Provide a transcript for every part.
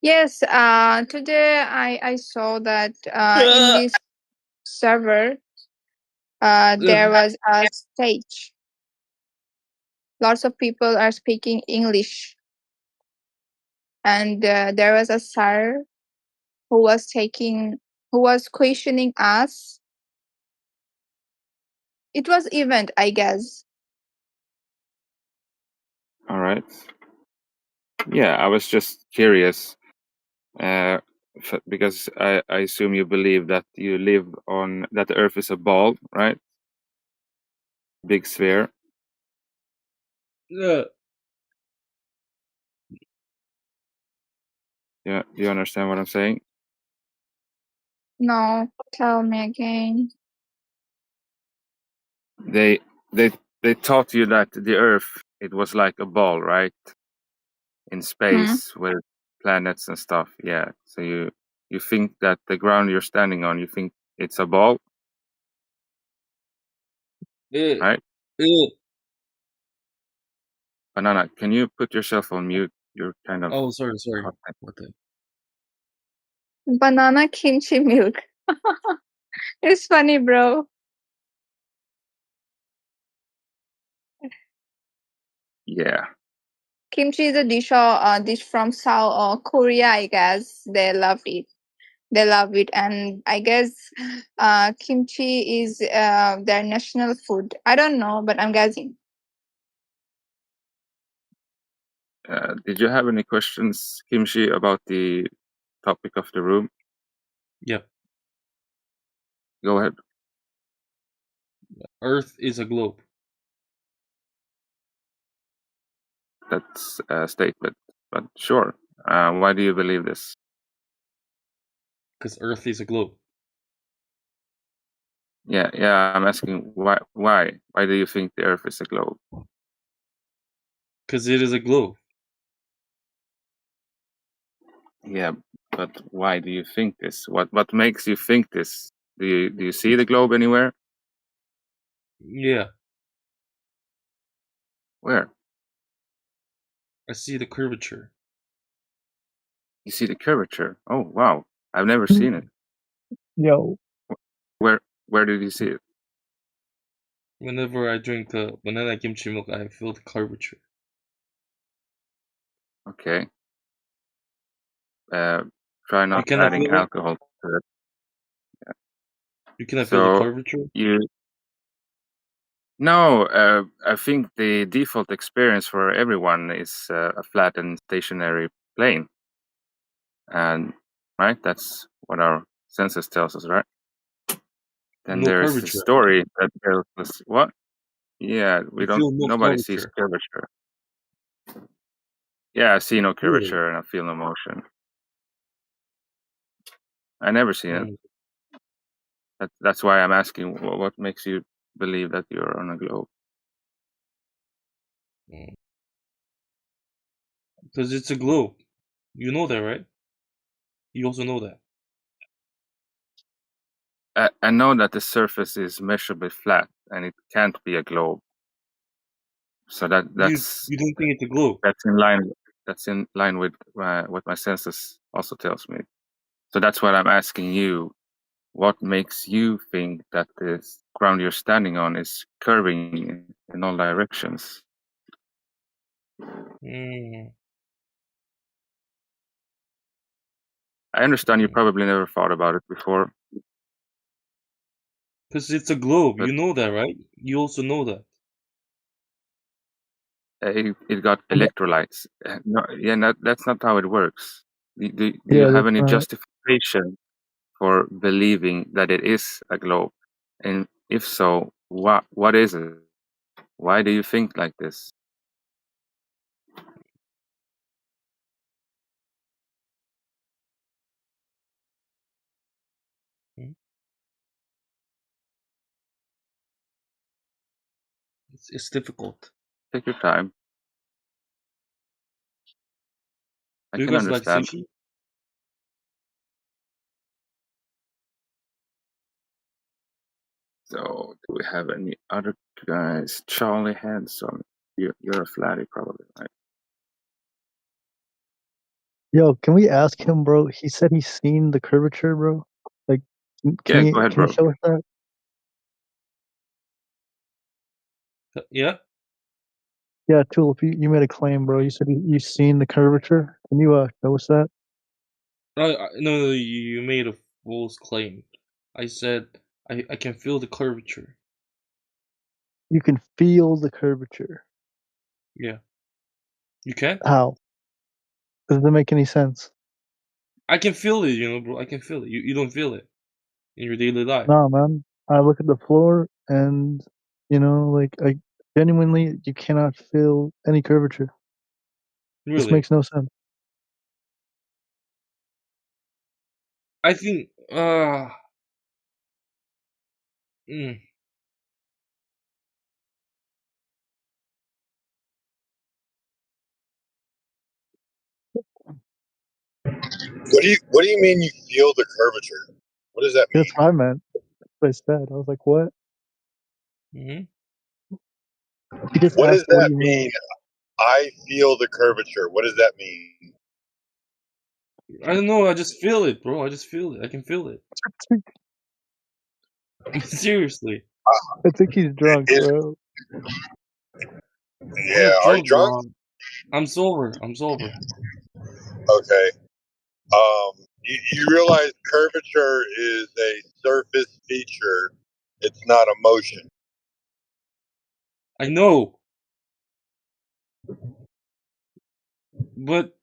Yes, today I saw that in this server there was a stage. Lots of people are speaking English, and there was a sir who was questioning us. It was event, I guess. All right. Yeah, I was just curious, because I assume you believe that you live on that the Earth is a ball, right? Big sphere. Yeah. Yeah, do you understand what I'm saying? No, tell me again. They they taught you that the Earth, it was like a ball, right? In space with planets and stuff. Yeah. So you think that the ground you're standing on, you think it's a ball, right? Banana, can you put yourself on mute? You're kind of Oh, sorry. hot. What the? Banana kimchi milk. It's funny, bro. Yeah. Kimchi is a dish from South Korea, I guess. They love it. They love it, and I guess kimchi is their national food. I don't know, but I'm guessing. Did you have any questions, Kimchi, about the topic of the room? Yeah. Go ahead. Earth is a globe. That's a statement, but sure. Why do you believe this? Because Earth is a globe. Yeah, I'm asking why. Why do you think the Earth is a globe? Because it is a globe. Yeah, but why do you think this? What makes you think this? Do you see the globe anywhere? Yeah. Where? I see the curvature. You see the curvature? Oh wow, I've never seen it. Yo. Where did you see it? Whenever I drink banana kimchi milk, I feel the curvature. Okay. Try not You cannot adding feel it? alcohol to it. You cannot feel the So curvature? No, I think the default experience for everyone is a flat and stationary plane, and right, that's what our senses tells us, right? Then No there is a curvature. story that tells us what? Yeah, You feel no nobody sees curvature. curvature. Yeah, I see no Really? curvature and I feel no motion. I never seen it. That's why I'm asking, what makes you believe that you're on a globe? Because it's a globe. You know that, right? You also know that. I know that the surface is measurably flat and it can't be a globe. So that's You don't think it's a globe? That's in line. That's in line with what my senses also tells me. So that's what I'm asking you. What makes you think that this ground you're standing on is curving in all directions? I understand you probably never thought about it before. Because it's a globe. You know that, right? You also know that. It got electrolytes. No, yeah, that's not how it works. Do Yeah, you have that's any right. justification for believing that it is a globe? And if so, what is it? Why do you think like this? It's difficult. Take your time. I Do you can guys like understand. sushi? So, do we have any other guys? Charlie Hanson. You're a flatty, probably, right? Yo, can we ask him, bro? He said he's seen the curvature, bro. Like, can Yeah, you go ahead, can you bro. show us that? Yeah. Yeah, Tulip, you made a claim, bro. You said you've seen the curvature. Can you show us that? No, you made a false claim. I said I can feel the curvature. You can feel the curvature. Yeah. You can? How? Doesn't make any sense. I can feel it, bro. I can feel it. You don't feel it in your daily life. No, man. I look at the floor and, like, I genuinely, you cannot feel any curvature. This Really? makes no sense. I think mm, What do you mean you feel the curvature? What does that That's mean? what I meant. That's what I said. I was like, what? hmm He just What does asked, what do that you mean? mean? I feel the curvature. What does that mean? I don't know, I just feel it, bro. I just feel it. I can feel it. Seriously. I think he's drunk, Is bro. I'm not yeah? Are you drunk, drunk? bro. I'm sober. I'm sober. Okay. You realize curvature is a surface feature. It's not a motion. I know. But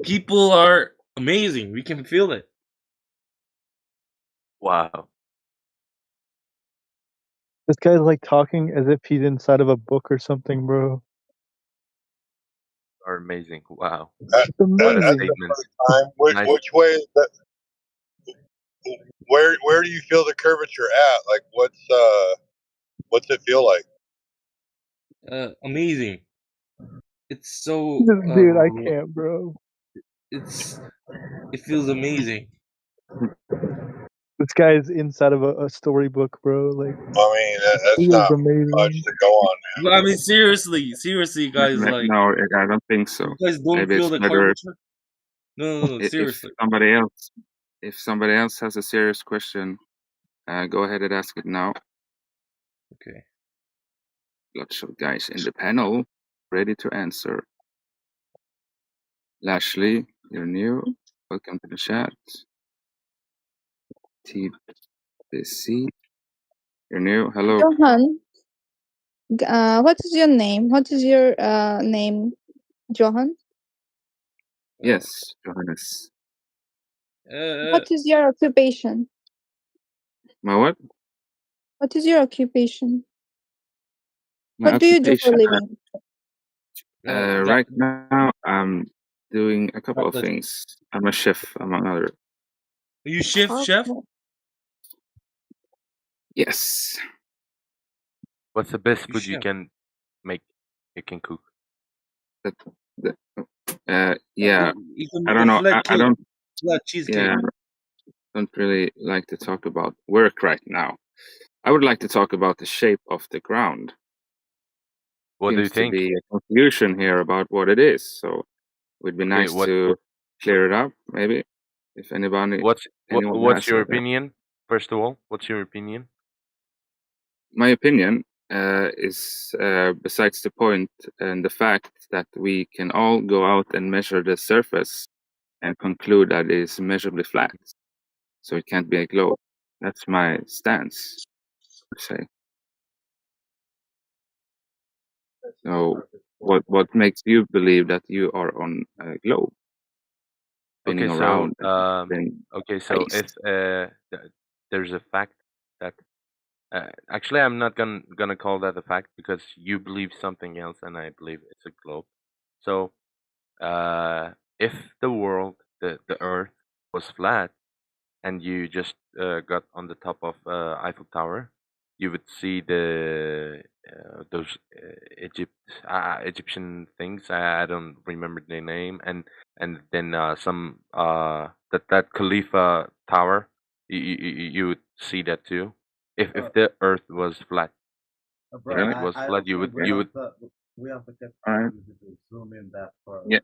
people are amazing. We can feel it. Wow. This guy's like talking as if he's inside of a book or something, bro. Are amazing. Wow. That, It's What a that's amazing. the statement. first time. Nice. Which way is that? Where do you feel the curvature at? Like what's it feel like? Amazing. It's so Dude, I can't, bro. it feels amazing. This guy's inside of a storybook, bro. Like, I mean, that's feels not much amazing. to go on, But I mean, seriously, guys, like, No, I don't think so. you guys don't Maybe feel it's the better curvature? No, if seriously. somebody else has a serious question. Go ahead and ask it now. Okay. Lots of guys in the panel ready to answer. Lashley, you're new. Welcome to the chat. TBC, you're new. Hello. Johan, what is your name? What is your name, Johan? Yes, Johannes. What is your occupation? My what? What is your occupation? My What do you do for a occupation. living? Right now, I'm doing a couple of Chocolate. things. I'm a chef, among other. Are you chef? Okay. Yes. What's the best You food you chef. can make? You can cook. Yeah. You can I make don't a know. flat I cake, don't. flat cheesecake. Yeah. Don't really like to talk about work right now. I would like to talk about the shape of the ground. What do you Seems to think? be a confusion here about what it is. So it would be Okay, nice to clear it up, maybe. If anyone What's has your a- opinion? First of all, what's your opinion? My opinion is besides the point and the fact that we can all go out and measure the surface and conclude that it is measurably flat. So it can't be a globe. That's my stance, per se. So what makes you believe that you are on a globe spinning Okay, so around in so space? if there's a fact that actually I'm not gonna call that a fact because you believe something else and I believe it's a globe. So if the world, the Earth was flat and you just got on the top of Eiffel Tower, you would see the those Egyptian things. I don't remember the name, and then some that Khalifa Tower. You would see that too. If the Earth was flat, if Really? it was flat, you would All right. Yeah.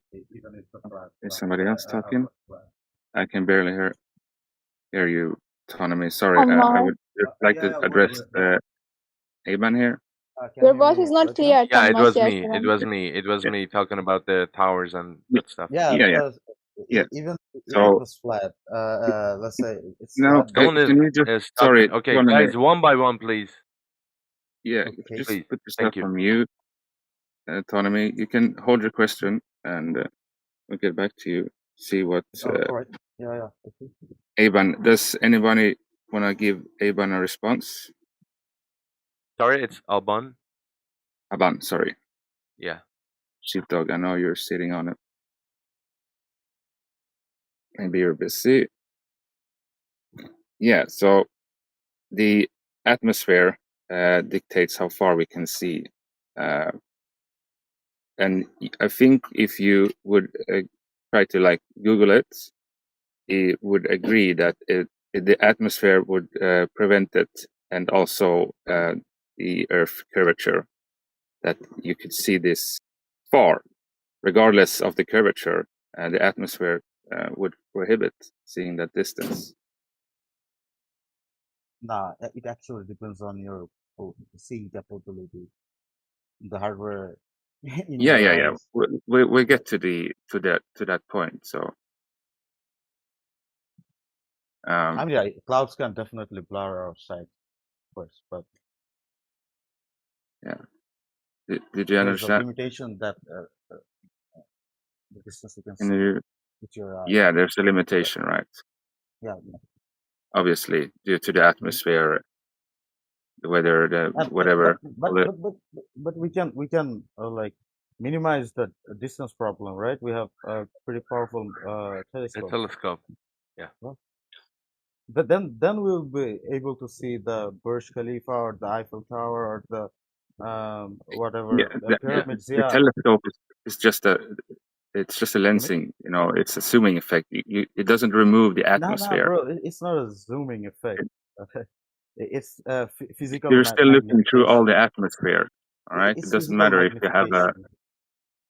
Is somebody else talking? I can barely hear you, Autonomy. Sorry, I would just like to address Aban here. Your voice is not clear, Yeah, it Thomas. was Yes, me. It was me. It was Yeah. me talking about the towers and that stuff. Yeah. So flat, let's say it's now, Don't can you just stop sorry, it. Okay, Autonomy, guys, one by one, please. yeah, if you just Please. put yourself Thank you. on mute, Autonomy, you can hold your question and we'll get back to you. See what Aban, does anybody want to give Aban a response? Sorry, it's Alban. Aban, sorry. Yeah. Sheepdog, I know you're sitting on it. Maybe you're busy. Yeah, so the atmosphere dictates how far we can see. And I think if you would try to like Google it, you would agree that the atmosphere would prevent it, and also the Earth curvature, that you could see this far, regardless of the curvature. The atmosphere would prohibit seeing that distance. Nah, it actually depends on your seeing capability, the hardware in Yeah, your yeah. eyes. We get to that point. So I mean, yeah, clouds can definitely blur our sight, of course, but yeah. Did you there's a understand? limitation that the distance you can Can see you? with your eyes. Yeah, there's a limitation, right? Yeah, Obviously, due to the atmosphere, the weather, the whatever. but we can like minimize the distance problem, right? We have a pretty powerful A telescope. telescope. Yeah. But then we'll be able to see the Burj Khalifa or the Eiffel Tower or the whatever Yeah, pyramids. the Yeah, telescope is just it's just a lensing. You know, it's a zooming effect. It doesn't remove the no, atmosphere. bro, it's not a zooming effect. It's physical You're still looking through all magnification. the atmosphere. All right, It's it doesn't physical matter if you have a.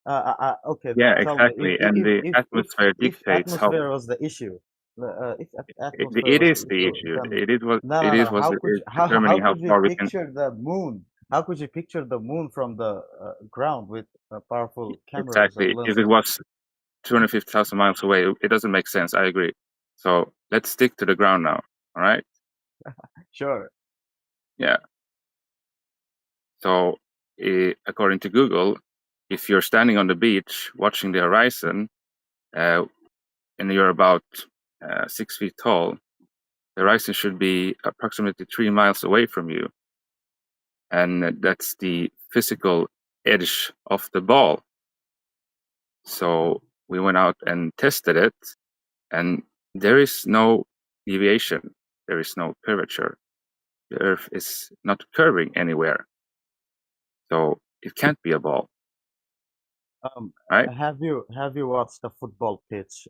magnification. Okay, Yeah, tell me exactly. And the atmosphere if dictates how. atmosphere was the issue. If atmosphere It was is the the issue, issue. then It is what How could is determining how could we far we can. picture the moon? How could you picture the moon from the ground with powerful cameras and Exactly. If it lenses? was 250,000 miles away, it doesn't make sense. I agree. So let's stick to the ground now. All right. Sure. Yeah. So, according to Google, if you're standing on the beach watching the horizon, and you're about 6 feet tall, the horizon should be approximately 3 miles away from you, and that's the physical edge of the ball. So we went out and tested it, and there is no deviation. There is no curvature. The Earth is not curving anywhere, so it can't be a ball. Right? Have you watched a football pitch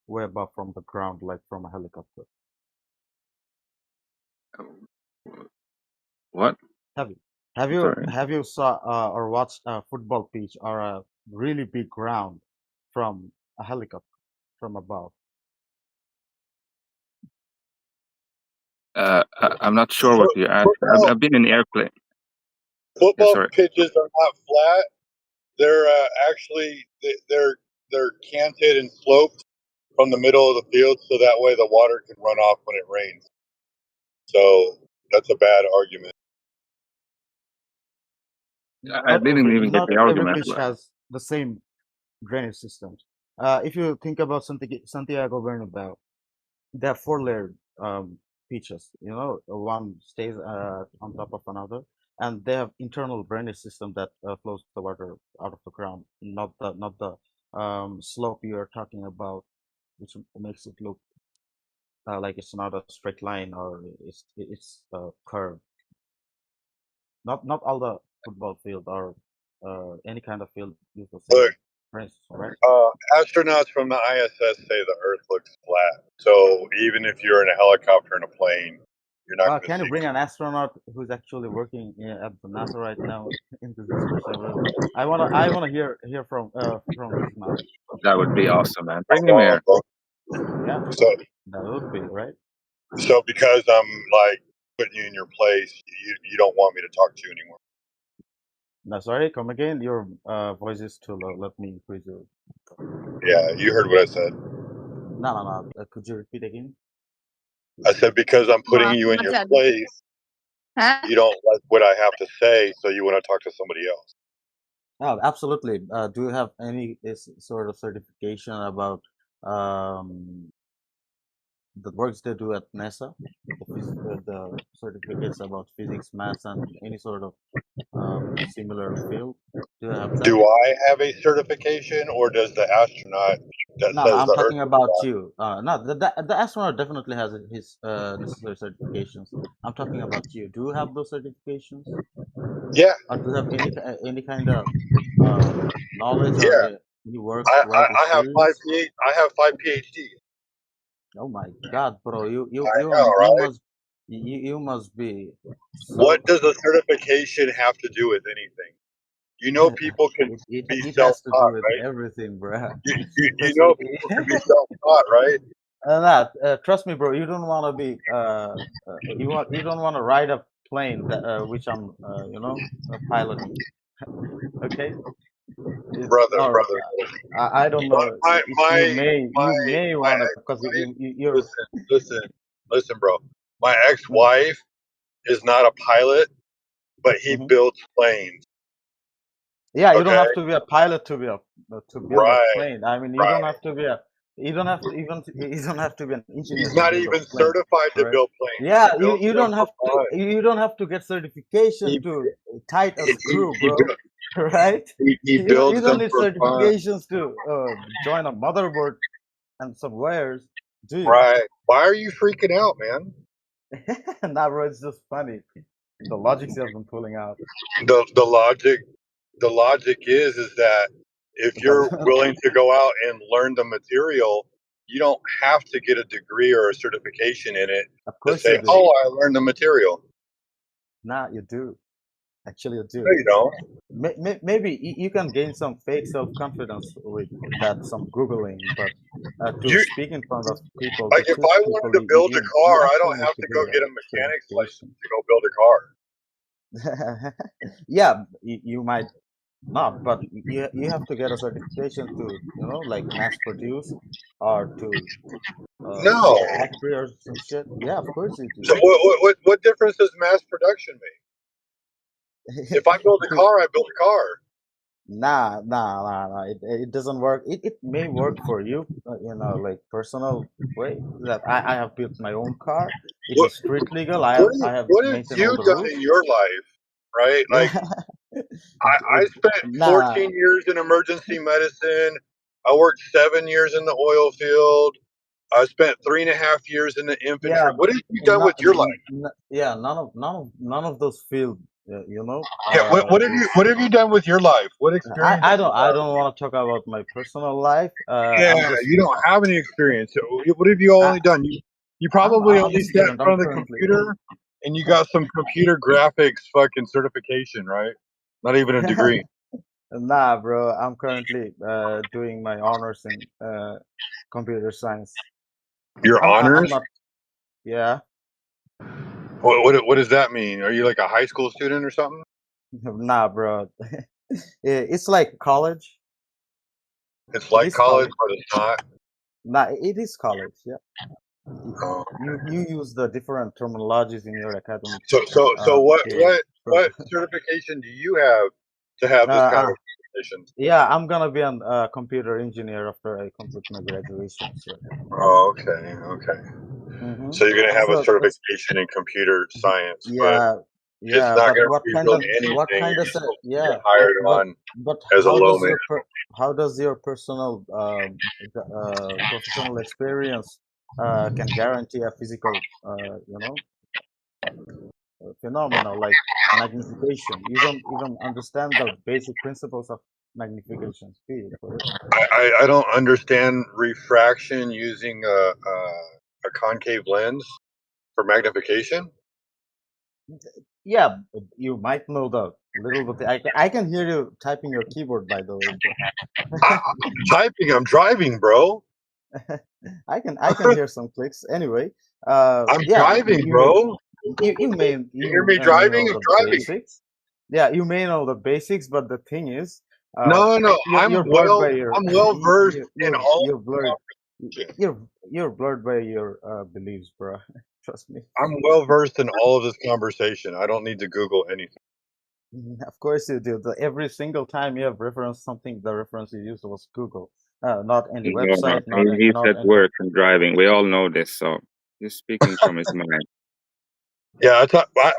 way above from the ground, like from a helicopter? What? Have you saw or watched a football pitch or a really big ground from a helicopter from above? I'm not sure what you asked. I've been in the airplane. Football sorry. pitches are not flat. They're actually they're canted and sloped from the middle of the field, so that way the water can run off when it rains. So that's a bad argument. I didn't even get the Every argument. pitch has the same drainage systems. If you think about Santiago Bernabeu, they have four-layered pitches. You know, one stays on top of another, and they have internal drainage system that flows the water out of the ground, not the slope you are talking about, which makes it look like it's not a straight line or it's curved. Not all the football field or any kind of field use the same Look, drainage system, right? astronauts from the ISS say the Earth looks flat. So even if you're in a helicopter and a plane, You're not going to Can you see. bring an astronaut who's actually working at the NASA right now into this discussion? I wanna hear from his mouth. That would be awesome, man. Bring him Well, here. Yeah, so that would be right. so because I'm like putting you in your place, you don't want me to talk to you anymore. No, sorry, come again. Your voice is too low. Let me increase your. Yeah, you heard what I said. No. Could you repeat again? I said because I'm putting Wow, you in not your that. place, Huh? you don't like what I have to say, so you want to talk to somebody else. Oh, absolutely. Do you have any sort of certification about um, the works they do at NASA? The certificates about physics, maths, and any sort of similar field? Do you have that? Do I have a certification, or does the astronaut that No, says I'm the Earth talking is about flat? you. No, the astronaut definitely has his necessary certifications. I'm talking about you. Do you have those certifications, Yeah, or do you have any kind of knowledge or yeah. any work I have experience? I have 5 PhDs. Oh my God, bro! I know, right? You must be so. What does a certification have to do with anything? You know, people can be It has to do self-taught, with right? everything, bro. You Trust know, me. people can be self-taught, right? Trust me, bro. You don't want to be you don't want to ride a plane that which I'm piloting. Okay, or Brother. I don't know. You may My want to because ex-wife. you're. Listen, listen, listen, bro. My Mm, ex-wife is not a pilot, but he mhm. builds planes. Yeah, you don't Okay, have to be a pilot to be to build a right, plane. I mean, you don't right. have to be a you don't have to even you don't have to be an engineer He's to not build a even plane, certified to correct? build planes. Yeah, He builds you them don't for have to fun. you don't have to get certification He to tight a he, he, screw, he, bro. buil- Right? he You builds don't them need for fun. certifications to join a motherboard and some wires, do you? Right. Why are you freaking out, man? Nah, bro, it's just funny. The logics you have been pulling out. The logic is that if you're The, willing to go out and learn the material, you don't have to get a degree or a certification in it of to course you say, do. "Oh, I learned the material." Nah, you do. Actually, you No, do. you don't. Maybe you can gain some fake self-confidence with that, some Googling, but to You speak in front of people, to like if teach I people, wanted to build a car, you I actually don't need have to to do go a get a mechanic's license certification. to go build a car. Yeah, you might not, but you have to get a certification to, like mass produce or to No. be a factory or some shit. Yeah, of course you do. So what difference does mass production make? If I build a To car, I build a car. Nah. It doesn't work. It may work for you, like personal way that I have built my own car. It What is street legal. I have what have maintained all you the done in rules. your life? Right? Like Yeah. I spent Nah. 14 years in emergency medicine. I worked 7 years in the oil field. I spent 3.5 years in the infantry. Yeah. What have you done with your life? Yeah. None of those fields. Yeah, Is what have you done with your life? What experience do you I have? don't want to talk about my personal life. I'm Yeah, just you don't have any experience. So what have you I, only done? You probably I'm a only sat in student. I'm front of the currently. computer and you got some computer graphics fucking certification, right? Not even a degree. Nah, bro. I'm currently doing my honors in computer science. Your I'm honors? not. Yeah. What does that mean? Are you like a high school student or something? Nah, bro. It's like college. It's It like is college, college. but it's not. Nah, it is college. Yeah. Oh. You use the different terminologies in your academic So field, but what certification do you have to have this kind uh, of certification? yeah, I'm gonna be a computer engineer after I complete my graduation. So. Oh, okay, okay. Mm-hmm. So you're gonna have a So that's certification in computer science, but yeah, it's yeah. not But gonna be building anything. You're just supposed to get yeah? hired But on but as a low man. how does your personal professional experience can guarantee a physical phenomena like magnification? You don't even understand the basic principles of magnification speed, correct? I don't understand refraction using a concave lens for magnification. Yeah, you might know the little bit. I can hear you typing your keyboard, by the way, bro. I'm typing. I'm driving, bro. I can hear some clicks. Anyway, I'm yeah, driving, bro. You hear me may driving? know I'm the driving. basics. Yeah, you may know the basics, but the thing is, No. you're blurred by your I'm well versed in all. you're blurred you're blurred by your beliefs, bro. Trust me. I'm well versed in all of this conversation. I don't need to Google anything. Of course you do. Every single time you have referenced something, the reference you used was Google, not any No, website, not he not said any. work and driving. We all know this, so he's speaking from his mind. Yeah,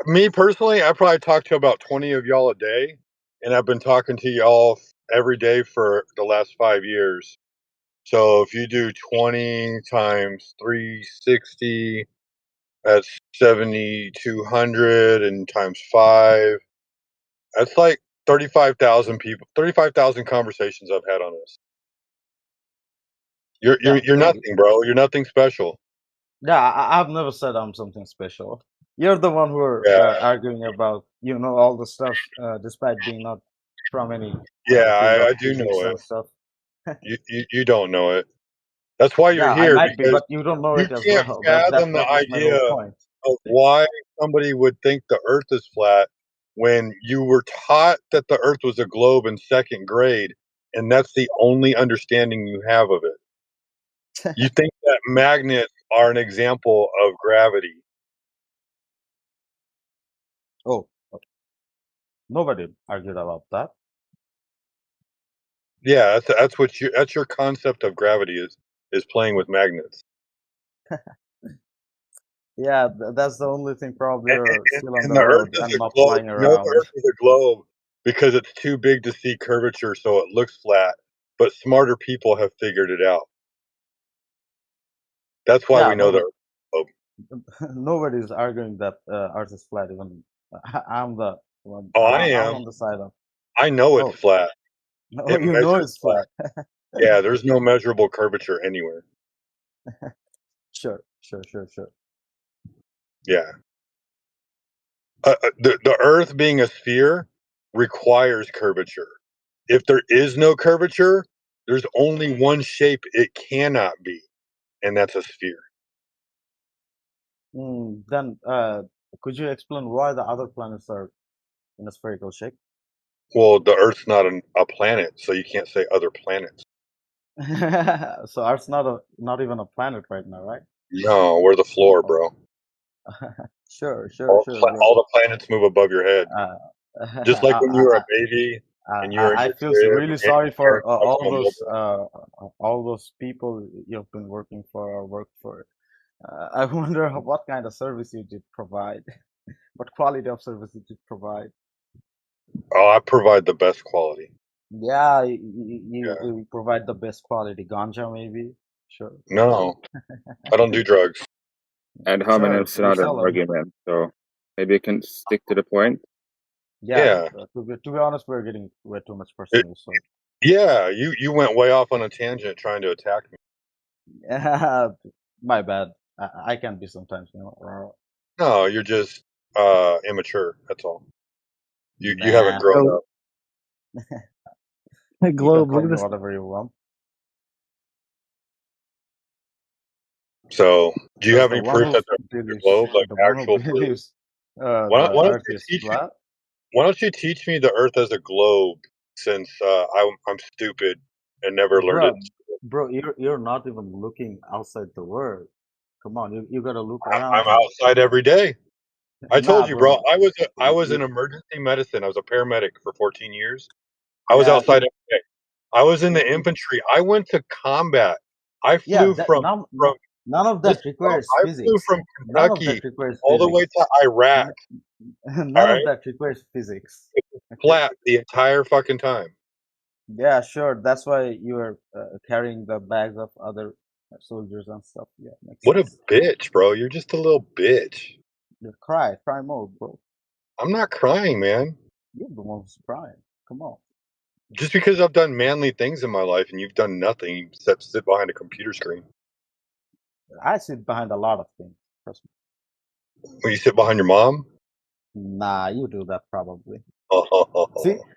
me personally, I probably talk to about 20 of y'all a day, and I've been talking to y'all every day for the last 5 years. So if you do 20 times 360, that's 7,200, and times 5, that's like 35,000 people, 35,000 conversations I've had on this. Yeah, You're nothing, bro. You're nothing special. yeah. I've never said I'm something special. You're the one who are Yeah, arguing about all the stuff, despite being not from any yeah, field of I do know physics it. and stuff. You don't know it. That's why you're Yeah, I here, might be, because but you don't know you it as can't well. fathom the That was my idea whole point. of why somebody would think the Earth is flat when you were taught that the Earth was a globe in second grade, and that's the only understanding you have of it. You think that magnets are an example of gravity. Oh, nobody argued about that. Yeah, that's your concept of gravity is playing with magnets. Yeah, that's the only thing probably And, are still on and the the Earth road is and a not globe. flying You know, the around. Earth is a globe because it's too big to see curvature, so it looks flat. But smarter people have figured it out. That's why Yeah, we know the nobody, Earth is a globe. nobody's arguing that Earth is flat. Even I'm the one. Oh, I I'm am. on the side of. I know it's Oh, flat. no, It you know measures it's flat. flat. Yeah, there's no measurable curvature anywhere. Sure. Yeah. The Earth being a sphere requires curvature. If there is no curvature, there's only one shape it cannot be, and that's a sphere. Then, could you explain why the other planets are in a spherical shape? Well, the Earth's not a planet, so you can't say other planets. So Earth's not even a planet right now, right? No, we're the floor, Oh, bro. sure, All bro. the planets move above your head. Uh, Just like when you were I, a baby and you were in I your feel crib, really and sorry your for parents brought you a mobile. all those people you've been working for or worked for. I wonder what kind of service you did provide, what quality of service you did provide. Oh, I provide the best quality. Yeah, Yeah. you provide the best quality ganja, maybe. Sure, No, I don't do drugs. Ad hominem sure. is You not an sell them. argument, so maybe you can stick to the point. Yeah, Yeah. to be honest, we're getting way too much It, personal. So, yeah, you went way off on a tangent trying to attack me. my bad. I can be sometimes, No, you're just immature. That's all. You haven't Nah, grown Yo, up. hey, you can Globe, look call at me this. whatever you want. So, do you Because have any proof that the globe, like the one who actual proof? believes Why the don't Earth you is teach me? flat, Why don't you teach me the Earth as a globe? Since I'm stupid and never learned it. bro, you're not even looking outside the world. Come on, you gotta look around I'm you. outside every day. I Nah, told you, bro. bro. I was in You, emergency medicine. I was a paramedic for 14 years. I was yeah, outside every day. I was in the you, infantry. I went to combat. I yeah. flew That from none of that listen, bro. requires I flew physics. from None of that Kentucky requires all the way physics. to Iraq. All None of right, that requires physics. Okay. flat the entire fucking time. Yeah, sure. That's why you are carrying the bags of other soldiers and stuff. Yeah, makes What a sense. bitch, bro. You're just a little bitch. You cry mode, bro. I'm not crying, man. You're the one who's crying. Come on. Just because I've done manly things in my life and you've done nothing except sit behind a computer screen. I sit behind a lot of things. Trust me. When you sit behind your mom, Nah, you do that probably. Oh,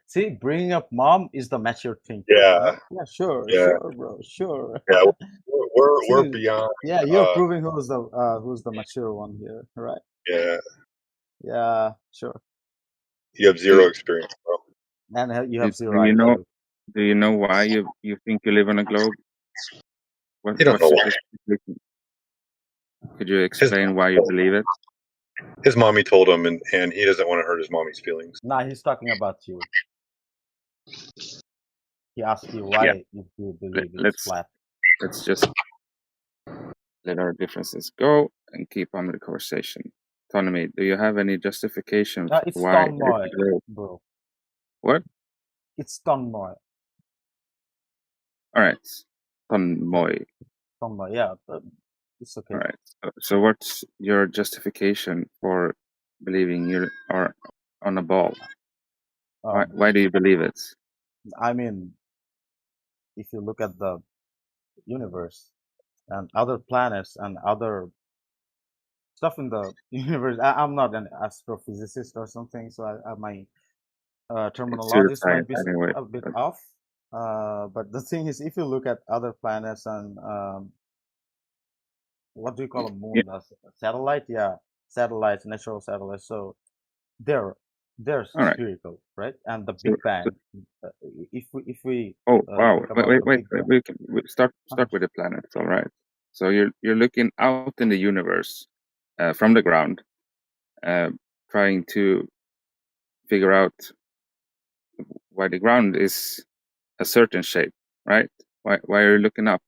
See, bringing up mom is the mature thinking. yeah, Yeah, sure, yeah, bro, sure. yeah. We're See, beyond. yeah, you're proving who's the mature one here, right? Yeah, Yeah, sure. you have Do, zero experience, bro. And you do, have do zero you know IQ. do you know why you think you live on a globe? You don't know What's your why. justification? Could you His explain why you believe it? his mommy told him, and he doesn't want to hurt his mommy's feelings. Nah, he's talking about you. He asked you Yeah. why you believe it's flat. Let's just let our differences go and keep on with the conversation. Autonomy, do you have any justification for It's why it's Tonmoy, a globe? bro. What? It's Tonmoy. All right. Tonmoy. Tonmoy, yeah, but it's okay. All right. So what's your justification for believing you are on a ball? Why do you believe it? I mean, if you look at the universe and other planets and other stuff in the universe, I'm not an astrophysicist or something, so my It's terminologies might pseudoscience be anyway. a bit But off. But the thing is, if you look at other planets and what do you call a yeah, moon? A satellite? Yeah, satellites, natural satellites. So they're all right. spherical, right? And the So, Big Bang. uh, if we oh wow! think about the Big Bang, We start with the planets. All right. So you're looking out in the universe from the ground, trying to figure out why the ground is a certain shape, right? Why are you looking up?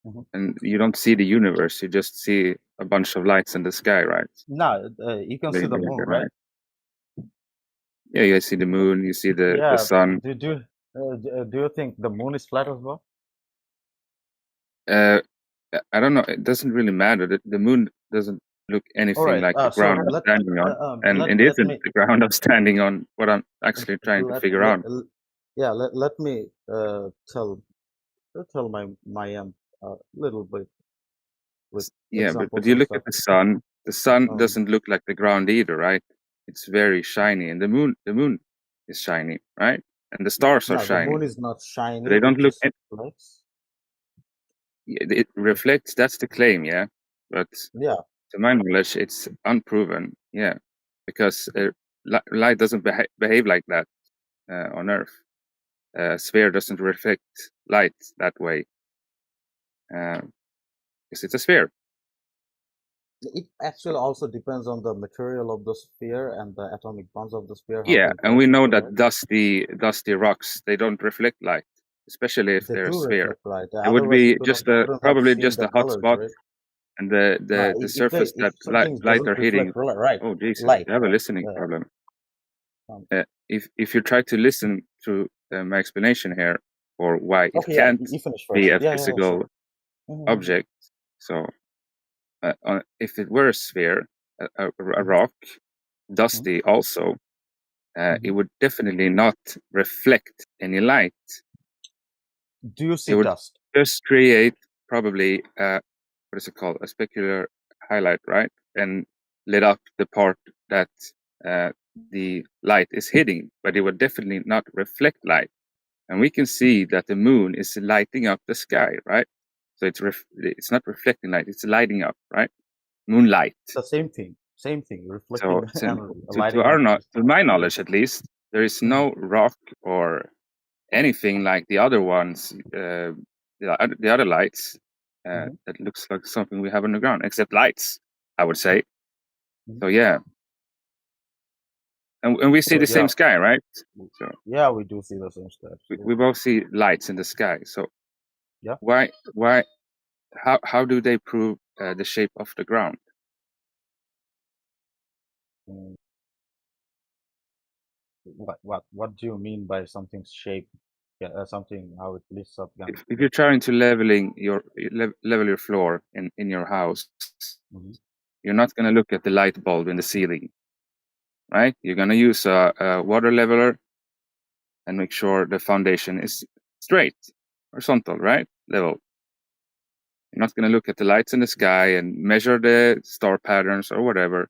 Mhm. And you don't see the universe; you just see a bunch of lights in the sky, right? No, you can see the moon, right? Yeah, you see the moon, you see the Yeah. sun. Do you think the moon is flat as well? I don't know. It doesn't really matter. The moon doesn't look All anything right. like the So ground I'm standing on, and it let isn't me the ground I'm standing on. What I'm actually trying to figure out. yeah, let me tell my little bit with Yeah, but examples you and look stuff. at the sun. The sun Um, doesn't look like the ground either, right? It's very shiny, and the moon is shiny, right? And the stars are no, the shiny. moon is not But they shiny. don't It look. just reflects. It reflects. That's the claim, yeah. But Yeah, to my knowledge, it's unproven, yeah, because light doesn't behave like that on Earth. A sphere doesn't reflect light that way because it's a sphere. it actually also depends on the material of the sphere and the atomic bonds of the sphere, how Yeah, they and we interact know together. that dusty rocks, they don't reflect light, especially if They they're a do sphere. reflect light. It would Otherwise, be just we a couldn't have probably seen just the a hot colors, spot, right? and No, the surface if that something light doesn't are hitting. reflect right, Oh Jesus, light, you have a right? listening problem. Um, If you try to listen to my explanation here for why it okay, yeah, can't you finish be first. a Yeah, physical sure. Mhm. object, so if it were a sphere, a Mhm. rock, Mhm. dusty also, it Mhm. would definitely not reflect any light. Do you It see would dust? just create probably what is it called, a specular highlight, right? And lit up the part that the light is hitting, but it would definitely not reflect light. And we can see that the moon is lighting up the sky, right? So it's not reflecting light; it's lighting up, right? Moonlight. The same thing, So, reflecting and to lighting our up the to sky. my knowledge, at least, there is Mhm. no rock or anything like the other ones, the other lights Mhm. that looks like something we have on the ground, except lights, I would say. Mhm. So yeah, and we see So the same yeah, sky, right? So yeah, we do see the same sky, we absolutely. both see lights in the sky. So Yeah. why how do they prove the shape of the ground? Mm, what do you mean by something's shape? Yeah, something how it lifts up and If you're trying to level your floor in your house, Mhm. you're not going to look at the light bulb in the ceiling, right? You're going to use a water leveler and make sure the foundation is straight, horizontal, right? Level. You're not going to look at the lights in the sky and measure the star patterns or whatever.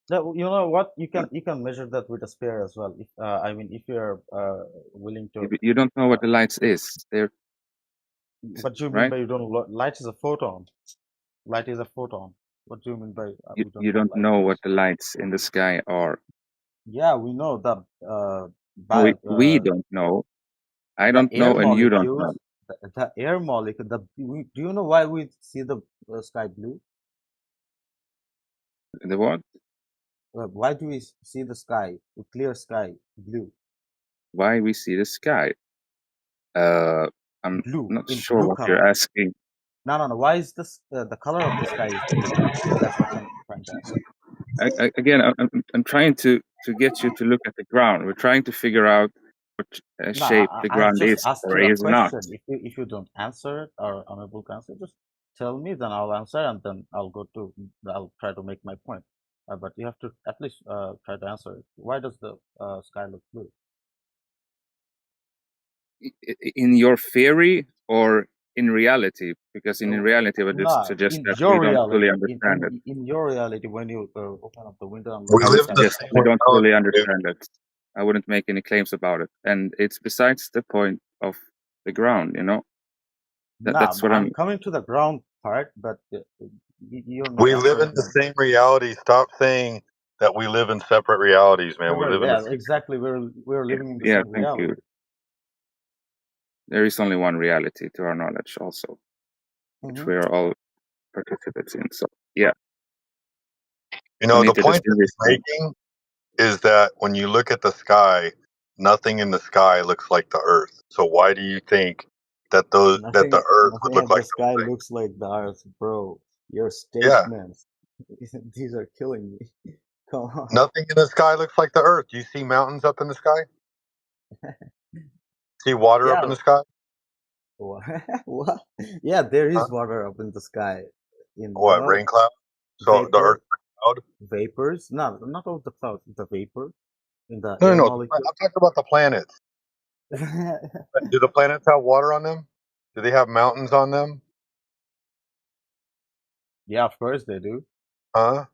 You know what? You can measure that with a sphere as well. If I mean, if you're willing to. You don't know what the lights is. They're What do you mean right. by you don't? Light is a photon. Light is a photon. What do you mean by we don't You know don't light know what is? the lights in the sky are. Yeah, we know that No, by we don't know. I the don't air know, and you don't know. molecules, the air molecule. Do you know why we see the sky blue? The what? Why do we see the sky, the clear sky, blue? Why we see the sky? I'm Blue not in sure blue what you're color. asking. No. Why is this the color of the sky is blue? That's what I'm trying to ask. Again, I'm trying to get you to look at the ground. We're trying to figure out what No, shape the I've ground just is asked or you a is not. question. If you don't answer it or unable to answer, just tell me. Then I'll answer, and then I'll try to make my point. But you have to at least try to answer it. Why does the sky look blue? In your theory or in reality? Because in reality, I would just No, suggest in that your we don't fully reality, understand it. in your reality, when you open up the window and look We I at the would live in sky, the suggest same we don't fully reality, dude. understand it. I wouldn't make any claims about it, and it's besides the point of the ground. You know, nah, that's what I'm I'm. coming to the ground part, but you're not We live in answering the them. same reality. Stop saying that we live in separate realities, man. We live in the Yeah, same. exactly. We're living in the Yeah, same thank you. reality. There is only one reality to our knowledge, also, which Mm-hmm. we are all participants in. So, yeah, You we know, the need to point that distinguish he's them. making is that when you look at the sky, nothing in the sky looks like the Earth. So why do you think that that the Earth would Nothing look at the like sky something? looks like the Earth, bro. Your Yeah, statements, these are killing me. Come on. nothing in the sky looks like the Earth. Do you see mountains up in the sky? See water up in Yeah. the sky? What? Yeah, there Huh? is water up in the sky. In What, rain cloud? So the Earth vapor, is a cloud? vapors. No, not all the clouds. The vapor in the No, air no, no. molecule. I'm talking about the planets. Do the planets have water on them? Do they have mountains on them? Yeah, of course they do. Huh?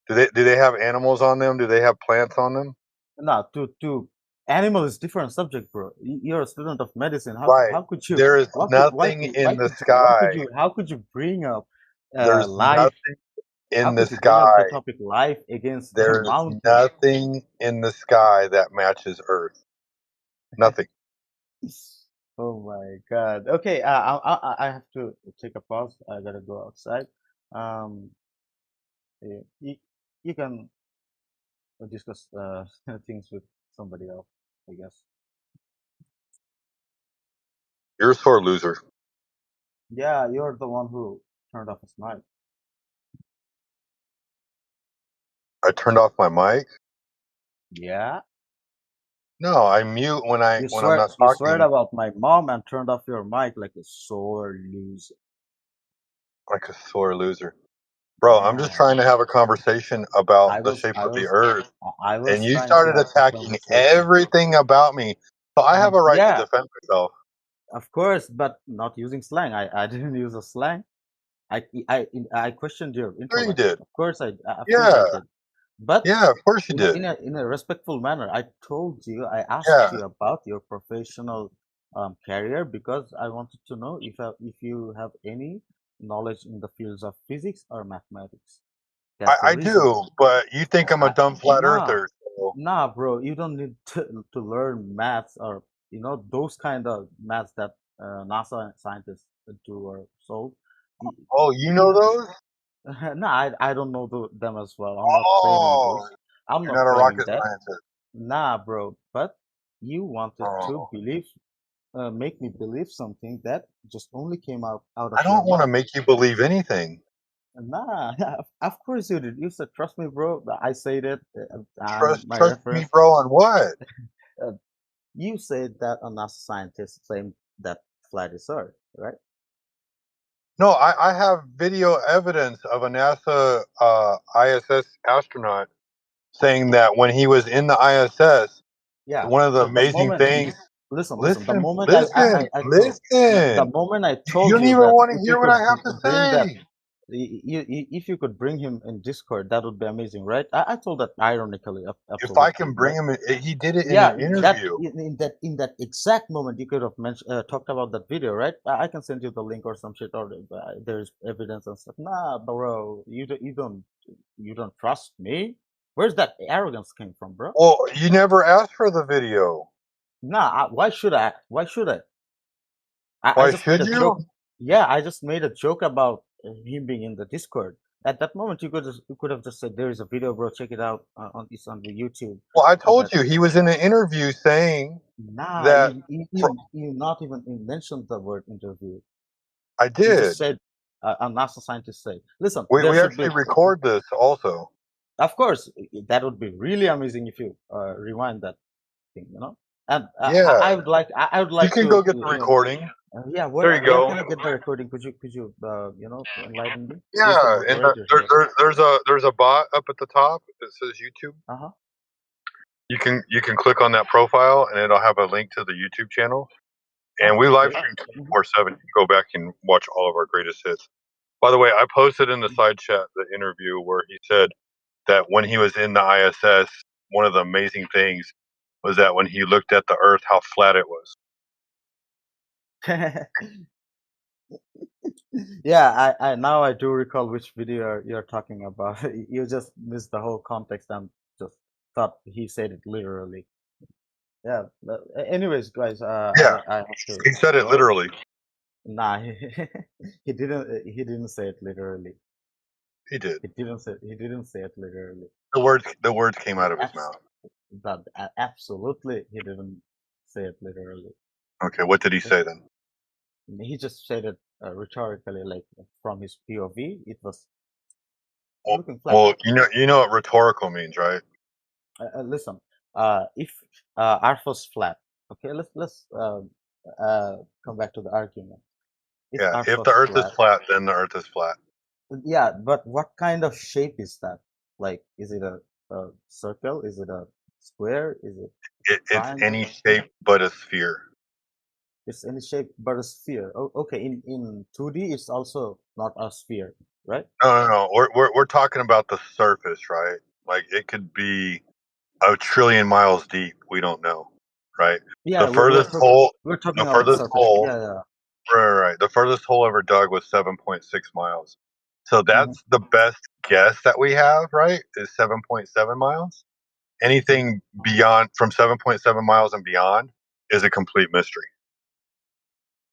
Do they have animals on them? Do they have plants on them? No, to animal is different subject, bro. You're a student of medicine. Right. How could you? There is What could? nothing Why in the could you? Why could sky. you? How could you bring up There's life? nothing How in the could you bring up the sky. topic life against a There is mountain? nothing in the sky that matches Earth. Nothing. Oh my God. Okay, I have to take a pause. I gotta go outside. Um, yeah, you can discuss things with somebody else, I guess. You're a sore loser. Yeah, you're the one who turned off his mic. I turned off my mic. Yeah, No, I mute when I'm not you swear talking, about my mom and turned off your mic like a sore loser. like a sore loser. Bro, I'm just Yeah, trying to have a conversation I about the was shape I of the was Earth, I and was you trying to started have a attacking conversation. everything about me. So I have a right to Yeah, defend myself. of course, but not using slang. I didn't use a slang. I questioned your Sure you intellect. did. Of course I Yeah. did. But Yeah, of course you did. in a respectful manner, I asked Yeah. you about your professional career because I wanted to know if you have any knowledge in the fields of physics or mathematics. That's the I reason. do, but you think I'm a I, dumb flat nah, earther. So nah, bro, you don't need to learn maths or those kind of maths that NASA scientists do or solve. You, oh, you know you those? no, I don't know them as well. I'm not claiming Oh, those. I'm you're not not a claiming rocket that. scientist. Nah, bro. But you wanted to Oh. believe, make me believe something that just only came out of I your don't want to mouth. make you believe anything. Nah, of course you did. You said, "Trust me, bro." I said it. My Trust me, reference. bro, on what? Uh, you said that a NASA scientist claimed that flat is Earth, right? No, I have video evidence of a NASA ISS astronaut saying that when he was in the ISS, Yeah. one of the So the amazing moment, things. listen. The Listen, moment listen, the listen. moment I You told don't you even that want to if you hear what could I have to bring that say. if you could bring him in Discord, that would be amazing, right? I told that ironically, If absolutely. I can bring right? him, he did it in Yeah, an that interview. in that exact moment, you could have mentioned talked about that video, right? I can send you the link or some shit, or there's evidence and stuff. Nah, bro, you don't trust me. Where's that arrogance came from, bro? Well, you never asked for the video. Nah, why should I? Why should I? I Why just made should a joke. you? Yeah, I just made a joke about him being in the Discord. At that moment, you could have just said, "There is a video, bro. Check it out on the YouTube." Well, I So told that you he was in an interview saying nah, that. you not even mentioned the word interview. I You just did. said a NASA scientist said, "Listen, We there should actually be." record this also. Of course, that would be really amazing if you rewind that thing, And Yeah, I would like I would you like can go get the recording. yeah, There you where go. can I get the recording? Could you enlighten me? Yeah, Who's the and moderator here? there's a bot up at the top that says YouTube. Uh-huh. You can click on that profile and it'll have a link to the YouTube channel. And we live stream 24/7. You can go back and watch all of our greatest hits. By the way, I posted in the side chat the interview where he said that when he was in the ISS, one of the amazing things was that when he looked at the Earth, how flat it was. Yeah, I now I do recall which video you're talking about. You just missed the whole context and just thought he said it literally. Yeah. Anyways, guys, Yeah, I have to he said it go. literally. Nah, he didn't. He didn't say it literally. He did. He didn't say it literally. The words came out of his mouth. But absolutely, he didn't say it literally. Okay, what did he say then? He just said it rhetorically, like from his POV. It was Well, looking flat. well, you know what rhetorical means, right? Listen, if Earth was flat, okay, let's come back to the argument. If If the Earth is flat, then the Earth is flat. yeah, but what kind of shape is that? Like, is it a circle? Is it a square? Is it It's any shape but a sphere. It's any shape but a sphere. Oh, okay, in 2D, it's also not a sphere, right? No. We're talking about the surface, right? Like it could be a trillion miles deep. We don't know, right? Yeah, The furthest hole. we're talking The about furthest surface. hole. Yeah. Right. The furthest hole ever dug was 7.6 miles. So that's the best guess that we have, right? Is 7.7 miles. Anything beyond from 7.7 miles and beyond is a complete mystery.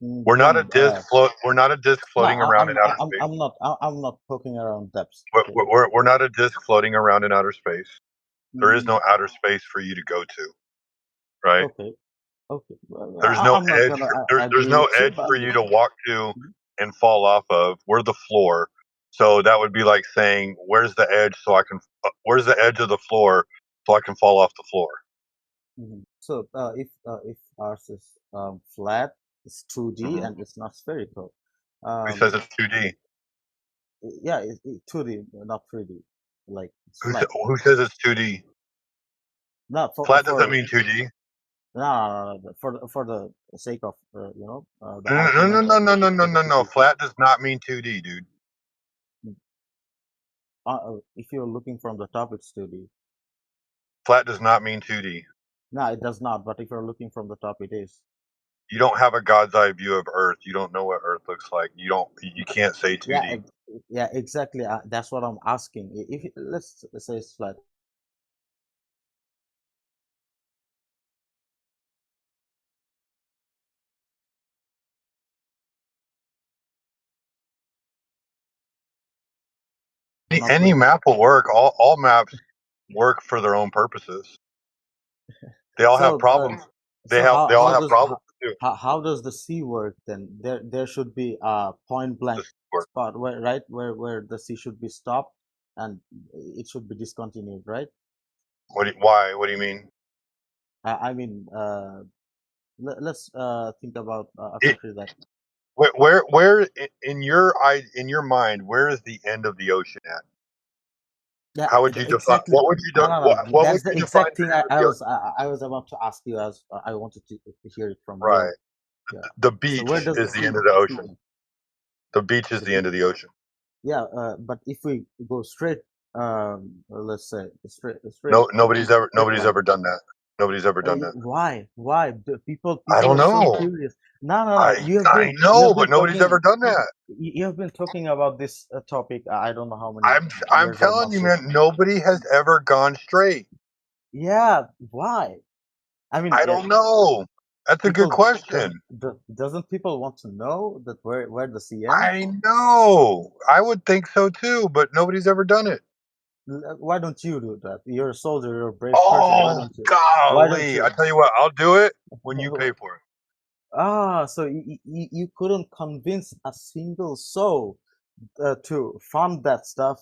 We're not a disc float. We're not a disc floating around in outer space. I'm not poking around depths. We're not a disc floating around in outer space. There is no outer space for you to go to, right? Okay. Well, There's no I'm not edge. gonna There's agree no with you, edge but for you to walk to and fall off of. We're the floor. So that would be like saying, "Where's the edge so I can? Where's the edge of the floor so I can fall off the floor?" So if ours is flat, it's 2D and it's not spherical. Who says it's 2D? Yeah, it's 2D, not 3D. Like it's flat. Who says it's 2D? No, Flat doesn't mean 2D. No, for the sake of the argument. No. Flat does not mean 2D, dude. If you're looking from the top, it's 2D. Flat does not mean 2D. No, it does not. But if you're looking from the top, it is. You don't have a God's eye view of Earth. You don't know what Earth looks like. You can't say 2D. Yeah, exactly. That's what I'm asking. If let's say it's flat. Any map will work. All maps work for their own purposes. They all have problems. They all have problems too. How does the sea work then? There should be a point blank spot where the sea should be stopped and it should be discontinued, right? Why? What do you mean? I mean, let's think about a country that. Where in your mind, where is the end of the ocean at? Yeah, how would you define? exactly. What would you do? What That's would the you exact define? thing I was about to ask you, as I wanted to hear it from right. you. Yeah. The beach is the end of the ocean. The beach is the end of the ocean. Yeah, but if we go straight, let's say straight, No, nobody's ever line. done that. Nobody's ever done that. Why? The people I don't are so know. curious. No. I You know, have but been nobody's ever talking. done that. You have been talking about this topic. I don't know how many I'm years or telling you, months. man, nobody has ever gone straight. Yeah, why? I mean, I don't know. That's a good people question. doesn't people want to know that where the sea ends? I know. I would think so too, but nobody's ever done it. Why don't you do that? You're a soldier. You're a brave person. Why Oh, don't you? Why don't golly. you? I tell you what, I'll do it when you pay for it. So you couldn't convince a single soul to fund that stuff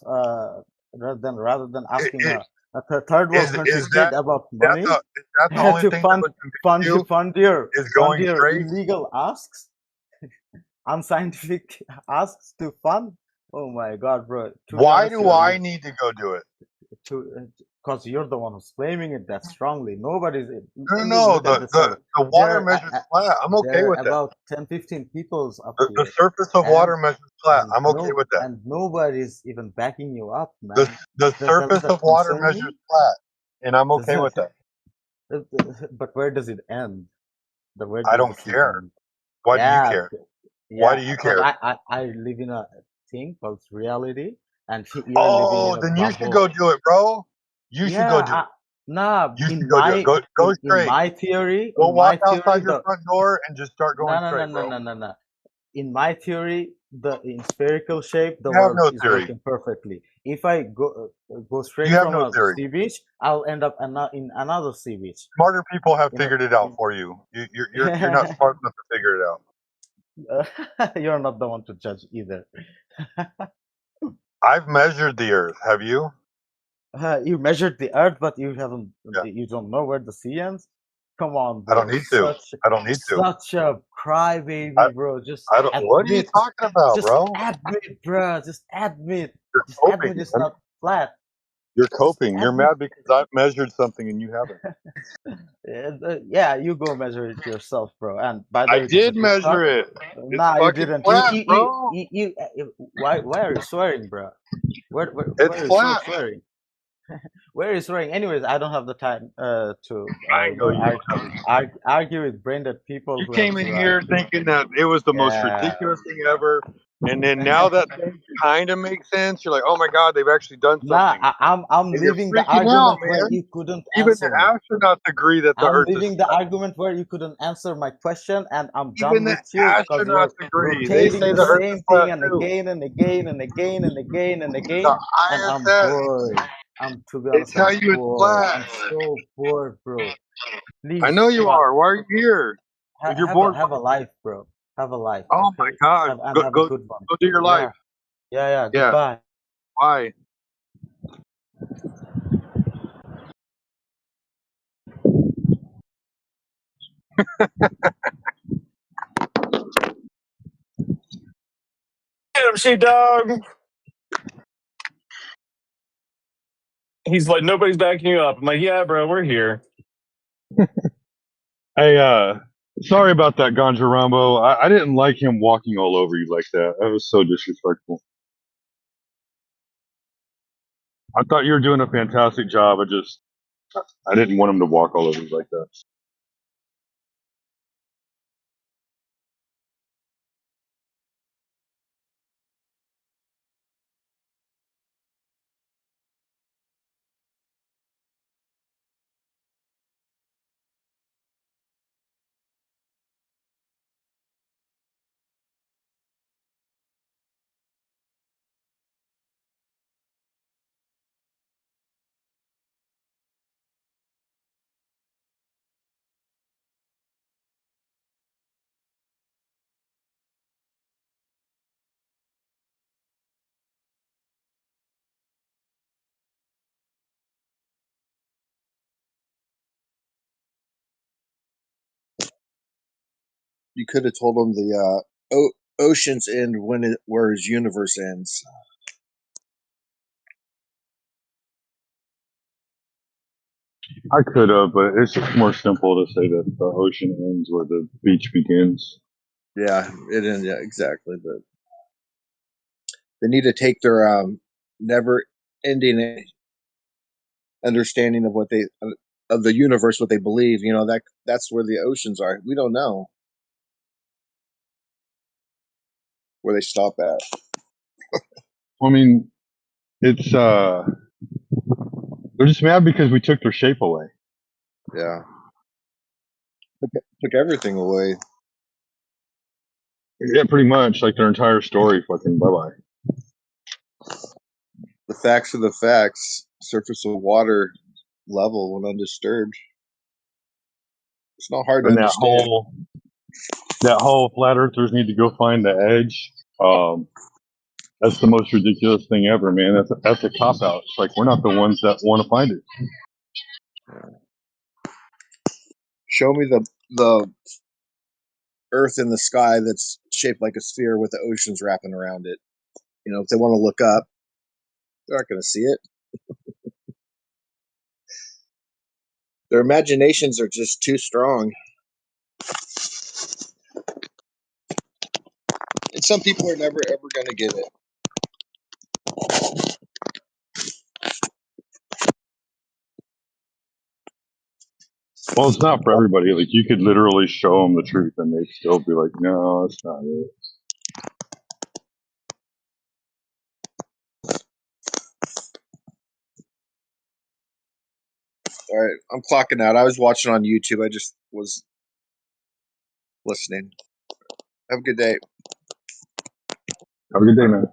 rather than asking It- a third world country is kid about money is that the only to thing that would convince you is fund going your straight? illegal asks, unscientific asks to fund. Oh my God, bro! To be Why honest, do I need to go do it? Because you're the one who's claiming it that strongly. Nobody's. No, Look at the the server. water There, measures flat. I'm okay there with are that. about 10-15 peoples up The here, surface of and water measures flat. I'm okay with that. and nobody's even backing you up, man. The surface Does that of water concern measures you? flat, and I'm Does okay with that. but where does it end? Where I does the don't sea care. end? Why do you Yeah, care? Why yeah. do you Because care? I live in a thing called reality, and you're living Oh, in a then you should bubble. go do it, bro. You should go do Yeah, it. nah. You should go do it. Go In straight. my theory, Go walk outside your front door and just start no going no no straight, no bro. no no no. In my theory, in spherical shape, the You have world no is theory. working perfectly. If I go straight You have from no a theory. sea beach, I'll end up in another sea beach. Smarter people have You know, figured it out for you. You're not smart enough to figure it out. you're not the one to judge either. I've measured the Earth. Have you? You measured the Earth, but you haven't. Yeah. You don't know where the sea ends. Come on, I bro. don't need to. I don't need to. Such a crybaby, bro. Just I don't. What are you admit. talking about, Just bro? admit, bro. Just admit. You're Just coping, admit it's man. not flat. You're Just coping. You're admit. mad because I've measured something and you haven't. Yeah, you go measure it yourself, bro. And by the I way, this is a did good measure talk. it. It's Nah, you fucking didn't. flat, bro. Why are you swearing, bro? Where It's are you flat. swearing? Where is swearing? Anyways, I don't have the time to I know you don't have it. argue with brain-dead people You who have came in to. here thinking that it was the most Yeah. ridiculous thing ever, and then now that thing kind of makes sense. You're like, oh my god, they've actually done Nah, something, I'm and you're leaving the freaking out, argument where man. you couldn't Even the answer me. astronauts agree that the I'm Earth is leaving the flat. argument where you couldn't answer my question, and I'm Even done the with you because astronauts you're agree. They rotating say the the Earth is same thing flat and too. again and again and again and again and The again, and I'm ISS, bored. To be they honest, tell I'm you it's bored. flat. I'm so bored, bro. I Please, know you come on, are. Why are you here? If you're bored, have a life, bro. Have a life, oh my okay? god, Have a good one. go do your life. Yeah, yeah. Yeah. Goodbye. Why? Get him, sheepdog. He's like, nobody's backing you up. I'm like, yeah, bro, we're here. Hey, sorry about that, Ganja Rambo. I didn't like him walking all over you like that. That was so disrespectful. I thought you were doing a fantastic job. I didn't want him to walk all over you like that. You could have told him the oceans end where his universe ends. I could have, but it's just more simple to say that the ocean ends where the beach begins. Yeah, it ends. Yeah, exactly. But They need to take their never-ending understanding of what they of the universe, what they believe. That's where the oceans are. We don't know where they stop at. I mean, it's they're just mad because we took their shape away. Yeah, took everything away. Yeah, pretty much. Like their entire story, fucking bye bye. The facts are the facts. Surface of water level when undisturbed. It's not hard to And understand. that whole flat earthers need to go find the edge. That's the most ridiculous thing ever, man. That's a cop out. It's like we're not the ones that want to find it. Show me the Earth in the sky that's shaped like a sphere with the oceans wrapping around it. If they want to look up, they're not going to see it. Their imaginations are just too strong. And some people are never ever going to get it. Well, it's not for everybody. Like you could literally show them the truth, and they'd still be like, "No, it's not it." All right, I'm clocking out. I was watching on YouTube. I just was listening. Have a good day. Have a good day, man.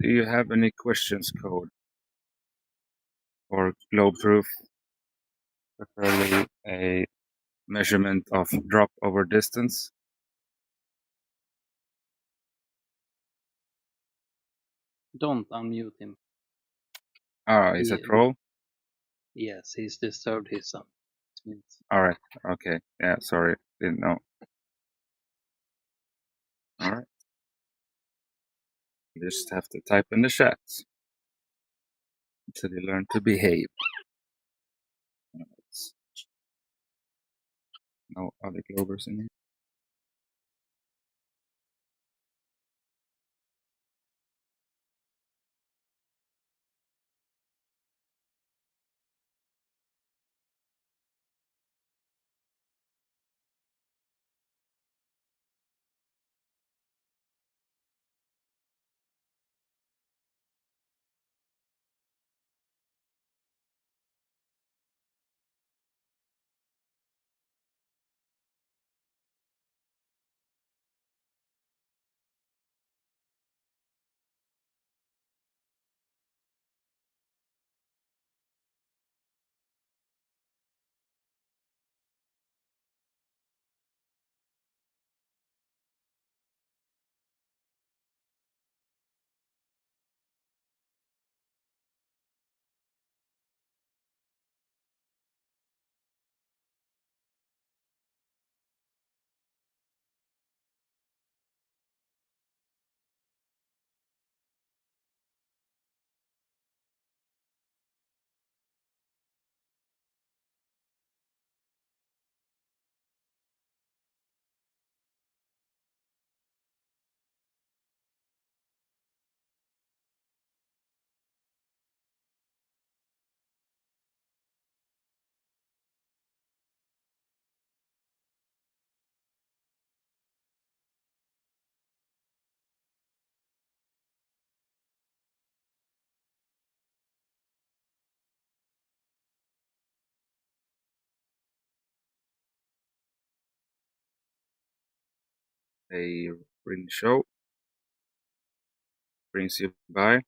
Do you have any questions, Code or Globe Proof? Preferably a measurement of drop over distance. Don't unmute him. Ah, he's a troll? Yes, he's disturbed his son. Alright, okay. Yeah, sorry, didn't know. Alright. You just have to type in the chat until you learn to behave. No other Globers in here. A ring show brings you by.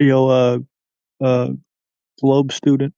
Yo, Globe student.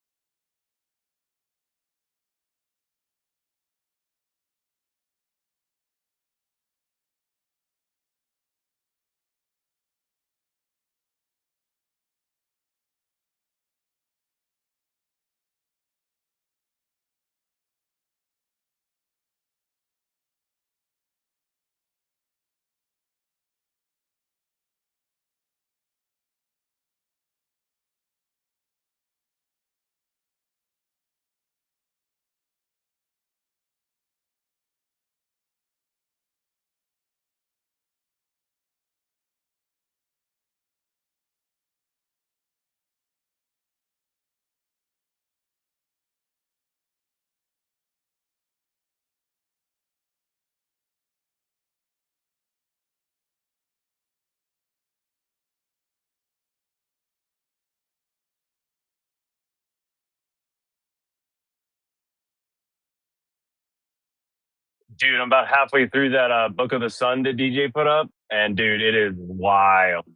Dude, I'm about halfway through that Book of the Sun that DJ put up, and dude, it is wild.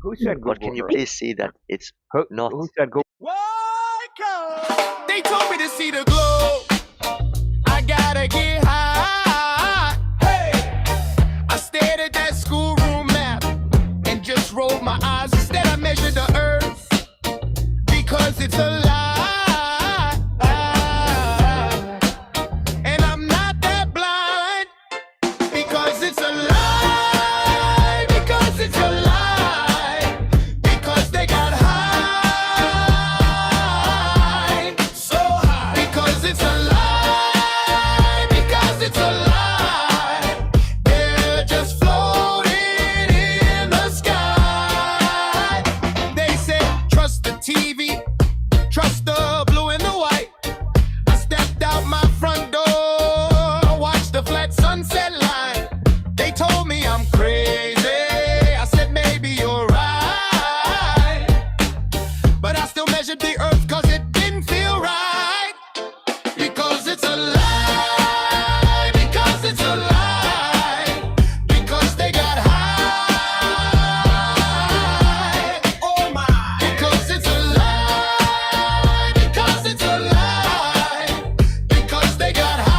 Who said But Google can you Earth? please see that it's not? Who said Google? They told me to see the globe. I gotta get high. Hey, I stared at that schoolroom map and just rolled my eyes. Instead, I measured the earth because it's a lie. And I'm not that blind because it's a lie. Because it's a lie. Because they got high. So high. Because it's a lie. Because it's a lie. They're just floating in the sky. They said, trust the TV, trust the blue and the white. I stepped out my front door, watched the flat sunset line. They told me I'm crazy. I said, maybe you're right. But I still measured the earth cause it didn't feel right. Because it's a lie. Because it's a lie. Because they got high. Oh my. Because it's a lie. Because it's a lie. Because they got high.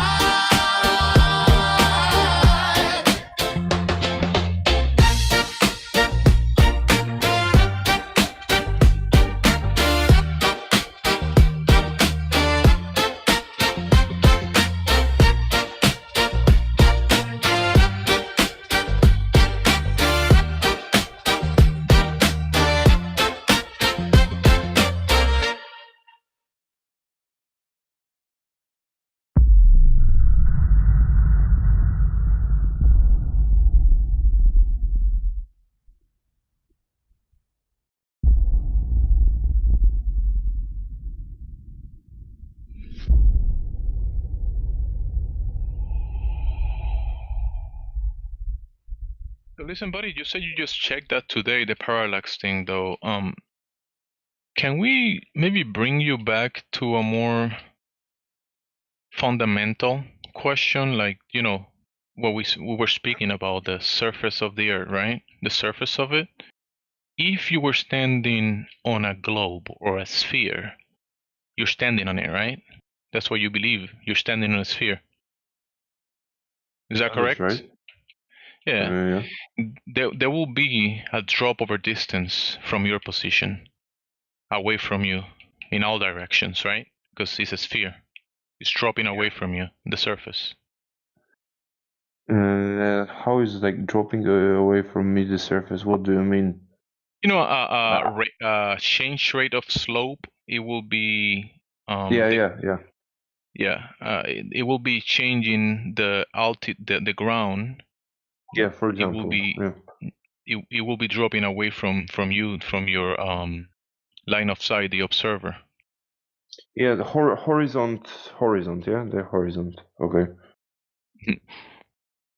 Listen, buddy, you said you just checked that today, the parallax thing, though. Can we maybe bring you back to a more fundamental question, like, you know, what we were speaking about, the surface of the Earth, right? The surface of it. If you were standing on a globe or a sphere, you're standing on it, right? That's what you believe. You're standing on a sphere. Is that correct? That's right. Yeah. Yeah. There will be a drop over distance from your position, away from you, in all directions, right? Because it's a sphere. It's dropping away from you, the surface. How is it like dropping away from me the surface? What do you mean? You know, change rate of slope. It will be. It will be changing the the ground. Yeah, for example. It will be. Yeah. It will be dropping away from you, from your line of sight, the observer. Yeah, the horizon. Yeah, the horizon. Okay.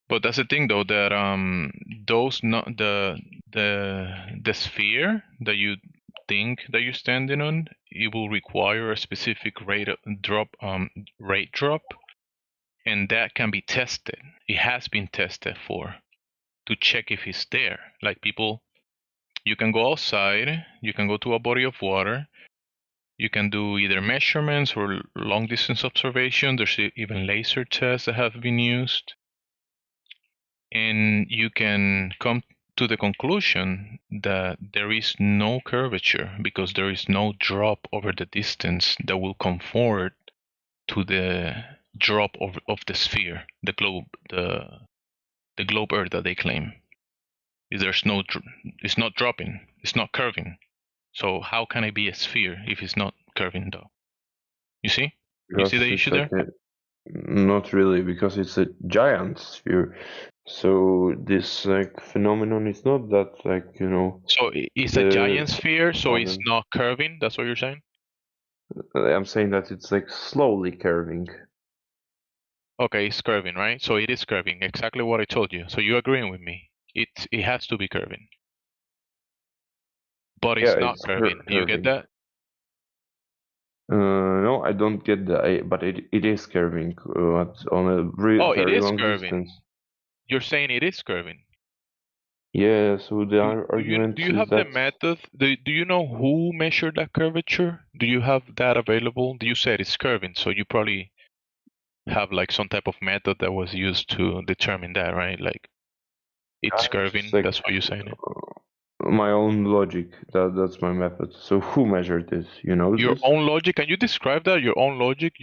But that's the thing, though, that those not the sphere that you think that you're standing on, it will require a specific rate drop, and that can be tested. It has been tested to check if it's there. Like people, you can go outside, you can go to a body of water, you can do either measurements or long distance observation. There's even laser tests that have been used. And you can come to the conclusion that there is no curvature because there is no drop over the distance that will conform to the drop of the sphere, the globe, the globe Earth that they claim. It's not dropping, it's not curving. So how can it be a sphere if it's not curving, though? You see? You see the issue there? Not really, because it's a giant sphere. So this like phenomenon is not that like, you know. So it's a giant sphere, so it's not curving. That's what you're saying? I'm saying that it's like slowly curving. Okay, it's curving, right? So it is curving. Exactly what I told you. So you're agreeing with me. It has to be curving. But it's not curving. Do you get that? No, I don't get that. But it is curving on a very long distance. You're saying it is curving. Yeah, so the argument Do you is have the that method? Do you know who measured that curvature? Do you have that available? You said it's curving, so you probably have like some type of method that was used to determine that, right? Like I it's have curving. just like That's why you're saying it. my own logic. That's my method. So who measured this? You know Your this? own logic. Can you describe that? Your own logic.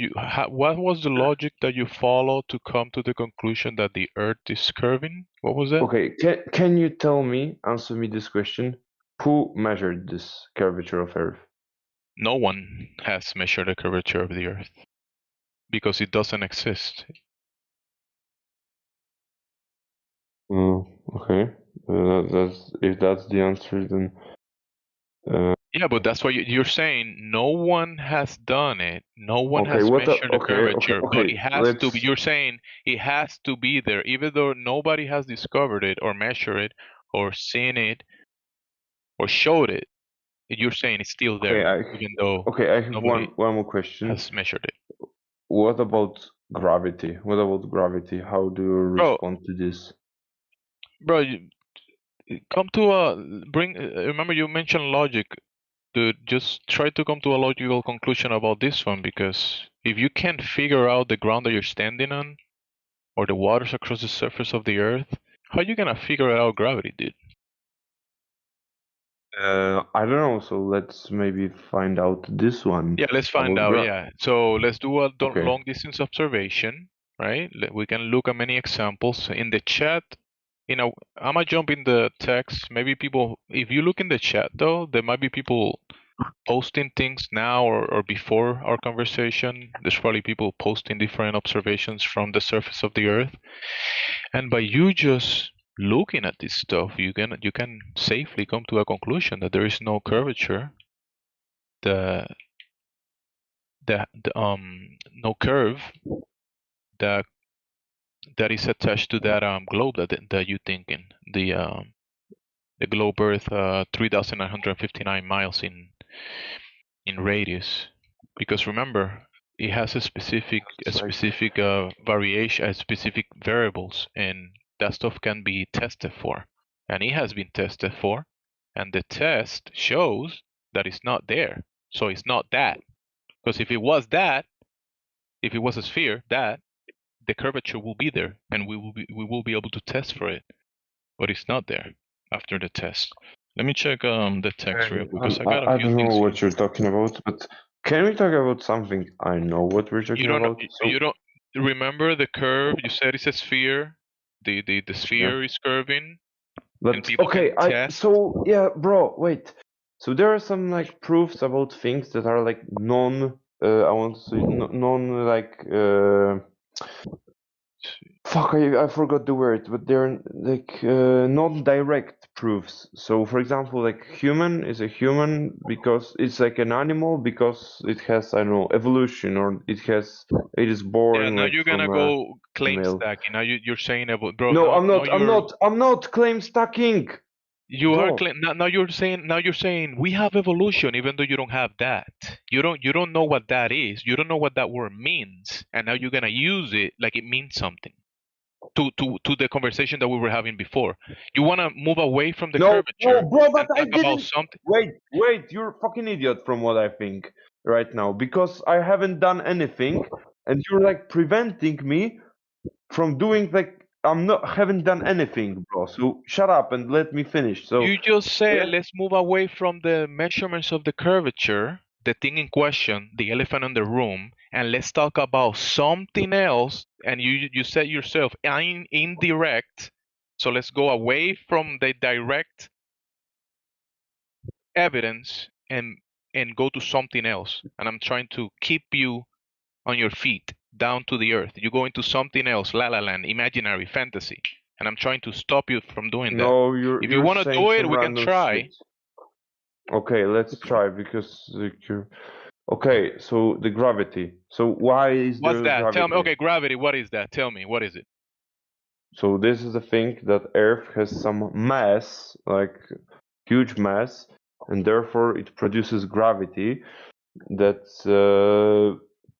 What was the logic that you followed to come to the conclusion that the Earth is curving? What was that? Okay, can you tell me, answer me this question? Who measured this curvature of Earth? No one has measured the curvature of the Earth because it doesn't exist. Okay. That's if that's the answer, then Yeah, but that's why you're saying no one has done it. No one okay. has What? measured the Okay. curvature, but Okay. it has to be. Let's. You're saying it has to be there, even though nobody has discovered it or measured it or seen it or showed it. You're saying it's still Okay. there, even though Okay. I have nobody one more question. has measured it. What about gravity? What about gravity? How do you Bro, respond to this? bro, come to a bring. Remember, you mentioned logic. Dude, just try to come to a logical conclusion about this one, because if you can't figure out the ground that you're standing on or the waters across the surface of the Earth, how you gonna figure out gravity, dude? I don't know. So let's maybe find out this one Yeah, let's find about out. Yeah, so let's do a Okay. long distance observation, right? We can look at many examples in the chat. You know, I'm gonna jump in the text. Maybe people, if you look in the chat though, there might be people posting things now or before our conversation. There's probably people posting different observations from the surface of the Earth, and by you just looking at this stuff, you can safely come to a conclusion that there is no curvature, the no curve that is attached to that globe that you're thinking, the globe Earth, 3,959 miles in radius. Because remember, it has a specific variation, specific variables, and that stuff can be tested for, and it has been tested for, and the test shows that it's not there. So it's not that, because if it was that, if it was a sphere, that the curvature will be there, and we will be able to test for it, but it's not there after the test. Let me check the text real quick, because I got a I few don't know things here. what you're talking about, but can we talk about something I know what we're talking You don't know, about? you don't remember the curve? You said it's a sphere. The sphere is curving, and But people okay, can test. so yeah, bro, wait. So there are some like proofs about things that are like I want to say non like fuck, I forgot the word, but they're like non-direct proofs. So for example, like human is a human because it's like an animal because it has, I don't know, evolution, or it is born Yeah, now like you're from gonna a go claim female. stacking. Now you're saying about, bro. No, Now I'm now not. you're I'm not claim stacking, you are bro. now you're saying we have evolution even though you don't have that. You don't know what that is. You don't know what that word means, and now you're gonna use it like it means something. To the conversation that we were having before. You want to move away from the No, curvature bro, but and I talk about didn't. something. Wait, you're a fucking idiot from what I think right now, because I haven't done anything, and you're like preventing me from doing like haven't done anything, bro. So shut up and let me finish. So You just said yeah. let's move away from the measurements of the curvature, the thing in question, the elephant in the room, and let's talk about something else. And you said yourself, indirect. So let's go away from the direct evidence and go to something else. And I'm trying to keep you on your feet, down to the earth. You go into something else, la la land, imaginary, fantasy. And I'm trying to stop you from doing that. No, If you you're want to saying do it, some we can random try. shit. Okay, let's try, because you're okay. So the gravity. So why is What's there that? Tell me. gravity? Okay, gravity. What is that? Tell me. What is it? So this is the thing that Earth has some mass, like huge mass, and therefore it produces gravity that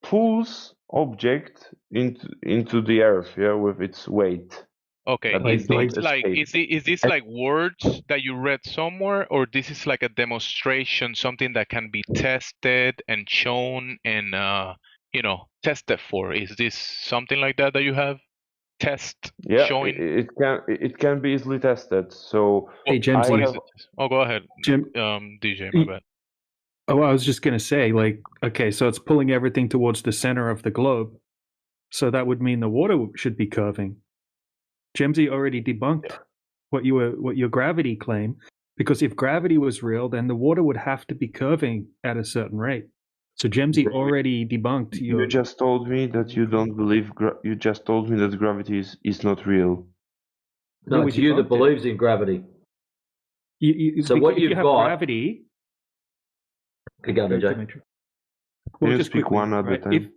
pulls object into the Earth, yeah, with its weight. Okay, that they is don't this like escape. is this like words that you read somewhere, or this is like a demonstration, something that can be tested and shown and tested for? Is this something like that that you have test Yeah, showing? it can be easily tested. So Hey, What I Jemsy. is have it? Oh, go ahead, Jim. DJ. My bad. Oh, I was just going to say, like, okay, so it's pulling everything towards the center of the globe. So that would mean the water should be curving. Jemsy already debunked what your gravity claim, because if gravity was real, then the water would have to be curving at a certain rate. So Jemsy already debunked your. You just told me that you don't believe. You just told me that gravity is not real. No, we it's you that debunked it. believes in gravity. So what if you you've have got. gravity. Okay, go, DJ. Can Well, you just speak quickly, one at a right? time?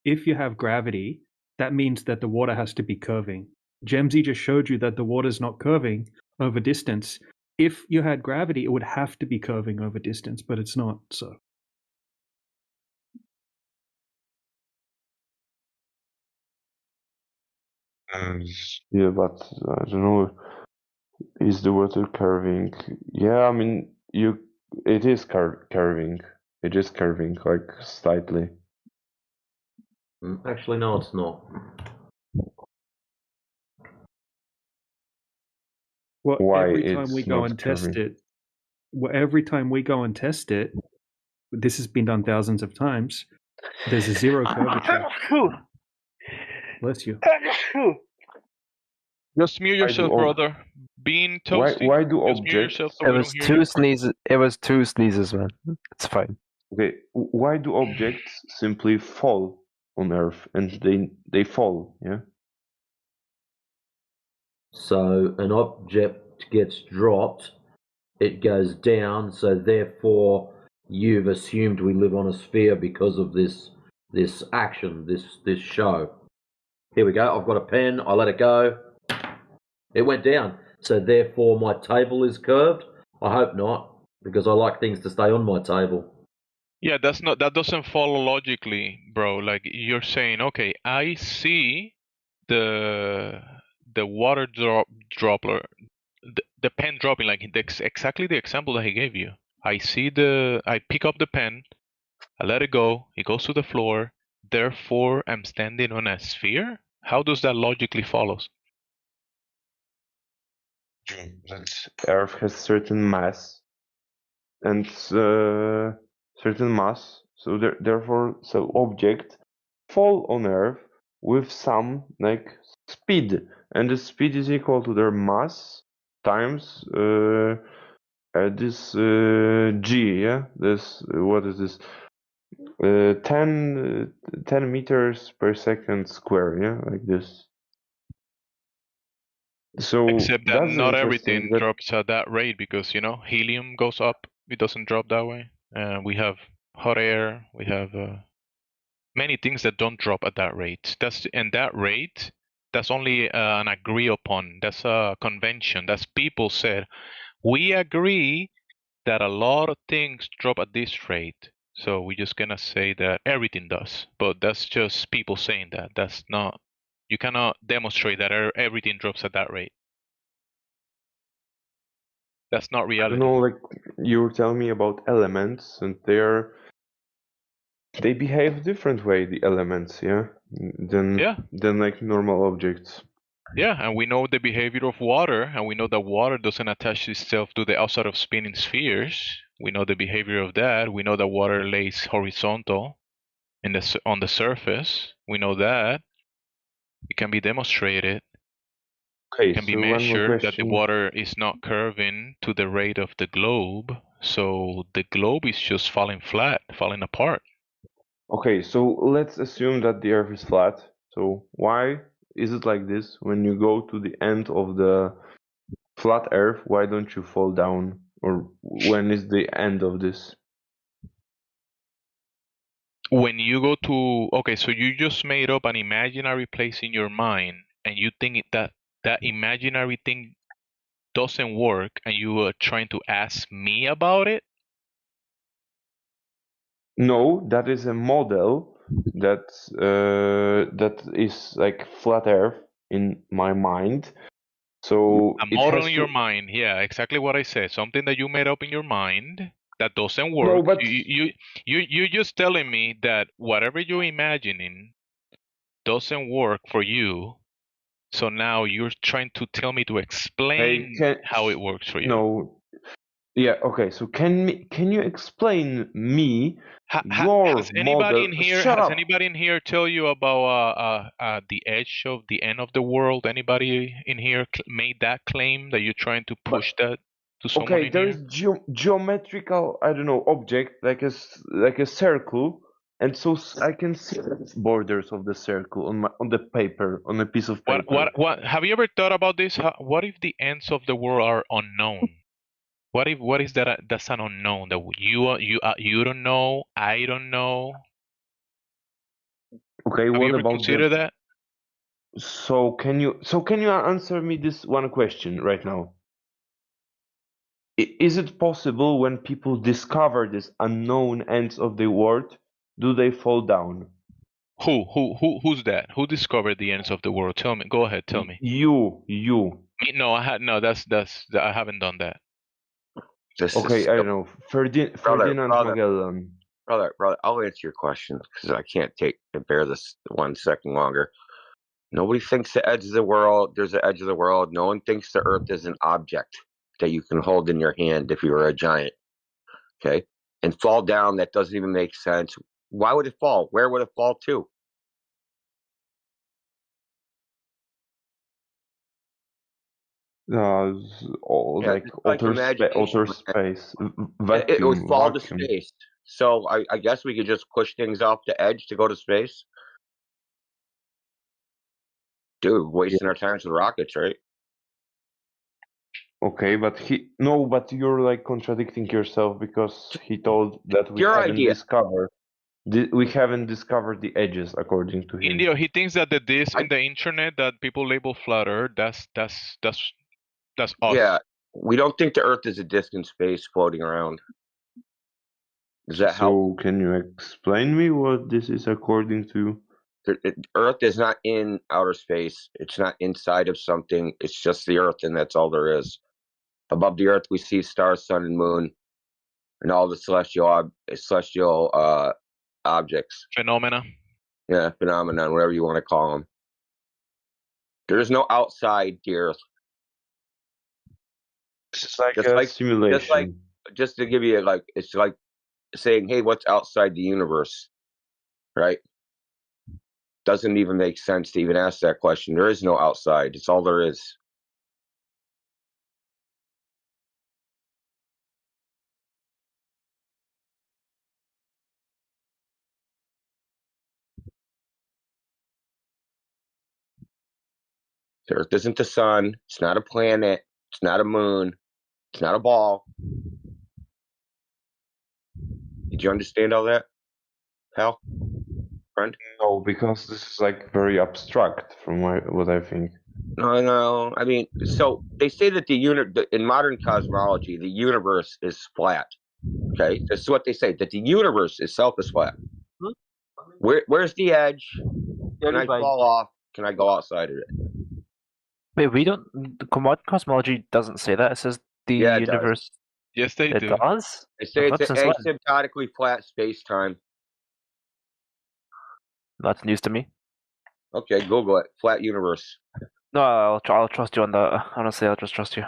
If you have gravity, that means that the water has to be curving. Jemsy just showed you that the water's not curving over distance. If you had gravity, it would have to be curving over distance, but it's not. So. Yeah, but I don't know. Is the water curving? Yeah, I mean, it is curving. It is curving, like slightly. Actually, no, it's not. Well, Why every time it's we go not and test curving? it, every time we go and test it, this has been done thousands of times. There's a zero curvature. Bless you. Just mute yourself, brother. Being toasty. Why do Just mute yourself objects? so we don't hear you. It was two sneezes, man. It's fine. Okay, why do objects simply fall on Earth and they fall? Yeah. So an object gets dropped, it goes down, so therefore you've assumed we live on a sphere because of this action, this show. Here we go, I've got a pen, I let it go. It went down. So therefore my table is curved? I hope not, because I like things to stay on my table. Yeah, that doesn't follow logically, bro. Like you're saying, okay, I see the water dropper, the pen dropping, like exactly the example that he gave you. I pick up the pen, I let it go, it goes to the floor, therefore I'm standing on a sphere? How does that logically follow? That Earth has certain mass and certain mass, so therefore, objects fall on Earth with some like speed, and the speed is equal to their mass times this g. Yeah, this what is this? 10 meters per second square. Yeah, like this. So Except that that's not interesting. everything drops at that rate because helium goes up, it doesn't drop that way. We have hot air, we have many things that don't drop at that rate. That rate, that's only an agree upon. That's a convention. That's people said we agree that a lot of things drop at this rate. So we're just gonna say that everything does, but that's just people saying that. That's not. You cannot demonstrate that everything drops at that rate. That's not reality. Like you were telling me about elements, and they behave different way. The elements, than like normal objects. Yeah, and we know the behavior of water, and we know that water doesn't attach itself to the outside of spinning spheres. We know the behavior of that. We know that water lays horizontal on the surface. We know that. It can be demonstrated. Okay, It can be so one more measured that the question. water is not curving to the rate of the globe. So the globe is just falling flat, falling apart. Okay, so let's assume that the Earth is flat. So why is it like this? When you go to the end of the flat Earth, why don't you fall down? Or when is the end of this? When you go to so you just made up an imaginary place in your mind, and you think that imaginary thing doesn't work, and you are trying to ask me about it. No, that is a model that is like flat Earth, in my mind. So A it model has in your to. mind. Yeah, exactly what I said. Something that you made up in your mind that doesn't work. No, but You're just telling me that whatever you're imagining doesn't work for you. So now you're trying to tell me to explain how it works for you. No. Yeah. Okay. So can you explain me your Has anybody model? in here? Shut Has up. anybody in here tell you about the edge of the end of the world? Anybody in here made that claim that you're trying to push that to someone Okay, in there here? is geometrical, I don't know, object like a circle, and so I can see the borders of the circle on the paper, on a piece of paper. What? Have you ever thought about this? What if the ends of the world are unknown? What is that? That's an unknown that you don't know. I don't know. Okay, Have you what ever about considered that? So can you answer me this one question right now? Is it possible when people discover this unknown ends of the world, do they fall down? Who's that? Who discovered the ends of the world? Tell me. Go ahead. Tell me. You. Me? No, I haven't done that. Okay, I don't know. Ferdinand Magellan. Brother, I'll answer your question because I can't bear this 1 second longer. Nobody thinks the edge of the world, there's an edge of the world. No one thinks the earth is an object that you can hold in your hand if you were a giant. Okay? And fall down, that doesn't even make sense. Why would it fall? Where would it fall to? Like outer space, It would vacuum, fall to vacuum. space. So I guess we could just push things off the edge to go to space. Dude, wasting our time with rockets, right? Okay, but but you're like contradicting yourself because he told that we Your haven't idea. discovered the edges according to him. Indio, he thinks that the this in the internet that people label flat Earth, that's us. Yeah, we don't think the Earth is a disk in space floating around. Does that help? So can you explain me what this is according to? Earth is not in outer space. It's not inside of something. It's just the Earth, and that's all there is. Above the Earth, we see stars, sun, and moon, and all the celestial objects. Phenomena. Yeah, phenomenon, whatever you want to call them. There is no outside the Earth. It's like a simulation. Just to give you it's like saying, hey, what's outside the universe? Right? Doesn't even make sense to even ask that question. There is no outside. It's all there is. The Earth isn't the sun. It's not a planet. It's not a moon. It's not a ball. Did you understand all that, pal? Friend? No, because this is like very abstract from what I think. No. I mean, so they say that in modern cosmology, the universe is flat. Okay, this is what they say, that the universe itself is flat. Where's the edge? Can I fall off? Can I go outside of it? Wait, we don't. The cosmology doesn't say that. It says the Yeah, it does. universe. Yes, they It do. does? They say I've it's thought an since when? asymptotically flat space-time. That's news to me. Okay, Google it. Flat universe. No, I'll trust you on that. Honestly, I'll just trust you.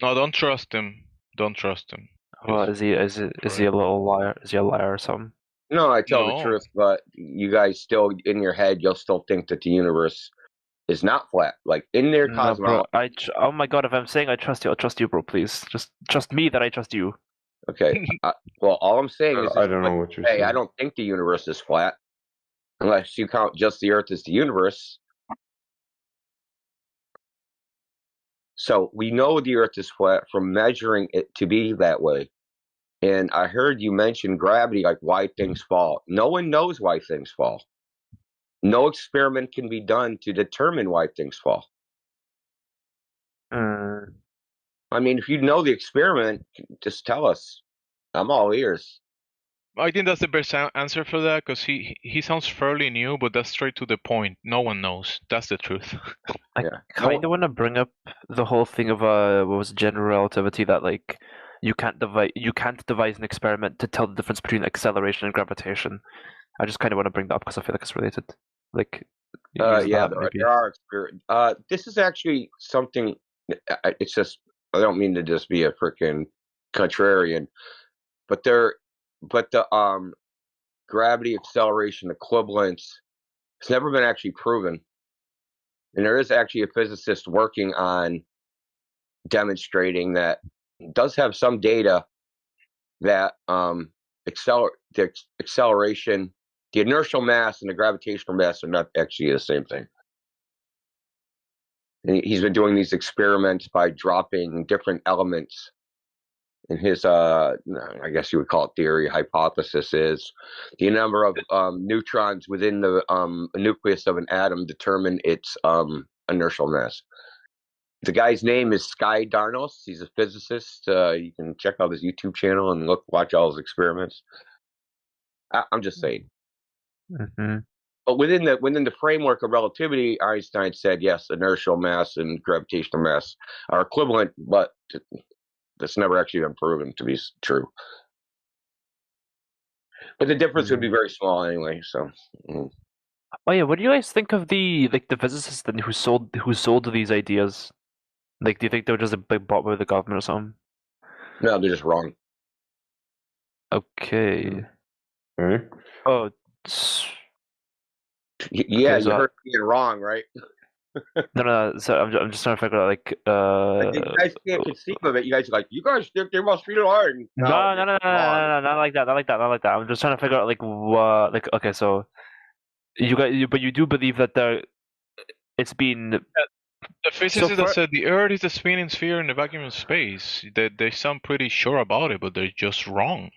No, don't trust him. Don't trust him. Well, is he a little liar? Is he a liar or something? No, I tell the No. truth, but you guys still, in your head, you'll still think that the universe is not flat. Like, in their No, bro. cosmology. Oh my god, if I'm saying I trust you, I'll trust you, bro. Please, just trust me that I trust you. Okay. Well, all I'm saying is, I don't know what you're saying. I don't think the universe is flat, unless you count just the Earth as the universe. So we know the Earth is flat from measuring it to be that way. And I heard you mention gravity, like why things fall. No one knows why things fall. No experiment can be done to determine why things fall. I mean, if you know the experiment, just tell us. I'm all ears. I think that's the best answer for that, because he sounds fairly new, but that's straight to the point. No one knows. That's the truth. I Yeah. kind of want to bring up the whole thing of what was it, general relativity, that like you can't devise an experiment to tell the difference between acceleration and gravitation. I just kind of want to bring that up because I feel like it's related. Like, use Yeah, that maybe. there are this is actually something. It's just, I don't mean to just be a freaking contrarian, but the gravity acceleration equivalence has never been actually proven, and there is actually a physicist working on demonstrating that. Does have some data that the acceleration, the inertial mass and the gravitational mass are not actually the same thing. And he's been doing these experiments by dropping different elements in his, I guess you would call it theory, hypothesis is the number of neutrons within the nucleus of an atom determine its inertial mass. The guy's name is Sky Darnos. He's a physicist. You can check out his YouTube channel and watch all his experiments. I'm just saying. Mm-hmm. But within the framework of relativity, Einstein said yes, inertial mass and gravitational mass are equivalent, but that's never actually been proven to be true. But the difference would be very small anyway. So. Oh yeah, what do you guys think of the physicists then who sold these ideas? Like, do you think they were just a big bought by the government or something? No, they're just wrong. Okay. Right. Oh. Yeah, okay, you heard me being wrong, right? No. So I'm just trying to figure out like. You guys can't conceive of it. You guys are like, you guys think they must be lying. No, not like that. I'm just trying to figure out like what, like, okay, so but you do believe that it's been. The physicists that said the Earth is a spinning sphere in the vacuum of space, they sound pretty sure about it, but they're just wrong.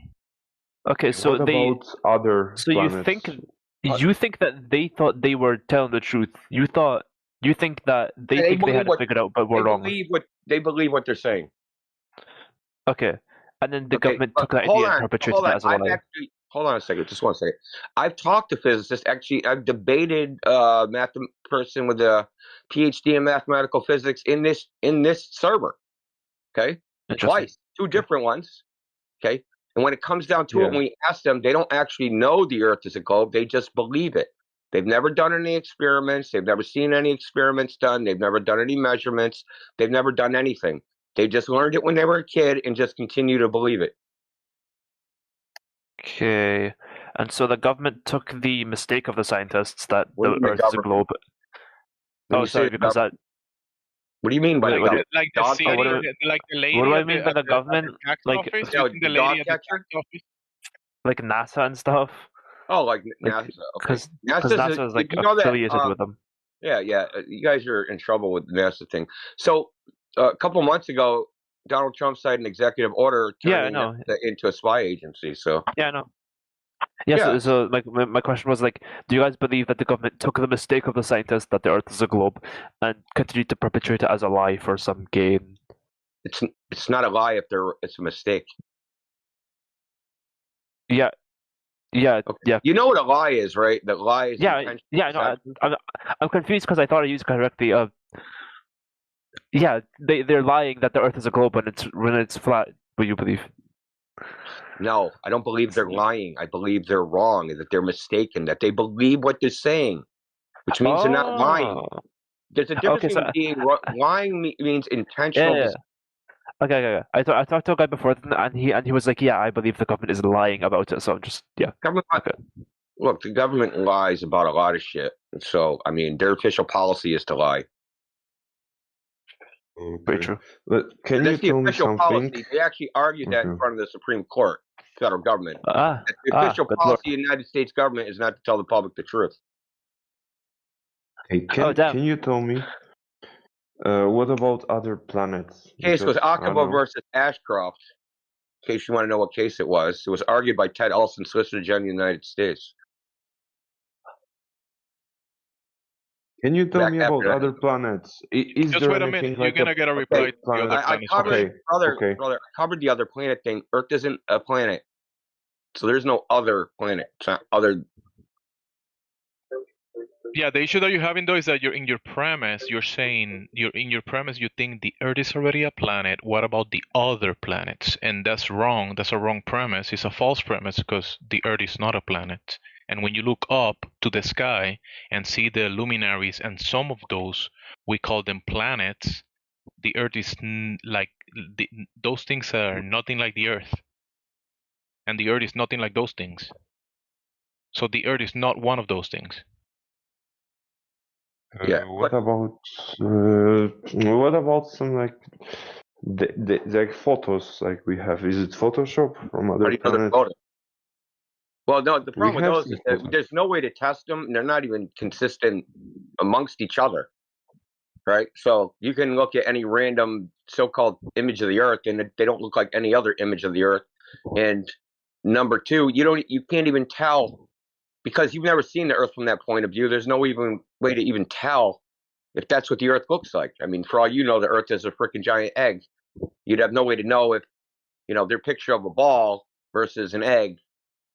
Okay, so what about other planets? You think that they thought they were telling the truth? You think that they think they had it figured out, but we're wrong. They believe what they're saying. Okay, and then the government took that idea and perpetrated it as a lie. Hold on a second, just one second. I've talked to physicists. Actually, I've debated person with a PhD in mathematical physics in this server. Okay, twice, 2 different ones. Okay, and when it comes down to it, when we ask them, they don't actually know the Earth is a globe. They just believe it. They've never done any experiments. They've never seen any experiments done. They've never done any measurements. They've never done anything. They just learned it when they were a kid and just continue to believe it. Okay, and so the government took the mistake of the scientists that the Earth is a globe. Oh, sorry, because that. What do you mean by the government? Like the city, like the lady. What do I mean by the government? Like the lady at the tax office. Like NASA and stuff. Oh, like NASA. Because NASA is like affiliated with them. Yeah. You guys are in trouble with the NASA thing. So a couple months ago, Donald Trump signed an executive order turning it into a spy agency. So I know. Yeah, so like my question was like, do you guys believe that the government took the mistake of the scientists that the Earth is a globe and continued to perpetrate it as a lie for some gain? It's not a lie if it's a mistake. Yeah. You know what a lie is, right? The lie is no, I'm confused because I thought I used correctly. They're lying that the Earth is a globe when it's flat. What you believe? No, I don't believe they're lying. I believe they're wrong, that they're mistaken, that they believe what they're saying, which means they're not lying. There's a difference between being lying means intentional. Yeah. Okay. I talked to a guy before, and he was like, "Yeah, I believe the government is lying about it." So I'm just Look, the government lies about a lot of shit. So I mean, their official policy is to lie. Very true. But can you tell me something? Policy. They actually argued that in front of the Supreme Court, federal government. The official policy of the United States government is not to tell the public the truth. Hey, can you tell me what about other planets? Case was Aqaba versus Ashcroft. In case you want to know what case it was argued by Ted Olson, Solicitor General of the United States. Can you tell me about other planets? Just wait a minute. You're gonna get a reply. I covered the other planet thing. Earth isn't a planet. So there's no other planet. It's not other. Yeah, the issue that you're having though is that you're in your premise. You're saying you think the Earth is already a planet. What about the other planets? And that's wrong. That's a wrong premise. It's a false premise because the Earth is not a planet. And when you look up to the sky and see the luminaries, and some of those we call them planets, the Earth is those things are nothing like the Earth, and the Earth is nothing like those things. So the Earth is not one of those things. What about some like the photos like we have? Is it Photoshop from How other do you know they're planets? photos? Well, no, the problem with have those some is that photos. there's no way to test them. And they're not even consistent amongst each other, right? So you can look at any random so-called image of the Earth, and they don't look like any other image of the Earth. And number two, you can't even tell because you've never seen the Earth from that point of view. There's no even way to even tell if that's what the Earth looks like. I mean, for all you know, the Earth is a freaking giant egg. You'd have no way to know if their picture of a ball versus an egg.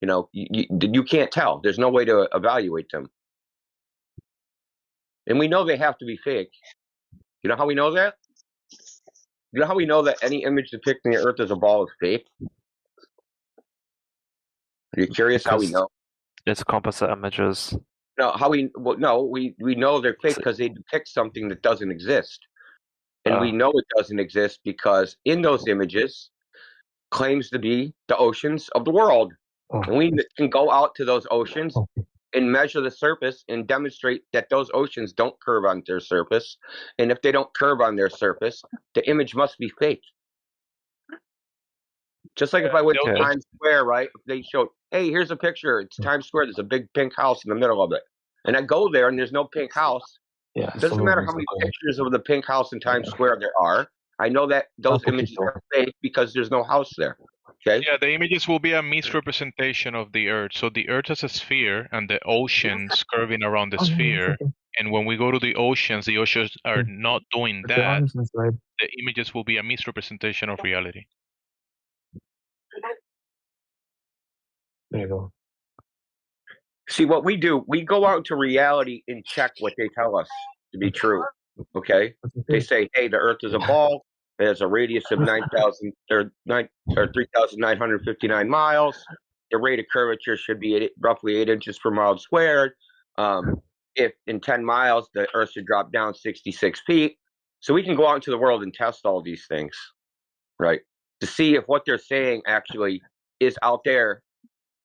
You can't tell. There's no way to evaluate them. And we know they have to be fake. You know how we know that? You know how we know that any image depicting the Earth as a ball is fake? Are you curious how we know? It's composite images. No, we know they're fake because they depict something that doesn't exist. And we know it doesn't exist because in those images claims to be the oceans of the world. And we can go out to those oceans and measure the surface and demonstrate that those oceans don't curve on their surface. And if they don't curve on their surface, the image must be fake. Just like if I went to Times Square, right? They showed, hey, here's a picture. It's Times Square. There's a big pink house in the middle of it. And I go there and there's no pink house. Yeah, It doesn't matter how many pictures of the pink house in Times Square there are. I know that those images are fake because there's no house there. Okay. Yeah, the images will be a misrepresentation of the Earth. So the Earth is a sphere and the oceans curving around the sphere. And when we go to the oceans are not doing that. The images will be a misrepresentation of reality. There you go. See, what we do, we go out to reality and check what they tell us to be true. Okay. They say, hey, the Earth is a ball. It has a radius of 3,959 miles. The rate of curvature should be roughly 8 inches per mile squared. If in 10 miles, the Earth should drop down 66 feet. So we can go out into the world and test all these things, right? To see if what they're saying actually is out there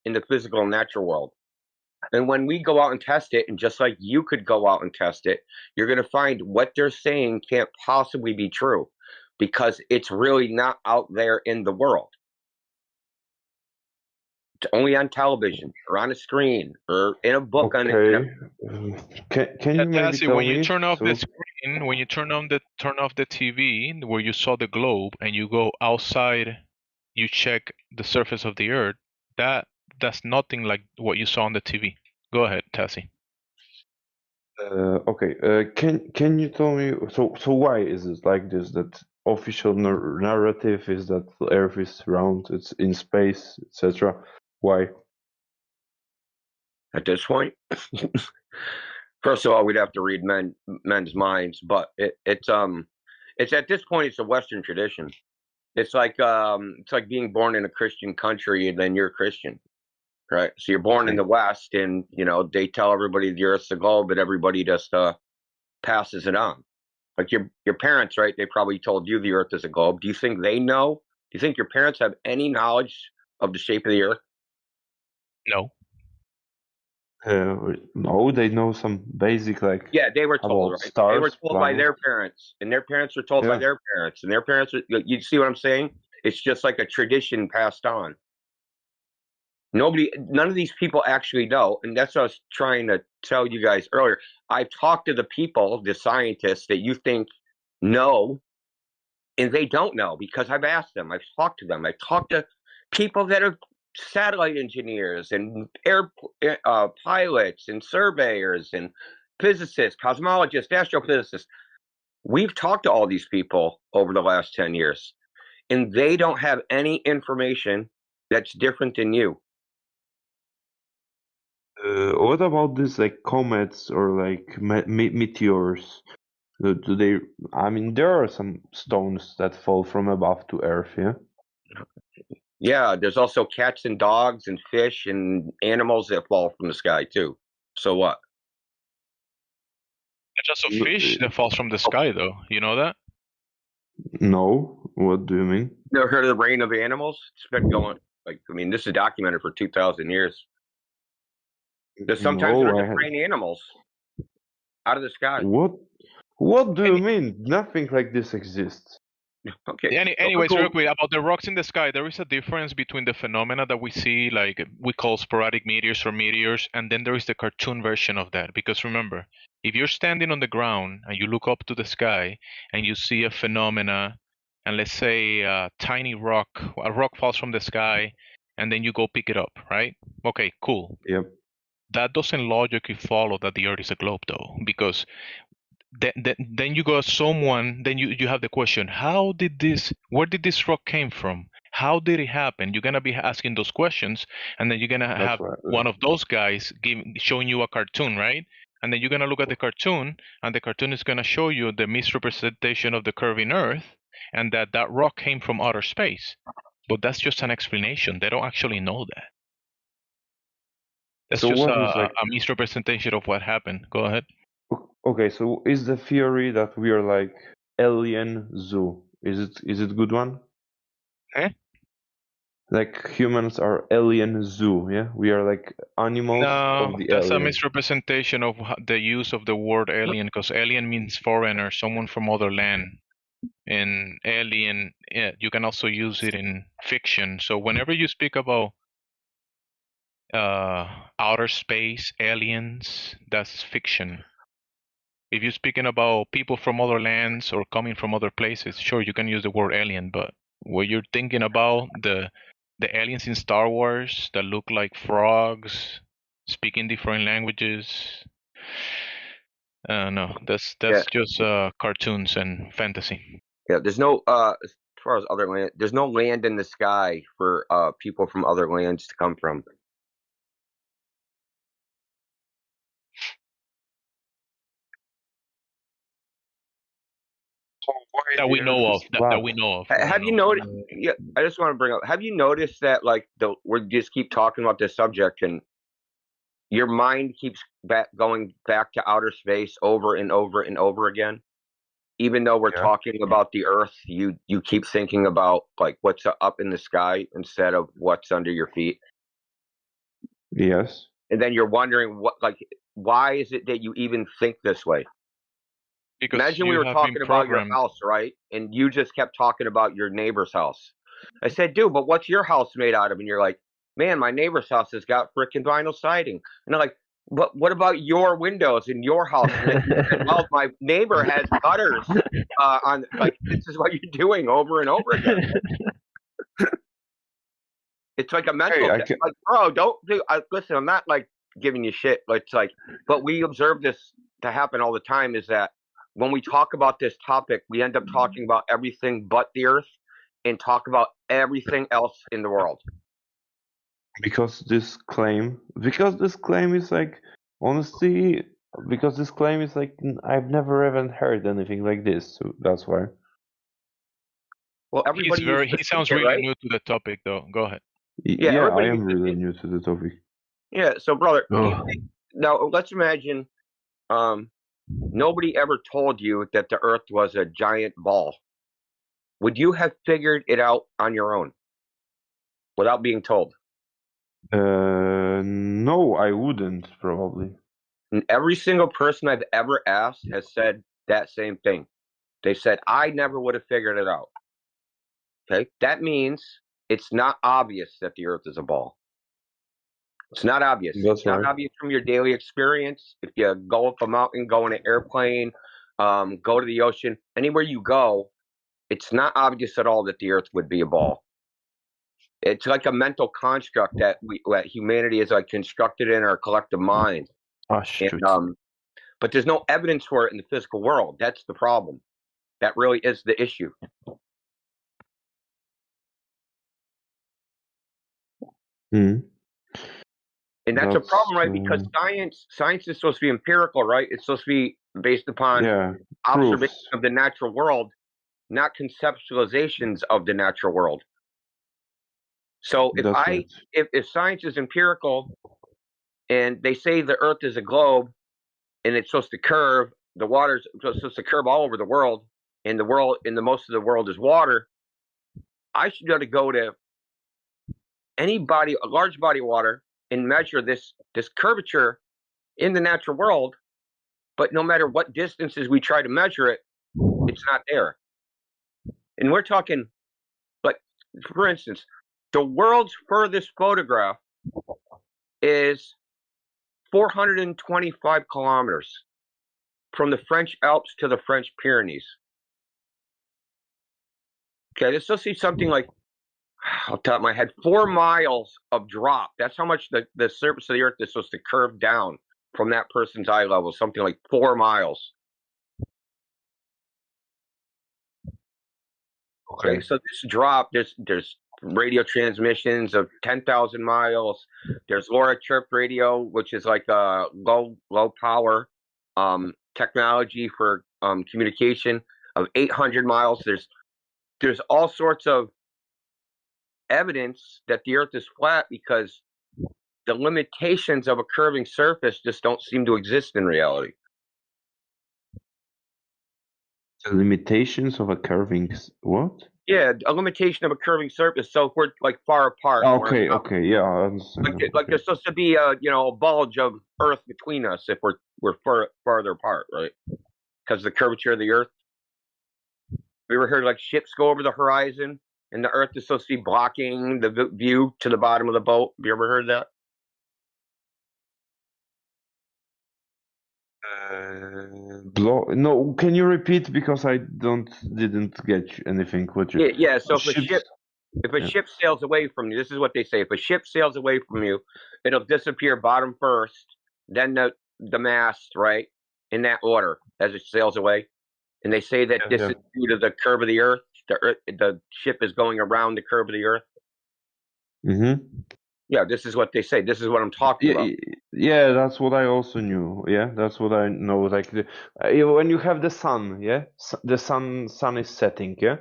in the physical and natural world. And when we go out and test it, and just like you could go out and test it, you're going to find what they're saying can't possibly be true because it's really not out there in the world. It's only on television or on a screen or in a book on the Can you maybe tell when me? you turn off so- the screen, when you turn off the TV where you saw the globe and you go outside, you check the surface of the Earth, that's nothing like what you saw on the TV. Go ahead, Tassie. Okay. Can you tell me? So why is it like this? That official narrative is that the Earth is round, it's in space, etc. Why? At this point, first of all, we'd have to read men's minds, but it's at this point it's a Western tradition. It's like being born in a Christian country and then you're Christian. Right. So you're born in the West and, they tell everybody the Earth's a globe, but everybody just passes it on. Like your parents, right? They probably told you the Earth is a globe. Do you think they know? Do you think your parents have any knowledge of the shape of the Earth? No. No, they know some basic like. Yeah, they were told, about right? stars, They were told by planets. their parents, and their parents were told by Yeah. their parents, and their parents. You see what I'm saying? It's just like a tradition passed on. None of these people actually know, and that's what I was trying to tell you guys earlier. I've talked to the people, the scientists that you think know, and they don't know because I've asked them. I've talked to them. I've talked to people that are satellite engineers and pilots and surveyors and physicists, cosmologists, astrophysicists. We've talked to all these people over the last 10 years, and they don't have any information that's different than you. What about this, like comets or like meteors? Do they? I mean, there are some stones that fall from above to Earth, yeah. Yeah, there's also cats and dogs and fish and animals that fall from the sky too. So what? There's also fish that falls from the sky, though. You know that? No, what do you mean? Never heard of the rain of animals? It's been going this is documented for 2,000 years. There's sometimes No, it'll I just have. rain animals out of the sky. What do you mean? Nothing like this exists. Okay. Anyways, real quick about the rocks in the sky, there is a difference between the phenomena that we see, like we call sporadic meteors or meteors, and then there is the cartoon version of that. Because remember, if you're standing on the ground and you look up to the sky and you see a phenomena, and let's say a rock falls from the sky, and then you go pick it up, right? Okay, cool. Yep. That doesn't logically follow that the Earth is a globe, though, because then you got someone, then you have the question, where did this rock came from? How did it happen? You're going to be asking those questions, and then you're going to have one of those guys showing you a cartoon, right? And then you're going to look at the cartoon, and the cartoon is going to show you the misrepresentation of the curving Earth, and that rock came from outer space. But that's just an explanation. They don't actually know that. That's So just what is a like? misrepresentation of what happened. Go ahead. Okay, so is the theory that we are like alien zoo? Is it good one? Eh? Like humans are alien zoo, yeah? We are like animals No, of the that's a alien. misrepresentation of the use of the word alien, because alien means foreigner, someone from other land. And alien, you can also use it in fiction. So whenever you speak about outer space, aliens, that's fiction. If you're speaking about people from other lands or coming from other places, sure, you can use the word alien. But what you're thinking about, the aliens in Star Wars that look like frogs, speaking different languages, no, that's just cartoons and fantasy. Yeah, there's no as far as other land, there's no land in the sky for people from other lands to come from. That we know of. That we know of. Have you noticed? Yeah, I just want to bring up. Have you noticed that we just keep talking about this subject and your mind keeps going back to outer space over and over and over again? Even though we're talking about the Earth, you keep thinking about like what's up in the sky instead of what's under your feet. Yes. And then you're wondering why is it that you even think this way? Because imagine we were talking about your house, right? And you just kept talking about your neighbor's house. I said, dude, but what's your house made out of? And you're like, man, my neighbor's house has got freaking vinyl siding. And I'm like, but what about your windows in your house? And then you said, well, my neighbor has gutters on. Like, this is what you're doing over and over again. It's like a mental thing. Like, bro, listen, I'm not like giving you shit. But it's like, but we observe this to happen all the time, is that when we talk about this topic, we end up talking about everything but the Earth and talk about everything else in the world. Because this claim is like, honestly, because this claim is like, I've never even heard anything like this, so that's why. Well, everybody he sounds really new to the topic, though. Go ahead. Yeah, I am really new to the topic. Yeah, so brother, now let's imagine nobody ever told you that the Earth was a giant ball. Would you have figured it out on your own without being told? No, I wouldn't, probably. And every single person I've ever asked has said that same thing. They said, I never would have figured it out. Okay, that means it's not obvious that the Earth is a ball. It's not obvious. It's not obvious from your daily experience. If you go up a mountain, go in an airplane, go to the ocean, anywhere you go, it's not obvious at all that the Earth would be a ball. It's like a mental construct that humanity is like constructed in our collective mind. And, but there's no evidence for it in the physical world. That's the problem. That really is the issue. And that's a problem, right? Because science is supposed to be empirical, right? It's supposed to be based upon observation proofs. of the natural world, not conceptualizations of the natural world. So if science is empirical and they say the Earth is a globe and it's supposed to curve, the water's supposed to curve all over the world, and the most of the world is water, I should be able to go to a large body of water, and measure this curvature in the natural world. But no matter what distances we try to measure it, it's not there. And we're talking, like, for instance, the world's furthest photograph is 425 kilometers from the French Alps to the French Pyrenees. Okay, let's still see something like, off the top of my head, 4 miles of drop. That's how much the surface of the Earth is supposed to curve down from that person's eye level, something like 4 miles. Okay, so this drop, there's radio transmissions of 10,000 miles. There's LoRa chirp radio, which is like a low power technology for communication of 800 miles. There's all sorts of evidence that the Earth is flat because the limitations of a curving surface just don't seem to exist in reality. The limitations of a curving what? Yeah, a limitation of a curving surface. So if we're like far apart, Okay, yeah, I understand. like there's supposed to be a bulge of Earth between us if we're farther apart, right? Because of the curvature of the Earth. We ever heard like ships go over the horizon and the Earth is supposed to be blocking the view to the bottom of the boat? Have you ever heard that? No, can you repeat, because I didn't get anything. What you? Yeah. So if a ship sails away from you, this is what they say: if a ship sails away from you, it'll disappear bottom first, then the mast, right, in that order as it sails away. And they say that this is due to the curve of the Earth. The ship is going around the curve of the Earth. Mm-hmm. Yeah, this is what they say. This is what I'm talking about. Yeah, that's what I also knew. Yeah, that's what I know. Like when you have the sun, the sun is setting. Yeah.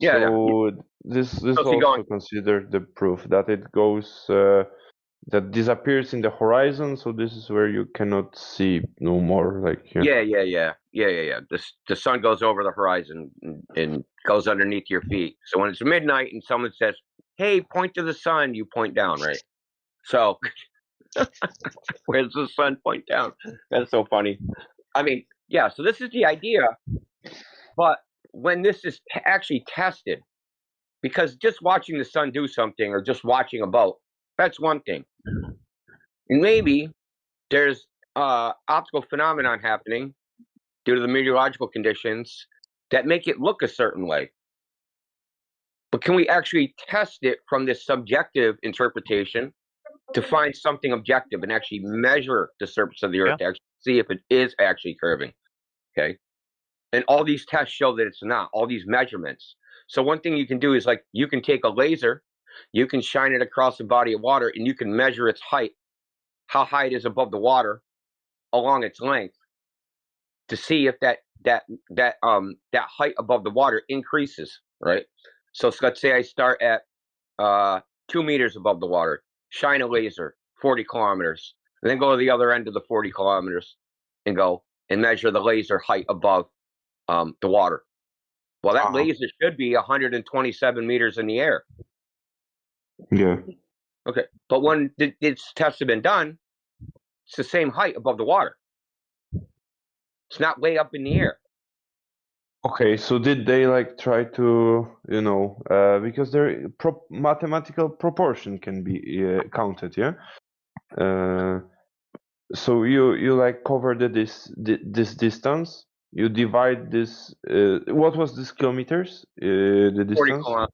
So this also considered the proof that it goes that disappears in the horizon. So this is where you cannot see no more. Like yeah. The sun goes over the horizon and goes underneath your feet. So when it's midnight and someone says, "Hey, point to the sun," you point down, right? So where's the sun? Point down. That's so funny. I mean, yeah. So this is the idea, but when this is actually tested, because just watching the sun do something or just watching a boat, that's one thing. And maybe there's optical phenomenon happening due to the meteorological conditions that make it look a certain way. But can we actually test it from this subjective interpretation to find something objective and actually measure the surface of the Earth to actually see if it is actually curving? Okay. And all these tests show that it's not, all these measurements. So one thing you can do is, like, you can take a laser, you can shine it across a body of water, and you can measure its height, how high it is above the water along its length, to see if that height above the water increases, right? So let's say I start at 2 meters above the water, shine a laser 40 kilometers, and then go to the other end of the 40 kilometers and go and measure the laser height above the water. Well, that laser should be 127 meters in the air. Yeah. Okay, but when its tests have been done, it's the same height above the water. It's not way up in the air. Okay, so did they like try to, because their mathematical proportion can be counted, yeah? So you like cover this distance, you divide this, what was this kilometers, the distance? 40 kilometers.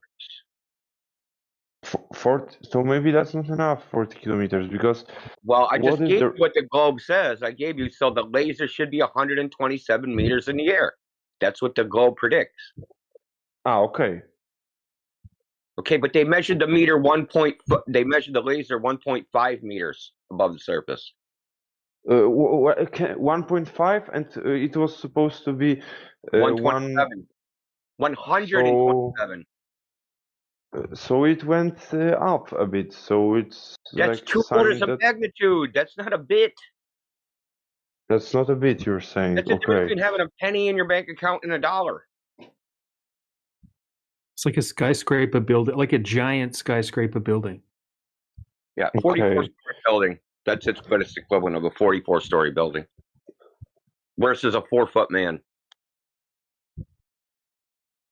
40, so maybe that's not enough, 40 kilometers, because... Well, I just gave you what the globe says. I gave you, so the laser should be 127 meters in the air. That's what the globe predicts. Okay. Okay, but they measured the meter they measured the laser 1.5 meters above the surface. 1.5, and it was supposed to be 127. 127. So it went up a bit. So it's That's like 2 sign orders of that magnitude. That's not a bit. that's not a bit. You're saying, That's the difference okay? between having a penny in your bank account and a dollar. It's like a skyscraper building, like a giant skyscraper building. Yeah, 44-story building. That's its British equivalent of a 44-story building versus a 4-foot man.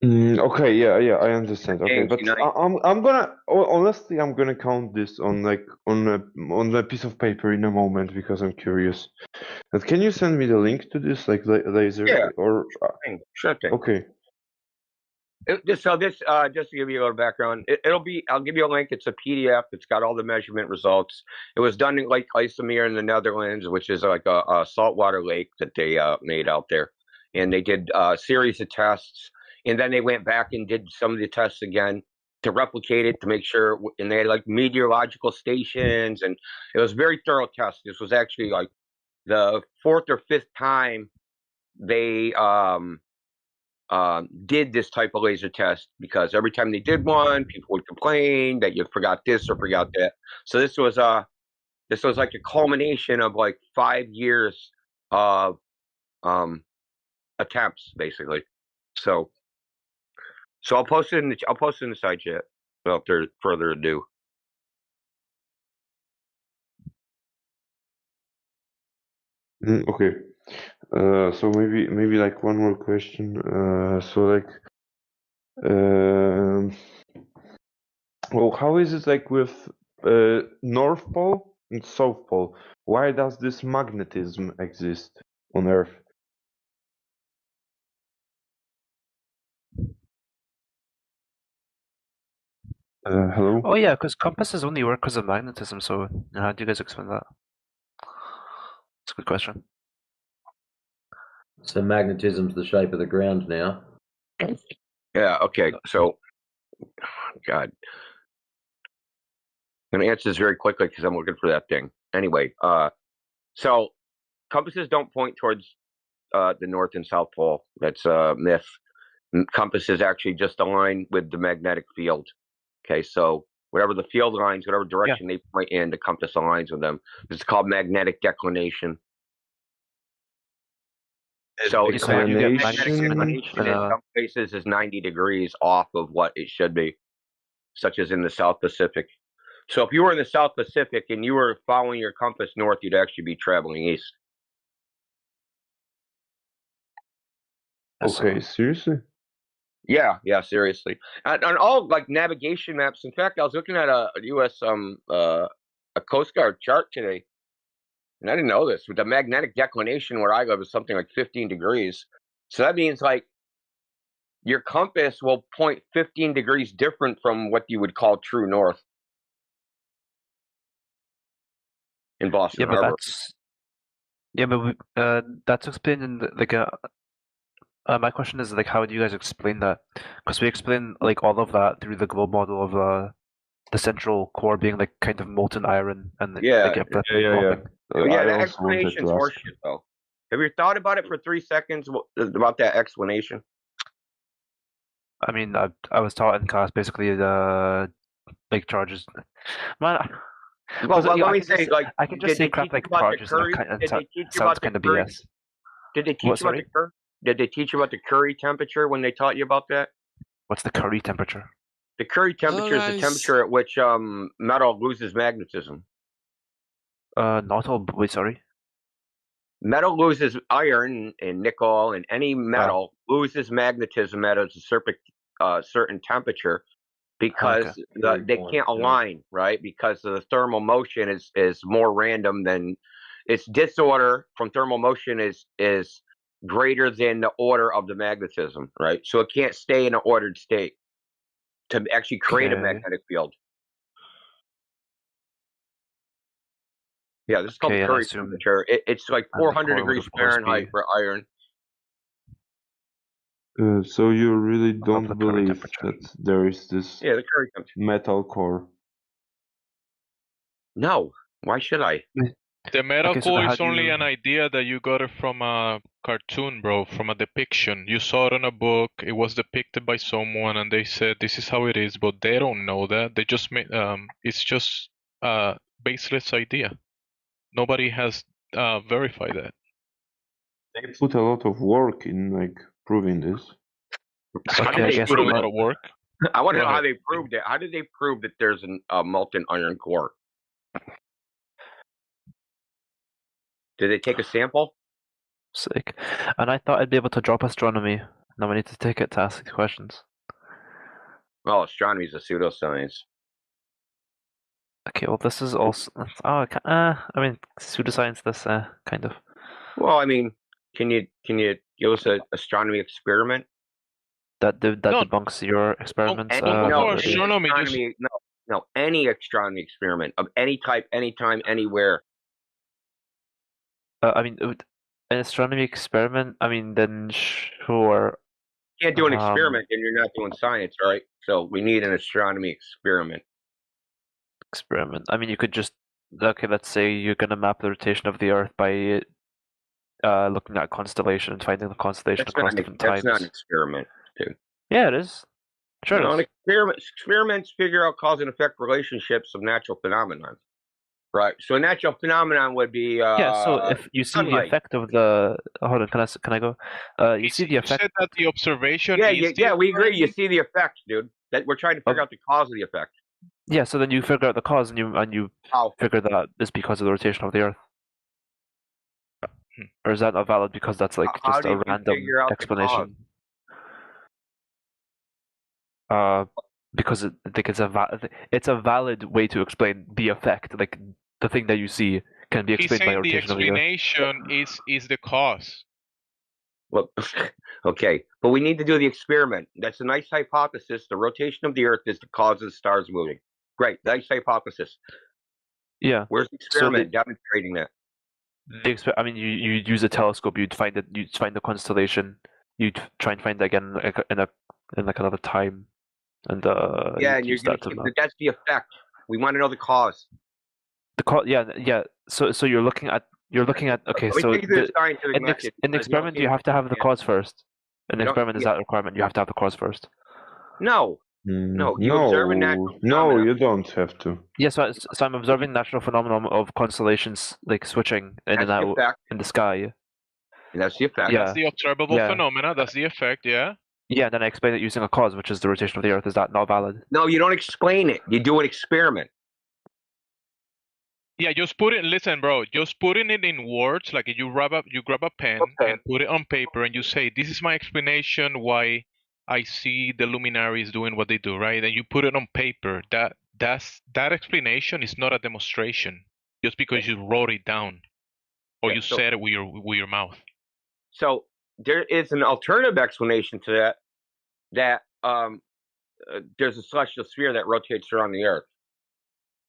Okay, yeah, I understand. Okay, James, but I'm gonna honestly, I'm gonna count this on a piece of paper in a moment because I'm curious. But can you send me the link to this, like laser? Yeah, or sure thing. Okay. Just to give you a little background, I'll give you a link. It's a PDF. It's got all the measurement results. It was done in Lake IJsselmeer in the Netherlands, which is like a saltwater lake that they made out there. And they did a series of tests. And then they went back and did some of the tests again to replicate it, to make sure. And they had like meteorological stations. And it was a very thorough test. This was actually like the 4th or 5th time they did this type of laser test, because every time they did one, people would complain that you forgot this or forgot that. So this was like a culmination of like 5 years of attempts, basically. So I'll post it in the side chat without further ado. Okay. So maybe like one more question. So like, well, how is it like with North Pole and South Pole? Why does this magnetism exist on Earth? Hello? Oh yeah, because compasses only work because of magnetism. So how do you guys explain that? It's a good question. So magnetism's the shape of the ground now. Yeah. Okay. So, God, I'm gonna answer this very quickly because I'm looking for that thing. Anyway, so compasses don't point towards the North and South Pole. That's a myth. Compasses actually just align with the magnetic field. Okay, so whatever the field lines, whatever direction they point in, the compass aligns with them. It's called magnetic declination. So it's magnetic declination in some places is 90 degrees off of what it should be, such as in the South Pacific. So if you were in the South Pacific and you were following your compass north, you'd actually be traveling east. Okay, seriously? Yeah, seriously. On all like navigation maps. In fact, I was looking at a U.S. a Coast Guard chart today, and I didn't know this. With the magnetic declination where I live is something like 15 degrees. So that means like your compass will point 15 degrees different from what you would call true north in Boston Harbor. That's explained in my question is like, how do you guys explain that? Because we explain like all of that through the globe model of the central core being like kind of molten iron and like flopping. Yeah, the explanation's horseshit though. Have you thought about it for 3 seconds about that explanation? I mean, I was taught in class basically the like charges. Man, well, let me say, like, I can just say crap like charges and it sounds kind of BS. Did they teach you about the Curie? Did they teach you about the Curie temperature when they taught you about that? What's the Curie temperature? The Curie temperature is the temperature at which metal loses magnetism. Not all. Wait, sorry. Metal loses iron and nickel, and any metal loses magnetism at a certain temperature because they can't align, right? Because the thermal motion is more random than its disorder from thermal motion is greater than the order of the magnetism, right? So it can't stay in an ordered state to actually create a magnetic field. Yeah, this is called the Curie temperature. It's like 400 degrees Fahrenheit for iron. So you really Of don't the current believe temperature. that there is this Yeah, the current temperature. metal core? No. Why should I? The metal Okay, so core how is do only you? an idea that you got it from a cartoon, bro, from a depiction. You saw it in a book. It was depicted by someone, and they said this is how it is, but they don't know that. They just made it's just a baseless idea. Nobody has verified that. They put a lot of work in like proving this. How Okay, did I they guess Put a prove lot it? of work. I want to Go know how ahead. they proved it. How did they prove that there's a molten iron core? Did they take a sample? Sick. And I thought I'd be able to drop astronomy. Now I need to take it to ask these questions. Well, astronomy is a pseudoscience. Okay, well this is also. Oh, I mean pseudoscience. This kind of. Well, I mean, can you give us an astronomy experiment? That No, debunks your experiments. Don't go for Any astronomy. Just astronomy, any astronomy experiment of any type, anytime, anywhere. I mean, an astronomy experiment. I mean, then sure. You can't do an experiment, then you're not doing science, right? So we need an astronomy experiment. Experiment. I mean, you could just okay. Let's say you're gonna map the rotation of the Earth by looking at a constellation and finding the constellation across different times. That's not an experiment, dude. Yeah, it is. Sure, No, it an is. experiments figure out cause and effect relationships of natural phenomena. Right. So a natural phenomenon would be Yeah. So if you see the sunlight. effect of the hold on, can I go? You see the you effect. said that the observation Yeah, is yeah, the we agree. You experiment? see the effect, dude. That we're trying to figure out the cause of the effect. Yeah. So then you figure out the cause, and you figure that it's because of the rotation of the Earth. Or is that not valid because that's like How just did a you random figure out explanation? Because I think it's a valid way to explain the effect, like the thing that you see can be He's explained by saying the rotation of the Earth. explanation is the cause. Well, okay, but we need to do the experiment. That's a nice hypothesis. The rotation of the Earth is the cause of the stars moving. Great, nice hypothesis. Yeah. Where's the experiment demonstrating that? I mean, you use a telescope. You'd find the constellation. You'd try and find it again in like another time, and Yeah, and use that to know. that's the effect. We want to know the cause. Yeah. So you're looking at okay. So in the experiment, you have to have the cause first. In the experiment, is that a requirement? You have to have the cause first. No. No, you observe a natural No, you don't have to. Yeah, so I'm observing natural phenomenon of constellations like switching in and out in the sky. And that's the effect. That's the observable phenomena. That's the effect. Yeah. Yeah, then I explain it using a cause, which is the rotation of the Earth. Is that not valid? No, you don't explain it. You do an experiment. Yeah, just put it. Listen, bro. Just putting it in words, like you grab a pen and put it on paper, and you say, "This is my explanation why I see the luminaries doing what they do." Right? And you put it on paper. That explanation is not a demonstration. Just because you wrote it down, or you said it with your mouth. So there is an alternative explanation to that. That there's a celestial sphere that rotates around the Earth.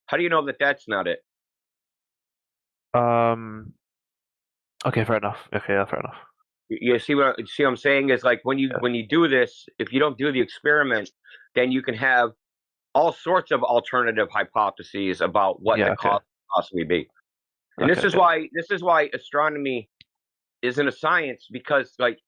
How do you know that that's not it? Okay, fair enough. Okay, yeah, fair enough. You see what I'm saying is like when you do this, if you don't do the experiment, then you can have all sorts of alternative hypotheses about what the cause could possibly be. And this is why astronomy isn't a science, because like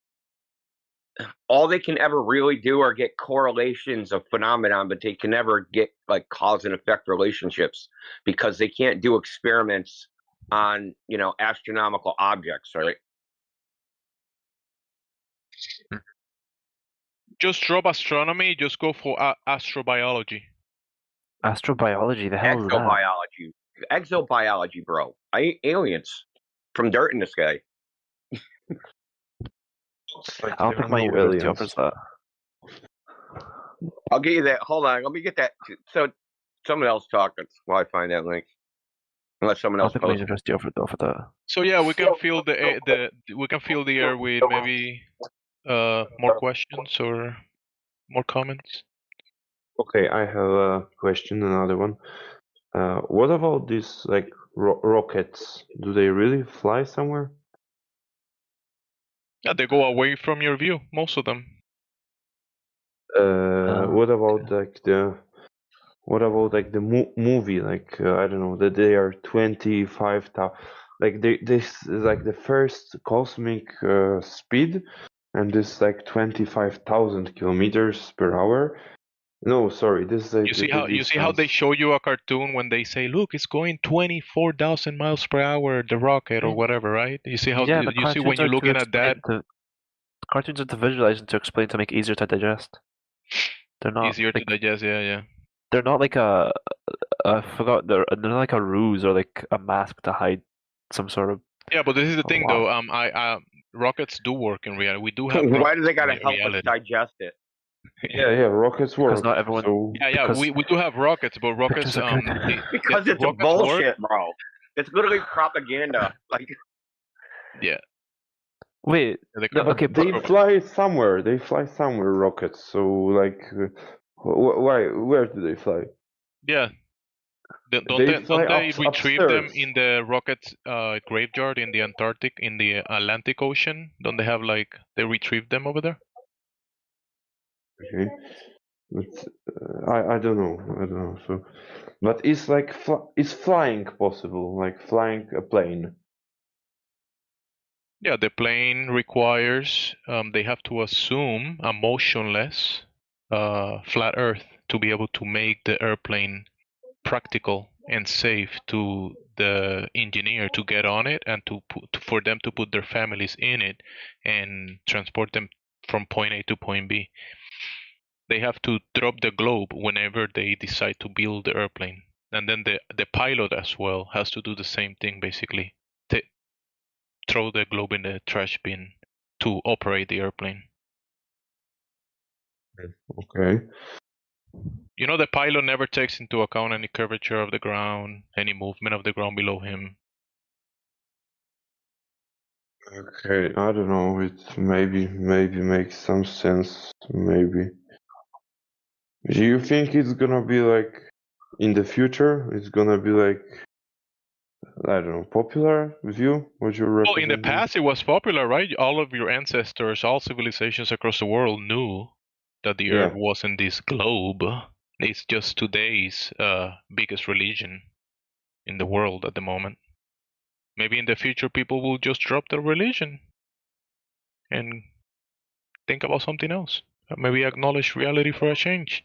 all they can ever really do are get correlations of phenomenon, but they can never get like cause and effect relationships because they can't do experiments on, astronomical objects, right? Just drop astronomy. Just go for astrobiology. Astrobiology. The hell is that? Exobiology, bro. Aliens from dirt in the sky. I don't think my university offers that. I'll get you that. Hold on, let me get that. So, someone else talking while I find that link. Unless someone else posts. I think my university offered that. So yeah, we can fill the air with maybe more questions or more comments. Okay, I have a question. Another one. What about these like rockets? Do they really fly somewhere? Yeah, they go away from your view. Most of them. What about like the movie? Like I don't know that they are 25,000. Like this is like the first cosmic speed, and this like 25,000 kilometers per hour. No, sorry, this is like You see the how they distance. show you a cartoon when they say, "Look, it's going 24,000 miles per hour, the rocket or whatever," right? You see how Yeah, the you see when cartoons are you're to looking at that, explain the cartoons are to visualize and to explain to make it easier to digest. They're not easier to like digest. Yeah. they're not like I forgot they're not like a ruse or like a mask to hide some sort of Yeah, but this is the thing, lie. though. Rockets do work in reality. We do have Why do rockets they in gotta help us reality. digest it? Yeah, rockets Because work. not everyone. So Yeah. Because We do have rockets, but rockets pictures are good. Because the it's rockets work. bullshit, bro. It's literally propaganda. Like, Yeah. Wait, yeah, but okay, they fly somewhere. They fly somewhere, rockets. So like, why? Where do they fly? Yeah. Don't They they fly retrieve them upstairs. in the rocket graveyard in the Antarctic, in the Atlantic Ocean? Don't they have like they retrieve them over there? Okay, but I don't know. I don't know. So, but is like is flying possible? Like flying a plane? Yeah, the plane requires they have to assume a motionless flat Earth to be able to make the airplane practical and safe to the engineer to get on it and for them to put their families in it and transport them from point A to point B. They have to drop the globe whenever they decide to build the airplane, and then the pilot as well has to do the same thing, basically throw the globe in the trash bin to operate the airplane. Okay. You know, the pilot never takes into account any curvature of the ground, any movement of the ground below him. Okay, I don't know. It maybe makes some sense. Maybe. Do you think it's gonna be like in the future? It's gonna be like I don't know, popular with you? What you're Well, in the representing? past, it was popular, right? All of your ancestors, all civilizations across the world knew that the Earth Yeah. wasn't this globe. It's just today's biggest religion in the world at the moment. Maybe in the future, people will just drop their religion and think about something else. Maybe acknowledge reality for a change.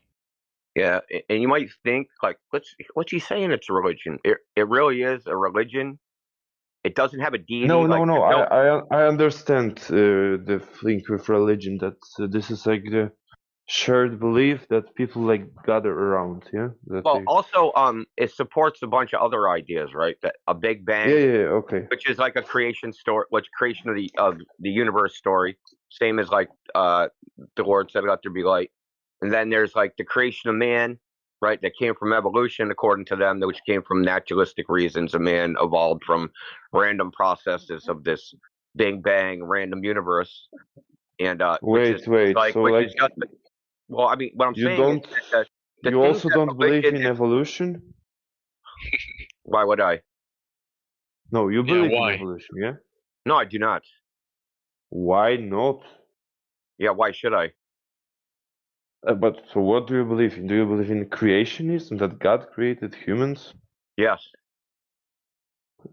yeah, and you might think like, what's he saying? It's a religion. It really is a religion. It doesn't have a deity. No. Like, I understand the thing with religion that this is like the shared belief that people like gather around. Yeah. That well, they. also, it supports a bunch of other ideas, right? That a Big Bang, Yeah. Okay. which is like a creation story, which creation of the universe story, same as like the Lord said, "Let there be light," and then there's like the creation of man, right? That came from evolution, according to them, which came from naturalistic reasons. A man evolved from random processes of this Big Bang random universe, and Wait. So which like is just well, I mean, what I'm you saying is don't. that the You things also that don't believe religion in is. evolution? Why would I? No, you Yeah, believe in why? evolution, yeah? No, I do not. Why not? Yeah, why should I? But so what do you believe in? Do you believe in creationism, that God created humans? Yes.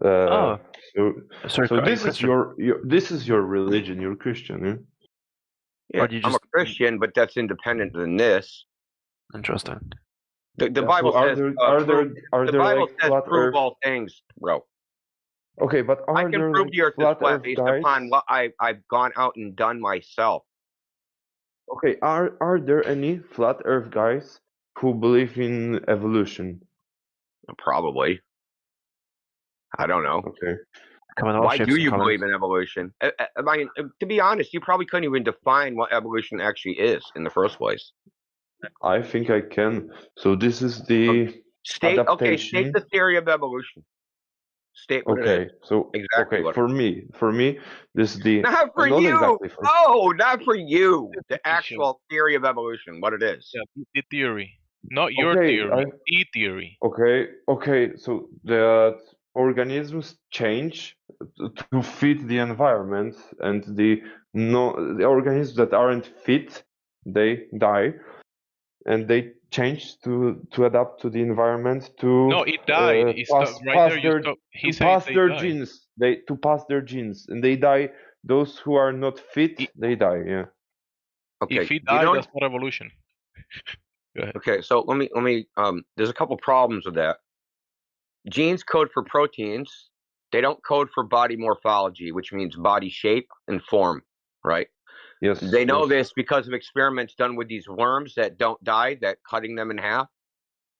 Uh, Oh, so sorry, so are you this is Christian? your religion. You're Christian, yeah? Yeah, Or do you I'm a just Christian, but that's independent than this. interesting? The Yeah, Bible so says are the there Bible like says flat prove Earth? all things, bro. Okay, but I are can there prove like the earth is flat flat Earth based guys? upon what I've gone out and done myself. Okay, are there any flat Earth guys who believe in evolution? Probably. I don't know. Okay. Come in all Why shapes do and you colors. believe in evolution? I mean, to be honest, you probably couldn't even define what evolution actually is in the first place. I think I can. So this is the State adaptation. the theory of evolution. State what it is. Okay, so Exactly what it is. for me, this is the Not for not you. exactly for No, not for you. The Definition. actual theory of evolution, what it is. Yeah, the theory, not your okay, theory. The theory. okay. So the organisms change to fit the environment, and the organisms that aren't fit they die, and they change to adapt to the environment No, it died. It stopped right there. You stop. He said they died. genes. To pass their genes, and they die. Those who are not fit, they die. Yeah. Okay. If he You died, know, that's not evolution. Go ahead. okay, so let me there's a couple problems with that. Genes code for proteins. They don't code for body morphology, which means body shape and form, right? Yes. They know yes. this because of experiments done with these worms that don't die, that cutting them in half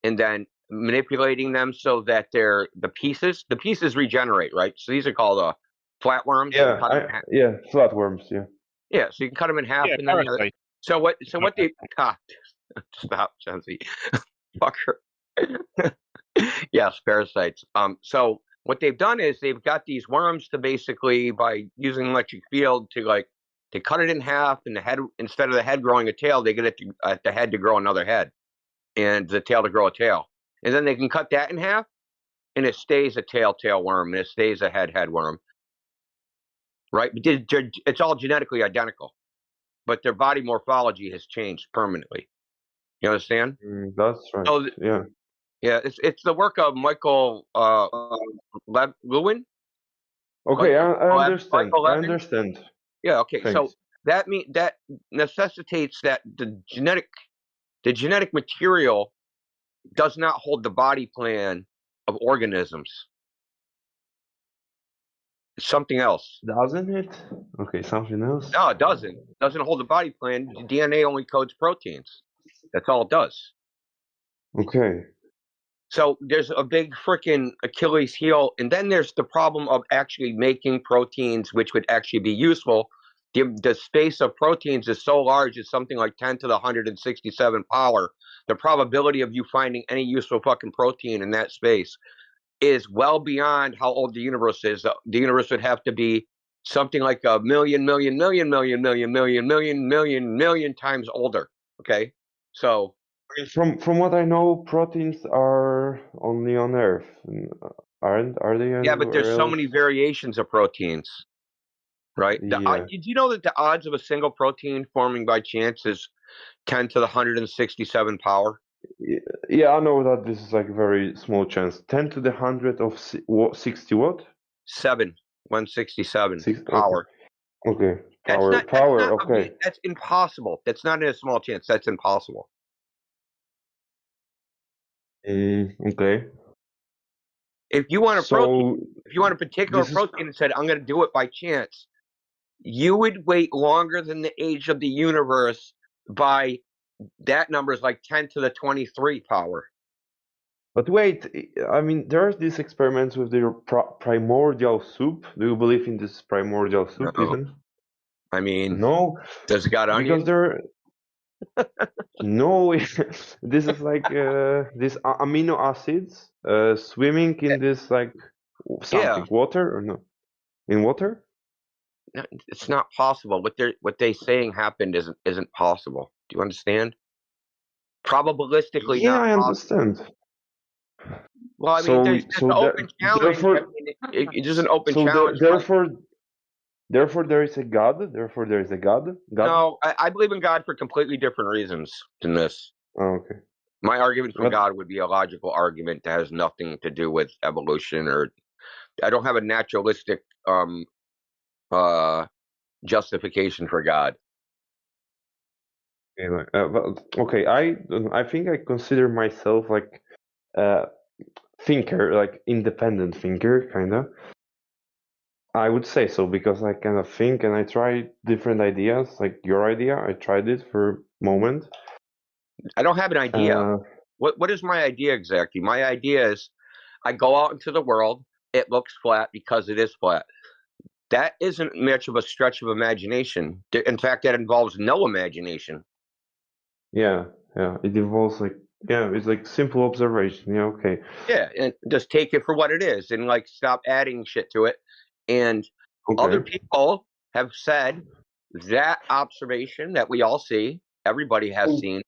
and then manipulating them so that the pieces regenerate, right? So these are called flatworms. Yeah. Flatworms. Yeah. Yeah, so you can cut them in half, Yeah, and then parasite. so what they stop, Chelsea, fucker. Yes, parasites. So what they've done is they've got these worms to basically, by using electric field, to cut it in half, and the head, instead of the head growing a tail, they get the head to grow another head, and the tail to grow a tail, and then they can cut that in half, and it stays a tail worm, and it stays a head worm, right? It's all genetically identical, but their body morphology has changed permanently. You understand? That's right. So, yeah. Yeah, it's the work of Michael Lewin. Okay, I understand. Michael I Levin. understand. Yeah. Okay. Thanks. So that necessitates that the genetic material does not hold the body plan of organisms. It's something else. Doesn't it? Okay, something else. No, it doesn't. It doesn't hold the body plan. The DNA only codes proteins. That's all it does. Okay. So there's a big freaking Achilles heel, and then there's the problem of actually making proteins which would actually be useful. The space of proteins is so large, it's something like 10 to the 167 power. The probability of you finding any useful fucking protein in that space is well beyond how old the universe is. The universe would have to be something like a million times older. Okay, so from what I know, proteins are only on Earth, are they? Yeah, but there's so many variations of proteins, right? Yeah. Did you know that the odds of a single protein forming by chance is 10 to the 167 power? Yeah, I know that this is like a very small chance. 10 to the 100 of 60 what? 167 power. Okay. Power. Okay. That's impossible. That's not a small chance. That's impossible. Okay. If you want a particular protein and said, I'm going to do it by chance, you would wait longer than the age of the universe by that number is like 10 to the 23 power. But wait, I mean, there's these experiments with the primordial soup. Do you believe in this primordial soup even? I mean, no. Does it got onions? Because there. No, this is like these amino acids swimming in this like something water or no? In water? No, it's not possible. What they saying happened isn't possible. Do you understand? Probabilistically, Yeah, not I possible. understand. Well, I mean, there's an open challenge. Therefore, it is an open challenge. Therefore, there is a God. Therefore, there is a God. No, I believe in God for completely different reasons than this. Oh, okay. My argument for God would be a logical argument that has nothing to do with evolution, or I don't have a naturalistic justification for God. Okay, I think I consider myself like thinker, like independent thinker, kind of. I would say so because I kind of think and I try different ideas, like your idea. I tried it for a moment. I don't have an idea. What is my idea exactly? My idea is I go out into the world. It looks flat because it is flat. That isn't much of a stretch of imagination. In fact, that involves no imagination. Yeah. It involves it's like simple observation. Yeah, okay. Yeah, and just take it for what it is and like stop adding shit to it. And other people have said that observation that we all see, everybody has seen,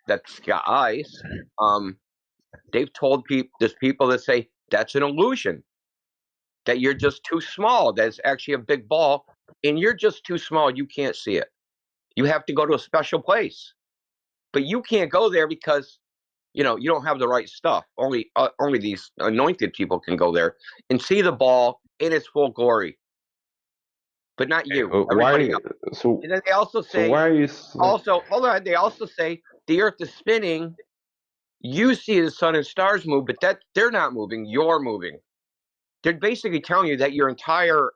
that's got eyes. They've told there's people that say that's an illusion, that you're just too small. That's actually a big ball, and you're just too small. You can't see it. You have to go to a special place, but you can't go there because you don't have the right stuff. Only these anointed people can go there and see the ball in its full glory, but not you. Everybody Why? else. So And then they also so say, why is like also hold on. They also say the Earth is spinning. You see the sun and stars move, but that they're not moving. You're moving. They're basically telling you that your entire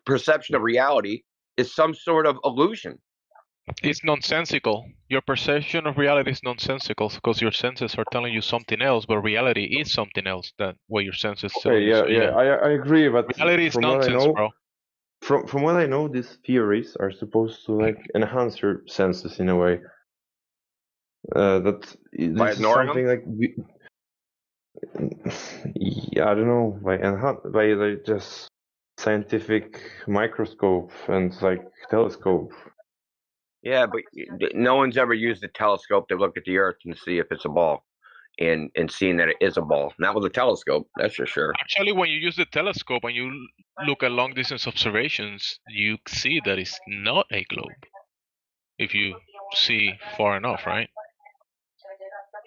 perception of reality is some sort of illusion. It's nonsensical. Your perception of reality is nonsensical because your senses are telling you something else, but reality is something else than what your senses tell okay? you. Yeah, So yeah. I agree, but reality is from what I nonsense, know, bro. from what I know, these theories are supposed to like enhance your senses in a way. That By this is ignoring something them? like yeah, I don't know, by like just scientific microscope and like telescope. Yeah, but no one's ever used a telescope to look at the Earth and see if it's a ball, and seeing that it is a ball. Not with a telescope, that's for sure. Actually, when you use the telescope and you look at long distance observations, you see that it's not a globe. If you see far enough, right?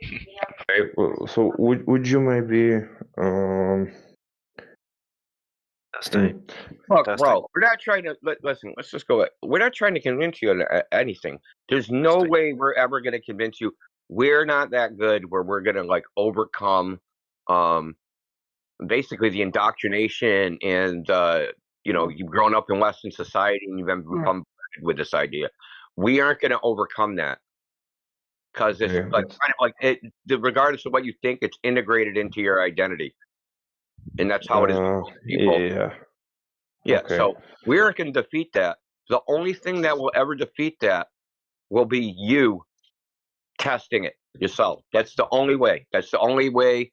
Okay, well, so would you maybe Look, bro, we're not trying to listen. Let's just go. We're not trying to convince you on anything. There's no way we're ever going to convince you. We're not that good where we're going to like overcome, basically the indoctrination and you've grown up in Western society and you've been bombarded with this idea. We aren't going to overcome that because it's Okay, like kind of like it. Regardless of what you think, it's integrated into your identity, and that's how it is with most people. yeah. Yeah, Okay. so we aren't going to defeat that. The only thing that will ever defeat that will be you testing it yourself. That's the only way. That's the only way.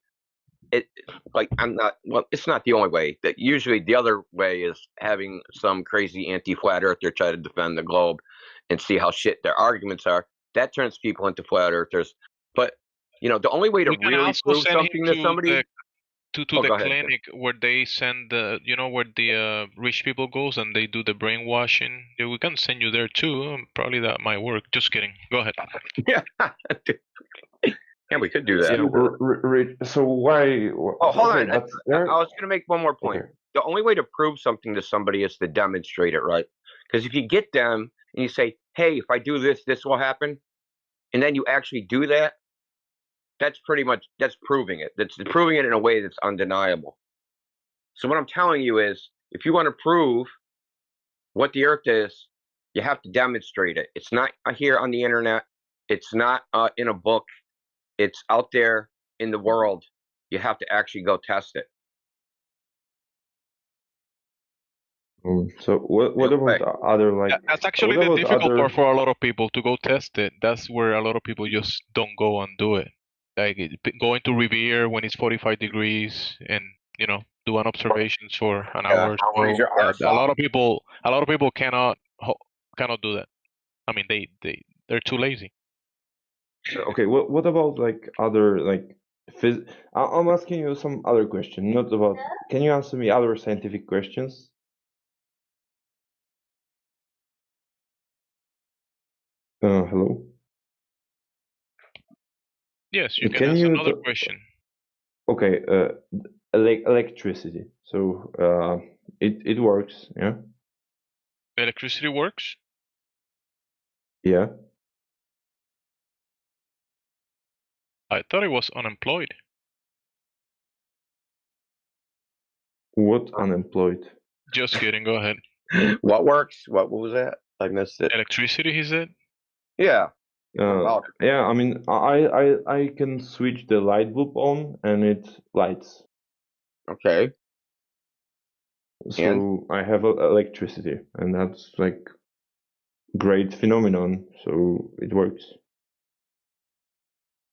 It's not the only way. That usually the other way is having some crazy anti-flat earther try to defend the globe and see how shit their arguments are. That turns people into flat earthers. But the only way to We can really also prove send him something to somebody. to Oh, the go ahead. clinic where they send where the rich people goes and they do the brainwashing. Yeah, we can send you there too. Probably that might work. Just kidding. Go ahead. Yeah, yeah, we could do that. Yeah. So why? Oh, hold Okay, on. but I was going to make one more point. Okay. The only way to prove something to somebody is to demonstrate it, right? Because if you get them and you say, hey, if I do this, this will happen, and then you actually do that, that's proving it. That's proving it in a way that's undeniable. So what I'm telling you is, if you want to prove what the Earth is, you have to demonstrate it. It's not here on the internet. It's not in a book. It's out there in the world. You have to actually go test it. So what about other like? That's actually what the about difficult other? part for a lot of people to go test it. That's where a lot of people just don't go and do it. Like going to Revere when it's 45 degrees and do an observations for an hour or Freeze so. your arse A off. lot of people cannot do that. I mean, they're too lazy. Okay, what about like other like I'm asking you some other question, not about. Can you answer me other scientific questions? Hello. Yes, you can Can ask you? another question. Okay. Electricity. So it works. Yeah. Electricity works? Yeah. I thought it was unemployed. What unemployed? Just kidding. Go ahead. What works? What was that? I missed it. Electricity, he said. Yeah. About it. Yeah. I mean, I can switch the light bulb on and it lights. Okay. So I have electricity, and that's like great phenomenon. So it works.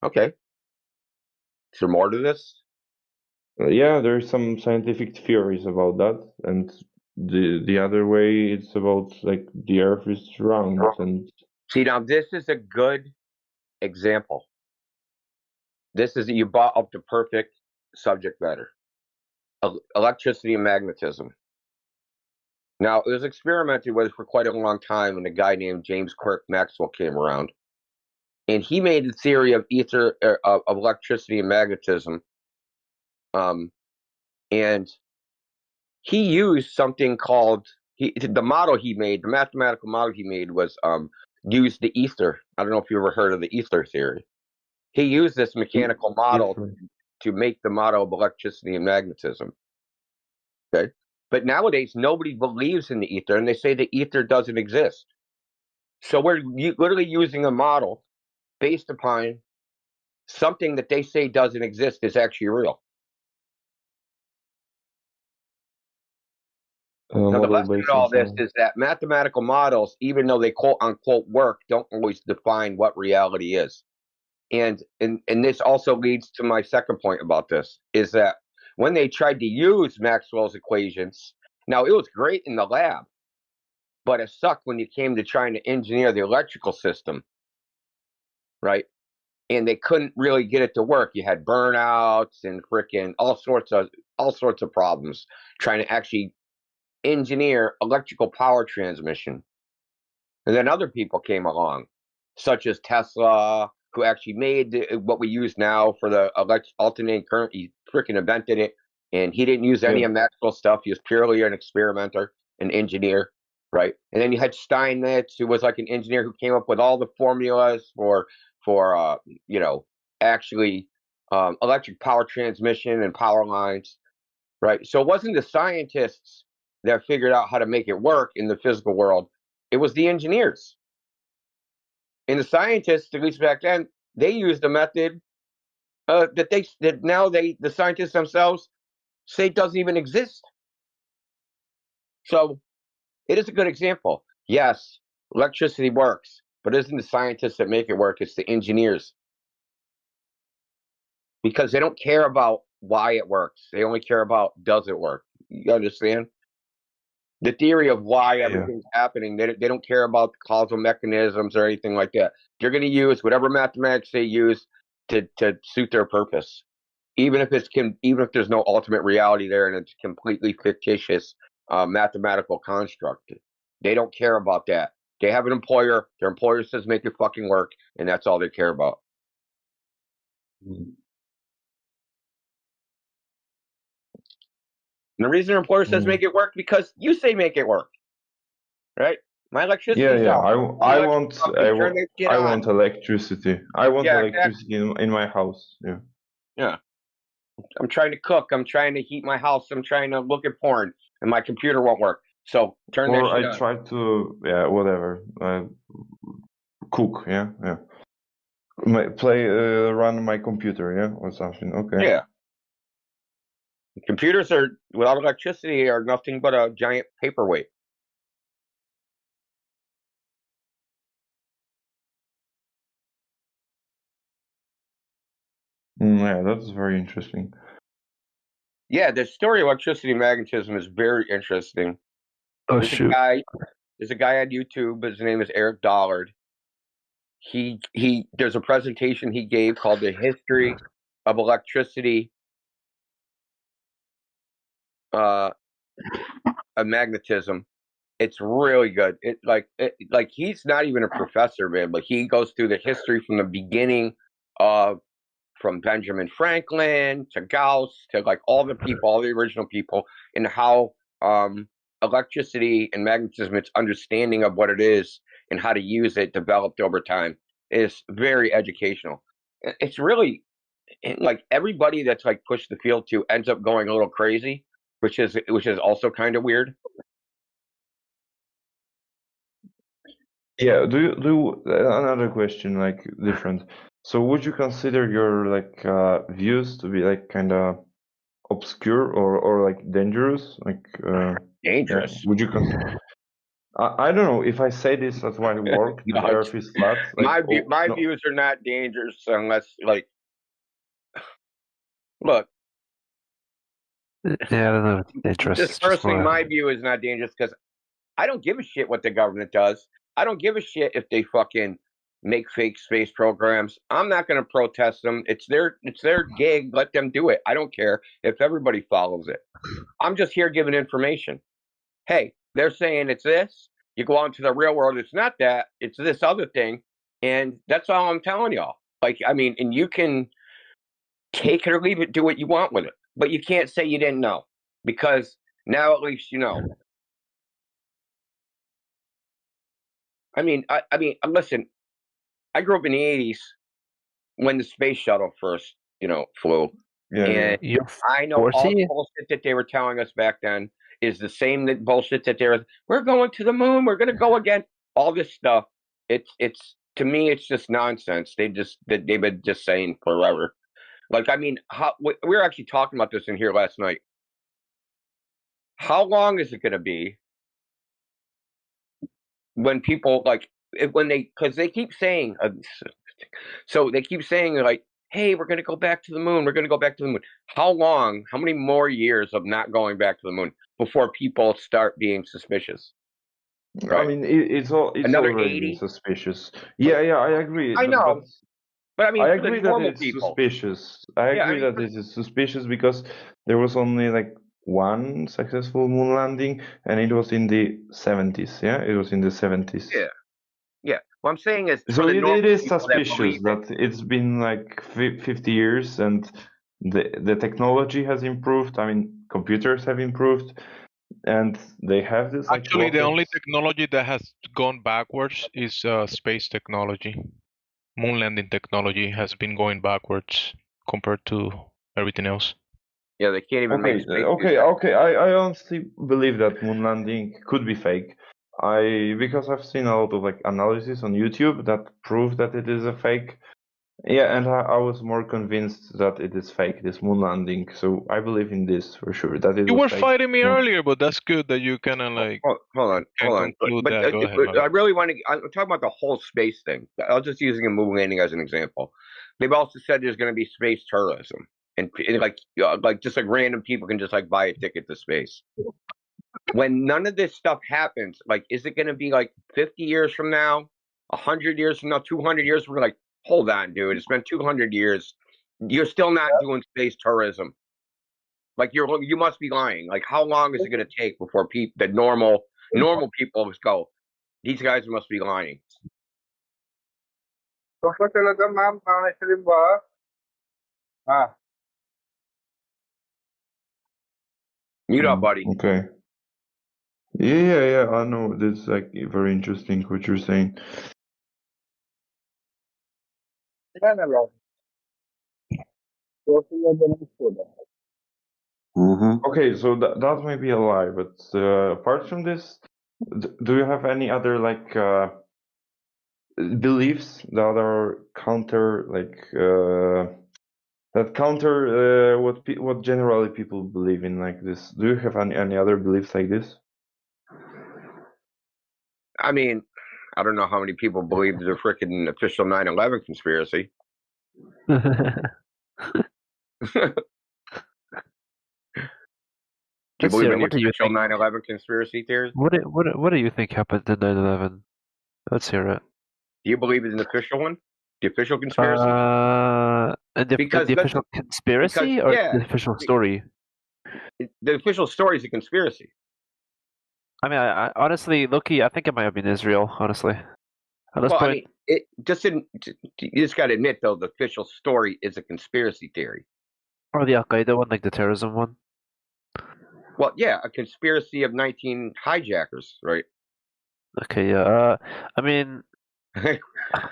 Okay. Is there more to this? Yeah, there's some scientific theories about that, and the other way it's about like the Earth is round and. See, now this is a good example. This is you brought up the perfect subject matter. Electricity and magnetism. Now, it was experimented with for quite a long time, and a guy named James Clerk Maxwell came around, and he made a theory of ether, of electricity and magnetism, and he used something called the model he made, the mathematical model he made was used the ether. I don't know if you ever heard of the ether theory. He used this mechanical model to make the model of electricity and magnetism. Okay, but nowadays nobody believes in the ether, and they say the ether doesn't exist. So we're literally using a model based upon something that they say doesn't exist is actually real. Now, the lesson in all this is that mathematical models, even though they quote unquote work, don't always define what reality is. And this also leads to my second point about this, is that when they tried to use Maxwell's equations, now it was great in the lab, but it sucked when you came to trying to engineer the electrical system, right? And they couldn't really get it to work. You had burnouts and freaking all sorts of problems trying to actually engineer electrical power transmission. And then other people came along, such as Tesla, who actually made what we use now for the alternating current. He freaking invented it, and he didn't use any of Maxwell's stuff. He was purely an experimenter, an engineer, right? And then you had Steinmetz, who was like an engineer who came up with all the formulas for actually electric power transmission and power lines, right? So it wasn't the scientists that figured out how to make it work in the physical world. It was the engineers. And the scientists, at least back then, they used a method that now the scientists themselves say doesn't even exist. So it is a good example. Yes, electricity works, but it isn't the scientists that make it work, it's the engineers. Because they don't care about why it works. They only care about does it work. You understand? The theory of why everything's happening, they don't care about the causal mechanisms or anything like that. They're going to use whatever mathematics they use to suit their purpose, even if there's no ultimate reality there and it's completely fictitious mathematical construct. They don't care about that. They have an employer. Their employer says make it fucking work, and that's all they care about. And the reason their employer says make it work because you say make it work, right? My electricity's Yeah. out. I want electricity. I want electricity in my house. Yeah. I'm trying to cook. I'm trying to heat my house. I'm trying to look at porn, and my computer won't work. So turn that shit on. Or I try to whatever cook. Run my computer. Or something. Okay. Yeah. Computers are without electricity are nothing but a giant paperweight. Yeah, that's very interesting. Yeah, the story of electricity and magnetism is very interesting. Oh, There's a guy on YouTube. His name is Eric Dollard. There's a presentation he gave called "The History of Electricity and Magnetism." It's really good. He's not even a professor, man, but he goes through the history from the beginning from Benjamin Franklin to Gauss to like all the people, all the original people, and how electricity and magnetism, its understanding of what it is and how to use it, developed over time. Is very educational. It's really like everybody that's like pushed the field to ends up going a little crazy, which is also kind of weird. Yeah. Do you another question like different? So would you consider your like views to be like kind of obscure or like dangerous? Like dangerous? Would you consider? I don't know if I say this at my work. The Earth is flat. Like, my views are not dangerous unless like look. Yeah, I don't know. Dangerous. Just personally, my view is not dangerous because I don't give a shit what the government does. I don't give a shit if they fucking make fake space programs. I'm not going to protest them. It's their gig. Let them do it. I don't care if everybody follows it. I'm just here giving information. Hey, They're saying it's this. You go out into the real world, it's not that. It's this other thing, and that's all I'm telling y'all. Like, I mean, and you can take it or leave it, do what you want with it, but you can't say you didn't know, because now at least you know. I mean, listen. I grew up in the '80s when the space shuttle first, flew, Yeah, and You're I know all the 40? bullshit that they were telling us back then is the same bullshit that we're going to the moon, we're going to go again. All this stuff, it's to me, it's just nonsense. They've been just saying forever. Like, I mean, we were actually talking about this in here last night. How long is it going to be when people because they keep saying, so they keep saying like, hey, we're going to go back to the moon. We're going to go back to the moon. How many more years of not going back to the moon before people start being suspicious? Right. I mean, it's Another already 80? suspicious. Yeah, I agree. I know. But I mean, I for the agree that normal it's people. suspicious. I Yeah, I agree mean, that it is suspicious because there was only like one successful moon landing, and it was in the 70s. Yeah, it was in the 70s. Yeah. What I'm saying is, So for the it normal is people that suspicious believe it. that it's been like 50 years and the technology has improved. I mean, computers have improved, and they have this like Actually, the only rockets. technology that has gone backwards is space technology. Moon landing technology has been going backwards compared to everything else. Yeah, they can't even make space. Okay. I honestly believe that moon landing could be fake. Because I've seen a lot of like analysis on YouTube that prove that it is a fake. Yeah, and I was more convinced that it is fake, this moon landing. So I believe in this for sure. That it You was were fake. fighting me earlier, but that's good that you kind of like Hold on. conclude But that. Go ahead, man. I really want to. I'm talking about the whole space thing. I was just using a moon landing as an example. They've also said there's going to be space tourism, and just like random people can just like buy a ticket to space. When none of this stuff happens, like, is it going to be like 50 years from now, 100 years from now, 200 years? We're like, hold on, dude. It's been 200 years. You're still not doing space tourism. Like, you must be lying. Like, how long is it going to take before the normal people go, these guys must be lying? Mute up, buddy. Okay. Yeah. I know. That's like very interesting what you're saying. Okay, so that may be a lie, but apart from this, do you have any other like beliefs that are counter what generally people believe in like this? Do you have any other beliefs like this? I mean, I don't know how many people believe the freaking official 9/11 conspiracy. Do you believe in the official 9/11 conspiracy theories? What do you think happened in 9/11? Let's hear it. Do you believe in the official one? The official conspiracy? The official conspiracy or the official story? The official story is a conspiracy. I mean, I honestly, Loki, I think it might have been Israel, honestly. At this point, I mean, you just got to admit, though, the official story is a conspiracy theory. or the Al Qaeda one, like the terrorism one. Well, yeah, a conspiracy of 19 hijackers, right? Okay, yeah. I mean, it's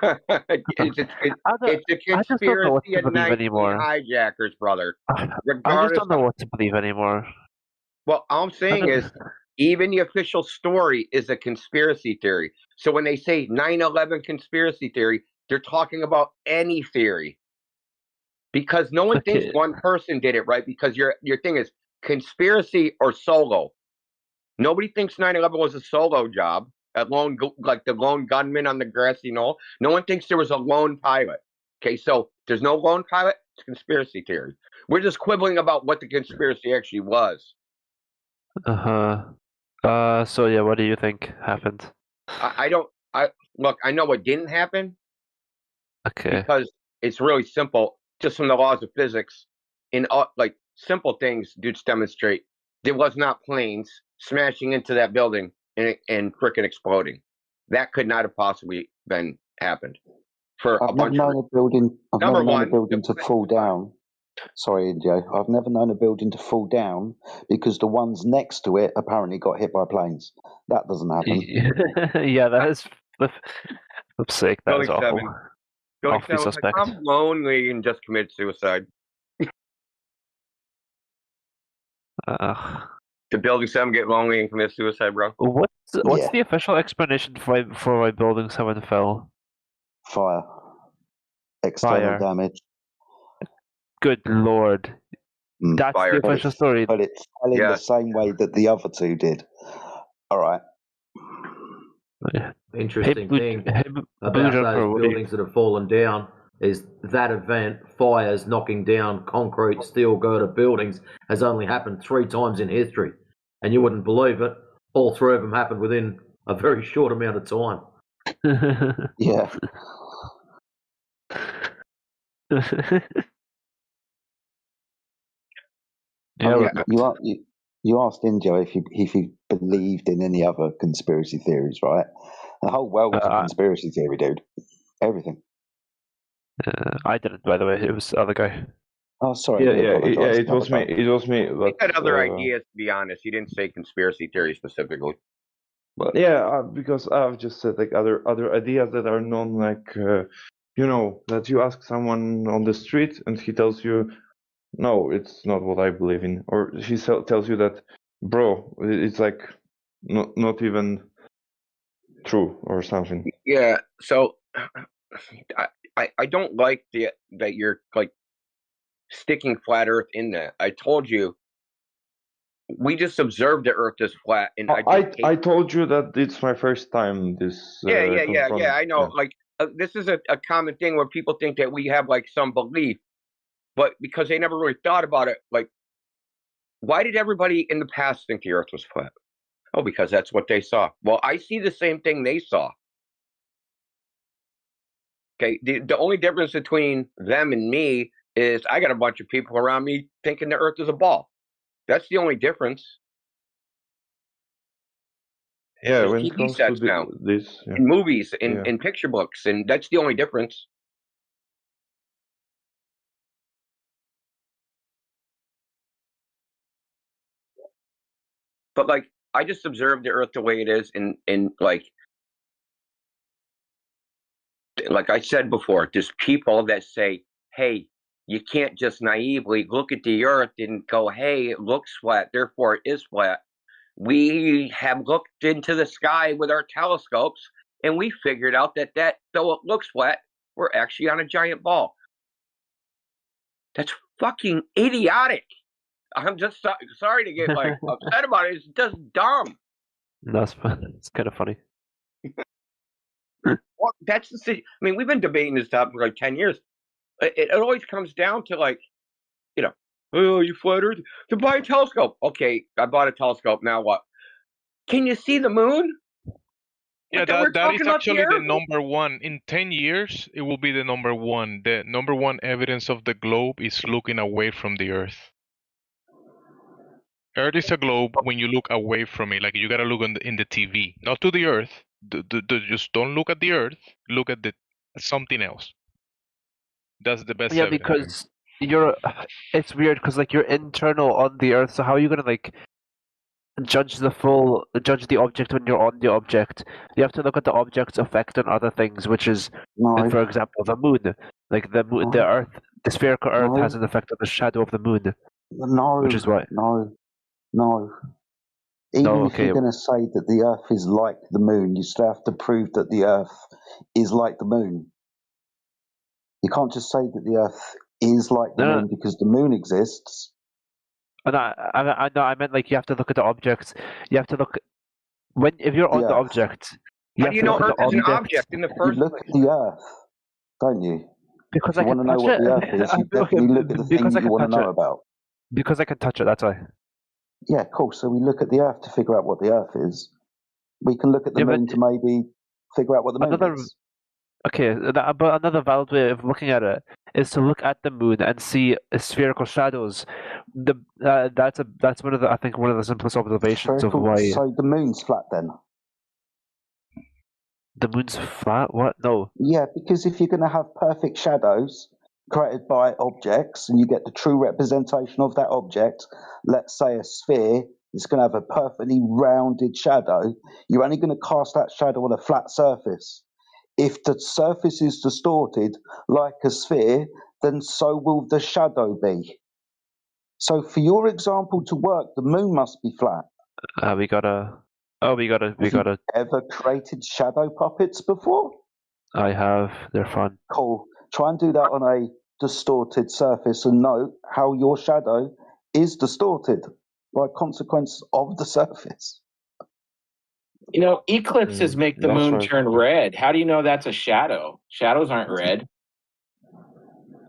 a I just don't know what conspiracy to of believe 19 anymore. hijackers, brother. I just Regardless don't know what to believe anymore. Well, all I'm saying is, even the official story is a conspiracy theory. So when they say 9/11 conspiracy theory, they're talking about any theory. Because no one thinks one person did it, right? Because your thing is conspiracy or solo. Nobody thinks 9/11 was a solo job, like the lone gunman on the grassy knoll. No one thinks there was a lone pilot. Okay, so there's no lone pilot. It's conspiracy theory. We're just quibbling about what the conspiracy actually was. So yeah, what do you think happened? Look, I know what didn't happen. Okay. Because it's really simple, just from the laws of physics. In like simple things, dudes demonstrate there was not planes. smashing into that building and frickin' exploding. That could not have possibly been happened for a I've never bunch of known a building. I've Number never known a one, building to fall down. Sorry, Indio. I've never known a building to fall down because the ones next to it apparently got hit by planes. That doesn't happen. Yeah, that is. For sake, that Billy is awful. Seven. Billy Awfully Seven was like, suspect. I'm lonely and just committed suicide. Did Building 7 get lonely and commit suicide, bro? What's Yeah. the official explanation for why Building 7 fell? Fire. External Fire. damage. Good lord. That's Fire. the official story. But it fell in the same way that the other two did. All right. Interesting thing about those buildings that have fallen down is that event, fires knocking down concrete, steel girder buildings, has only happened 3 times in history. And you wouldn't believe it, all 3 of them happened within a very short amount of time. Yeah. You asked Injo if he believed in any other conspiracy theories, right? The whole world's a conspiracy theory, dude. Everything. I didn't, by the way. It was the other guy. Oh, sorry. Yeah, it was me. It was me. He But, had other ideas, to be honest. He didn't say conspiracy theory specifically. But yeah, because I've just said like other ideas that are non like that you ask someone on the street and he tells you, no, it's not what I believe in, or she tells you that, bro, it's like not even true or something. yeah, so I don't like that you're like sticking flat Earth in that. I told you we just observed the Earth is flat, and I told you that it's my first time this. Yeah. I know. Like this is a common thing where people think that we have like some belief, but because they never really thought about it, like why did everybody in the past think the Earth was flat? Oh, because that's what they saw. Well, I see the same thing they saw. Okay, the only difference between them and me is I got a bunch of people around me thinking the Earth is a ball. That's the only difference. Yeah, there's when TV it comes sets to now, this, in movies, in picture books, and that's the only difference. But like, I just observe the Earth the way it is, and like I said before, there's people that say, "Hey, you can't just naively look at the Earth and go, hey, it looks flat, therefore it is flat." We have looked into the sky with our telescopes, and we figured out that though it looks flat, we're actually on a giant ball. That's fucking idiotic. I'm just sorry to get like upset about it. It's just dumb. That's it's kind of funny. Well, that's the thing. I mean, we've been debating this topic for like 10 years. It always comes down to like, oh, you flat earth, to buy a telescope. Okay, I bought a telescope. Now what? Can you see the moon? Yeah, that is actually the number one. In 10 years, it will be the number one. The number one evidence of the globe is looking away from the Earth. Earth is a globe when you look away from it. Like you gotta look in the TV, not to the Earth. Just don't look at the Earth. Look at something else. That's the best. Yeah, evidence. because it's weird because like you're internal on the Earth. So how are you gonna like judge the object when you're on the object? You have to look at the object's effect on other things, which is, for example, the moon. Like the moon, the Earth, the spherical Earth has an effect on the shadow of the moon. No, which is why. No. Even if you're going to say that the Earth is like the moon, you still have to prove that the Earth is like the moon. You can't just say that the Earth is like the moon because the moon exists. I meant like you have to look at the objects. You have to look if you're on the object. How do you know Earth is an object in the first place? You look at the Earth, don't you? Because if you want to know what the Earth is, you definitely look at the thing that you want to know about. Because I can touch it, that's why. Yeah, cool. So we look at the Earth to figure out what the Earth is. We can look at the moon to maybe figure out what the moon is. Okay, but another valid way of looking at it is to look at the moon and see spherical shadows. That's one of the, I think, one of the simplest observations of why So the moon's flat then? the moon's flat. What? No. Yeah, because if you're going to have perfect shadows created by objects and you get the true representation of that object, let's say a sphere, it's going to have a perfectly rounded shadow. You're only going to cast that shadow on a flat surface. If the surface is distorted like a sphere, then so will the shadow be. So for your example to work, the moon must be flat. We gotta. Oh, we gotta. Ever created shadow puppets before? I have. They're fun. Cool. Try and do that on a distorted surface and note how your shadow is distorted by consequence of the surface. You know, eclipses make the moon turn red. How do you know that's a shadow? Shadows aren't red.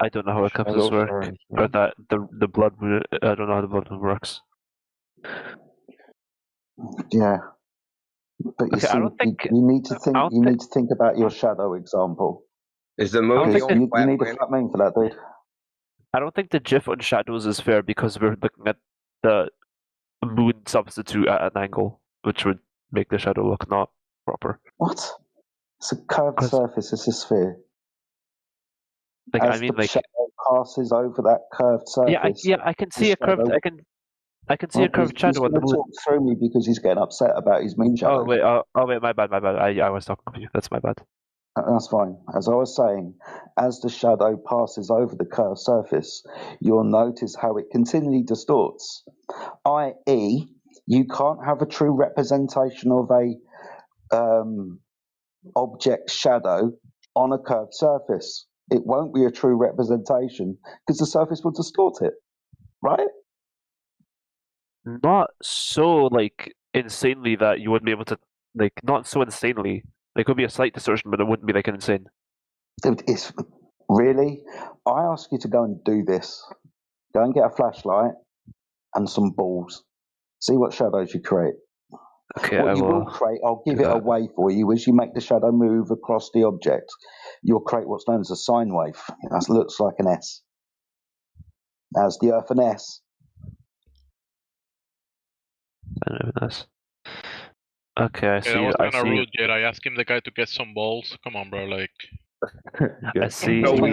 I don't know how eclipses work, or that the blood moon. I don't know how the blood moon works. Yeah, but you Okay, see, I don't think you need to think. You need to think about your shadow example. Is the moon the only you need a flat moon for that, dude. I don't think the GIF on shadows is fair because we're looking at the moon substitute at an angle, which would make the shadow look not proper. What? It's a curved surface. It's a sphere. Like, As I mean, the like, shadow passes over that curved surface. I can see a curved. I can see a curved shadow on the He's moon. going to talk through me because he's getting upset about his moon shadow. Oh wait, my bad. I was talking to you. That's my bad. That's fine. As I was saying, as the shadow passes over the curved surface, you'll notice how it continually distorts, i.e., you can't have a true representation of a object shadow on a curved surface. It won't be a true representation because the surface will distort it, right? Not so like insanely that you wouldn't be able to not so insanely. There could be a slight distortion, but it wouldn't be like an insane. It's really. I ask you to go and do this. Go and get a flashlight and some balls. See what shadows you create. Okay, what you will create, I'll give it away for you. As you make the shadow move across the object, you'll create what's known as a sine wave. That looks like an S. As the Earth an S. I know this. Okay, I see. That was I kind of see. rude, Jed. I asked him the guy to get some balls. Come on, bro. Like, I see. So we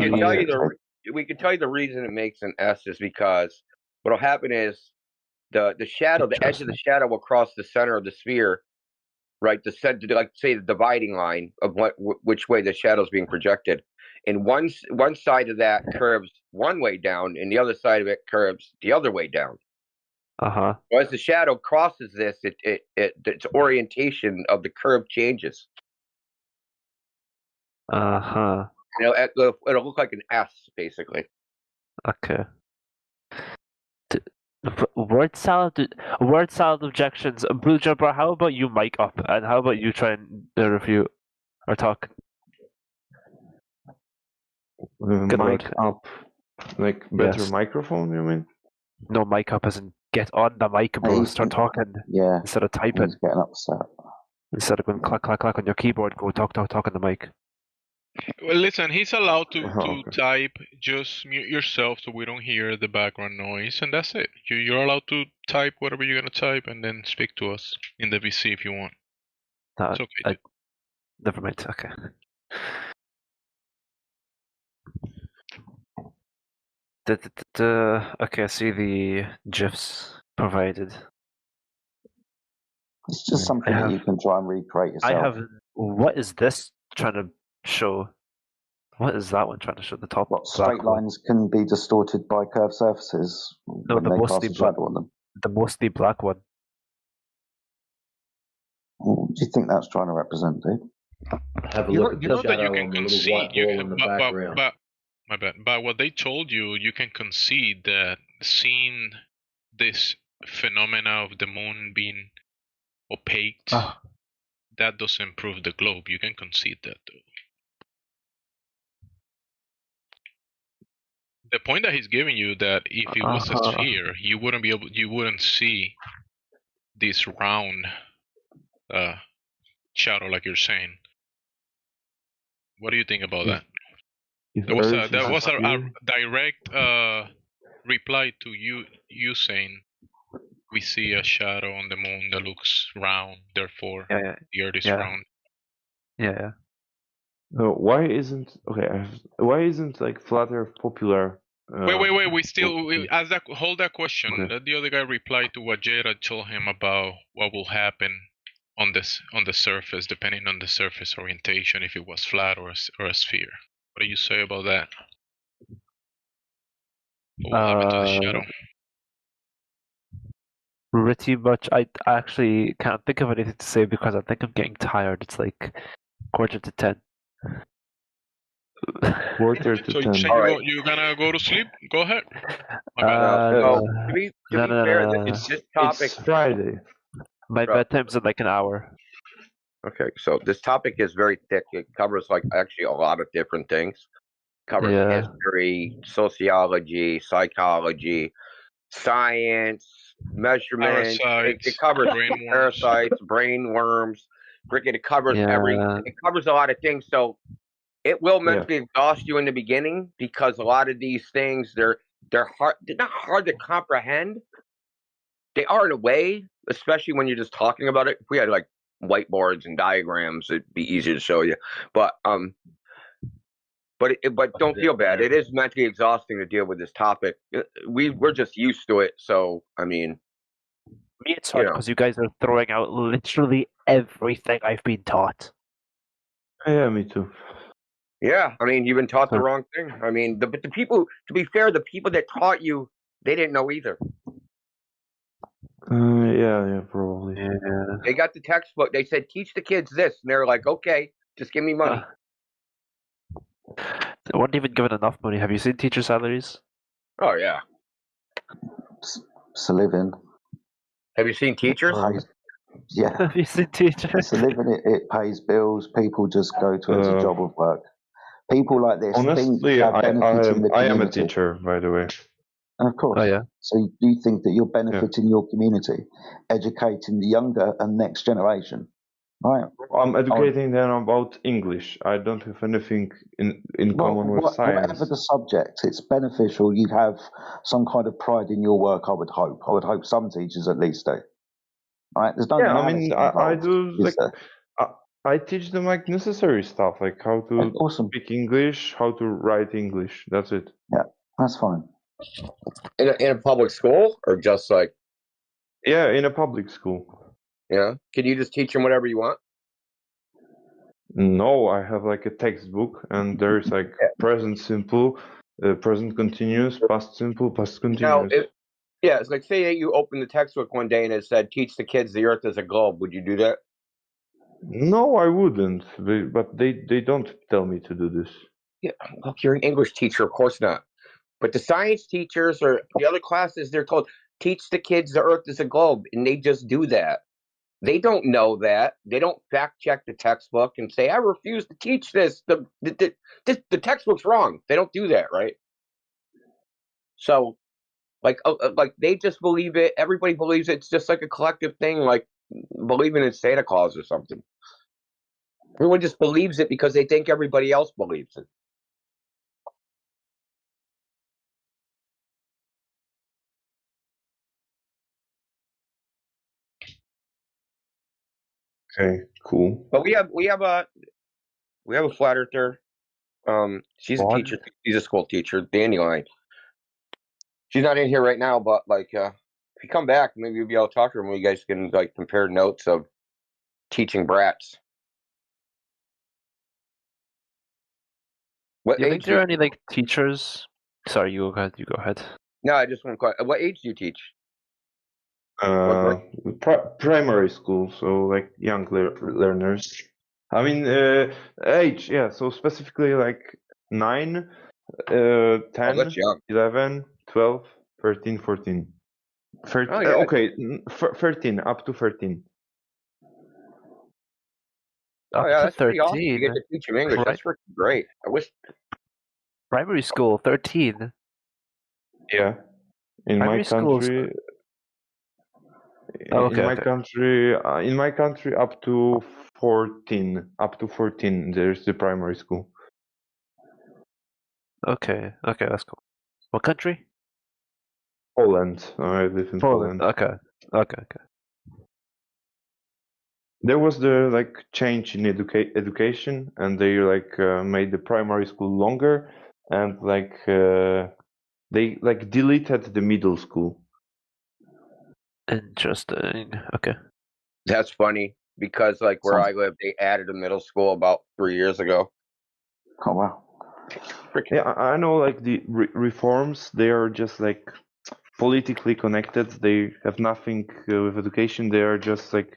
can tell you the reason it makes an S is because what'll happen is the shadow, the edge of the shadow will cross the center of the sphere, right? The center, like say the dividing line of which way the shadow is being projected, and one side of that curves one way down, and the other side of it curves the other way down. So as the shadow crosses this, its orientation of the curve changes. It'll look like an S, basically. Okay. Word salad objections. Blue Jumper, how about you mic up, and how about you try and review or talk? Good Mic word. up, like better Yes. microphone, you mean? No, mic up as in get on the mic, bro. Start talking. Yeah. Instead of typing. He's getting upset. Instead of going clack clack clack on your keyboard, go talk on the mic. well, listen, he's allowed to type. Just mute yourself so we don't hear the background noise, and that's it. You're allowed to type whatever you're gonna type, and then speak to us in the VC if you want. It's okay. Never mind. Okay. Okay, I see the GIFs provided. It's just something that you can try and recreate yourself. I have. What is this trying to show? What is that one trying to show? The top. Straight lines can be distorted by curved surfaces No, when the they mostly cast a shadow on them. The mostly black one. What do you think that's trying to represent, dude? Have a You look know at the that you shadow can on the little concede. white ball in the background. My bad. But what they told you, you can concede that seeing this phenomena of the moon being opaque, that doesn't prove the globe. You can concede that, though. The point that he's giving you that if it was a sphere, you wouldn't see this round shadow like you're saying. What do you think about that? If There was Earth a is a sphere, direct reply to you saying we see a shadow on the moon that looks round, therefore Yeah, the Earth is yeah, round. yeah. why isn't why isn't like flat Earth popular? Wait. We still hold that question. Okay. Let the other guy reply to what Jada told him about what will happen on the surface, depending on the surface orientation, if it was flat or a sphere. What do you say about that? What will happen to the shadow? Pretty much. I actually can't think of anything to say because I think I'm getting tired. It's like 10:15. Quarter to So 10. you're gonna go to sleep? Go ahead. To be fair, It's this topic. it's Friday. My bedtime's in like an hour. Okay, so this topic is very thick. It covers like actually a lot of different things. It covers history, sociology, psychology, science, measurement. It covers parasites, brain worms. It covers everything. It covers a lot of things. So it will mentally exhaust you in the beginning because a lot of these things they're hard. They're not hard to comprehend. They are in a way, especially when you're just talking about it. If we had like whiteboards and diagrams, it'd be easier to show you. But don't feel bad. It is mentally exhausting to deal with this topic. We're just used to it. So I mean, me it's hard because you guys are throwing out literally everything I've been taught. Yeah, me too. Yeah, I mean, you've been taught the wrong thing. I mean, the people. To be fair, the people that taught you, they didn't know either. Yeah, probably. Yeah. They got the textbook. They said, teach the kids this. And they're like, okay, just give me money. They weren't even given enough money. Have you seen teacher salaries? Oh, yeah. It's a living. Have you seen teachers? Yeah. Have you seen teachers? It's a living. It pays bills. People just go to it as a job of work. People like this think Honestly, they're benefiting the community. I am a teacher, by the way. And of course. Oh, yeah. So you think that you're benefiting your community, educating the younger and next generation, right? I'm educating them about English. I don't have anything in common with science. Whatever the subject, it's beneficial. You have some kind of pride in your work. I would hope. I would hope some teachers at least do. Right? There's no. Yeah, I mean, I do like. I teach them like necessary stuff, like how to speak English, how to write English. That's it. Yeah, that's fine. In a public school, or just like? Yeah, in a public school. Yeah. Can you just teach them whatever you want? No, I have like a textbook, and there's like present simple, present continuous, past simple, past continuous. Now, it's like say you open the textbook one day and it said, "Teach the kids the Earth is a globe." Would you do that? No, I wouldn't. But they don't tell me to do this. Yeah, look, you're an English teacher, of course not. But the science teachers or the other classes, they're told, teach the kids the Earth is a globe, and they just do that. They don't know that. They don't fact check the textbook and say, I refuse to teach this. The textbook's wrong. They don't do that, right? So, like they just believe it. Everybody believes it. It's just like a collective thing, like believing in Santa Claus or something. Everyone just believes it because they think everybody else believes it. Okay, cool. But we have a flat earther. She's a teacher. She's a school teacher, Dandelion. She's not in here right now, but like, if you come back, maybe you'll be able to talk to her, and you guys can like compare notes of teaching brats. What Do you age think there are any like teachers? Sorry, you go ahead. You go ahead. No, I just want to. What age do you teach? Primary school, so like young learners. I mean, age, yeah. So specifically like 9, 10, 11, 12, 13, 14. 13, okay, 13, up to 13. Oh yeah, that's pretty awesome. You get to teach them English. That's freaking great. I wish. Primary school, 13. Yeah, in my country. In my country, up to 14. Up to 14, there's the primary school. Okay, that's cool. What country? Poland. I live in Poland. Okay. There was the change in education, and they made the primary school longer, and they deleted the middle school. Interesting. Okay. That's funny because where I live, they added a middle school about 3 years ago. Oh wow. Yeah, I know. The reforms, they are just politically connected. They have nothing with education. They are just like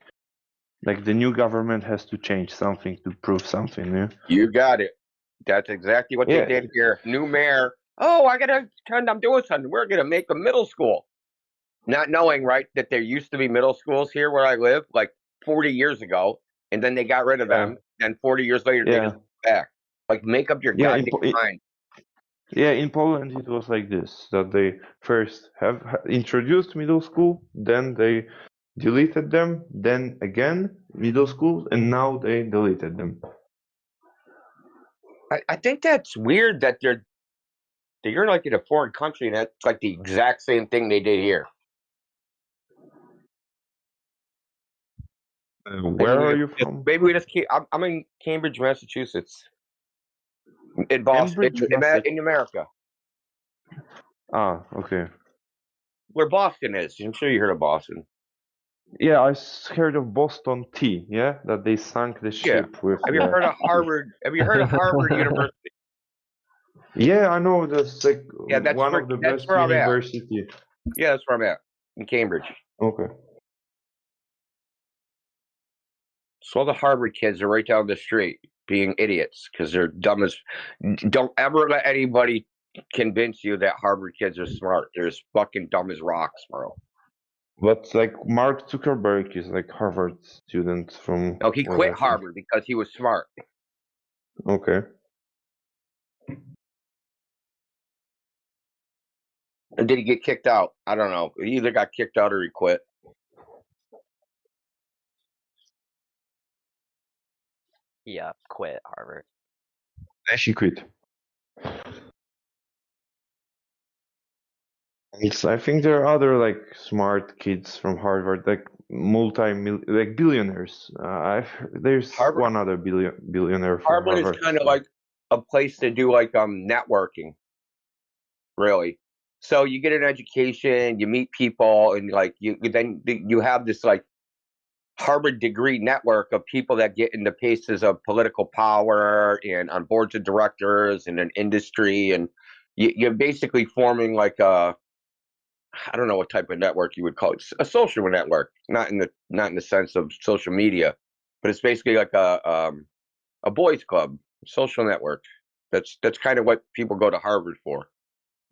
the new government has to change something to prove something. Yeah. You got it. That's exactly what they did here. New mayor. Oh, I'm doing something. We're gonna make a middle school. Not knowing, right, that there used to be middle schools here where I live 40 years ago, and then they got rid of them. And 40 years later, they just back. Make up your goddamn mind. Yeah, in Poland it was like this, that they first have introduced middle school, then they deleted them, then again middle school, and now they deleted them. I think that's weird that you're in a foreign country and that's the exact same thing they did here. Where are you from? Maybe we just keep. I'm in Cambridge, Massachusetts. In Boston, in America. Ah, okay. Where Boston is. I'm sure you heard of Boston. Yeah, I heard of Boston Tea, yeah? That they sank the ship with... Have you heard of Harvard? Have you heard of Harvard University? Yeah, I know. That's that's one of the best universities. Yeah, that's where I'm at. In Cambridge. Okay. So all the Harvard kids are right down the street being idiots because they're dumb as... Don't ever let anybody convince you that Harvard kids are smart. They're as fucking dumb as rocks, bro. But Mark Zuckerberg is Harvard student from... No, he quit Harvard because he was smart. Okay. And did he get kicked out? I don't know. He either got kicked out or he quit. Yeah, quit Harvard. She quit. I think there are other smart kids from Harvard, billionaires. There's Harvard, one other billionaire from Harvard. Harvard Is kind of a place to do networking, really. So you get an education, you meet people, and you have this Harvard degree network of people that get into places of political power and on boards of directors and an industry, and you're basically forming I don't know what type of network you would call it, a social network, not in the sense of social media, but it's basically a boys club, social network. That's kind of what people go to Harvard for.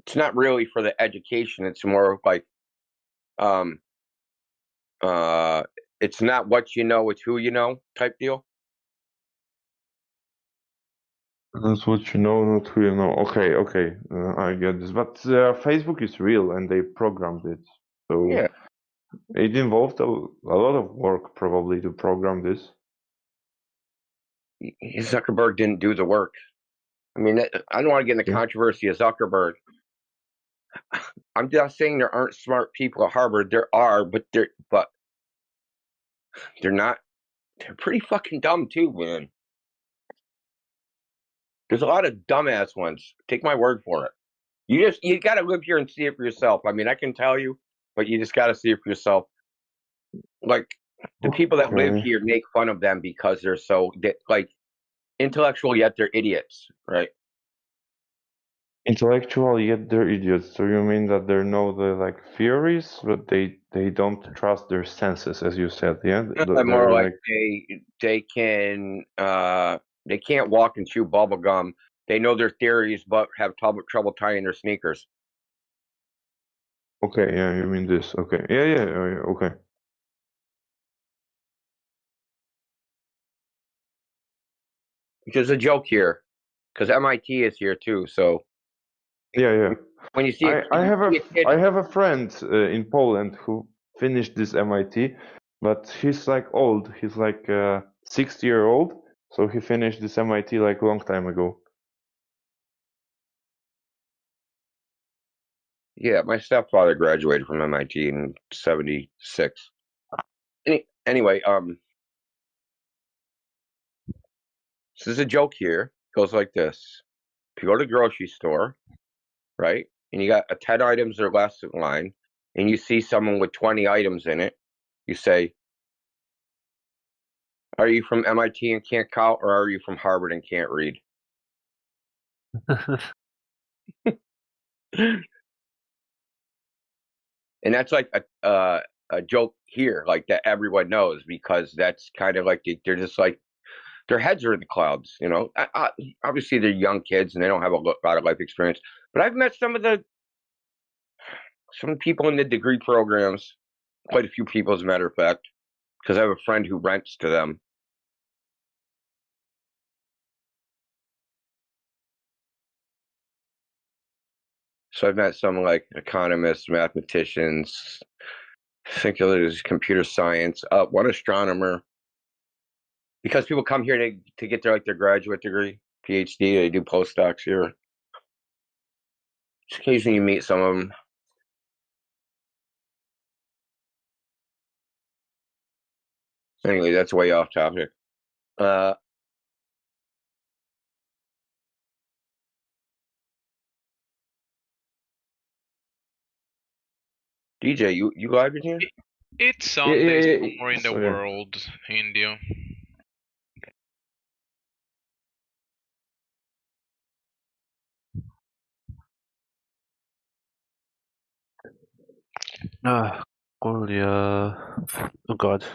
It's not really for the education. It's more it's not what you know, it's who you know type deal. That's what you know, not who you know. Okay, I get this. But Facebook is real, and they programmed it. So yeah. It involved a lot of work, probably, to program this. Zuckerberg didn't do the work. I mean, I don't want to get in the controversy of Zuckerberg. I'm just saying there aren't smart people at Harvard. There are, but they're not. They're pretty fucking dumb too, man. There's a lot of dumbass ones. Take my word for it. You got to live here and see it for yourself. I mean, I can tell you, but you just got to see it for yourself. The people that live here make fun of them because they're so intellectual, yet they're idiots, right? Intellectual, yet they're idiots. So you mean that they know the theories, but they don't trust their senses, as you said, yeah? More like they can't walk and chew bubble gum. They know their theories, but have trouble tying their sneakers. Okay, yeah, you mean this. Okay, yeah, okay. There's a joke here, because MIT is here too. So yeah. When you see I have a friend in Poland who finished this MIT, but he's like old. He's like 60-year-old, so he finished this MIT like a long time ago. Yeah, my stepfather graduated from MIT in '76. Anyway, this is a joke here. It goes like this. If you go to the grocery store, right, and you got 10 items or less in line, and you see someone with 20 items in it, you say, are you from MIT and can't count, or are you from Harvard and can't read? And that's like a joke here, like that everyone knows, because that's kind of like they're just like their heads are in the clouds, you know. Obviously, they're young kids and they don't have a lot of life experience. But I've met some people in the degree programs, quite a few people, as a matter of fact, because I have a friend who rents to them. So I've met some like economists, mathematicians, I think there's computer science, one astronomer. Because people come here to get their graduate degree, PhD, they do postdocs here. Just occasionally you meet some of them. Anyway, that's way off topic. DJ, you live in here? It's Sunday Yeah, somewhere in the sorry. world, India. Oh God.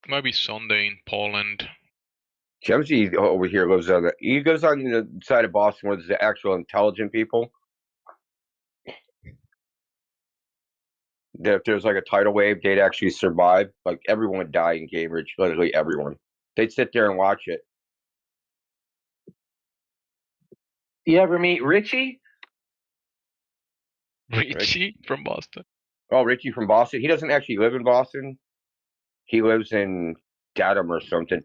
Might be Sunday in Poland. Jemsy over here lives on he goes on the side of Boston where there's the actual intelligent people. That if there's like a tidal wave, they'd actually survive. Like everyone would die in Cambridge, literally everyone. They'd sit there and watch it. You ever meet Richie? Richie from Boston. Oh, Richie from Boston. He doesn't actually live in Boston. He lives in Dedham or something.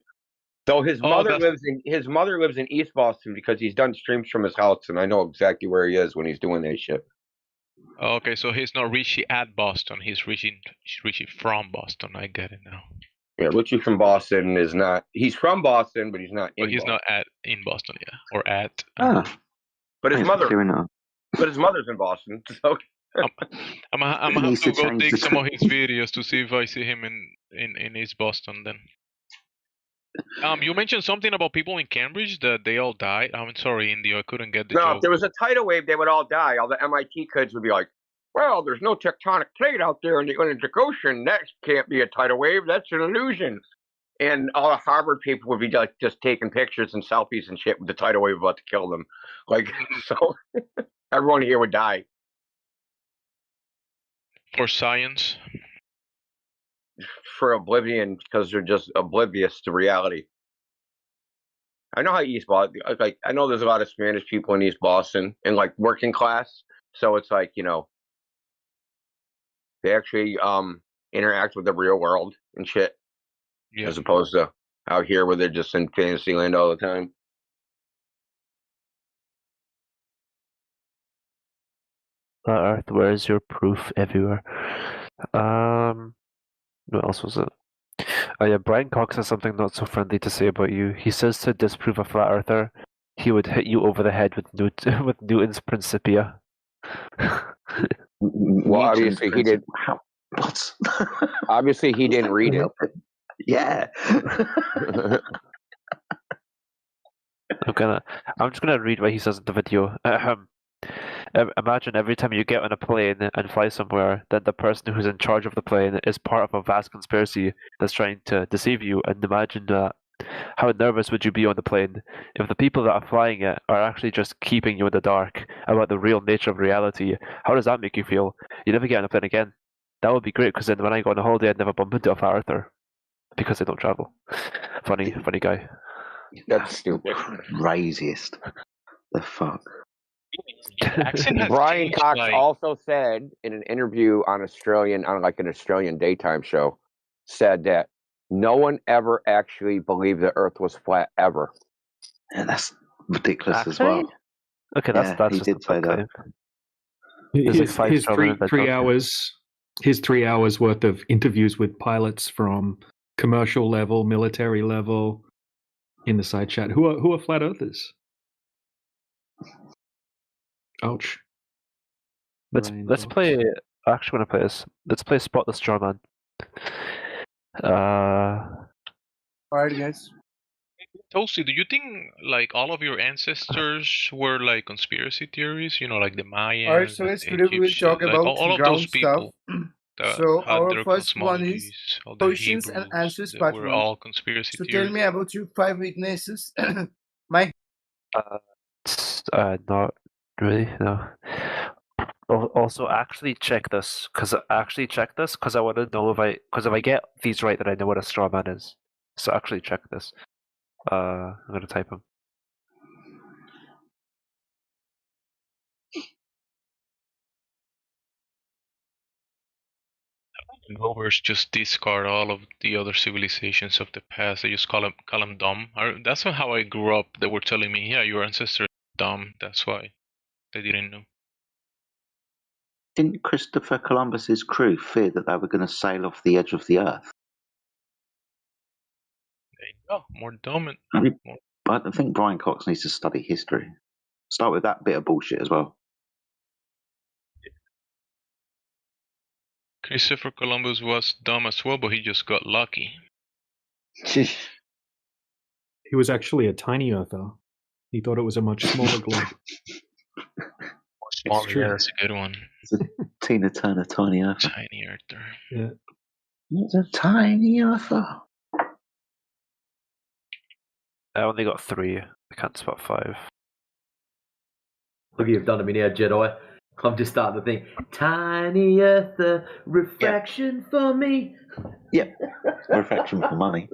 So his mother lives in East Boston because he's done streams from his house, and I know exactly where he is when he's doing that shit. Okay, so he's not Richie at Boston. He's Richie from Boston. I get it now. Yeah, Richie from Boston is not. He's from Boston, but he's not in. But he's Boston. not in Boston, yeah, or at. But his mother's in Boston. So I'm gonna have to go dig some of his videos to see if I see him in East Boston. Then. You mentioned something about people in Cambridge that they all died. I'm sorry, India, I couldn't get the no, joke. if there was a tidal wave, they would all die. All the MIT kids would be like, "Well, there's no tectonic plate out there in the Atlantic Ocean. That can't be a tidal wave. That's an illusion." And all the Harvard people would be like just taking pictures and selfies and shit with the tidal wave about to kill them. Like, so everyone here would die. For science? For oblivion, because they're just oblivious to reality. I know how East Boston, like, I know there's a lot of Spanish people in East Boston and like working class. So it's like, you know, they actually interact with the real world and shit. Yeah. As opposed to out here where they're just in fantasy land all the time. Earth, where is your proof everywhere? What else was it? Oh yeah, Brian Cox has something not so friendly to say about you. He says to disprove a flat earther, he would hit you over the head with with Newton's Principia. Well, obviously he did. What? Obviously he didn't read it. Yeah. I'm just gonna read what he says in the video. Imagine every time you get on a plane and fly somewhere, then the person who's in charge of the plane is part of a vast conspiracy that's trying to deceive you. And imagine how nervous would you be on the plane if the people that are flying it are actually just keeping you in the dark about the real nature of reality? How does that make you feel? You never get on a plane again. That would be great, because then when I go on a holiday, I'd never bump into a flat earther because they don't travel. Funny guy. That's stupid. Craziest. The fuck. The accent has Brian changed, Cox like also said in an interview on an Australian daytime show, said that no one ever actually believed the Earth was flat ever. Yeah, that's ridiculous as well. Okay, Yeah, that's he just a did say big that. claim. There's like five His strong three individuals. his 3 hours worth of interviews with pilots from commercial level, military level, in the side chat. Who are flat earthers? Ouch. Let's Brian let's Cox. play. I actually want to play this. Let's play Spot the Straw Man. Alright, guys. Toasty, do you think like all of your ancestors were like conspiracy theories? You know, like the Alright, Mayans, so and guys, the today we will talk Egyptians, like about all of those ground stuff. people that So had our their first one is cosmologies, all the Questions and Hebrews, Answers that Part were 1. all conspiracy So tell theories. me about your 5 weaknesses. Mike. Not really. No. Also, actually check this because I want to know if I get these right, then I know what a straw man is. So actually check this. I'm gonna type them. Globers just discard all of the other civilizations of the past. They just call them dumb. That's how I grew up. They were telling me, "Yeah, your ancestors are dumb." That's why they didn't know. Didn't Christopher Columbus's crew fear that they were going to sail off the edge of the Earth? There you go. More dumb. But I think Brian Cox needs to study history. Start with that bit of bullshit as well. Christopher Columbus was dumb as well, but he just got lucky. He was actually a tiny earther. He thought it was a much smaller globe. Smaller, true. yeah, that's a good one. It's a Tina Turner tiny earther. Tiny earther. Yeah. It's a tiny earther. I only got 3. I can't spot 5. Look, you've done a mini Jedi. I'm just starting to think, tiny earther, refraction for me. Yeah, refraction for money.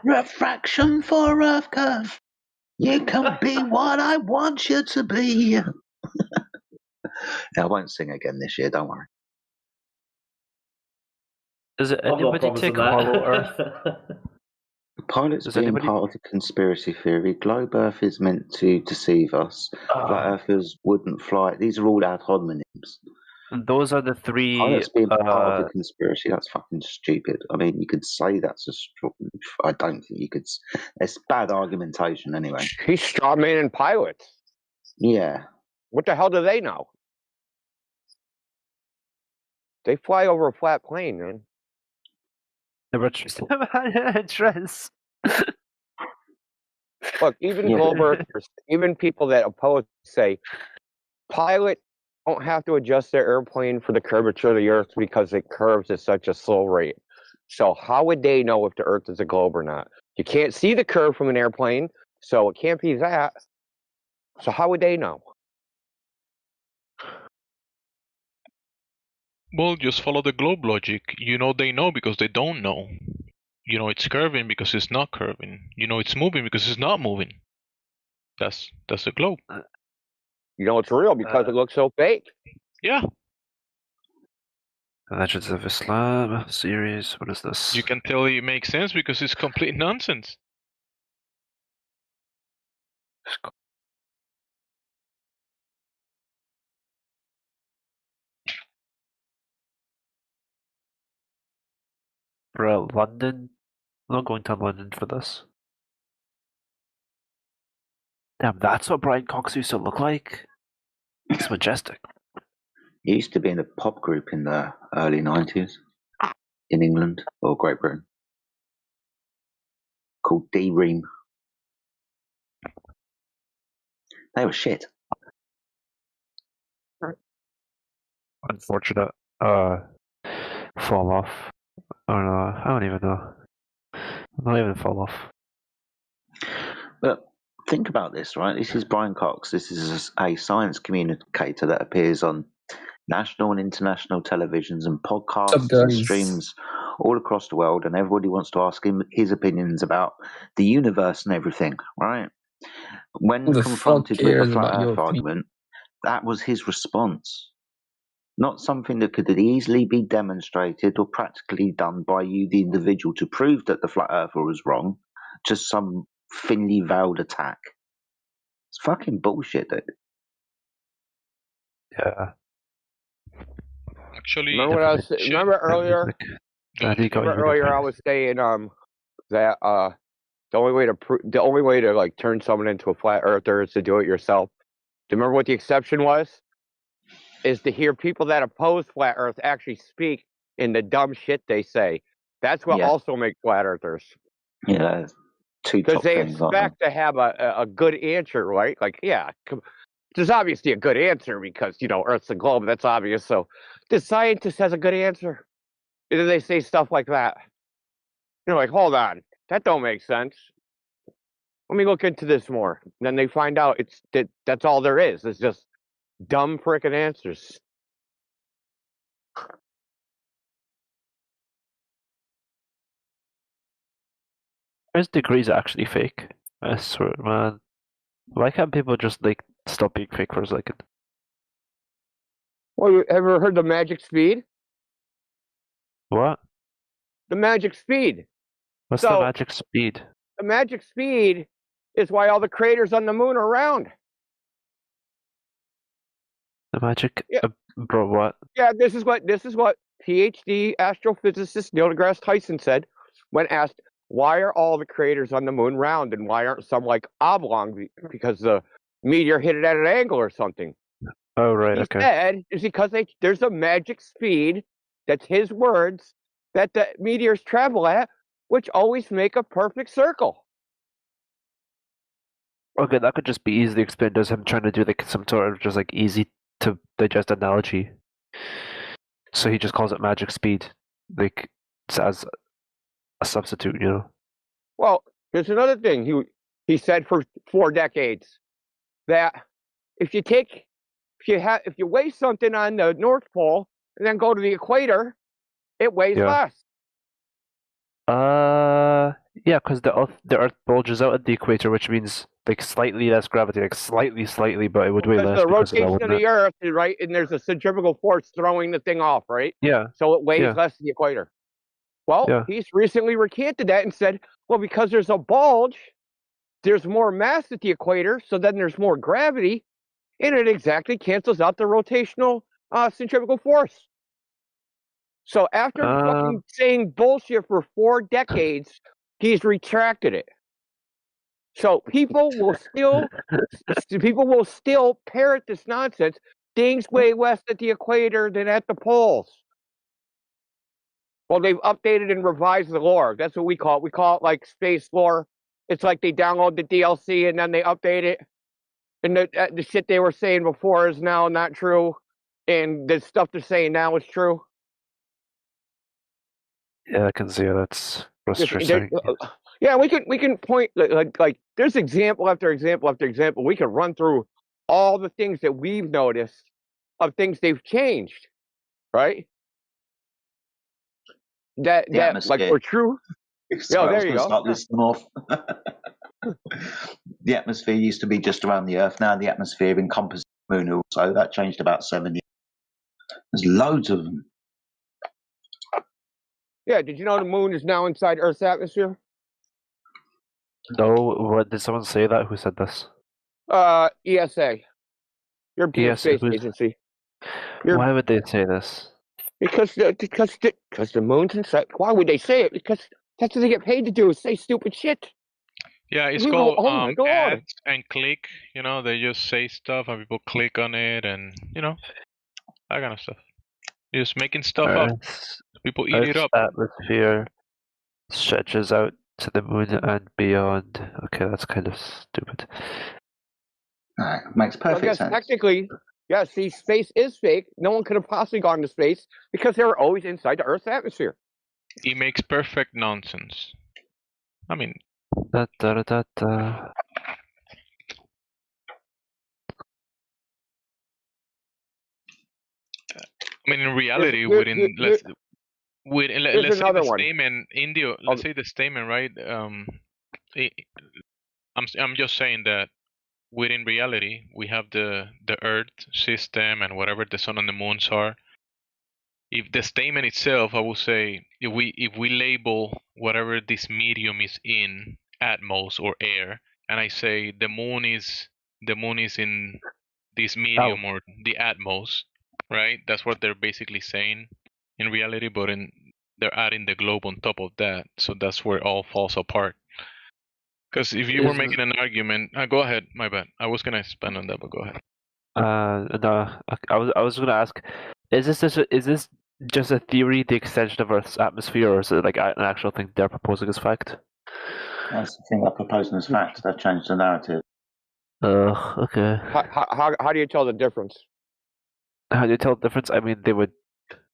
Refraction for Earth curve. You can be what I want you to be. I won't sing again this year, don't worry. Does it I'm not anybody promising take that. Hollow Earth? The pilots Does being anybody- part of the conspiracy theory. Globe Earth is meant to deceive us. Flat Earthers wouldn't fly. These are all ad hominems. Those are the 3. Pilots being part of the conspiracy. That's fucking stupid. I mean, you could say that's a straw. I don't think you could. It's bad argumentation anyway. He's strawmanning pilots. Yeah. What the hell do they know? They fly over a flat plane, man. Never trust address. Look, even globe earthers, even people that oppose say pilots don't have to adjust their airplane for the curvature of the Earth because it curves at such a slow rate. So how would they know if the Earth is a globe or not? You can't see the curve from an airplane, so it can't be that. So how would they know? Well, just follow the globe logic. You know they know because they don't know. You know it's curving because it's not curving. You know it's moving because it's not moving. That's the globe. You know it's real because it looks so fake. Yeah. Legends of Islam series. What is this? You can tell it makes sense because it's complete nonsense. Bro, London? I'm not going to London for this. Damn, that's what Brian Cox used to look like? It's majestic. He used to be in a pop group in the early 90s in England or Great Britain called D-Ream. They were shit. Unfortunate. Fall off. I don't know. I don't even know. Not even fall off. But think about this, right? This is Brian Cox. This is a science communicator that appears on national and international televisions and podcasts and streams all across the world, and everybody wants to ask him his opinions about the universe and everything, right? When Who the confronted fuck with the cares flat about your Earth opinion? argument, that was his response. Not something that could easily be demonstrated or practically done by you, the individual, to prove that the flat earther was wrong. Just some thinly veiled attack. It's fucking bullshit, dude. Yeah. Actually, Remember what I was? Remember earlier? Remember earlier I was saying that the only way to like turn someone into a flat earther is to do it yourself. Do you remember what the exception was? Is to hear people that oppose flat Earth actually speak in the dumb shit they say. That's what also makes flat earthers. Yeah, two Because top they things, aren't expect to have a good answer, right? Like, yeah, there's obviously a good answer because, you know, Earth's a globe. That's obvious. So the scientist has a good answer. And then they say stuff like that. You're like, hold on. That don't make sense. Let me look into this more. And then they find out that's all there is. It's just dumb frickin' answers. First degree's actually fake. I swear, man. Why can't people just like stop being fake for a second? Well, you ever heard the magic speed? What? The magic speed. What's the magic speed? The magic speed is why all the craters on the moon are round. The magic, Yeah. bro. What? Yeah, this is what PhD astrophysicist Neil deGrasse Tyson said when asked, why are all the craters on the moon round and why aren't some like oblong because the meteor hit it at an angle or something? Oh, right, He okay. said it's because there's a magic speed, that's his words, that the meteors travel at, which always make a perfect circle. Okay, that could just be easily explained as him trying to do like some sort of just like easy to digest analogy. So he just calls it magic speed, like as a substitute, you know. Well, there's another thing he said for 4 decades that if you weigh something on the North Pole and then go to the equator, it weighs less. Yeah, because the Earth bulges out at the equator, which means like slightly less gravity, like slightly, but it would weigh Because less the because of that, rotation of wouldn't it? the Earth, right, and there's a centrifugal force throwing the thing off, right? Yeah. So it weighs Yeah. less than the equator. Well, Yeah. he's recently recanted that and said, well, because there's a bulge, there's more mass at the equator, so then there's more gravity, and it exactly cancels out the rotational centrifugal force. So after fucking saying bullshit for 4 decades, he's retracted it. So people will still parrot this nonsense. Things way west at the equator than at the poles. Well, they've updated and revised the lore. That's what we call it. We call it like space lore. It's like they download the DLC and then they update it. And the shit they were saying before is now not true. And the stuff they're saying now is true. Yeah, I can see how that's frustrating. Yeah, we can point like there's example after example after example. We can run through all the things that we've noticed of things they've changed, right? That like were true. Sorry, there you go. Start listing them off. The atmosphere used to be just around the Earth. Now the atmosphere encompasses the moon also. That changed about 7 years. There's loads of them. Yeah, did you know the moon is now inside Earth's atmosphere? No, what did someone say that? Who said this? ESA, European Space Agency. Why would they say this? Because the moon's inside. Why would they say it? Because that's what they get paid to do, is say stupid shit. Yeah, it's People, called oh my God. ads and click. You know, they just say stuff and people click on it, and you know that kind of stuff. Just making stuff up. People eat it up. Atmosphere stretches out to the moon and beyond. Okay, that's kind of stupid. Makes perfect sense. Technically, yeah, see, space is fake. No one could have possibly gone to space because they were always inside the Earth's atmosphere. It makes perfect nonsense. I mean, I mean, in reality, let's say the statement, India. Let's say the statement, right? I'm just saying that within reality, we have the Earth system and whatever the sun and the moons are. If the statement itself, I will say, if we label whatever this medium is in atmos or air, and I say the moon is in this medium or the atmos, right? That's what they're basically saying in reality, but they're adding the globe on top of that, so that's where it all falls apart. Because if you were making an argument, go ahead. My bad. I was gonna expand on that, but go ahead. No, I was gonna ask, is this just a theory, the extension of Earth's atmosphere, or is it like an actual thing they're proposing as fact? That's the thing they're proposing as fact. They've changed the narrative. Okay. How do you tell the difference? How do you tell the difference? I mean, they would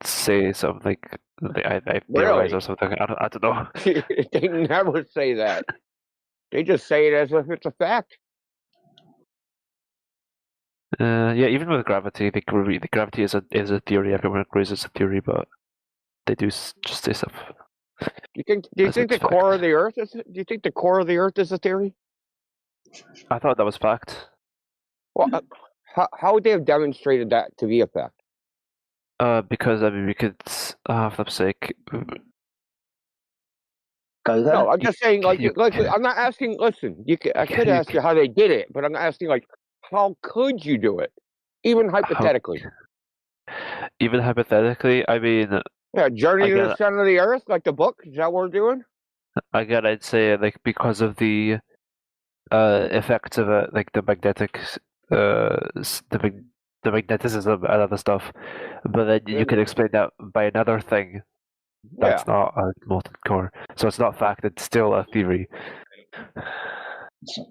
say something like I theorize or something. I don't know. They never say that. They just say it as if it's a fact. Yeah, even with gravity, the gravity is a theory. Everyone agrees it's a theory, but they do just say stuff. Do you think the core of the Earth is? Do you think the core of the Earth is a theory? I thought that was fact. Well, how would they have demonstrated that to be a fact? Because I mean, we could, for flip's sake. Go there. No, I'm just saying, like I'm not asking. Listen, I could ask you how they did it, but I'm not asking like how could you do it, even hypothetically. Even hypothetically, I mean. Yeah, Journey to the Center of the Earth, like the book. Is that what we're doing? Again, I'd say like because of the effects of it, like the magnetic, the magnetism and other stuff. But then you could explain that by another thing. That's not a molten core, so it's not fact. It's still a theory.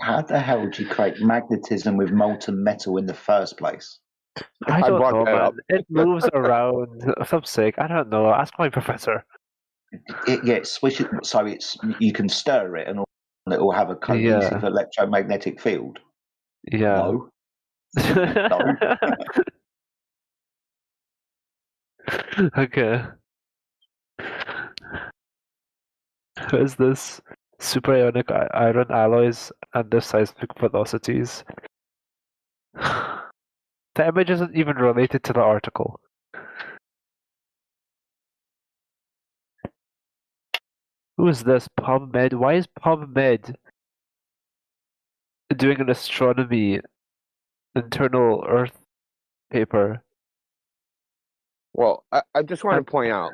How the hell would you create magnetism with molten metal in the first place? I don't know, man. It moves around. For some sake, I don't know. Ask my professor. Switch it so you can stir it and it will have a cohesive electromagnetic field. Yeah. No. No. Okay. Is this superionic iron alloys and their seismic velocities? The image isn't even related to the article. Who is this? PubMed? Why is PubMed doing an astronomy internal Earth paper? Well, I just want to point out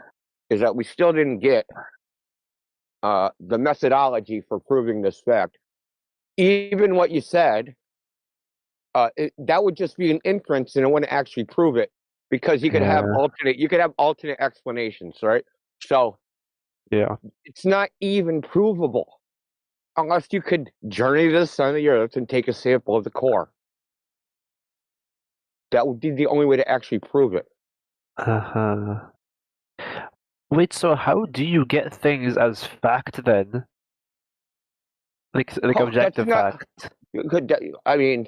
is that we still didn't get the methodology for proving this fact. Even what you said, that would just be an inference, and it wouldn't actually prove it because you could have alternate explanations, right? So it's not even provable unless you could journey to the center of the Earth and take a sample of the core. That would be the only way to actually prove it. Wait, so how do you get things as fact then? Like objective fact? I mean,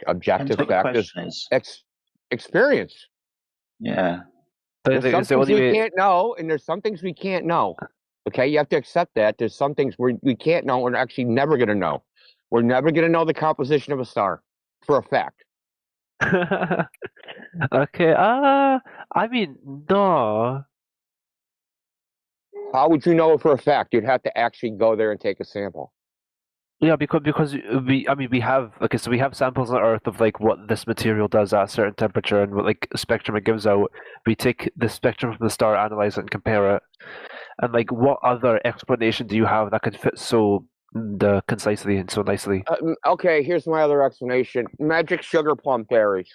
objective fact is experience. Yeah. There's some things we can't know, and there's some things we can't know. Okay, you have to accept that. There's some things we can't know, and we're actually never going to know. We're never going to know the composition of a star for a fact. Okay, I mean, no. How would you know it for a fact? You'd have to actually go there and take a sample. Yeah, because we have so we have samples on Earth of like what this material does at a certain temperature and what like spectrum it gives out. We take the spectrum from the star, analyze it, and compare it. And like, what other explanation do you have that could fit so concisely and so nicely? Okay, here's my other explanation: magic sugar plum fairies.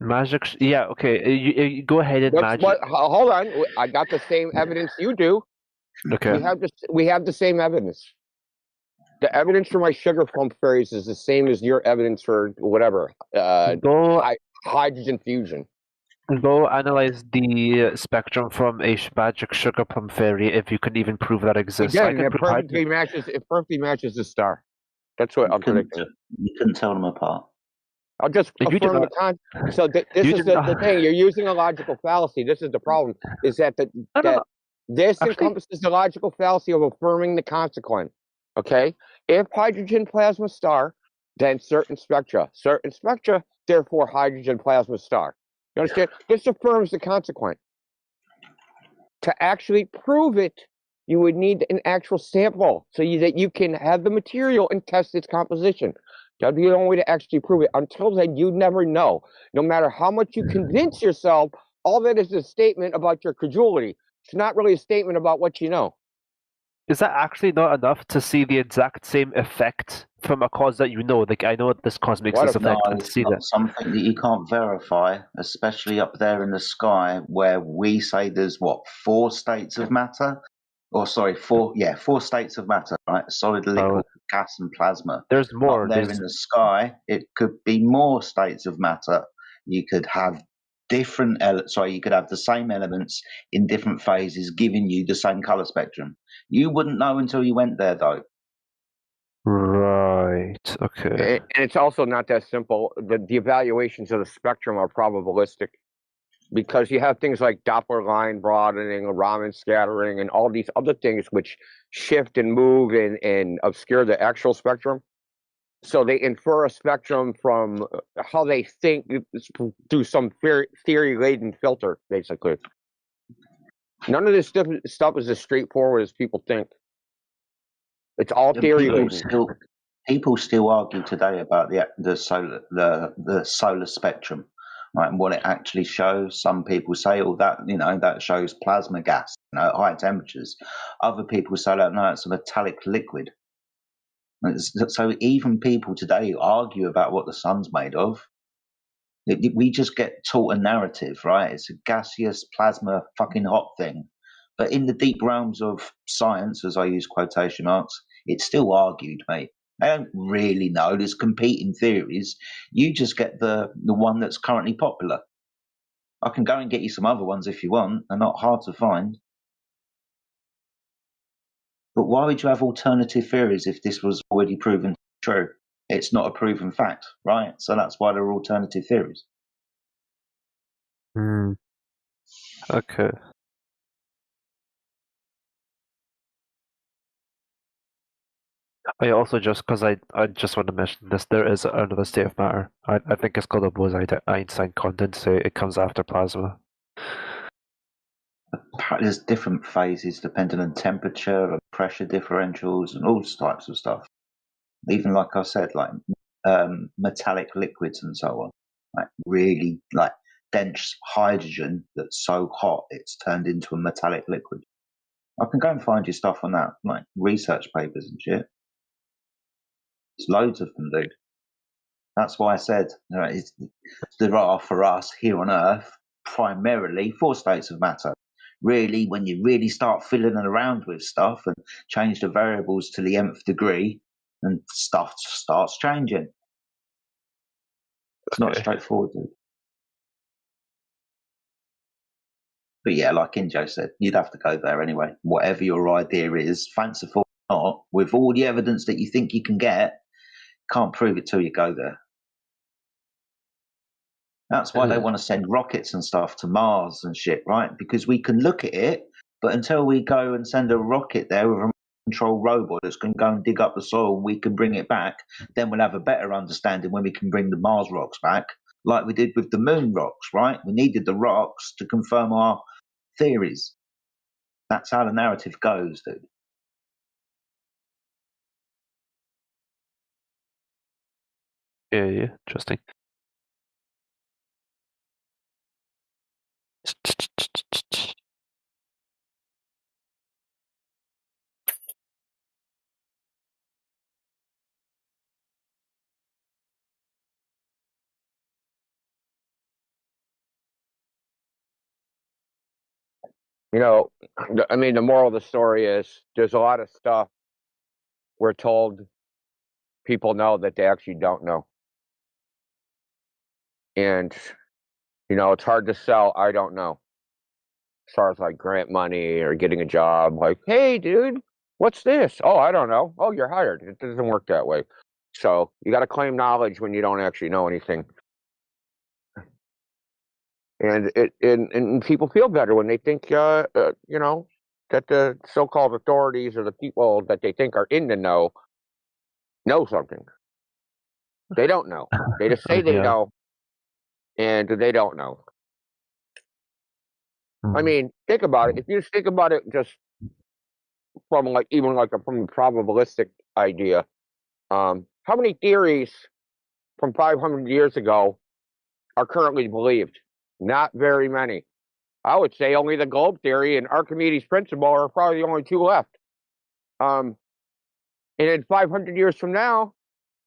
Magic, yeah, okay. You go ahead and hold on, I got the same evidence you do. Okay. We have the same evidence. The evidence for my sugar plum fairies is the same as your evidence for whatever hydrogen fusion. Go analyze the spectrum from a magic sugar plum fairy if you can even prove that exists. Again, it perfectly matches the star. That's what I'm predicting. You couldn't tell them apart. I'll just affirm the con. So this is the thing. You're using a logical fallacy. This is the problem. Is that this encompasses the logical fallacy of affirming the consequent. Okay, if hydrogen plasma star then certain spectra, therefore hydrogen plasma star. You understand? This affirms the consequent. To actually prove it, you would need an actual sample that you can have the material and test its composition. That'd be the only way to actually prove it. Until then, you never know. No matter how much you convince yourself, all that is a statement about your credulity. It's not really a statement about what you know. Is that actually not enough to see the exact same effect from a cause that you know? Like, I know this cause makes this effect, and to it's see not that. something that you can't verify, especially up there in the sky where we say there's what, 4 states of matter? Or sorry, 4 states of matter, right? Solid, liquid, gas, and plasma. There's more. Up there in the sky, it could be more states of matter. You could have you could have the same elements in different phases giving you the same color spectrum. You wouldn't know until you went there, though. Right. Okay. And it's also not that simple. The evaluations of the spectrum are probabilistic because you have things like Doppler line broadening, Raman scattering, and all these other things which shift and move and obscure the actual spectrum. So they infer a spectrum from how they think through some theory-laden filter, basically. None of this stuff is as straightforward as people think. It's all theory-laden. People still argue today about the solar spectrum, right, and what it actually shows. Some people say, "Oh, that shows plasma gas, high temperatures." Other people say, "No, it's a metallic liquid." So even people today argue about what the sun's made of. We just get taught a narrative, right? It's a gaseous plasma fucking hot thing. But in the deep realms of science, as I use quotation marks, it's still argued, mate. I don't really know. There's competing theories. You just get the one that's currently popular. I can go and get you some other ones if you want. They're not hard to find. But why would you have alternative theories if this was already proven true? It's not a proven fact, right? So that's why there are alternative theories. Okay. I also because I just want to mention this, there is another state of matter. I think it's called a Bose-Einstein condensate. It comes after plasma. There's different phases depending on temperature and pressure differentials and all types of stuff. Even like I said, like metallic liquids and so on, like really like dense hydrogen that's so hot it's turned into a metallic liquid. I can go and find you stuff on that, like research papers and shit. There's loads of them, dude. That's why I said there are for us here on Earth primarily 4 states of matter. Really, when you really start fiddling around with stuff and change the variables to the nth degree, and stuff starts changing. It's not straightforward, dude. But yeah, like Injo said, you'd have to go there anyway. Whatever your idea is, fanciful or not, with all the evidence that you think you can get, can't prove it till you go there. That's why they want to send rockets and stuff to Mars and shit, right? Because we can look at it, but until we go and send a rocket there with a control robot that's going to go and dig up the soil and we can bring it back, then we'll have a better understanding when we can bring the Mars rocks back, like we did with the moon rocks, right? We needed the rocks to confirm our theories. That's how the narrative goes, dude. Yeah, interesting. I mean, the moral of the story is there's a lot of stuff we're told people know that they actually don't know. And, it's hard to sell, I don't know. As far as like grant money or getting a job, like, hey, dude, what's this? Oh, I don't know. Oh, you're hired. It doesn't work that way. So you got to claim knowledge when you don't actually know anything. And people feel better when they think, that the so-called authorities or the people that they think are in the know something. They don't know. They just say they Yeah. know, and they don't know. I mean, think about it. If you just think about it, just from from a probabilistic idea, how many theories from 500 years ago are currently believed? Not very many. I would say only the globe theory and Archimedes' principle are probably the only two left. And in 500 years from now,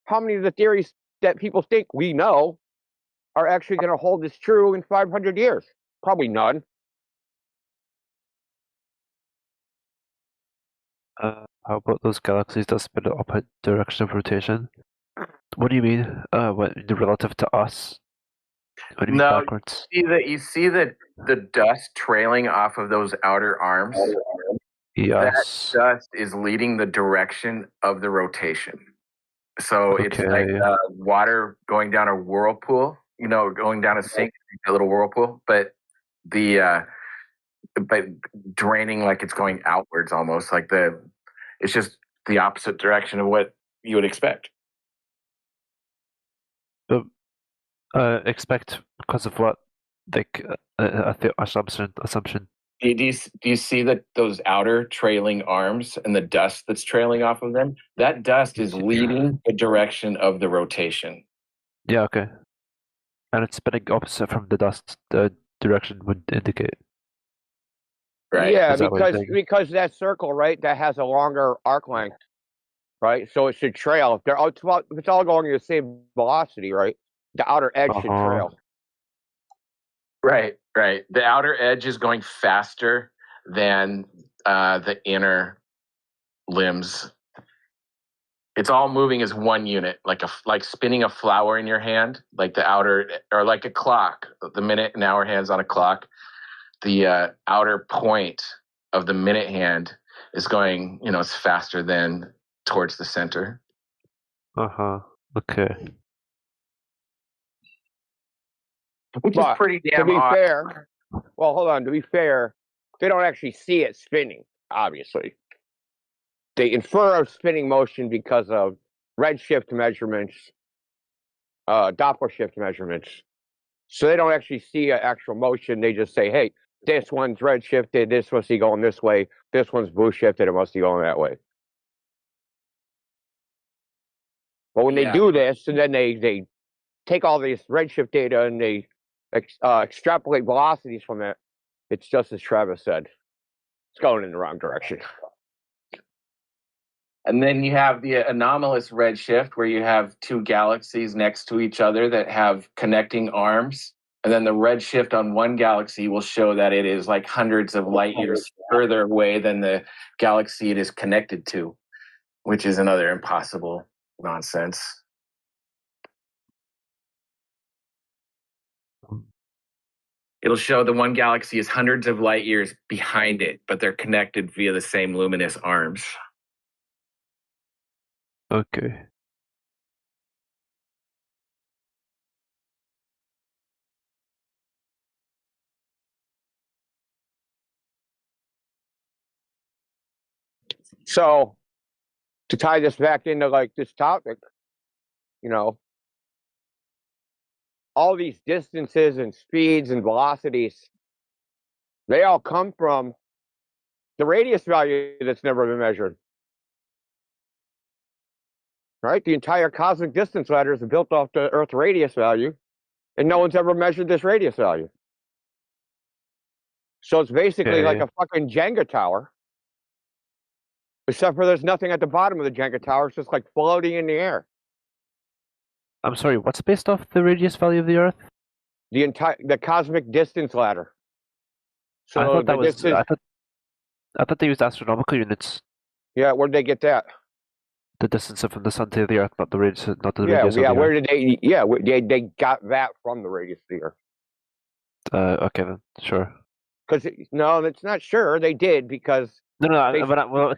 how many of the theories that people think we know are actually going to hold as true in 500 years? Probably none. How about those galaxies that spin in the opposite direction of rotation? What do you mean? What relative to us? What do you mean No, backwards? you see the dust trailing off of those outer arms. Yes. That dust is leading the direction of the rotation. So it's Okay. like water going down a whirlpool. Going down a sink, a little whirlpool, but but draining like it's going outwards almost. It's just the opposite direction of what you would expect. Expect because of what? Like assumption. Do you see that those outer trailing arms and the dust that's trailing off of them? That dust is leading the direction of the rotation. Yeah. Okay. And it's spinning opposite from the dust. The direction would indicate. Right. Yeah, Is that what you're saying? because that circle, right, that has a longer arc length, right? So it should trail. If it's all going at the same velocity, right, the outer edge should trail. Right. The outer edge is going faster than the inner limbs. It's all moving as one unit, like spinning a flower in your hand, like the outer, or like a clock. The minute and hour hands on a clock. The outer point of the minute hand is going, it's faster than towards the center. Okay. Which is pretty damn to be odd. fair, well, hold on. To be fair, they don't actually see it spinning. Obviously, they infer a spinning motion because of redshift measurements, Doppler shift measurements. So they don't actually see an actual motion. They just say, "Hey, this one's redshifted. This must be going this way. This one's blue shifted. It must be going that way." But when they do this, and then they take all this redshift data and they extrapolate velocities from it, it's just as Travis said. It's going in the wrong direction. And then you have the anomalous redshift, where you have two galaxies next to each other that have connecting arms. And then the redshift on one galaxy will show that it is like hundreds of light years further away than the galaxy it is connected to, which is another impossible nonsense. It'll show the one galaxy is hundreds of light years behind it, but they're connected via the same luminous arms. Okay. So to tie this back into like this topic, all these distances and speeds and velocities, they all come from the radius value that's never been measured. Right? The entire cosmic distance ladder is built off the Earth radius value, and no one's ever measured this radius value. So it's basically like a fucking Jenga tower, except for there's nothing at the bottom of the Jenga tower. It's just like floating in the air. I'm sorry. What's based off the radius value of the Earth? The cosmic distance ladder. So I thought that was. distance, I thought they used astronomical units. Yeah, where'd they get that? The distance from the sun to the Earth, not the radius. Not the Yeah, radius of the where Earth. did they? Yeah, they got that from the radius of the Earth. Okay then, sure. Because no, that's not sure. They did because No. they,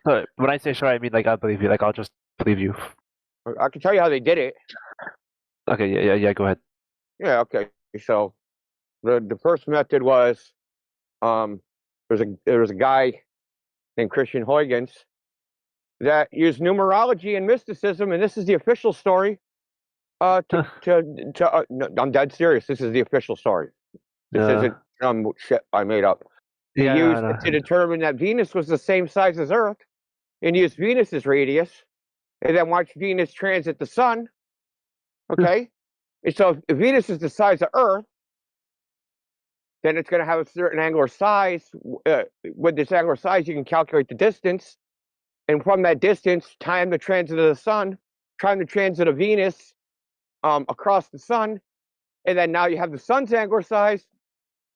Sorry, when I say sure, I mean like I believe you. Like I'll just believe you. I can tell you how they did it. Okay, yeah. Go ahead. Yeah, okay. So the first method was there was a guy named Christian Huygens that used numerology and mysticism, and this is the official story, No, I'm dead serious. This is the official story. This isn't some shit I made up. They used it to determine that Venus was the same size as Earth, and used Venus's radius, and then watch Venus transit the sun. Okay, and so if Venus is the size of Earth, then it's going to have a certain angular size. With this angular size, you can calculate the distance, and from that distance, time the transit of the sun, time the transit of Venus across the sun, and then now you have the sun's angular size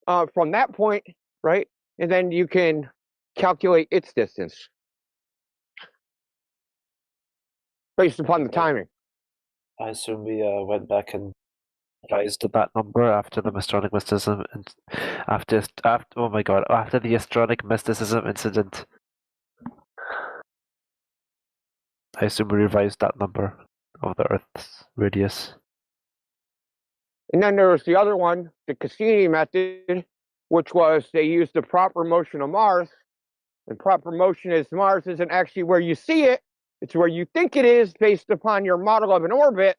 from that point, right? And then you can calculate its distance based upon the timing. I assume we went back and revised that number after the astronic mysticism and after oh my god, after the astronic mysticism incident. I assume we revised that number of the Earth's radius. And then there was the other one, the Cassini method, which was they used the proper motion of Mars. And proper motion is Mars isn't actually where you see it, it's where you think it is based upon your model of an orbit,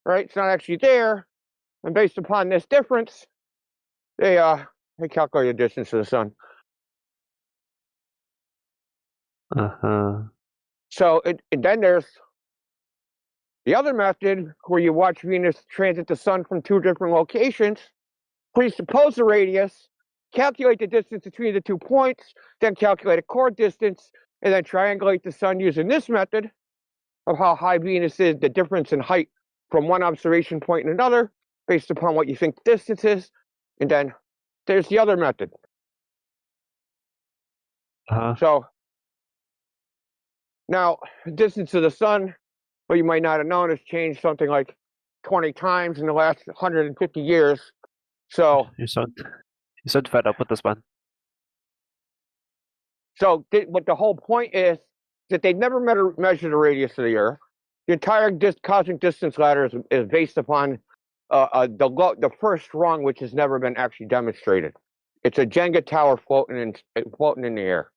right? It's not actually there. And based upon this difference, they calculate the distance to the sun. So and then there's the other method where you watch Venus transit the sun from two different locations, presuppose the radius, calculate the distance between the 2 points, then calculate a chord distance, and then triangulate the sun using this method of how high Venus is, the difference in height from one observation point and another, based upon what you think the distance is. And then there's the other method. So now, the distance of the sun, what you might not have known, has changed something like 20 times in the last 150 years. So you sound fed up with this, man. So what the whole point is that they've never measured the radius of the Earth. The entire cosmic distance ladder is based upon the first rung, which has never been actually demonstrated. It's a Jenga tower floating in the air.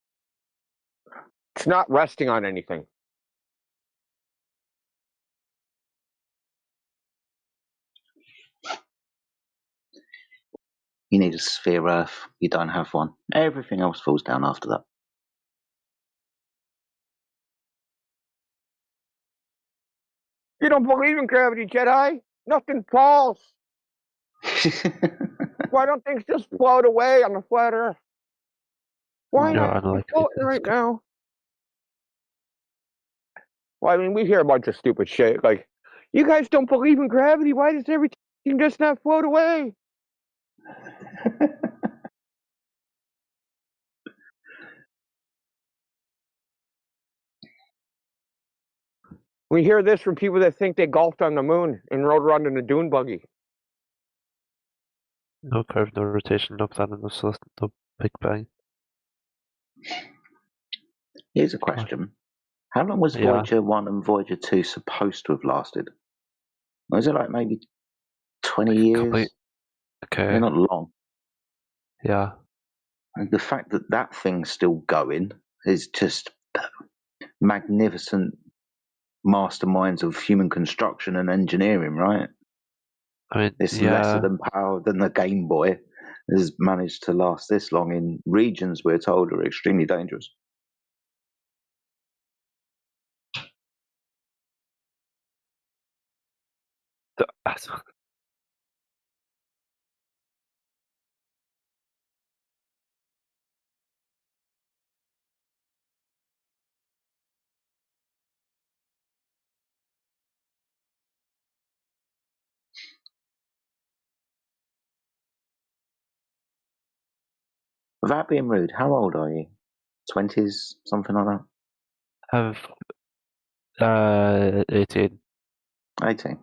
It's not resting on anything. You need a sphere Earth. You don't have one. Everything else falls down after that. You don't believe in gravity, Jedi? Nothing falls. Why don't things just float away on the flat Earth? Why not? It's floating right now. Well, I mean, we hear a bunch of stupid shit. Like, you guys don't believe in gravity. Why does everything just not float away? We hear this from people that think they golfed on the moon and rode around in a dune buggy. No curve, no rotation, no planet, no Big Bang. Here's a question. How long was Voyager 1 and Voyager 2 supposed to have lasted? Was it like maybe 20 years? Okay. They're not long. Yeah. And the fact that that thing's still going is just magnificent masterminds of human construction and engineering, right? I mean, it's lesser than power than the Game Boy has managed to last this long in regions we're told are extremely dangerous. Without being rude, how old are you? 20s, something like that? 18. 18.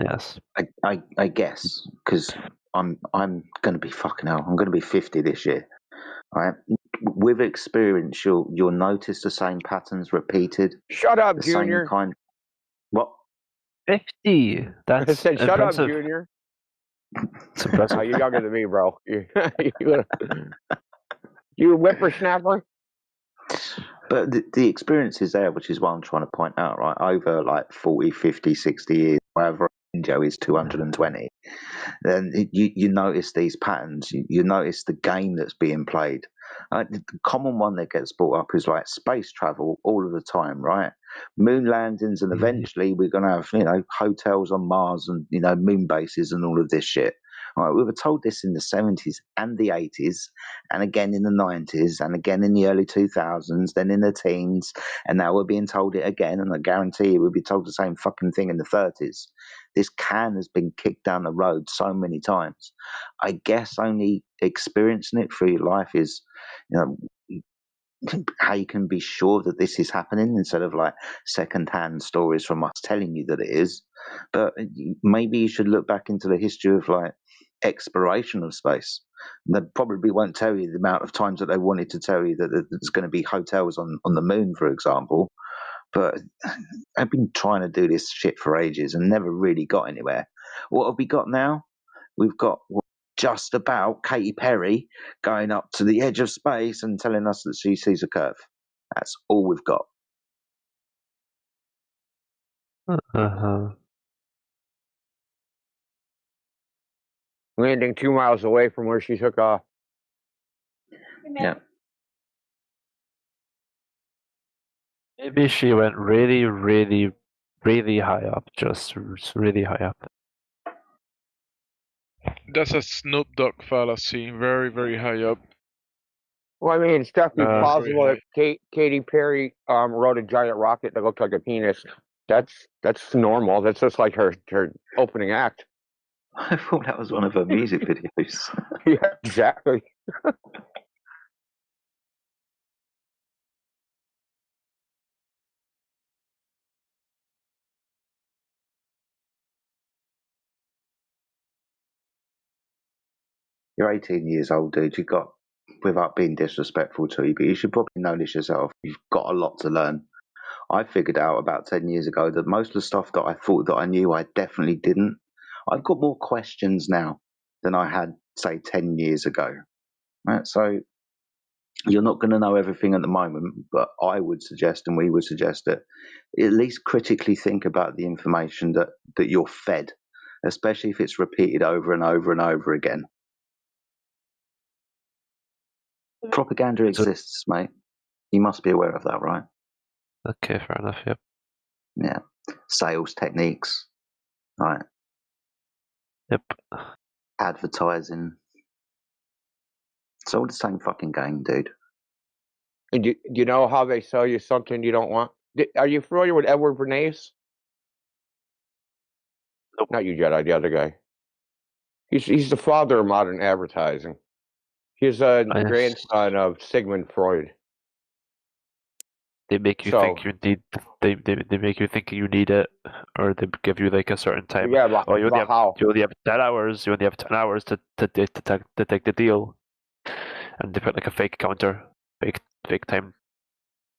Yes. I guess, because I'm going to be fucking hell. I'm going to be 50 this year. All right. With experience, you'll notice the same patterns repeated. Shut up, the Junior. Same kind. What? 50. That's I said, shut impressive. up, Junior. It's impressive. Oh, you're younger than me, bro. You whippersnapper. But the experience is there, which is what I'm trying to point out, right? Over like 40, 50, 60 years, whatever Joe is 220, then you notice these patterns. You notice the game that's being played. The common one that gets brought up is like space travel all of the time, right? Moon landings, and eventually we're going to have, hotels on Mars and, moon bases and all of this shit. All right, we were told this in the 70s and the 80s, and again in the 90s, and again in the early 2000s, then in the teens, and now we're being told it again, and I guarantee you we'll be told the same fucking thing in the 30s. This can has been kicked down the road so many times. I guess only experiencing it through your life is, how you can be sure that this is happening instead of like second-hand stories from us telling you that it is. But maybe you should look back into the history of like exploration of space. They probably won't tell you the amount of times that they wanted to tell you that there's going to be hotels on the moon, for example. But I've been trying to do this shit for ages and never really got anywhere. What have we got now? We've got just about Katy Perry going up to the edge of space and telling us that she sees a curve. That's all we've got. Uh-huh. Landing 2 miles away from where she took off. Yeah. Maybe she went really, really, really high up. Just really high up. That's a Snoop Dogg fallacy. Very, very high up. Well, I mean, it's definitely Very plausible high. that Katy Perry rode a giant rocket that looked like a penis. That's normal. That's just like her opening act. I thought that was one of her music videos. Yeah, exactly. You're 18 years old, dude. You got, without being disrespectful to you, but you should probably know this yourself. You've got a lot to learn. I figured out about 10 years ago that most of the stuff that I thought that I knew, I definitely didn't. I've got more questions now than I had, say, 10 years ago. Right? So you're not going to know everything at the moment, but I would suggest, and we would suggest, that at least critically think about the information that you're fed, especially if it's repeated over and over and over again. Propaganda exists, mate. You must be aware of that, right? Okay, fair enough. Yep. Yeah. Sales techniques, right? Yep. Advertising. It's all the same fucking game, dude. And do you know how they sell you something you don't want? Are you familiar with Edward Bernays? Nope. Not you, Jedi, the other guy. He's the father of modern advertising. He's a grandson of Sigmund Freud. They make you think you need. They make you think you need it, or they give you like a certain time. Yeah, but, you only have 10 hours. You only have 10 hours to take the deal, and they put like a fake counter, fake time.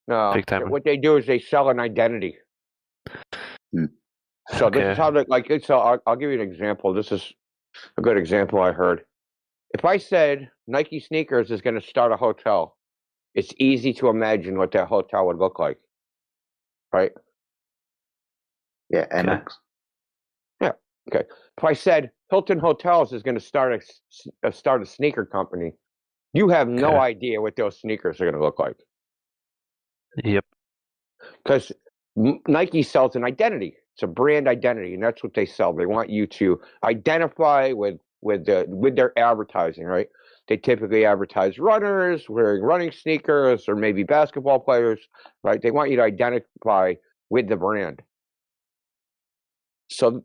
No, fake timer. what they do is they sell an identity. So this is how they So I'll give you an example. This is a good example I heard. If I said Nike sneakers is going to start a hotel, it's easy to imagine what that hotel would look like, right? Yeah, MX. Yeah. Okay. If I said Hilton Hotels is going to start a sneaker company, you have no idea what those sneakers are going to look like. Yep. Because Nike sells an identity. It's a brand identity, and that's what they sell. They want you to identify with their advertising, right? They typically advertise runners wearing running sneakers, or maybe basketball players, right? They want you to identify with the brand. So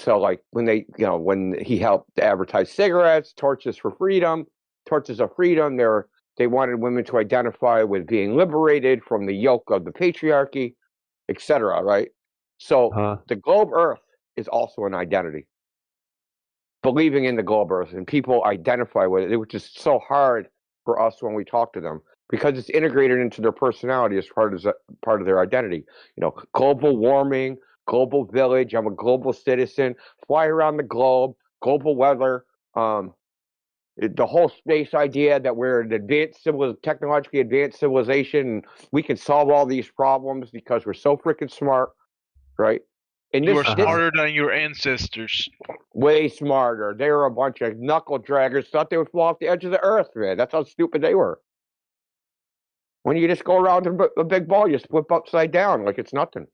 like when he helped advertise cigarettes, Torches of Freedom, they wanted women to identify with being liberated from the yoke of the patriarchy, etc. Right? So the globe Earth is also an identity. Believing in the globe Earth, and people identify with it, which is so hard for us when we talk to them because it's integrated into their personality as part of their identity. Global warming, global village. I'm a global citizen. Fly around the globe. Global weather. The whole space idea that we're an technologically advanced civilization, and we can solve all these problems because we're so freaking smart, right? And You are this smarter than your ancestors. way smarter. They were a bunch of knuckle draggers. Thought they would fall off the edge of the earth, man. That's how stupid they were. When you just go around a big ball, you flip upside down like it's nothing.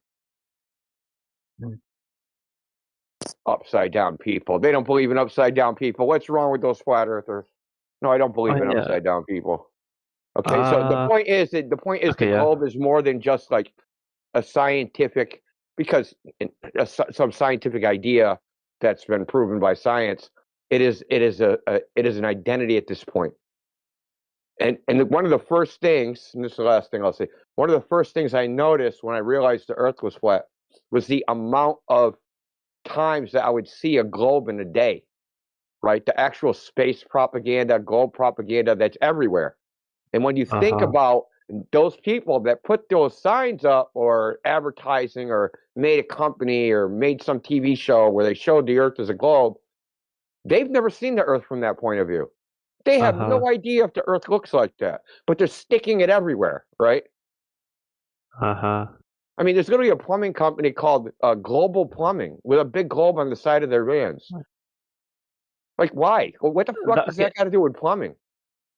Upside down people. They don't believe in upside down people. What's wrong with those flat earthers? No, I don't believe in upside down people. Okay, so the point is the globe is more than just like a scientific, because some scientific idea that's been proven by science. It is an identity at this point. And one of the first things, and this is the last thing I'll say, one of the first things I noticed when I realized the Earth was flat was the amount of times that I would see a globe in a day, right? The actual space propaganda, globe propaganda that's everywhere. And when you think about those people that put those signs up or advertising or made a company or made some TV show where they showed the Earth as a globe, they've never seen the Earth from that point of view. They have no idea if the Earth looks like that, but they're sticking it everywhere, right? I mean, there's going to be a plumbing company called Global Plumbing with a big globe on the side of their vans. Like, why? Well, what the fuck does that got to do with plumbing?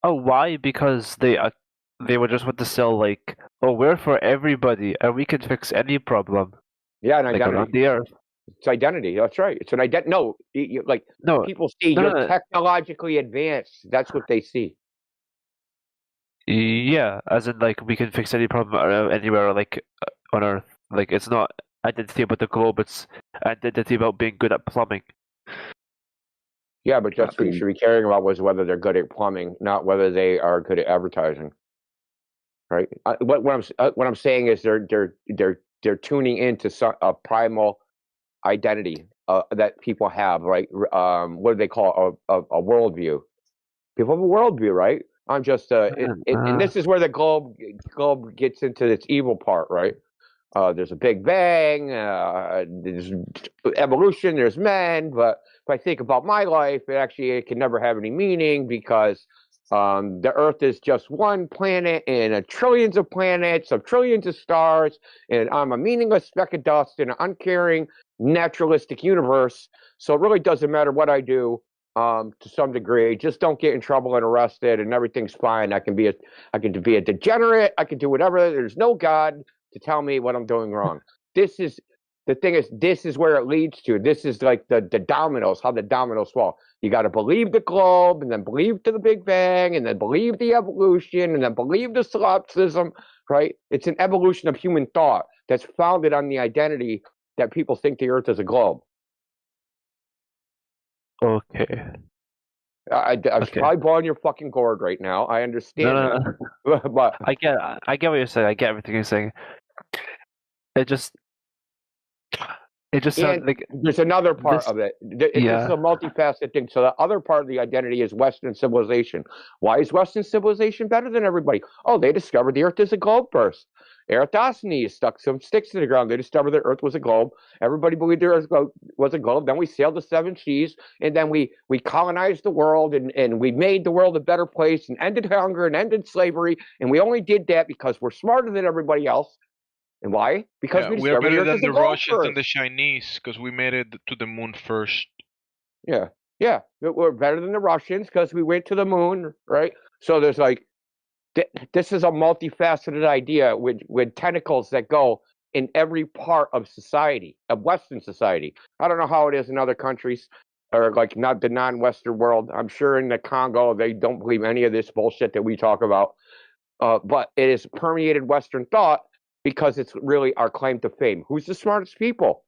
Oh, why? Because they would just want to sell like, oh, we're for everybody, and we can fix any problem. Yeah, an like identity. around the Earth. It's identity. That's right. It's an identity. No, people see you're technologically advanced. That's what they see. Yeah, as in like we can fix any problem anywhere, like on Earth. Like it's not identity about the globe; it's identity about being good at plumbing. Yeah, but just what you should be caring about was whether they're good at plumbing, not whether they are good at advertising. Right? What I'm saying is they're tuning into a primal identity that people have, right? What do they call a worldview? People have a worldview, right? I'm just and this is where the globe gets into its evil part, right? There's a big bang, there's evolution, there's men, but if I think about my life, it can never have any meaning because the Earth is just one planet in trillions of planets of trillions of stars, and I'm a meaningless speck of dust in an uncaring, naturalistic universe. So it really doesn't matter what I do to some degree. Just don't get in trouble and arrested, and everything's fine. I can be a degenerate. I can do whatever. There's no God to tell me what I'm doing wrong. This is where it leads to. This is like the dominoes, how the dominoes fall. You got to believe the globe, and then believe to the Big Bang, and then believe the evolution, and then believe the solipsism, right? It's an evolution of human thought that's founded on the identity that people think the Earth is a globe. Okay. I'm probably blowing your fucking gourd right now. I understand that. But I get what you're saying. I get everything you're saying. It just sounds like there's another part of it. This is a multifaceted thing. So the other part of the identity is Western civilization. Why is Western civilization better than everybody? Oh, they discovered the Earth is a globe first. Eratosthenes stuck some sticks to the ground. They discovered the Earth was a globe. Everybody believed the Earth was a globe. Then we sailed the seven seas, and then we colonized the world, and we made the world a better place, and ended hunger, and ended slavery. And we only did that because we're smarter than everybody else. And why? Because we are discovered better the Earth than is a the globe Russians first. and the Chinese because we made it to the moon first. Yeah. We're better than the Russians because we went to the moon, right? So there's like, this is a multifaceted idea with tentacles that go in every part of society, of Western society. I don't know how it is in other countries or like not the non-Western world. I'm sure in the Congo, they don't believe any of this bullshit that we talk about. But it has permeated Western thought because it's really our claim to fame. Who's the smartest people?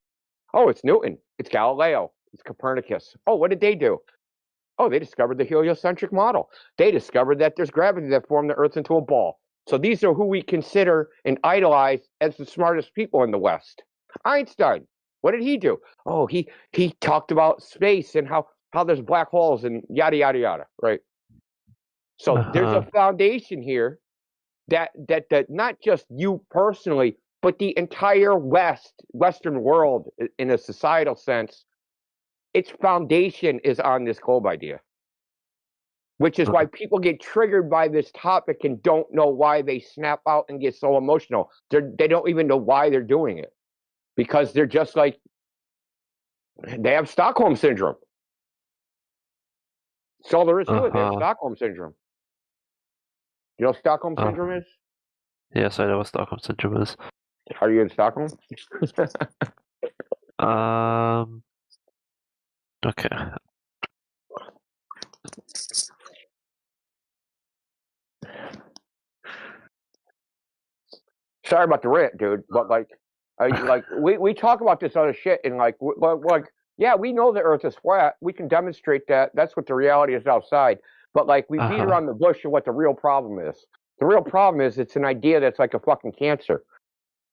Oh, it's Newton. It's Galileo. It's Copernicus. Oh, what did they do? Oh, they discovered the heliocentric model. They discovered that there's gravity that formed the Earth into a ball. So these are who we consider and idolize as the smartest people in the West. Einstein, what did he do? Oh, he talked about space and how there's black holes and yada, yada, yada, right? So there's a foundation here that not just you personally, but the entire Western world in a societal sense, its foundation is on this globe idea. which is why people get triggered by this topic and don't know why they snap out and get so emotional. They don't even know why they're doing it, because they're just like, they have Stockholm syndrome. That's all there is to it. They have Stockholm syndrome. You know what Stockholm syndrome is? Yes, I know what Stockholm syndrome is. Are you in Stockholm? Okay. Sorry about the rant, dude, but like we talk about this other shit, and like yeah, we know the Earth is flat. We can demonstrate that. That's what the reality is outside. But like we beat around the bush of what the real problem is. The real problem is it's an idea that's like a fucking cancer,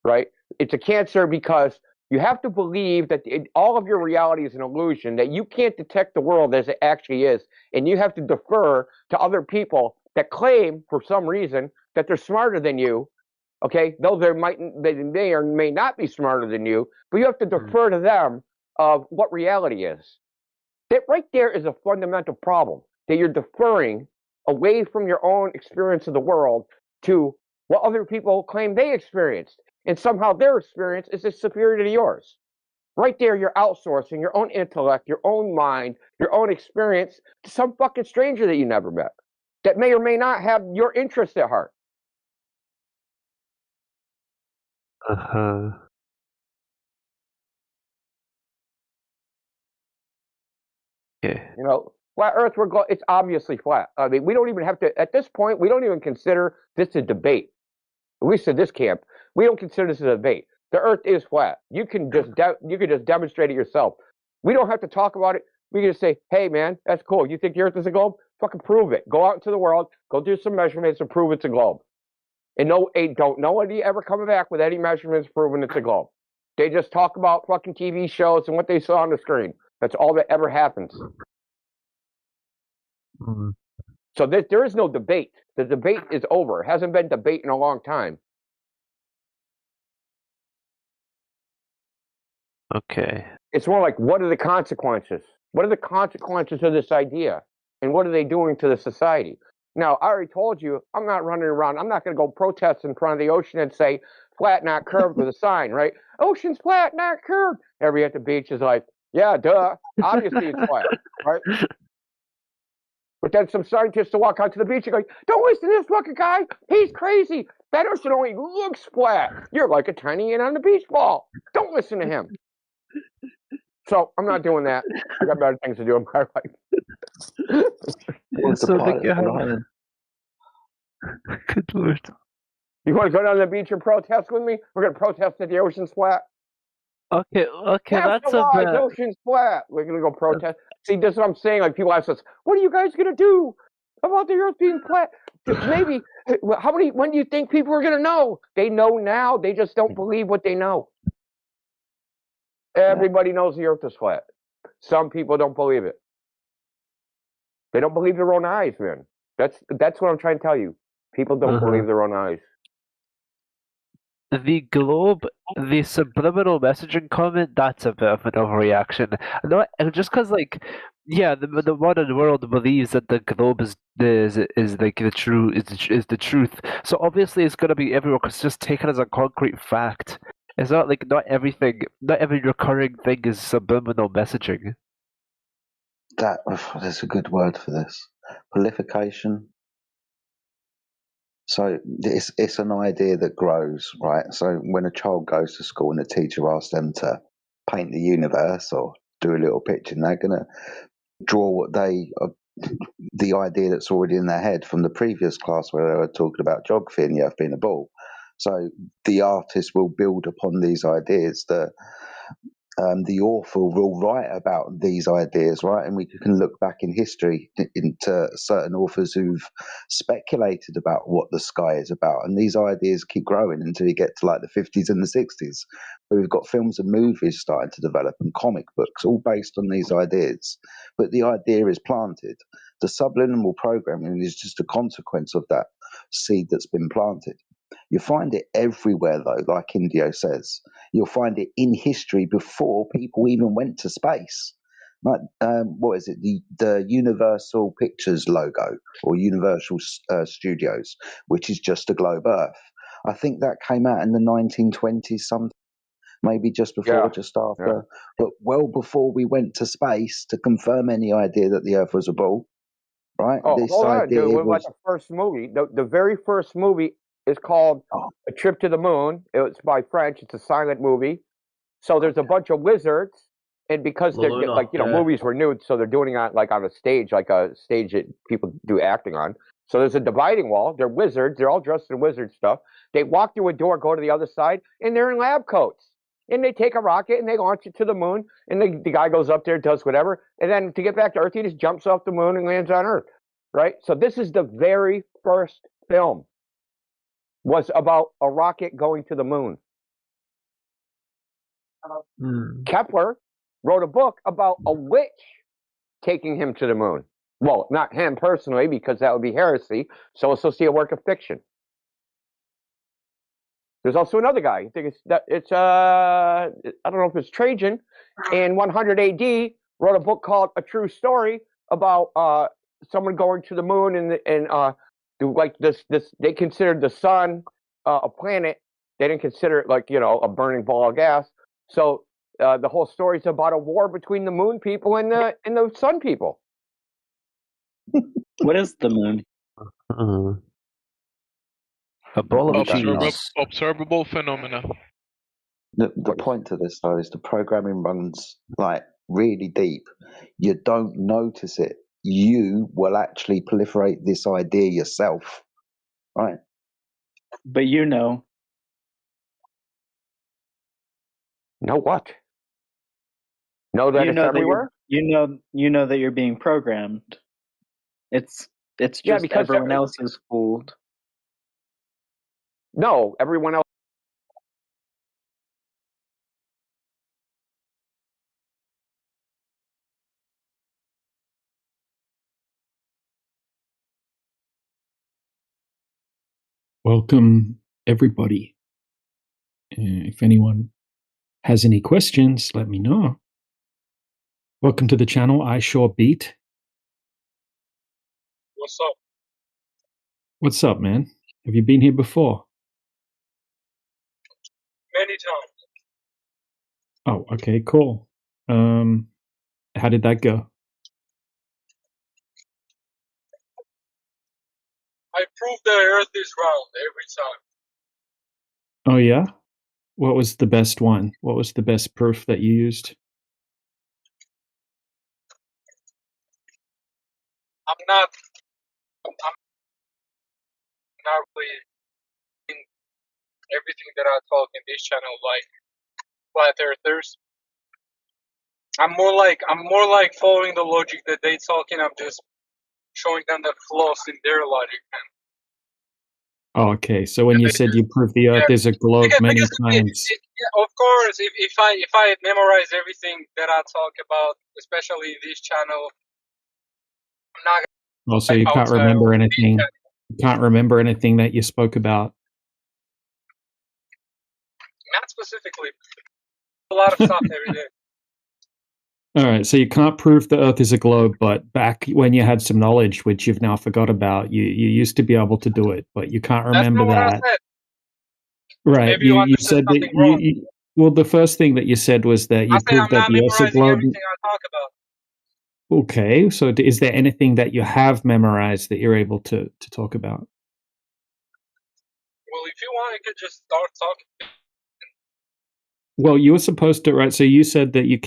right? It's a cancer because you have to believe that all of your reality is an illusion, that you can't detect the world as it actually is, and you have to defer to other people that claim, for some reason, that they're smarter than you. Okay, though they may or may not be smarter than you, but you have to defer to them of what reality is. That right there is a fundamental problem, that you're deferring away from your own experience of the world to what other people claim they experienced, and somehow their experience is superior to yours. Right there, you're outsourcing your own intellect, your own mind, your own experience to some fucking stranger that you never met, that may or may not have your interest at heart. Okay. You know, flat Earth, it's obviously flat. I mean, we don't even have to, at this point, we don't even consider this a debate. At least in this camp, we don't consider this a debate. The Earth is flat. You can just demonstrate it yourself. We don't have to talk about it. We can just say, hey, man, that's cool. You think the Earth is a globe? Fucking prove it. Go out into the world, go do some measurements and prove it's a globe. And don't nobody ever come back with any measurements proving it's a globe. They just talk about fucking TV shows and what they saw on the screen. That's all that ever happens. So there is no debate. The debate is over. It hasn't been debate in a long time. Okay. It's more like, what are the consequences? What are the consequences of this idea? And what are they doing to the society? Now, I already told you, I'm not running around. I'm not going to go protest in front of the ocean and say, flat, not curved, with a sign, right? Ocean's flat, not curved. Everybody at the beach is like, yeah, duh. Obviously it's flat, right? But then some scientists will walk out to the beach and go, don't listen to this fucking guy. He's crazy. That ocean only looks flat. You're like a tiny ant on the beach ball. Don't listen to him. So I'm not doing that. I got better things to do in my life. So good lord. You want to go down to the beach and protest with me? We're going to protest that the ocean's flat. Okay, that's a bit. The ocean's flat. We're going to go protest. See, this is what I'm saying. Like, people ask us, what are you guys going to do about the Earth being flat? Maybe, when do you think people are going to know? They know now. They just don't believe what they know. Everybody knows the Earth is flat. Some people don't believe it. They don't believe their own eyes, man. That's what I'm trying to tell you. People don't believe their own eyes. The globe, the subliminal messaging comment, that's a bit of an overreaction. No, just because, like, yeah, the modern world believes that the globe is like the the truth. So obviously it's gonna be everywhere because it's just taken as a concrete fact. It's not like not every recurring thing is subliminal messaging. There's a good word for this. Prolification. So it's an idea that grows, right? So when a child goes to school and the teacher asks them to paint the universe or do a little picture, and they're going to draw what the idea that's already in their head from the previous class where they were talking about geography and the Earth being a ball. So the artist will build upon these ideas. The author will write about these ideas, right? And we can look back in history into certain authors who've speculated about what the sky is about. And these ideas keep growing until you get to like the 50s and the 60s, where we've got films and movies starting to develop and comic books, all based on these ideas. But the idea is planted. The subliminal programming is just a consequence of that seed that's been planted. You find it everywhere, though, like Indio says. You'll find it in history before people even went to space. Like, what is it? The Universal Pictures logo or Universal Studios, which is just a globe Earth. I think that came out in the 1920s, something, maybe just before, just after, but well before we went to space to confirm any idea that the Earth was a ball. Right? Oh, This hold on, idea dude. What about was the first movie? The very first movie is called A Trip to the Moon. It's by French. It's a silent movie. So there's a bunch of wizards, and because they're Luna, like, you know, yeah. movies were new, so they're doing it on a stage, like a stage that people do acting on. So there's a dividing wall. They're wizards. They're all dressed in wizard stuff. They walk through a door, go to the other side, and they're in lab coats. And they take a rocket and they launch it to the moon. And the guy goes up there, does whatever, and then to get back to Earth, he just jumps off the moon and lands on Earth. Right? So this is the very first film. Was about a rocket going to the moon. Kepler wrote a book about a witch taking him to the moon. Well, not him personally, because that would be heresy. So associate a work of fiction. There's also another guy. I think I don't know if it's Trajan, in 100 AD wrote a book called A True Story about someone going to the moon and like this they considered the sun a planet. They didn't consider it like, you know, a burning ball of gas. So the whole story is about a war between the moon people and the sun people. What is the moon? A ball of cheese. Observable phenomena. the point to this though is the programming runs like really deep. You don't notice it. You will actually proliferate this idea yourself, right? But you know. Know what? Know that you it's know everywhere? That you know that you're being programmed. It's just because everyone else is fooled. No, everyone else. Welcome, everybody. If anyone has any questions, let me know. Welcome to the channel, I Sure Beat. What's up? What's up, man? Have you been here before? Many times. Oh, okay, cool. How did that go? I prove the earth is round every time. Oh, yeah? What was the best one? What was the best proof that you used? I'm not really in everything that I talk in this channel like flat earthers. I'm more like following the logic that they talking. I'm just showing them the flaws in their logic. Oh, okay. So when you said you proved the Earth is a globe many times. Of course, if I memorize everything that I talk about, especially in this channel, I'm not gonna. Also, you can't remember anything. You can't remember anything that you spoke about. Not specifically. A lot of stuff every day. All right, so you can't prove the Earth is a globe, but back when you had some knowledge, which you've now forgot about, you used to be able to do it, but you can't remember that. What I said. Right, Maybe you said that you well, the first thing that you said was that you proved that the Earth's a globe. Everything I talk about. Okay, so is there anything that you have memorized that you're able to talk about? Well, if you want, I could just start talking. Well, you were supposed to, right? So you said that you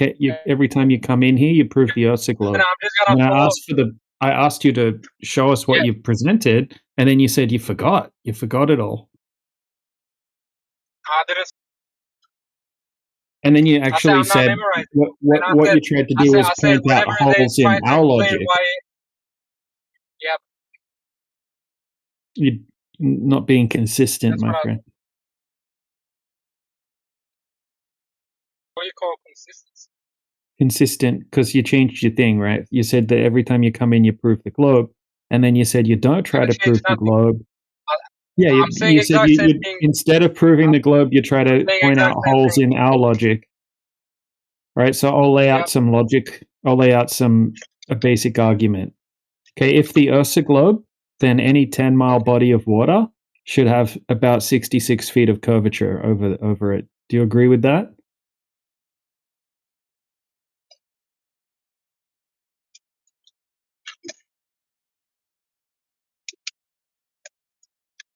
every time you come in here, you prove the Earth's a globe. And I'm just gonna and I asked you to show us what you've presented, and then you said you forgot. You forgot it all. I didn't. And then you actually said what you tried to do was point out holes in our logic. Yep. You're not being consistent, my friend. What do you call consistency? Consistent, because you changed your thing, right? You said that every time you come in, you prove the globe, and then you said you don't try to prove the globe. Yeah, you said you instead of proving the globe, you try to point out holes in our logic. Right, so I'll lay out some logic I'll lay out a basic argument. Okay, if the Earth's a globe, then any 10-mile body of water should have about 66 feet of curvature over it. Do you agree with that?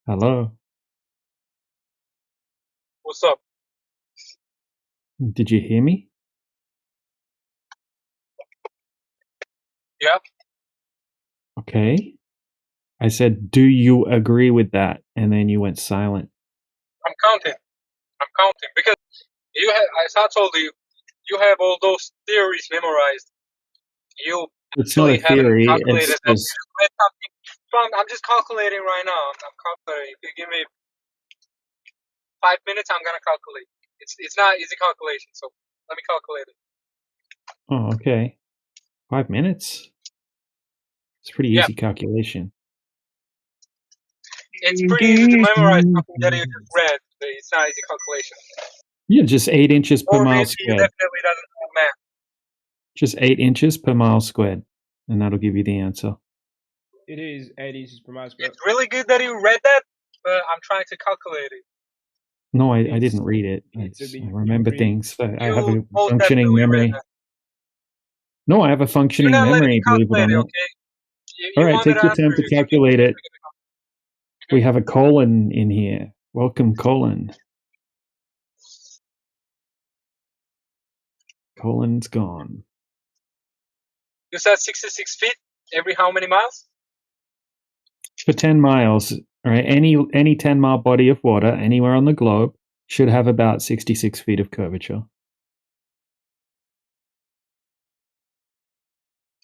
Hello? What's up? Did you hear me? Yeah. Okay. I said, do you agree with that? And then you went silent. I'm counting because you have, as I told you, you have all those theories memorized. You It's not a actually haven't theory. calculated It's them. just You read something. So I'm just calculating right now. I'm calculating. If you give me 5 minutes, I'm gonna calculate. It's not easy calculation, so let me calculate it. oh, okay. 5 minutes. It's pretty Yeah, easy calculation. it's pretty easy to memorize something that you just read. But it's not easy calculation. Yeah, just 8 inches per Or mile maybe you squared. definitely doesn't know math. Just 8 inches per mile squared, and that'll give you the answer. It is 8 inches per mile square. It's really good that you read that, but I'm trying to calculate it. No, I didn't read it. I remember things. I have a You most functioning definitely read memory. that. No, I have a You're functioning not letting me memory, believe it or calculate it, not. okay? You All right, wanted take your answer. time to calculate it. We have a colon in here. Welcome, colon. Colon's gone. You said 66 feet every how many miles? For 10 miles, all right, any 10-mile body of water anywhere on the globe should have about 66 feet of curvature.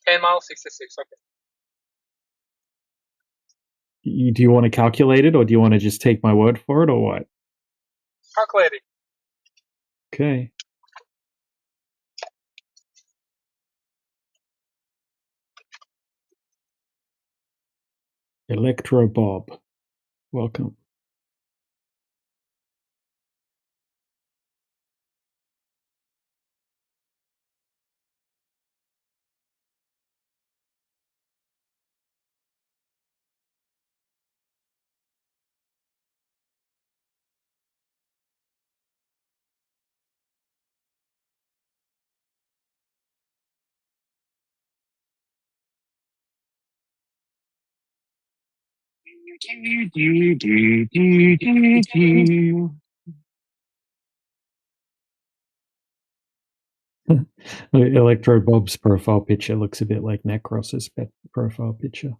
10 miles, 66. Okay. Do you want to calculate it, or do you want to just take my word for it, or what? Calculating. Okay. Electro Bob, welcome. Electro Bob's profile picture looks a bit like Necros's profile picture.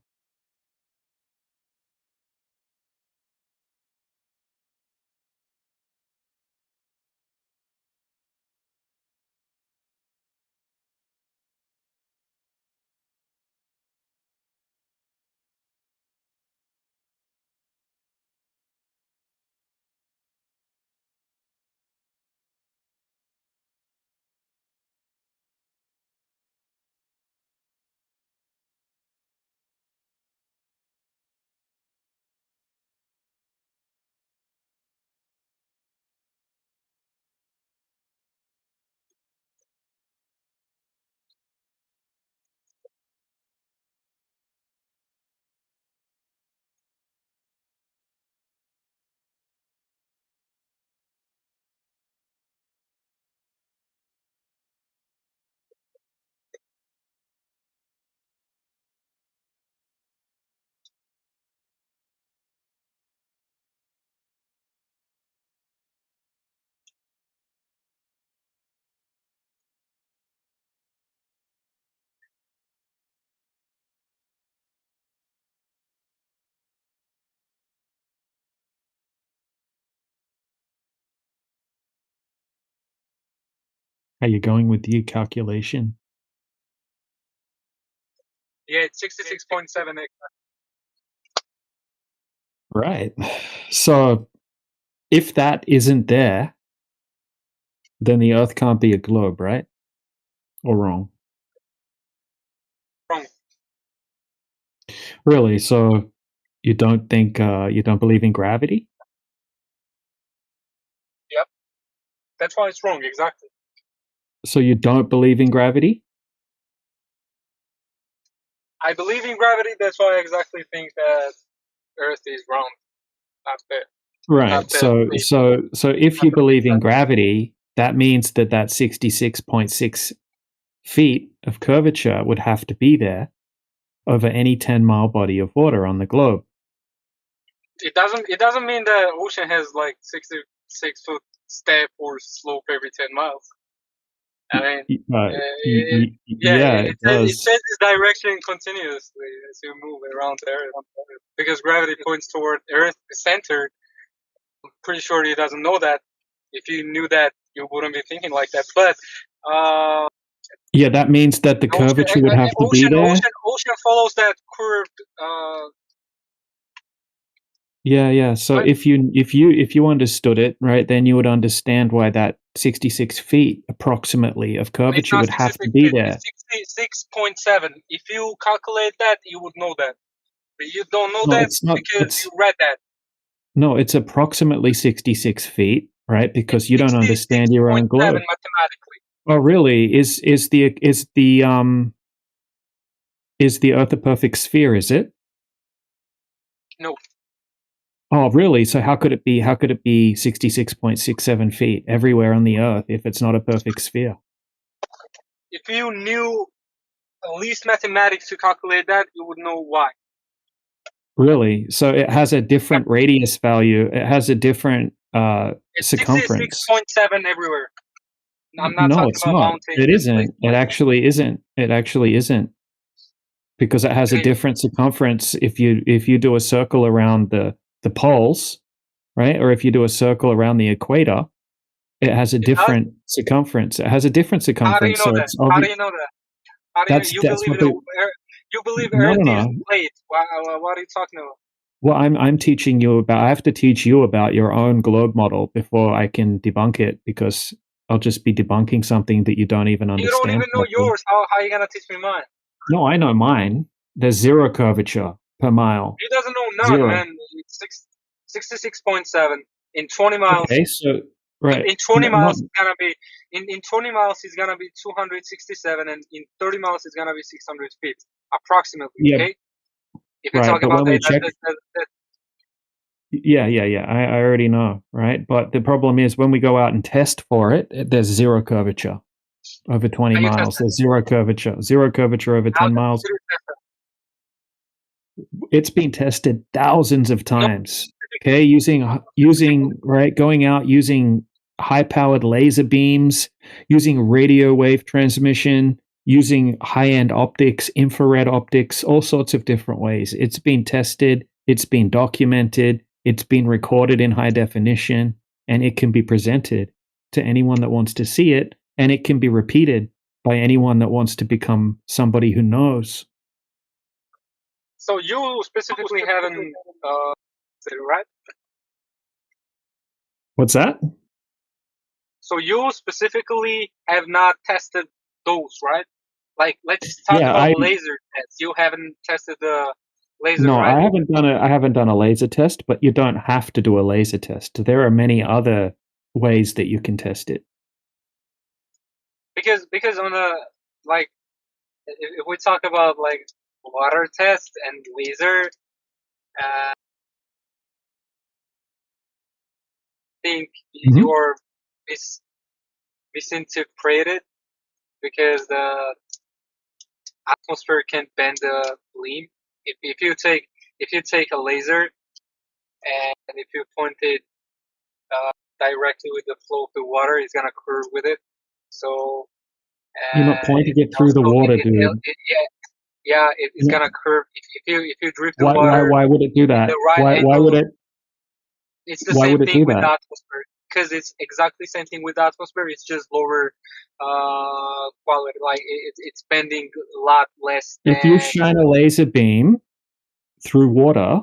How you going with your calculation? Yeah, it's 66.7. Right. So if that isn't there, then the Earth can't be a globe, right? Or wrong? Wrong. Really? So you don't think you don't believe in gravity? Yep. That's why it's wrong, exactly. So you don't believe in gravity? I believe in gravity. That's why I exactly think that Earth is round. Not that. Right. So if you believe in gravity, that means that 66.6 feet of curvature would have to be there over any 10-mile body of water on the globe. It doesn't mean the ocean has like 66-foot step or slope every 10 miles. I mean, It does. it says its direction continuously as you move around there, because gravity points toward Earth, the center. I'm pretty sure he doesn't know that. If you knew that, you wouldn't be thinking like that. But Yeah, that means that the curvature would have to be there. Ocean follows that curved. Yeah. So if you understood it, right, then you would understand why that 66 feet approximately of curvature would have to be there. 66.7. If you calculate that, you would know that. But you don't know No, that it's not, because you read that. No, it's approximately 66 feet, right? Because you don't understand your own globe. Mathematically. Oh, really? Is the Earth a perfect sphere? Is it? No. Oh, really? So how could it be 66.67 feet everywhere on the Earth if it's not a perfect sphere? If you knew at least mathematics to calculate that, you would know why. Really? So it has a different radius value. It has a different It's circumference. 66.7 everywhere. I'm not No, talking it's about not. mountains. It isn't. It actually isn't. It actually isn't. Because it has a different circumference if you do a circle around the poles, right? Or if you do a circle around the equator, it has a different circumference. It has a different circumference. How do you know that? How do you know that? How do you believe Earth is plate? What are you talking about? Well, I'm teaching you about. I have to teach you about your own globe model before I can debunk it, because I'll just be debunking something that you don't even understand. You don't even know yours. How are you gonna teach me mine? No, I know mine. There's zero curvature per mile. He doesn't know none, Zero. man. It's 66.7 in 20 miles. Okay, so right. In 20 miles, it's gonna be in 20 miles. It's gonna be 267, and in 30 miles, it's gonna be 600 feet approximately. Yeah. Okay. If you're Right, talking but about when we that, check, yeah. I already know, right? But the problem is when we go out and test for it, there's zero curvature over 20 miles. There's zero curvature over 10 miles. It's been tested thousands of times. Okay, using right, going out using high-powered laser beams, using radio wave transmission, using high-end optics, infrared optics, all sorts of different ways. It's been tested, it's been documented, it's been recorded in high definition, and it can be presented to anyone that wants to see it, and it can be repeated by anyone that wants to become somebody who knows. So you specifically haven't, right? What's that? So you specifically have not tested those, right? Like, let's talk about laser tests. You haven't tested the laser, No, right? I haven't done a laser test, but you don't have to do a laser test. There are many other ways that you can test it. Because on a, like, if we talk about like water test and laser, I think you're misinterpreted, because the atmosphere can bend the beam. If you take a laser and if you point it directly with the flow of the water, it's gonna curve with it. So You're not pointing it through the water, dude. It's gonna curve. If you drift the Why water, would it do that? the right Why angle, would it? It's the Why same would it thing do with that? the atmosphere, because it's exactly the same thing with the atmosphere. It's just lower quality. Like it's bending a lot less than. If you shine a laser beam through water,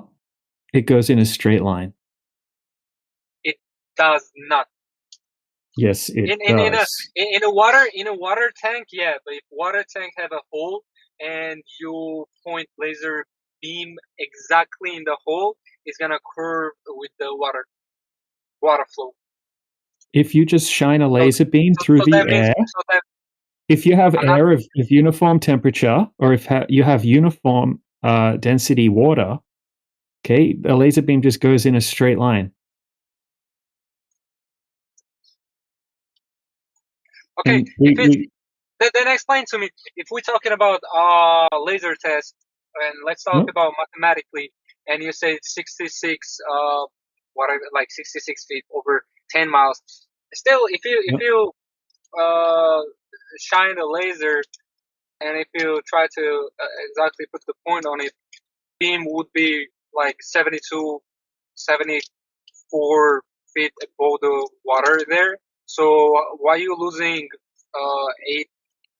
it goes in a straight line. It does not. Yes, it does. In a water tank, yeah. But if water tank have a hole and you point laser beam exactly in the hole, it's gonna curve with the water flow. If you just shine a laser beam through the air, if you have air of uniform temperature, or if you have uniform density water, okay, a laser beam just goes in a straight line. Okay, And if it's then explain to me, if we're talking about laser test, and let's talk about mathematically, and you say 66 whatever, like 66 feet over 10 miles. Still, if you shine a laser, and if you try to exactly put the point on it, beam would be like 72, 74 feet above the water there. So why are you losing 8,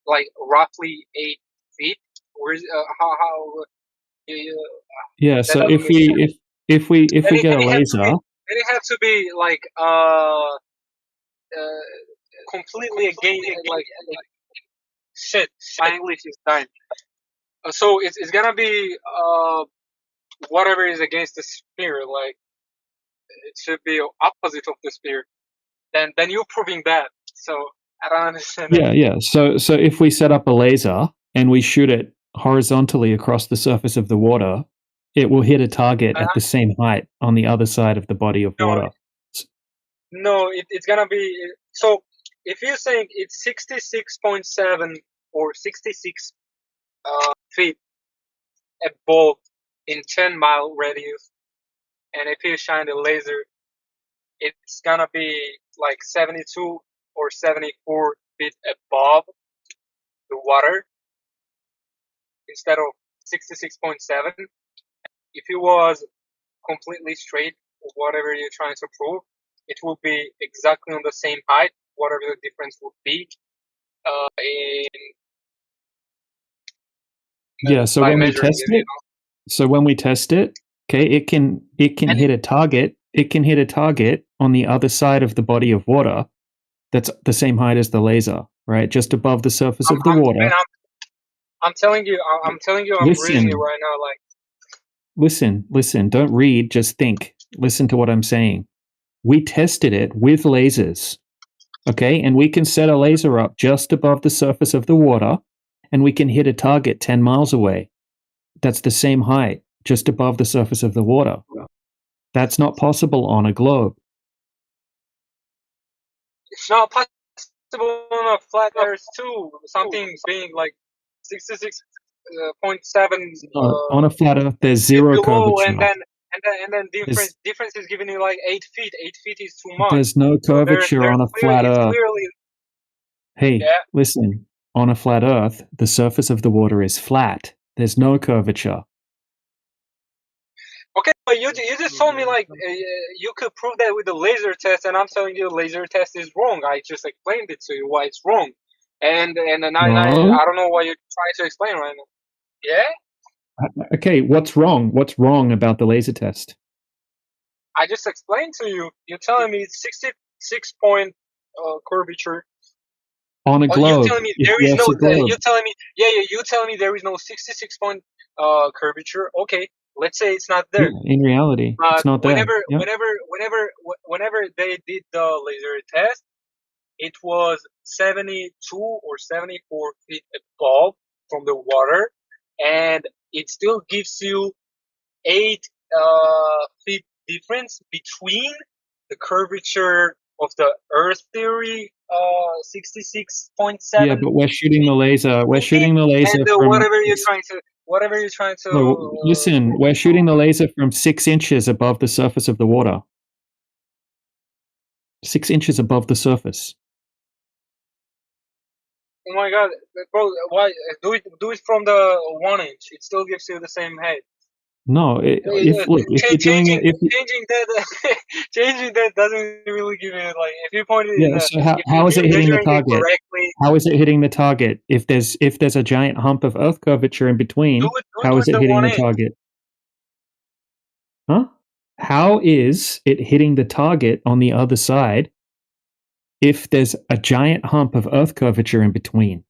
like roughly 8 feet? Where's how yeah, so if we get a laser, it have to be like completely against like shit. My English is dying. So it's gonna be whatever is against the sphere. Like it should be opposite of the sphere. Then you're proving that. So I don't understand that. yeah. So if we set up a laser and we shoot it horizontally across the surface of the water, it will hit a target at the same height on the other side of the body of water. No, it's gonna be so. If you're saying it's 66.7 or 66 feet above in 10-mile radius, and if you shine the laser, it's gonna be like 72 or 74 feet above the water instead of 66.7. If it was completely straight, whatever you're trying to prove, it will be exactly on the same height, whatever the difference would be. Yeah, so when we test it, okay, it can hit a target. It can hit a target on the other side of the body of water that's the same height as the laser, right? Just above the surface of the water. I'm telling you, I'm reading it right now. Like, listen, don't read, just think. Listen to what I'm saying. We tested it with lasers, okay? And we can set a laser up just above the surface of the water, and we can hit a target 10 miles away. That's the same height, just above the surface of the water. That's not possible on a globe. it's not possible on a flat Earth too. Something being like 66.7 On a flat Earth, there's zero below, curvature. and then difference is giving you like 8 feet. 8 feet is too much. There's no curvature on a flat Earth. Clearly, Hey, listen, on a flat Earth, the surface of the water is flat. There's no curvature. okay, but you just told me like you could prove that with the laser test, and I'm telling you the laser test is wrong. I just explained it to you why it's wrong, and then I don't know why you're trying to explain right now. Yeah. Okay, what's wrong? What's wrong about the laser test? I just explained to you. You're telling me it's 66 point curvature. On a globe. You're telling me there is no. You're telling me, you're telling me there is no 66 point curvature. Okay, let's say it's not there. Yeah, in reality, it's not there. Whenever they did the laser test, it was 72 or 74 feet above from the water, and it still gives you 8 feet difference between the curvature of the Earth theory 66.7. Yeah, but we're shooting the laser. We're shooting the laser and from whatever you're trying to. No, listen, we're shooting the laser from 6 inches above the surface of the water. 6 inches above the surface. Oh my god, bro! Why do it from the 1 inch? It still gives you the same height. No, if you're doing it, changing that doesn't really give you like if you point it. Yeah, so how is it hitting the target? How is it hitting the target? If there's a giant hump of Earth curvature in between, how is it hitting the target? Huh? How is it hitting the target on the other side if there's a giant hump of Earth curvature in between?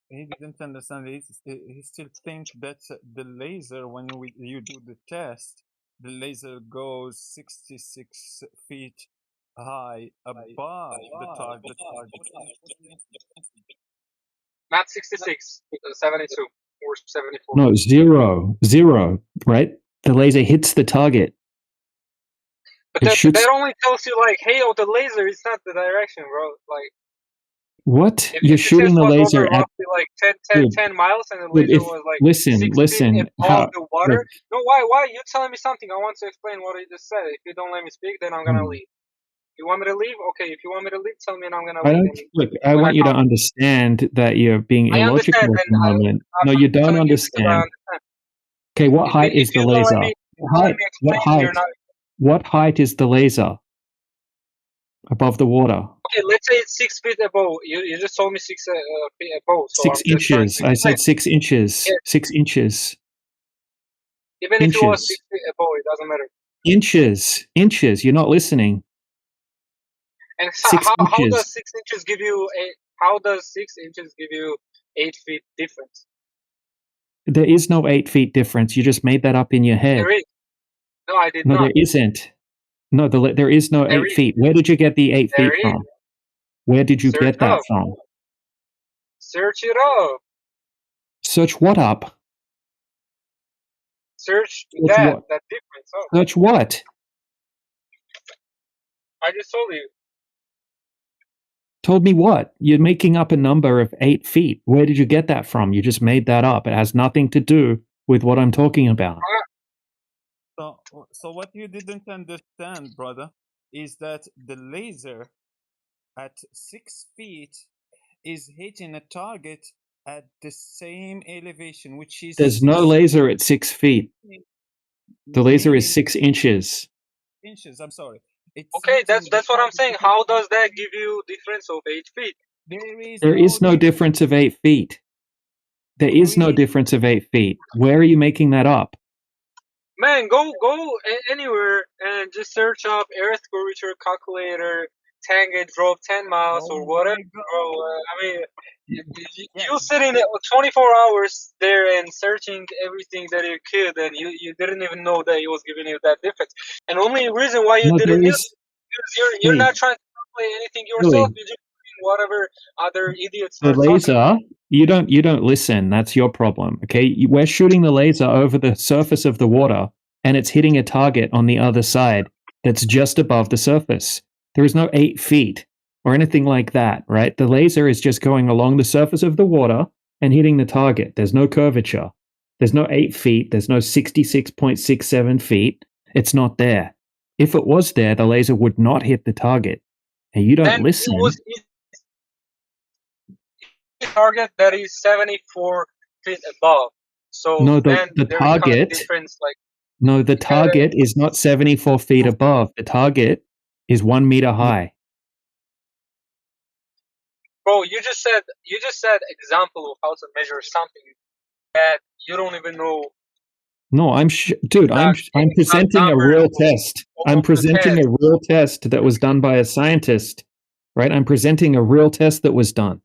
He didn't understand it. He still thinks that the laser, when you do the test, the laser goes 66 feet high above the target. Not 66, 72 or 74. No, zero, right? The laser hits the target. But It that shoots. only tells you like, hey, the laser is not the direction, bro. Like, What? if You're the test shooting the was laser over at. roughly like 10 miles and the Dude, laser if was like listen, 6 feet above how? the Look, water. No, why? You telling me something? I want to explain what you just said. If you don't let me speak, then I'm gonna leave. You want me to leave? Okay. If you want me to leave, tell me and I'm gonna I leave. don't look. I want you to understand that you're being I understand, illogical at and the moment. No, I'm you don't telling you because I understand. understand. Okay, what If height is the you don't let laser? me, What What height? What height is the laser above the water? Okay, let's say it's 6 feet above. You just told me 6 feet above, so I'm 6 just trying inches. to I explain. said 6 inches. Yes. 6 inches. Even if it was Inches. 6 feet above, it doesn't matter. Inches. You're not listening. And so 6 how inches. does 6 inches give you how does 6 inches give you 8 feet difference? There is no 8 feet difference. You just made that up in your head. There is. No, I did No, not. there isn't. No, there is no There 8 is. feet. Where did you get the 8 There feet is. from? Where did you Search get it that up. from? Search it up. Search what up? Search Search what? that difference up. Search what? I just told you. Told me what? You're making up a number of 8 feet. Where did you get that from? You just made that up. It has nothing to do with what I'm talking about. So what you didn't understand, brother, is that the laser at 6 feet is hitting a target at the same elevation, which is There's no laser at 6 feet. The laser is 6 inches. inches. I'm sorry. Okay, that's what I'm saying. How does that give you difference of 8 feet? There is no difference of 8 feet. There is no difference of 8 feet. Where are you making that up? Man, go anywhere and just search up Earth curvature calculator, Tangent drove 10 miles or whatever. Bro, I mean, you sitting 24 hours there and searching everything that you could, and you didn't even know that it was giving you that difference. And only reason why you No, there didn't use is. it because you're Hey, not trying to calculate anything yourself. Billy, You're just doing whatever other idiots the are talking about. laser, you don't listen. That's your problem. Okay, we're shooting the laser over the surface of the water, and it's hitting a target on the other side that's just above the surface. There is no 8 feet or anything like that, right? The laser is just going along the surface of the water and hitting the target. There's no curvature. There's no 8 feet. There's no 66.67 feet. It's not there. If it was there, the laser would not hit the target. And you don't Then listen. it was a target that is 74 feet above. So No, then the there becomes target. difference. Like No, the target is not 74 feet above. The target is 1 meter high. bro, you just said example of how to measure something that you don't even know. No, dude, I'm presenting a real test. I'm presenting a real test that was done by a scientist, right? I'm presenting a real test that was done.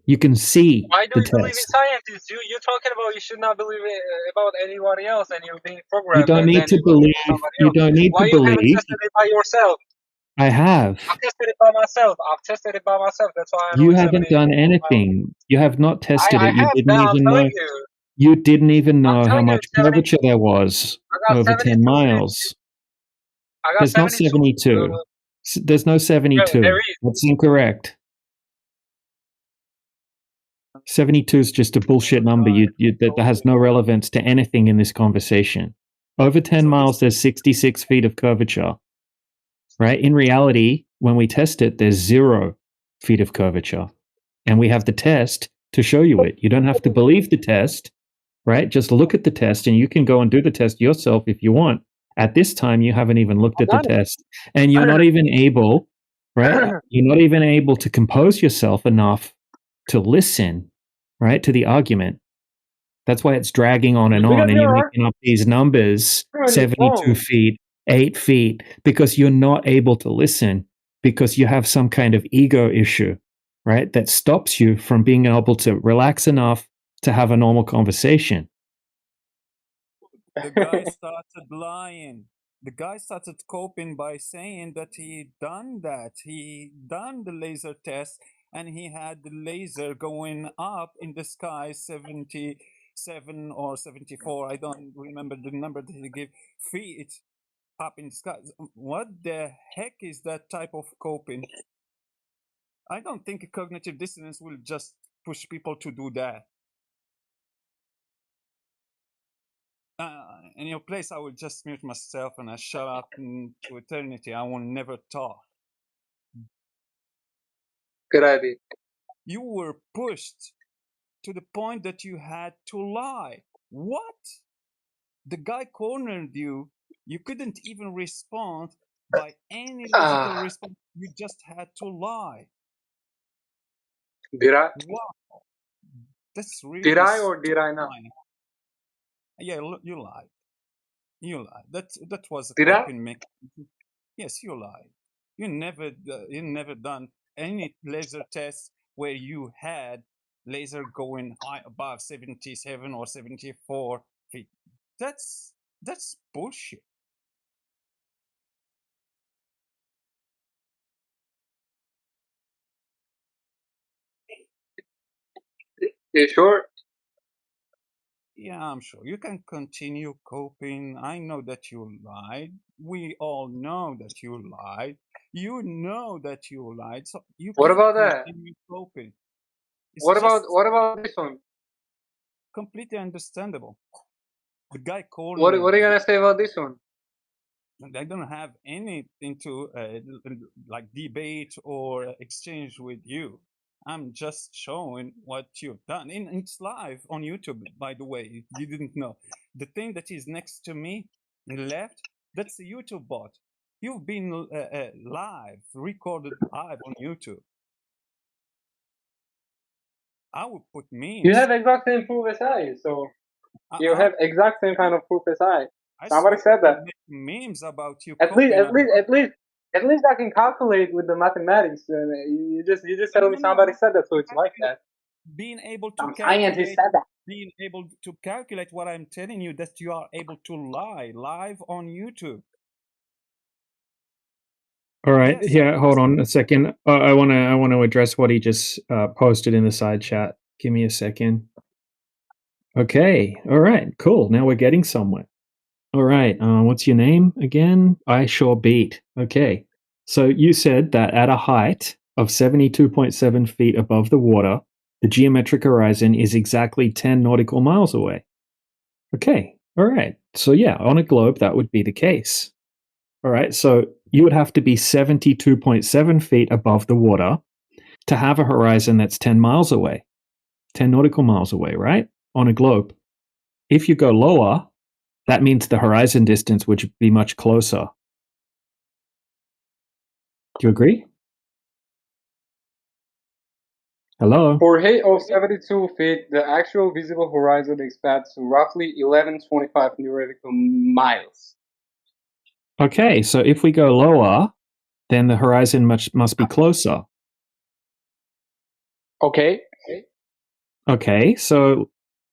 You can see Why do the you believe in test. scientists? You're talking about you should not believe about anybody else, and you're being You programmed, don't and need then to you believe in believe. somebody You else. don't need Why to you haven't believe. tested it by yourself? I have. I've tested it by myself. I've tested it by myself. That's why I know You it's haven't 70. done anything. You have not tested I it. You have. didn't Now I'm even telling know. you. You didn't even I'm know how telling you, much it's 70. curvature there was I got over 72 10 feet. miles. I got There's no 72. 72. There's no There 72. is. That's incorrect. 72 is just a bullshit number. That has no relevance to anything in this conversation. Over 10 miles, there's 66 feet of curvature. Right? In reality, when we test it, there's 0 feet of curvature. And we have the test to show you it. You don't have to believe the test, right? Just look at the test and you can go and do the test yourself if you want. At this time, you haven't even looked at the test and you're not even able, right? You're not even able to compose yourself enough to listen, right, to the argument. That's why it's dragging on and you're making up these numbers, 72 feet, 8 feet, because you're not able to listen because you have some kind of ego issue, right? That stops you from being able to relax enough to have a normal conversation. The guy started lying. The guy started coping by saying that he done that. He done the laser test and he had the laser going up in the sky 77 or 74. I don't remember the number that he gave, feet up in the sky. What the heck is that type of coping? I don't think cognitive dissonance will just push people to do that. In your place, I will just mute myself and I shut up to eternity. I will never talk. Good idea. You were pushed to the point that you had to lie. What? The guy cornered you. You couldn't even respond by any logical response. You just had to lie. Did I? Wow. That's really Did I or did I not? lying. Yeah, you lied. You lied. That was a Did I? coping mechanism. Yes, you lied. You never done any laser tests where you had laser going high above 77 or 74 feet. That's bullshit. You sure? Yeah, I'm sure. You can continue coping. I know that you lied. We all know that you lied. You know that you lied. So you What can about that? continue coping. It's What just about this one? completely understandable. The guy What cornered are you you. gonna say about this one? I don't have anything to like debate or exchange with you. I'm just showing what you've done. It's live on YouTube, by the way. You didn't know. The thing that is next to me, left, that's a YouTube bot. You've been live, recorded live on YouTube. I would put memes. You have exact same proof as I, so you have exact same kind of proof as I. Somebody said that. Memes about you. At least I can calculate with the mathematics. You just tell me somebody said that, so it's like that. Being able to Some scientist said that. Being able to calculate what I'm telling you, that you are able to lie live on YouTube. All right, here, hold on a second. I want to address what he just posted in the side chat. Give me a second. Okay, all right, cool. Now we're getting somewhere. All right, what's your name again? I sure beat. Okay, so you said that at a height of 72.7 feet above the water, the geometric horizon is exactly 10 nautical miles away. Okay, all right. So yeah, on a globe, that would be the case. All right, so you would have to be 72.7 feet above the water to have a horizon that's 10 miles away, 10 nautical miles away, right? On a globe. If you go lower, that means the horizon distance would be much closer. Do you agree? Hello? For a height of 72 feet, the actual visible horizon expands to roughly 1125 nautical miles. Okay, so if we go lower, then the horizon must be closer. Okay. Okay, so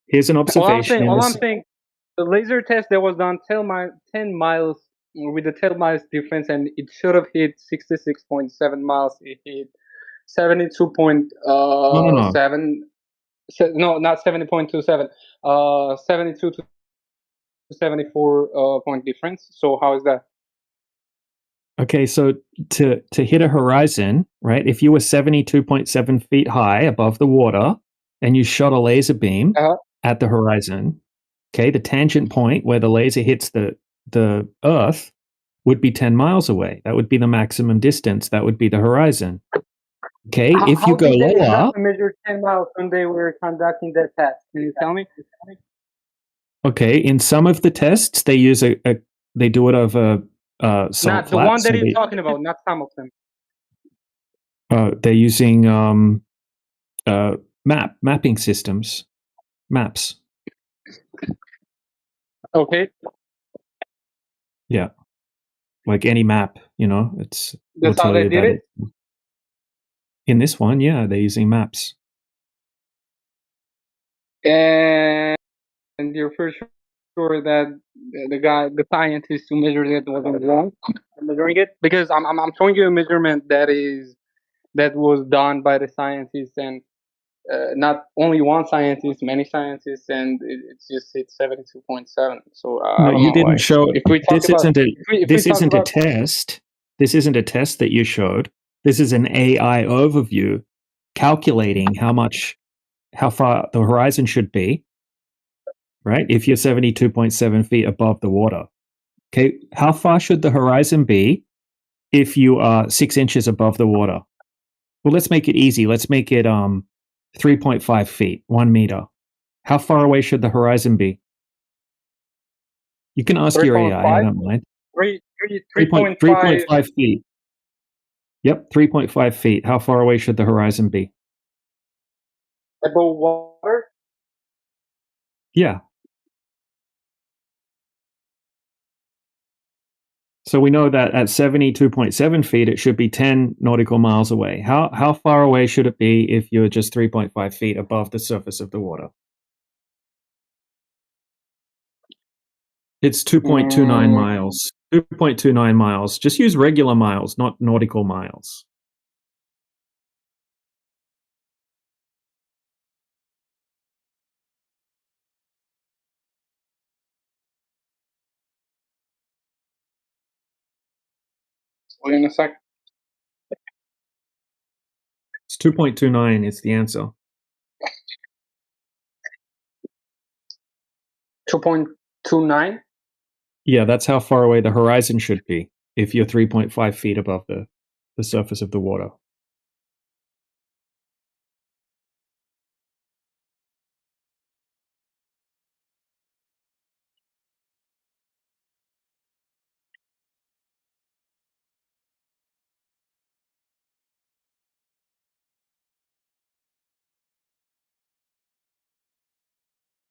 here's an observation. All I'm saying, the laser test that was done 10 miles with the 10 miles difference, and it should have hit 66.7 miles. It hit 72.7. No, not 70.27. 72 to 74 point difference. So how is that? Okay, so to hit a horizon, right? If you were 72.7 feet high above the water and you shot a laser beam at the horizon, okay, the tangent point where the laser hits the Earth would be 10 miles away. That would be the maximum distance. That would be the horizon. Okay, if you go How did they lower, exactly measure 10 miles when they were conducting that test? Can you tell me? okay, in some of the tests they use they do it over salt Not the flats. one that So you're talking about, not some of them. they're using mapping systems, maps. Okay. Yeah, like any map, you know, it's will That's how tell they you did that it? in this one, yeah, they're using maps. And you're for sure sure that the scientist who measured it wasn't wrong in measuring it, because I'm showing you a measurement that was done by the scientists, and not only one scientist, many scientists, and it's just it's 72.7. So I No, don't you know. didn't Like, show it. if we talk This about isn't a if we this talk isn't a about test. This isn't a test that you showed. This is an AI overview calculating how far the horizon should be, right? If you're 72.7 feet above the water. Okay, how far should the horizon be if you are 6 inches above the water? Well, let's make it easy. Let's make it 3.5 feet, 1 meter. How far away should the horizon be? You can ask your AI, I don't mind. 3.5 3.5 feet. Yep, 3.5 feet. How far away should the horizon be? above water. Yeah. So we know that at 72.7 feet, it should be 10 nautical miles away. How far away should it be if you're just 3.5 feet above the surface of the water? It's 2.29 miles. 2.29 miles. Just use regular miles, not nautical miles. Wait in a sec. It's 2.29 is the answer. 2.29. Yeah, that's how far away the horizon should be if you're 3.5 feet above the surface of the water.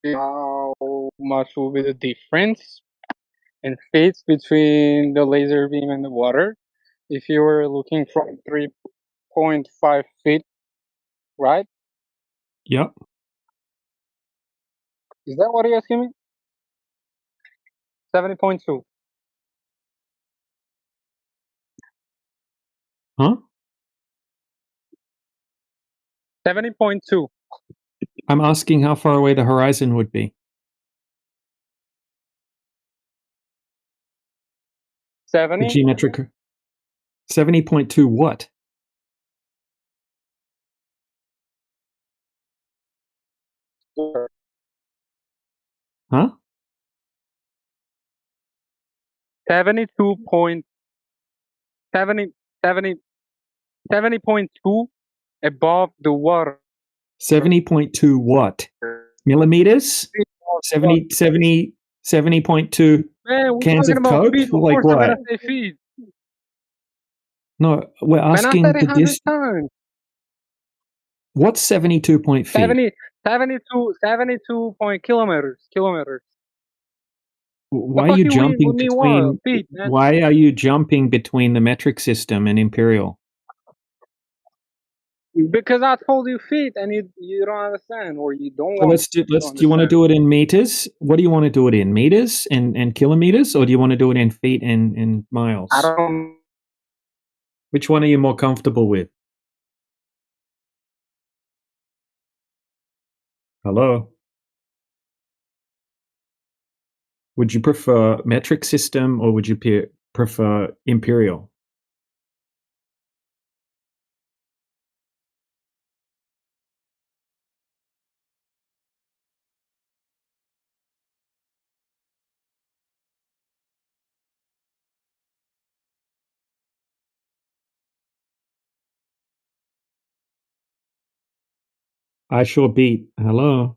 How much will be the difference in feet between the laser beam and the water if you were looking from 3.5 feet, right? Yep. Is that what you're asking me? 70.2. Huh? 70.2. I'm asking how far away the horizon would be. 70. The geometric 70.2 what? Huh? 72.70 70.2 above the water. 70.2 what? Millimeters? 70.2 Man, we're cans talking of about Coke? feet. Of Like course, I'm gonna what? say feet. No, we're Man, I asking said it the 100 times. What's 72 point feet? 72 point kilometers. The Why are fuck you you mean jumping with me what? between? Feet, man. Why are you jumping between the metric system and imperial? Because I told you feet and you don't understand, or you don't So want do to you want to understand. do it in meters? What do you want to do it in? Meters and kilometers, or do you want to do it in feet and miles? I don't. Which one are you more comfortable with? Hello. Would you prefer metric system or would you prefer imperial? I sure beat. Hello.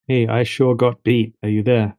Hey, I sure got beat. Are you there?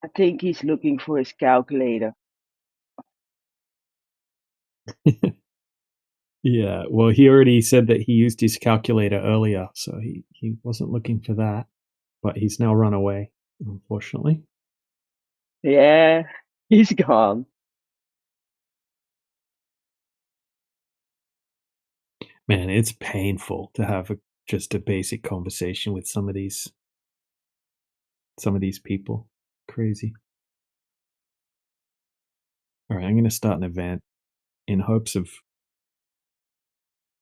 I think he's looking for his calculator. Yeah, well, he already said that he used his calculator earlier, so he wasn't looking for that. But he's now run away, unfortunately. Yeah, he's gone. Man, it's painful to have just a basic conversation with some of these people. Crazy. All right, I'm going to start an event in hopes of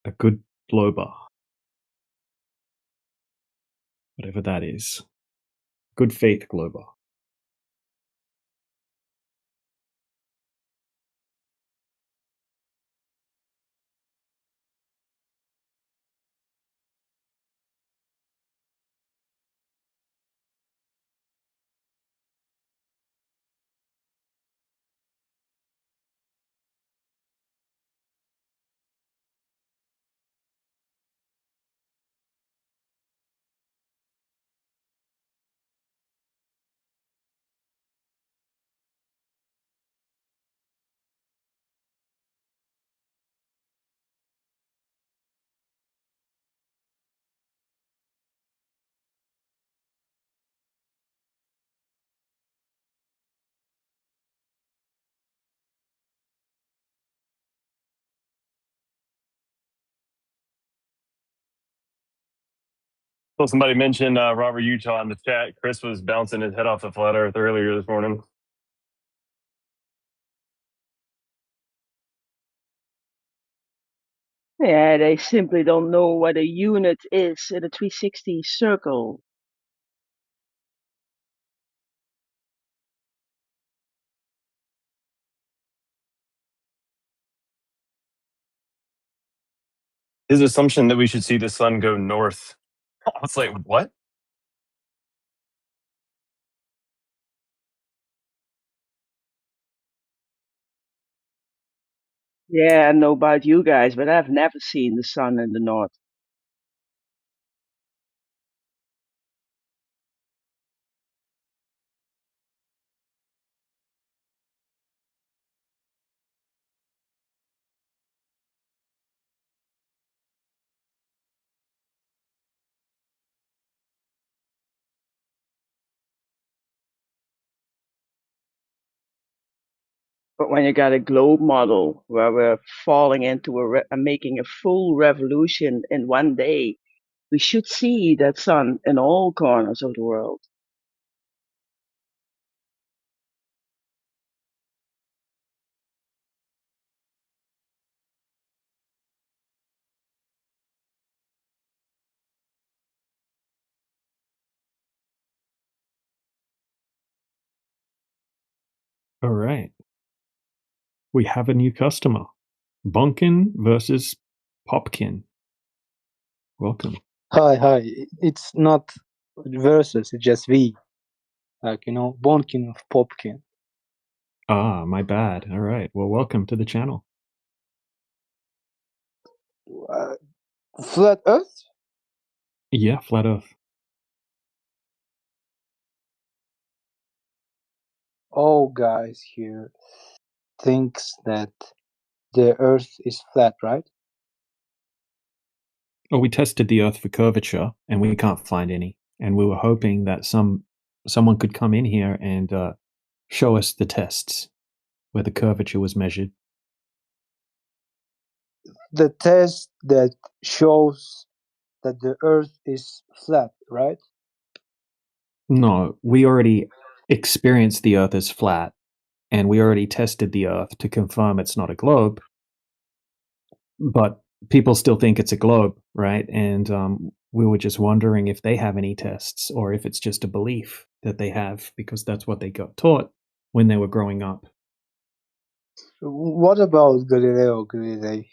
a good blober, whatever that is. Good faith glober. So somebody mentioned Robert Utah in the chat. Chris was bouncing his head off the flat earth earlier this morning. Yeah, they simply don't know what a unit is in a 360 circle. His assumption that we should see the sun go north. I was like, what? Yeah, I know about you guys, but I've never seen the sun in the north. But when you got a globe model where we're falling into making a full revolution in one day, we should see that sun in all corners of the world. All right. We have a new customer. Bonkin versus Popkin. Welcome. Hi. It's not versus, it's just V. Like, Bonkin of Popkin. Ah, my bad. All right. Well, welcome to the channel. Flat Earth? Yeah, Flat Earth. All guys here thinks that the Earth is flat, right? Well, we tested the Earth for curvature, and we can't find any. And we were hoping that someone could come in here and show us the tests where the curvature was measured. The test that shows that the Earth is flat, right? No, we already experienced the Earth as flat, and we already tested the Earth to confirm it's not a globe. But people still think it's a globe, right? And we were just wondering if they have any tests or if it's just a belief that they have because that's what they got taught when they were growing up. What about Galileo Galilei?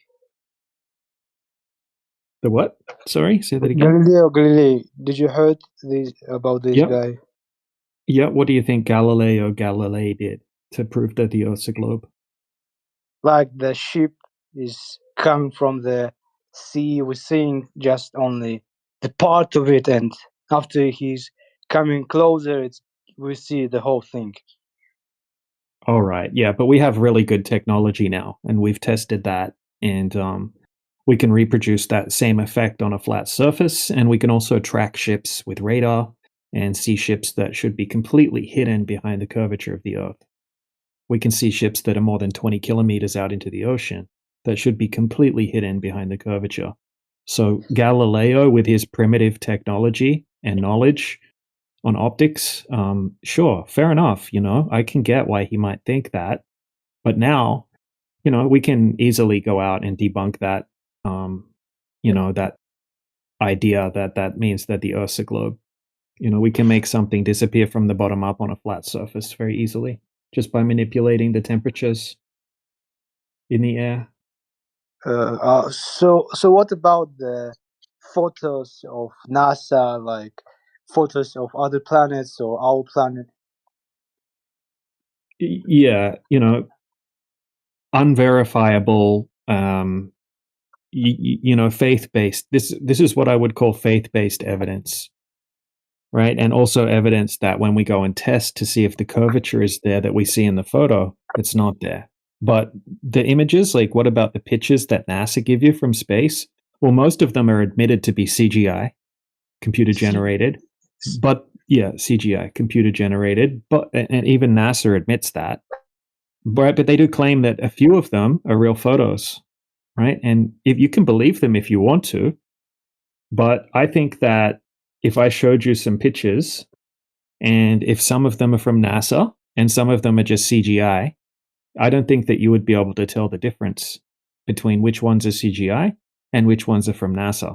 The what? Sorry, say that again. Galileo Galilei. Did you heard about this guy? Yeah, what do you think Galileo Galilei did to prove that the Earth's a globe? Like the ship is coming from the sea, we're seeing just only the part of it, and after he's coming closer, we see the whole thing. All right, yeah, but we have really good technology now, and we've tested that, and we can reproduce that same effect on a flat surface, and we can also track ships with radar and see ships that should be completely hidden behind the curvature of the Earth. We can see ships that are more than 20 kilometers out into the ocean that should be completely hidden behind the curvature. So Galileo, with his primitive technology and knowledge on optics, sure, fair enough, I can get why he might think that. But now, we can easily go out and debunk that, that idea that means that the Earth's a globe. We can make something disappear from the bottom up on a flat surface very easily, just by manipulating the temperatures in the air. So what about the photos of NASA, like photos of other planets or our planet? Yeah, unverifiable, faith-based. This is what I would call faith-based evidence, right? And also evidence that when we go and test to see if the curvature is there that we see in the photo, it's not there. But the images, like what about the pictures that NASA give you from space? Well, most of them are admitted to be CGI, computer generated. But yeah, CGI, computer generated. But and even NASA admits that. But they do claim that a few of them are real photos, right? And if you can believe them if you want to, but I think that if I showed you some pictures, and if some of them are from NASA and some of them are just CGI, I don't think that you would be able to tell the difference between which ones are CGI and which ones are from NASA,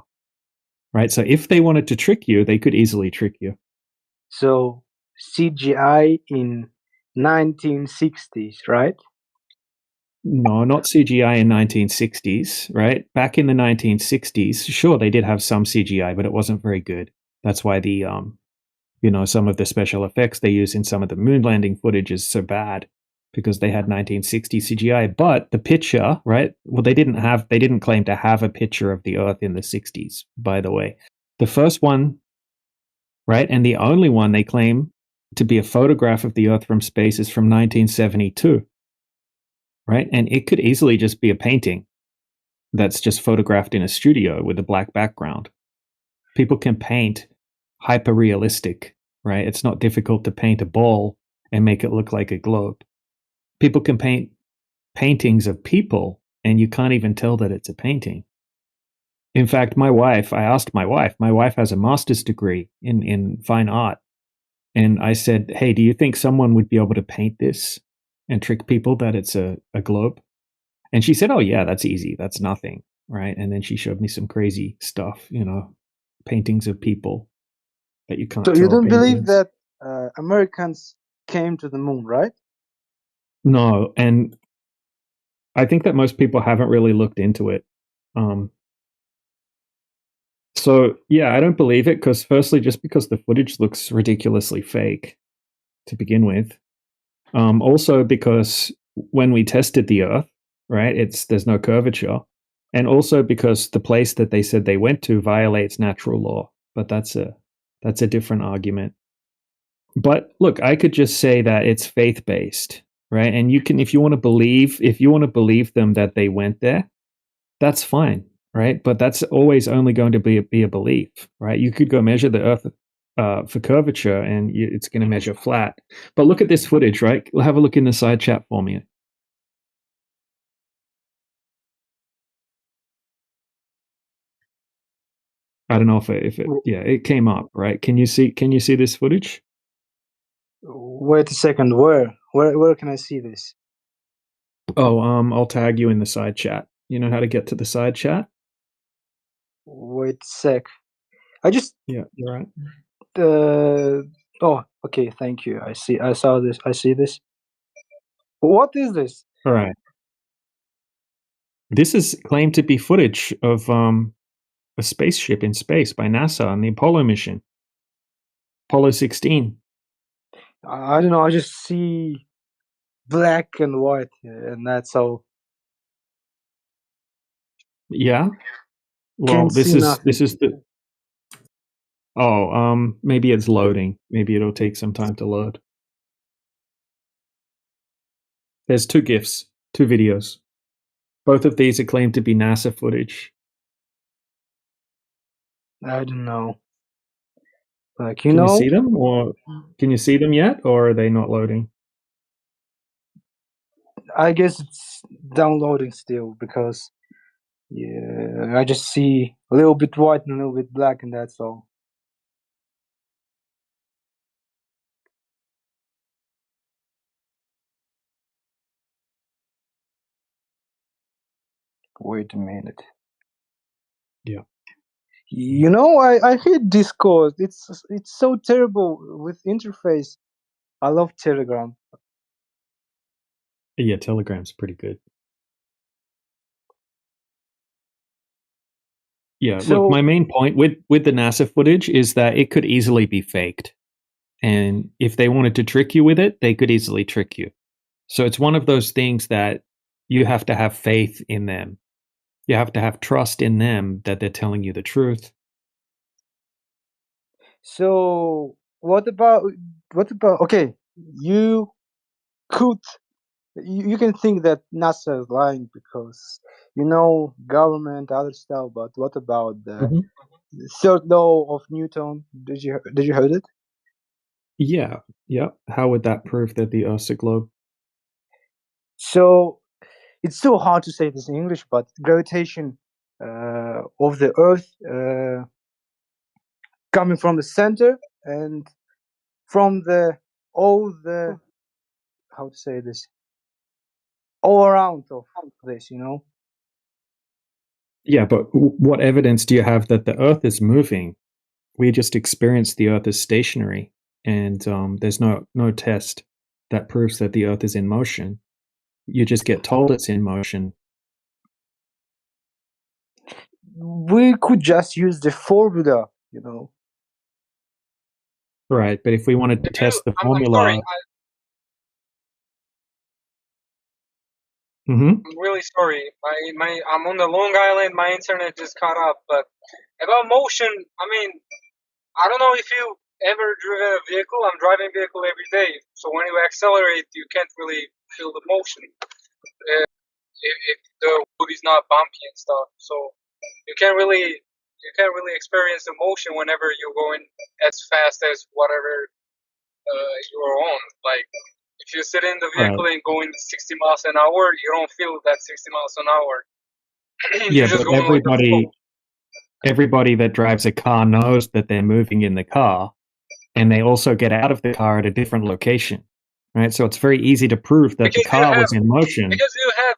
right? So if they wanted to trick you, they could easily trick you. So CGI in 1960s, right? No, not CGI in 1960s, right? Back in the 1960s, sure, they did have some CGI, but it wasn't very good. That's why the some of the special effects they use in some of the moon landing footage is so bad, because they had 1960 CGI. But the picture, right? Well, they didn't claim to have a picture of the Earth in the 60s, by the way. The first one, right, and the only one they claim to be a photograph of the Earth from space is from 1972. Right? And it could easily just be a painting that's just photographed in a studio with a black background. People can paint hyper realistic, right? It's not difficult to paint a ball and make it look like a globe. People can paint paintings of people and you can't even tell that it's a painting. In fact, I asked my wife has a master's degree in fine art. And I said, hey, do you think someone would be able to paint this and trick people that it's a globe? And she said, oh, yeah, that's easy. That's nothing, right? And then she showed me some crazy stuff, paintings of people that you can't So tell. you don't believe that Americans came to the moon, right? No, and I think that most people haven't really looked into it. So, yeah, I don't believe it because firstly, just because the footage looks ridiculously fake to begin with. Also because when we tested the Earth, right, there's no curvature. And also because the place that they said they went to violates natural law. But that's a different argument. But look, I could just say that it's faith-based, right? And you can, if you want to believe them that they went there, that's fine, right? But that's always only going to be a belief, right? You could go measure the Earth for curvature, and it's going to measure flat. But look at this footage, right? Have a look in the side chat for me. I don't know if it came up, right? Can you see this footage? Wait a second. Where can I see this? Oh, I'll tag you in the side chat. You know how to get to the side chat? Wait a sec. I just you're right. Oh, okay. Thank you. I saw this. I see this. What is this? All right. This is claimed to be footage of a spaceship in space by NASA on the Apollo mission, Apollo 16. I don't know. I just see black and white, and that's all. Yeah. Well, Can't this see is nothing. the. Oh, maybe it's loading. Maybe it'll take some time to load. There's 2 GIFs, 2 videos. Both of these are claimed to be NASA footage. I don't know. Like Can you see them, or can you see them yet, or are they not loading? I guess it's downloading still because I just see a little bit white and a little bit black, and that's all. Wait a minute. Yeah. You know, I hate Discord. It's so terrible with interface. I love Telegram. Yeah, Telegram's pretty good. Yeah, So, look, my main point with the NASA footage is that it could easily be faked. And if they wanted to trick you with it, they could easily trick you. So it's one of those things that you have to have faith in them. You have to have trust in them that they're telling you the truth. So what about okay, you could you can think that NASA is lying because government, other stuff, but what about the third law of Newton? Did you heard it? Yeah. How would that prove that the Earth's a globe? So it's so hard to say this in English, but gravitation of the Earth coming from the center and from all how to say this, all around of this, Yeah, but what evidence do you have that the Earth is moving? We just experience the Earth as stationary, and there's no test that proves that the Earth is in motion. You just get told it's in motion. We could just use the formula, Right, but if we wanted to test the formula, I'm sorry. I'm really sorry. I'm on the Long Island. My internet just caught up. But about motion, I mean, I don't know if you ever driven a vehicle. I'm driving a vehicle every day. So when you accelerate, you can't really feel the motion if the road is not bumpy and stuff. So you can't really experience the motion whenever you're going as fast as whatever you're on. Like if you sit in the vehicle and going 60 miles an hour, you don't feel that 60 miles an hour. Yeah, You're just but going with the flow. everybody that drives a car knows that they're moving in the car, and they also get out of the car at a different location, right? So it's very easy to prove that the car was in motion. Because you have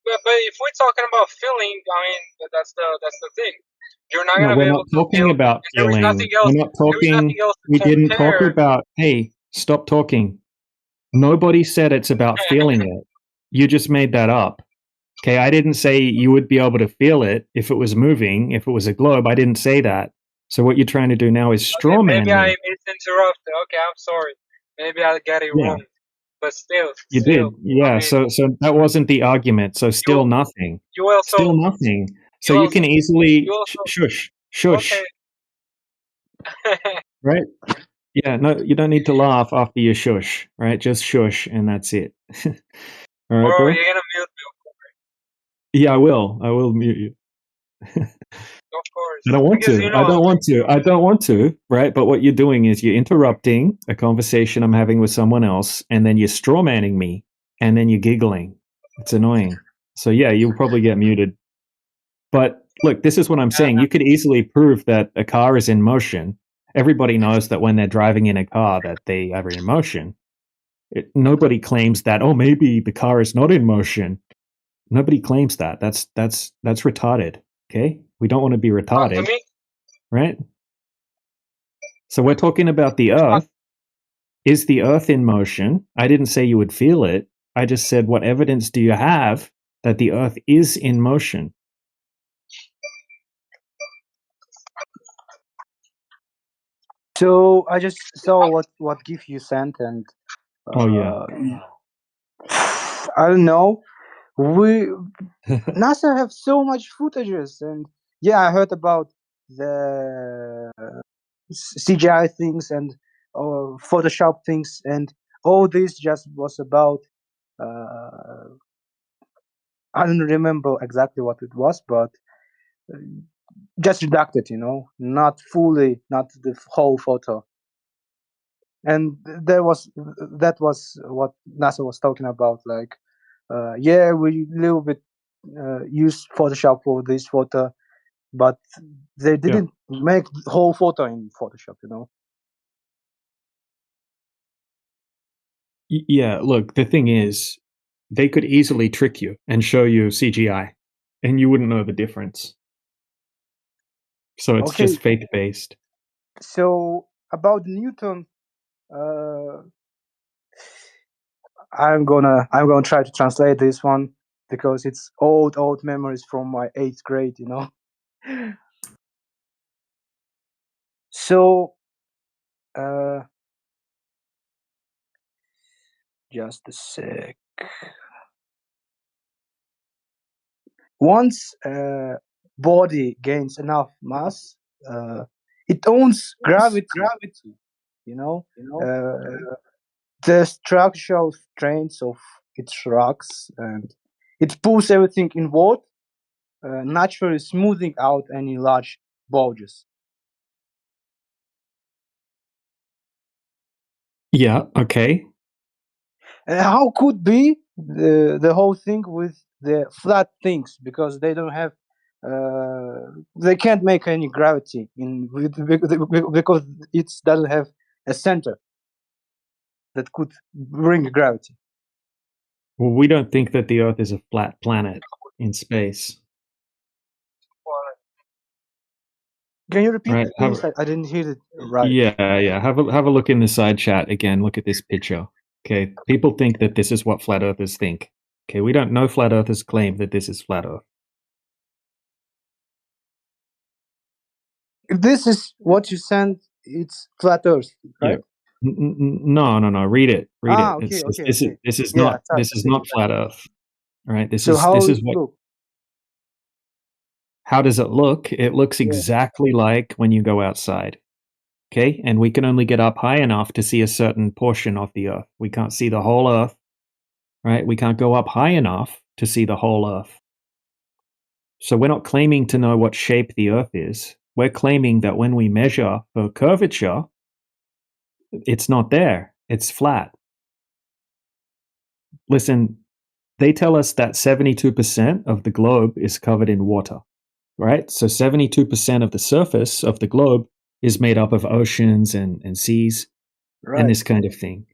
but if we're talking about feeling, I mean that's the thing. You're not gonna be able to feel. About There is feeling. nothing else. We're not There is talking. nothing else to We didn't talk compare. about. Hey, stop talking. Nobody said it's about feeling it. You just made that up. Okay, I didn't say you would be able to feel it if it was moving, if it was a globe. I didn't say that. So what you're trying to do now is straw man Maybe I me. misinterrupted. Okay, I'm sorry. Maybe I got it wrong. But still, You did, yeah. So that wasn't the argument. So still nothing. You also Still nothing. So you can easily shush. Okay. Right? Yeah. No, you don't need to laugh after you shush. Right? Just shush, and that's it. All right, bro. Bro, you're gonna mute me. Yeah, I will. I will mute you. Of course. I don't want Because, to. you I know, don't want to. I don't want to. Right? But what you're doing is you're interrupting a conversation I'm having with someone else, and then you're strawmanning me, and then you're giggling. It's annoying. So yeah, you'll probably get muted. But look, this is what I'm saying. You could easily prove that a car is in motion. Everybody knows that when they're driving in a car that they are in motion. Nobody claims that, oh, maybe the car is not in motion. Nobody claims that. That's retarded. Okay? We don't want to be to retarded, me, right? So we're talking about the Earth. Is the Earth in motion? I didn't say you would feel it. I just said, what evidence do you have that the Earth is in motion? So I just saw what GIF you sent, and Oh yeah. I don't know. NASA have so much footages, and yeah, I heard about the CGI things and Photoshop things, and all this just was about. I don't remember exactly what it was, but just redacted, not fully, not the whole photo. And that was what NASA was talking about, like, yeah, we little bit use Photoshop for this photo, but they didn't make the whole photo in Photoshop. Yeah, look, the thing is, they could easily trick you and show you CGI, and you wouldn't know the difference. So it's Okay. just fake based. So about Newton, I'm gonna try to translate this one because it's old memories from my 8th grade. So just a sec. Once body gains enough mass, it owns gravity. The structural strength of its rocks, and it pulls everything inward, naturally smoothing out any large bulges. Yeah, okay. How could be the whole thing with the flat things, because they don't have they can't make any gravity because it doesn't have a center that could bring gravity. Well, we don't think that the Earth is a flat planet in space. Can you repeat, Right, please? I didn't hear it right. Yeah. Have a look in the side chat again. Look at this picture. Okay, people think that this is what flat earthers think. Okay, we don't know flat earthers claim that this is flat Earth. If this is what you sent, it's flat Earth, right? Yeah. No. Read it. Read it. Okay, It says okay, this okay. is Yeah, not sorry. this is not flat Earth. All right. This So is how this it is what. look? How does it look? It looks exactly like when you go outside. Okay, and we can only get up high enough to see a certain portion of the Earth. We can't see the whole Earth. Right? We can't go up high enough to see the whole Earth. So we're not claiming to know what shape the Earth is. We're claiming that when we measure for curvature, it's not there. It's flat. Listen, they tell us that 72% of the globe is covered in water, right? So 72% of the surface of the globe is made up of oceans and seas and this kind of thing.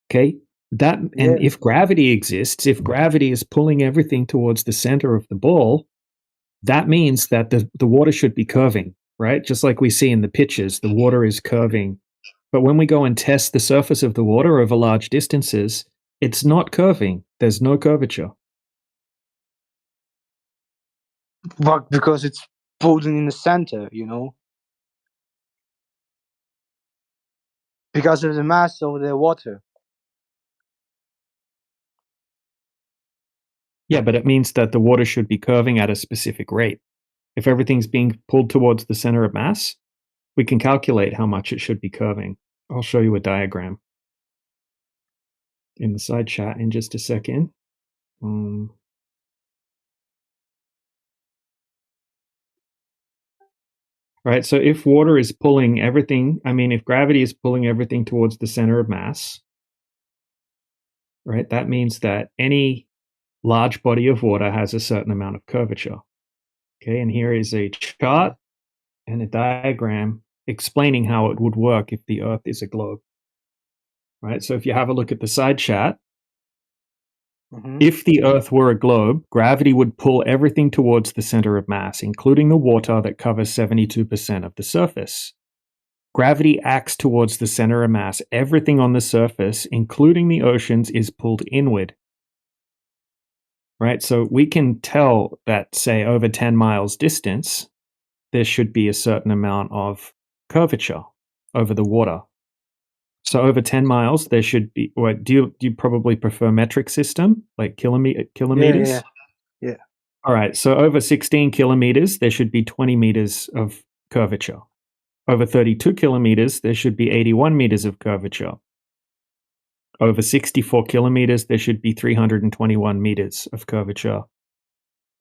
Okay? And if gravity exists, if gravity is pulling everything towards the center of the ball, that means that the water should be curving, right? Just like we see in the pictures, the water is curving. But when we go and test the surface of the water over large distances, it's not curving. There's no curvature. But because it's pulled in the center, because of the mass of the water. Yeah, but it means that the water should be curving at a specific rate. If everything's being pulled towards the center of mass, we can calculate how much it should be curving. I'll show you a diagram in the side chat in just a second. right? So if water is pulling everything, if gravity is pulling everything towards the center of mass, right, that means that any large body of water has a certain amount of curvature. Okay, and here is a chart and a diagram explaining how it would work if the Earth is a globe. Right, so if you have a look at the side chart, if the Earth were a globe, gravity would pull everything towards the center of mass, including the water that covers 72% of the surface. Gravity acts towards the center of mass. Everything on the surface, including the oceans, is pulled inward. Right, so we can tell that, say, over 10 miles distance, there should be a certain amount of curvature over the water. So over 10 miles, there should be. What do you probably prefer metric system, like kilometers? Yeah. All right. So over 16 kilometers, there should be 20 meters of curvature. Over 32 kilometers, there should be 81 meters of curvature. Over 64 kilometers, there should be 321 meters of curvature,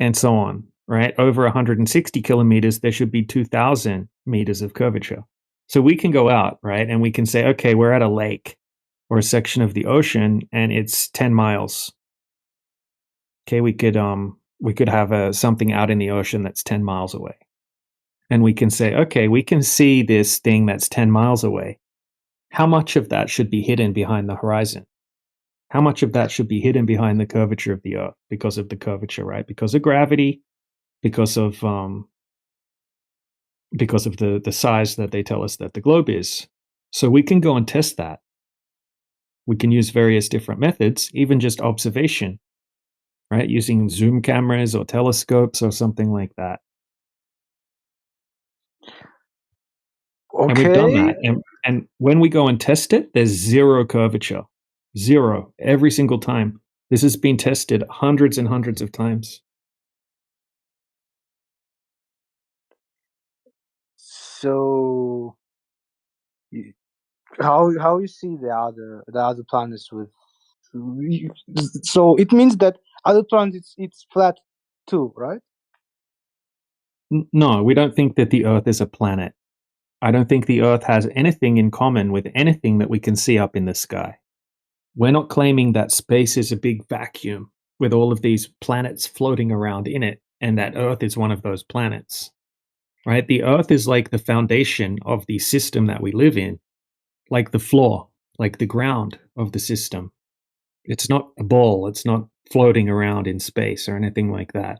and so on. Right. Over 160 kilometers, there should be 2,000 meters of curvature. So we can go out, right, and we can say, okay, we're at a lake or a section of the ocean, and it's 10 miles. Okay, we could have something out in the ocean that's 10 miles away, and we can say, okay, we can see this thing that's 10 miles away. How much of that should be hidden behind the horizon? How much of that should be hidden behind the curvature of the Earth because of the curvature, right? Because of gravity, because of the size that they tell us that the globe is. So we can go and test that. We can use various different methods, even just observation, right? Using zoom cameras or telescopes or something like that. Okay. And we've done that. And when we go and test it, there's zero curvature. Zero. Every single time. This has been tested hundreds and hundreds of times. So how you see the other planets with? So it means that other planets it's flat too, right? No, we don't think that the Earth is a planet. I don't think the Earth has anything in common with anything that we can see up in the sky. We're not claiming that space is a big vacuum with all of these planets floating around in it, and that Earth is one of those planets. Right? The Earth is like the foundation of the system that we live in, like the floor, like the ground of the system. It's not a ball, it's not floating around in space or anything like that.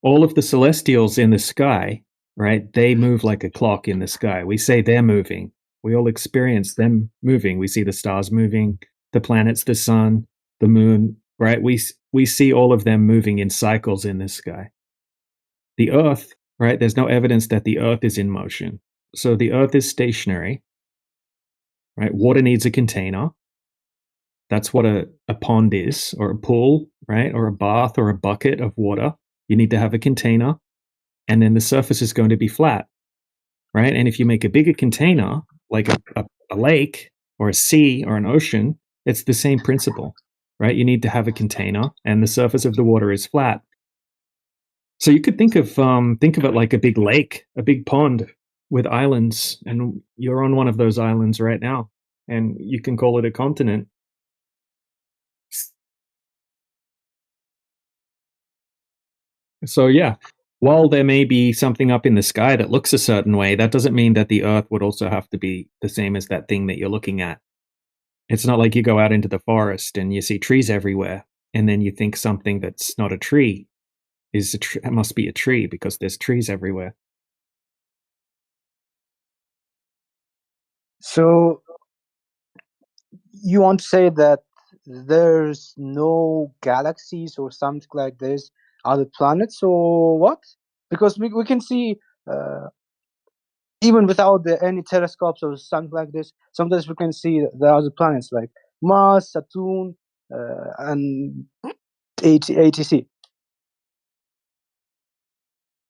All of the celestials in the sky, right, they move like a clock in the sky. We say they're moving. We all experience them moving. We see the stars moving, the planets, the sun, the moon, right? We see all of them moving in cycles in the sky. The Earth, right, there's no evidence that the Earth is in motion. So the Earth is stationary, right? Water needs a container. That's what a pond is, or a pool, right? Or a bath or a bucket of water. You need to have a container, and then the surface is going to be flat, right? And if you make a bigger container, like a lake or a sea or an ocean, it's the same principle, right? You need to have a container, and the surface of the water is flat. So you could think of it like a big lake, a big pond with islands, and you're on one of those islands right now, and you can call it a continent. So yeah, while there may be something up in the sky that looks a certain way, that doesn't mean that the Earth would also have to be the same as that thing that you're looking at. It's not like you go out into the forest and you see trees everywhere, and then you think something that's not a tree is it must be a tree because there's trees everywhere. So you want to say that there's no galaxies or something like this, other planets or what? Because we can see even without any telescopes or something like this, sometimes we can see the other planets like Mars, Saturn, and ATC.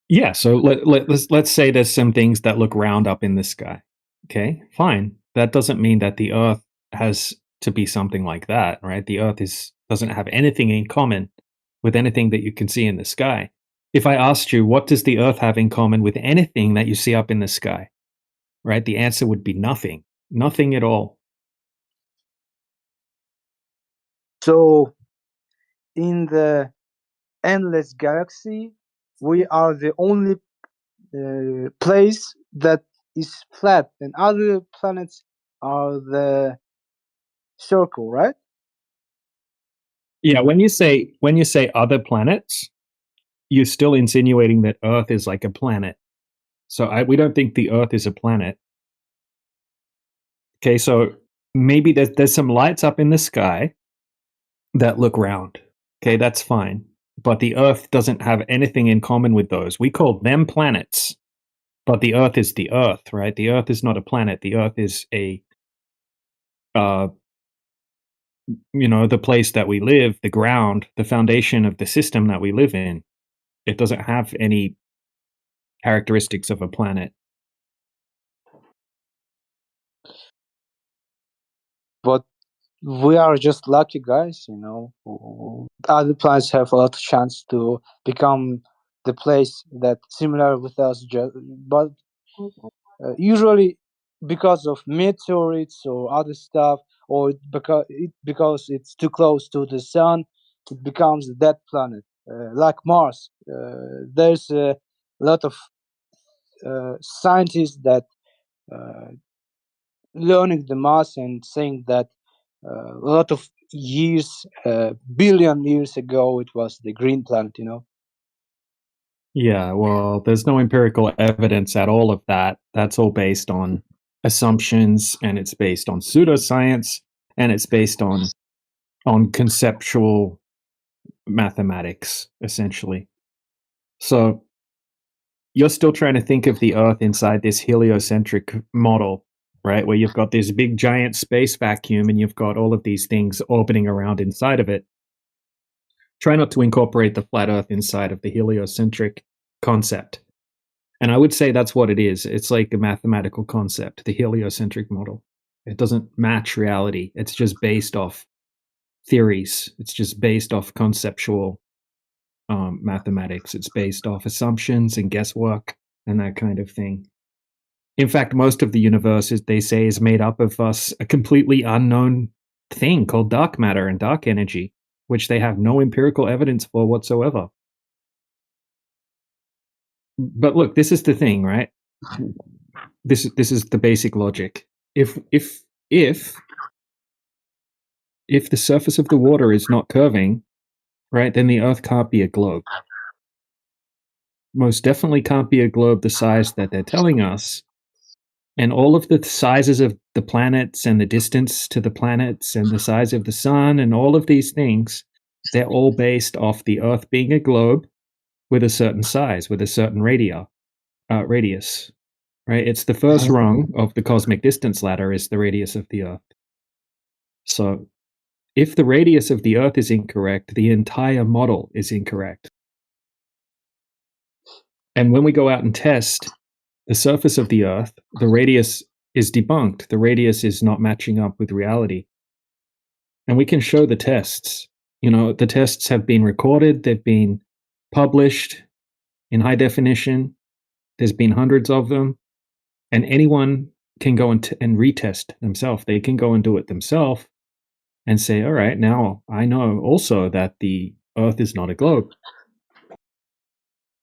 Yeah, so let's say there's some things that look round up in the sky. Okay, fine. That doesn't mean that the Earth has to be something like that, right? The Earth doesn't have anything in common with anything that you can see in the sky. if I asked you, what does the Earth have in common with anything that you see up in the sky? Right? The answer would be nothing. Nothing at all. So, in the endless galaxy, we are the only place that is flat, and other planets are the circle, right? Yeah, when you say other planets, you're still insinuating that Earth is like a planet. So we don't think the Earth is a planet. Okay, so maybe there's some lights up in the sky that look round. Okay, that's fine. But the Earth doesn't have anything in common with those. We call them planets. But the Earth is the Earth, right? The Earth is not a planet. The Earth is a the place that we live, the ground, the foundation of the system that we live in. It doesn't have any characteristics of a planet. But we are just lucky guys, Other planets have a lot of chance to become the place that similar with us, but usually because of meteorites or other stuff, or because it's too close to the sun, it becomes a dead planet, like Mars. There's a lot of scientists that learning the Mars and saying that a lot of years, billion years ago, it was the green planet, Yeah, well, there's no empirical evidence at all of that. That's all based on assumptions, and it's based on pseudoscience, and it's based on conceptual mathematics, essentially. So you're still trying to think of the Earth inside this heliocentric model, right? Where you've got this big giant space vacuum and you've got all of these things orbiting around inside of it. Try not to incorporate the flat Earth inside of the heliocentric concept. And I would say that's what it is. It's like a mathematical concept, the heliocentric model. It doesn't match reality. It's just based off theories. It's just based off conceptual mathematics. It's based off assumptions and guesswork and that kind of thing. In fact, most of the universe, they say, is made up of a completely unknown thing called dark matter and dark energy, which they have no empirical evidence for whatsoever. But look, this is the thing, right? This is the basic logic. If the surface of the water is not curving, right, then the Earth can't be a globe. Most definitely can't be a globe the size that they're telling us. And all of the sizes of the planets and the distance to the planets and the size of the sun and all of these things, they're all based off the Earth being a globe with a certain size, with a certain radius, right? It's the first rung of the cosmic distance ladder is the radius of the Earth. So if the radius of the Earth is incorrect, the entire model is incorrect. And when we go out and test the surface of the Earth, the radius is debunked. The radius is not matching up with reality. And we can show the tests. The tests have been recorded. They've been published in high definition. There's been hundreds of them. And anyone can go and retest themselves. They can go and do it themselves and say, all right, now I know also that the Earth is not a globe.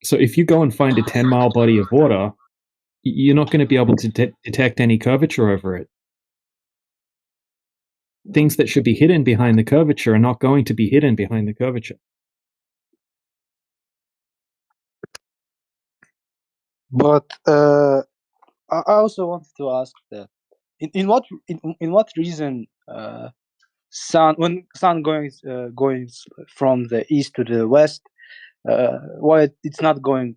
So if you go and find a 10-mile body of water, you're not going to be able to detect any curvature over it. Things that should be hidden behind the curvature are not going to be hidden behind the curvature. But I also wanted to ask that in what reason when sun going from the east to the west, why it's not going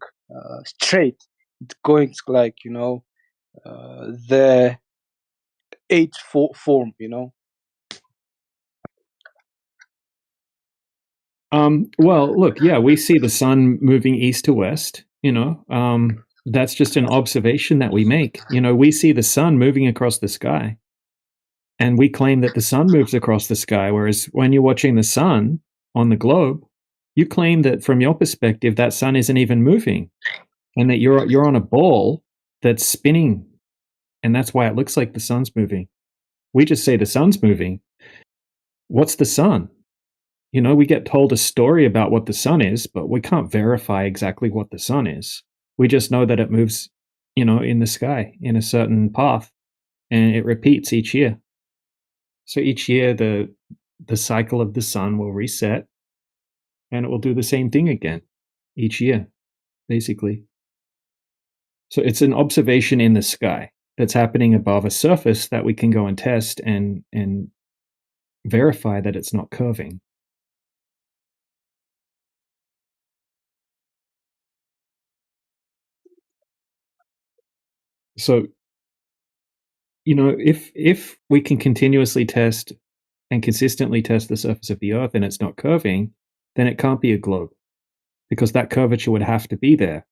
straight? It's going like the H form, Well, look, yeah, we see the sun moving east to west, that's just an observation that we make. We see the sun moving across the sky, and we claim that the sun moves across the sky, whereas when you're watching the sun on the globe, You claim that from your perspective, that sun isn't even moving, and that you're on a ball that's spinning, and that's why it looks like the sun's moving. We just say the sun's moving. What's the sun? You know, we get told a story about what the sun is, but we can't verify exactly what the sun is. We just know that it moves, you know, in the sky in a certain path, and it repeats each year. So each year, the cycle of the sun will reset, and it will do the same thing again each year, basically. So it's an observation in the sky that's happening above a surface that we can go and test and verify that it's not curving. So, you know, if we can continuously test and consistently test the surface of the Earth and it's not curving, then it can't be a globe, because that curvature would have to be there.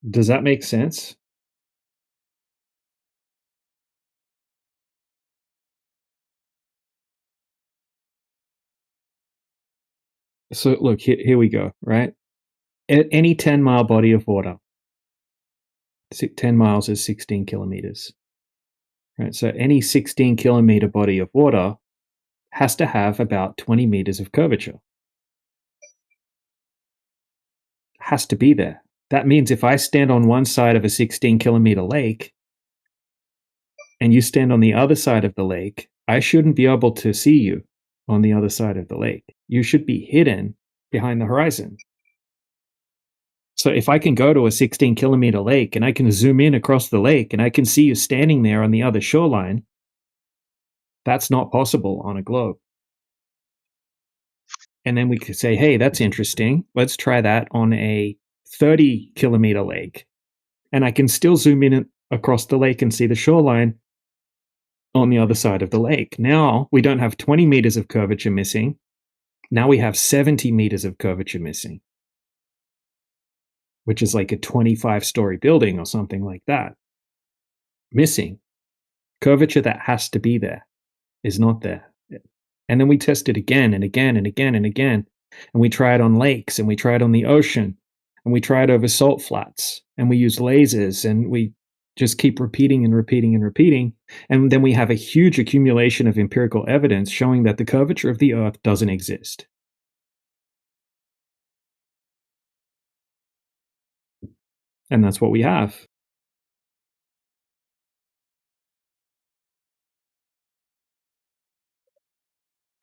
Does that make sense? So look, here we go, right? At any 10-mile body of water, 10 miles is 16 kilometers. Right? So any 16-kilometer body of water has to have about 20 meters of curvature. Has to be there. That means if I stand on one side of a 16-kilometer lake and you stand on the other side of the lake, I shouldn't be able to see you on the other side of the lake. You should be hidden behind the horizon. So if I can go to a 16-kilometer lake and I can zoom in across the lake and I can see you standing there on the other shoreline, that's not possible on a globe. And then we could say, hey, that's interesting. Let's try that on a 30-kilometer lake. And I can still zoom in across the lake and see the shoreline on the other side of the lake. Now we don't have 20 meters of curvature missing. Now we have 70 meters of curvature missing, which is like a 25-story building or something like that. Missing. Curvature that has to be there is not there. And then we test it again and again and again and again. And we try it on lakes, and we try it on the ocean, and we try it over salt flats, and we use lasers, and we just keep repeating and repeating and repeating. And then we have a huge accumulation of empirical evidence showing that the curvature of the Earth doesn't exist. And that's what we have.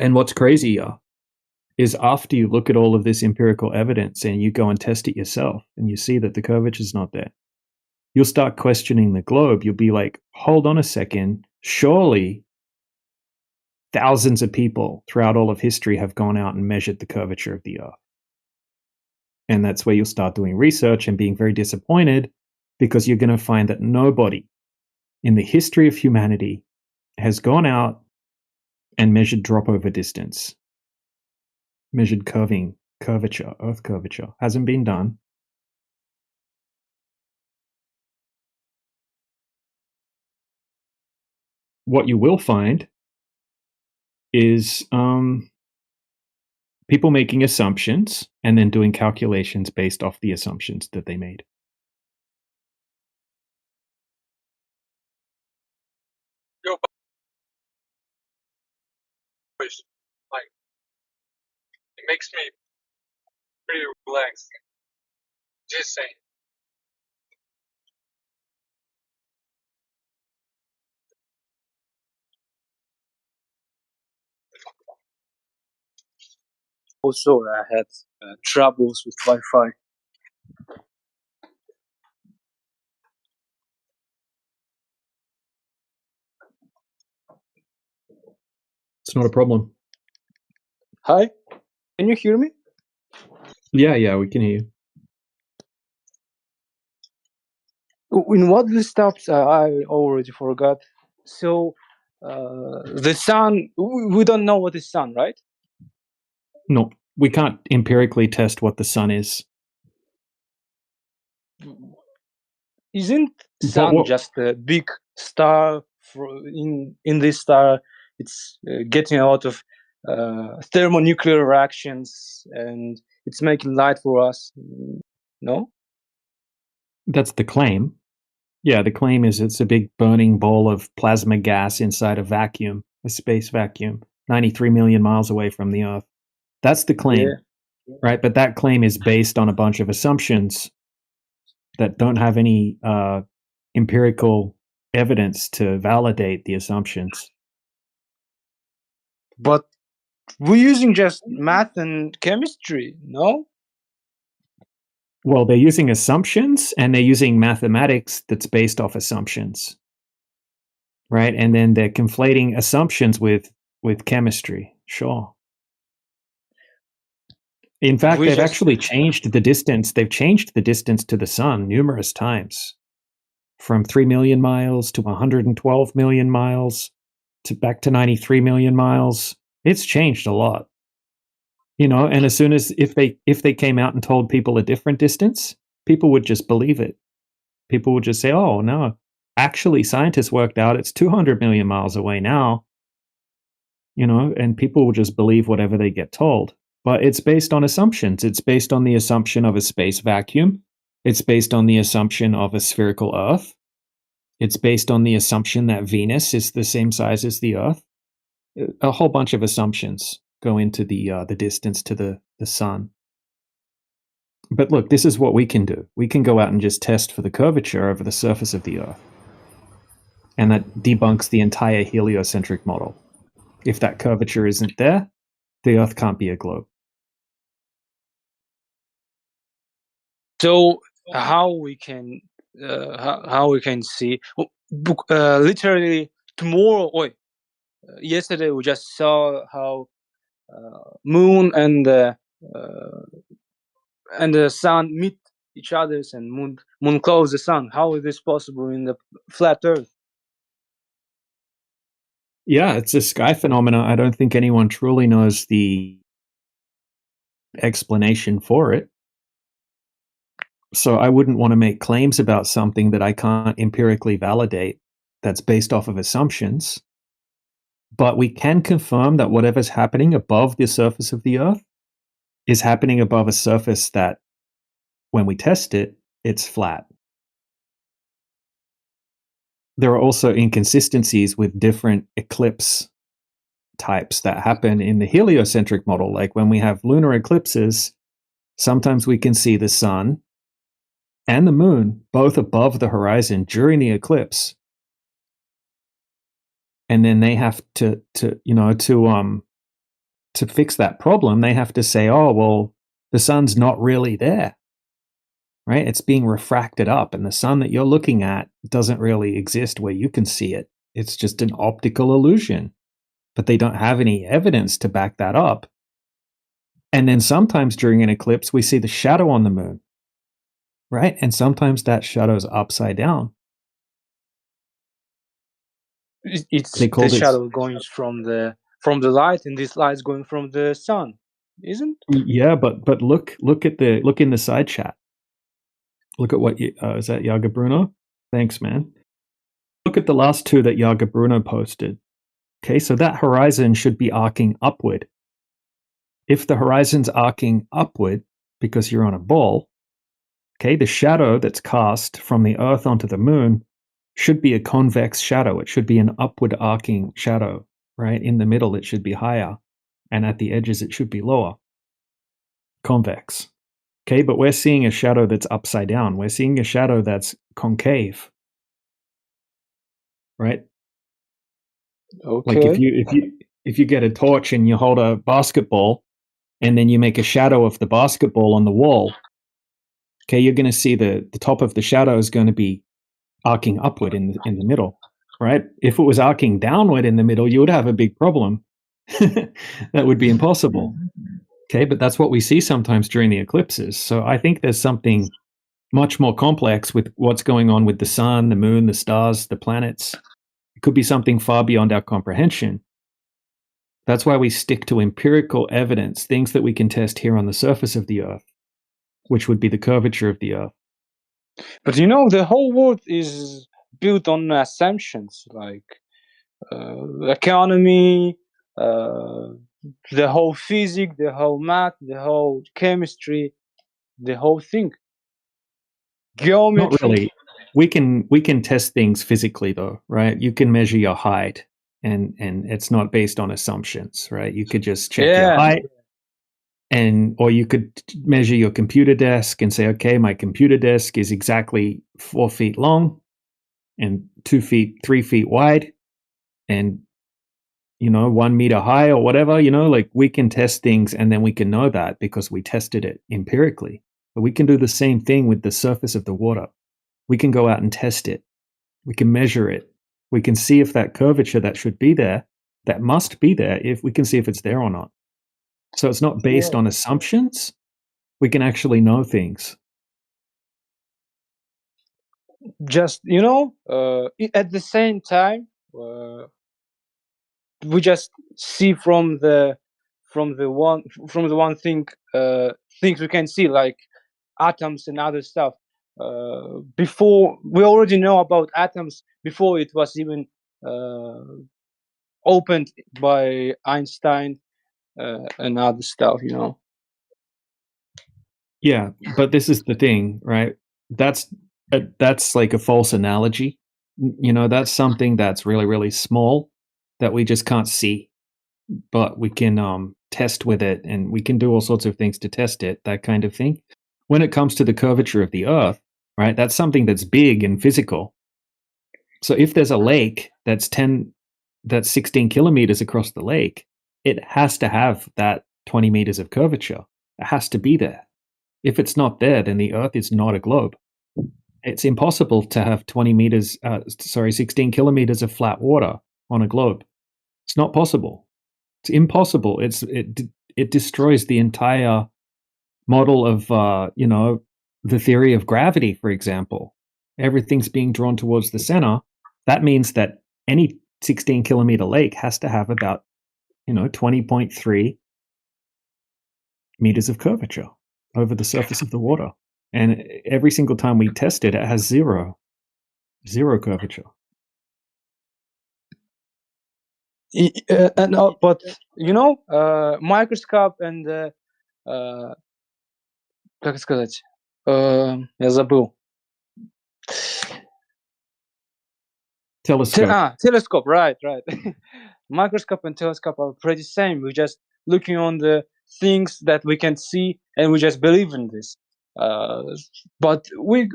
And what's crazier is after you look at all of this empirical evidence and you go and test it yourself and you see that the curvature is not there, you'll start questioning the globe. You'll be like, hold on a second, surely thousands of people throughout all of history have gone out and measured the curvature of the Earth. And that's where you'll start doing research and being very disappointed, because you're going to find that nobody in the history of humanity has gone out and measured drop over distance, measured curvature, Earth curvature. Hasn't been done. What you will find is people making assumptions and then doing calculations based off the assumptions that they made. Like, it makes me pretty relaxed. Just saying. Also, I had troubles with Wi-Fi. It's not a problem. Hi, can you hear me? Yeah, we can hear you. In what this stops, I already forgot. So, the sun, we don't know what is sun, right? No, we can't empirically test what the sun is. Isn't sun, just a big star. In this star, it's getting a lot of thermonuclear reactions, and it's making light for us. No? That's the claim. Yeah, the claim is it's a big burning ball of plasma gas inside a vacuum, a space vacuum, 93 million miles away from the Earth. That's the claim, right? But that claim is based on a bunch of assumptions that don't have any empirical evidence to validate the assumptions. But we're using just math and chemistry, no? Well, they're using assumptions and they're using mathematics that's based off assumptions, right? And then they're conflating assumptions with chemistry. Sure. In fact, they've actually changed the distance. They've changed the distance to the sun numerous times, from 3 million miles to 112 million miles to back to 93 million miles. It's changed a lot. You know, and as soon as if they came out and told people a different distance, people would just believe it. People would just say, "Oh, no, actually scientists worked out it's 200 million miles away now." You know, and people will just believe whatever they get told. But it's based on assumptions. It's based on the assumption of a space vacuum. It's based on the assumption of a spherical Earth. It's based on the assumption that Venus is the same size as the Earth. A whole bunch of assumptions go into the distance to the sun. But look, this is what we can do. We can go out and just test for the curvature over the surface of the Earth. And that debunks the entire heliocentric model. If that curvature isn't there, the Earth can't be a globe. So how we can see literally tomorrow? Yesterday we just saw how moon and the sun meet each other, and moon close the sun. How is this possible in the flat Earth? Yeah, it's a sky phenomena. I don't think anyone truly knows the explanation for it. So I wouldn't want to make claims about something that I can't empirically validate that's based off of assumptions. But we can confirm that whatever's happening above the surface of the Earth is happening above a surface that, when we test it, it's flat. There are also inconsistencies with different eclipse types that happen in the heliocentric model. Like when we have lunar eclipses, sometimes we can see the sun and the moon both above the horizon during the eclipse. And then they have to fix that problem, they have to say, oh, well, the sun's not really there, right? It's being refracted up, and the sun that you're looking at doesn't really exist where you can see it. It's just an optical illusion, but they don't have any evidence to back that up. And then sometimes during an eclipse, we see the shadow on the moon, right? And sometimes that shadow's upside down. It's the shadow going from the light, and this light is going from the sun, isn't? Yeah, but look in the side chat. Look at what is that Yaga Bruno? Thanks, man. Look at the last two that Yaga Bruno posted. Okay, so that horizon should be arcing upward. If the horizon's arcing upward because you're on a ball, okay, the shadow that's cast from the Earth onto the moon should be a convex shadow. It should be an upward arcing shadow, right? In the middle, it should be higher, and at the edges, it should be lower. Convex. Okay, but we're seeing a shadow that's upside down. We're seeing a shadow that's concave, right? Okay. Like if you get a torch and you hold a basketball, and then you make a shadow of the basketball on the wall, okay, you're going to see the top of the shadow is going to be arcing upward in the middle, right? If it was arcing downward in the middle, you would have a big problem. That would be impossible. Okay, but that's what we see sometimes during the eclipses. So I think there's something much more complex with what's going on with the sun, the moon, the stars, the planets. It could be something far beyond our comprehension. That's why we stick to empirical evidence, things that we can test here on the surface of the Earth, which would be the curvature of the Earth. But you know, the whole world is built on assumptions like economy, the whole physics, the whole math, the whole chemistry, the whole thing, Not geometry. really. We can test things physically though, right? You can measure your height, and it's not based on assumptions, right? You could just check your Yeah. height, or you could measure your computer desk and say, okay, my computer desk is exactly 4 feet long and 2 feet, 3 feet wide, and 1 meter high or whatever. Like we can test things, and then we can know that because we tested it empirically. But we can do the same thing with the surface of the water. We can go out and test it. We can measure it. We can see if that curvature that should be there, that must be there, if we can see if it's there or not. So it's not based on assumptions. We can actually know things. Just at the same time, we just see from the one thing, things we can see like atoms and other stuff. Before, we already know about atoms before it was even opened by Einstein and other stuff. Yeah, but this is the thing, right? That's like a false analogy. That's something that's really, really small that we just can't see, but we can test with it, and we can do all sorts of things to test it, that kind of thing. When it comes to the curvature of the Earth, right, that's something that's big and physical. So if there's a lake that's 16 kilometers across the lake, it has to have that 20 meters of curvature. It has to be there. If it's not there, then the Earth is not a globe. It's impossible to have 16 kilometers of flat water on a globe. It's not possible. It's impossible. It destroys the entire model of the theory of gravity, for example. Everything's being drawn towards the center. That means that any 16-kilometer lake has to have about 20.3 meters of curvature over the surface of the water. And every single time we test it, it has zero curvature. But microscope and как сказать, я забыл. Telescope. Telescope, right. Microscope and telescope are pretty same. We're just looking on the things that we can see, and we just believe in this. But with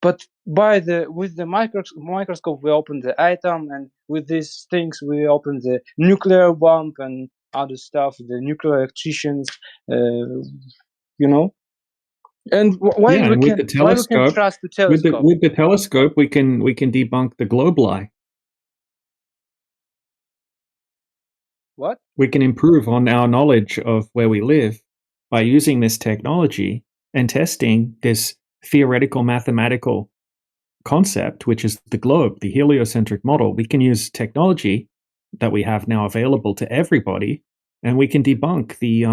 the microscope, we open the atom, and with these things, we open the nuclear bomb and other stuff, the nuclear electricians, And why Yeah, we and with the can why we can telescope, trust the telescope? with the telescope, we can debunk the globe lie. What? We can improve on our knowledge of where we live by using this technology and testing this theoretical mathematical concept, which is the globe, the heliocentric model. We can use technology that we have now available to everybody, and we can debunk the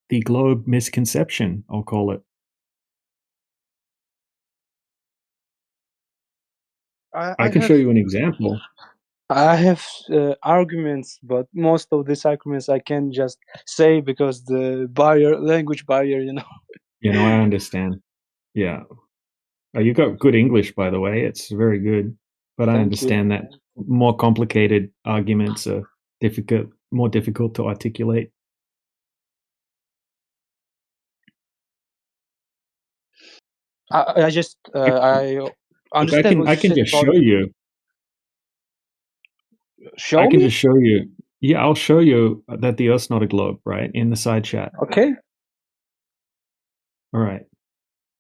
the globe misconception, I'll call it. I can show you an example. I have arguments, but most of these arguments I can just say because the language barrier. I understand. Yeah. You got good English, by the way. It's very good. But I understand that more complicated arguments are more difficult to articulate. I just I understand what I you can said just about. show you. I can just show you. Yeah, I'll show you that the Earth's not a globe, right? In the side chat. Okay. All right.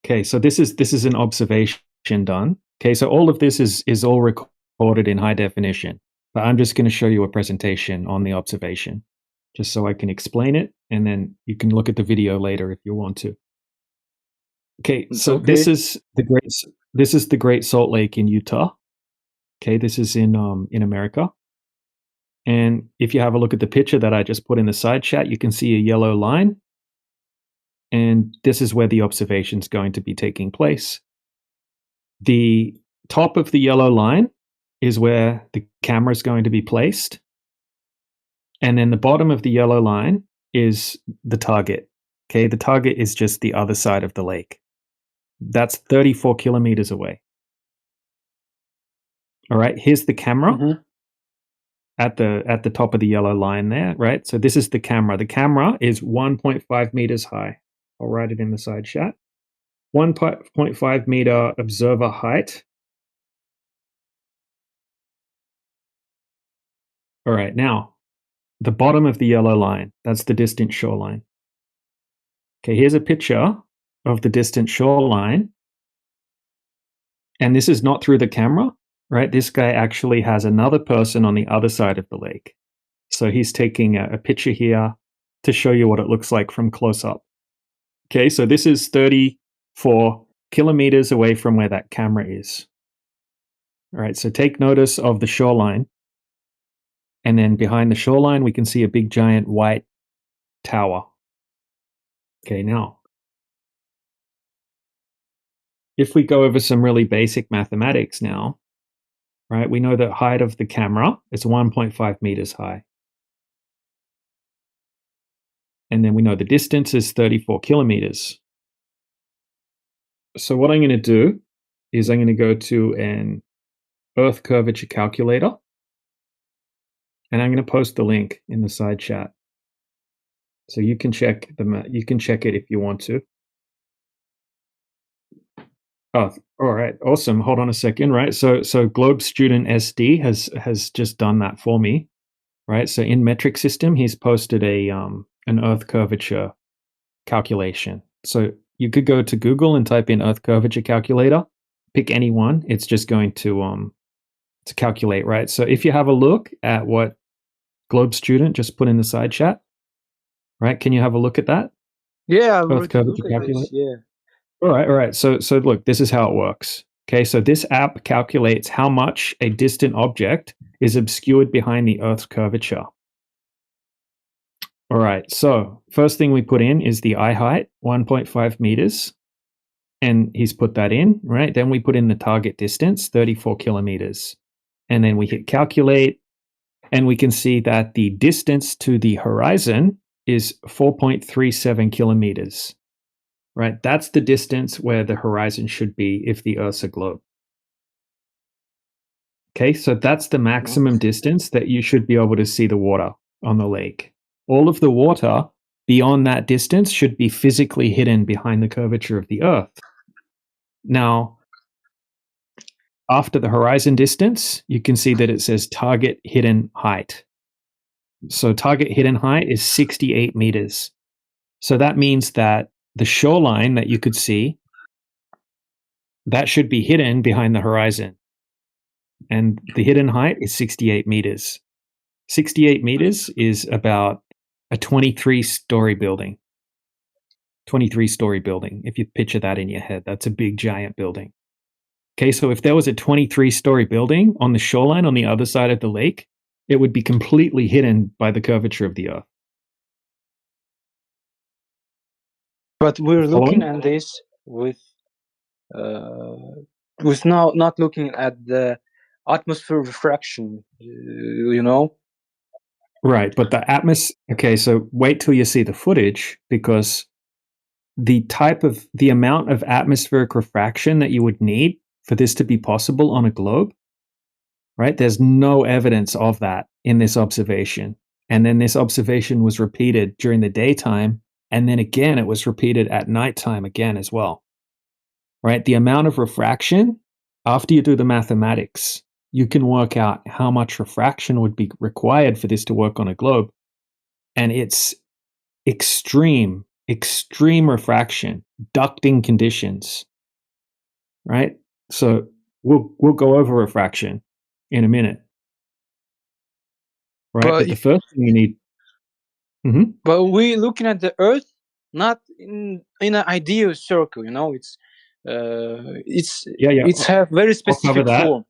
Okay, so this is an observation done. Okay, so all of this is all recorded in high definition. But I'm just going to show you a presentation on the observation, just so I can explain it, and then you can look at the video later if you want to. Okay, so this is the Great Salt Lake in Utah. Okay, this is in America. And if you have a look at the picture that I just put in the side chat, you can see a yellow line. and this is where the observation is going to be taking place. The top of the yellow line is where the camera is going to be placed, and then the bottom of the yellow line is the target. Okay, the target is just the other side of the lake. That's 34 kilometers away. All right, here's the camera at the top of the yellow line there, right? So this is the camera. The camera is 1.5 meters high. I'll write it in the side chat. 1.5 meter observer height. All right, now the bottom of the yellow line, that's the distant shoreline. Okay, here's a picture of the distant shoreline. And this is not through the camera, right? This guy actually has another person on the other side of the lake. So he's taking a picture here to show you what it looks like from close up. Okay, so this is 34 kilometers away from where that camera is. All right, so take notice of the shoreline. And then behind the shoreline, we can see a big giant white tower. Okay, now, if we go over some really basic mathematics now, right, we know the height of the camera is 1.5 meters high. And then we know the distance is 34 kilometers. So what I'm going to do is I'm going to go to an Earth curvature calculator, and I'm going to post the link in the side chat. So you can check it if you want to. Oh, all right, awesome. Hold on a second, right? So Globe Student SD has just done that for me, right? So in metric system, he's posted an Earth curvature calculation. So you could go to Google and type in Earth curvature calculator, pick any one. It's just going to calculate, right? So if you have a look at what Globe Student just put in the side chat, right? Can you have a look at that? Yeah, I'm Earth already look curvature at this. calculator. Yeah. All right. So look, this is how it works. Okay, so this app calculates how much a distant object is obscured behind the Earth's curvature. All right, so first thing we put in is the eye height, 1.5 meters. And he's put that in, right? Then we put in the target distance, 34 kilometers. And then we hit calculate, and we can see that the distance to the horizon is 4.37 kilometers. Right, that's the distance where the horizon should be if the Earth's a globe. Okay, so that's the maximum distance that you should be able to see the water on the lake. All of the water beyond that distance should be physically hidden behind the curvature of the Earth. Now, after the horizon distance, you can see that it says target hidden height. So target hidden height is 68 meters. So that means that the shoreline that you could see, that should be hidden behind the horizon. And the hidden height is 68 meters. 68 meters is about a 23-story building. 23-story building, if you picture that in your head. That's a big, giant building. Okay, so if there was a 23-story building on the shoreline on the other side of the lake, it would be completely hidden by the curvature of the Earth. But we're Following? looking at this with now not looking at the atmosphere refraction, you know. Right, but the okay, so wait till you see the footage, because the amount of atmospheric refraction that you would need for this to be possible on a globe, right? There's no evidence of that in this observation. And then this observation was repeated during the daytime, and then again it was repeated at nighttime again as well. Right? The amount of refraction, after you do the mathematics, you can work out how much refraction would be required for this to work on a globe. And it's extreme refraction, ducting conditions. Right? So we'll go over refraction in a minute. Right? But the first thing you need. Mm-hmm. But we're looking at the Earth not in an ideal circle, you know. It's have very specific form.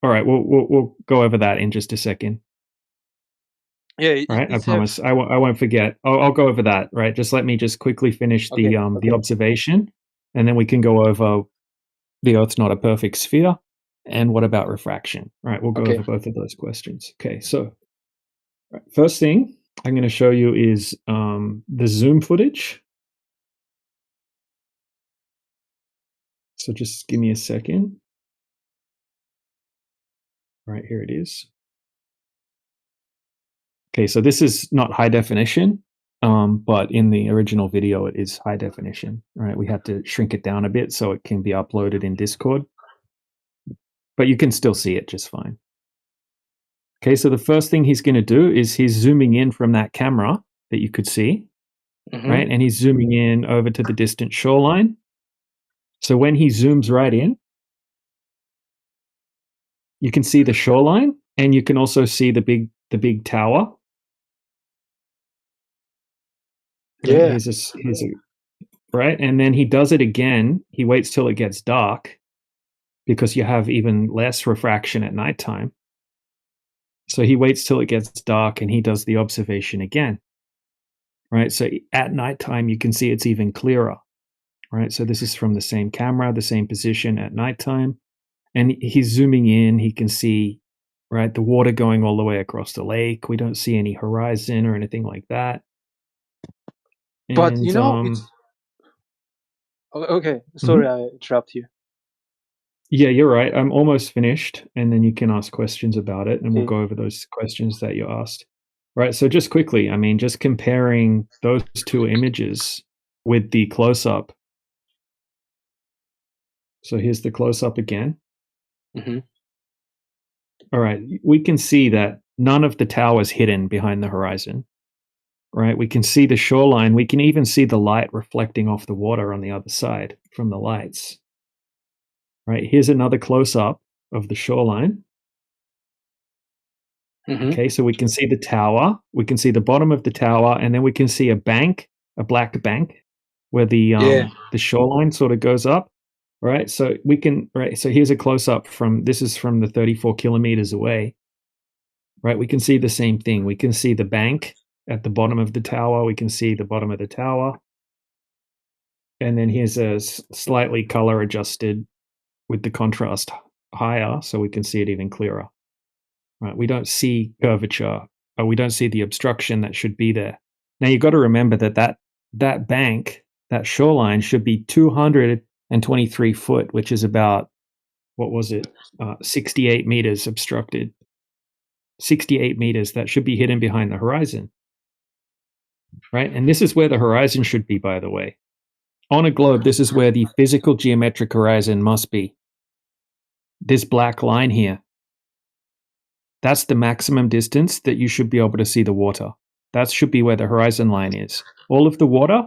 All right, we'll go over that in just a second. Yeah, right? I promise. I won't forget. I'll go over that, right? Just let me just quickly finish the observation, and then we can go over the Earth's not a perfect sphere, and what about refraction? Right, we'll go over both of those questions. Okay, so first thing I'm going to show you is the zoom footage. So just give me a second. Right, here it is. Okay, so this is not high definition, but in the original video, it is high definition. Right, we had to shrink it down a bit so it can be uploaded in Discord, but you can still see it just fine. Okay, so the first thing he's going to do is he's zooming in from that camera that you could see, right? And he's zooming in over to the distant shoreline. So when he zooms right in, you can see the shoreline, and you can also see the big tower. Yeah. Here's a right, and then he does it again. He waits till it gets dark because you have even less refraction at nighttime. So he waits till it gets dark and he does the observation again. Right, so at nighttime you can see it's even clearer. Right, so this is from the same camera, the same position at nighttime, and he's zooming in. He can see, right, the water going all the way across the lake. We don't see any horizon or anything like that. But And, you know, it's okay. Sorry, I interrupt you. Yeah, you're right. I'm almost finished, and then you can ask questions about it, and we'll go over those questions that you asked. Right, so just quickly, I mean, just comparing those two images with the close-up. So here's the close-up again. All right, we can see that none of the tower is hidden behind the horizon. Right, we can see the shoreline. We can even see the light reflecting off the water on the other side from the lights. Right, here's another close-up of the shoreline. Okay, so we can see the tower, we can see the bottom of the tower, and then we can see a bank, a black bank, where the shoreline sort of goes up. Right, so we can so here's a close up from this is from the 34 kilometers away. Right, we can see the same thing. We can see the bank at the bottom of the tower. We can see the bottom of the tower, and then here's a slightly color adjusted with the contrast higher, so we can see it even clearer. Right, we don't see curvature, or we don't see the obstruction that should be there. Now you've got to remember that bank, that shoreline, should be 223 foot, which is about, what was it, 68 meters obstructed. 68 meters, that should be hidden behind the horizon. Right, and this is where the horizon should be, by the way. On a globe, this is where the physical geometric horizon must be. This black line here. That's the maximum distance that you should be able to see the water. That should be where the horizon line is. All of the water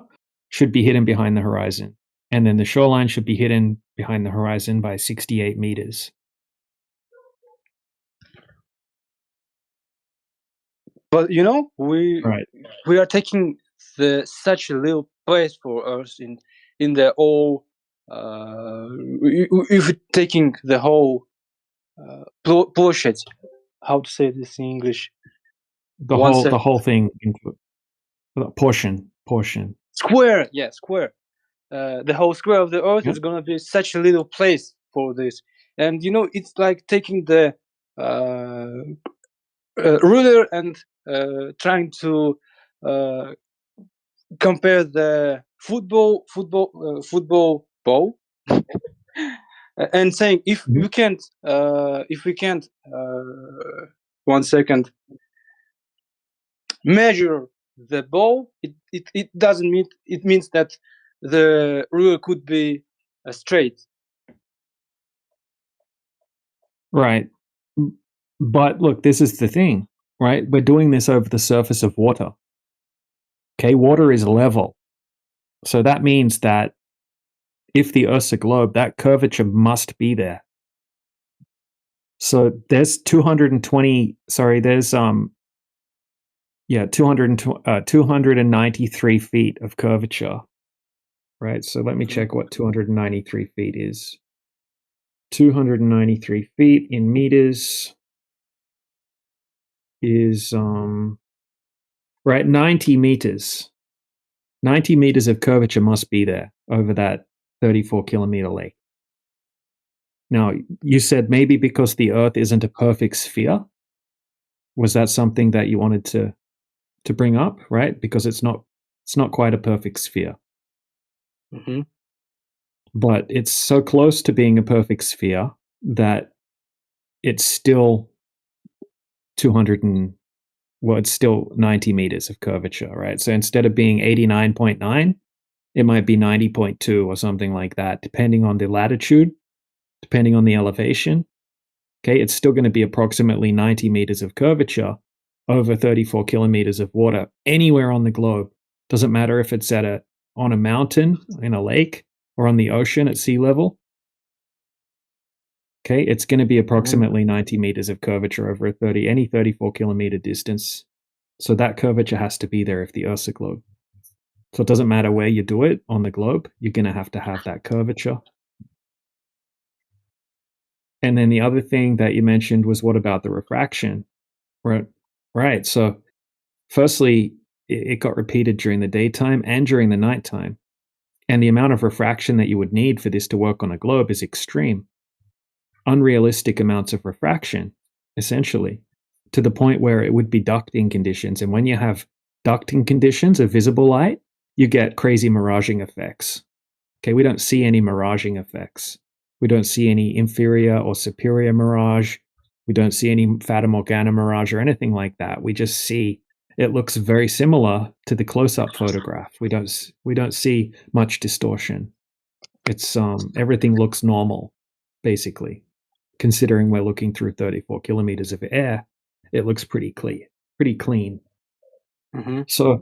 should be hidden behind the horizon. And then the shoreline should be hidden behind the horizon by 68 meters. But you know, we are taking such a little place for us in the whole. If we're taking the whole площадь, how to say this in English? The whole thing, portion. Square, yeah, square. The whole square of the Earth is gonna be such a little place for this, and you know, it's like taking the ruler and trying to compare the football ball and saying if we can't 1 second measure the ball, it doesn't mean it means that the ruler could be straight. Right. But look, this is the thing, right? We're doing this over the surface of water. Okay, water is level. So that means that if the Earth's a globe, that curvature must be there. So there's 293 feet of curvature. Right, so let me check what 293 feet is. 293 feet in meters is right? 90 meters. 90 meters of curvature must be there over that 34-kilometer lake. Now, you said maybe because the Earth isn't a perfect sphere. Was that something that you wanted to bring up, right? Because it's not quite a perfect sphere. Mm-hmm. But it's so close to being a perfect sphere that it's still it's still 90 meters of curvature, right? So instead of being 89.9, it might be 90.2 or something like that, depending on the latitude, depending on the elevation. Okay, it's still going to be approximately 90 meters of curvature over 34 kilometers of water anywhere on the globe. Doesn't matter if it's on a mountain, in a lake, or on the ocean at sea level. Okay, it's going to be approximately 90 meters of curvature over any 34-kilometer distance. So that curvature has to be there if the Earth's a globe. So it doesn't matter where you do it on the globe, you're going to have that curvature. And then the other thing that you mentioned was, what about the refraction? Right. So firstly, it got repeated during the daytime and during the nighttime. And the amount of refraction that you would need for this to work on a globe is extreme. Unrealistic amounts of refraction, essentially, to the point where it would be ducting conditions. And when you have ducting conditions of visible light, you get crazy miraging effects. Okay, we don't see any miraging effects. We don't see any inferior or superior mirage. We don't see any Fata Morgana mirage or anything like that. We just see it looks very similar to the close-up photograph. We don't see much distortion. It's everything looks normal, basically. Considering we're looking through 34 kilometers of air, it looks pretty clean. Mm-hmm. So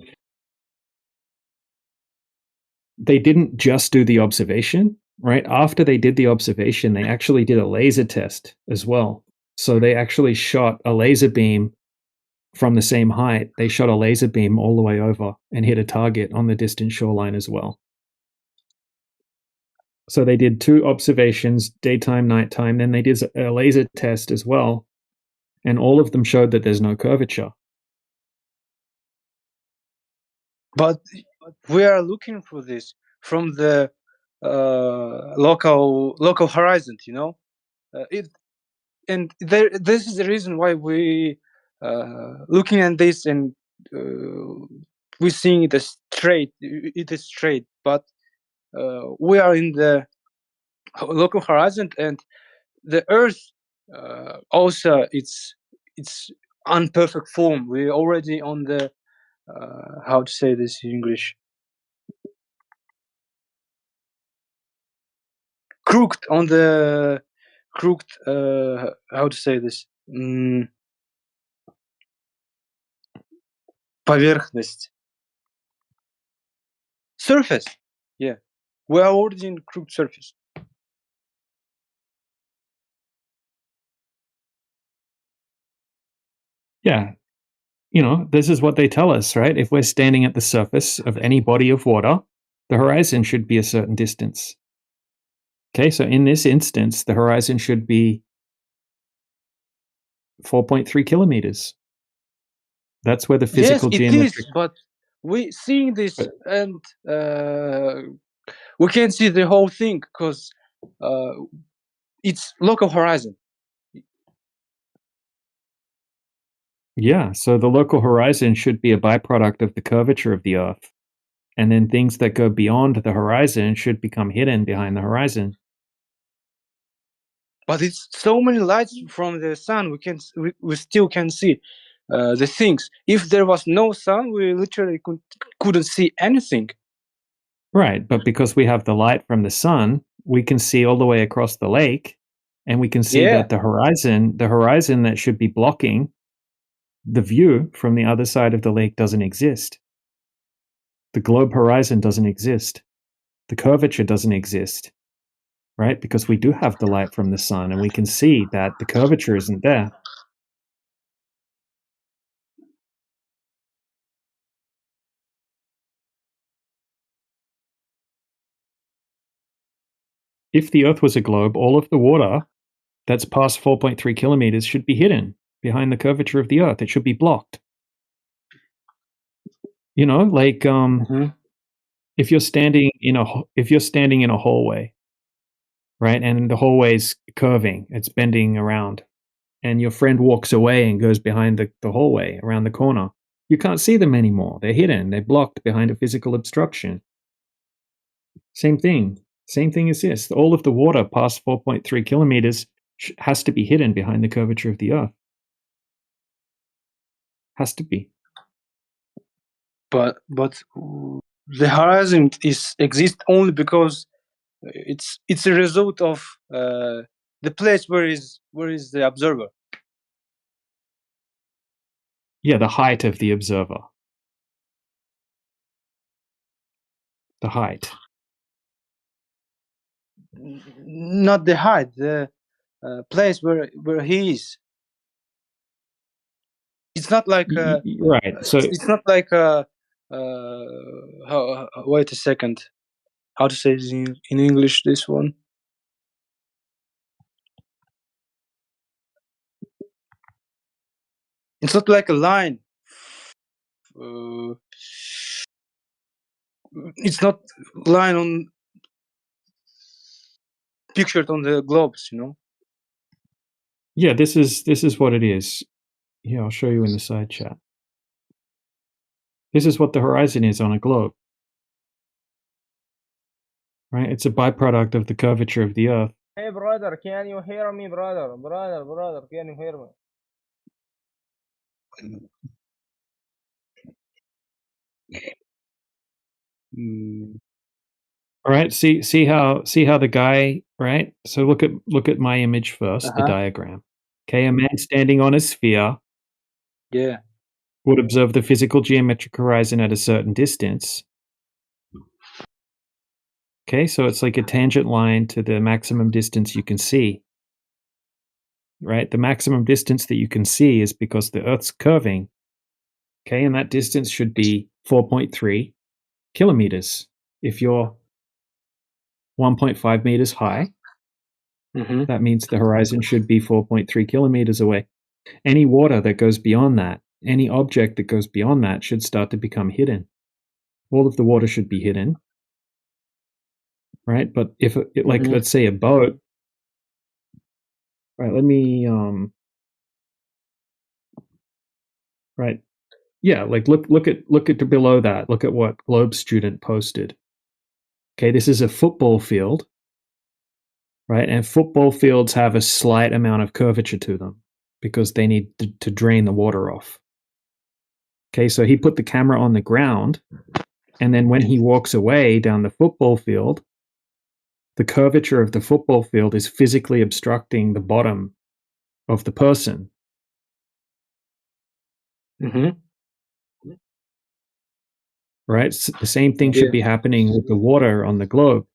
they didn't just do the observation, right? After they did the observation, they actually did a laser test as well. So they actually shot a laser beam from the same height. They shot a laser beam all the way over and hit a target on the distant shoreline as well. So they did 2 observations, daytime, nighttime. Then they did a laser test as well. And all of them showed that there's no curvature. But we are looking for this from the local horizon, you know. This is the reason why we looking at this, and we're seeing it as straight. It is straight, but we are in the local horizon, and the Earth also it's unperfect form. We're already on the how to say this in English? Crooked, on the crooked. How to say this? Поверхность. Surface. Yeah, we are already in crooked surface. Yeah. You know, this is what they tell us, right? If we're standing at the surface of any body of water, the horizon should be a certain distance. Okay, so in this instance, the horizon should be 4.3 kilometers. That's where the physical geometry... Yes, it is, but we seeing this, and we can't see the whole thing because it's local horizon. Yeah, so the local horizon should be a byproduct of the curvature of the Earth. And then things that go beyond the horizon should become hidden behind the horizon. But it's so many lights from the sun, we still can see the things. If there was no sun, we literally couldn't see anything. Right, but because we have the light from the sun, we can see all the way across the lake, and we can see that the horizon that should be blocking the view from the other side of the lake doesn't exist. The globe horizon doesn't exist. The curvature doesn't exist, right? Because we do have the light from the sun, and we can see that the curvature isn't there. If the Earth was a globe, all of the water that's past 4.3 kilometers should be hidden behind the curvature of the Earth. It should be blocked. You know, like if you're standing in a hallway, right, and the hallway's curving, it's bending around, and your friend walks away and goes behind the hallway around the corner, you can't see them anymore. They're hidden. They're blocked behind a physical obstruction. Same thing. Same thing as this. All of the water past 4.3 kilometers has to be hidden behind the curvature of the Earth. Has to be. But the horizon exists only because it's a result of the place where is the observer. Yeah, the height of the observer. The height. Not the height, the place where he is. It's not like right. So it's not like wait a second. How to say this in English? This one. It's not like a line. It's not line on pictured on the globes, you know. Yeah, this is what it is. Here, I'll show you in the side chat. This is what the horizon is on a globe. Right? It's a byproduct of the curvature of the Earth. Hey brother, can you hear me, brother? Brother, can you hear me? All right, see how the guy, right? So look at my image first, the diagram. Okay, a man standing on a sphere. Yeah. Would observe the physical geometric horizon at a certain distance. Okay, so it's like a tangent line to the maximum distance you can see. Right? The maximum distance that you can see is because the Earth's curving. Okay, and that distance should be 4.3 kilometers. If you're 1.5 meters high, that means the horizon should be 4.3 kilometers away. Any water that goes beyond that, any object that goes beyond that should start to become hidden. All of the water should be hidden. Right? But if, like, let's say a boat, right, let me, right. Yeah, like look at below that. Look at what Globe Student posted. Okay, this is a football field, right? And football fields have a slight amount of curvature to them because they need to drain the water off. Okay, so he put the camera on the ground, and then when he walks away down the football field, the curvature of the football field is physically obstructing the bottom of the person. Right? The same thing should be happening with the water on the globe.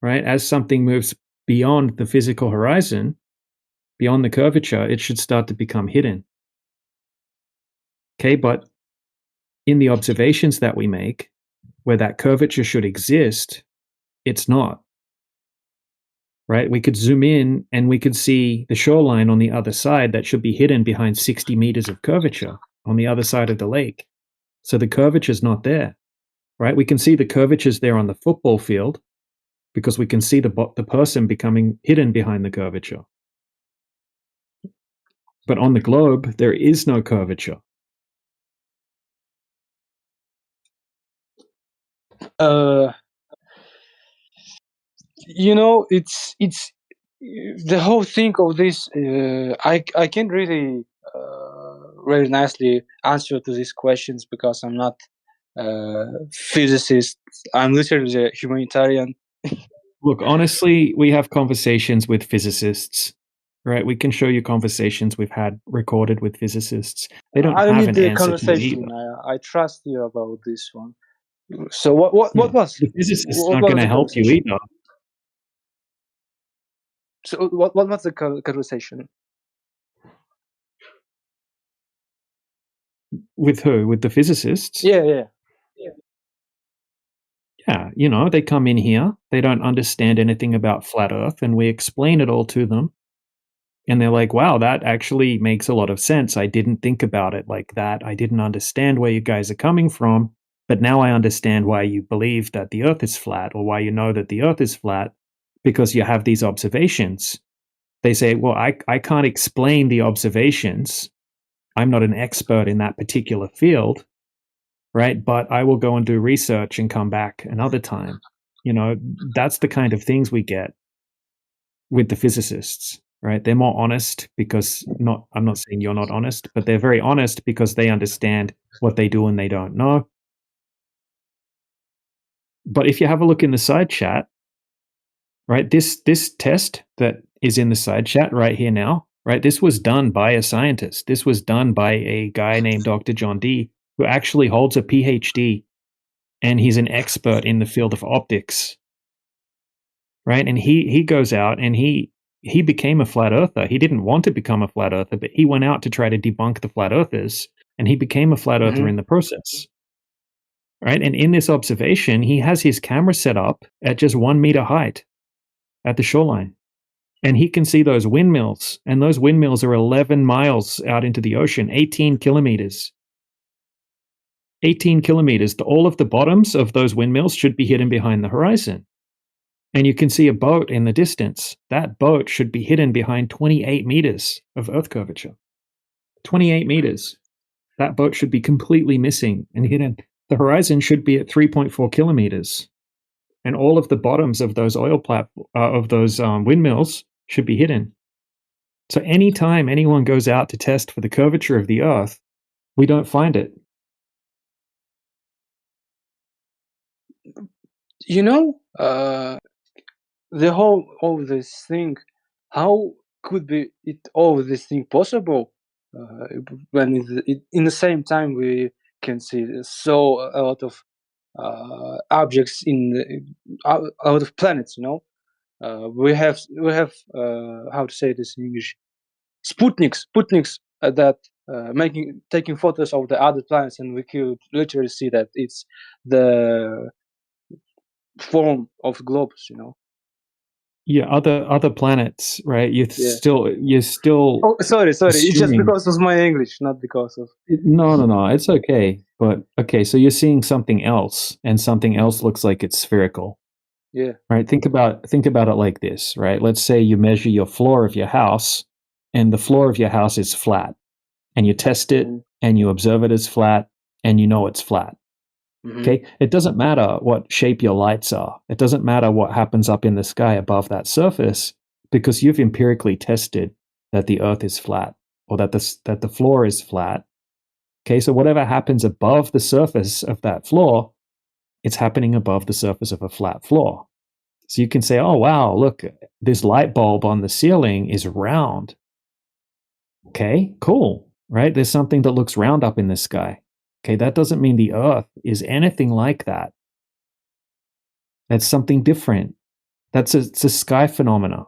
Right? As something moves beyond the physical horizon, beyond the curvature, it should start to become hidden. Okay, but in the observations that we make, where that curvature should exist, it's not. Right? We could zoom in and we could see the shoreline on the other side that should be hidden behind 60 meters of curvature on the other side of the lake. So the curvature's not there. Right? We can see the curvatures there on the football field because we can see the person becoming hidden behind the curvature. But on the globe, there is no curvature. You know, it's the whole thing of this. I can't really very nicely answer to these questions because I'm not physicist. I'm literally a humanitarian. Look, honestly, we have conversations with physicists, right? We can show you conversations we've had recorded with physicists. They don't I have need an the answer to you conversation. either. I trust you about this one. So what was The physicist's what not was going to the help you conversation? either. So what was the conversation? With who? With the physicists? Yeah. Yeah, you know, they come in here, they don't understand anything about flat Earth, and we explain it all to them. And they're like, wow, that actually makes a lot of sense. I didn't think about it like that. I didn't understand where you guys are coming from, but now I understand why you believe that the Earth is flat, or why you know that the Earth is flat, because you have these observations. They say, well, I can't explain the observations. I'm not an expert in that particular field, right? But I will go and do research and come back another time. That's the kind of things we get with the physicists, right? They're more honest because I'm not saying you're not honest, but they're very honest because they understand what they do and they don't know. But if you have a look in the side chat, right, this test that is in the side chat right here now, right, this was done by a scientist. This was done by a guy named Dr. John D, who actually holds a PhD, and he's an expert in the field of optics, right? And he goes out and he became a flat earther. He didn't want to become a flat earther, but he went out to try to debunk the flat earthers, and he became a flat earther in the process, right? And in this observation, he has his camera set up at just 1 meter height at the shoreline, and he can see those windmills, and those windmills are 11 miles out into the ocean, 18 kilometers. 18 kilometers. All of the bottoms of those windmills should be hidden behind the horizon. And you can see a boat in the distance. That boat should be hidden behind 28 meters of Earth curvature. 28 meters. That boat should be completely missing and hidden. The horizon should be at 3.4 kilometers. And all of the bottoms of those windmills should be hidden. So anytime anyone goes out to test for the curvature of the Earth, we don't find it. The whole of this thing, how could be it all this thing possible when in the same time we can see so a lot of objects a lot of planets, we have how to say this in English, Sputniks that taking photos of the other planets, and we could literally see that it's the form of globes, Yeah, other planets, right? You're still. Oh, sorry. It's just assuming- because of my English, not because of. No, it's okay. But okay, so you're seeing something else, and something else looks like it's spherical. Yeah. Right. Think about it like this, right? Let's say you measure your floor of your house, and the floor of your house is flat, and you test it, and you observe it as flat, and you know it's flat. Okay, it doesn't matter what shape your lights are. It doesn't matter what happens up in the sky above that surface, because you've empirically tested that the Earth is flat, or that the floor is flat. Okay, so whatever happens above the surface of that floor, it's happening above the surface of a flat floor. So you can say, oh wow, look, this light bulb on the ceiling is round. Okay, cool, right? There's something that looks round up in the sky. Okay, that doesn't mean the Earth is anything like that. That's something different. It's a sky phenomena.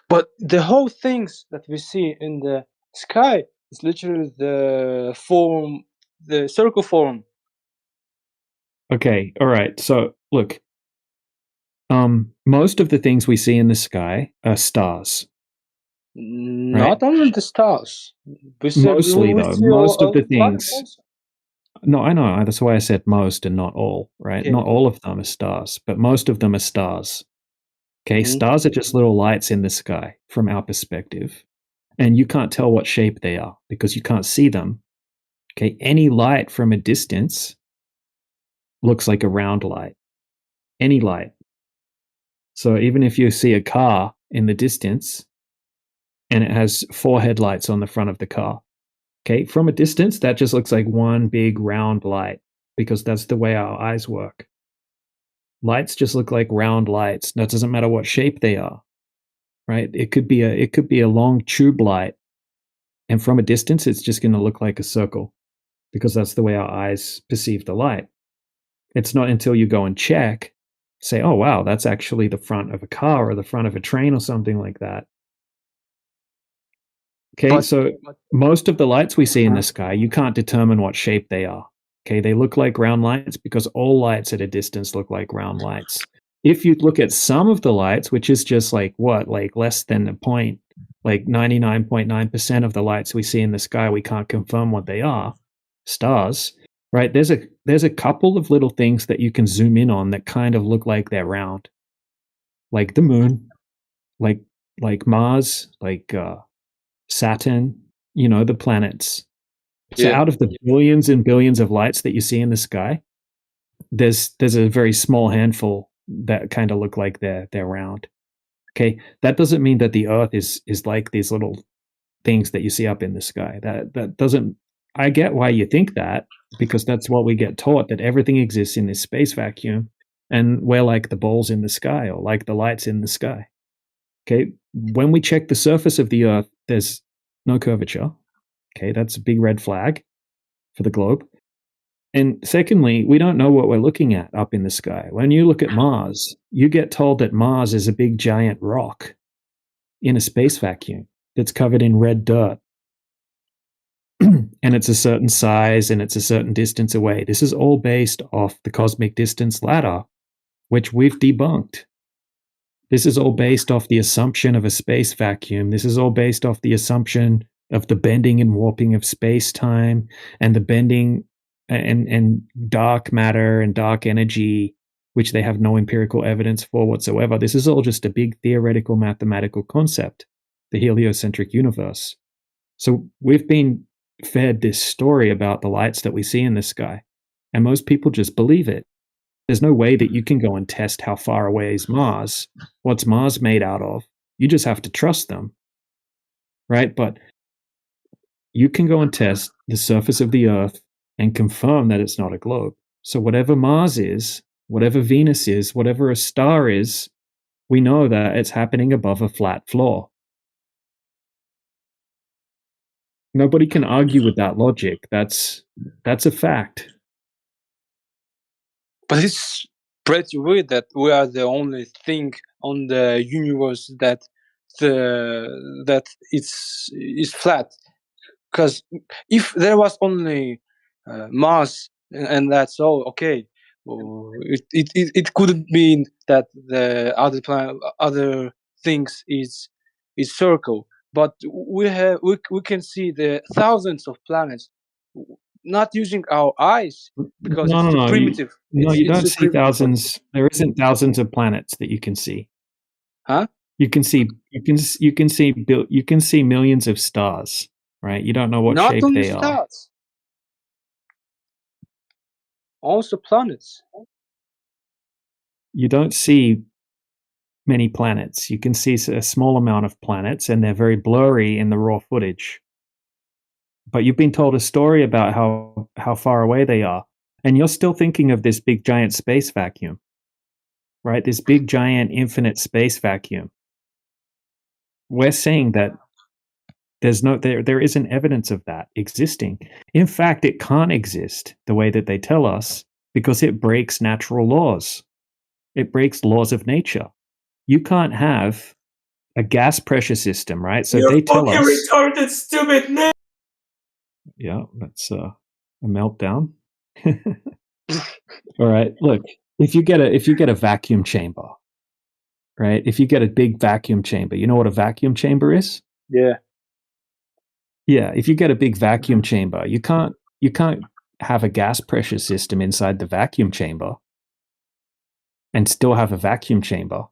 But the whole things that we see in the sky is literally the circle form. Okay, all right. So look, most of the things we see in the sky are stars. Not only the stars. Mostly, though. Most of the things. Also. No, I know. That's why I said most and not all, right? Okay. Not all of them are stars, but most of them are stars. Okay, stars are just little lights in the sky from our perspective. And you can't tell what shape they are because you can't see them. Okay, any light from a distance looks like a round light. Any light. So even if you see a car in the distance and it has 4 headlights on the front of the car, okay, from a distance, that just looks like one big round light because that's the way our eyes work. Lights just look like round lights. That doesn't matter what shape they are, right? It could be a long tube light, and from a distance, it's just going to look like a circle because that's the way our eyes perceive the light. It's not until you go and check, say, oh wow, that's actually the front of a car or the front of a train or something like that. Okay, so most of the lights we see in the sky, you can't determine what shape they are. Okay, they look like round lights because all lights at a distance look like round lights. If you look at some of the lights, which is just like less than like 99.9% of the lights we see in the sky, we can't confirm what they are, stars, right? There's a couple of little things that you can zoom in on that kind of look like they're round, like the moon, like Mars, like Saturn, the planets. So Yeah. out of the billions and billions of lights that you see in the sky, there's a very small handful that kind of look like they're round. Okay, that doesn't mean that the Earth is like these little things that you see up in the sky. That doesn't. I get why you think that, because that's what we get taught, that everything exists in this space vacuum, and we're like the balls in the sky, or like the lights in the sky. Okay, when we check the surface of the Earth, there's no curvature. Okay, that's a big red flag for the globe. And secondly, we don't know what we're looking at up in the sky. When you look at Mars, you get told that Mars is a big giant rock in a space vacuum that's covered in red dirt. And it's a certain size and it's a certain distance away. This is all based off the cosmic distance ladder, which we've debunked. This is all based off the assumption of a space vacuum. This is all based off the assumption of the bending and warping of space-time and the bending and dark matter and dark energy, which they have no empirical evidence for whatsoever. This is all just a big theoretical mathematical concept, the heliocentric universe. So we've been fed this story about the lights that we see in the sky, and most people just believe it. There's no way that you can go and test how far away is Mars. What's Mars made out of? You just have to trust them, right? But you can go and test the surface of the Earth and confirm that it's not a globe. So whatever Mars is, whatever Venus is, whatever a star is, we know that it's happening above a flat floor. Nobody can argue with that logic. That's a fact. But it's pretty weird that we are the only thing on the universe that is flat. Because if there was only Mars and that's all, okay, it couldn't mean that the other things is circle. But we can see the thousands of planets, not using our eyes because No, it's too no, no. primitive. You don't too see primitive. thousands. There isn't thousands of planets that you can see. Huh? You can see millions of stars, right? You don't know what Not shape only they are. stars, also planets. You don't see many planets. You can see a small amount of planets, and they're very blurry in the raw footage. But you've been told a story about how far away they are, and you're still thinking of this big giant space vacuum, right? This big giant infinite space vacuum. We're saying that there isn't evidence of that existing. In fact, it can't exist the way that they tell us, because it breaks natural laws. It breaks laws of nature. You can't have a gas pressure system, right? So they tell us. Retarded, stupid man. Yeah, that's a meltdown. All right, look, if you get a vacuum chamber, right? If you get a big vacuum chamber, you know what a vacuum chamber is? Yeah. Yeah, if you get a big vacuum chamber, you can't have a gas pressure system inside the vacuum chamber and still have a vacuum chamber.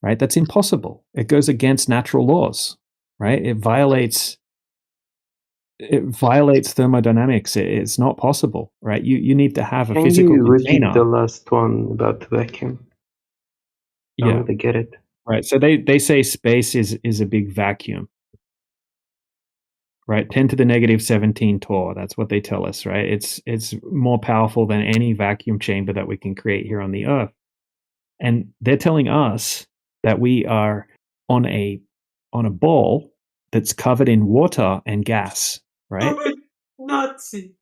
Right? That's impossible. It goes against natural laws, right? It violates thermodynamics. It's not possible, right? You need to have a Can physical you repeat container. the last one about vacuum? I Yeah, don't really get it. right. So they say space is a big vacuum, right? 10 to the negative 17 torr. That's what they tell us, right? It's more powerful than any vacuum chamber that we can create here on the Earth, and they're telling us that we are on a ball that's covered in water and gas, right? Nazi.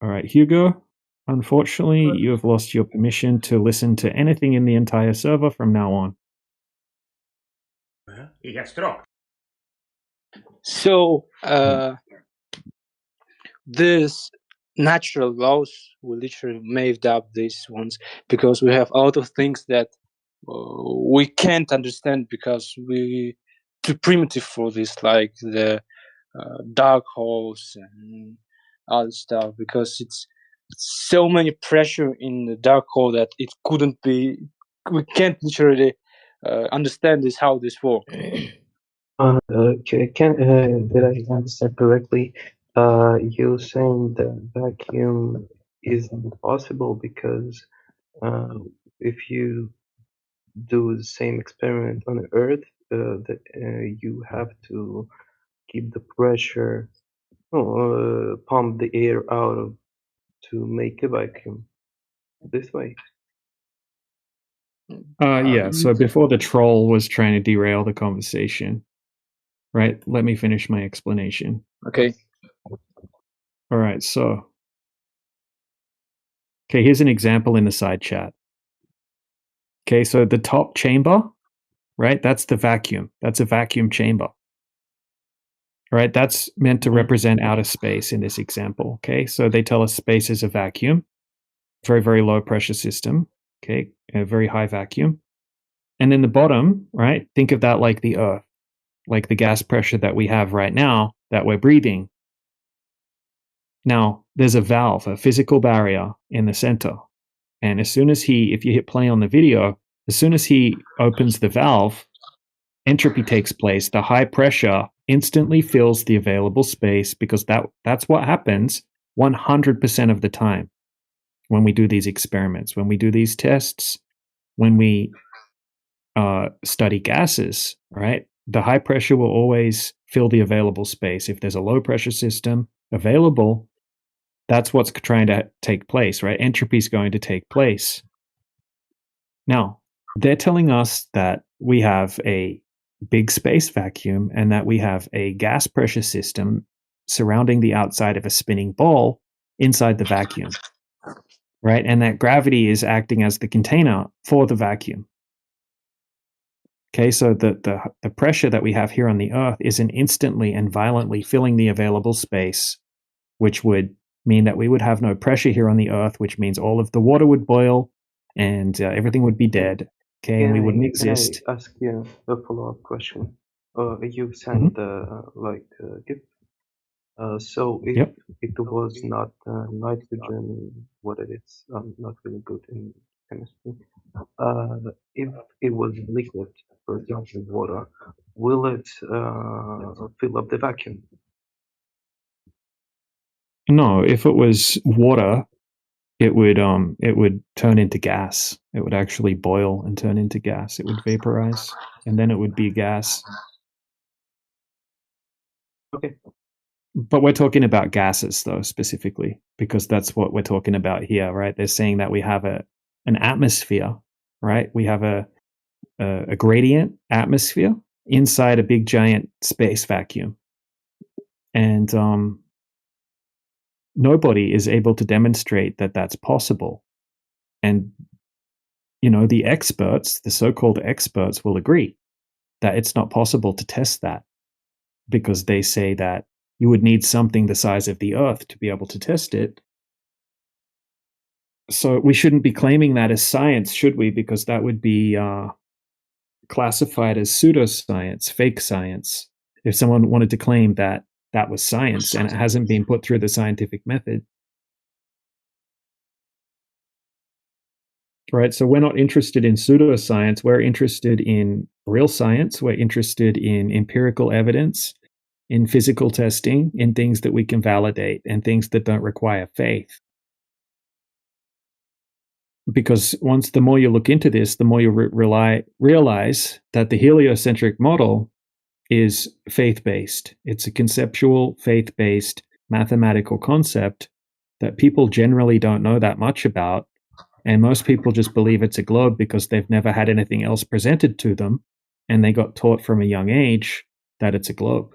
All right, Hugo, unfortunately, you have lost your permission to listen to anything in the entire server from now on. He gets dropped. So, this natural laws, we literally made up these ones because we have a lot of things that we can't understand because we too primitive for this, like the dark holes and other stuff, because it's so many pressure in the dark hole that it couldn't be. We can't literally understand this how this works. Did I understand correctly? You're saying that vacuum isn't possible because if you do the same experiment on Earth, you have to keep the pressure, pump the air out of to make a vacuum. This way. Yeah, so before the troll was trying to derail the conversation, right? Let me finish my explanation. Okay. All right, so. Okay, here's an example in the side chat. Okay, so the top chamber, right? That's the vacuum. That's a vacuum chamber. Right? That's meant to represent outer space in this example. Okay, so they tell us space is a vacuum, very, very low pressure system. Okay, a very high vacuum. And then the bottom, right? Think of that like the Earth, like the gas pressure that we have right now that we're breathing. Now, there's a valve, a physical barrier in the center. And as soon as if you hit play on the video, as soon as he opens the valve, entropy takes place. The high pressure instantly fills the available space, because that's what happens 100% of the time when we do these experiments, when we do these tests, when we study gases, right? The high pressure will always fill the available space. If there's a low pressure system available, that's what's trying to take place, right? Entropy is going to take place. Now, they're telling us that we have a big space vacuum and that we have a gas pressure system surrounding the outside of a spinning ball inside the vacuum, right? And that gravity is acting as the container for the vacuum. Okay, so the pressure that we have here on the Earth isn't instantly and violently filling the available space, which would mean that we would have no pressure here on the Earth, which means all of the water would boil and everything would be dead. Okay, and we wouldn't exist. Can I ask you a follow-up question? You sent like gift. So if it was not nitrogen, what it is, I'm not really good in chemistry. If it was liquid, for example, water, will it fill up the vacuum? No, if it was water, it would turn into gas. It would actually boil and turn into gas. It would vaporize, and then it would be gas. Okay. But we're talking about gases, though, specifically, because that's what we're talking about here, right? They're saying that we have an atmosphere, right? We have a gradient atmosphere inside a big giant space vacuum, and nobody is able to demonstrate that that's possible. And the experts, the so-called experts, will agree that it's not possible to test that, because they say that you would need something the size of the Earth to be able to test it. So we shouldn't be claiming that as science, should we? Because that would be classified as pseudoscience, fake science. If someone wanted to claim that that was science and it hasn't been put through the scientific method. Right, so we're not interested in pseudoscience. We're interested in real science. We're interested in empirical evidence, in physical testing, in things that we can validate, and things that don't require faith. Because the more you look into this, the more you realize that the heliocentric model is faith-based. It's a conceptual, faith-based mathematical concept that people generally don't know that much about. And most people just believe it's a globe because they've never had anything else presented to them, and they got taught from a young age that it's a globe.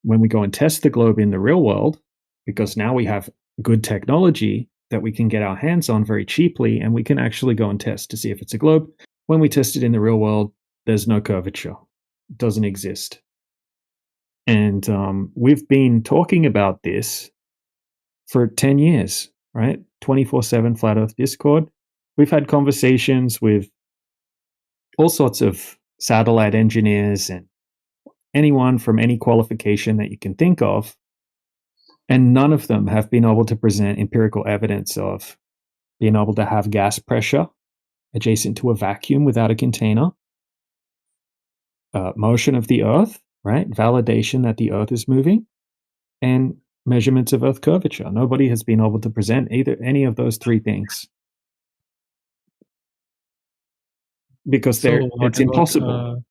When we go and test the globe in the real world, because now we have good technology that we can get our hands on very cheaply, and we can actually go and test to see if it's a globe. When we test it in the real world, there's no curvature. It doesn't exist. And we've been talking about this for 10 years, right? 24/7 Flat Earth Discord. We've had conversations with all sorts of satellite engineers and anyone from any qualification that you can think of, and none of them have been able to present empirical evidence of being able to have gas pressure adjacent to a vacuum without a container, motion of the Earth, right? Validation that the Earth is moving, and measurements of Earth curvature. Nobody has been able to present any of those three things because it's impossible.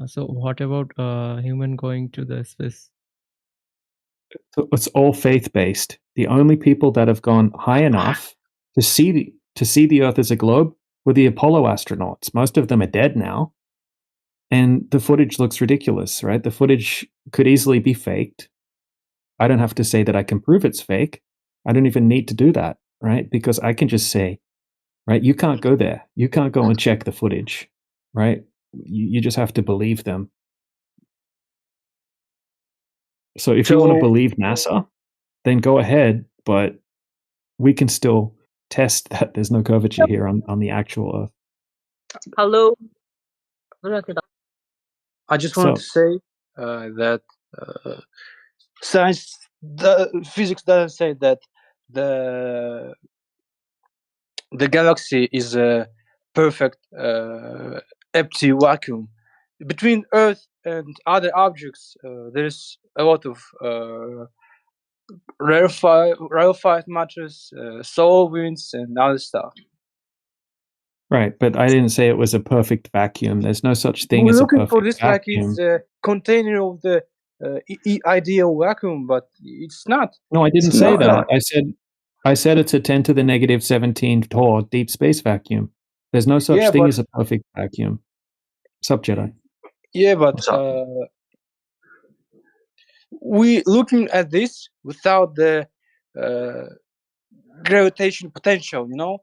So what about human going to the space? So it's all faith-based. The only people that have gone high enough to see the Earth as a globe were the Apollo astronauts. Most of them are dead now, and the footage looks ridiculous, right? The footage could easily be faked. I don't have to say that I can prove it's fake. I don't even need to do that, right? Because I can just say, right, you can't go there. You can't go and check the footage, right? You just have to believe them. So if you want to believe NASA, then go ahead, but we can still test that there's no curvature here on the actual Earth. Hello. I just wanted to say that physics doesn't say that the galaxy is a perfect empty vacuum. Between Earth and other objects, there's a lot of rarefied matters, solar winds, and other stuff. Right, but I didn't say it was a perfect vacuum. There's no such thing We're as a looking perfect for this vacuum. like it's a container of the ideal vacuum, but it's not. No, I didn't say that. I said it's a 10 to the negative 17 Torr deep space vacuum. There's no such thing as a perfect vacuum. Sup, Jedi? Yeah, but we looking at this without the gravitation potential. You know,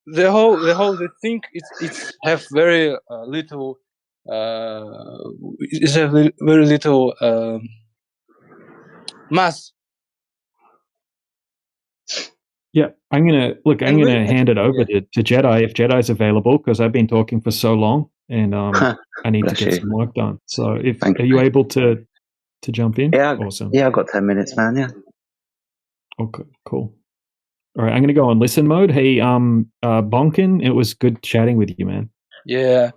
the whole thing it's have very little. It's a very little mass. Yeah, I'm gonna hand it over to Jedi if Jedi's available, because I've been talking for so long and I need to Bless get you. some work done. So Thank are you. you able to jump in? Yeah, Awesome. yeah, I've got 10 minutes, man. Yeah. Okay, cool. All right, I'm gonna go on listen mode. Hey, Bonkin, it was good chatting with you, man. Yeah,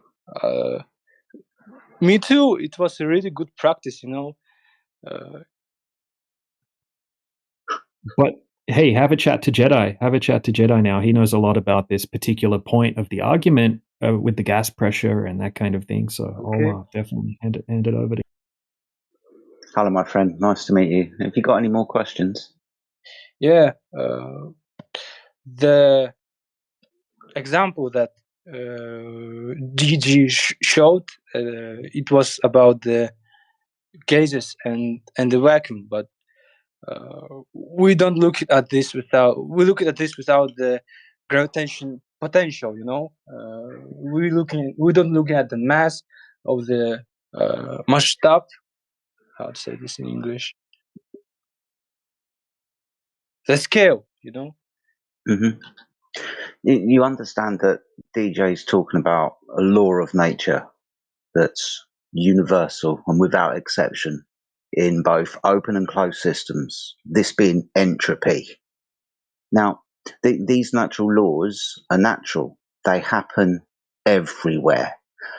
me too. It was a really good practice, you know. But hey, have a chat to Jedi. Have a chat to Jedi now. He knows a lot about this particular point of the argument with the gas pressure and that kind of thing. So I'll definitely hand it over to. Hello, my friend. Nice to meet you. Have you got any more questions? Yeah, the example that GG showed, it was about the gases and the vacuum, but we don't look at this without the gravitation potential. You know, we don't look at the mass of the mashtab. How to say this in English? The scale, you know. Mm-hmm. You understand that DJ's talking about a law of nature that's universal and without exception in both open and closed systems, this being entropy. Now, these natural laws are natural. They happen everywhere.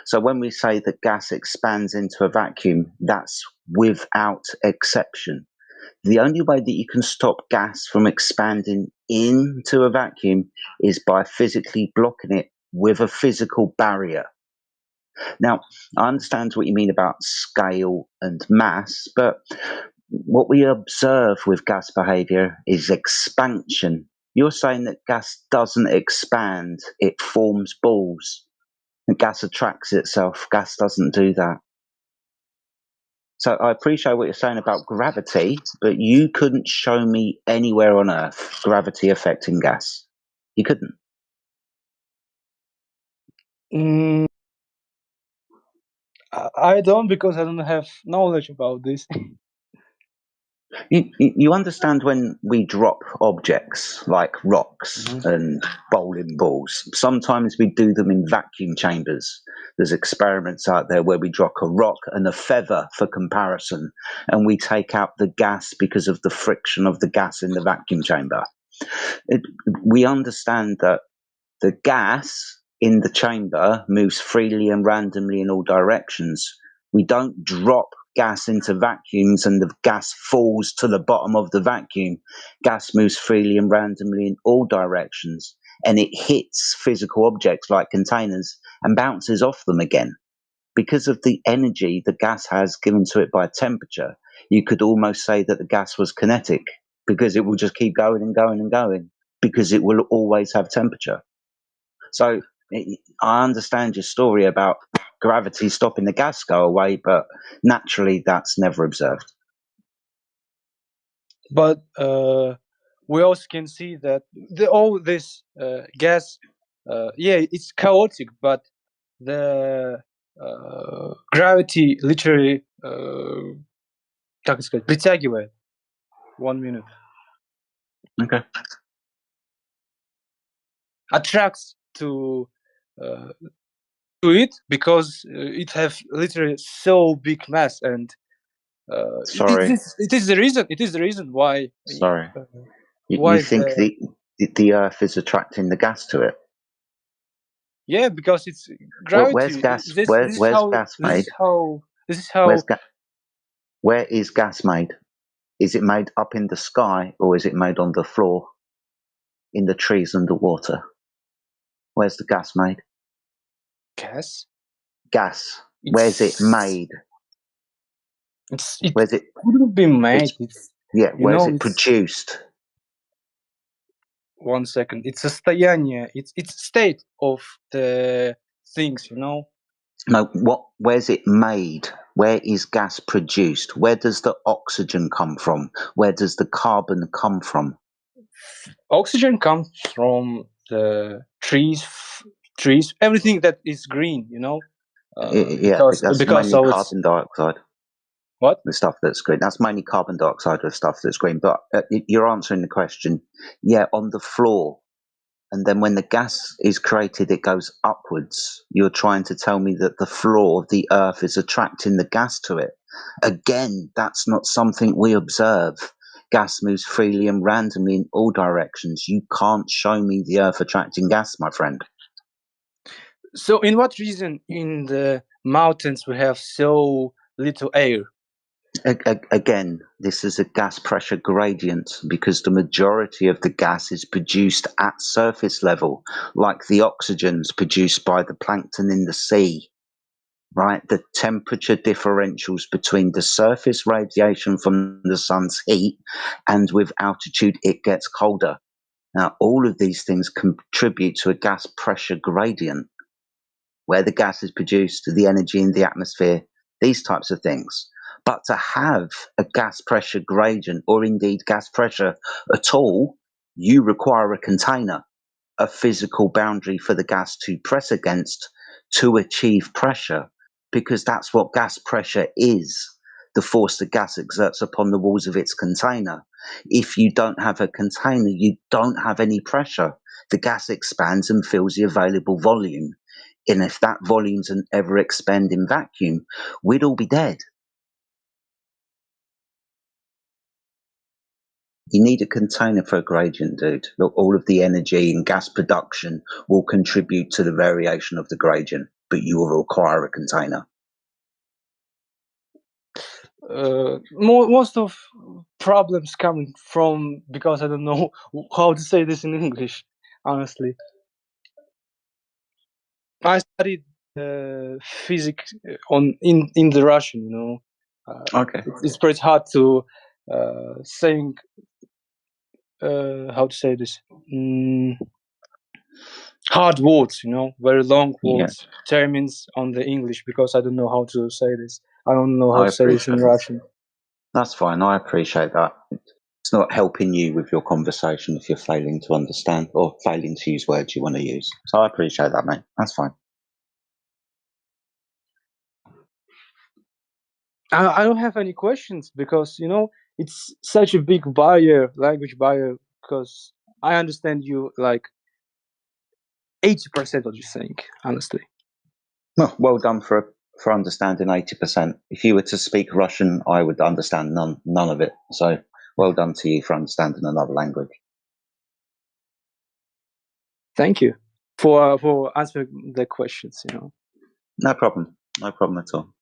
So when we say that gas expands into a vacuum, that's without exception. The only way that you can stop gas from expanding into a vacuum is by physically blocking it with a physical barrier. Now, I understand what you mean about scale and mass, but what we observe with gas behavior is expansion. You're saying that gas doesn't expand, it forms balls. And gas attracts itself. Gas doesn't do that. So I appreciate what you're saying about gravity, but you couldn't show me anywhere on Earth gravity affecting gas. You couldn't. I don't, because I don't have knowledge about this. You understand when we drop objects like rocks and bowling balls, sometimes we do them in vacuum chambers. There's experiments out there where we drop a rock and a feather for comparison, and we take out the gas because of the friction of the gas in the vacuum chamber. We understand that the gas in the chamber moves freely and randomly in all directions. We don't drop gas into vacuums and the gas falls to the bottom of the vacuum. Gas moves freely and randomly in all directions, and it hits physical objects like containers and bounces off them again. Because of the energy the gas has given to it by temperature, you could almost say that the gas was kinetic, because it will just keep going and going and going, because it will always have temperature. So I understand your story about gravity stopping the gas go away, but naturally that's never observed. But we also can see that all this gas, it's chaotic, but the gravity literally, как сказать, притягивает. 1 minute. Okay. Attracts to it because it have literally so big mass, and Sorry. it is the reason why. Sorry. Why You think the Earth is attracting the gas to it? Yeah, because it's gravity. Where's gas? This Where's is gas made? This is how. Where is gas made? Is it made up in the sky, or is it made on the floor, in the trees, underwater? Where's the gas made? Gas. Gas. Where's it made? Where's it? Couldn't be made. Where's it produced? 1 second. It's состояние. It's state of the things. No. Where's it made? Where is gas produced? Where does the oxygen come from? Where does the carbon come from? Oxygen comes from the trees, everything that is green. That's mainly carbon dioxide. What? The stuff that's green. That's mainly carbon dioxide with stuff that's green. But you're answering the question. Yeah, on the floor. And then when the gas is created, it goes upwards. You're trying to tell me that the floor of the Earth is attracting the gas to it. Again, that's not something we observe. Gas moves freely and randomly in all directions. You can't show me the Earth attracting gas, my friend. So in what reason in the mountains we have so little air? Again, this is a gas pressure gradient because the majority of the gas is produced at surface level, like the oxygens produced by the plankton in the sea, right? The temperature differentials between the surface radiation from the sun's heat and with altitude, it gets colder. Now, all of these things contribute to a gas pressure gradient, where the gas is produced, the energy in the atmosphere, these types of things. But to have a gas pressure gradient, or indeed gas pressure at all, you require a container, a physical boundary for the gas to press against to achieve pressure, because that's what gas pressure is, the force the gas exerts upon the walls of its container. If you don't have a container, you don't have any pressure. The gas expands and fills the available volume. And if that volume's an ever-expanding vacuum, we'd all be dead. You need a container for a gradient, dude. Look, all of the energy and gas production will contribute to the variation of the gradient, but you will require a container. Most of problems coming from, because I don't know how to say this in English, honestly. I studied physics in the Russian, Okay. It's pretty hard to saying how to say this. Hard words, very long words, terms on the English, because I don't know how to say this. I don't know how to say this in Russian. That's fine. I appreciate that. It's not helping you with your conversation if you're failing to understand or failing to use words you want to use. So I appreciate that, mate. That's fine. I don't have any questions because, it's such a big barrier, language barrier, because I understand you like 80% of what you're saying, honestly. Well done for understanding 80%. If you were to speak Russian, I would understand none of it. So well done to you for understanding another language. Thank you for answering the questions. No problem at all.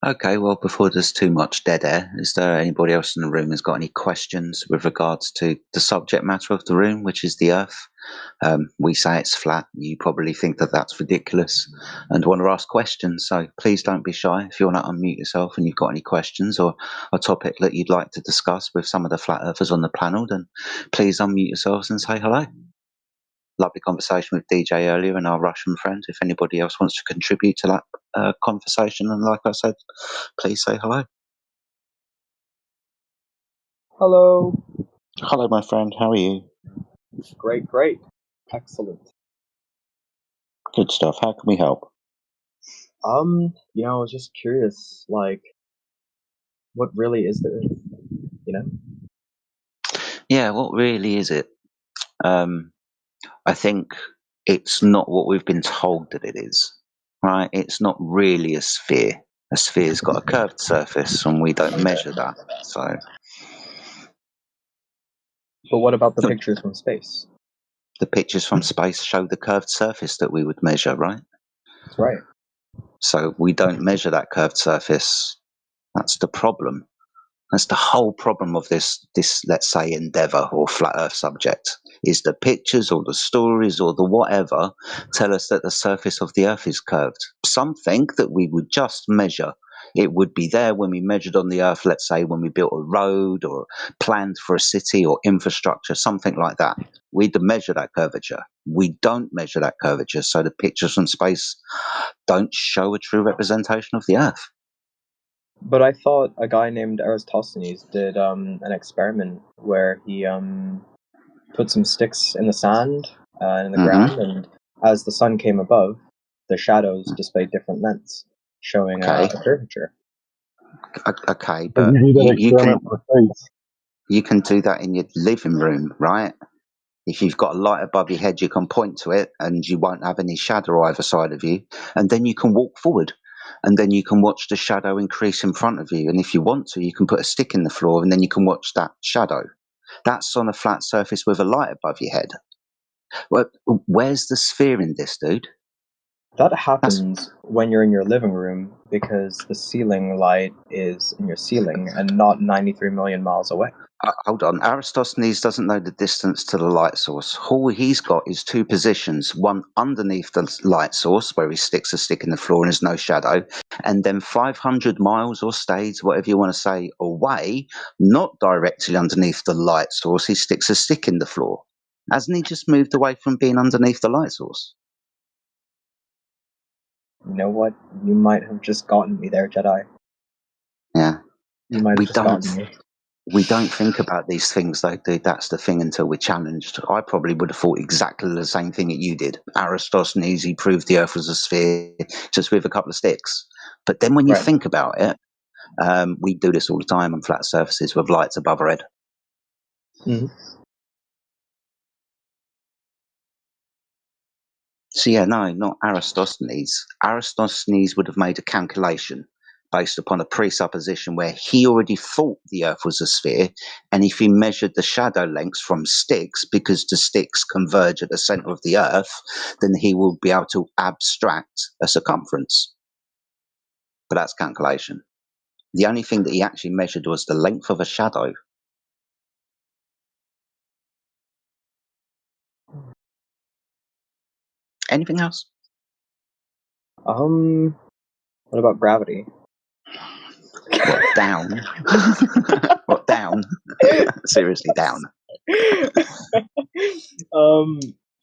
Okay, well, before there's too much dead air, is there anybody else in the room who's got any questions with regards to the subject matter of the room, which is the Earth? We say it's flat. You probably think that that's ridiculous and want to ask questions. So please don't be shy. If you want to unmute yourself and you've got any questions or a topic that you'd like to discuss with some of the flat earthers on the panel, then please unmute yourselves and say hello. Lovely conversation with DJ earlier and our Russian friend. If anybody else wants to contribute to that conversation, and like I said, please say hello. Hello. Hello, my friend. How are you? Great. Excellent. Good stuff. How can we help? I was just curious, like, what really is the Earth, Yeah, what really is it? I think it's not what we've been told that it is, right? It's not really a sphere. A sphere's got a curved surface, and we don't measure that. So, But what about the pictures from space? the pictures from space show the curved surface that we would measure, right? That's right. So we don't measure that curved surface. That's the problem. That's the whole problem of this, let's say, endeavor or flat earth subject, is the pictures or the stories or the whatever tell us that the surface of the earth is curved. Something that we would just measure. It would be there when we measured on the earth, let's say, when we built a road or planned for a city or infrastructure, something like that. We'd measure that curvature. We don't measure that curvature, so the pictures from space don't show a true representation of the earth. But I thought a guy named Eratosthenes did an experiment where he put some sticks in the sand and in the ground, and as the sun came above, the shadows displayed different lengths, showing a curvature. Okay, but you can do that in your living room, right? If you've got a light above your head, you can point to it and you won't have any shadow either side of you. And then you can walk forward and then you can watch the shadow increase in front of you. And if you want to, you can put a stick in the floor and then you can watch that shadow. That's on a flat surface with a light above your head. Well, where's the sphere in this, dude? That happens when you're in your living room because the ceiling light is in your ceiling and not 93 million miles away. Hold on. Eratosthenes doesn't know the distance to the light source. All he's got is two positions, one underneath the light source where he sticks a stick in the floor and there's no shadow, and then 500 miles or stays, whatever you want to say, away, not directly underneath the light source, he sticks a stick in the floor. Hasn't he just moved away from being underneath the light source? You know what? You might have just gotten me there, Jedi. Yeah. You might have We just gotten don't. me. We don't think about these things, though, dude. That's the thing until we're challenged. I probably would have thought exactly the same thing that you did. Aristosthenes, he proved the Earth was a sphere just with a couple of sticks. But then when you think about it, we do this all the time on flat surfaces with lights above our head. Mhm. So yeah, no, not Aristosthenes. Aristosthenes would have made a calculation based upon a presupposition where he already thought the Earth was a sphere, and if he measured the shadow lengths from sticks, because the sticks converge at the center of the Earth, then he will be able to abstract a circumference. But that's calculation. The only thing that he actually measured was the length of a shadow. Anything else? What about gravity? What, down? What, down? Seriously, down.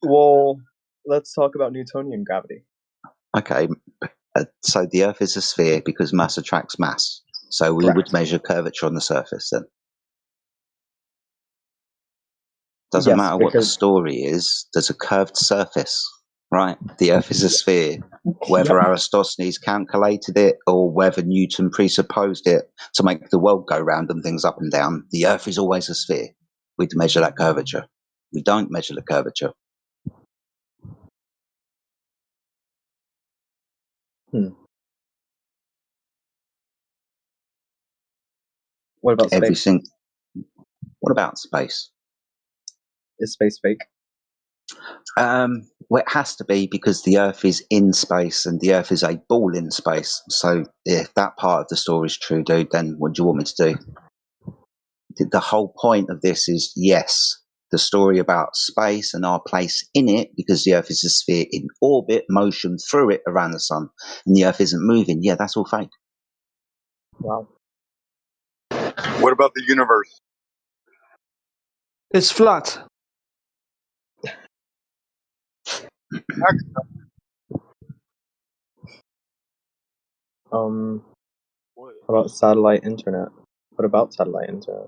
Well, let's talk about Newtonian gravity. Okay, so the Earth is a sphere because mass attracts mass. So we would measure curvature on the surface then. Doesn't Yes, matter what the because- story is, there's a curved surface, right? The Earth is a sphere. Whether Aristosthenes calculated it or whether Newton presupposed it to make the world go round and things up and down, the Earth is always a sphere. We'd measure that curvature. We don't measure the curvature. What about space? Everything. What about space? Is space fake? Well, it has to be because the Earth is in space and the Earth is a ball in space. So if that part of the story is true, dude, then what do you want me to do? The whole point of this is, yes, the story about space and our place in it, because the Earth is a sphere in orbit, motion through it around the sun, and the Earth isn't moving. Yeah, that's all fake. Wow. What about the universe? It's flat. How about satellite internet? What about satellite internet?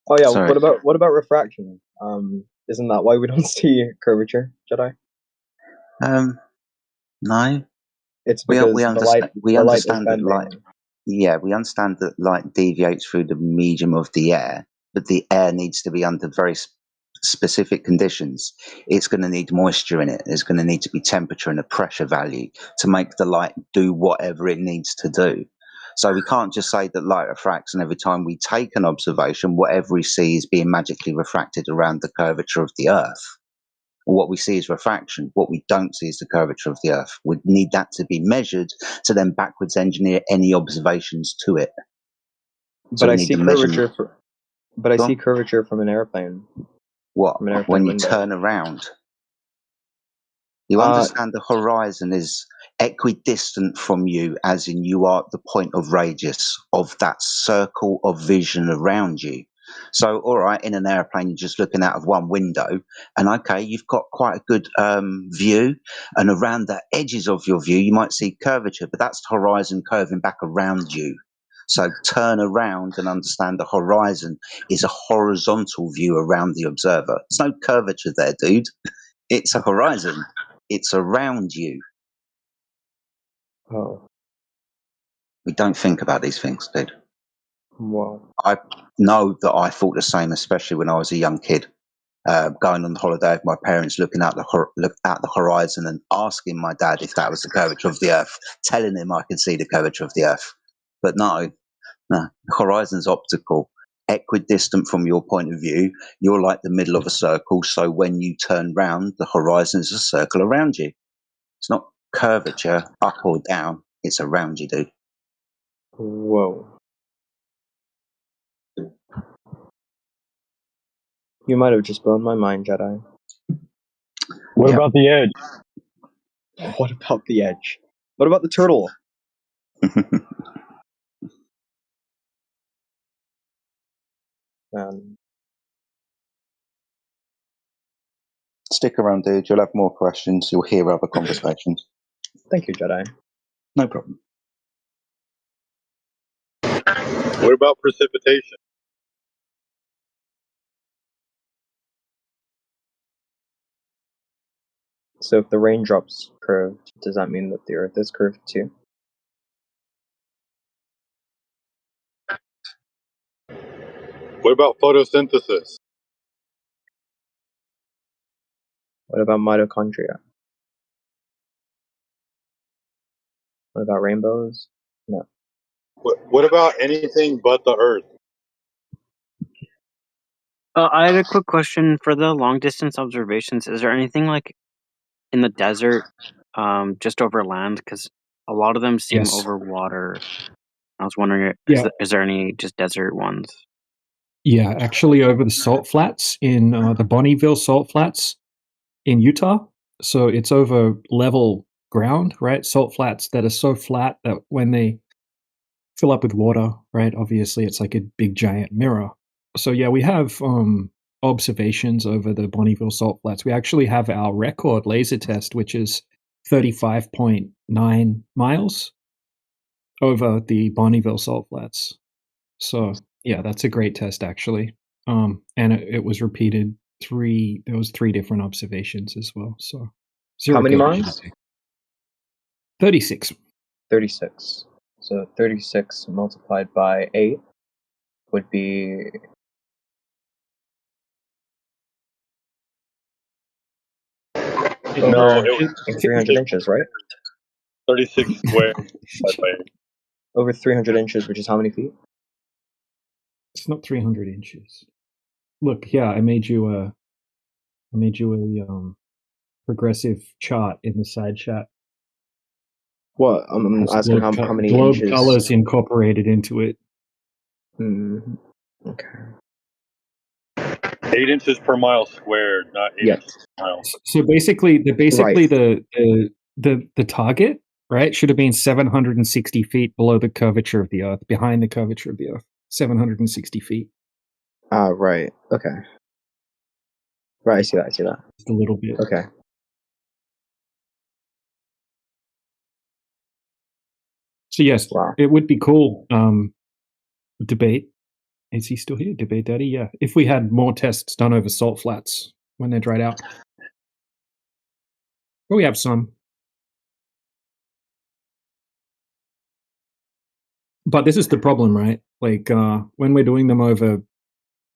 Oh yeah, Sorry. what about refraction? Isn't that why we don't see curvature, Jedi? No. It's We because understand. We the light is understand that light. bending. Yeah, we understand that light deviates through the medium of the air, but the air needs to be under very specific conditions. It's going to need moisture in it. There's going to need to be temperature and a pressure value to make the light do whatever it needs to do. So we can't just say that light refracts, and every time we take an observation, whatever we see is being magically refracted around the curvature of the Earth. What we see is refraction. What we don't see is the curvature of the Earth. We need that to be measured to then backwards engineer any observations to it. So But we I need see the curvature. But I Go see on. curvature from an airplane. What? From an airplane When you window. turn around. You understand the horizon is equidistant from you, as in you are at the point of radius of that circle of vision around you. So, all right, in an airplane, you're just looking out of one window, and okay, you've got quite a good view, and around the edges of your view, you might see curvature, but that's the horizon curving back around you. So turn around and understand the horizon is a horizontal view around the observer. There's no curvature there, dude. It's a horizon. It's around you. Oh. We don't think about these things, dude. Wow. I know that I thought the same, especially when I was a young kid, going on holiday with my parents, looking out the horizon and asking my dad if that was the curvature of the Earth, telling him I could see the curvature of the Earth. But no, the horizon's optical, equidistant from your point of view. You're like the middle of a circle, so when you turn round, the horizon is a circle around you. It's not curvature up or down. It's around you, dude. Whoa. You might have just blown my mind, Jedi. What about the edge? What about the edge? What about the turtle? Stick around, dude. You'll have more questions. You'll hear other conversations. Thank you, Jedi. No problem. What about precipitation? So if the raindrops curved, does that mean that the Earth is curved too? What about photosynthesis? What about mitochondria? What about rainbows? No. What about anything but the Earth? I had a quick question for the long distance observations. Is there anything like in the desert, just over land? Because a lot of them seem Yes. over water. I was wondering, Yeah. is there any just desert ones? Yeah, actually, over the salt flats in the Bonneville salt flats in Utah. So it's over level ground, right? Salt flats that are so flat that when they fill up with water, right? Obviously, it's like a big giant mirror. So yeah, we have observations over the Bonneville salt flats. We actually have our record laser test, which is 35.9 miles over the Bonneville salt flats. So yeah, that's a great test actually. And it was repeated there was three different observations as well. So How many Kelvin miles? 36. 36. So 36 multiplied by 8 would be... No, over, it was 300 inches, right? 36 squared. Over 300 inches, which is how many feet? It's not 300 inches. Look, yeah, I made you a progressive chart in the side chat. What? I'm Has asking globe how many globe inches. colors incorporated into it. Okay. 8 inches per mile squared, not 8 Yes. inches per mile. So basically, Right. the target, right, should have been 760 feet below the curvature of the Earth, behind the curvature of the Earth. 760 feet. Right. Okay. Right, I see that. Just a little bit. Okay. So yes, Wow. it would be cool. Debate. Is he still here? Debate Daddy? Yeah. If we had more tests done over salt flats when they're dried out. But we have some. But this is the problem, right? Like when we're doing them over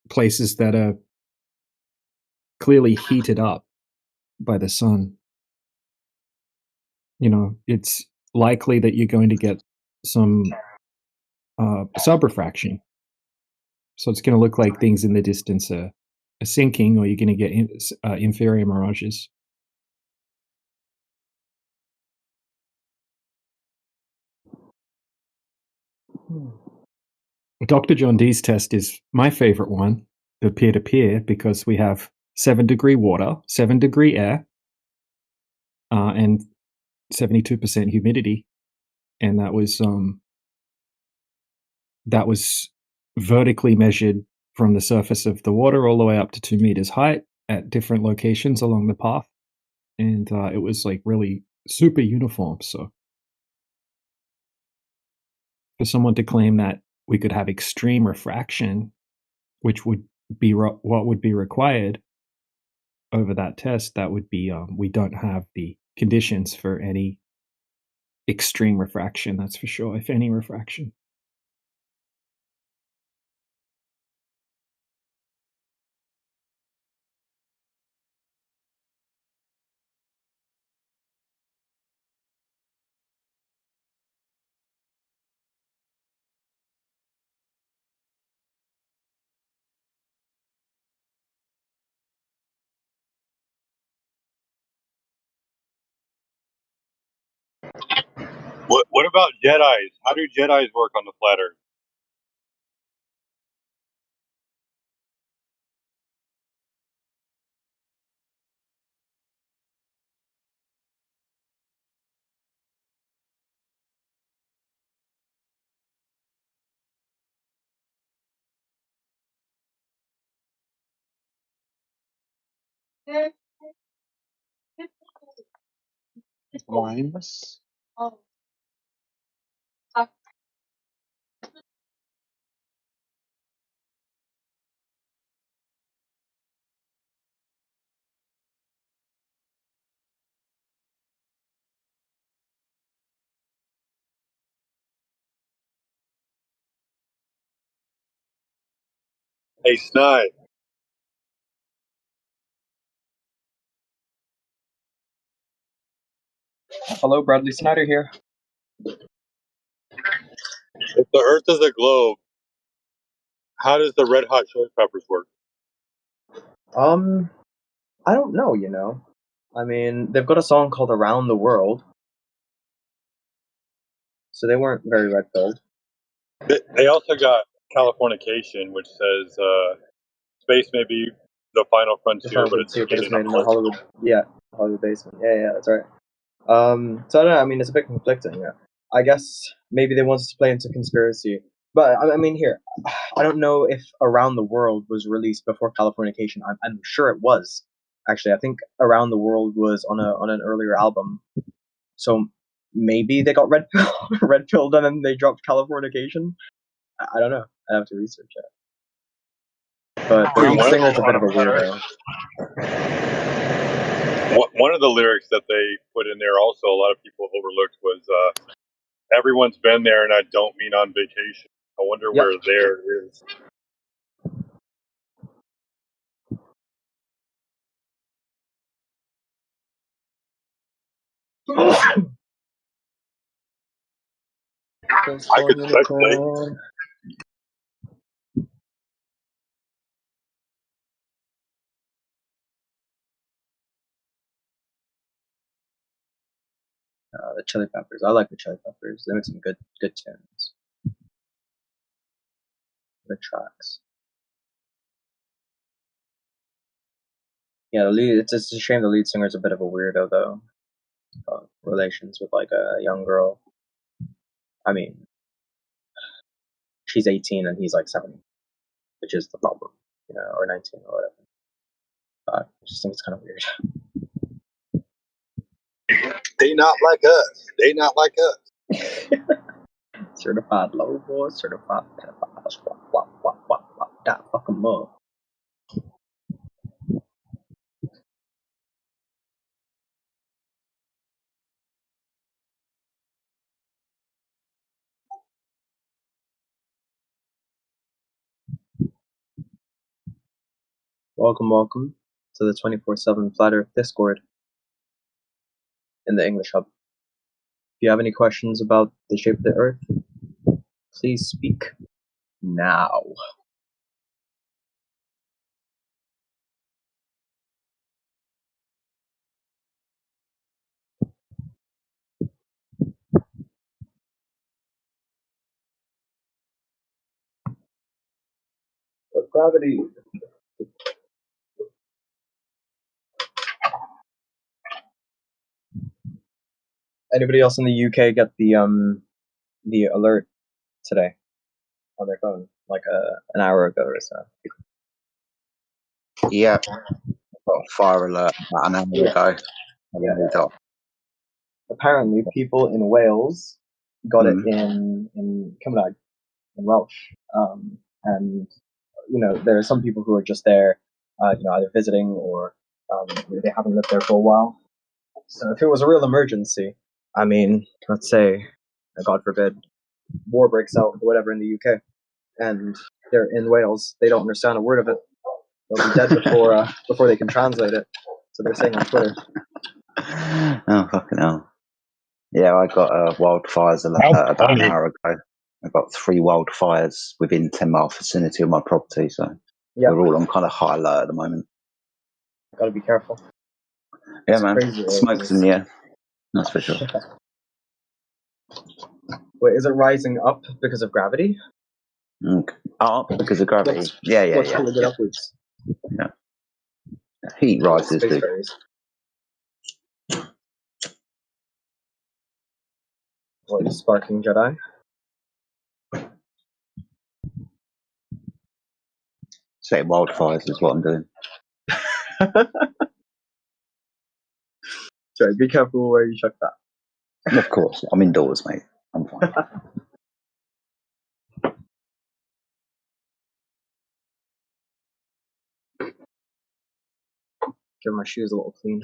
places that are clearly heated up by the sun, you know, it's likely that you're going to get some subrefraction. So it's going to look like things in the distance are sinking, or you're going to get inferior mirages. Dr. John Dee's test is my favorite one, the peer-to-peer, because we have 7-degree water, 7-degree air, and 72% humidity, and that was vertically measured from the surface of the water all the way up to 2 meters height at different locations along the path, and it was like really super uniform. So for someone to claim that we could have extreme refraction, which would be what would be required over that test, that would be we don't have the conditions for any extreme refraction, that's for sure, if any refraction. What about Jedis? How do Jedis work on the flat Earth? Mindless? Hey, Snipe. Hello, Bradley Snyder here. If the Earth is a globe, how does the Red Hot Chili Peppers work? I don't know, you know. I mean, they've got a song called Around the World, so they weren't very red-pilled. They also got Californication, which says space may be the final The frontier, final but it's frontier, but made it's in a made in a Hollywood. Hollywood basement. Yeah, that's right. So I don't know, I mean, it's a bit conflicting. Yeah. I guess maybe they wanted to play into conspiracy. But, I mean, here, I don't know if Around the World was released before Californication. I'm sure it was. Actually, I think Around the World was on an earlier album. So maybe they got red pilled and then they dropped Californication. I don't know. I have to research it. But the lead singer's a bit of a weirdo. One of the lyrics that they put in there also a lot of people overlooked was everyone's been there and I don't mean on vacation. I wonder where there is. I could speculate. The Chili Peppers. I like the Chili Peppers. They make some good tunes. Good tracks. Yeah, the lead. It's a shame the lead singer's a bit of a weirdo though. Relations with like a young girl. I mean, she's 18 and he's like 70, which is the problem, you know, or 19 or whatever. I just think it's kind of weird. They not like us. They not like us. Certified low boy, certified pedophile. Wop, that fuck 'em up. Welcome to the 24/7 Flat Earth Discord in the English Hub. If you have any questions about the shape of the Earth, please speak now. But gravity. Anybody else in the UK get the alert today on their phone, like an hour ago or so? Yeah, got a fire alert about an hour ago. Yeah. Apparently, people in Wales got it in Cymraeg, in Welsh, and you know there are some people who are just there, you know, either visiting or they haven't lived there for a while. So if it was a real emergency, I mean, let's say, God forbid, war breaks out or whatever in the UK, and they're in Wales, they don't understand a word of it. They'll be dead before they can translate it. So they're saying on Twitter. Oh, fucking hell. Yeah, I got a wildfires alert about an hour ago. I got 3 wildfires within 10-mile vicinity of my property, so we're all on kind of high alert at the moment. Gotta be careful. Yeah, It's man. crazy Smoke's in the air. That's for sure. Wait, is it rising up because of gravity? Up because of gravity. What's pulling it upwards? Yeah. Heat rises, Space dude. fairies. What, sparking Jedi? Say wildfires is what I'm doing. Sorry, be careful where you chuck that. Of course, I'm indoors, mate. I'm fine. Get my shoes a little clean.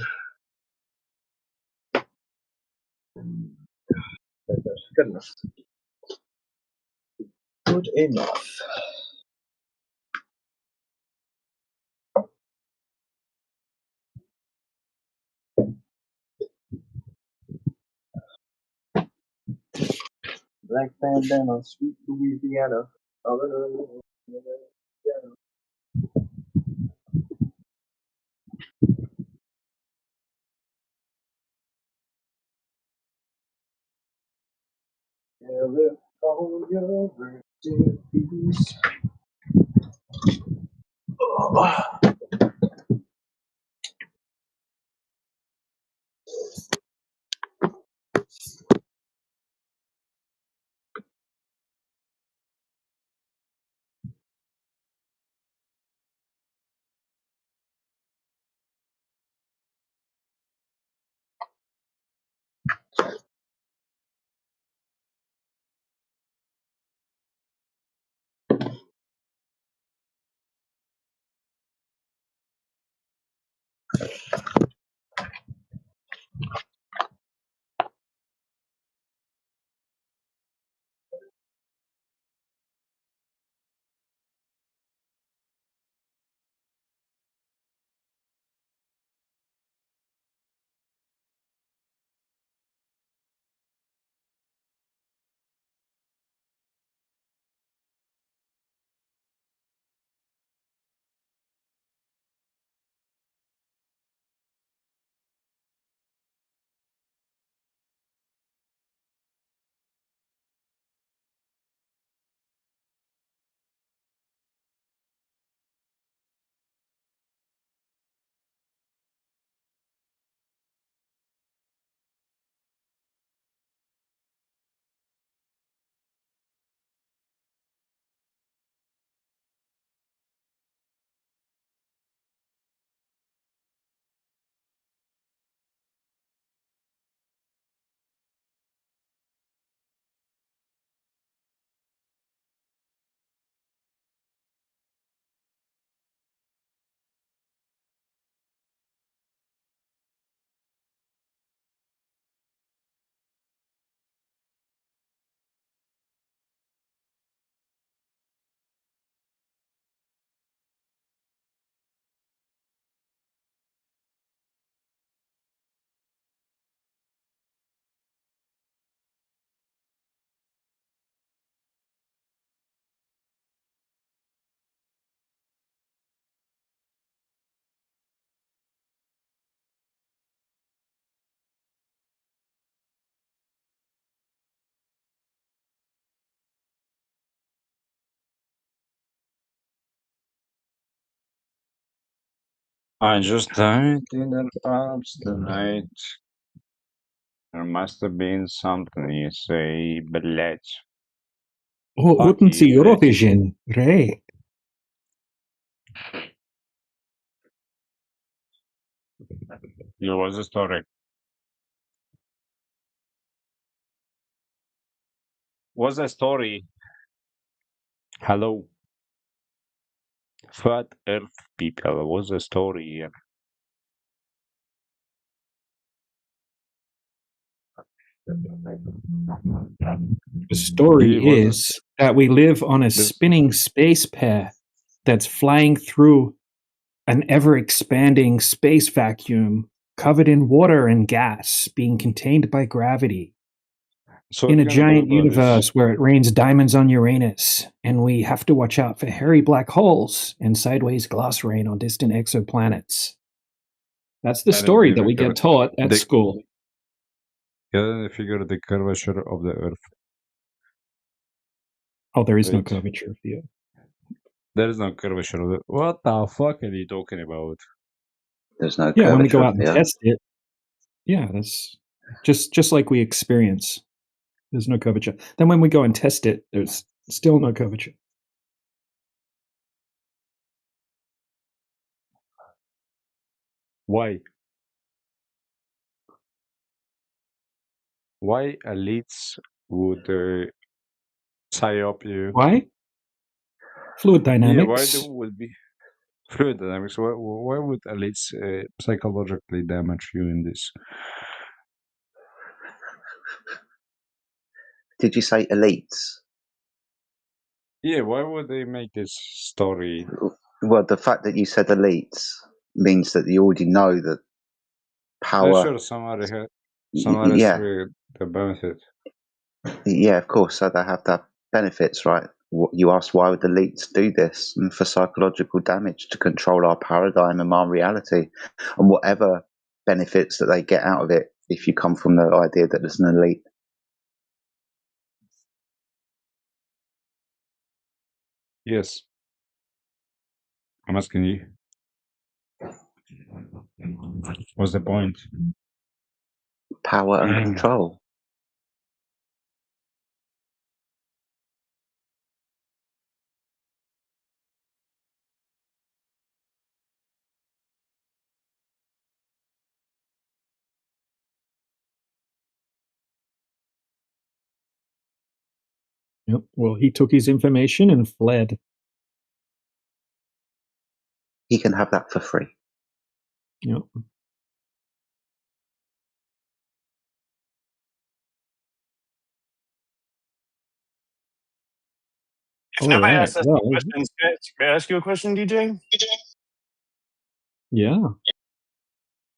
Good enough. Good enough. Black bandana, sweet Louisiana. California virgins. I just died in the pubs tonight. There must have been something you say, блять. Guten Fuck till you, блять. Eurovision, Ray. What's the story? What's the story? Hello. Flat Earth people, what's the story here? The story What's the is that we live on a this spinning space pair that's flying through an ever expanding space vacuum covered in water and gas being contained by gravity so in we're a gonna talk giant about this. universe where it rains diamonds on Uranus, and we have to watch out for hairy black holes and sideways glass rain on distant exoplanets. That's the I didn't story that figure we get taught at the school. I didn't figure the curvature of the Earth. Oh, there is no Wait. curvature of the Earth. There is no curvature of the What the fuck are you talking about? There's no Yeah, when we curvature go of out and the Earth. test it, yeah, that's just like we experience. There's no curvature. Then when we go and test it, there's still no curvature. Why? Why elites would psyop you? Why? Fluid Yeah, why dynamics. there would be fluid dynamics? Why would elites psychologically damage you in this? Did you say elites? Yeah, why would they make this story? Well, the fact that you said elites means that you already know that power. Sure, somebody has the benefit. Yeah, of course. So they have to have benefits, right? You asked why would the elites do this, and for psychological damage to control our paradigm and our reality, and whatever benefits that they get out of it. If you come from the idea that there's an elite. Yes. I'm asking you. What's the point? Power and control. Yep. Well, he took his information and fled. He can have that for free. Yep. If nobody Alright, asks us well. questions, may I ask you a question, DJ? Yeah.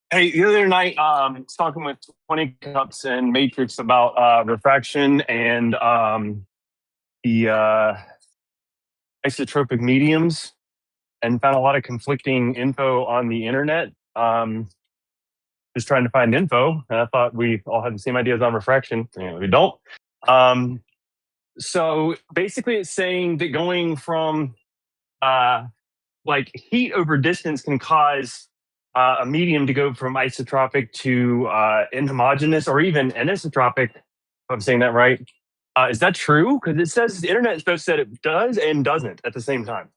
Hey, the other night, I was talking with 20 Cups and Matrix about refraction and the isotropic mediums, and found a lot of conflicting info on the internet. Just trying to find info, and I thought we all had the same ideas on refraction. We don't. So basically, it's saying that going from like heat over distance can cause a medium to go from isotropic to inhomogeneous, or even anisotropic. If I'm saying that right. Is that true? Because it says the internet both said it does and doesn't at the same time.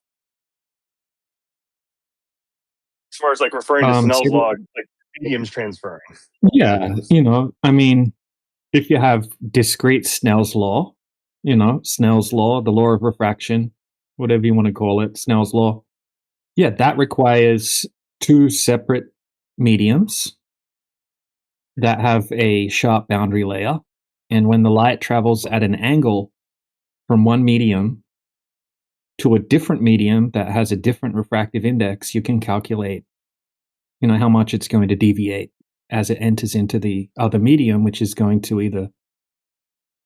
As far as like referring to Snell's law, like mediums transferring. Yeah, I mean, if you have discrete Snell's law, Snell's law, the law of refraction, whatever you want to call it, Snell's law. Yeah, that requires two separate mediums that have a sharp boundary layer. And when the light travels at an angle from one medium to a different medium that has a different refractive index, you can calculate, how much it's going to deviate as it enters into the other medium, which is going to either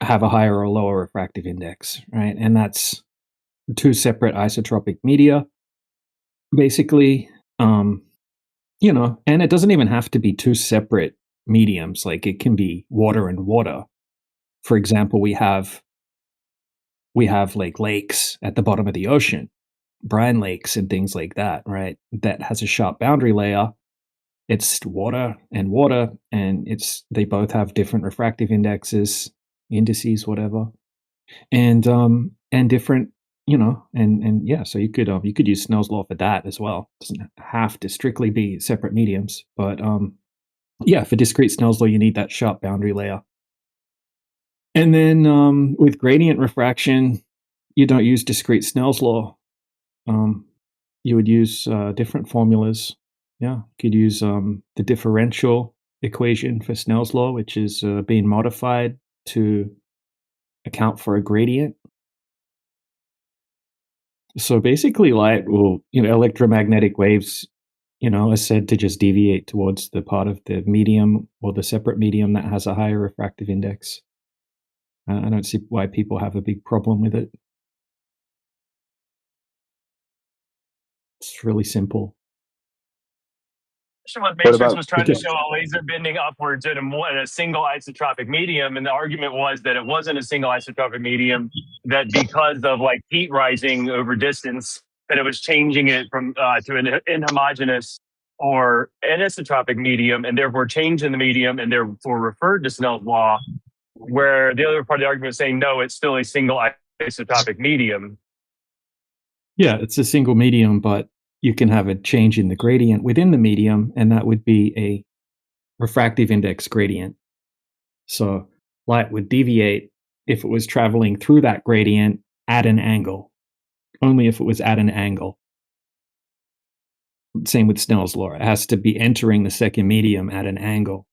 have a higher or lower refractive index, right? And that's two separate isotropic media, basically. And it doesn't even have to be two separate mediums. Like it can be water and water. For example, we have like lakes at the bottom of the ocean, brine lakes and things like that, right? That has a sharp boundary layer. It's water, and they both have different refractive indices, whatever, and different, and yeah. So you could use Snell's law for that as well. It doesn't have to strictly be separate mediums, but yeah, for discrete Snell's law, you need that sharp boundary layer. And then with gradient refraction, you don't use discrete Snell's law. You would use different formulas. Yeah, you could use the differential equation for Snell's law, which is being modified to account for a gradient. So basically, light will, electromagnetic waves, are said to just deviate towards the part of the medium or the separate medium that has a higher refractive index. I don't see why people have a big problem with it. It's really simple. What Matrix was trying to show a laser bending upwards in a single isotropic medium, and the argument was that it wasn't a single isotropic medium, that because of like heat rising over distance, that it was changing it from to an inhomogeneous or anisotropic medium, and therefore changing the medium, and therefore referred to Snell's law. Where the other part of the argument is saying no, it's still a single isotropic medium. Yeah, it's a single medium, but you can have a change in the gradient within the medium, and that would be a refractive index gradient. So light would deviate if it was traveling through that gradient at an angle. Only if it was at an angle. Same with Snell's law. It has to be entering the second medium at an angle.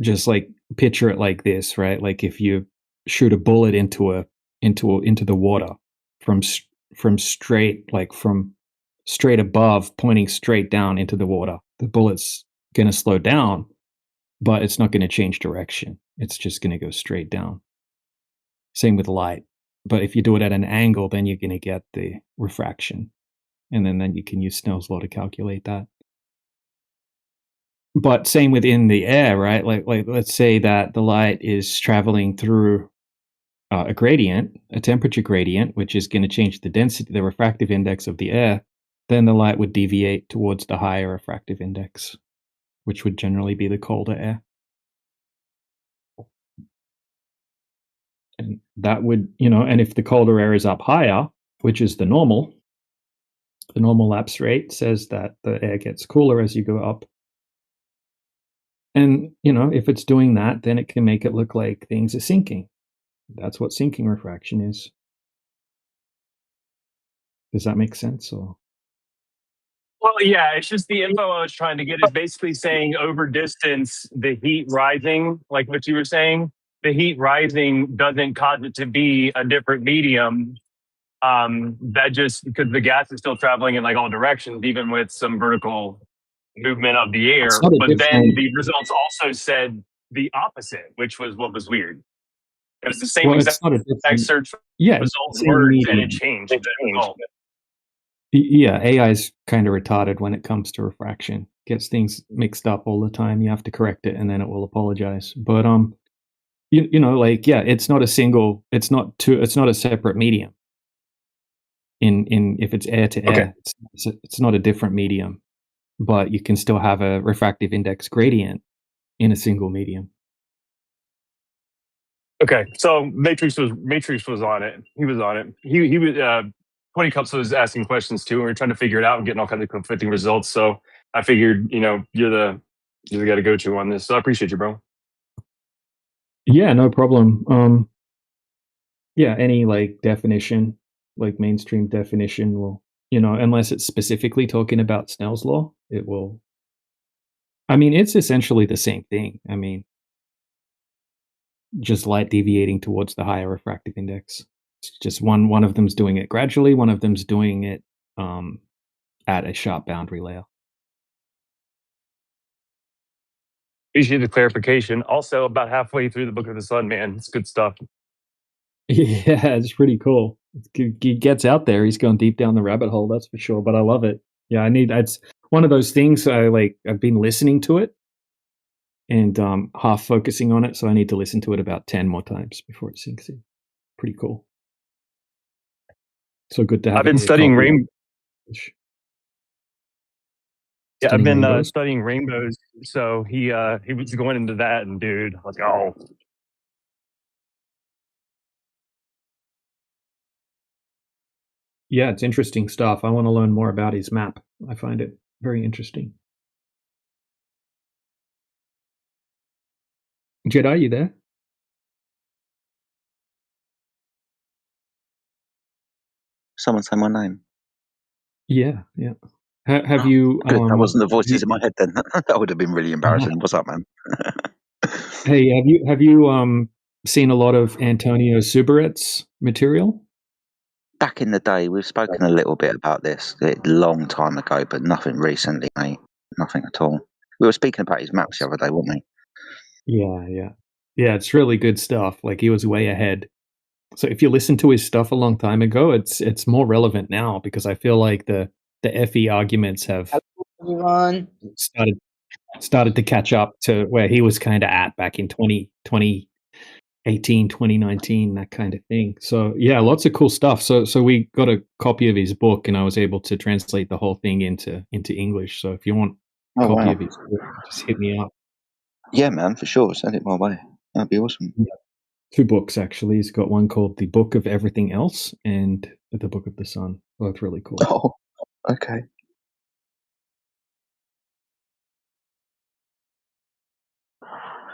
Just like picture it like this, right? Like if you shoot a bullet into the water from straight above, pointing straight down into the water, the bullet's going to slow down, but it's not going to change direction. It's just going to go straight down. Same with light. But if you do it at an angle, then you're going to get the refraction. And then you can use Snell's law to calculate that. But same within the air, right? Like let's say that the light is traveling through a gradient, a temperature gradient, which is going to change the density, the refractive index of the air. Then the light would deviate towards the higher refractive index, which would generally be the colder air. And that would, and if the colder air is up higher, which is the normal lapse rate says that the air gets cooler as you go up. And, if it's doing that, then it can make it look like things are sinking. That's what sinking refraction is. Does that make sense? Or? Well, yeah, it's just the info I was trying to get is basically saying over distance, the heat rising, like what you were saying, the heat rising doesn't cause it to be a different medium. That just because the gas is still traveling in like all directions, even with some vertical movement of the air. But then the results also said the opposite, which was what was weird. It was the same exact search results words, and it changed the result. Yeah, AI is kind of retarded when it comes to refraction. Gets things mixed up all the time. You have to correct it, and then it will apologize. But it's not a single. It's not a separate medium. In if it's air to air, it's not a different medium, but you can still have a refractive index gradient in a single medium. Okay, so Matrix was on it. He was on it. He was 20 Cups was asking questions too, and we were trying to figure it out and getting all kinds of conflicting results. So I figured, you're the guy to go to on this. So I appreciate you, bro. Yeah, no problem. Any definition, like mainstream definition will, unless it's specifically talking about Snell's law, it will. I mean, it's essentially the same thing. I mean, just light deviating towards the higher refractive index. It's just one of them's doing it gradually, one of them's doing it at a sharp boundary layer. Appreciate the clarification. Also, about halfway through the Book of the Sun, man, it's good stuff. Yeah, it's pretty cool. He gets out there. He's going deep down the rabbit hole, that's for sure. But I love it. Yeah, it's one of those things. I've been listening to it and half focusing on it, so I need to listen to it about 10 more times before it sinks in. Pretty cool. So good to have. I've been studying rainbows. Yeah, I've been studying rainbows. So he was going into that, and dude, I was like, oh. Yeah, it's interesting stuff. I want to learn more about his map. I find it very interesting. Jedi, are you there? Someone say my name. Yeah. Have you? Good. That wasn't the voices in my head then. That would have been really embarrassing. What's up, man? Hey, have you seen a lot of Antonio Subaret's material? Back in the day, we've spoken a little bit about this a long time ago, but nothing recently, mate. Nothing at all. We were speaking about his maps the other day, weren't we? Yeah. It's really good stuff. Like he was way ahead. So if you listen to his stuff a long time ago, it's more relevant now because I feel like the FE arguments have started to catch up to where he was kind of at back in 2018, 2019, that kind of thing. So yeah, lots of cool stuff. So we got a copy of his book, and I was able to translate the whole thing into English. So if you want a copy of his book, just hit me up. Yeah, man, for sure. Send it my way. That'd be awesome. Yeah. 2 books actually. He's got one called The Book of Everything Else and The Book of the Sun. Both really cool. Oh, okay.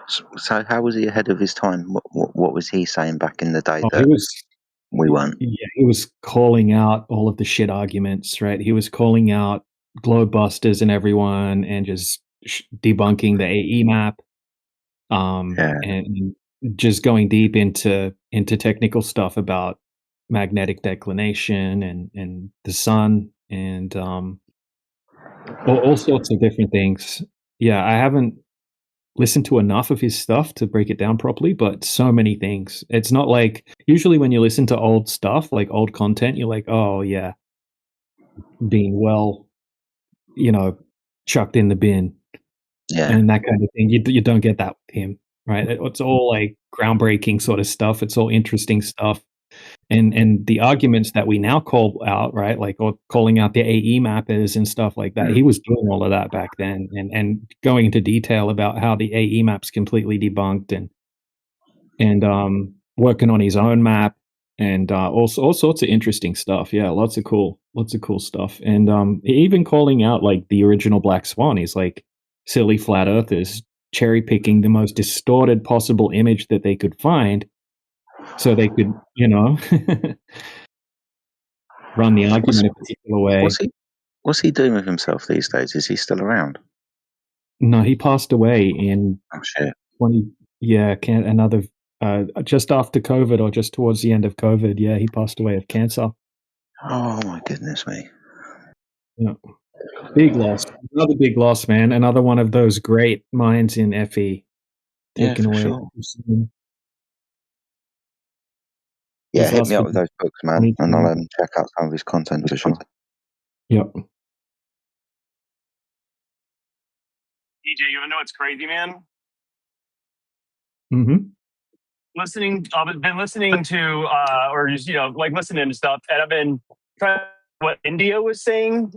So how was he ahead of his time? What was he saying back in the day Oh, that we weren't? Yeah, he was calling out all of the shit arguments, right? He was calling out globebusters and everyone, and just debunking the AE map, and just going deep into technical stuff about magnetic declination and the sun, and all sorts of different things. Yeah, I haven't listened to enough of his stuff to break it down properly, but so many things. It's not like usually when you listen to old stuff, like old content, you're like, oh yeah, being well, chucked in the bin, and that kind of thing. You don't get that with him, right? It's all like groundbreaking sort of stuff. It's all interesting stuff. And the arguments that we now call out, right, like or calling out the AE mappers and stuff like that, he was doing all of that back then, and going into detail about how the AE map's completely debunked, and working on his own map, and all sorts of interesting stuff. Yeah, lots of cool stuff, and even calling out like the original Black Swan. He's like silly flat earthers cherry picking the most distorted possible image that they could find, so they could, run the argument a particular way. What's he doing with himself these days? Is he still around? No, he passed away in 20. Yeah, just after COVID or just towards the end of COVID. Yeah, he passed away of cancer. Oh my goodness me! Yeah, big loss. Another big loss, man. Another one of those great minds in FE taken away. Sure. Yeah, hit me up with those books, man, and I'll check out some of his content for sure. Yep. DJ, you know what's crazy, man? Mm-hmm. I've been listening to, or just, like listening to stuff, and I've been trying to what India was saying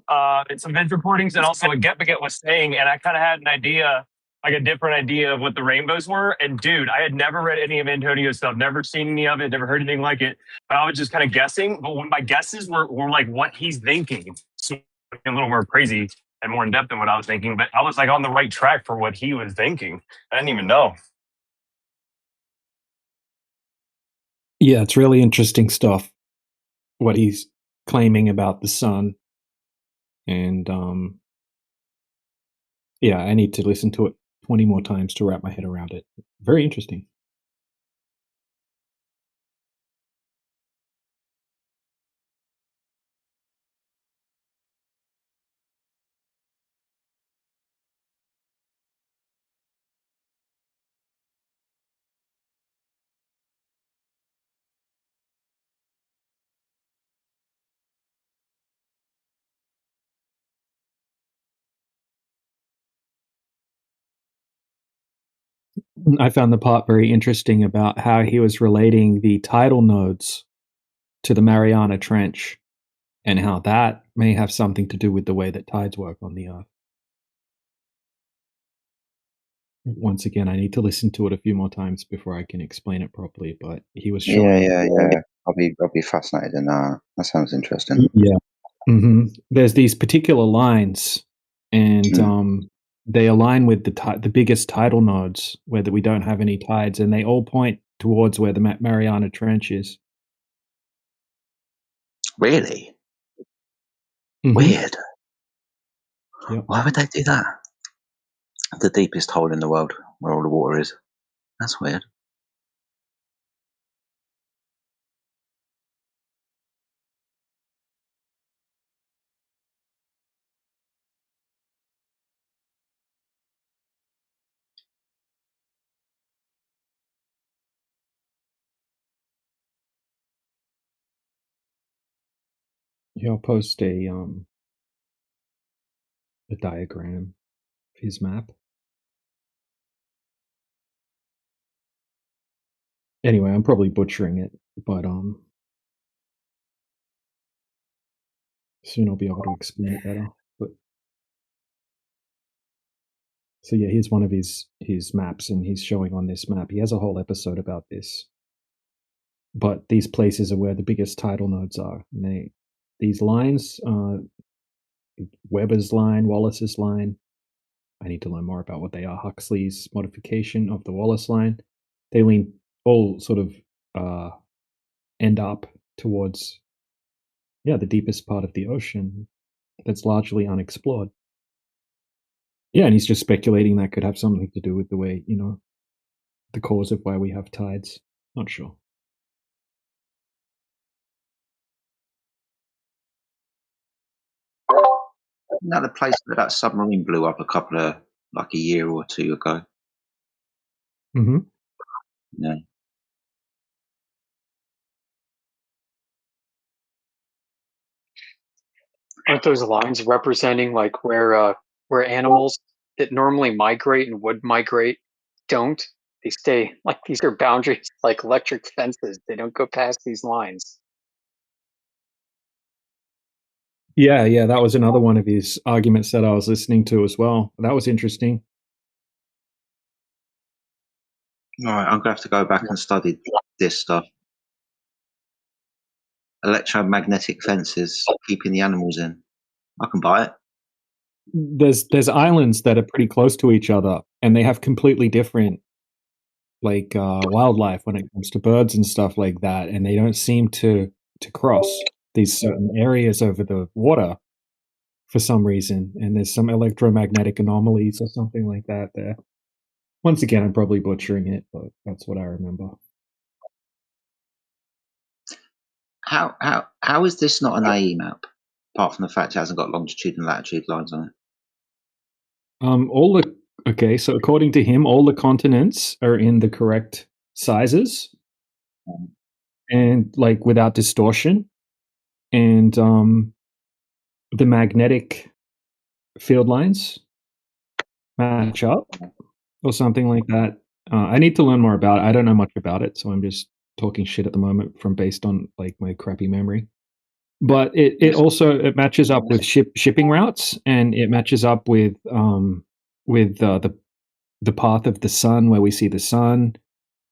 in some event reportings, and also what Get Baguette was saying, and I kind of had an idea, like a different idea of what the rainbows were. And dude, I had never read any of Antonio's stuff, never seen any of it, never heard anything like it. But I was just kind of guessing. But when my guesses were like what he's thinking, so a little more crazy and more in depth than what I was thinking. But I was like on the right track for what he was thinking. I didn't even know. Yeah, it's really interesting stuff, what he's claiming about the sun. And yeah, I need to listen to it 20 more times to wrap my head around it. Very interesting. I found the part very interesting about how he was relating the tidal nodes to the Mariana Trench, and how that may have something to do with the way that tides work on the Earth. Once again, I need to listen to it a few more times before I can explain it properly, but he was showing... Yeah. I'll be fascinated in that. That sounds interesting. Yeah. Mm-hmm. There's these particular lines, and they align with the biggest tidal nodes where we don't have any tides, and they all point towards where the Mariana Trench is. Really? Mm-hmm. Weird. Yep. Why would they do that? The deepest hole in the world, where all the water is. That's weird. Yeah, I'll post a diagram of his map. Anyway, I'm probably butchering it, but soon I'll be able to explain it better. But so yeah, here's one of his maps, and he's showing on this map. He has a whole episode about this. But these places are where the biggest tidal nodes are. And these lines, Weber's line, Wallace's line, I need to learn more about what they are. Huxley's modification of the Wallace line. They lean all sort of end up towards the deepest part of the ocean that's largely unexplored. Yeah, and he's just speculating that could have something to do with the way, the cause of why we have tides. Not sure. Another place where that submarine blew up like a year or two ago. Mm-hmm. Yeah. Aren't those lines representing like where animals that normally migrate and would migrate don't? They stay like these are boundaries like electric fences. They don't go past these lines. Yeah, that was another one of his arguments that I was listening to as well. That was interesting. All right, I'm going to have to go back and study this stuff. Electromagnetic fences, keeping the animals in. I can buy it. There's islands that are pretty close to each other, and they have completely different wildlife when it comes to birds and stuff like that, and they don't seem to cross these certain areas over the water for some reason, and there's some electromagnetic anomalies or something like that there. Once again, I'm probably butchering it, but that's what I remember. How is this not an AE map? Apart from the fact it hasn't got longitude and latitude lines on it. So according to him, all the continents are in the correct sizes and like without distortion, and the magnetic field lines match up or something like that. I need to learn more about it. I don't know much about it, so I'm just talking shit at the moment based on like my crappy memory. But it also matches up with shipping routes, and it matches up with the path of the sun, where we see the sun,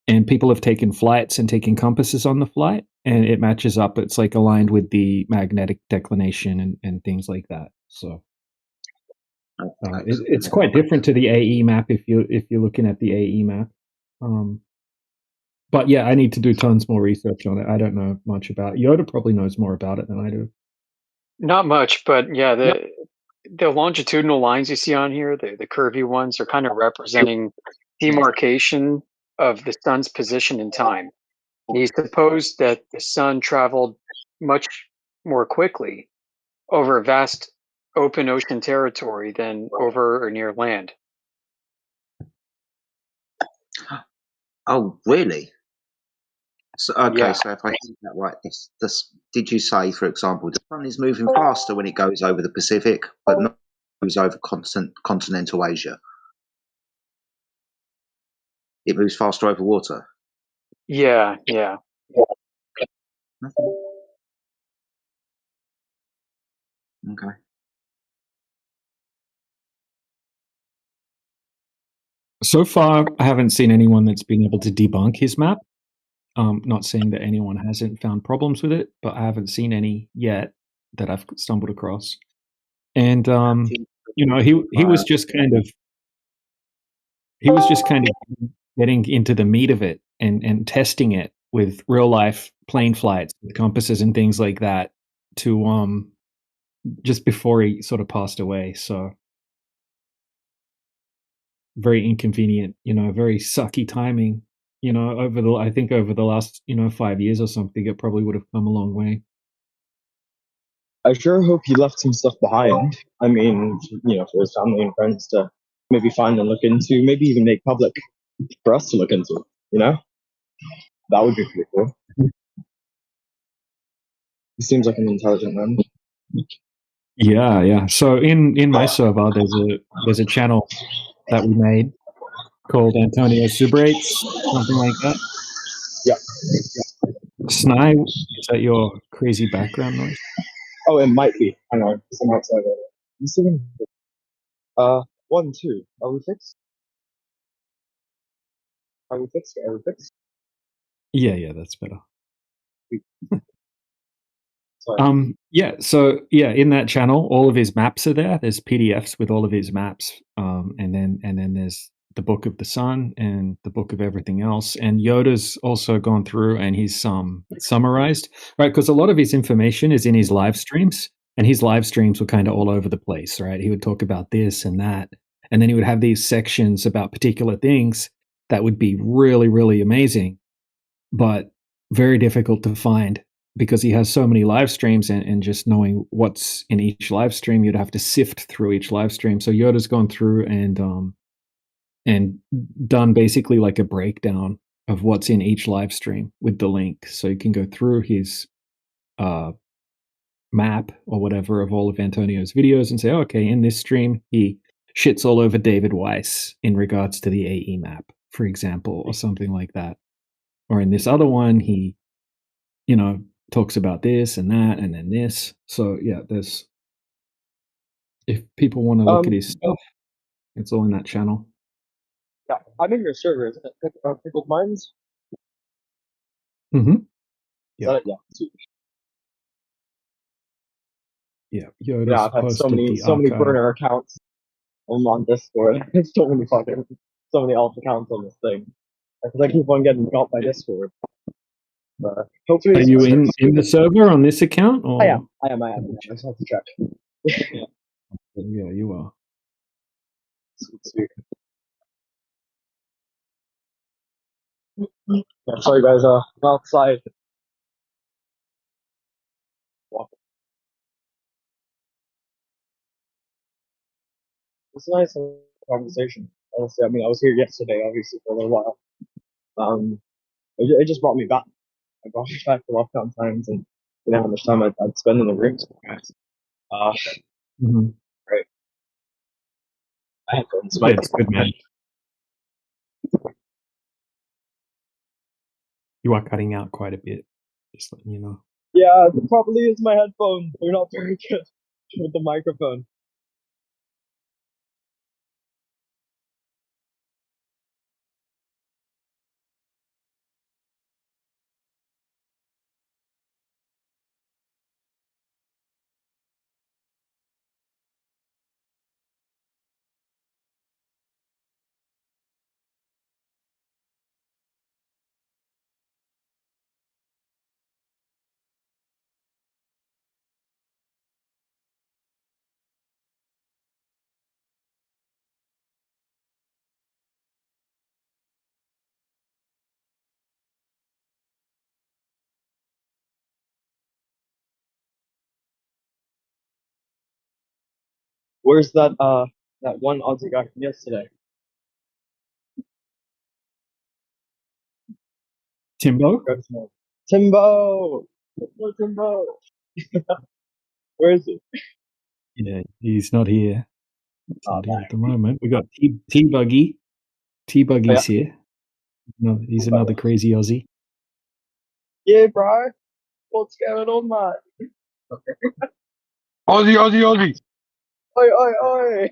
and people have taken flights and taken compasses on the flight, and it matches up. It's like aligned with the magnetic declination and things like that. So it's quite different to the AE map if you're looking at the AE map. But yeah, I need to do tons more research on it. I don't know much about it. Yoda probably knows more about it than I do. Not much, but yeah, the longitudinal lines you see on here, the curvy ones, are kind of representing demarcation of the sun's position in time. He supposed that the sun traveled much more quickly over a vast open ocean territory than over or near land. Oh, really? So, okay, Yeah. so if I hear that right, did you say, for example, the sun is moving faster when it goes over the Pacific, but not goes over continental Asia? It moves faster over water. Yeah. Okay. So far, I haven't seen anyone that's been able to debunk his map. Not saying that anyone hasn't found problems with it, but I haven't seen any yet that I've stumbled across. And he was just kind of getting into the meat of it and testing it with real life plane flights with compasses and things like that to just before he sort of passed away. So very inconvenient, very sucky timing. I think over the last 5 years or something, it probably would have come a long way. I sure hope he left some stuff behind. I mean, for his family and friends to maybe find and look into, maybe even make public for us to look into. That would be pretty cool. He seems like an intelligent man. Yeah. So in my server, there's a channel that we made called Antonio Subrates, something like that. Yeah. Snai, is that your crazy background noise? Oh, it might be. Hang on, I'm outside. You 1, 2. Are we fixed? Are we fixed? Yeah, that's better. Yeah, so yeah, in that channel, all of his maps are there. There's PDFs with all of his maps, and then there's the Book of the Sun and the Book of everything else. And Yoda's also gone through and he's summarized, right? Because a lot of his information is in his live streams, and his live streams were kind of all over the place, right? He would talk about this and that, and then he would have these sections about particular things that would be really, really amazing, but very difficult to find because he has so many live streams, and just knowing what's in each live stream, you'd have to sift through each live stream. So Yoda's gone through and done basically like a breakdown of what's in each live stream with the link. So you can go through his map or whatever of all of Antonio's videos and say, oh, okay, in this stream, he shits all over David Weiss in regards to the AE map, for example, or something like that. Or in this other one, he, talks about this and that and then this. So yeah, if people want to look at his stuff, it's all in that channel. Yeah, I'm in your server, isn't it? Pickled Minds? Mm-hmm. Yeah. Yeah. Yoda's Yeah, I've had so many burner accounts on Discord. so many alt accounts on this thing. Because I keep on getting got by Discord. Hopefully, are you in the server on this account? Or? I am. I just have to check. Yeah, you are. Sweet. Yeah, sorry guys, I'm outside. It's a nice conversation. Honestly, I mean, I was here yesterday, obviously, for a little while. It just brought me back. I brought me back to lockdown times, and how much time I'd spend in the rooms with guys. Right. It's good, man. You are cutting out quite a bit. Just letting you know. Yeah, it probably is my headphones. They're not very good with the microphone. Where's that one Aussie guy from yesterday? Timbo? Timbo! Where is he? Yeah, he's not here. He's not here at the moment. We got T-Buggy. T-Buggy's here. No, he's another crazy Aussie. Yeah, bro. What's going on, mate? Aussie. Oi.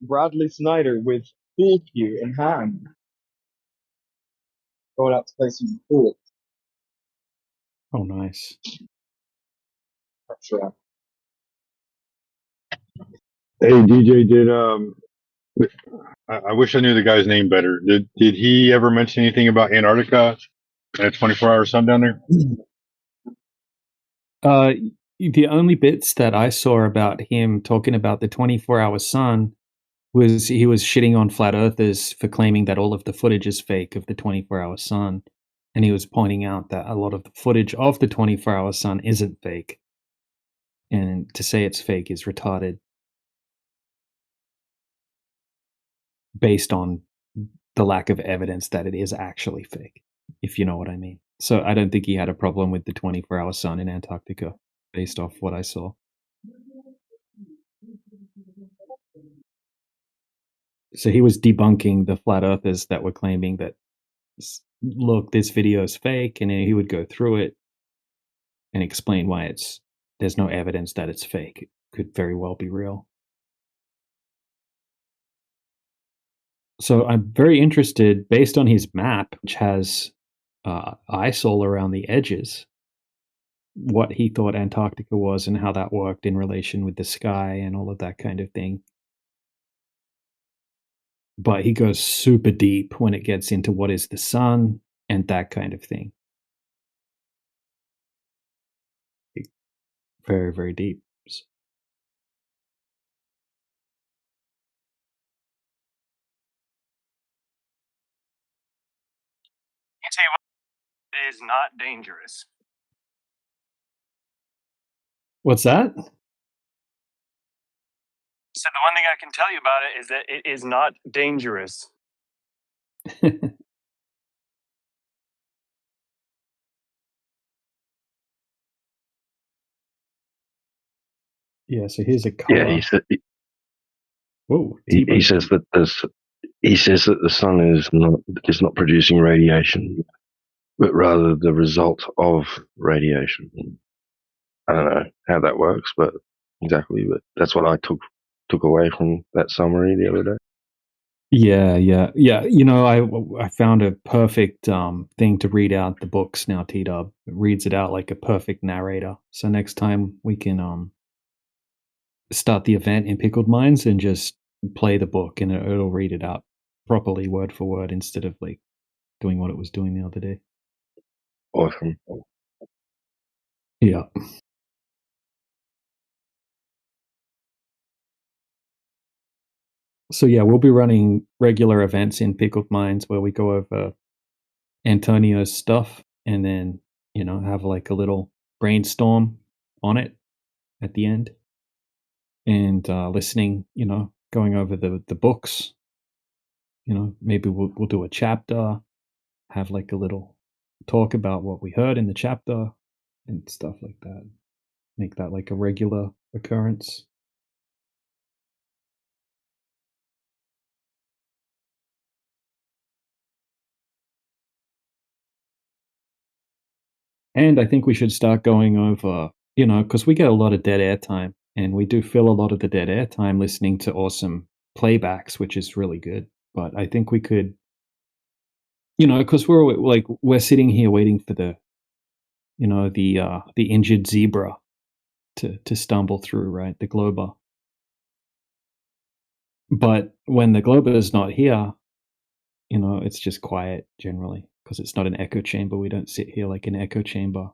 Bradley Snyder with pool cue in hand. Going out to play some pool. Oh, nice. That's right. Hey DJ, I wish I knew the guy's name better. Did he ever mention anything about Antarctica and a 24-hour sun down there? The only bits that I saw about him talking about the 24-hour sun was he was shitting on flat earthers for claiming that all of the footage is fake of the 24-hour sun. And he was pointing out that a lot of the footage of the 24-hour sun isn't fake. And to say it's fake is retarded based on the lack of evidence that it is actually fake, if you know what I mean. So I don't think he had a problem with the 24-hour sun in Antarctica based off what I saw. So he was debunking the flat earthers that were claiming that, look, this video is fake, and he would go through it and explain why there's no evidence that it's fake. It could very well be real. So I'm very interested, based on his map, which has ice all around the edges, what he thought Antarctica was and how that worked in relation with the sky and all of that kind of thing. But he goes super deep when it gets into what is the sun and that kind of thing. Very, very deep. I tell you what, it is not dangerous. What's that? So the one thing I can tell you about it is that it is not dangerous. Yeah, so here's a color. Yeah, Whoa, he says that the sun is not producing radiation, but rather the result of radiation. I don't know how that works, but that's what I took away from that summary the other day. Yeah. You know, I found a perfect thing to read out the books now. T-Dub reads it out like a perfect narrator. So next time we can start the event in Pickled Minds and just play the book, and it'll read it out properly, word for word, instead of like doing what it was doing the other day. Awesome. Yeah. So yeah, we'll be running regular events in Pickled Minds where we go over Antonio's stuff and then, you know, have like a little brainstorm on it at the end, and listening, you know, going over the books. You know, maybe we'll do a chapter, have like a little talk about what we heard in the chapter and stuff like that. Make that like a regular occurrence. And I think we should start going over, you know, because we get a lot of dead air time, and we do fill a lot of the dead air time listening to awesome playbacks, which is really good. But I think we could, you know, because we're sitting here waiting for the, you know, the injured zebra to stumble through, right? The Glober. But when the Glober is not here, you know, it's just quiet generally because it's not an echo chamber. We don't sit here like an echo chamber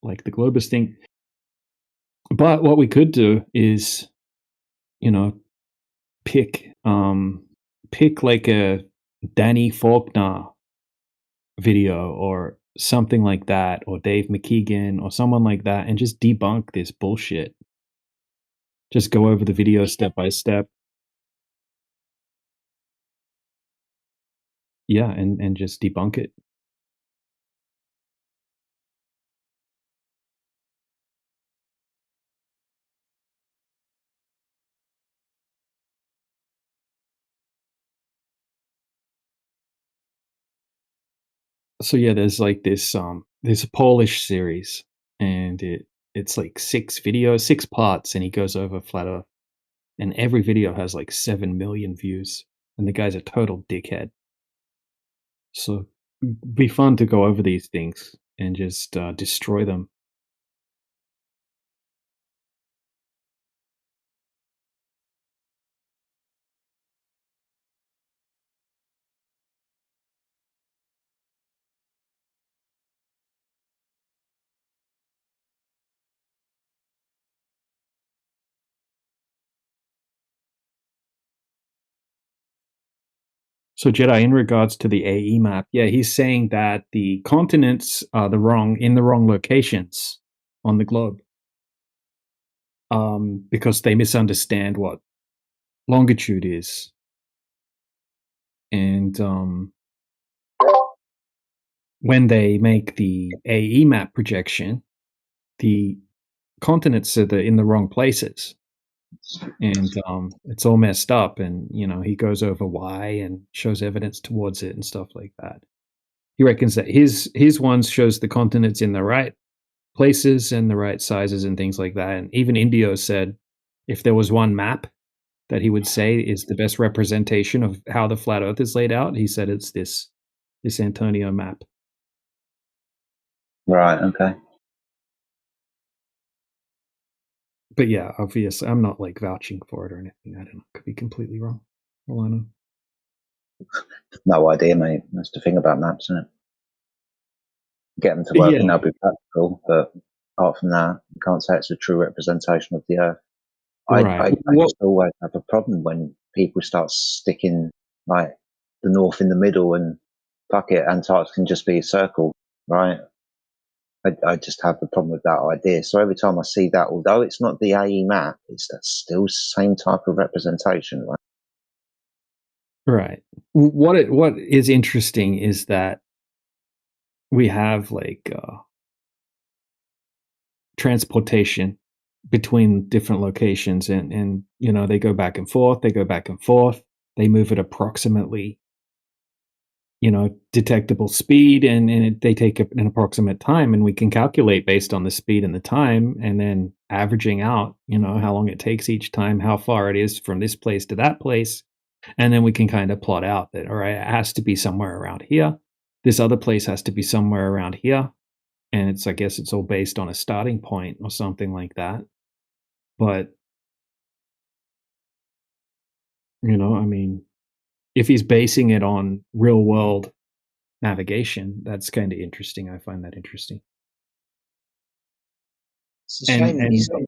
like the Globers think. But what we could do is, you know, pick like a Danny Faulkner video or something like that, or Dave McKeegan or someone like that, and just debunk this bullshit. Just go over the video step by step. Yeah, and just debunk it. So yeah, there's like this there's a Polish series, and it's like 6 videos, 6 parts, and he goes over flat earth, and every video has like 7 million views, and the guy's a total dickhead. So be fun to go over these things and just destroy them. So Jedi, in regards to the AE map, yeah, he's saying that the continents are in the wrong locations on the globe, because they misunderstand what longitude is, and when they make the AE map projection, the continents are in the wrong places, and it's all messed up. And you know, he goes over why and shows evidence towards it and stuff like that. He reckons that his ones shows the continents in the right places and the right sizes and things like that. And even Indio said if there was one map that he would say is the best representation of how the flat Earth is laid out. He said it's this Antonio map. Right. Okay. But yeah, obviously, I'm not like vouching for it or anything. I don't know. Could be completely wrong. All I know. No idea, mate. That's the thing about maps, isn't it? Get them to work and they'll be practical, but apart from that, you can't say it's a true representation of the Earth. Right. I just always have a problem when people start sticking like the North in the middle and fuck it, Antarctica can just be a circle, right? I just have a problem with that idea. So every time I see that, although it's not the AE map, it's that still same type of representation, right? Right. What is interesting is that we have like transportation between different locations, and you know, they go back and forth, they move at approximately, you know, detectable speed, and they take an approximate time, and we can calculate based on the speed and the time, and then averaging out, you know, how long it takes each time, how far it is from this place to that place, and then we can kind of plot out that, all right, it has to be somewhere around here, this other place has to be somewhere around here, and it's, I guess it's all based on a starting point or something like that. But you know, I mean, if he's basing it on real world navigation, that's kind of interesting. I find that interesting. It's a shame he's not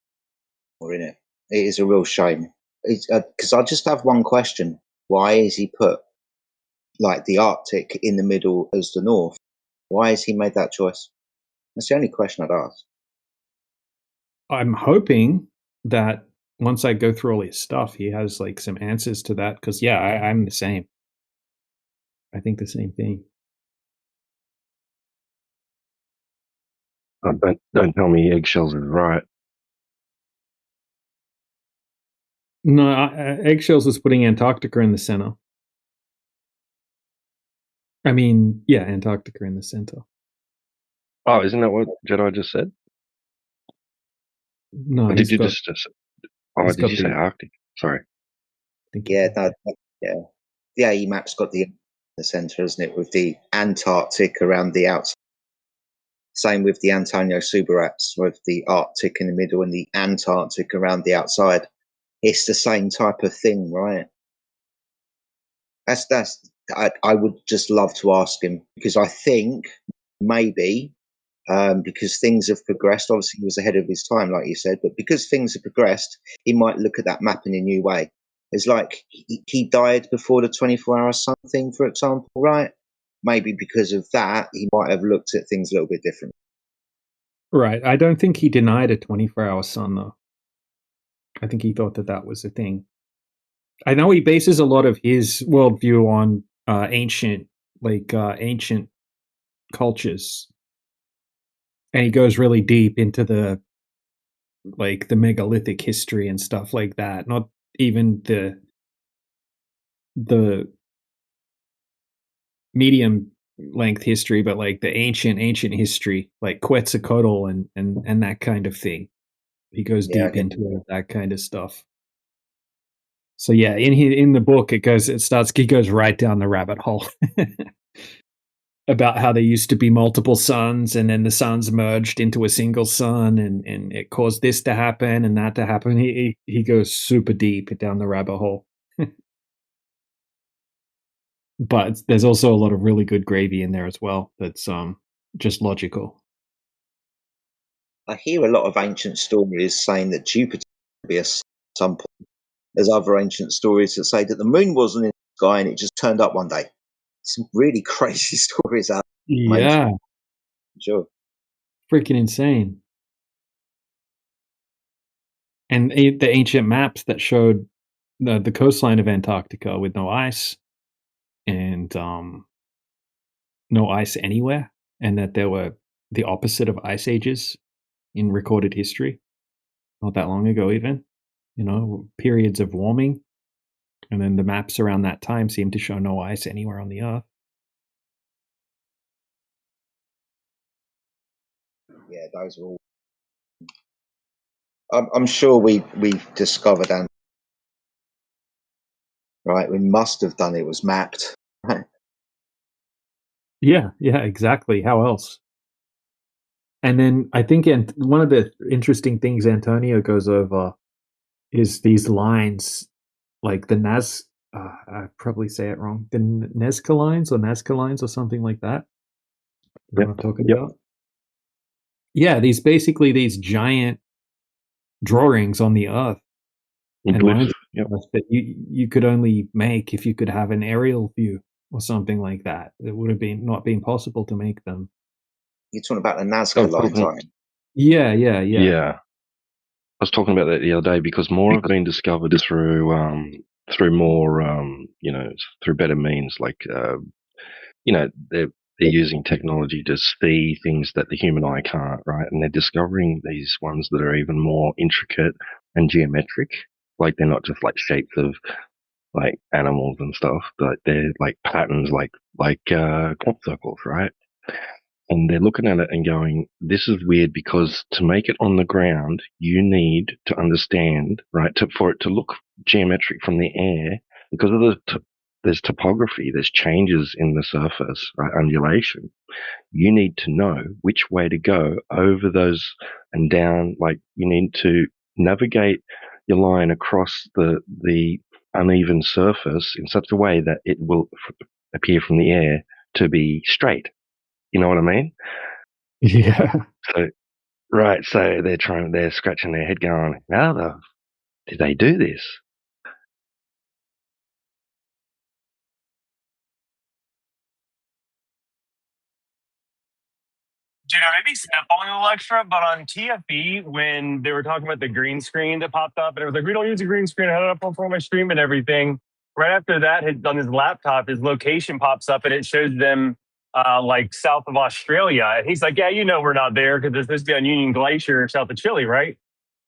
more in it. It is a real shame. Because I just have one question: why is he put like the Arctic in the middle as the North? Why has he made that choice? That's the only question I'd ask. I'm hoping that once I go through all his stuff, he has like some answers to that. Because yeah, I'm the same. I think the same thing. Don't tell me eggshells is right. No, Eggshells was putting Antarctica in the center. I mean, yeah, Antarctica in the center. Oh, isn't that what Jedi just said? No, or did you just? Oh, did you say Arctic? Sorry. Yeah, yeah. The AE map's got the centre, isn't it, with the Antarctic around the outside. Same with the Antonio Subarats, with the Arctic in the middle and the Antarctic around the outside. It's the same type of thing, right? I would just love to ask him, because I think maybe because things have progressed. Obviously, he was ahead of his time, like you said, but because things have progressed, he might look at that map in a new way. It's like he died before the 24-hour sun thing, for example, right? Maybe because of that, he might have looked at things a little bit different. Right. I don't think he denied a 24-hour sun, though. I think he thought that that was a thing. I know he bases a lot of his worldview on ancient cultures, and he goes really deep into the megalithic history and stuff like that. Not even the medium length history, but like the ancient history, like Quetzalcoatl and that kind of thing. He goes deep into that kind of stuff. So yeah, in the book he goes right down the rabbit hole about how there used to be multiple suns, and then the suns merged into a single sun, and it caused this to happen and that to happen. He goes super deep down the rabbit hole. But there's also a lot of really good gravy in there as well. That's just logical. I hear a lot of ancient stories saying that Jupiter will be at some point. There's other ancient stories that say that the moon wasn't in the sky and it just turned up one day. Some really crazy stories out there. Yeah. Sure. Freaking insane. And the ancient maps that showed the coastline of Antarctica with no ice, and no ice anywhere, and that there were the opposite of ice ages in recorded history not that long ago, even, you know, periods of warming, and then the maps around that time seem to show no ice anywhere on the Earth. Yeah, those are all. I'm sure we've discovered right? We must have done it. Was mapped, right? Yeah, exactly. How else? And then I think one of the interesting things Antonio goes over is these lines, like the I probably say it wrong, the Nazca lines or something like that. You know what I'm talking about? Yeah, these giant drawings on the Earth and lines that you could only make if you could have an aerial view or something like that. It would have not been possible to make them. You're talking about the Nazca lines, aren't you? Yeah. Yeah. I was talking about that the other day because more have been discovered through more through better means, like they're using technology to see things that the human eye can't, right? And they're discovering these ones that are even more intricate and geometric. Like they're not just like shapes of like animals and stuff, but they're like patterns, like crop circles, right? And they're looking at it and going, this is weird because to make it on the ground, you need to understand, right, for it to look geometric from the air, because of there's topography, there's changes in the surface, right, undulation. You need to know which way to go over those and down. Like you need to navigate your line across the uneven surface in such a way that it will appear from the air to be straight. You know what I mean? Yeah. So, right. So they're scratching their head going, how did they do this? Dude, I may be spitballing a little extra, but on TFB, when they were talking about the green screen that popped up, and it was like, we don't use a green screen, I had it up on my stream and everything. Right after that, on his laptop, his location pops up and it shows them like south of Australia. And he's like, yeah, we're not there because this supposed to be on Union Glacier south of Chile, right?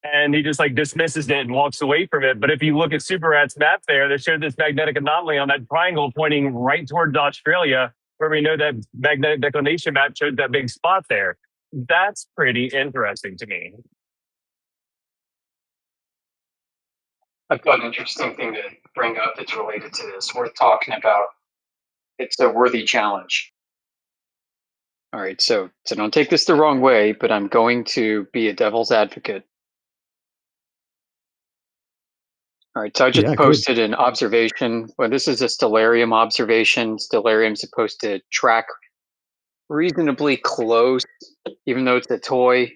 And he just like dismisses it and walks away from it. But if you look at Super Rat's map there, they showed this magnetic anomaly on that triangle pointing right towards Australia, where we know that magnetic declination map showed that big spot there. That's pretty interesting to me. I've got an interesting thing to bring up that's related to this. Worth talking about. It's a worthy challenge. All right, so don't take this the wrong way, but I'm going to be a devil's advocate. All right, so I just posted an observation. Well, this is a stellarium observation. Stellarium's supposed to track reasonably close, even though it's a toy,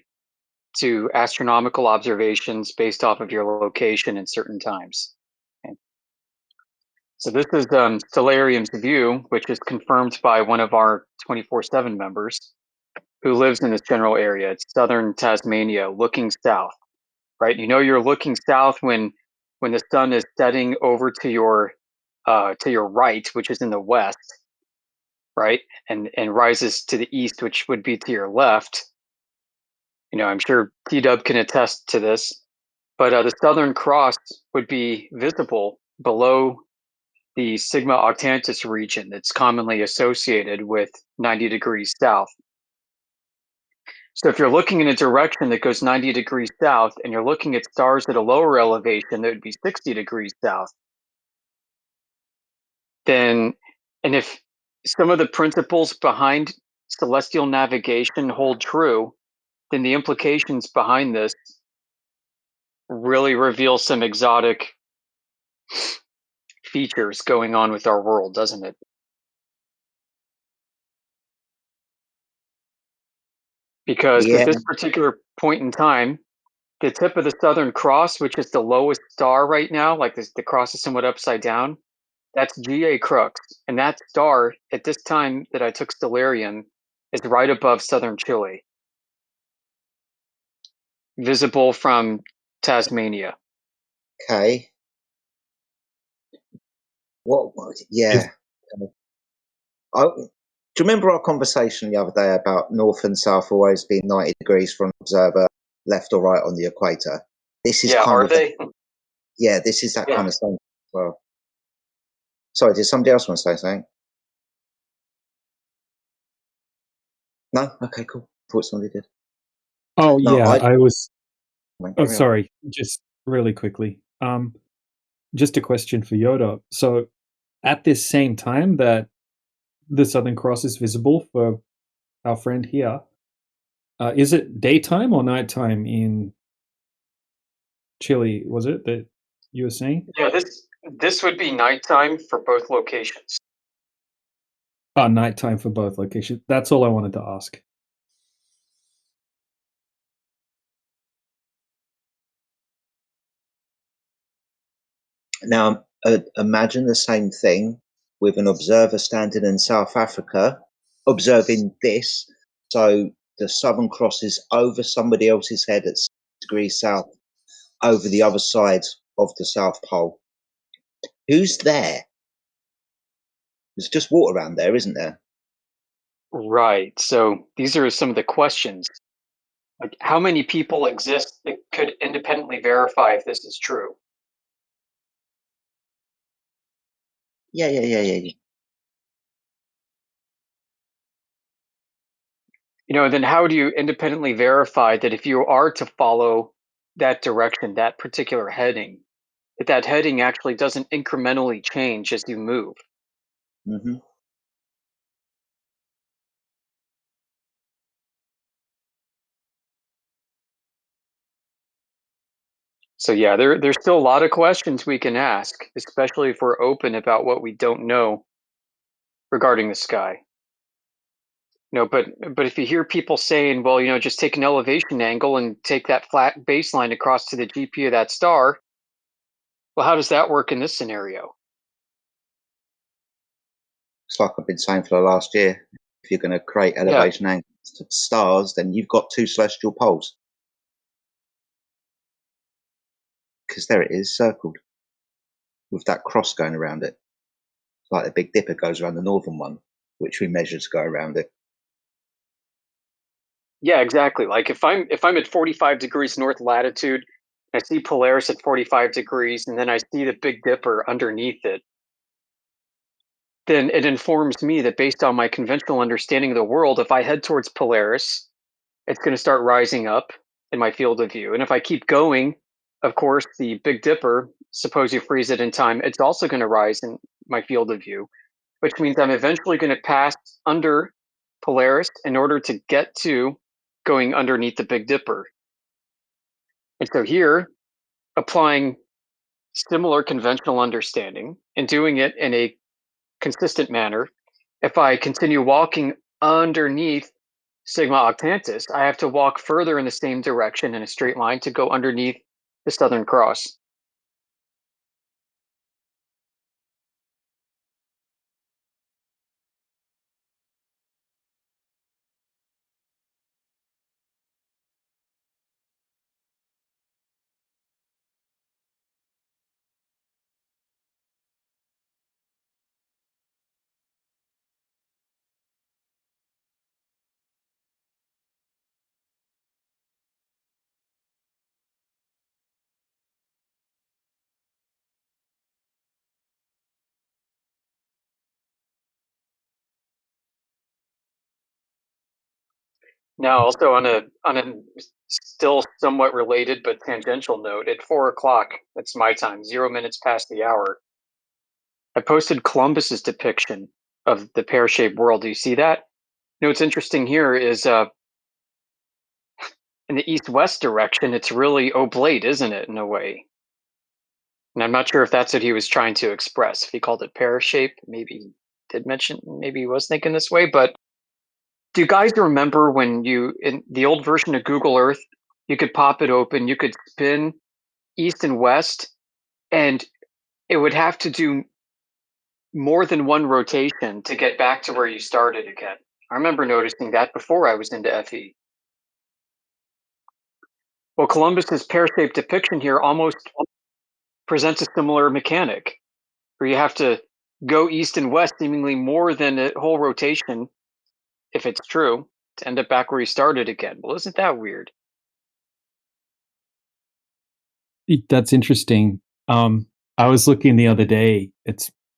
to astronomical observations based off of your location in certain times. Okay. So this is Stellarium's view, which is confirmed by one of our 24/7 members who lives in this general area. It's southern Tasmania, looking south, right? You're looking south when the sun is setting over to your right, which is in the west, right? And rises to the east, which would be to your left. I'm sure T-Dub can attest to this, but the Southern Cross would be visible below the Sigma Octantis region that's commonly associated with 90 degrees south. So if you're looking in a direction that goes 90 degrees south and you're looking at stars at a lower elevation that would be 60 degrees south, then, and if some of the principles behind celestial navigation hold true, then the implications behind this really reveal some exotic features going on with our world, doesn't it? Because at this particular point in time, the tip of the Southern Cross, which is the lowest star right now, like the cross is somewhat upside down, that's Ga Crux. And that star, at this time that I took Stellarium, is right above southern Chile, visible from Tasmania. Okay. What? Yeah. Do you remember our conversation the other day about north and south always being 90 degrees for an observer, left or right on the equator? This is kind of they? Yeah, this is that kind of thing as well. Sorry, did somebody else want to say something? No? Okay, cool. Thought somebody did. Oh, no, yeah, I was... Oh, sorry, just really quickly. just a question for Yoda. So at this same time that the Southern Cross is visible for our friend here, is it daytime or nighttime in Chile? Was it that you were saying? Yeah, this would be nighttime for both locations. Oh, nighttime for both locations. That's all I wanted to ask. Now, imagine the same thing with an observer standing in South Africa, observing this. So the Southern Cross is over somebody else's head at 6 degrees south, over the other side of the South Pole. Who's there? There's just water around there, isn't there? Right. So these are some of the questions. Like, how many people exist that could independently verify if this is true? Yeah. Then how do you independently verify that if you are to follow that direction, that particular heading, that heading actually doesn't incrementally change as you move? Mm-hmm. So yeah, there's still a lot of questions we can ask, especially if we're open about what we don't know regarding the sky. But if you hear people saying, well, just take an elevation angle and take that flat baseline across to the GP of that star, well, how does that work in this scenario? It's like I've been saying for the last year. If you're going to create elevation angles to stars, then you've got two celestial poles. Because there it is, circled, with that cross going around it. It's like the Big Dipper goes around the northern one, which we measure to go around it. Yeah, exactly. Like if I'm at 45 degrees north latitude, I see Polaris at 45 degrees, and then I see the Big Dipper underneath it, then it informs me that based on my conventional understanding of the world, if I head towards Polaris, it's going to start rising up in my field of view. And if I keep going, of course, the Big Dipper, suppose you freeze it in time, it's also going to rise in my field of view, which means I'm eventually going to pass under Polaris in order to get to going underneath the Big Dipper. And so here, applying similar conventional understanding and doing it in a consistent manner, if I continue walking underneath Sigma Octantis, I have to walk further in the same direction in a straight line to go underneath the Southern Cross. Now, also on a still somewhat related but tangential note, at 4:00, that's my time, 0 minutes past the hour, I posted Columbus's depiction of the pear-shaped world. Do you see that? What's interesting here is in the east-west direction, it's really oblate, isn't it, in a way? And I'm not sure if that's what he was trying to express. If he called it pear-shaped, maybe he did mention, maybe he was thinking this way. But do you guys remember when in the old version of Google Earth, you could pop it open, you could spin east and west, and it would have to do more than one rotation to get back to where you started again. I remember noticing that before I was into FE. Well, Columbus's pear-shaped depiction here almost presents a similar mechanic, where you have to go east and west seemingly more than a whole rotation, if it's true, to end up back where you started again. Well, isn't that weird? That's interesting. I was looking the other day.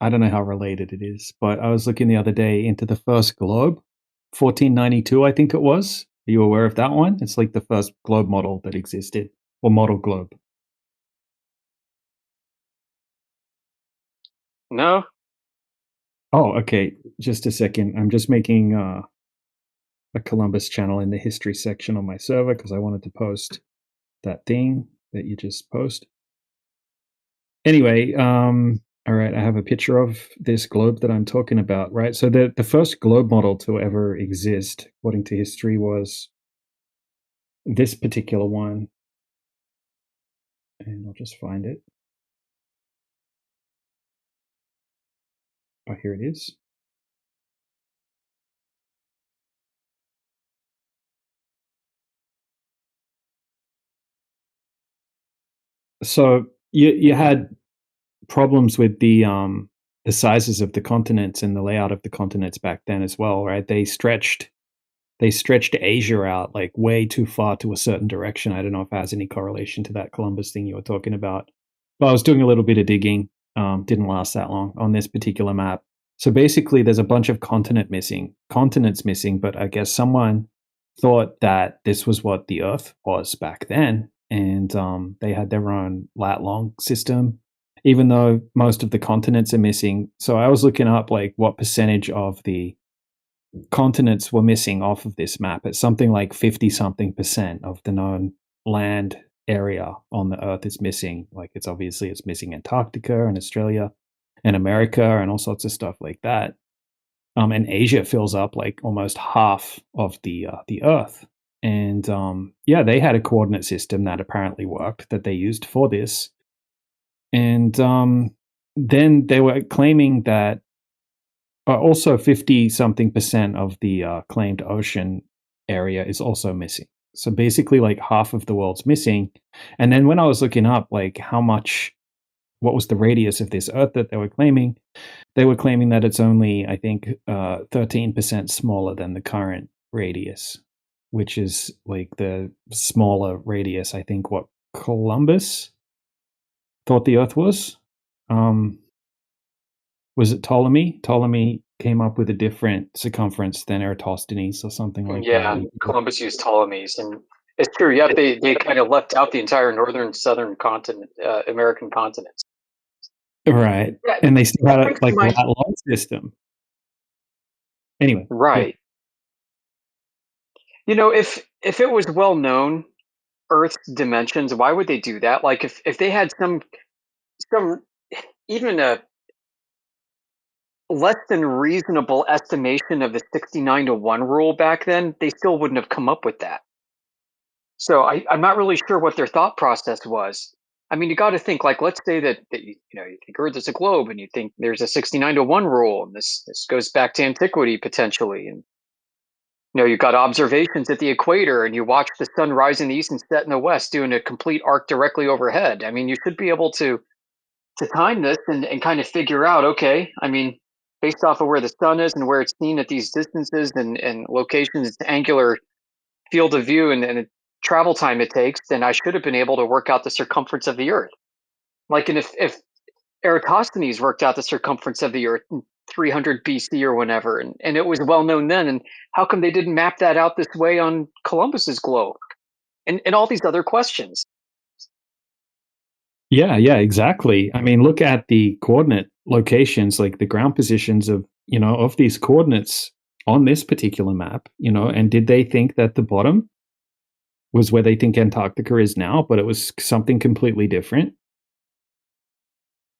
I don't know how related it is, but I was looking the other day into the first globe, 1492, I think it was. Are you aware of that one? It's like the first globe model that existed, or model globe. No. Oh, okay. Just a second. I'm just making a Columbus channel in the history section on my server because I wanted to post that thing that you just posted. Anyway, all right, I have a picture of this globe that I'm talking about, right? So the first globe model to ever exist, according to history, was this particular one. And I'll just find it. Oh, here it is. So you had problems with the sizes of the continents and the layout of the continents back then as well, right? They stretched Asia out like way too far to a certain direction. I don't know if it has any correlation to that Columbus thing you were talking about. But I was doing a little bit of digging. Didn't last that long on this particular map. So basically, there's a bunch of continents missing, but I guess someone thought that this was what the Earth was back then, and they had their own lat-long system, even though most of the continents are missing. So I was looking up like what percentage of the continents were missing off of this map. It's something like 50-something% of the known land area on the Earth is missing. Like it's missing Antarctica and Australia and America and all sorts of stuff like that. And Asia fills up like almost half of the Earth. And yeah, they had a coordinate system that apparently worked that they used for this. And then they were claiming that also 50-something% of the claimed ocean area is also missing. So basically like half of the world's missing. And then when I was looking up like what was the radius of this Earth that they were claiming that it's only, I think, 13% smaller than the current radius, which is like the smaller radius, I think, what Columbus thought the Earth was. Was it Ptolemy? Ptolemy came up with a different circumference than Eratosthenes or something like Yeah, that. Columbus used Ptolemy's, and it's true. Yeah, they kind of left out the entire northern, southern continent, American continents. Right, Yeah, and they still had that a brings to like mind- lat-long system. Anyway, right. You know, if it was well known Earth's dimensions, why would they do that? Like if they had some even a less than reasonable estimation of the 69-to-1 rule back then, they still wouldn't have come up with that. So I'm not really sure what their thought process was. I mean, you got to think like, let's say that you think Earth is a globe, and you think there's a 69-to-1 rule, and this goes back to antiquity potentially, and you've got observations at the equator, and you watch the sun rise in the east and set in the west, doing a complete arc directly overhead. I mean, you should be able to time this and kind of figure out, okay, I mean, based off of where the sun is and where it's seen at these distances and locations, its angular field of view and the travel time it takes, then I should have been able to work out the circumference of the Earth. Like, and if Eratosthenes worked out the circumference of the Earth in 300 BC or whenever, and it was well known then, and how come they didn't map that out this way on Columbus's globe? And all these other questions. Yeah, exactly. I mean, look at the coordinate locations, like the ground positions of these coordinates on this particular map, and did they think that the bottom was where they think Antarctica is now, but it was something completely different?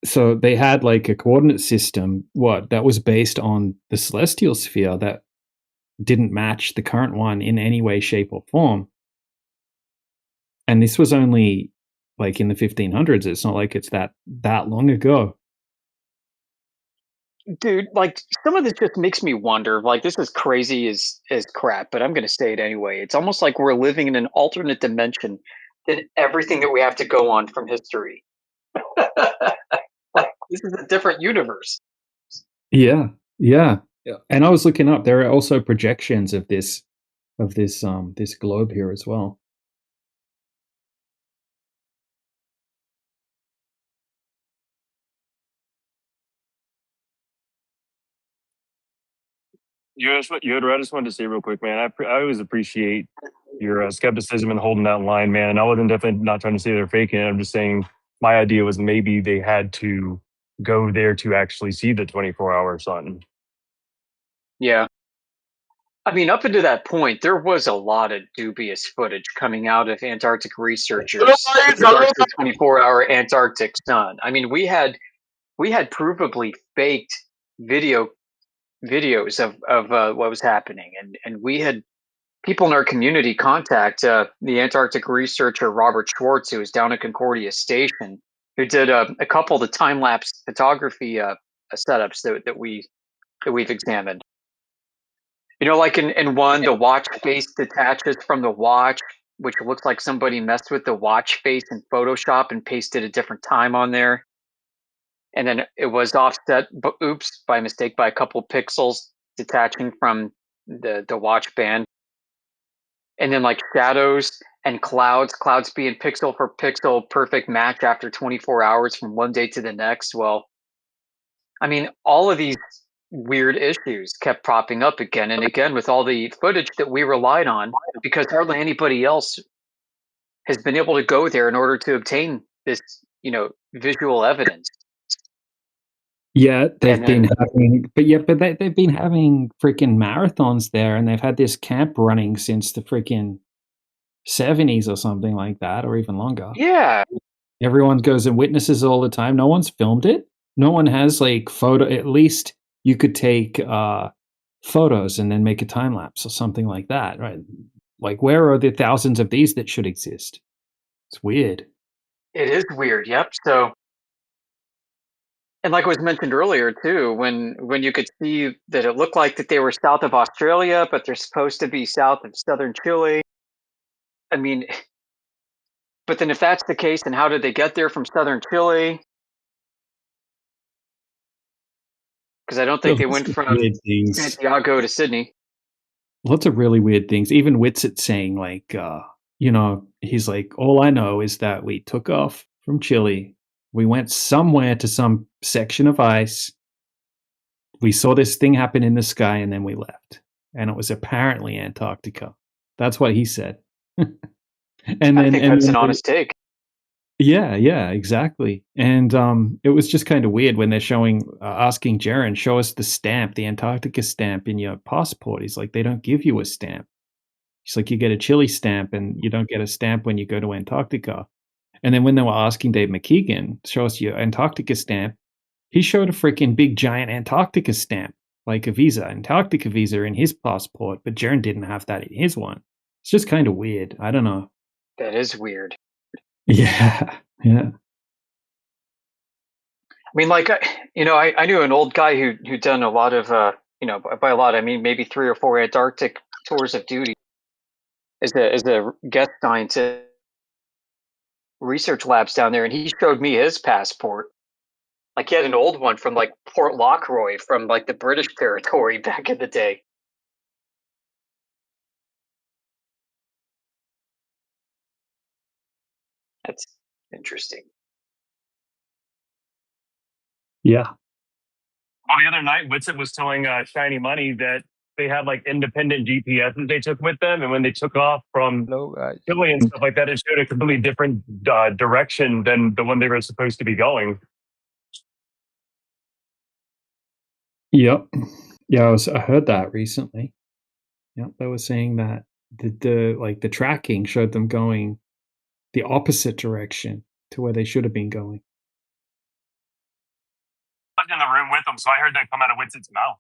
So they had like a coordinate system, that was based on the celestial sphere that didn't match the current one in any way, shape, or form. And this was only like in the 1500s. It's not like it's that long ago. Dude, like some of this just makes me wonder, like this is crazy as crap, but I'm going to say it anyway. It's almost like we're living in an alternate dimension than everything that we have to go on from history. Like, this is a different universe. Yeah. And I was looking up, there are also projections of this globe here as well. I just wanted to say real quick, man. I always appreciate your skepticism and holding that line, man. I wasn't definitely not trying to say they're faking it. I'm just saying my idea was maybe they had to go there to actually see the 24-hour sun. Yeah. I mean, up until that point, there was a lot of dubious footage coming out of Antarctic researchers with regards to the 24-hour Antarctic sun. I mean, we had provably faked videos of what was happening, and we had people in our community contact the Antarctic researcher Robert Schwartz, who was down at Concordia Station, who did a couple of the time lapse photography setups that we've examined. You know, like in one, the watch face detaches from the watch, which looks like somebody messed with the watch face in Photoshop and pasted a different time on there. And then it was offset, by mistake, by a couple pixels detaching from the watch band. And then like shadows and clouds being pixel for pixel perfect match after 24 hours from one day to the next. Well, I mean, all of these weird issues kept popping up again and again with all the footage that we relied on, because hardly anybody else has been able to go there in order to obtain this, visual evidence. Yeah, they've And been then, having, but they've been having freaking marathons there, and they've had this camp running since the freaking 70s or something like that, or even longer. yeah, Everyone goes and witnesses all the time. No one's filmed it. No one has like photo. At least you could take photos and then make a time lapse or something like that, right? Like, where are the thousands of these that should exist? It's weird. it is weird. Yep. So, and like was mentioned earlier too, when you could see that it looked like that they were south of Australia, but they're supposed to be south of southern Chile. I mean, but then if that's the case, then how did they get there from southern Chile? Because I don't think they Lots went of from weird things. Santiago to Sydney. Lots of really weird things. Even Whitsett saying like, he's like, all I know is that we took off from Chile. We went somewhere to some section of ice. We saw this thing happen in the sky, and then we left. And it was apparently Antarctica. That's what he said. and I then, think that's an honest take. yeah, exactly. And it was just kind of weird when they're asking Jaren, show us the stamp, the Antarctica stamp in your passport. He's like, they don't give you a stamp. He's like, you get a Chile stamp, and you don't get a stamp when you go to Antarctica. And then when they were asking Dave McKeegan, show us your Antarctica stamp, he showed a freaking big giant Antarctica stamp, like a visa, Antarctica visa in his passport, but Jaren didn't have that in his one. It's just kind of weird. I don't know. That is weird. Yeah. I mean, like, I knew an old guy who'd done a lot of, by a lot, I mean, maybe 3 or 4 Antarctic tours of duty as a guest scientist, research labs down there, and he showed me his passport. Like, he had an old one from like Port Lockroy from like the British territory back in the day. That's interesting. Yeah. Well, the other night, Witsit was telling Shiny Money that they had like independent GPSs they took with them, and when they took off from Chile and stuff like that, it showed a completely different direction than the one they were supposed to be going. Yep. Yeah, I heard that recently. Yep, they were saying that the tracking showed them going the opposite direction to where they should have been going. I was in the room with them, so I heard that come out of Witsit's mouth.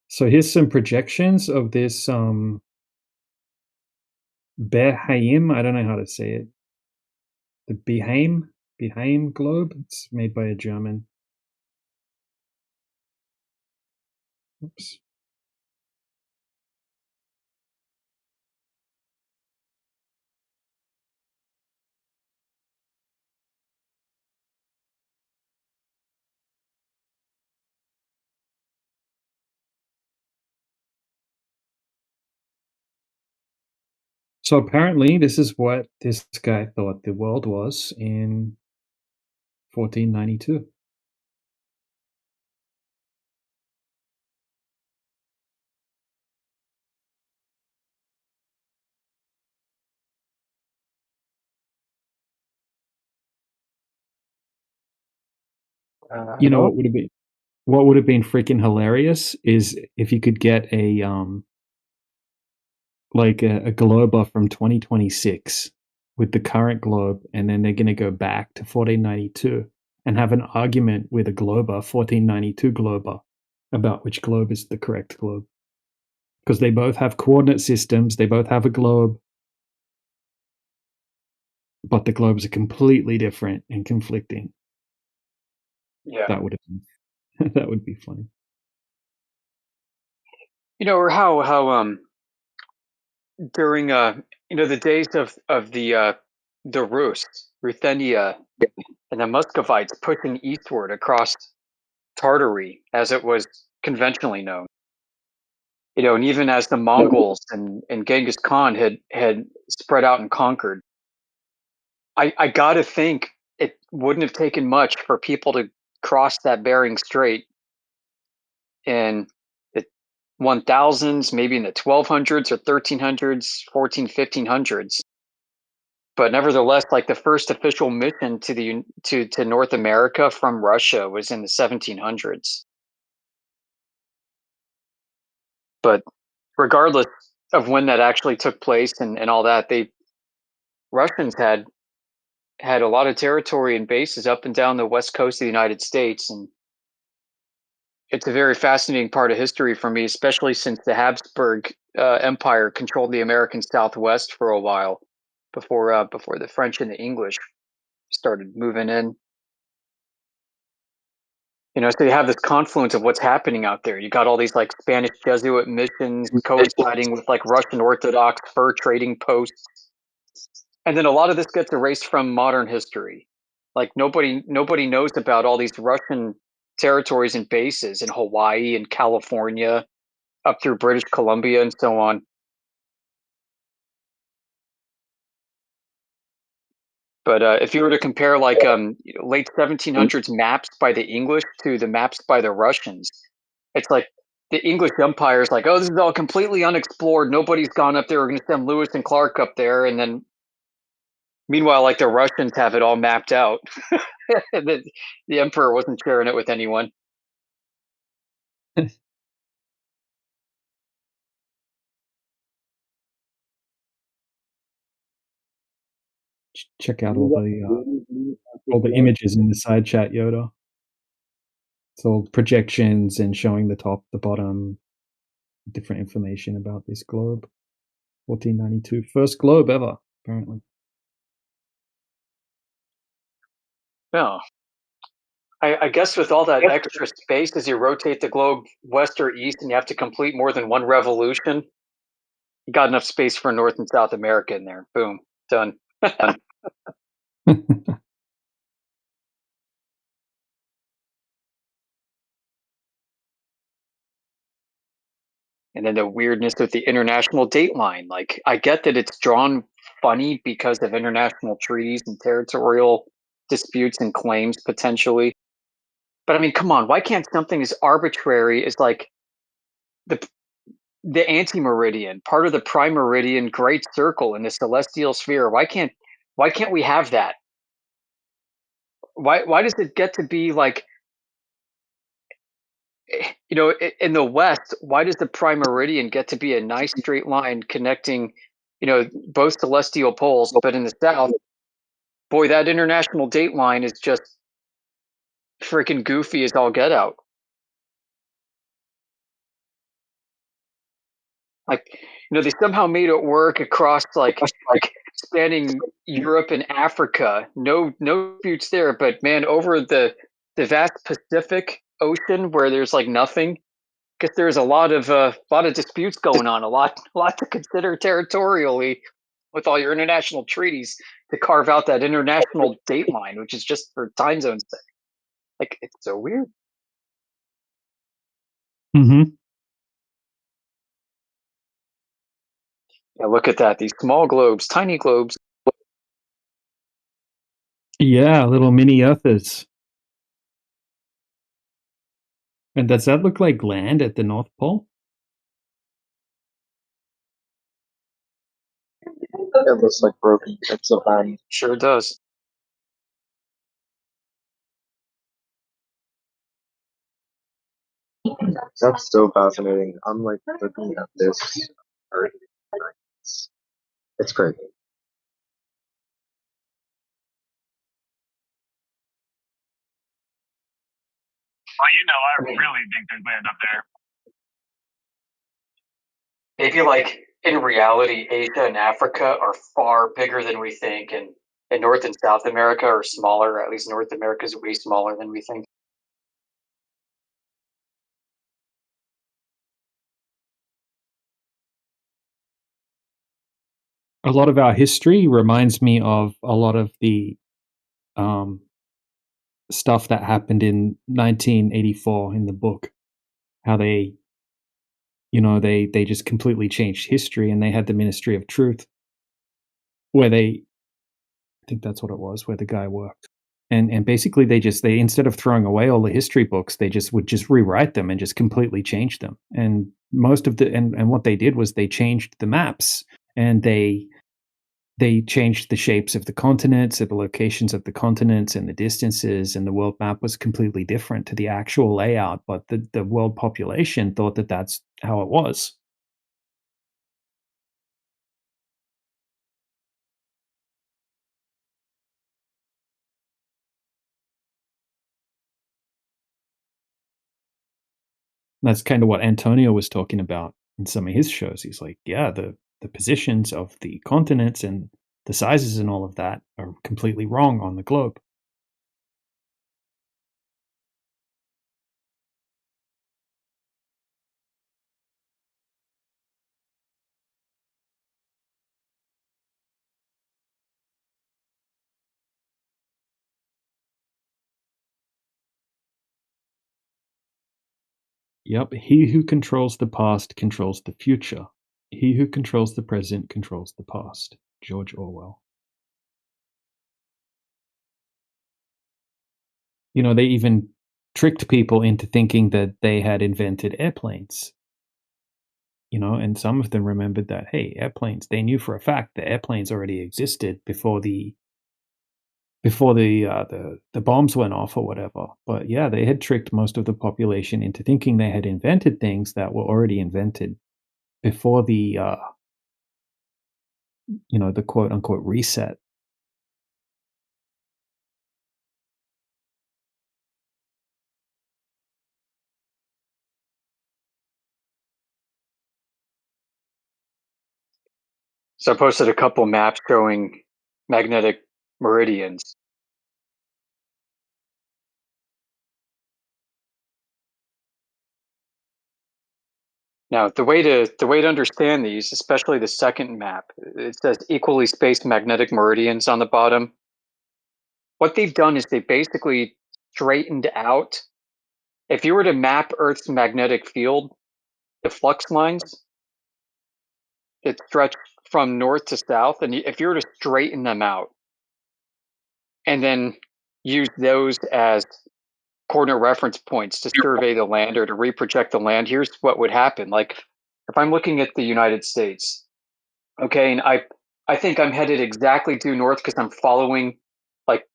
So here's some projections of this Behaim. I don't know how to say it. The Behaim globe. It's made by a German. Oops. So apparently, this is what this guy thought the world was in 1492. You know Hello? what would have been freaking hilarious is if you could get a globe from 2026 with the current globe, and then they're going to go back to 1492 and have an argument with a glober, 1492 glober, about which globe is the correct globe. Because they both have coordinate systems, they both have a globe, but the globes are completely different and conflicting. Yeah. That would have been, that would be funny. You know, or how during the days of the Rus, Ruthenia, and the Muscovites pushing eastward across Tartary, as it was conventionally known. You know, and even as the Mongols and Genghis Khan had spread out and conquered, I got to think it wouldn't have taken much for people to cross that Bering Strait in the 1000s, maybe in the 1200s or 1300s, 1500s. But nevertheless, like the first official mission to North America from Russia was in the 1700s. But regardless of when that actually took place and all that, Russians had a lot of territory and bases up and down the west coast of the United States, and it's a very fascinating part of history for me, especially since the Habsburg Empire controlled the American Southwest for a while before the French and the English started moving in. You know, so you have this confluence of what's happening out there. You got all these like Spanish Jesuit missions coinciding with like Russian Orthodox fur trading posts. And then a lot of this gets erased from modern history. Like nobody knows about all these Russian territories and bases in Hawaii and California, up through British Columbia and so on. But if you were to compare like late 1700s maps by the English to the maps by the Russians, it's like the English Empire is like, oh, this is all completely unexplored. Nobody's gone up there. We're going to send Lewis and Clark up there, and then meanwhile, like the Russians have it all mapped out. the emperor wasn't sharing it with anyone. Check out all the images in the side chat, Yoda. It's all projections and showing the top, the bottom, different information about this globe. 1492, first globe ever, apparently. No. I guess with all that extra space as you rotate the globe west or east and you have to complete more than one revolution, you got enough space for North and South America in there. Boom. Done. And then the weirdness with the international date line. Like, I get that it's drawn funny because of international treaties and territorial disputes and claims potentially. But I mean, come on, why can't something as arbitrary as like the anti-meridian, part of the prime meridian great circle in the celestial sphere, why can't we have that? Why does it get to be like, you know, in the west, why does the prime meridian get to be a nice straight line connecting, you know, both celestial poles, but in the south, boy, that international date line is just freaking goofy as all get out. Like, you know, they somehow made it work across like spanning Europe and Africa. No disputes there, but man, over the vast Pacific Ocean where there's like nothing, because there's a lot of disputes going on, a lot to consider territorially with all your international treaties to carve out that international date line, which is just for time zones. Like, it's so weird. Mm-hmm. Yeah, look at that. These small globes, tiny globes. Yeah, little mini Earthers. And does that look like land at the North Pole? It looks like broken bits of land. Sure does. That's so fascinating. I'm like looking at this Earth. It's crazy. Well, I really think there's land up there. Maybe like in reality, Asia and Africa are far bigger than we think, and North and South America are smaller. At least North America is way smaller than we think. A lot of our history reminds me of a lot of the stuff that happened in 1984 in the book. How they, they just completely changed history, and they had the Ministry of Truth, where I think that's what it was, where the guy worked. And basically they instead of throwing away all the history books, they would rewrite them and just completely change them. And most of and what they did was they changed the maps, and they changed the shapes of the continents, or the locations of the continents, and the distances, and the world map was completely different to the actual layout. But the world population thought that that's how it was. That's kind of what Antonio was talking about in some of his shows. He's like, yeah, the positions of the continents and the sizes and all of that are completely wrong on the globe. Yep, he who controls the past controls the future. He who controls the present controls the past. George Orwell. They even tricked people into thinking that they had invented airplanes. And some of them remembered that, hey, airplanes, they knew for a fact that airplanes already existed before the bombs went off or whatever. But yeah, they had tricked most of the population into thinking they had invented things that were already invented before the the quote unquote reset. So I posted a couple maps showing magnetic meridians. Now, the way to understand these, especially the second map, it says equally spaced magnetic meridians on the bottom. What they've done is they basically straightened out. If you were to map Earth's magnetic field, the flux lines that stretch from north to south, and if you were to straighten them out and then use those as coordinate reference points to survey the land or to reproject the land, here's what would happen. Like if I'm looking at the United States, okay, and I think I'm headed exactly due north because I'm following like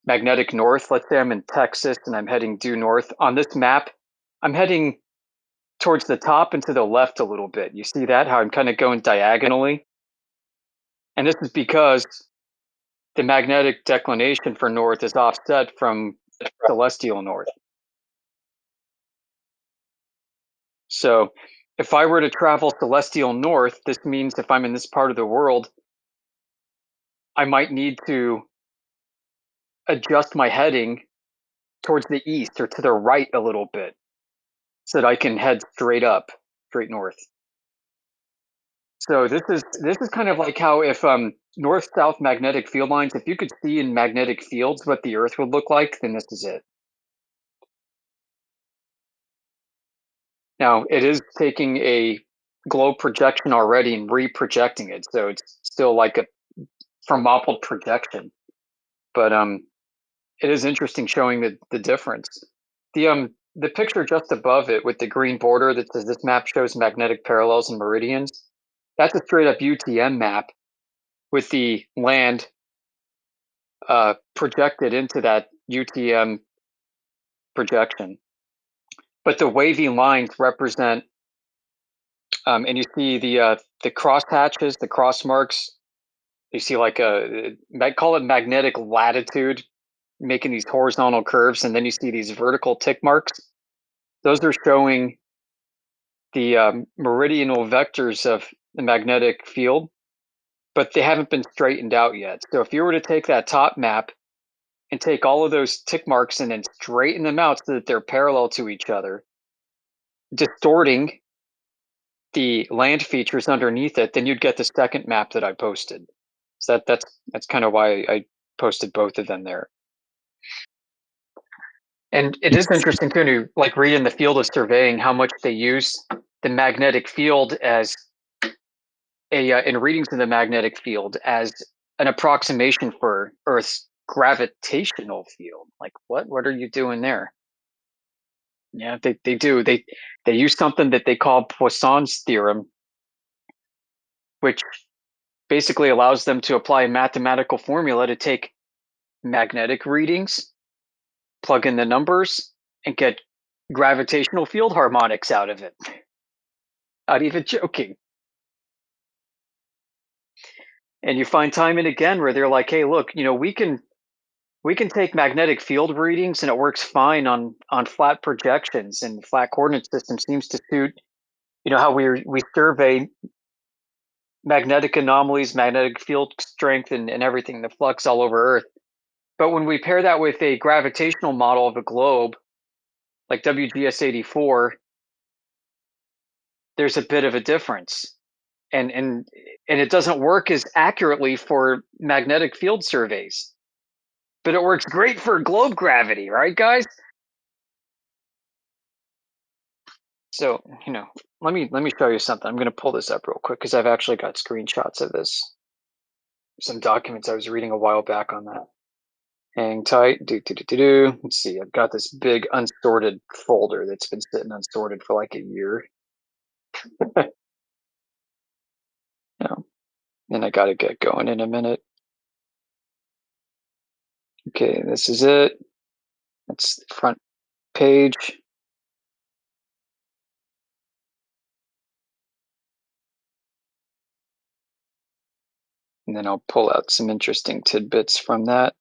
magnetic north. Let's say I'm in Texas and I'm heading due north. On this map, I'm heading towards the top and to the left a little bit. You see that? How I'm kind of going diagonally? And this is because the magnetic declination for north is offset from celestial north. So if I were to travel celestial north, this means if I'm in this part of the world, I might need to adjust my heading towards the east or to the right a little bit so that I can head straight north. So this is kind of like how if north-south magnetic field lines, if you could see in magnetic fields what the Earth would look like, then this is it. Now, it is taking a globe projection already and reprojecting it, so it's still like a thermopyle projection. But it is interesting showing the difference. The picture just above it with the green border that says this map shows magnetic parallels and meridians, that's a straight up UTM map with the land projected into that UTM projection. but the wavy lines represent, and you see the cross hatches, the cross marks. You see like might call it magnetic latitude, making these horizontal curves, and then you see these vertical tick marks. Those are showing the meridional vectors of the magnetic field, but they haven't been straightened out yet. So if you were to take that top map and take all of those tick marks and then straighten them out so that they're parallel to each other, distorting the land features underneath it, then you'd get the second map that I posted. So that's kind of why I posted both of them there. And it is interesting too to like read in the field of surveying how much they use the magnetic field as in readings in the magnetic field as an approximation for Earth's gravitational field. Like what are you doing there? Yeah, they do. They use something that they call Poisson's theorem, which basically allows them to apply a mathematical formula to take magnetic readings, plug in the numbers, and get gravitational field harmonics out of it. Not even joking. And you find time and again where they're like, hey, look, we can take magnetic field readings and it works fine on flat projections, and flat coordinate system seems to suit, how we survey magnetic anomalies, magnetic field strength, and everything, the flux all over Earth. But when we pair that with a gravitational model of a globe, like WGS 84, there's a bit of a difference. And it doesn't work as accurately for magnetic field surveys. But it works great for globe gravity, right, guys? So, let me show you something. I'm going to pull this up real quick because I've actually got screenshots of this. Some documents I was reading a while back on that. Hang tight. Let's see. I've got this big unsorted folder that's been sitting unsorted for like a year. And I got to get going in a minute. Okay, this is it. That's the front page. And then I'll pull out some interesting tidbits from that.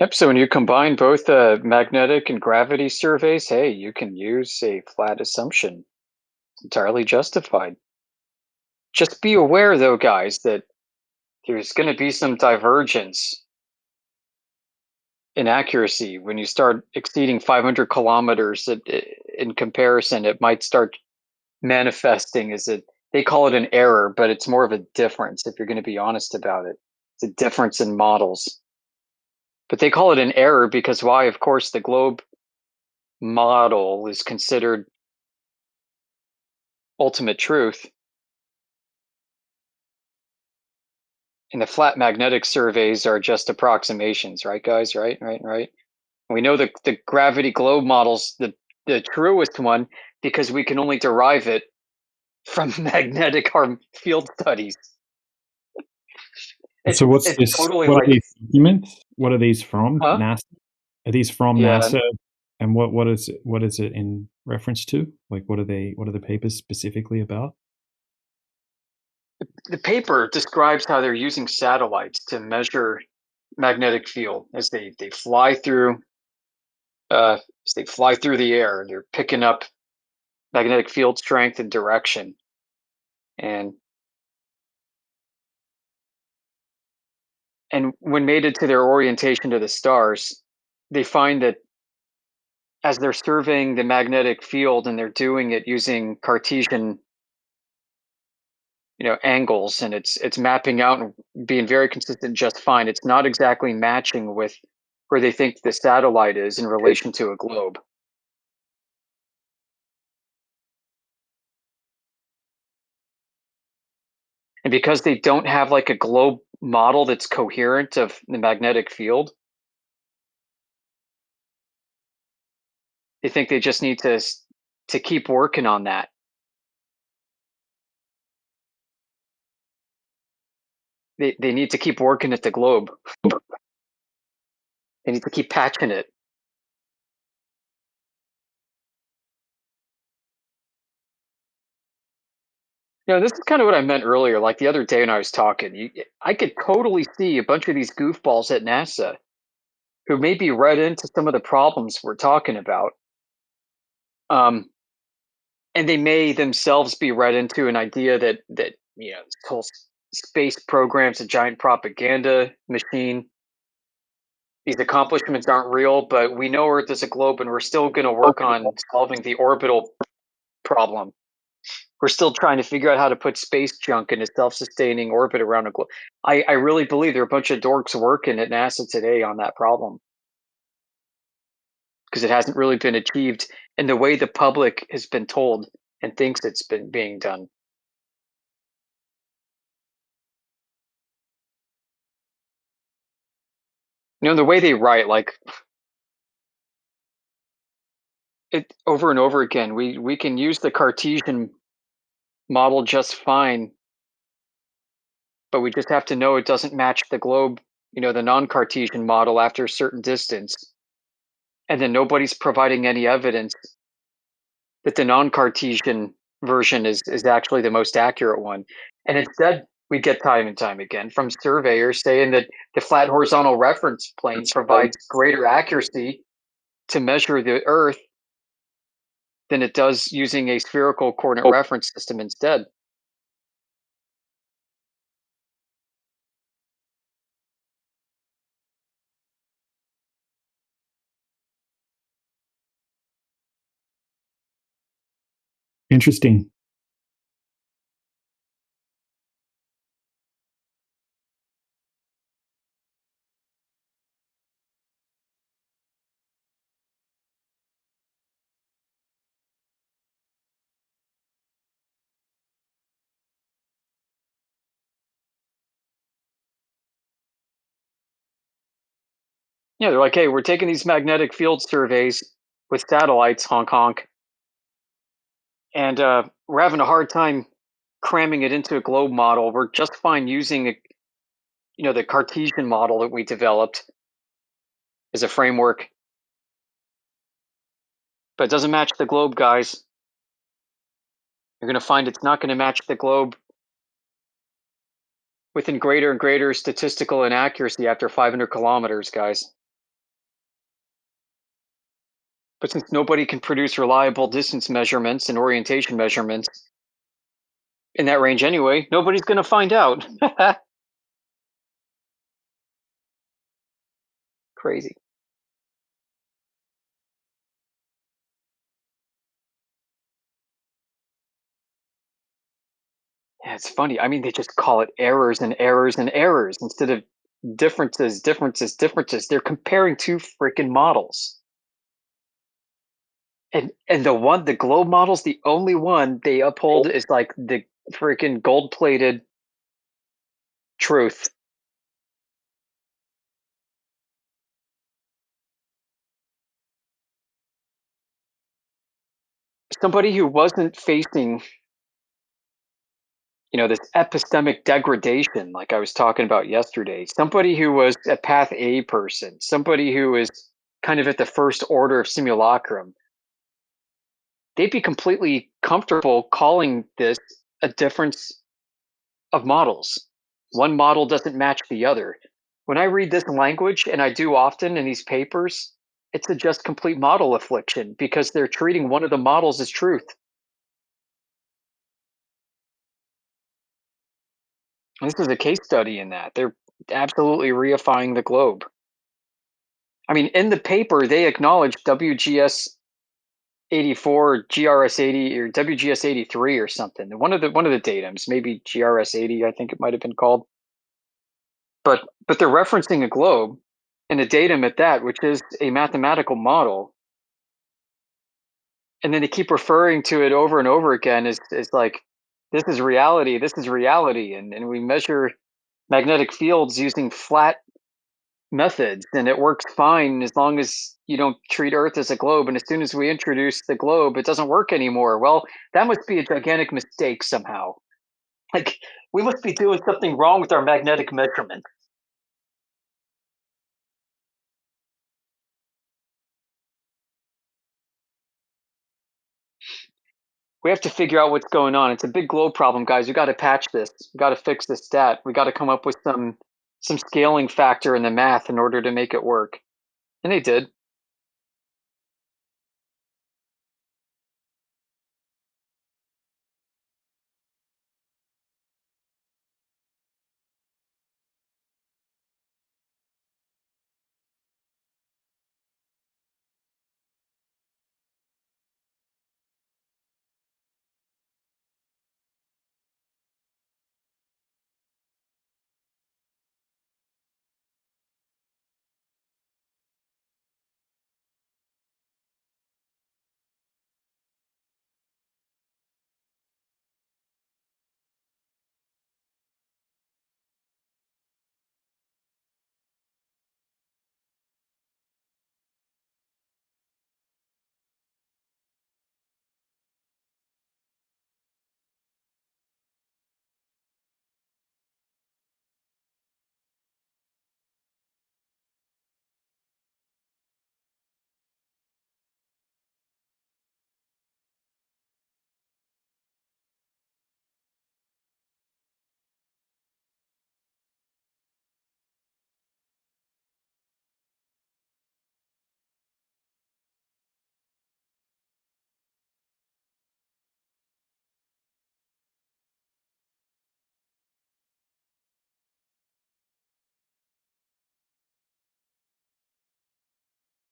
Yep, so when you combine both magnetic and gravity surveys, hey, you can use a flat assumption. It's entirely justified. Just be aware, though, guys, that there's going to be some divergence in accuracy when you start exceeding 500 kilometers. In comparison, it might start manifesting as they call it an error, but it's more of a difference if you're going to be honest about it. It's a difference in models. But they call it an error because why? Of course, the globe model is considered ultimate truth. And the flat magnetic surveys are just approximations, right, guys? Right. We know the gravity globe model's the truest one because we can only derive it from magnetic field studies. So what's it's this? totally What like are these documents? What are these from? Huh? NASA? Are these from Yeah. NASA? And what is it in reference to? Like what are the papers specifically about? the paper describes how they're using satellites to measure magnetic field as they fly through the air, and they're picking up magnetic field strength and direction. And when mated to their orientation to the stars, they find that as they're surveying the magnetic field, and they're doing it using Cartesian angles, and it's mapping out and being very consistent just fine. It's not exactly matching with where they think the satellite is in relation to a globe. And because they don't have like a globe model that's coherent of the magnetic field, they think they just need to keep working on that. They need to keep working at the globe. They need to keep patching it. This is kind of what I meant earlier. Like the other day when I was talking, I could totally see a bunch of these goofballs at NASA who may be read into some of the problems we're talking about. And they may themselves be read into an idea that this whole space program's a giant propaganda machine. These accomplishments aren't real, but we know Earth is a globe, and we're still going to work on solving the orbital problem. We're still trying to figure out how to put space junk in a self-sustaining orbit around a globe. I really believe there are a bunch of dorks working at NASA today on that problem, because it hasn't really been achieved in the way the public has been told and thinks it's been being done. The way they write, like it over and over again, we can use the Cartesian model just fine, but we just have to know it doesn't match the globe, the non-Cartesian model after a certain distance. And then nobody's providing any evidence that the non-Cartesian version is actually the most accurate one. And instead, we get time and time again from surveyors saying that the flat horizontal reference plane provides greater accuracy to measure the Earth than it does using a spherical coordinate reference system instead. Interesting. Yeah, they're like, hey, we're taking these magnetic field surveys with satellites, honk honk, and we're having a hard time cramming it into a globe model. We're just fine using the Cartesian model that we developed as a framework, but it doesn't match the globe, guys. You're going to find it's not going to match the globe within greater and greater statistical inaccuracy after 500 kilometers, guys. But since nobody can produce reliable distance measurements and orientation measurements in that range anyway, nobody's going to find out. Crazy. Yeah, it's funny. I mean, they just call it errors and errors and errors instead of differences. They're comparing two freaking models. And the globe model's the only one they uphold is like the freaking gold-plated truth. Somebody who wasn't facing this epistemic degradation like I was talking about yesterday, somebody who was a path A person, somebody who is kind of at the first order of simulacrum, they'd be completely comfortable calling this a difference of models. One model doesn't match the other. When I read this language, and I do often in these papers, it's a just complete model affliction because they're treating one of the models as truth. And this is a case study in that. They're absolutely reifying the globe. I mean, in the paper, they acknowledge WGS 84, GRS 80, or WGS 83 or something. One of the datums, maybe GRS 80, I think it might have been called. But they're referencing a globe and a datum at that, which is a mathematical model. And then they keep referring to it over and over again as like, this is reality, and we measure magnetic fields using flat methods, and it works fine as long as you don't treat Earth as a globe. And as soon as we introduce the globe, it doesn't work anymore. Well, that must be a gigantic mistake somehow. Like, we must be doing something wrong with our magnetic measurement. We have to figure out what's going on. It's a big globe problem, guys. We got to patch this. We got to fix this stat. We got to come up with some scaling factor in the math in order to make it work. And they did.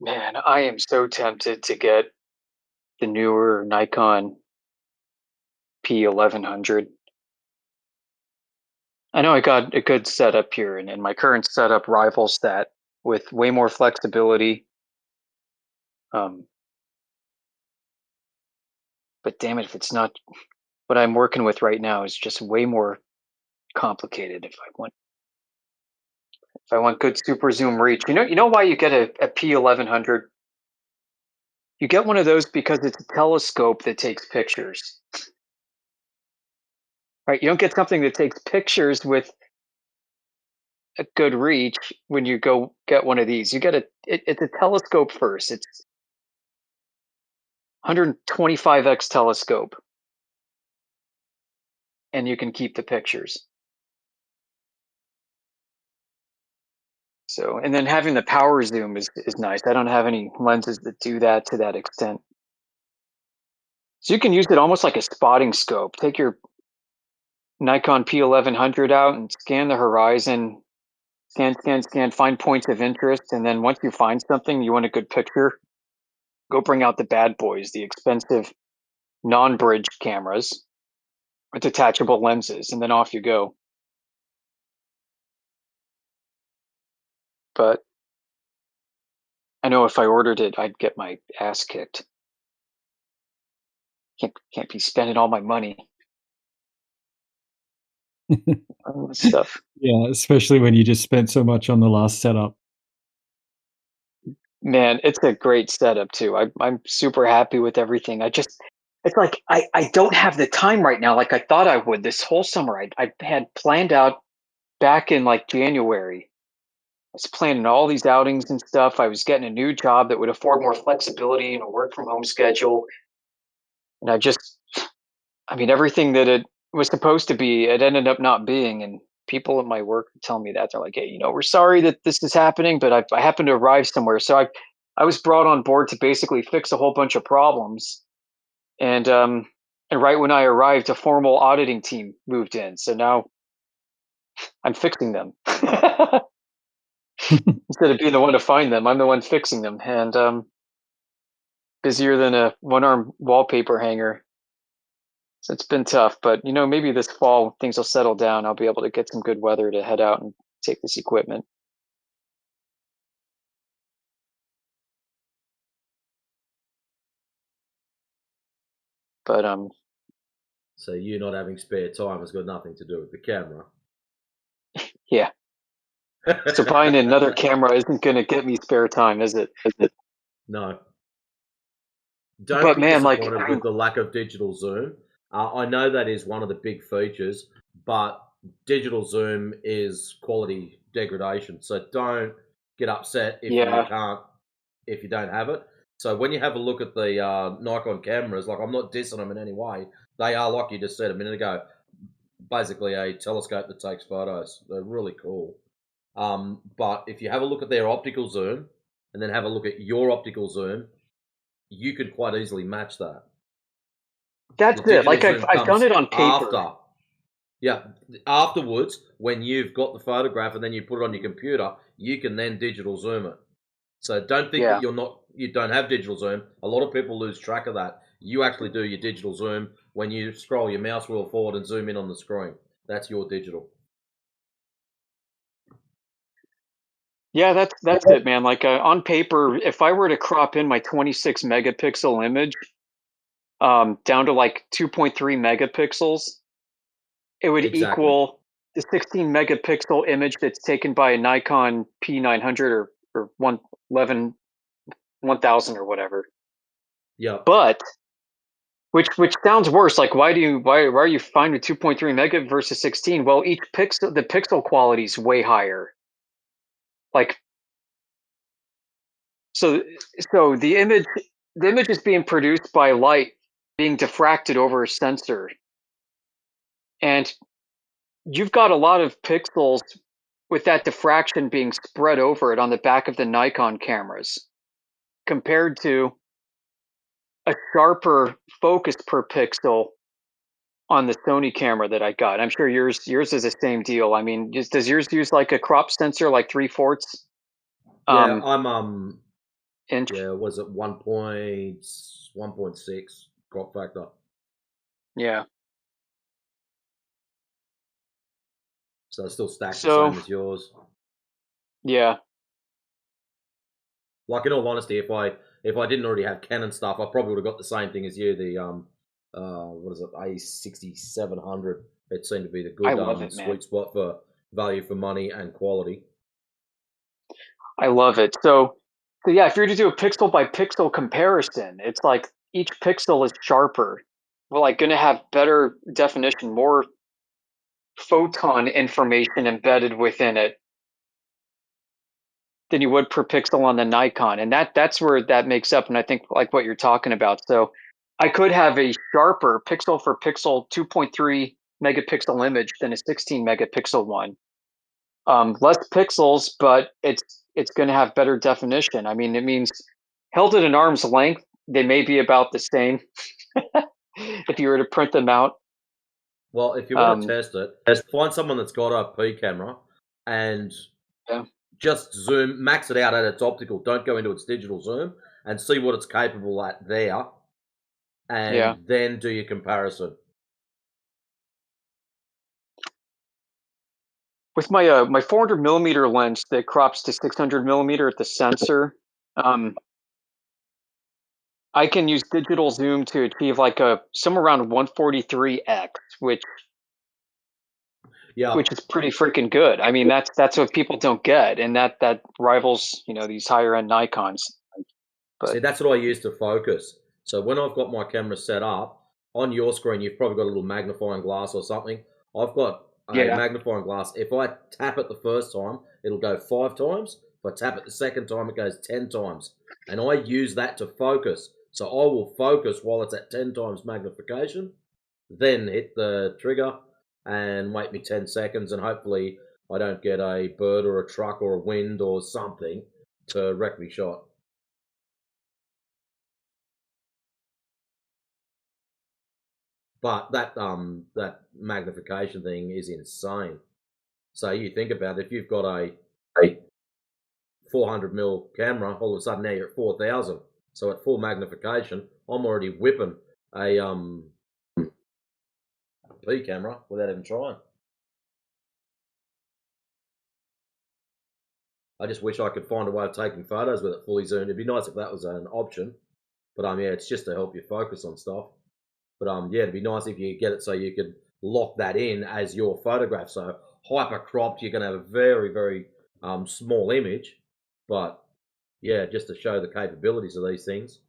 Man, I am so tempted to get the newer Nikon P1100. I know I got a good setup here, and my current setup rivals that with way more flexibility. But damn it, if it's not what I'm working with right now, is just way more complicated. If I want good super zoom reach, you know why you get a P1100? You get one of those because it's a telescope that takes pictures. Right? You don't get something that takes pictures with a good reach when you go get one of these. You get it's a telescope first. It's 125x telescope, and you can keep the pictures. So, and then having the power zoom is nice. I don't have any lenses that do that to that extent. So you can use it almost like a spotting scope. Take your Nikon P1100 out and scan the horizon, scan, find points of interest. And then once you find something, you want a good picture, go bring out the bad boys, the expensive non-bridge cameras with detachable lenses, and then off you go. But I know if I ordered it, I'd get my ass kicked. Can't be spending all my money on this stuff. Yeah, especially when you just spent so much on the last setup. Man, it's a great setup too. I'm super happy with everything. It's like I don't have the time right now like I thought I would this whole summer. I had planned out back in like January. I was planning all these outings and stuff. I was getting a new job that would afford more flexibility and a work from home schedule. And I mean, everything that was supposed to be. It ended up not being, and people at my work tell me that they're like, "Hey, we're sorry that this is happening, but I happened to arrive somewhere, so I was brought on board to basically fix a whole bunch of problems." And right when I arrived, a formal auditing team moved in, so now I'm fixing them. Instead of being the one to find them, I'm the one fixing them, and busier than a one-arm wallpaper hanger. So it's been tough, but maybe this fall things will settle down. I'll be able to get some good weather to head out and take this equipment. But So you not having spare time has got nothing to do with the camera. Yeah. So buying another camera isn't going to get me spare time, is it? No. Don't But be man, disappointed with the lack of digital zoom. I know that is one of the big features, but digital zoom is quality degradation. So don't get upset if you don't have it. So when you have a look at the Nikon cameras, like I'm not dissing them in any way. They are, like you just said a minute ago, basically a telescope that takes photos. They're really cool. But if you have a look at their optical zoom and then have a look at your optical zoom, you could quite easily match that. That's it. Like I've done it on paper. Afterwards, when you've got the photograph and then you put it on your computer, you can then digital zoom it. So don't think that you don't have digital zoom. A lot of people lose track of that. You actually do your digital zoom when you scroll your mouse wheel forward and zoom in on the screen. That's your digital. Yeah, that's it, man. Like on paper, if I were to crop in my 26 megapixel image down to like 2.3 megapixels, it would equal the 16 megapixel image that's taken by a Nikon P900 or 1000 or whatever. Yeah. But which sounds worse. Like why are you fine with 2.3 mega versus 16? Well, the pixel quality is way higher. Like so the image is being produced by light being diffracted over a sensor. And you've got a lot of pixels with that diffraction being spread over it on the back of the Nikon cameras compared to a sharper focus per pixel on the Sony camera that I got. I'm sure yours is the same deal. I mean, does yours use like a crop sensor, like 3/4? Yeah, I'm inch. Yeah, was it 1.6 crop factor? Yeah. So it's still stacked the same as yours. Yeah. Like in all honesty, if I didn't already have Canon stuff, I probably would have got the same thing as you. The what is it, A6700? It seemed to be the good sweet spot for value for money and quality. I love it. So yeah, if you're to do a pixel by pixel comparison, it's like each pixel is sharper. We're like going to have better definition, more photon information embedded within it than you would per pixel on the Nikon. And that's where that makes up. And I think like what you're talking about. So I could have a sharper pixel for pixel 2.3 megapixel image than a 16 megapixel one. Less pixels, but it's going to have better definition. I mean, it means held at an arm's length, they may be about the same if you were to print them out. Well, if you want to test it, find someone that's got a P camera and just zoom, max it out at its optical. Don't go into its digital zoom and see what it's capable at there, and then do your comparison. With my my 400 millimeter lens that crops to 600 millimeter at the sensor, I can use digital zoom to achieve like somewhere around 143x, which is pretty freaking good. I mean, that's what people don't get, and that rivals these higher end Nikons. But see, that's what I use to focus. So when I've got my camera set up on your screen, you've probably got a little magnifying glass or something. I've got a magnifying glass. If I tap it the first time, it'll go 5 times. If I tap it the second time, it goes 10 times. And I use that to focus. So I will focus while it's at 10 times magnification. then hit the trigger and wait me 10 seconds, and hopefully I don't get a bird or a truck or a wind or something to wreck me shot. But that magnification thing is insane. So you think about it, if you've got a 400mm camera, all of a sudden now you're at 4,000. So at full magnification, I'm already whipping a P camera without even trying. I just wish I could find a way of taking photos with it fully zoomed. It'd be nice if that was an option. But yeah, it's just to help you focus on stuff. But yeah, it'd be nice if you get it so you could lock that in as your photograph. So hyper cropped, you're going to have a very, very small image. But yeah, just to show the capabilities of these things.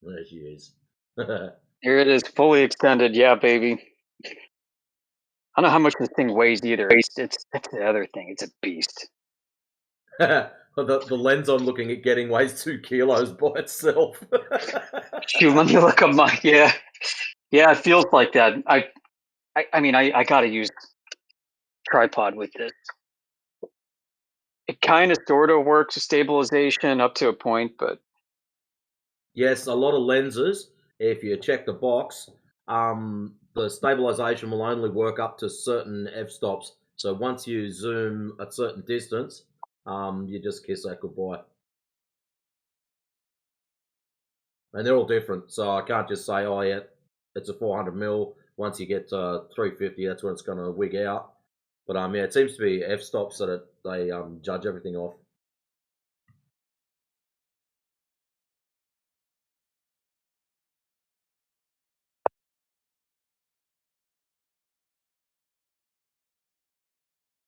There she is. Here it is, fully extended. Yeah, baby. I don't know how much this thing weighs either. It's the other thing. It's a beast. the lens I'm looking at getting weighs 2 kilos by itself. Shoot, let me look up my yeah. It feels like that. I mean, I gotta use tripod with this. It kind of sort of works with stabilization up to a point, but yes, a lot of lenses, if you check the box, the stabilization will only work up to certain f-stops. So once you zoom a certain distance, you just kiss that goodbye. And they're all different, so I can't just say, oh yeah, it's a 400mm. Once you get to 350, that's when it's going to wig out. But yeah, it seems to be f-stops that they judge everything off.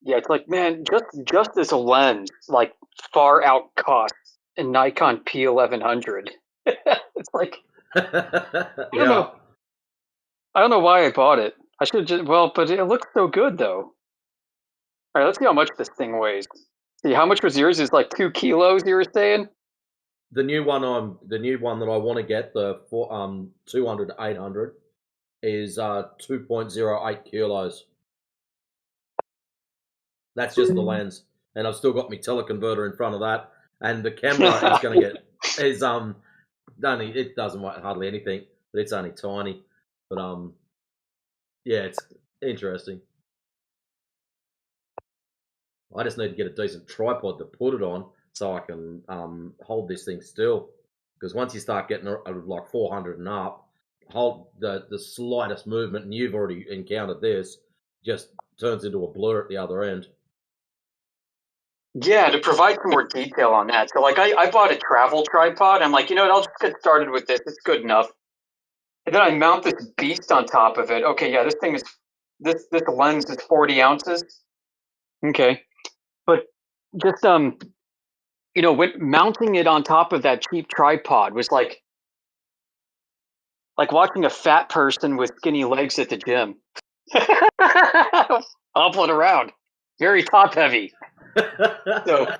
yeah, it's like, man, just this lens like far out costs a Nikon P1100. It's like I don't know. I don't know why I bought it. I should just but it looks so good though. All right, let's see how much this thing weighs. See, how much was yours? Is like 2 kilos. You were saying? The new one that I want to get, the 200 800, is 2.08 kilos. That's just the lens, and I've still got my teleconverter in front of that, and the camera is going to get it doesn't weigh hardly anything, but it's only tiny. But yeah, it's interesting. I just need to get a decent tripod to put it on so I can hold this thing still. Because once you start getting like 400 and up, hold the slightest movement, and you've already encountered this, just turns into a blur at the other end. Yeah, to provide some more detail on that. So like I bought a travel tripod. I'm like, you know what, I'll just get started with this. It's good enough. And then I mount this beast on top of it. Okay, yeah, this thing is this lens is 40 ounces. Okay. But just when mounting it on top of that cheap tripod was like watching a fat person with skinny legs at the gym. Hobbling around. Very top heavy. So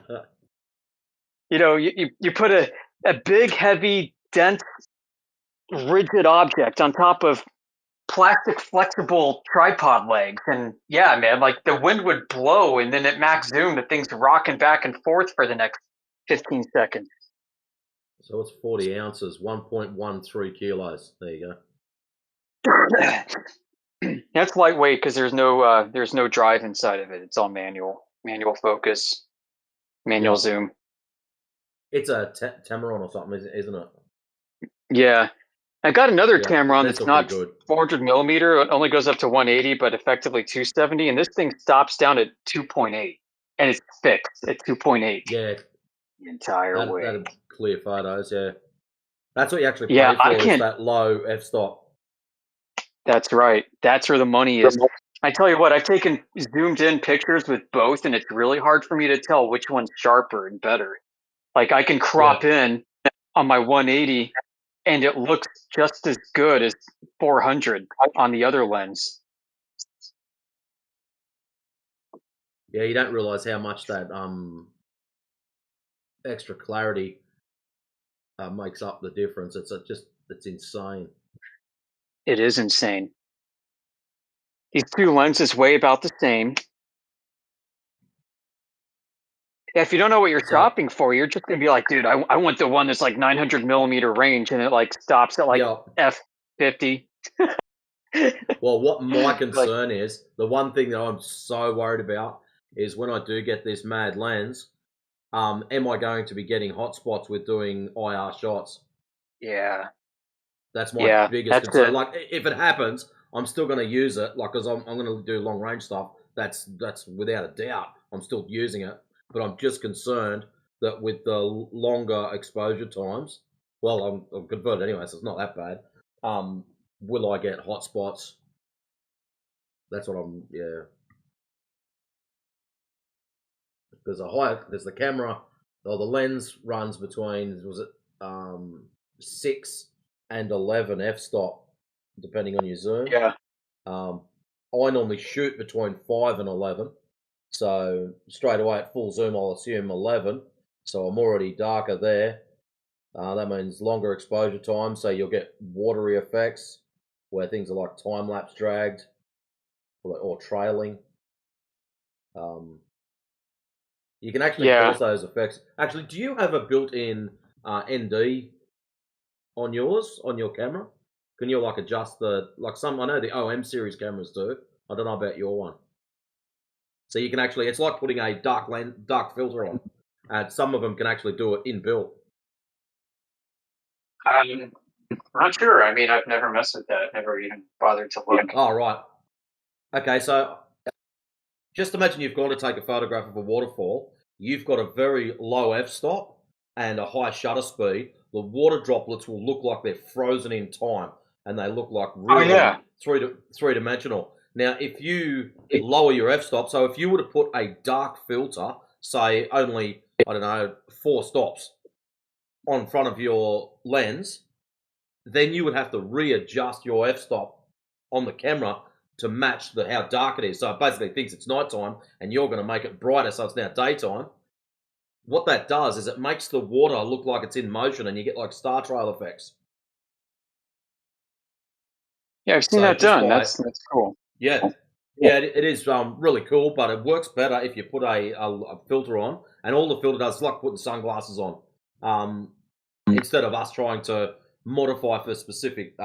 you put a big, heavy, dense, rigid object on top of plastic flexible tripod legs, and yeah, man, like the wind would blow, and then at max zoom the thing's rocking back and forth for the next 15 seconds. So it's 40 ounces, 1.13 kilos. There you go. That's lightweight because there's no drive inside of it. It's all manual focus, manual zoom. It's a Tamron or something, isn't it? Yeah. I got another Tamron that's not 400mm. It only goes up to 180, but effectively 270. And this thing stops down at 2.8, and it's fixed at 2.8. Yeah, the entire way. That'd clear photos. Yeah, that's what you actually pay for. Is that low f-stop? That's right. That's where the money is. I tell you what, I've taken zoomed in pictures with both, and it's really hard for me to tell which one's sharper and better. Like I can crop in on my 180 and it looks just as good as 400 on the other lens. Yeah, you don't realize how much that extra clarity makes up the difference. It's insane. It is insane. These two lenses weigh about the same. Yeah, if you don't know what you're shopping for, you're just gonna be like, dude, I want the one that's like 900 millimeter range, and it like stops at like f50. Well, what my concern is, the one thing that I'm so worried about is when I do get this mad lens, am I going to be getting hotspots with doing IR shots? Yeah. That's my biggest concern. Like, if it happens, I'm still going to use it, like, because I'm going to do long range stuff. That's without a doubt. I'm still using it, but I'm just concerned that with the longer exposure times, well, I'm converted anyway, so it's not that bad. Will I get hotspots? That's what There's the camera, or the lens runs between, was it 6 and 11 f-stop, depending on your zoom. Yeah. I normally shoot between 5 and 11, so straight away at full zoom I'll assume 11, so I'm already darker there. That means longer exposure time, so you'll get watery effects where things are like time-lapse dragged or trailing. You can actually cause those effects. Actually, do you have a built-in ND on yours, on your camera? Can you like adjust I know the OM series cameras do. I don't know about your one. So you can actually, it's like putting a dark filter on. And some of them can actually do it inbuilt. I'm not sure. I mean, I've never messed with that. I've never even bothered to look. Oh, right. Okay, so just imagine you've gone to take a photograph of a waterfall. You've got a very low f-stop and a high shutter speed. The water droplets will look like they're frozen in time, and they look like really three-dimensional. Now, if you lower your f-stop, so if you were to put a dark filter, say only, 4 stops on front of your lens, then you would have to readjust your f-stop on the camera to match how dark it is. So it basically thinks it's nighttime, and you're going to make it brighter, so it's now daytime. What that does is it makes the water look like it's in motion, and you get like star trail effects. Yeah, I've seen that done. That's cool. Yeah, it is really cool, but it works better if you put a filter on, and all the filter does is like putting sunglasses on. Instead of us trying to modify for specific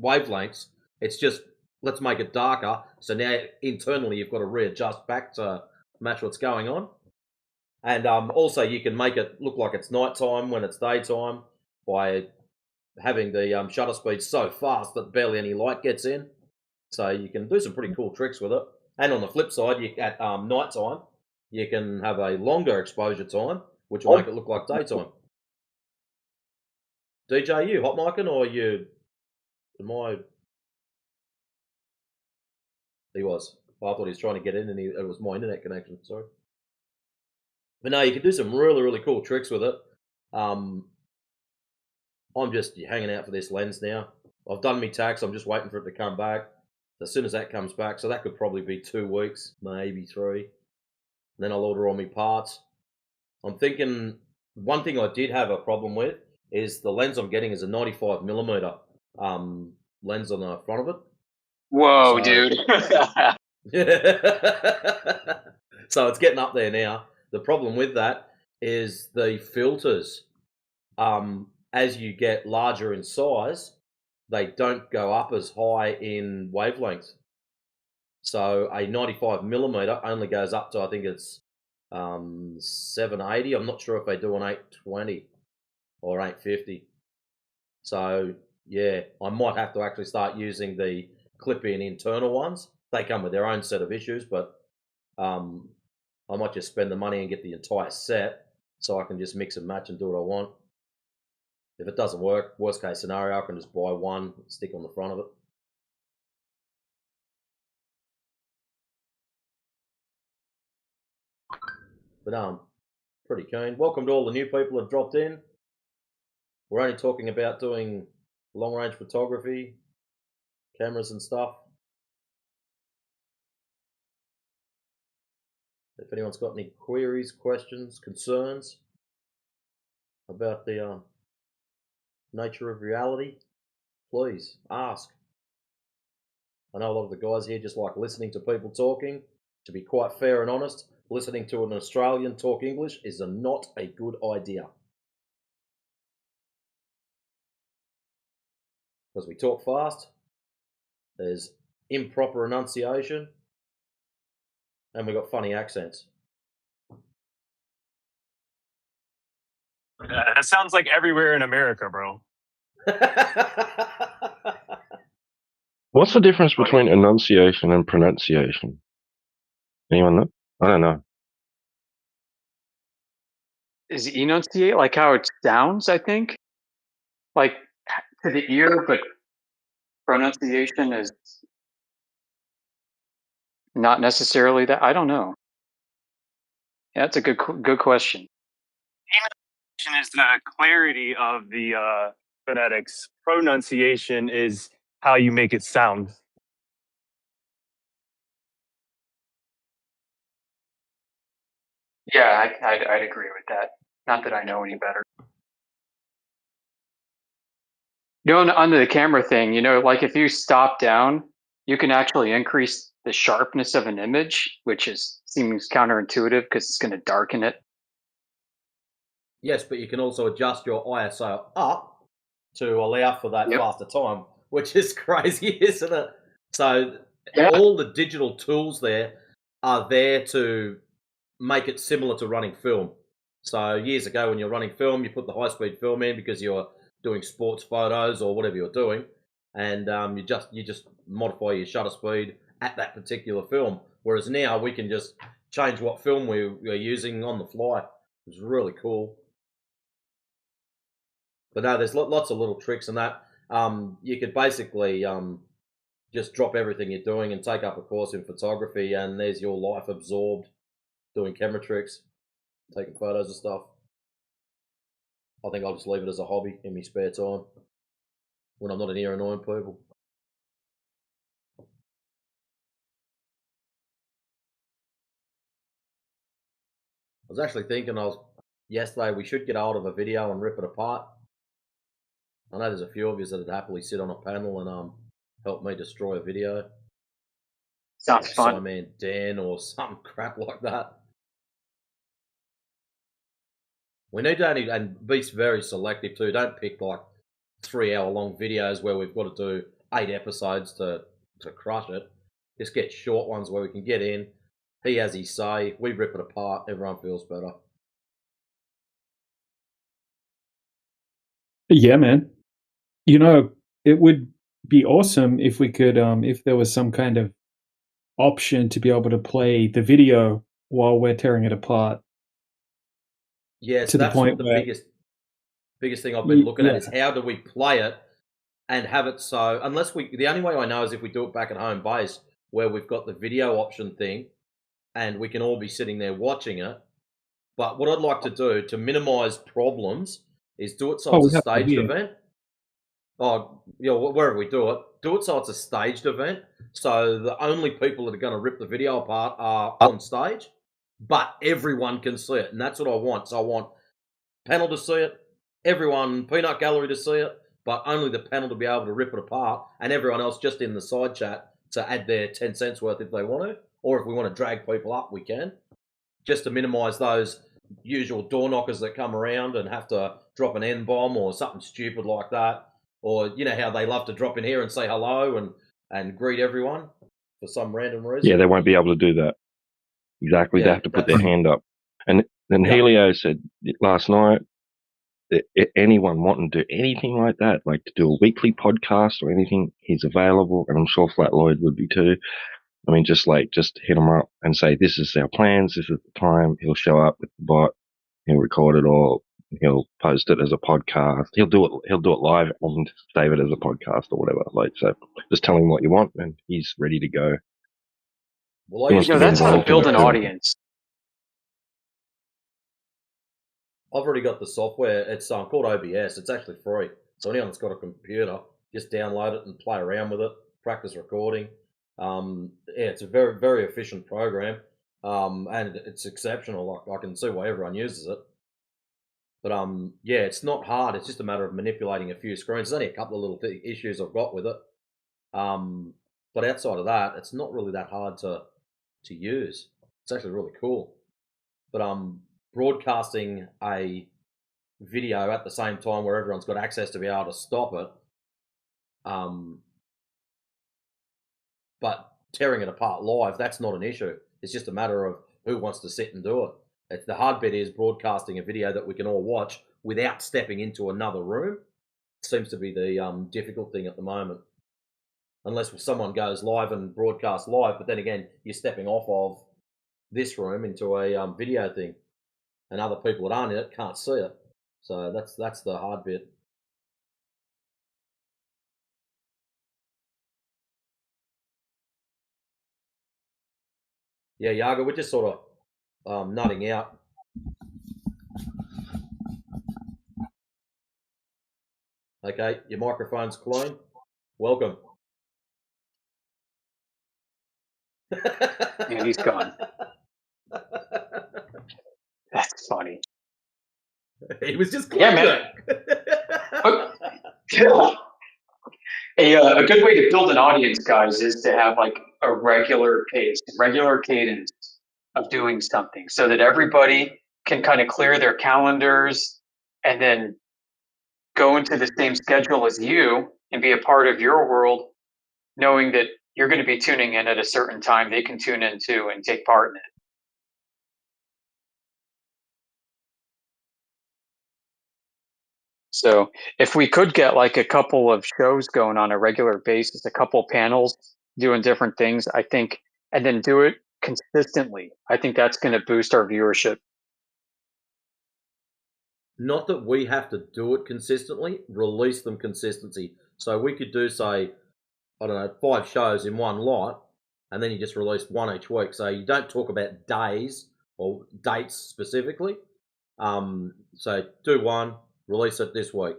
wavelengths, it's just, let's make it darker. So now internally you've got to readjust back to match what's going on. And also you can make it look like it's nighttime when it's daytime by having the shutter speed so fast that barely any light gets in. So you can do some pretty cool tricks with it. And on the flip side, at nighttime, you can have a longer exposure time, which will make it look like daytime. DJ, you hot micing or you? He was. I thought he was trying to get in, and it was my internet connection. Sorry. But no, you can do some really, really cool tricks with it. I'm just hanging out for this lens now. I've done my tax. I'm just waiting for it to come back. As soon as that comes back, so that could probably be 2 weeks, maybe 3. Then I'll order all my parts. I'm thinking one thing I did have a problem with is the lens I'm getting is a 95mm lens on the front of it. Whoa, dude. So it's getting up there now. The problem with that is the filters, as you get larger in size, they don't go up as high in wavelength. So a 95mm only goes up to, I think it's 780. I'm not sure if they do an 820 or 850. So yeah, I might have to actually start using the clip-in internal ones. They come with their own set of issues, but I might just spend the money and get the entire set so I can just mix and match and do what I want. If it doesn't work, worst case scenario, I can just buy one, stick on the front of it. But pretty keen. Welcome to all the new people who have dropped in. we're only talking about doing long-range photography, cameras and stuff. If anyone's got any queries, questions, concerns about the nature of reality, please ask. I know a lot of the guys here just like listening to people talking. To be quite fair and honest, listening to an Australian talk English is not a good idea. Because we talk fast, there's improper enunciation, and we've got funny accents. That sounds like everywhere in America, bro. What's the difference between enunciation and pronunciation? Anyone know? I don't know. Is enunciate like how it sounds, I think? Like to the ear, but pronunciation is not necessarily that. I don't know. Yeah, that's a good question. Enunciation is the clarity of the phonetics. Pronunciation is how you make it sound. Yeah, I'd agree with that. Not that I know any better. You know, on the camera thing, you know, like if you stop down, you can actually increase the sharpness of an image, which seems counterintuitive because it's going to darken it. Yes, but you can also adjust your ISO up to allow for that faster time, which is crazy, isn't it? So all the digital tools there are there to make it similar to running film. So years ago when you're running film, you put the high-speed film in because you're doing sports photos or whatever you're doing, and you just modify your shutter speed at that particular film. Whereas now we can just change what film we're using on the fly. It's really cool. But no, there's lots of little tricks in that. You could basically just drop everything you're doing and take up a course in photography, and there's your life absorbed doing camera tricks, taking photos and stuff. I think I'll just leave it as a hobby in my spare time when I'm not in here annoying people. I was actually thinking yesterday we should get hold of a video and rip it apart. I know there's a few of you that would happily sit on a panel and help me destroy a video. Sounds fun. Simon Dan or some crap like that. We need to and be very selective too. Don't pick like 3-hour-long videos where we've got to do 8 episodes to crush it. Just get short ones where we can get in. He has his say. We rip it apart. Everyone feels better. Yeah, man. You know, it would be awesome if we could, if there was some kind of option to be able to play the video while we're tearing it apart. Yes, that's what the biggest thing I've been looking at is how do we play it and have it so the only way I know is if we do it back at home base where we've got the video option thing and we can all be sitting there watching it. But what I'd like to do to minimize problems is do it so it's a staged event. Wherever we do it so it's a staged event. So the only people that are going to rip the video apart are on stage, but everyone can see it, and that's what I want. So I want panel to see it, everyone, peanut gallery to see it, but only the panel to be able to rip it apart, and everyone else just in the side chat to add their 10 cents worth if they want to, or if we want to drag people up, we can, just to minimise those usual door knockers that come around and have to drop an N-bomb or something stupid like that. Or you know how they love to drop in here and say hello and greet everyone for some random reason? Yeah, they won't be able to do that. Exactly, they have to put their hand up. And then Helio said last night, anyone wanting to do anything like that, like to do a weekly podcast or anything, he's available, and I'm sure Flat Lloyd would be too. I mean, just hit him up and say, this is our plans, this is the time. He'll show up with the bot, he'll record it all, he'll post it as a podcast. He'll do it live and save it as a podcast or whatever. Like, so just tell him what you want and he's ready to go. Well, that's how to build an audience. I've already got the software. It's called OBS. It's actually free. So anyone that's got a computer, just download it and play around with it. Practice recording. Yeah, it's a very, very efficient program, and it's exceptional. I can see why everyone uses it. But yeah, it's not hard. It's just a matter of manipulating a few screens. There's only a couple of little issues I've got with it. But outside of that, it's not really that hard to use. It's actually really cool. But broadcasting a video at the same time where everyone's got access to be able to stop it, but tearing it apart live, that's not an issue. It's just a matter of who wants to sit and do it. The hard bit is broadcasting a video that we can all watch without stepping into another room. It seems to be the difficult thing at the moment. Unless someone goes live and broadcasts live, but then again, you're stepping off of this room into a video thing, and other people that aren't in it can't see it. So that's the hard bit. Yeah, Yaga, we're just sort of nutting out. Okay, your microphone's clean. Welcome. And he's gone. That's funny. He was just yeah, man. A good way to build an audience, guys, is to have like a regular pace, regular cadence of doing something, so that everybody can kind of clear their calendars and then go into the same schedule as you and be a part of your world, knowing that you're going to be tuning in at a certain time. They can tune in too and take part in it. So if we could get like a couple of shows going on a regular basis, a couple panels doing different things, I think, and then do it consistently, I think that's going to boost our viewership. Not that we have to do it consistently, release them consistency. So we could do, say, I don't know, 5 shows in one lot, and then you just release one each week. So you don't talk about days or dates specifically. So do one, release it this week.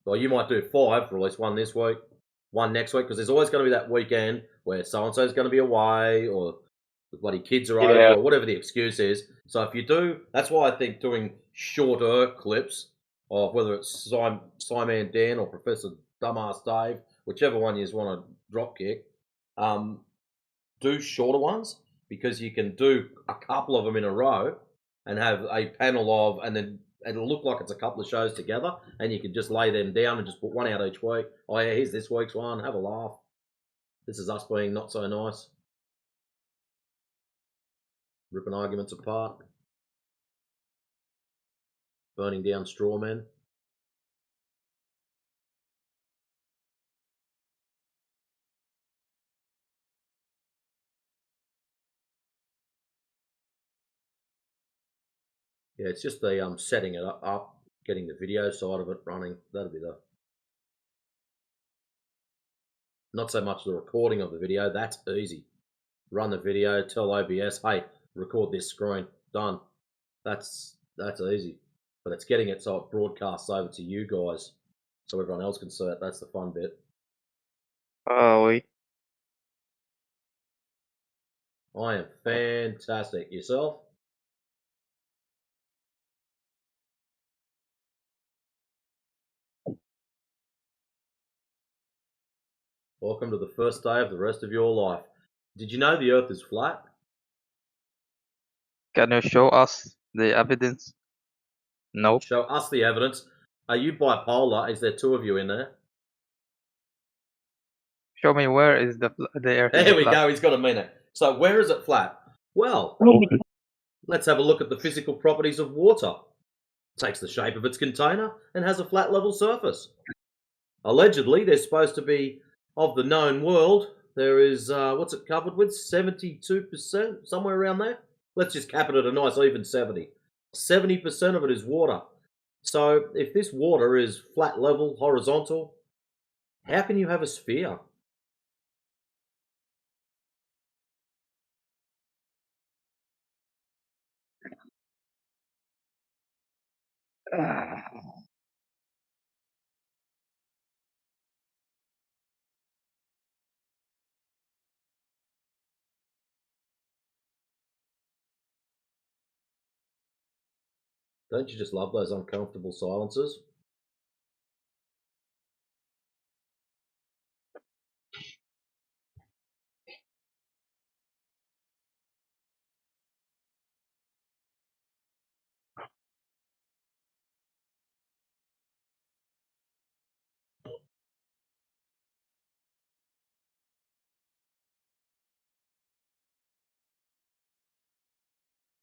Or you might do 5, release one this week, one next week, because there's always going to be that weekend where so-and-so is going to be away, or the bloody kids are over, or whatever the excuse is. So if you do, that's why I think doing shorter clips of whether it's Simon Dan or Professor Dumbass Dave, whichever one you want to drop kick, do shorter ones, because you can do a couple of them in a row and have a panel of, and then it'll look like it's a couple of shows together, and you can just lay them down and just put one out each week. Oh yeah, here's this week's one, have a laugh. This is us being not so nice. Ripping arguments apart. Burning down straw men. Yeah, it's just the setting it up, getting the video side of it running. That'll be the... Not so much the recording of the video, that's easy. Run the video, tell OBS, hey, record this screen, done. That's easy. But it's getting it so it broadcasts over to you guys, so everyone else can see it. That's the fun bit. Oh, wait. I am fantastic. Yourself? Welcome to the first day of the rest of your life. Did you know the Earth is flat? Can you show us the evidence? Nope. Show us the evidence. Are you bipolar? Is there 2 of you in there? Show me where is the Earth. There we go. He's got a minute. So where is it flat? Well, let's have a look at the physical properties of water. It takes the shape of its container and has a flat level surface. Allegedly, there's supposed to be, of the known world, there is, what's it covered with? 72%? Somewhere around there? Let's just cap it at a nice even 70. 70% of it is water. So if this water is flat level, horizontal, how can you have a sphere? Don't you just love those uncomfortable silences?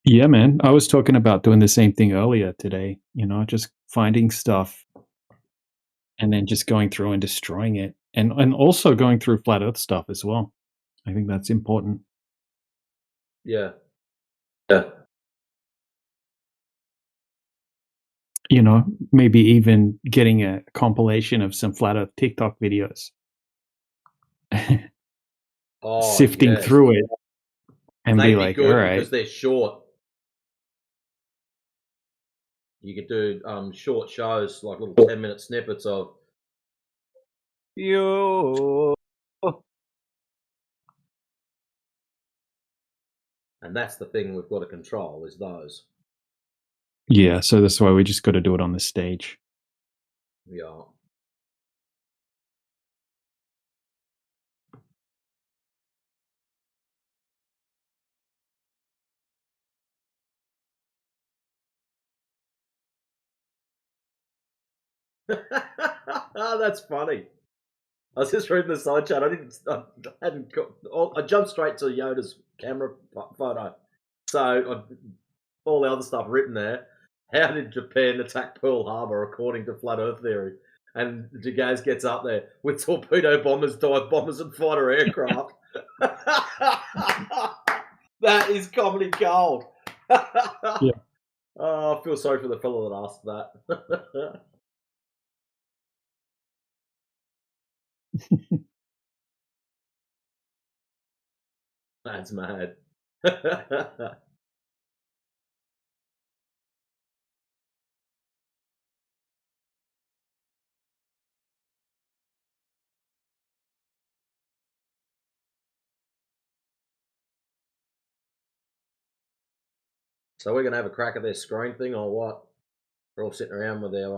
Yeah, man. I was talking about doing the same thing earlier today, just finding stuff and then just going through and destroying it. And also going through flat earth stuff as well. I think that's important. Yeah. Maybe even getting a compilation of some flat earth TikTok videos. Sifting through it and They'd be like, good all right. because they're short. You could do short shows, like little 10-minute snippets of you. And that's the thing we've got to control, is those. Yeah, so that's why we just got to do it on the stage. Yeah. That's funny. I was just reading the side chat. I jumped straight to Yoda's camera photo. So all the other stuff written there. How did Japan attack Pearl Harbor according to flat Earth theory? And Jagaz gets up there with torpedo bombers, dive bombers, and fighter aircraft. That is comedy gold. Yeah. Oh, I feel sorry for the fellow that asked that. That's mad. So we're gonna have a crack at their screen thing or what? They're all sitting around with their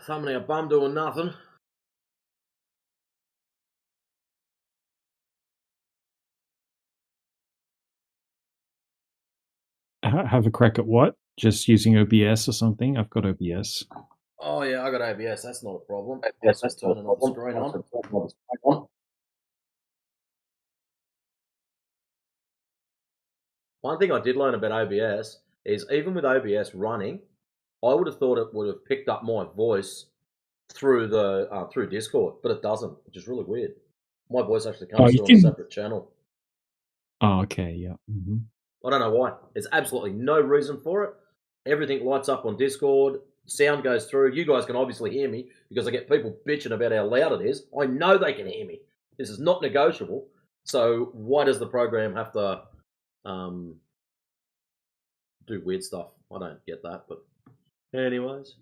thumbnail bum doing nothing. Have a crack at what? Just using OBS or something? I've got OBS. Oh yeah, I got OBS. That's not a problem. Yes, just turn another screen on. One thing I did learn about OBS is even with OBS running, I would have thought it would have picked up my voice through the through Discord, but it doesn't, which is really weird. My voice actually comes through on a separate channel. Oh, okay, yeah. Mm-hmm. I don't know why. There's absolutely no reason for it. Everything lights up on Discord. Sound goes through. You guys can obviously hear me because I get people bitching about how loud it is. I know they can hear me. This is not negotiable. So why does the program have to do weird stuff? I don't get that. But anyways.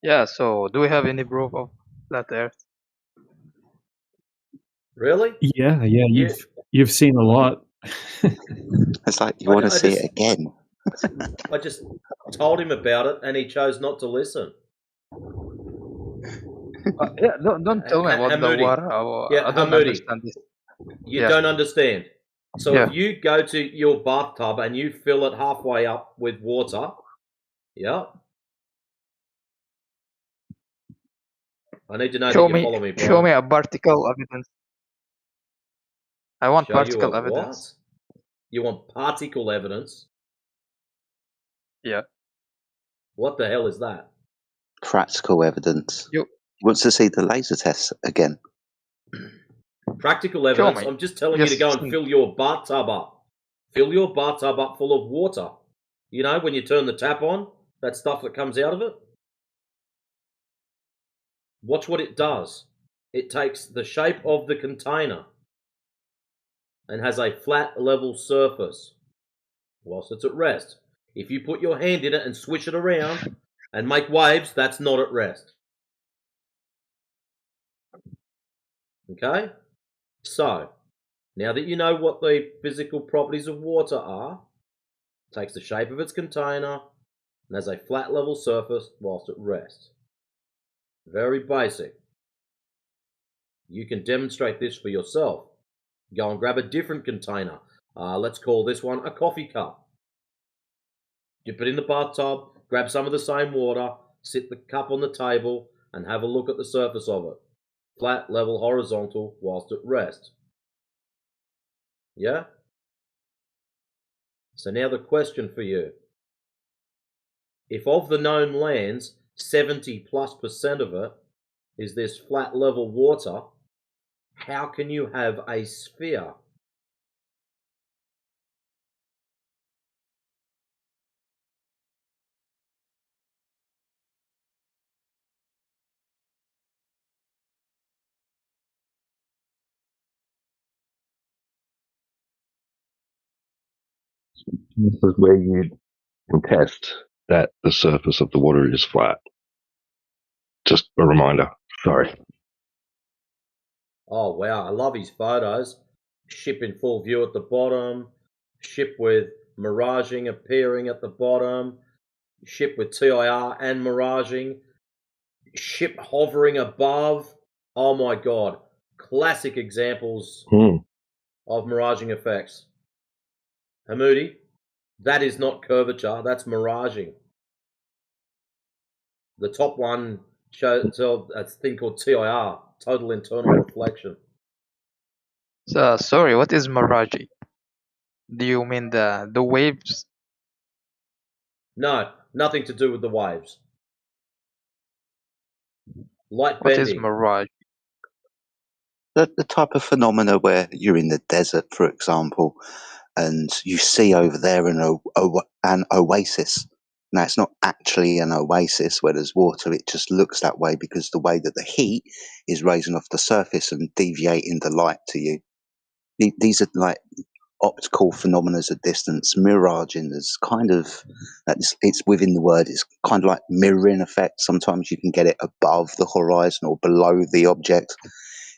Yeah, so do we have any proof of flat Earth? Really? Yeah. You've seen a lot. It's like you want to see it again. I just told him about it, and he chose not to listen. Yeah, don't tell me about the Hamoudi. water. Yeah, I don't Hamoudi. understand this. You Yeah. don't understand. So Yeah. if you go to your bathtub and you fill it halfway up with water, yeah. I need to know that you follow me, Brian. Show me a particle evidence. I want Show you a particle evidence. what? You want particle evidence? Yeah. What the hell is that? Practical evidence. Wants to see the laser tests again. Practical evidence. me. I'm just telling you to go and fill your bathtub up. Fill your bathtub up full of water. You know, when you turn the tap on, that stuff that comes out of it. Watch what it does. It takes the shape of the container and has a flat, level surface whilst it's at rest. If you put your hand in it and swish it around and make waves, that's not at rest. Okay? So, now that you know what the physical properties of water are, it takes the shape of its container and has a flat, level surface whilst at rest. Very basic. You can demonstrate this for yourself. Go and grab a different container. Let's call this one a coffee cup. Dip it in the bathtub, grab some of the same water, sit the cup on the table, and have a look at the surface of it. Flat, level, horizontal, whilst at rest. Yeah? So now the question for you. If of the known lands, 70+% of it is this flat, level water, how can you have a sphere? This is where you can test that the surface of the water is flat. Just a reminder. Sorry. Oh, wow. I love his photos. Ship in full view at the bottom. Ship with miraging appearing at the bottom. Ship with TIR and miraging. Ship hovering above. Oh, my God. Classic examples of miraging effects. Hamoudi, that is not curvature. That's miraging. The top one shows a thing called TIR, total internal reflection. So, sorry, what is mirage? Do you mean the waves? No, nothing to do with the waves. Light What bending. is mirage? The type of phenomena where you're in the desert, for example, and you see over there an oasis. Now, it's not actually an oasis where there's water, it just looks that way because the way that the heat is raising off the surface and deviating the light to you. These are like optical phenomena at distance. Miraging is kind of, it's within the word, it's kind of like mirroring effect. Sometimes you can get it above the horizon or below the object.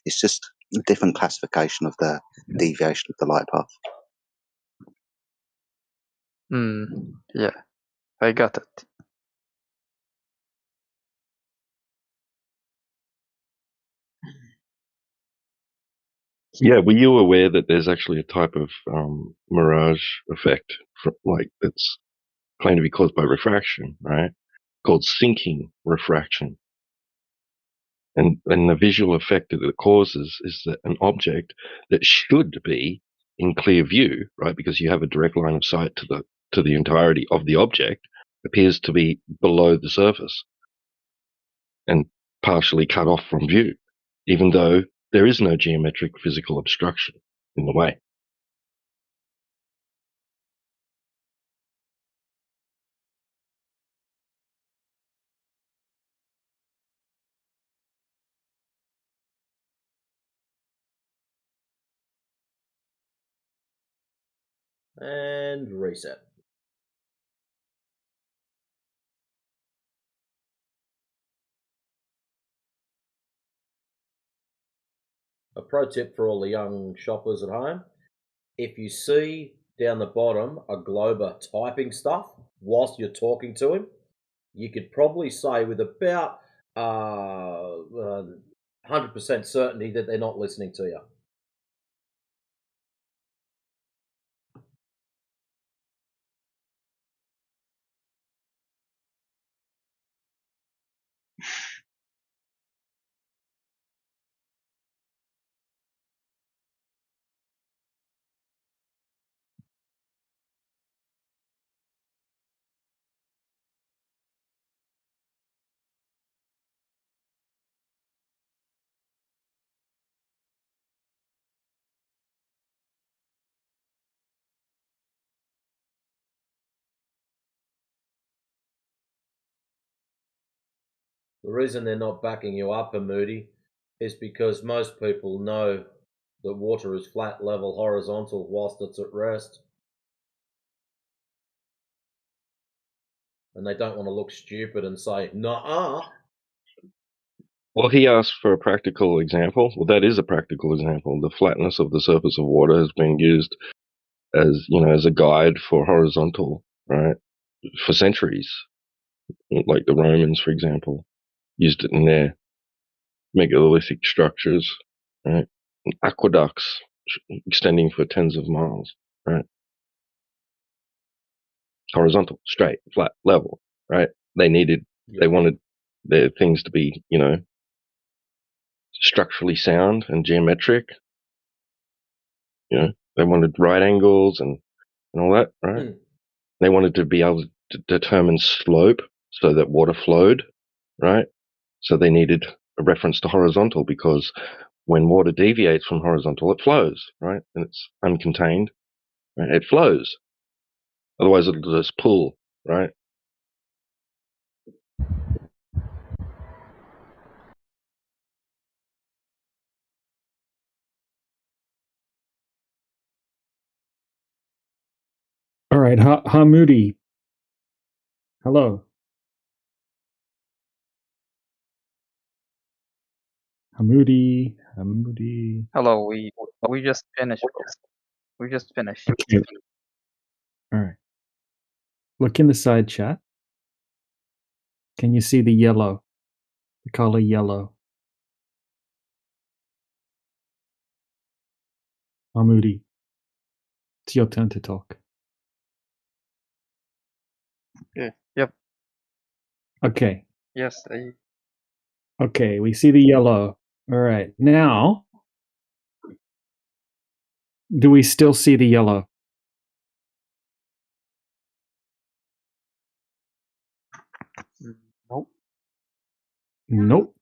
It's just a different classification of the deviation of the light path. Yeah, I got it. Yeah, were you aware that there's actually a type of mirage effect, like that's claimed to be caused by refraction, right? Called sinking refraction. And the visual effect that it causes is that an object that should be in clear view, right, because you have a direct line of sight to the entirety of the object, appears to be below the surface and partially cut off from view, even though there is no geometric physical obstruction in the way. And reset. A pro tip for all the young shoppers at home. If you see down the bottom a Glober typing stuff whilst you're talking to him, you could probably say with about 100% certainty that they're not listening to you. The reason they're not backing you up, Moody, is because most people know that water is flat, level, horizontal whilst it's at rest. And they don't want to look stupid and say, "Nuh-uh." Well, he asked for a practical example. Well, that is a practical example. The flatness of the surface of water has been used as, as a guide for horizontal, right, for centuries. Like the Romans, for example, used it in their megalithic structures, right? Aqueducts extending for tens of miles, right? Horizontal, straight, flat, level, right? They wanted their things to be, structurally sound and geometric. They wanted right angles and all that, right? They wanted to be able to determine slope so that water flowed, right? So they needed a reference to horizontal because when water deviates from horizontal, it flows, right? And it's uncontained, right? It flows. Otherwise, it'll just pool, right? All right, Hamudi. Hello. Hamudi. Hello, we just finished, bro. We just finished. Okay. All right. Look in the side chat. Can you see the yellow? The color yellow. Hamudi. It's your turn to talk. Yeah. Yep. Okay. Yes. Okay, we see the yellow. All right. Now, do we still see the yellow? Nope. Nope.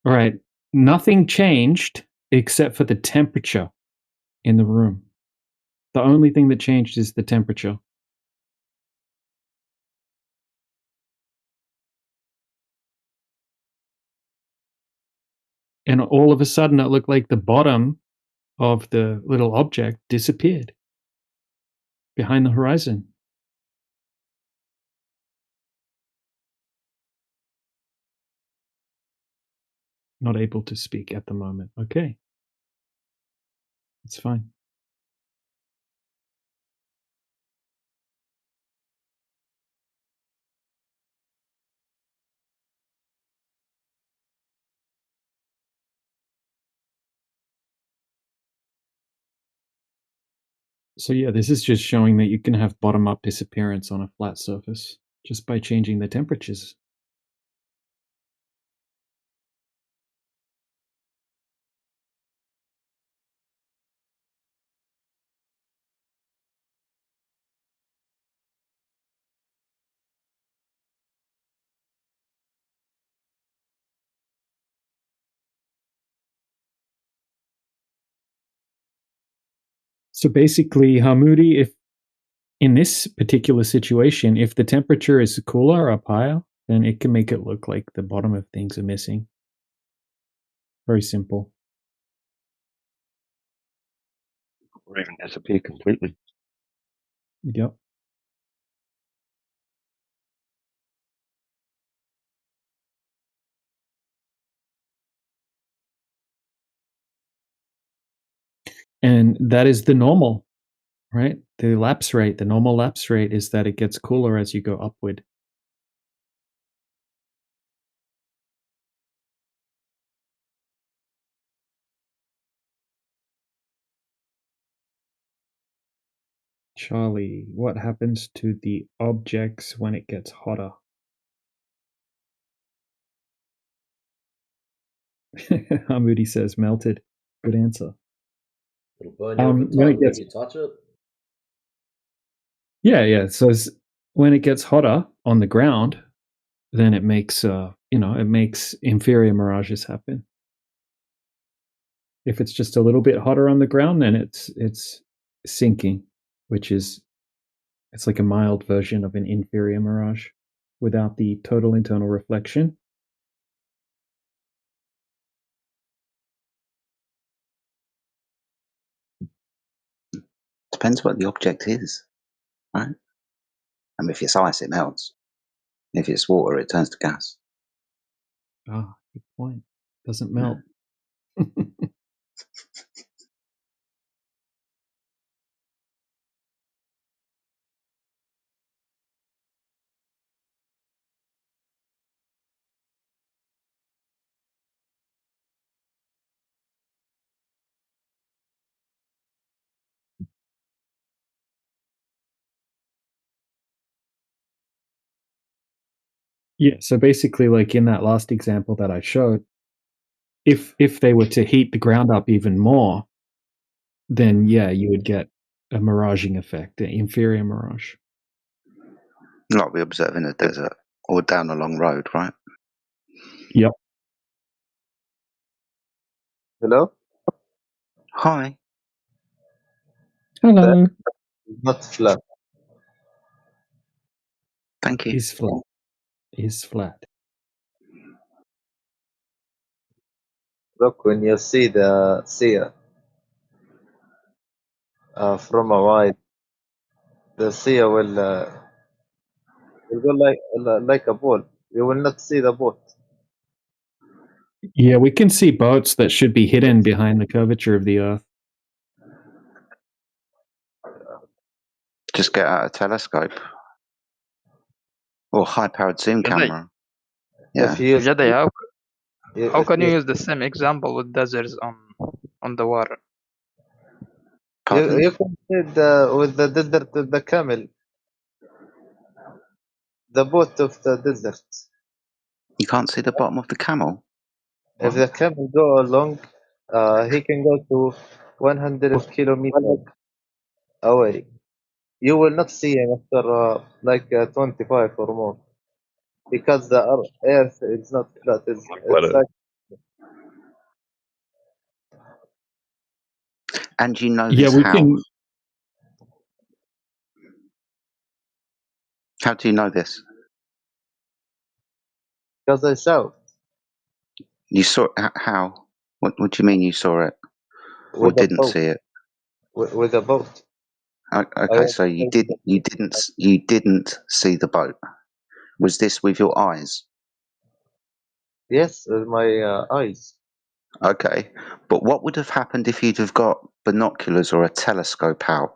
All right. Nothing changed except for the temperature in the room. The only thing that changed is the temperature. And all of a sudden, it looked like the bottom of the little object disappeared behind the horizon. Not able to speak at the moment. Okay. It's fine. So yeah, this is just showing that you can have bottom-up disappearance on a flat surface just by changing the temperatures. So basically, Hamudi, if in this particular situation, if the temperature is cooler up higher, then it can make it look like the bottom of things are missing. Very simple. Or even disappear completely. Yep. And that is the normal, right? lapse rate, the normal lapse rate, is that it gets cooler as you go upward. Charlie, what happens to the objects when it gets hotter? Moody says melted. Good answer. It'll burn you every time you touch it. Yeah. So when it gets hotter on the ground, then it makes it makes inferior mirages happen. If it's just a little bit hotter on the ground, then it's sinking, which is it's like a mild version of an inferior mirage without the total internal reflection. Depends what the object is, right? I mean, if it's ice, it melts. If it's water, it turns to gas. Ah, good point. Doesn't melt. Yeah, so basically, like in that last example that I showed, if they were to heat the ground up even more, then yeah, you would get a miraging effect, an inferior mirage. Like we observe in a desert or down a long road, right? Yep. Hello? Hi. Hello. Not flat. Thank you. Is flat. Is flat. Look, when you see the seer from a wide, the seer will go like a ball. You will not see the boat. Yeah, we can see boats that should be hidden behind the curvature of the Earth. Just get out a telescope or high-powered zoom camera. Yeah. Jade, how can you use the same example with deserts on the water? You can see with the desert, the camel, the boat of the desert. You can't see the bottom of the camel? If the camel go along, he can go to 100 kilometers away. You will not see him after 25 or more, because the Earth is not flat. It's like, and you know Yeah, this we how? can. How do you know this? because I saw it. You saw how? What do you mean you saw it, or With a didn't boat. see it? With a boat. Okay, so you didn't see the boat. Was this with your eyes? Yes, with my eyes. Okay, but what would have happened if you'd have got binoculars or a telescope out?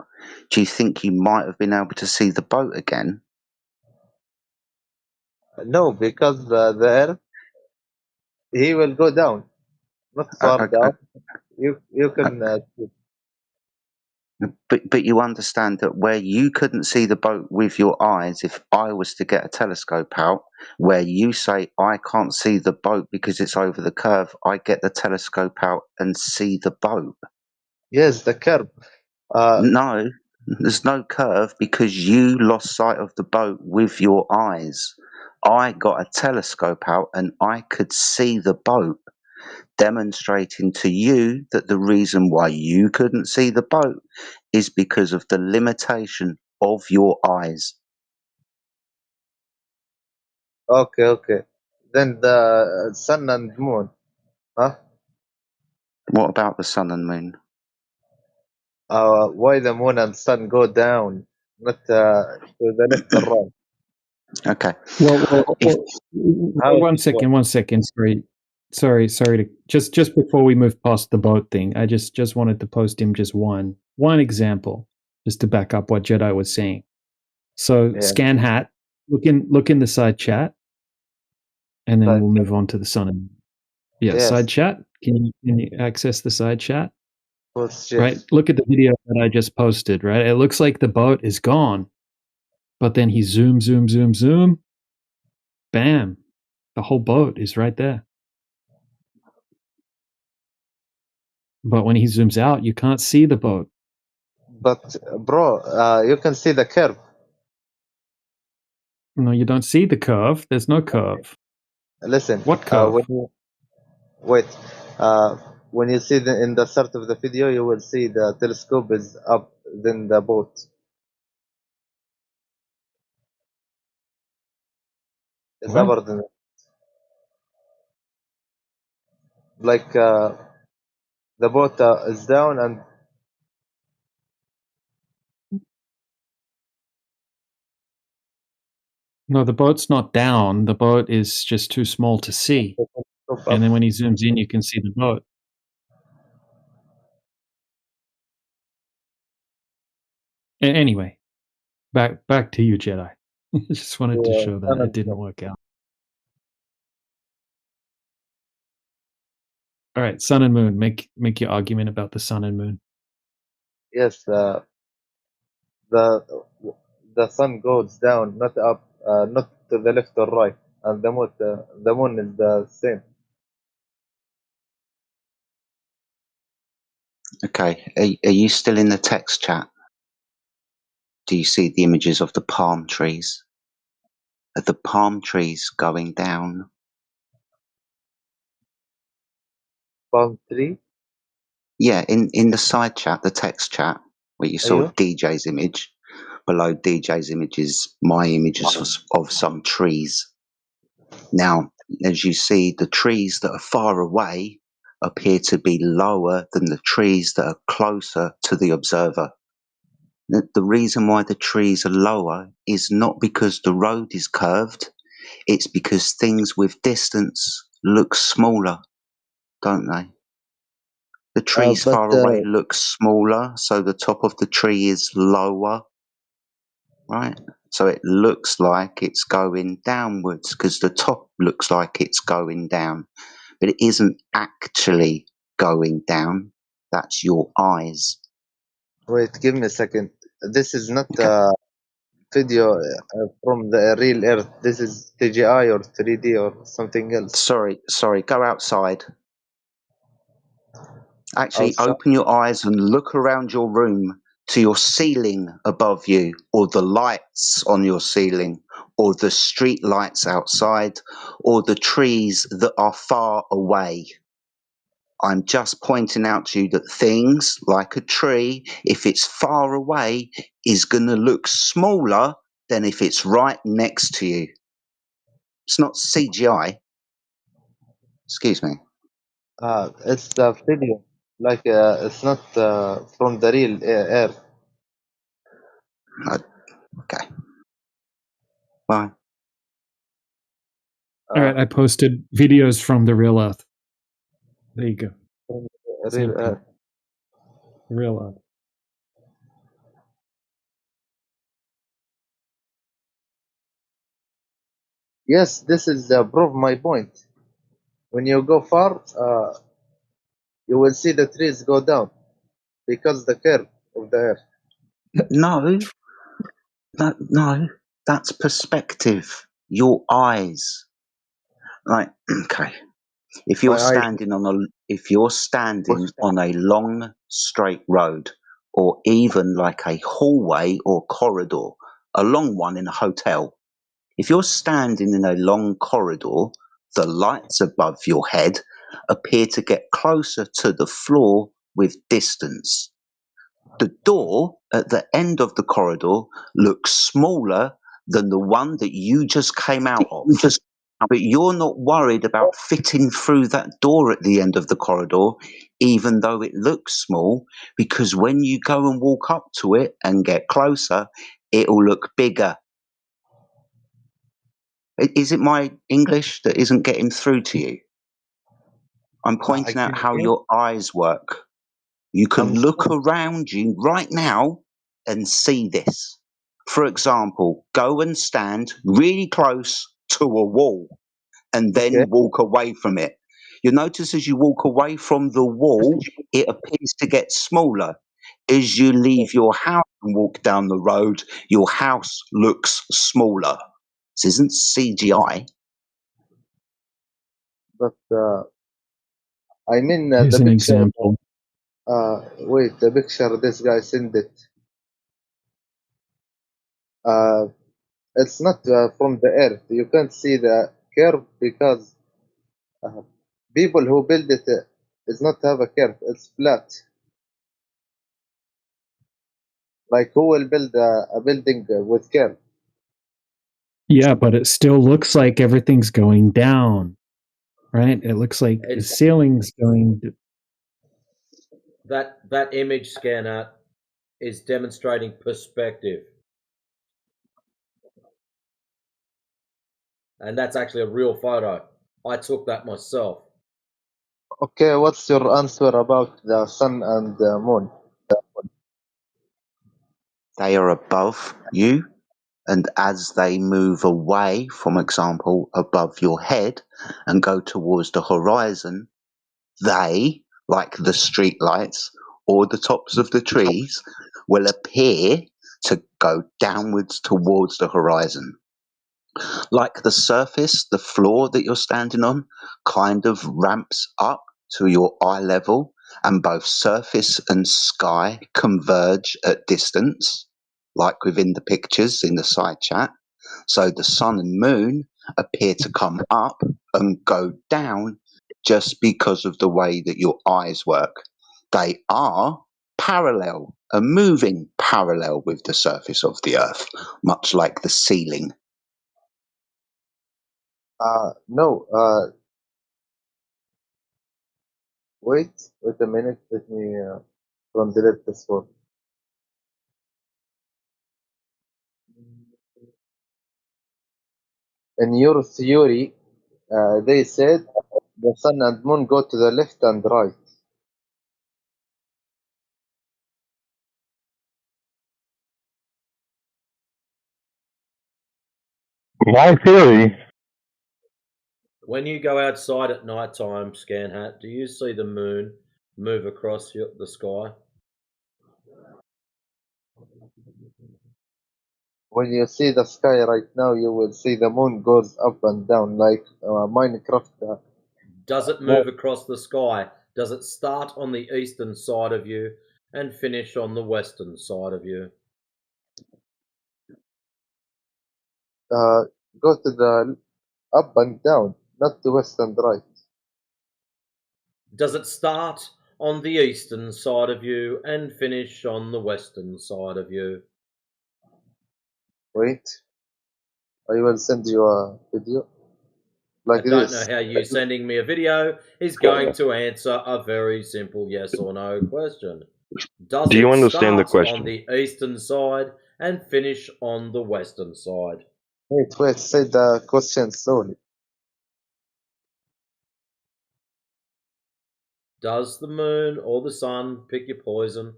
Do you think you might have been able to see the boat again? No, because the Earth, he will go down, not far down. You can see. But you understand that where you couldn't see the boat with your eyes, if I was to get a telescope out, where you say I can't see the boat because it's over the curve, I get the telescope out and see the boat. Yes, the curve. No, there's no curve because you lost sight of the boat with your eyes. I got a telescope out and I could see the boat, demonstrating to you that the reason why you couldn't see the boat is because of the limitation of your eyes. Okay. Then the sun and moon, huh? What about the sun and moon? Why the moon and sun go down, not to the left or right? Okay. Well, one second. Sorry. To just before we move past the boat thing, I just wanted to post him just one example. just to back up what Jedi was saying. So Yeah. scan hat, look in the side chat, and then we'll move on to the sun and moon. Yeah, Yes. side chat. Can you access the side chat? Yes. Right. Look at the video that I just posted. Right. It looks like the boat is gone, but then he zoom. Bam! The whole boat is right there. But when he zooms out, you can't see the boat. But bro, you can see the curve. No, you don't see the curve. There's no curve. Listen. What curve? When you see in the start of the video, you will see the telescope is up, then the boat. It's What? upper than like the boat is down and No, the boat's not down. The boat is just too small to see. And then when he zooms in, you can see the boat. Anyway, back to you, Jedi. I just wanted to show that it didn't work out. All right, sun and moon. Make your argument about the sun and moon. yes, the sun goes down, not up, not to the left or right, and the moon is the same. Okay, are you still in the text chat? Do you see the images of the palm trees? Are the palm trees going down? Palm tree? Yeah, in the side chat, the text chat, where you saw DJ's image. Below DJ's image is my images of some trees. Now, as you see, the trees that are far away appear to be lower than the trees that are closer to the observer. The reason why the trees are lower is not because the road is curved, it's because things with distance look smaller, don't they? The trees far away look smaller, so the top of the tree is lower, right? So it looks like it's going downwards because the top looks like it's going down, but it isn't actually going down. That's your eyes. Wait, give me a second. This is not video from the real Earth. This is CGI or 3D or something else. Sorry. Go outside. Actually, open your eyes and look around your room to your ceiling above you, or the lights on your ceiling, or the street lights outside, or the trees that are far away. I'm just pointing out to you that things like a tree, if it's far away, is going to look smaller than if it's right next to you. It's not CGI. Excuse me. It's the video. Like it's not from the real Earth. Okay. Bye. All right, I posted videos from the real Earth. There you go. Real Earth. Real Earth. Yes, this is prove my point. When you go far, you will see the trees go down because the curve of the Earth. No, that's perspective. Your eyes. Right, okay. If you're standing on a long straight road, or even like a hallway or corridor, a long one in a hotel, if you're standing in a long corridor, the lights above your head appear to get closer to the floor with distance. The door at the end of the corridor looks smaller than the one that you just came out of. But you're not worried about fitting through that door at the end of the corridor, even though it looks small, because when you go and walk up to it and get closer, it'll look bigger. Is it my English that isn't getting through to you? I'm pointing out how your eyes work. You can look around you right now and see this. For example, go and stand really close to a wall and then walk away from it. You notice as you walk away from the wall, it appears to get smaller. As you leave your house and walk down the road, your house looks smaller. This isn't CGI. But I mean Here's the an picture. example. Wait, the picture this guy sent it. It's not from the earth. You can't see the curve because people who build it is not have a curve. It's flat. Like who will build a building with curve? Yeah, but it still looks like everything's going down, right? It looks like the ceiling's going. That image scanner is demonstrating perspective. And that's actually a real photo. I took that myself. Okay, what's your answer about the sun and the moon? They are above you, and as they move away, from example, above your head and go towards the horizon, they, like the street lights or the tops of the trees, will appear to go downwards towards the horizon. Like the surface, the floor that you're standing on, kind of ramps up to your eye level, and both surface and sky converge at distance, like within the pictures in the side chat. So the sun and moon appear to come up and go down just because of the way that your eyes work. They are parallel and moving parallel with the surface of the earth, much like the ceiling. No. Wait a minute. Let me delete this one. In your theory, they said the sun and moon go to the left and right. My theory. When you go outside at night time, Scanhat, do you see the moon move across the sky? When you see the sky right now, you will see the moon goes up and down like Minecraft. Does it move across the sky? Does it start on the eastern side of you and finish on the western side of you? Go to the up and down, not the west and right. Does it start on the eastern side of you and finish on the western side of you? Wait, I will send you a video like I don't this. know how you sending me a video is going to answer a very simple yes or no question. Does Do you it understand the start question? on the eastern side and finish on the western side? Wait, say the question slowly. Does the moon or the sun, pick your poison,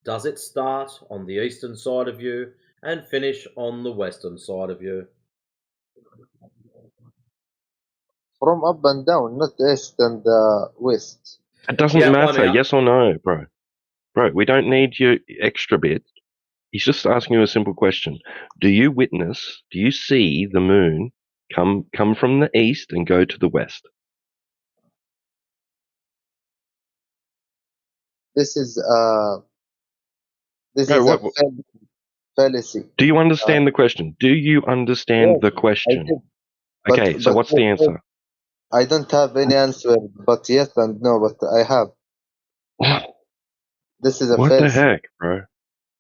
does it start on the eastern side of you and finish on the western side of you? From up and down, not east and west. It doesn't matter, yes or no, bro. Bro, we don't need your extra bit. He's just asking you a simple question. Do you see the moon come from the east and go to the west? This is No, a fallacy. do you understand the question? Do you understand the question? Okay, so what's the answer? I don't have any answer, but yes and no, but I have. This is a What fallacy. the heck, bro?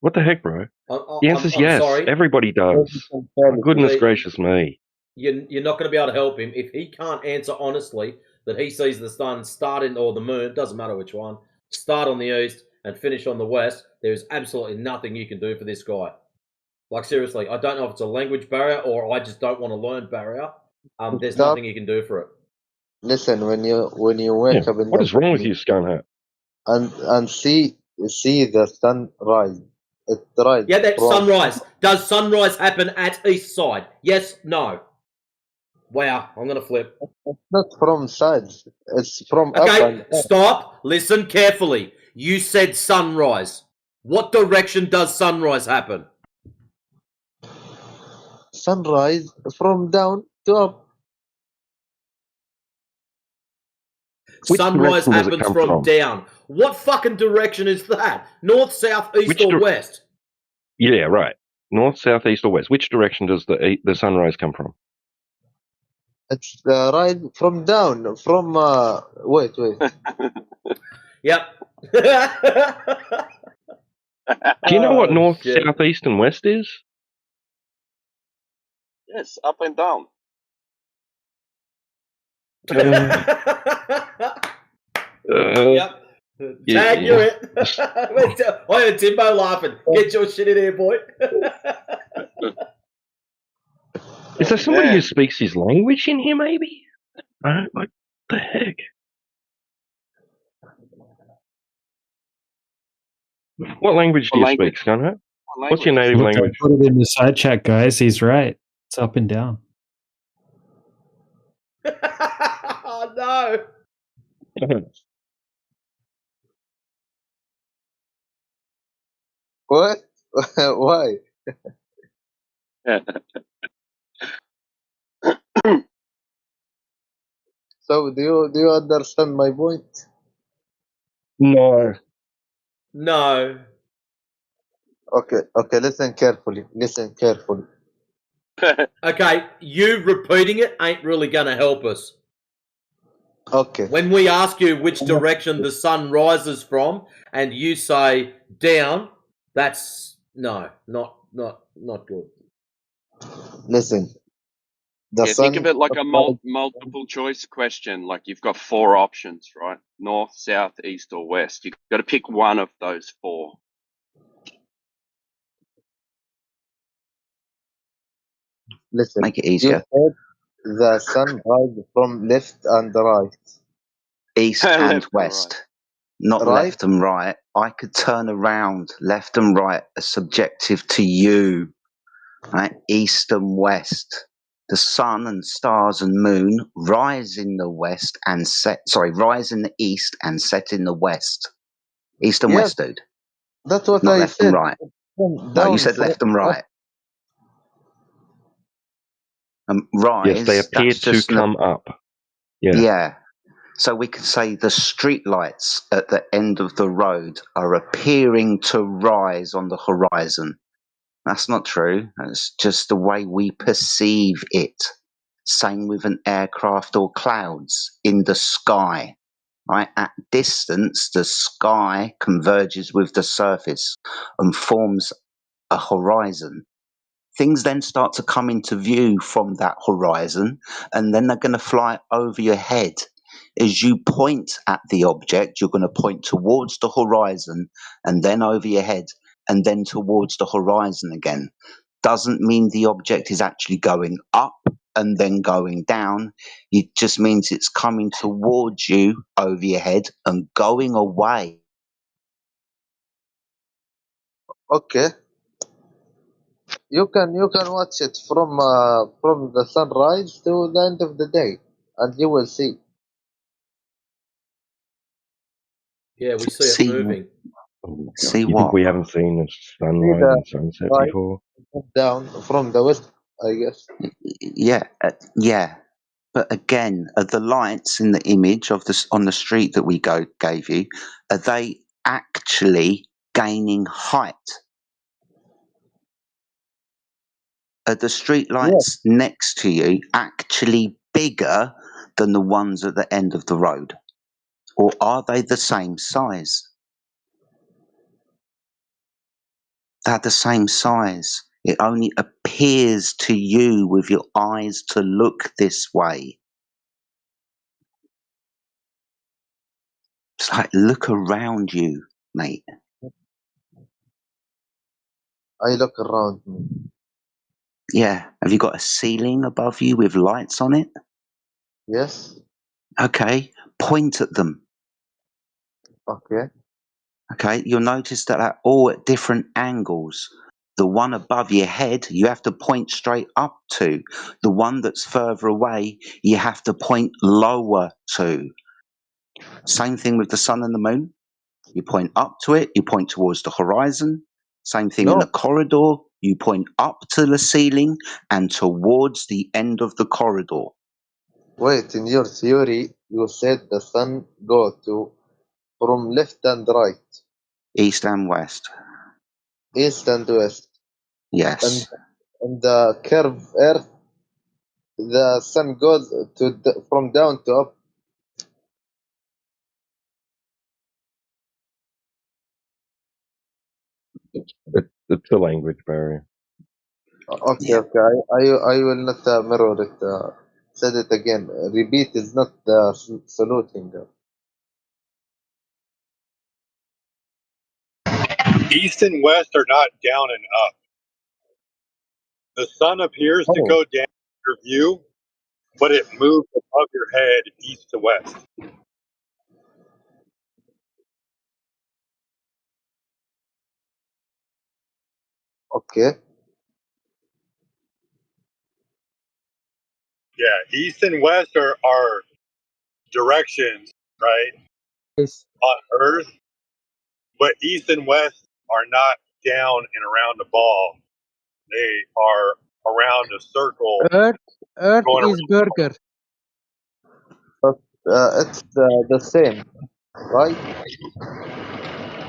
What the heck, bro? The answer's yes. Sorry. Everybody does. Oh, goodness gracious me. You're not going to be able to help him if he can't answer honestly that he sees the sun start in, or the moon, doesn't matter which one, start on the east and finish on the west. There's absolutely nothing you can do for this guy. Like, seriously, I don't know if it's a language barrier or I just don't want to learn barrier. There's nothing you can do for it. Listen, when you wake up in what is wrong with you, Scunhat? and see the sun rise, It rises. Yeah, that's sunrise. Does sunrise happen at east side? Yes, no. Wow, I'm gonna flip. It's not from sides. It's from up Okay, and down. stop. Listen carefully. You said sunrise. What direction does sunrise happen? Sunrise from down to up. Which Sunrise direction does it happens come from from? down. What fucking direction is that? North, south, east, or west? Yeah, right. North, south, east, or west. Which direction does the sunrise come from? It's the rise from down. From wait. Yep. Do you know what Oh, north, shit. south, east, and west is? Yes, up and down. Yep. Tag, you're it. I heard Timbo laughing. Get your shit in here, boy. Is there somebody who speaks his language in here, maybe? What the heck? What language do you speak, Scunhart? What's your native Look, language? I put it in the side chat, guys. He's right. It's up and down. Oh, no. What? Why? So do you understand my point? No. No. Okay. Listen carefully. Okay, you repeating it ain't really gonna help us. Okay. When we ask you which direction the sun rises from, and you say down, that's not good. Listen. Think of it like a multiple choice question. Like you've got 4 options, right? North, south, east, or west. You've got to pick one of those 4. Listen. Make it easier. You said the sun rises from left and right. East and west. Not Right? left and right. I could turn around. Left and right are subjective to you. Right? East and west. The sun and stars and moon rise in the west and rise in the east and set in the west. East and west, dude. That's what Not I left said. and right. No, you said left and right. Rise. Yes, they appear to come up. Yeah. Yeah. So we could say the street lights at the end of the road are appearing to rise on the horizon. That's not true. That's just the way we perceive it. Same with an aircraft or clouds in the sky. Right? At distance, the sky converges with the surface and forms a horizon. Things then start to come into view from that horizon, and then they're going to fly over your head. As you point at the object, you're going to point towards the horizon and then over your head and then towards the horizon again. Doesn't mean the object is actually going up and then going down. It just means it's coming towards you over your head and going away. Okay. You can watch it from the sunrise to the end of the day, and you will see. Yeah, we see it moving. See you what? think we haven't seen a sunrise and sunset Right before? down from the west, I guess. Yeah, yeah. But again, are the lights in the image of this on the street that we gave you, are they actually gaining height? Are the street lights next to you actually bigger than the ones at the end of the road? Or are they the same size? They're the same size. It only appears to you with your eyes to look this way. It's like, look around you, mate. I look around me. Yeah. Have you got a ceiling above you with lights on it? Yes. Okay. Point at them. Okay. Okay, you'll notice that they're all at different angles. The one above your head, you have to point straight up to. The one that's further away, you have to point lower to. Same thing with the sun and the moon. You point up to it, you point towards the horizon. Same thing in the corridor. You point up to the ceiling and towards the end of the corridor. Wait, in your theory, you said the sun go to from left and right. East and west. East and west. Yes. And the curve Earth, the sun goes to from down to up. It's the language barrier. Okay, okay. I will not mirror it. Said it again. Repeat is not saluting. East and west are not down and up. The sun appears to go down your view, but it moves above your head east to west. Okay. Yeah, east and west are directions, right? Yes. On Earth, but east and west are not down and around the ball. They are around a circle. Earth going is burger. But it's the same, right?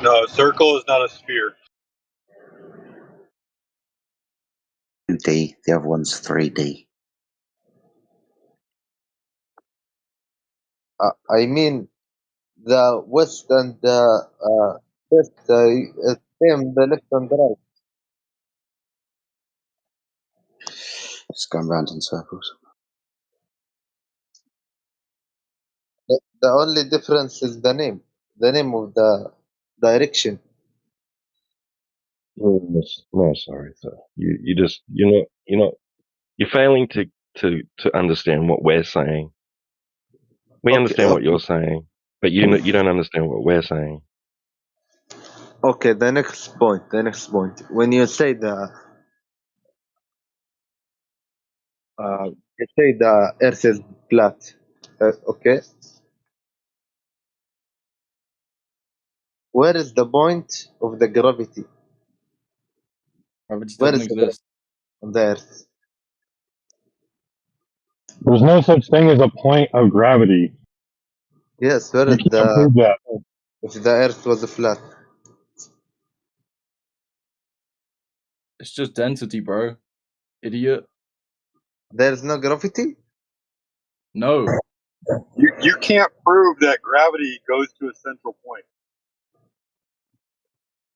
No, a circle is not a sphere. 2D, the other one's 3D. I mean, the west and the west, it's same, the left and the right. It's going round in circles. The only difference is the name of the direction. No, sorry, sir. You're failing to understand what we're saying. We understand what you're saying, but you don't understand what we're saying. Okay, the next point. When you say the Earth is flat, okay. Where is the point of the gravity? Gravity Where doesn't is exist. on the Earth? There's no such thing as a point of gravity. Yes, where You is can't prove that. if the Earth was flat? It's just density, bro. Idiot. There's no gravity? No. You can't prove that gravity goes to a central point.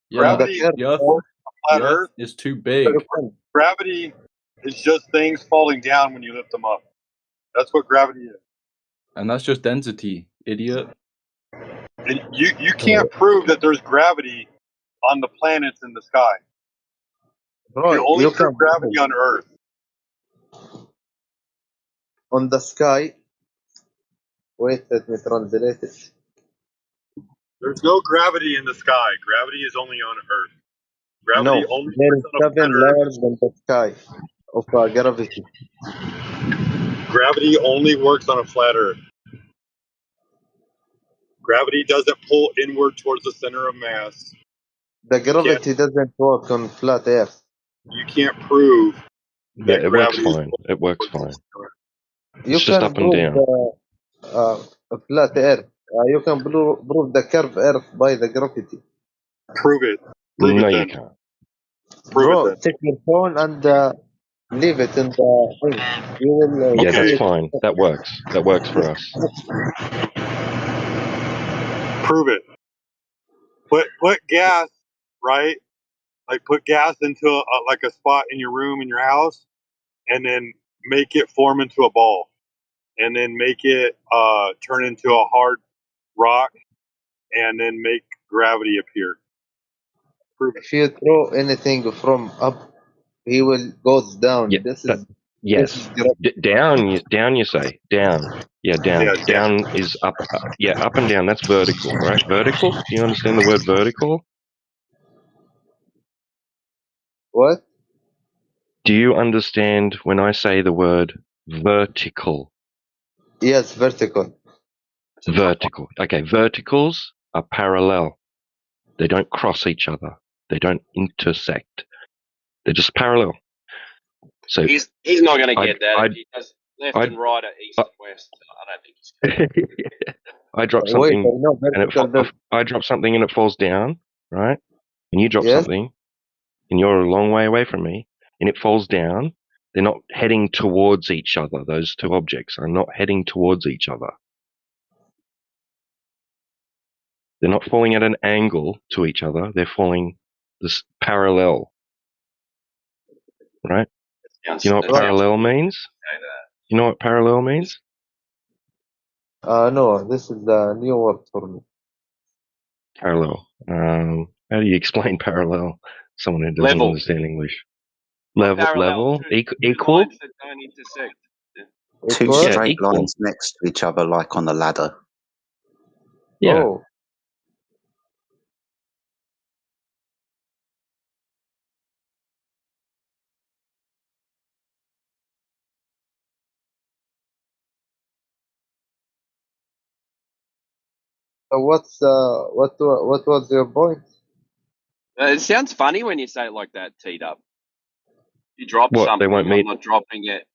Yeah, Gravity the Earth, supports a flat Earth is too big. Gravity is just things falling down when you lift them up. That's what gravity is. And that's just density, idiot. And you can't prove that there's gravity on the planets in the sky. Bro, you only you prove can gravity on Earth. On the sky. Wait, let me translate it. There's no gravity in the sky. Gravity is only on Earth. Gravity No, only there works is on a flat 7 Earth. layers in the sky of gravity. Gravity only works on a flat Earth. Gravity doesn't pull inward towards the center of mass. The gravity doesn't work on flat Earth. You can't prove Yeah, that it works gravity fine. It works fine. You It's just can up and prove down. a flat Earth. You can prove the curved Earth by the gravity. Prove it. No, you can't. Bro, take your phone and leave it in the thing. You will Yeah, that's see it. fine. That works. That works for us. Prove it. Put gas, right? Like put gas into like a spot in your room in your house, and then make it form into a ball, and then make it turn into a hard rock, and then make gravity appear. Prove it. If you throw anything from up, he will goes down. Yeah, This is Yes. Down, down. You say down. Yeah, down. Yeah, Down is up. Yeah, up and down. That's vertical, right? Vertical. Do you understand the word vertical? What? Do you understand when I say the word vertical? Yes, vertical. Vertical. Okay, verticals are parallel. They don't cross each other. They don't intersect. They're just parallel. So He's not going to get that. If he does left and right or east and west, I don't think he's going to. I drop something I drop something and it falls down, right? And you drop something and you're a long way away from me and it falls down. They're not heading towards each other. Those two objects are not heading towards each other. They're not falling at an angle to each other. They're falling this parallel, right? Do you know what parallel means? You know what parallel means? No, this is the new word for me. Parallel. How do you explain parallel? Someone who doesn't understand English. Level. Equal. Lines that don't intersect. Two straight lines next to each other, like on a ladder. Yeah. Oh. What was your point? It sounds funny when you say it like that, T-Dub. You drop What, something, they won't I'm meet? not dropping it.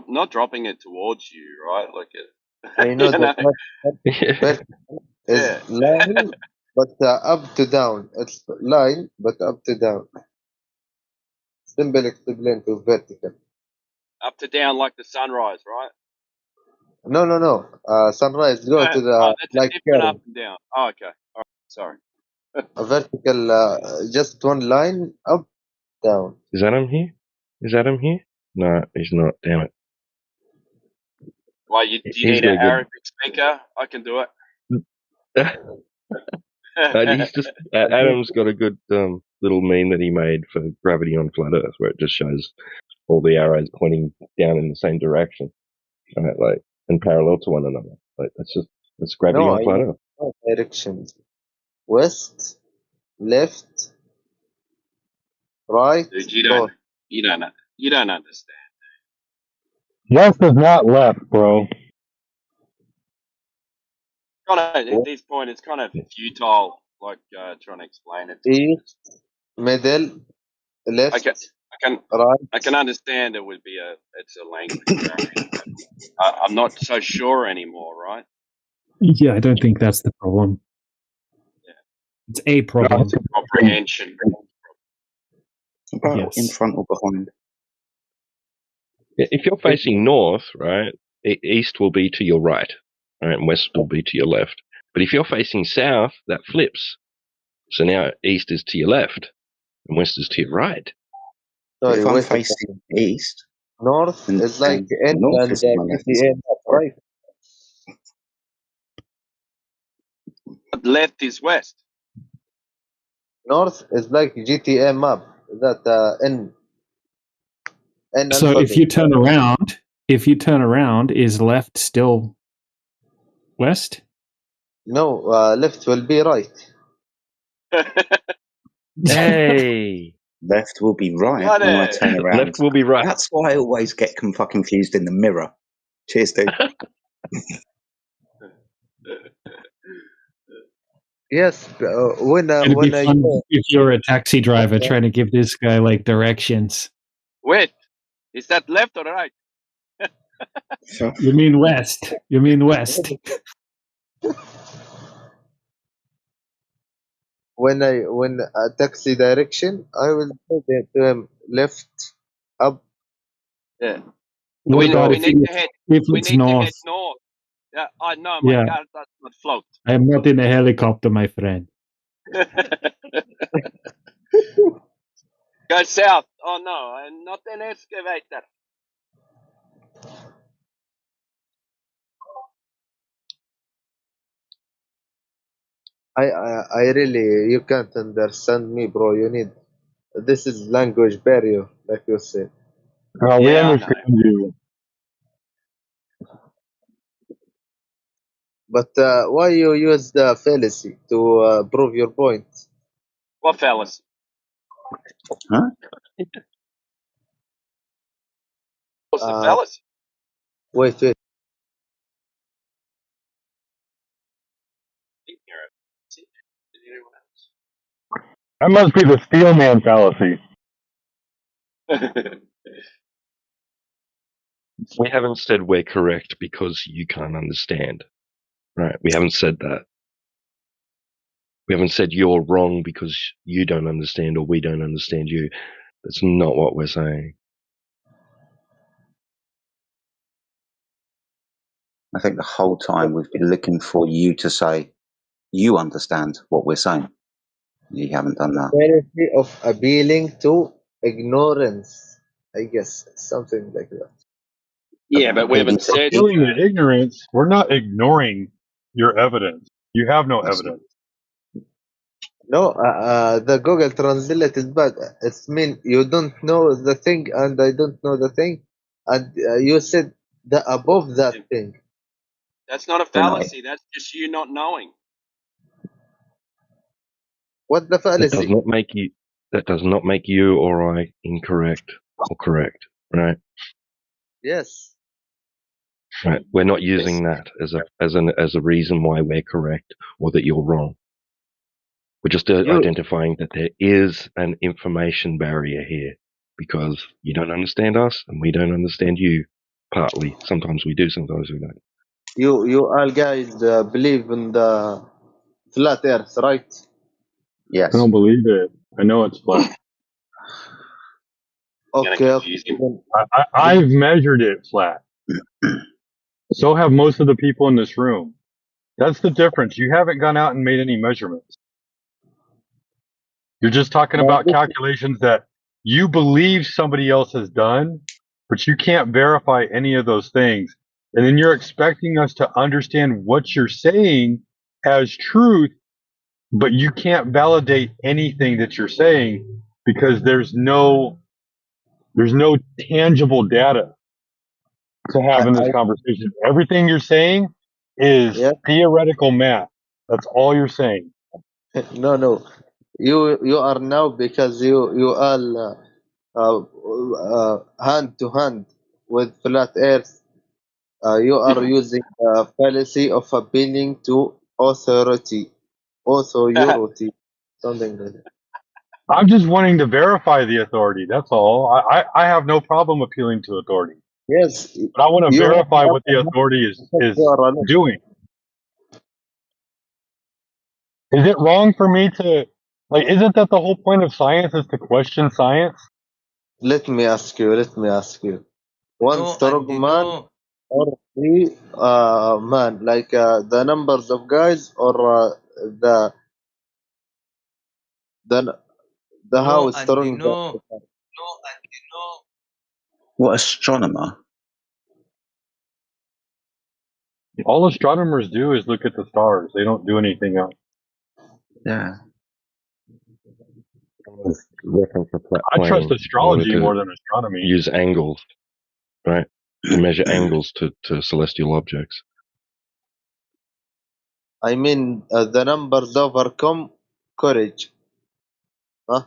Not dropping it towards you, right? Like it. I know that is line, but up to down. It's line, but up to down. Simple explain to vertical. Up to down like the sunrise, right? No. Sunrise go to the that's like a different curve. up and down. Oh, okay. All right. Sorry. A vertical, just one line up, down. Is Adam here? Is Adam here? No, he's not. Damn it. Why do you need an Arabic speaker? I can do it. He's just Adam's got a good little meme that he made for gravity on flat Earth, where it just shows all the arrows pointing down in the same direction, right? Like and parallel to one another. Like that's gravity on flat Earth. No directions. West, left, right. Dude, you don't understand. Left is not left, bro. At this point, it's kind of futile, like trying to explain it. East, middle, left, right. I can understand it would be it's a language barrier. I'm not so sure anymore, right? Yeah, I don't think that's the problem. Yeah. It's a problem. It's comprehension. About in front or behind. If you're facing north, right, east will be to your right, right, and west will be to your left. But if you're facing south, that flips. So now east is to your left, and west is to your right. Sorry, if I'm facing east, north is like N north and is my left. right? Left is west. North is like GTA map. That N. So alphabet. if you turn around, is left still west? No, left will be right. Hey. Left will be right when I turn around. Left will be right. That's why I always get confused in the mirror. Cheers, dude. Yes, when It'd be fun I if you're a taxi driver trying to give this guy like directions. Wait, is that left or right? You mean west? You mean west? when a taxi direction, I will tell to him left, up. Yeah. What We about need to head north? north. Yeah, I know, my car does not float. I am not in a helicopter, my friend. Go south. Oh no, I'm not an excavator. I really, you can't understand me, bro. You need, this is language barrier, like you said. We Yeah, I understand you. But why you use the fallacy to prove your point? What fallacy? Huh? What's the fallacy? Wait. That must be the steel man fallacy. We haven't said we're correct because you can't understand. Right? We haven't said that. We haven't said you're wrong because you don't understand or we don't understand you. That's not what we're saying. I think the whole time we've been looking for you to say you understand what we're saying. You haven't done that. Fallacy of appealing to ignorance, I guess, something like that. Yeah, but we haven't said. Appealing to ignorance. We're not ignoring your evidence. You have no evidence. No, the Google Translate is bad. It's mean you don't know the thing and I don't know the thing, and you said the above that thing. That's not a fallacy. That's just you not knowing. What the fallacy? That does not make you or I incorrect or correct, right? Yes. Right. We're not using that as a reason why we're correct or that you're wrong. We're just identifying that there is an information barrier here because you don't understand us and we don't understand you. Partly. Sometimes we do, sometimes we don't. You all guys believe in the flat Earth, right? Yes. I don't believe it. I know it's flat. Okay. I've measured it flat. So have most of the people in this room. That's the difference. You haven't gone out and made any measurements. You're just talking about calculations that you believe somebody else has done, but you can't verify any of those things. And then you're expecting us to understand what you're saying as truth, but you can't validate anything that you're saying because there's no tangible data to have in this conversation. Everything you're saying is theoretical math. That's all you're saying. No. You are now because you all hand to hand with flat Earth. You are using the fallacy of appealing to authority, something like that. I'm just wanting to verify the authority. That's all. I have no problem appealing to authority. Yes. But I want to verify what the authority is doing. Is it wrong for me to, isn't that the whole point of science is to question science? Let me ask you. One strong man or three man, like the numbers of guys or the how strong the What astronomer? All astronomers do is look at the stars. They don't do anything else. Yeah. I trust astrology more than astronomy. Use angles, right? To measure angles to celestial objects. I mean the numbers overcome courage. Huh?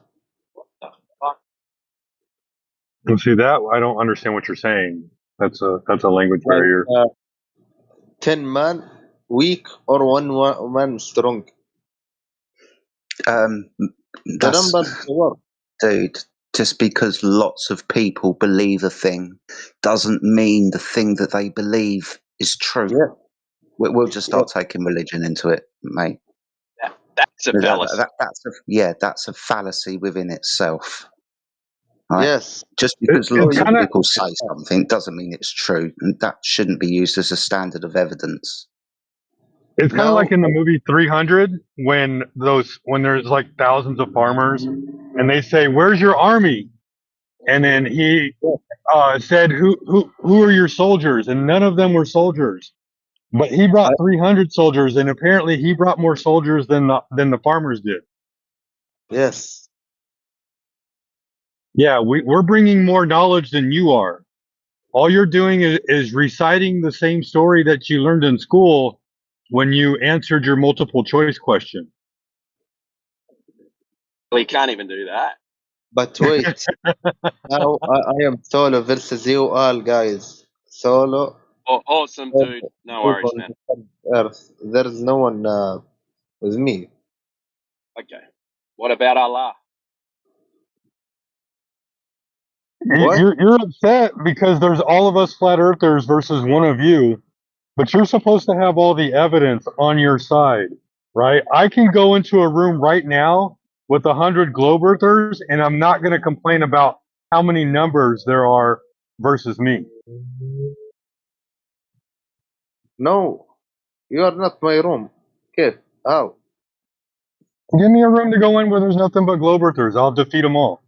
You see that? I don't understand what you're saying. That's a language barrier. 10 man weak or one man strong. The numbers work. Dude, just because lots of people believe a thing doesn't mean the thing that they believe is true. Yeah. We'll just start taking religion into it, mate. That's a fallacy. That's a fallacy within itself. Right? Yes. Just because lots of people say something doesn't mean it's true, and that shouldn't be used as a standard of evidence. It's kind of like in the movie 300 when there's like thousands of farmers and they say, "Where's your army?" And then he said, "Who are your soldiers?" And none of them were soldiers, but he brought 300 soldiers, and apparently he brought more soldiers than the farmers did. Yes. Yeah, we're bringing more knowledge than you are. All you're doing is reciting the same story that you learned in school when you answered your multiple choice question. Well, you can't even do that. But wait, now I am solo versus you all, guys. Solo. Oh, awesome, dude. No worries, man. Earth. There is no one with me. Okay. What about Allah? You're upset because there's all of us flat earthers versus one of you, but you're supposed to have all the evidence on your side, right? I can go into a room right now with 100 globe earthers and I'm not going to complain about how many numbers there are versus me. No, you are not my room. Kid, how? Give me a room to go in where there's nothing but globe earthers. I'll defeat them all.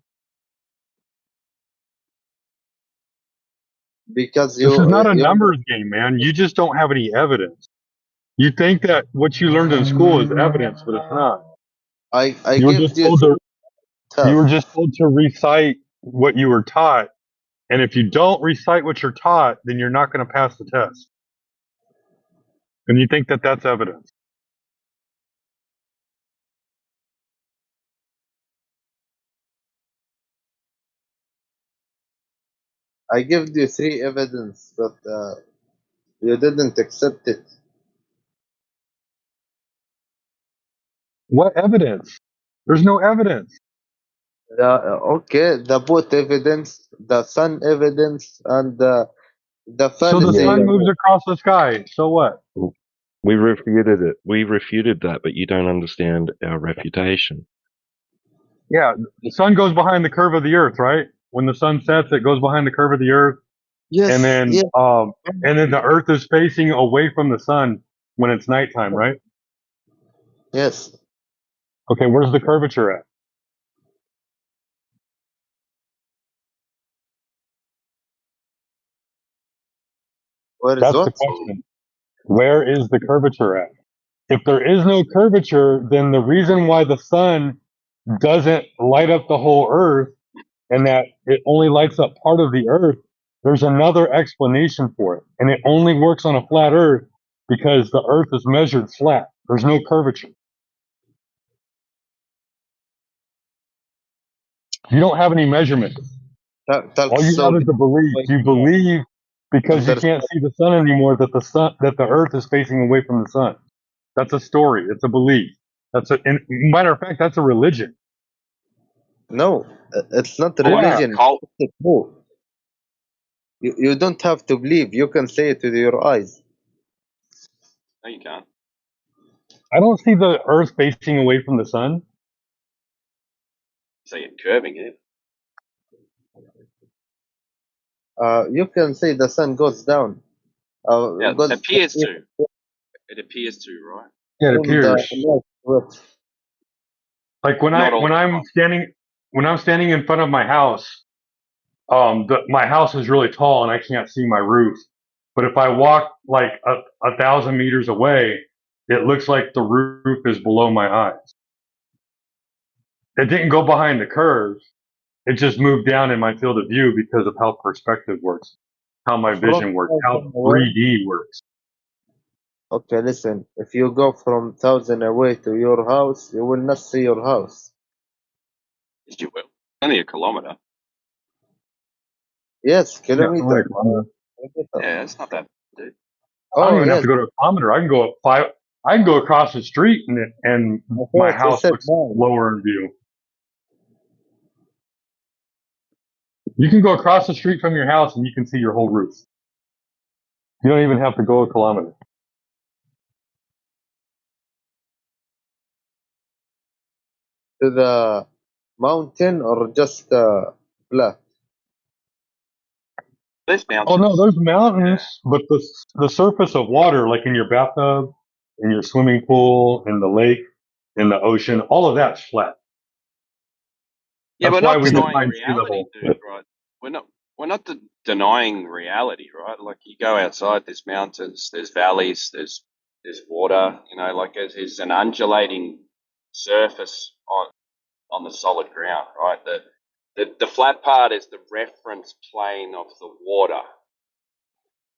Because This is not a numbers game, man. You just don't have any evidence. You think that what you learned in school is evidence, but it's not. I You were gave just you told to tough. you were just told to recite what you were taught, and if you don't recite what you're taught, then you're not going to pass the test. And you think that that's evidence. I gave you 3 evidence, but you didn't accept it. What evidence? There's no evidence. Okay, the boat evidence, the sun evidence, and the So the fallacy. sun moves across the sky. So what? We refuted it. We refuted that, but you don't understand our refutation. Yeah, the sun goes behind the curve of the earth, right? When the sun sets, it goes behind the curve of the earth. Yes. And then, yes. and then the earth is facing away from the sun when it's nighttime, right? Yes. Okay, where's the curvature at? Where is That's what? the question. Where is the curvature at? If there is no curvature, then the reason why the sun doesn't light up the whole earth and that it only lights up part of the earth, there's another explanation for it. And it only works on a flat earth because the earth is measured flat. There's no curvature. You don't have any measurement. All you have is a belief. You believe because you can't see the sun anymore that the earth is facing away from the sun. That's a story. It's a belief. Matter of fact, that's a religion. No, it's not a Yeah. religion. It's true. You don't have to believe. You can say it with your eyes. No, you can't. I don't see the earth facing away from the sun. So you're curving it. You can say the sun goes down. Yeah, it goes appears to. It appears to, right? Yeah, it from the appears. northwest. Like when Not all the I'm standing in front of my house, my house is really tall and I can't see my roof. But if I walk like 1,000 meters away, it looks like the roof is below my eyes. It didn't go behind the curve. It just moved down in my field of view because of how perspective works, how my vision works, how 3D works. Okay, listen. If you go from 1,000 away to your house, you will not see your house. Yes, you will. Only a kilometer. Yes, Yeah, kilometer. only a kilometer. Yeah, it's not that, dude. I don't Oh, even have yes. to go to a kilometer. I can go I can go across the street and my Yes, I house said looks no. lower in view. You can go across the street from your house and you can see your whole roof. You don't even have to go a kilometer. To the mountain or just flat? There's Oh no, mountains. there's mountains, but the surface of water, like in your bathtub, in your swimming pool, in the lake, in the ocean, all of that's flat. Yeah, That's we're why not we denying define sea reality, level. dude. Right? We're not denying reality, right? Like you go outside, there's mountains, there's valleys, there's water. You know, like there's an undulating surface on the solid ground, right? The flat part is the reference plane of the water.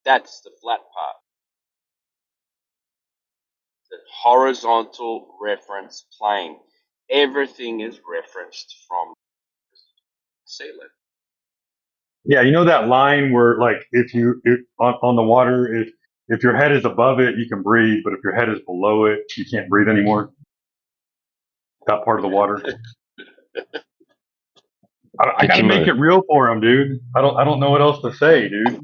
That's the flat part. The horizontal reference plane. Everything is referenced from sea level. Yeah, you know that line where, like, if on the water, if your head is above it, you can breathe, but if your head is below it, you can't breathe anymore. That part of the water. I gotta make it real for him, dude. I don't know what else to say, dude.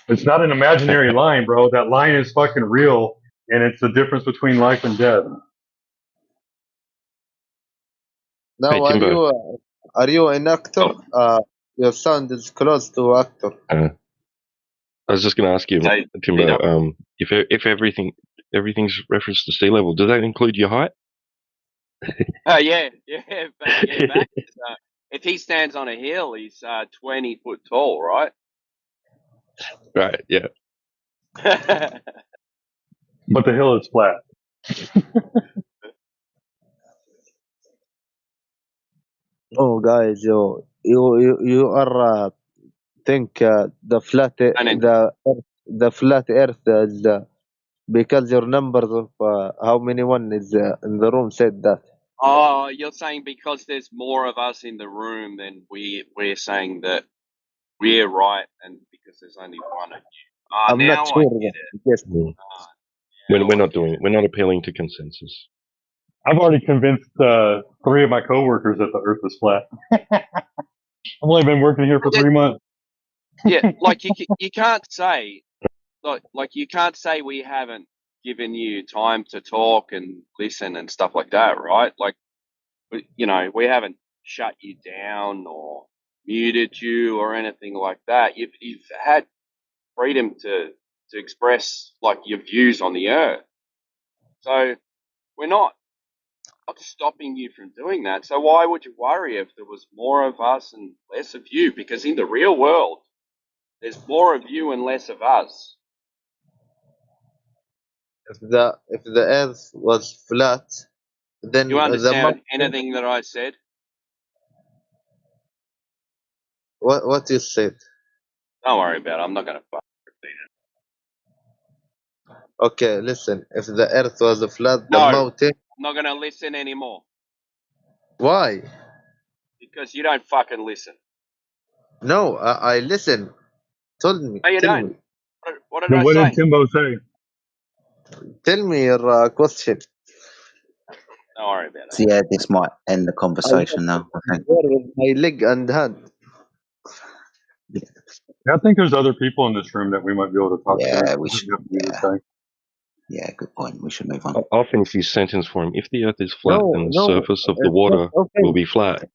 It's not an imaginary line, bro. That line is fucking real, and it's the difference between life and death. Now, Hey, Timbo. are you an actor? Your sound is close to actor. I was just going to ask you, Timbo, if everything's referenced to sea level, does that include your height? Yeah. Back if he stands on a hill, he's 20 foot tall, right? Right. Yeah. But the hill is flat. Oh, guys, you are think the flat Earth is because your numbers of how many one is in the room said that. Oh, you're saying because there's more of us in the room than we're saying that we're right, and because there's only one of you. I'm now not sure. I get it. Yes. We're not appealing to consensus. I've already convinced 3 of my coworkers that the Earth is flat. I've only been working here for 3 months. Yeah, like you can't say like you can't say we haven't given you time to talk and listen and stuff like that, right? Like, we haven't shut you down or muted you or anything like that. You've had freedom to express like your views on the earth. So we're not stopping you from doing that. So why would you worry if there was more of us and less of you? Because in the real world, there's more of you and less of us. If the Earth was flat, then Do you understand anything that I said? What you said? Don't worry about it. I'm not going to repeat it. Okay, listen. If the Earth was flat, the No, mountain. I'm not going to listen anymore. Why? Because you don't fucking listen. No, I listen. Tell me. No, you tell don't. me. What did I What say? did Timbo say? Tell me your question. Don't worry about it. So yeah, this might end the conversation now, I think. With my leg and hand. I think there's other people in this room that we might be able to talk to. Yeah, we should. Yeah, good point. We should move on. I'll finish this sentence for him. If the Earth is flat, then the surface of the it's water not will be flat.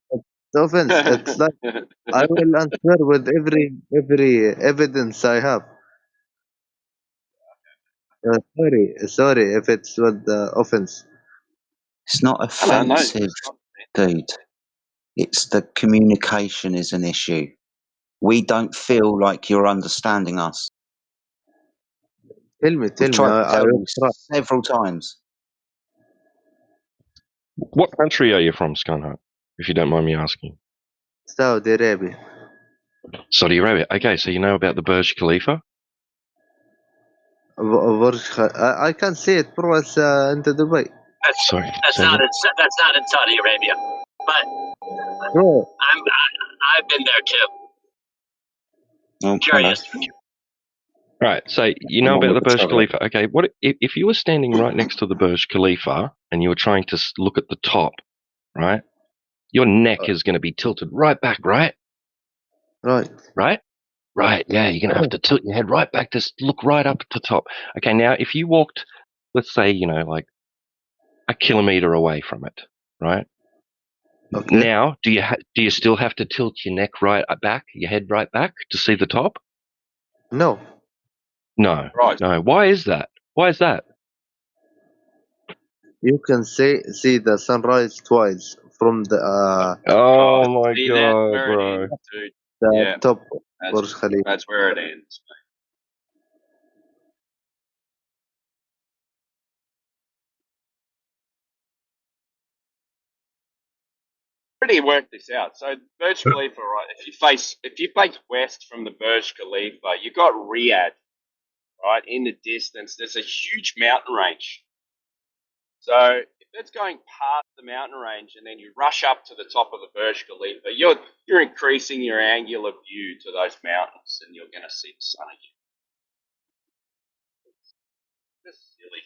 No offense. It's like I will answer with every evidence I have. Sorry if it's with offense. It's not offensive, dude. It's the communication is an issue. We don't feel like you're understanding us. Tell me. We've tried to tell you several times. What country are you from, Scanhart, if you don't mind me asking? Saudi Arabia. Saudi Arabia. Okay, so you know about the Burj Khalifa? I can see it, bro. It's into Dubai. That's not in Saudi Arabia, but bro, I've been there too. Oh, curious. Right, so you know about the Burj Khalifa. Okay, what if you were standing right next to the Burj Khalifa and you were trying to look at the top, right? Your neck is going to be tilted right back, right? Right. Right? Right, yeah, you're going to have to tilt your head right back to look right up at the top. Okay, now if you walked, let's say, like a kilometer away from it, right? Okay. Now, do you still have to tilt your neck right back, your head right back to see the top? No. No. Right. No. Why is that? Why is that? You can see the sunrise twice from the oh my see god, that? bro! Dude. The top Burj Khalifa. That's where it ends. already worked this out. So Burj Khalifa, right? If you face west from the Burj Khalifa, you got Riyadh, right? In the distance, there's a huge mountain range. So if it's going past the mountain range and then you rush up to the top of the Burj Khalifa, you're increasing your angular view to those mountains, and you're going to see the sun again. It's silly.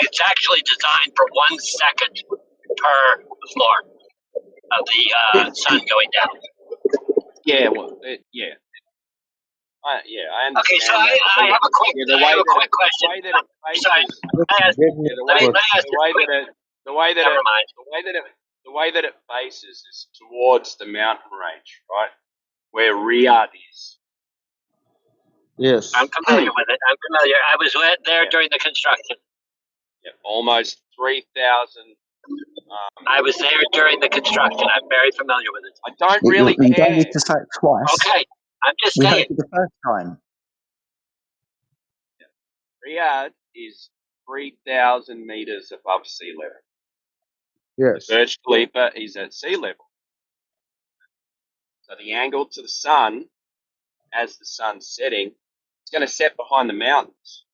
It's actually designed for 1 second per floor of the sun going down. Yeah, well, yeah. I understand. Okay, so I have a quick, question. The way that it faces, the way that it faces is towards the mountain range, right? Where Riyadh is. Yes. I'm familiar with it. I'm familiar. I was there during the construction. Yeah, almost 3,000. I was there during the construction. I'm very familiar with it. I don't really You care. don't need to say it twice. Okay, I'm just We heard saying. it the first time. Riyadh is 3,000 meters above sea level. Yes. The Burj Khalifa is at sea level. So the angle to the sun, as the sun's setting, it's going to set behind the mountains.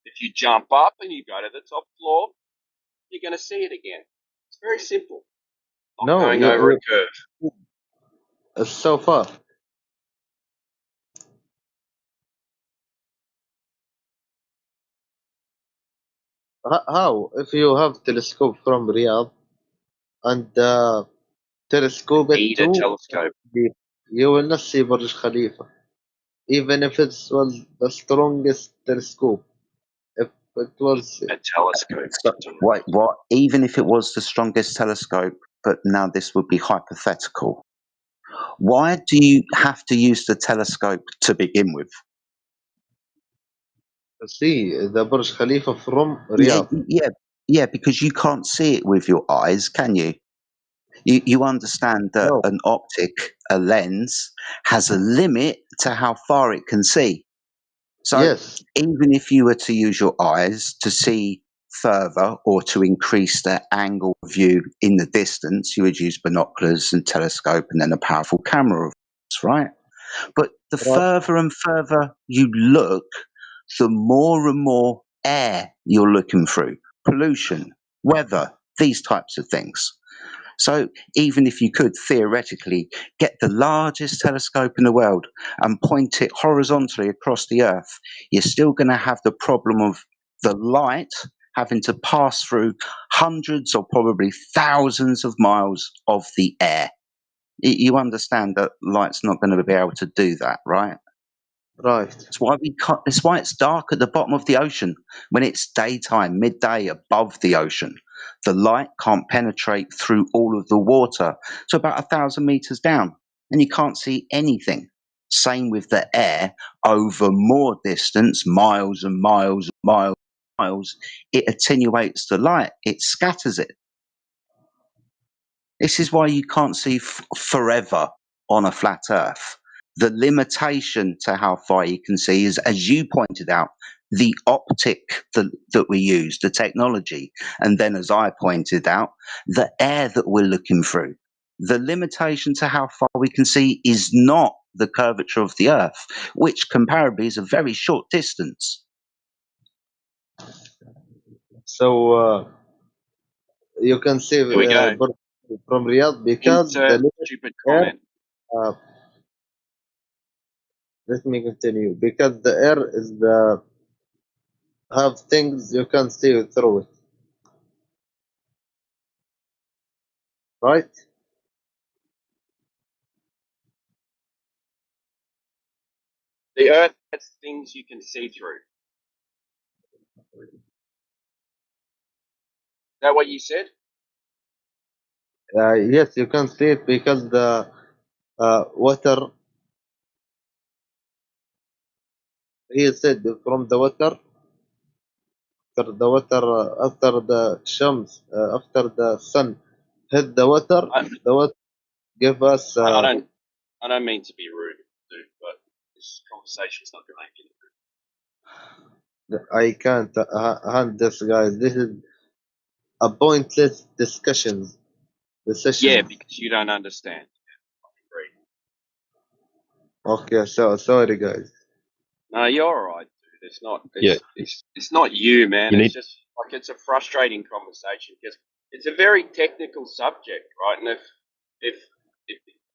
If you jump up and you go to the top floor, you're going to see it again. It's very simple. Not going over a curve. It's so far. How? If you have telescope from Riyadh and telescope it Need a telescope. you will not see Burj Khalifa. Even if it was the strongest telescope. If it was a telescope. So, wait, what? Even if it was the strongest telescope, but now this would be hypothetical. Why do you have to use the telescope to begin with? See the Burj Khalifa from Riyadh. Yeah, because you can't see it with your eyes, can you? You understand that an optic, a lens, has a limit to how far it can see. So even if you were to use your eyes to see further or to increase the angle of view in the distance, you would use binoculars and telescope and then a powerful camera, of course, right? But the further and further you look, the more and more air you're looking through, pollution, weather, these types of things. So even if you could theoretically get the largest telescope in the world and point it horizontally across the Earth, you're still going to have the problem of the light having to pass through hundreds or probably thousands of miles of the air. You understand that light's not going to be able to do that, right? Right. It's why it's dark at the bottom of the ocean when it's daytime, midday above the ocean. The light can't penetrate through all of the water to about 1,000 meters down, and you can't see anything. Same with the air over more distance, miles and miles and miles and miles. It attenuates the light. It scatters it. This is why you can't see forever on a flat Earth. The limitation to how far you can see is, as you pointed out, the optic that we use, the technology. And then, as I pointed out, the air that we're looking through. The limitation to how far we can see is not the curvature of the Earth, which comparably is a very short distance. So you can see from Riyadh because the stupid comment. Let me continue. Because the air is have things you can see through it. Right? The Earth has things you can see through. Is that what you said? Yes, you can see it because the water. He said from the water. After the shams, after the sun hit the water give us. I don't mean to be rude, dude, but this conversation's not going to I can't hand this, guys. This is a pointless discussion. The session. Yeah, because you don't understand. Okay, so sorry guys. No, you're all right, dude. It's not. Yeah. It's not you, man. You It's need- just like it's a frustrating conversation because it's a very technical subject, right? And if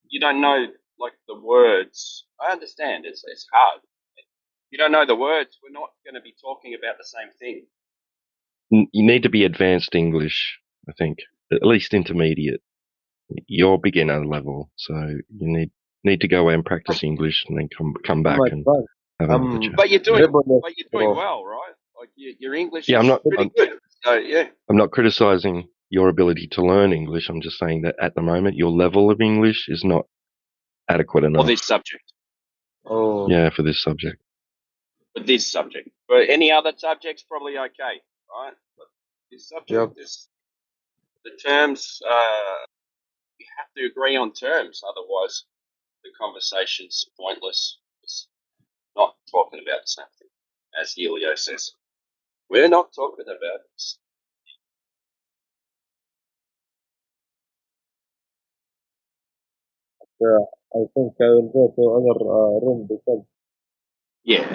you don't know like the words, I understand it's hard. If you don't know the words, we're not going to be talking about the same thing. You need to be advanced English, I think, at least intermediate. You're beginner level, so you need to go and practice English and then come back and have another chat. But you're doing well, right? Like your English Yeah, is pretty good. So yeah. I'm not criticizing your ability to learn English. I'm just saying that at the moment your level of English is not adequate enough. For this subject. Oh. Yeah, for this subject. For this subject. For any other subjects, probably okay, right? But this subject is the terms. We have to agree on terms, otherwise the conversation's pointless. It's not talking about the same thing, as Helio says. We're not talking about this. I think I will go to other room because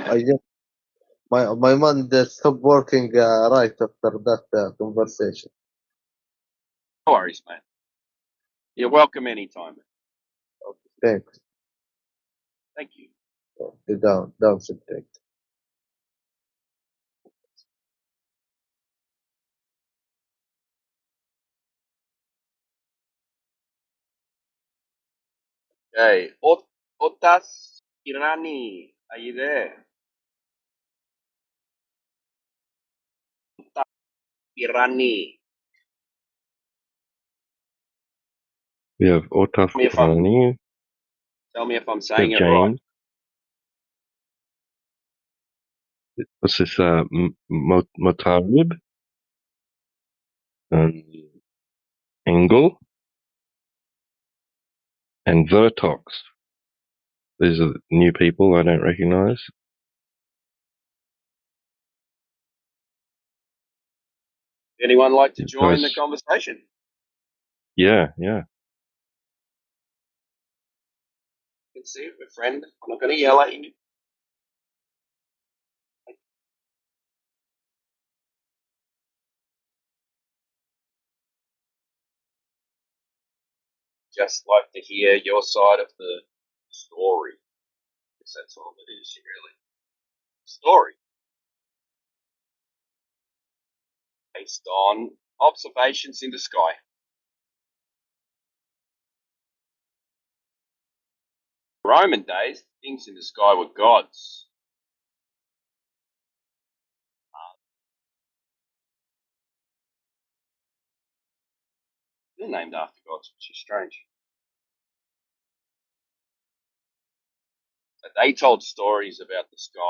I just my mind stopped working right after that conversation. No worries, mate. You're welcome anytime. Thanks. Thank you. Down subject. Okay. Otas Irani, are you there? Otas Irani. We have Otas Irani. Tell me if I'm We saying have it right. James. What's this? Motarib and Engel and Vertox. These are new people I don't recognize. Anyone like to You join guys- the conversation? Yeah. You can see it, my friend. I'm not going to yell at you. Just like to hear your side of the story. Because that's all it is, really. Story. Based on observations in the sky. Roman days, things in the sky were gods. They're named after gods, which is strange. But they told stories about the sky.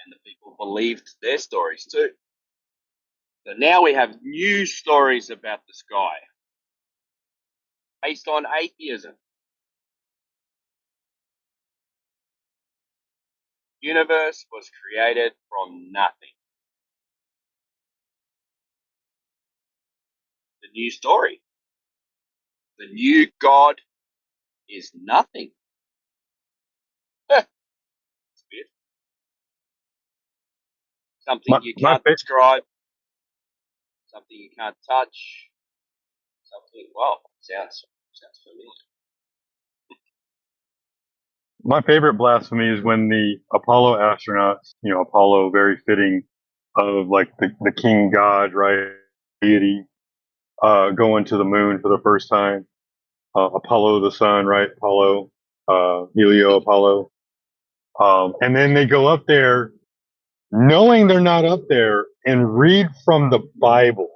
And the people believed their stories too. So now we have new stories about the sky. Based on atheism. The universe was created from nothing. The new story. The new God is nothing. It's weird. Something you can't describe. Something you can't touch. Something, well, sounds familiar. My favorite blasphemy is when the Apollo astronauts, Apollo, very fitting of like the king god, right? Deity, going to the moon for the first time. Apollo the sun, right? Apollo, Helio, Apollo. And then they go up there knowing they're not up there and read from the Bible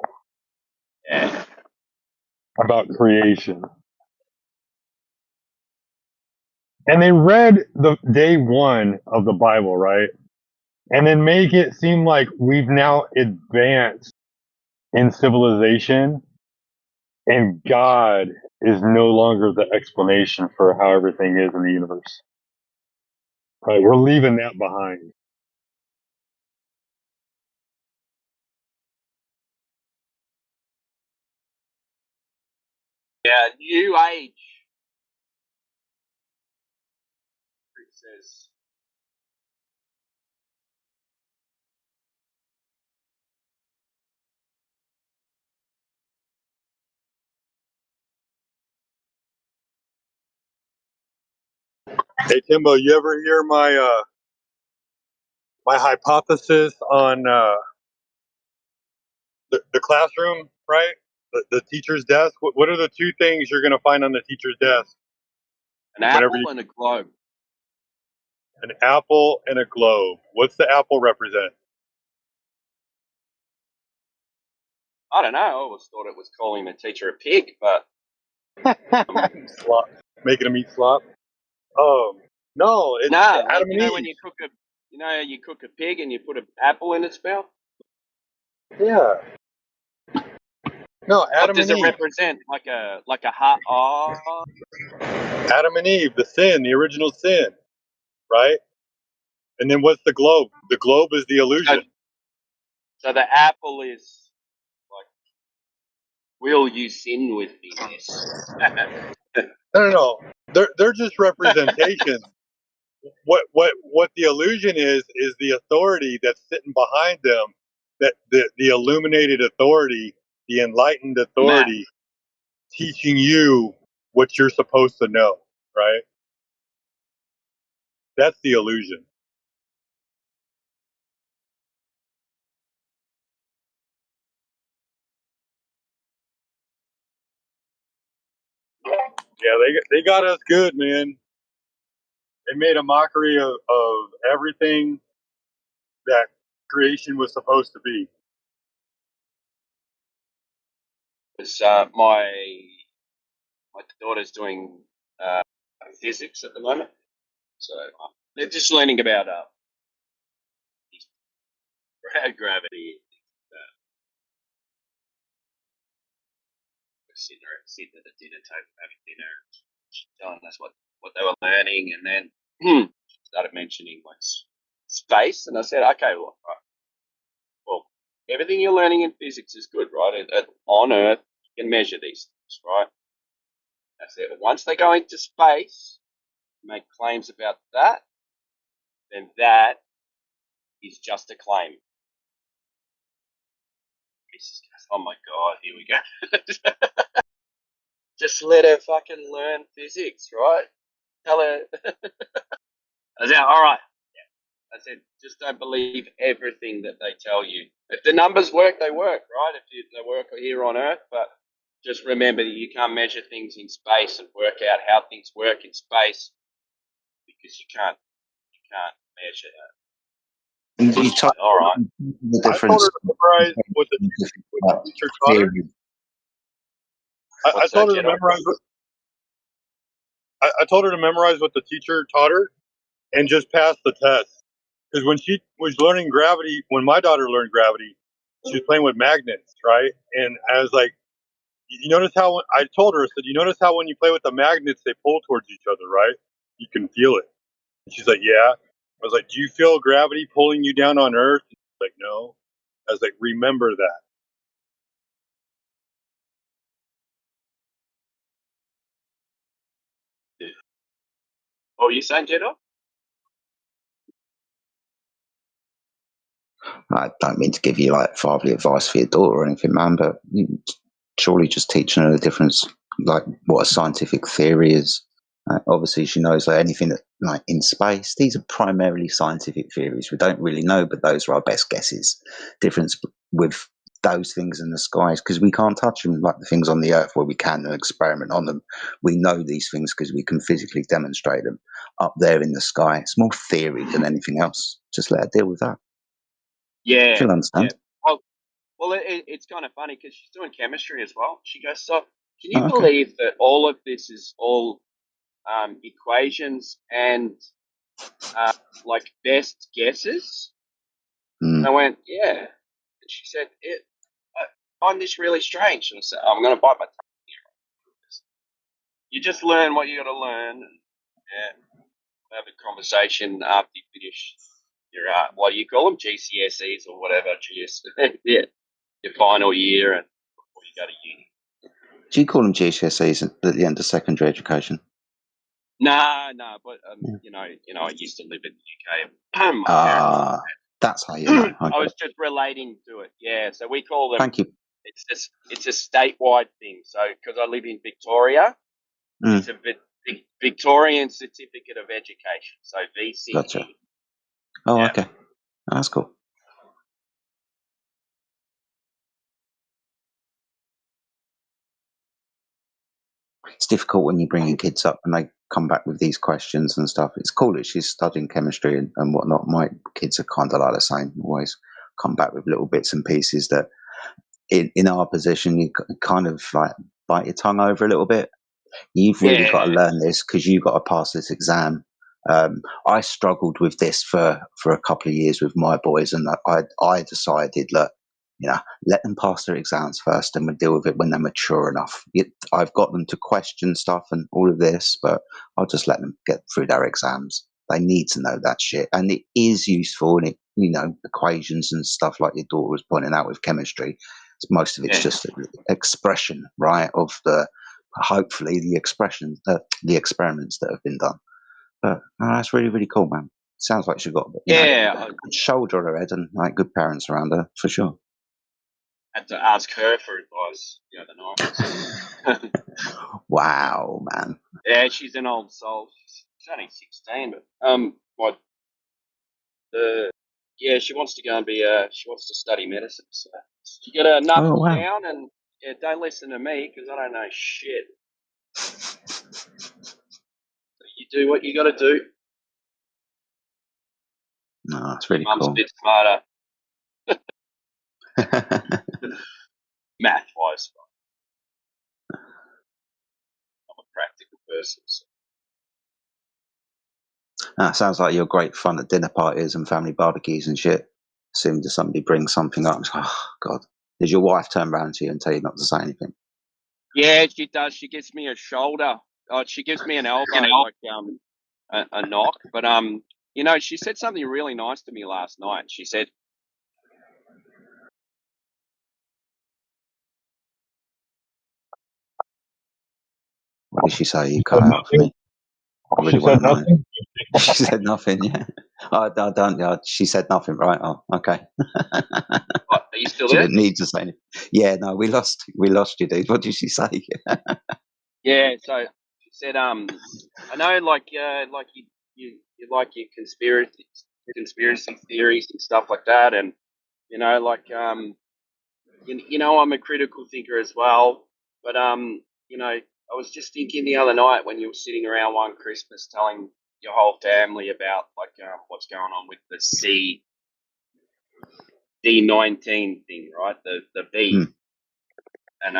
about creation. And they read the day one of the Bible, right? And then make it seem like we've now advanced in civilization and God is no longer the explanation for how everything is in the universe. Right? We're leaving that behind. Yeah, new age. It says. Hey Timbo, you ever hear my my hypothesis on the classroom, right? The teacher's desk. What are the two things you're going to find on the teacher's desk? An apple and a globe. An apple and a globe. What's the apple represent? I don't know. I always thought it was calling the teacher a pig, but Slop. Making them eat slop. No, it's no. Like, Adam you and know Eve. when you cook a pig and you put an apple in its mouth. Yeah. No, What Adam does and it Eve. represent? Like a heart? Oh, Adam and Eve, the sin, the original sin, right? And then what's the globe? The globe is the illusion. so the apple is like, will you sin with me, miss? No. They're just representations. What the illusion is the authority that's sitting behind them, that the illuminated authority, the enlightened authority, teaching you what you're supposed to know, right? That's the illusion. Yeah, they got us good, man. They made a mockery of everything that creation was supposed to be. Because my daughter's doing physics at the moment, so they're just learning about gravity. Sitting at the dinner table having dinner, she's telling us what they were learning, and then she started mentioning like space, and I said, okay, well, everything you're learning in physics is good, right? On Earth, you can measure these things, right? I said, but once they go into space, make claims about that, then that is just a claim. Mrs. goes, oh my God, here we go. Just let her fucking learn physics, right? Tell her. I said, all right. Yeah. I said, just don't believe everything that they tell you. If the numbers work, they work, right? They work here on Earth, but just remember that you can't measure things in space and work out how things work in space because you can't measure that. You talk all right. the I told her difference. to memorize what the teacher taught her. I told her to memorize what I told her to memorize what the teacher taught her and just pass the test. Because when she was learning gravity, when my daughter learned gravity, she was playing with magnets, right? And I was like, you notice how I told her, I said, you notice how when you play with the magnets, they pull towards each other, right? You can feel it. And she's like, yeah. I was like, do you feel gravity pulling you down on Earth? She's like, no. I was like, remember that. What were you saying, Jeddah? I don't mean to give you like fatherly advice for your daughter or anything, man, but surely just teaching her the difference, like what a scientific theory is. Obviously, she knows like anything that, like in space, these are primarily scientific theories. We don't really know, but those are our best guesses. Difference with those things in the skies, because we can't touch them, like the things on the Earth where we can experiment on them. We know these things because we can physically demonstrate them. Up there in the sky, it's more theory than anything else. Just let her deal with that. Yeah. She'll understand. Yeah. Well, it's kind of funny because she's doing chemistry as well. She goes, so can you Okay. believe that all of this is all equations and like best guesses? And I went, yeah. And she said, I find this really strange. And I said, I'm going to bite my tongue here. You just learn what you got to learn, and have a conversation after you finish your what do you call them, GCSEs or whatever, yeah, your final year, and before you go to uni. Do you call them GCSEs at the end of secondary education? No, but you know, I used to live in the UK. My parents. That's how you know. Okay. I was just relating to it. Yeah, so we call them. Thank you. It's a statewide thing. So because I live in Victoria, it's a Victorian Certificate of Education. So VCE. Gotcha. Oh, okay. That's cool. It's difficult when you're bringing kids up and they come back with these questions and stuff. It's cool that she's studying chemistry and whatnot. My kids are kind of like the same. Always come back with little bits and pieces that in our position, you kind of like bite your tongue over a little bit. You've really got to learn this because you've got to pass this exam. I struggled with this for a couple of years with my boys, and I decided that, let them pass their exams first and we'll deal with it when they're mature enough. I've got them to question stuff and all of this, but I'll just let them get through their exams. They need to know that shit. And it is useful, and equations and stuff like your daughter was pointing out with chemistry. Most of it's just expression, right, of hopefully the expressions, the experiments that have been done. But that's really, really cool, man. Sounds like she's got a good shoulder on her head and like good parents around her for sure. Had to ask her for advice the other night. Wow, man. Yeah, she's an old soul. She's only 16, but she wants to go and she wants to study medicine. So you got to knuckle down and don't listen to me because I don't know shit. So you do what you got to do. No, it's really Mum's cool. a bit smarter. Math-wise. I'm a practical person. So. Sounds like you're great fun at dinner parties and family barbecues and shit. As soon as somebody brings something up, oh, God. Did your wife turn around to you and tell you not to say anything? Yeah, she does. She gives me a shoulder. She gives me an elbow, like a knock. But she said something really nice to me last night. She said, "What did she say? You cut out for me." I really want to know. She said nothing. Yeah. I don't. Yeah, she said nothing. Right. Oh, okay. What, are you still She there? didn't need to say anything. Yeah. No, we lost you, dude. What did she say? Yeah. So she said, I know, like you like your conspiracy theories and stuff like that, and I'm a critical thinker as well. But I was just thinking the other night when you were sitting around one Christmas telling your whole family about what's going on with the D19 thing, right? The B, and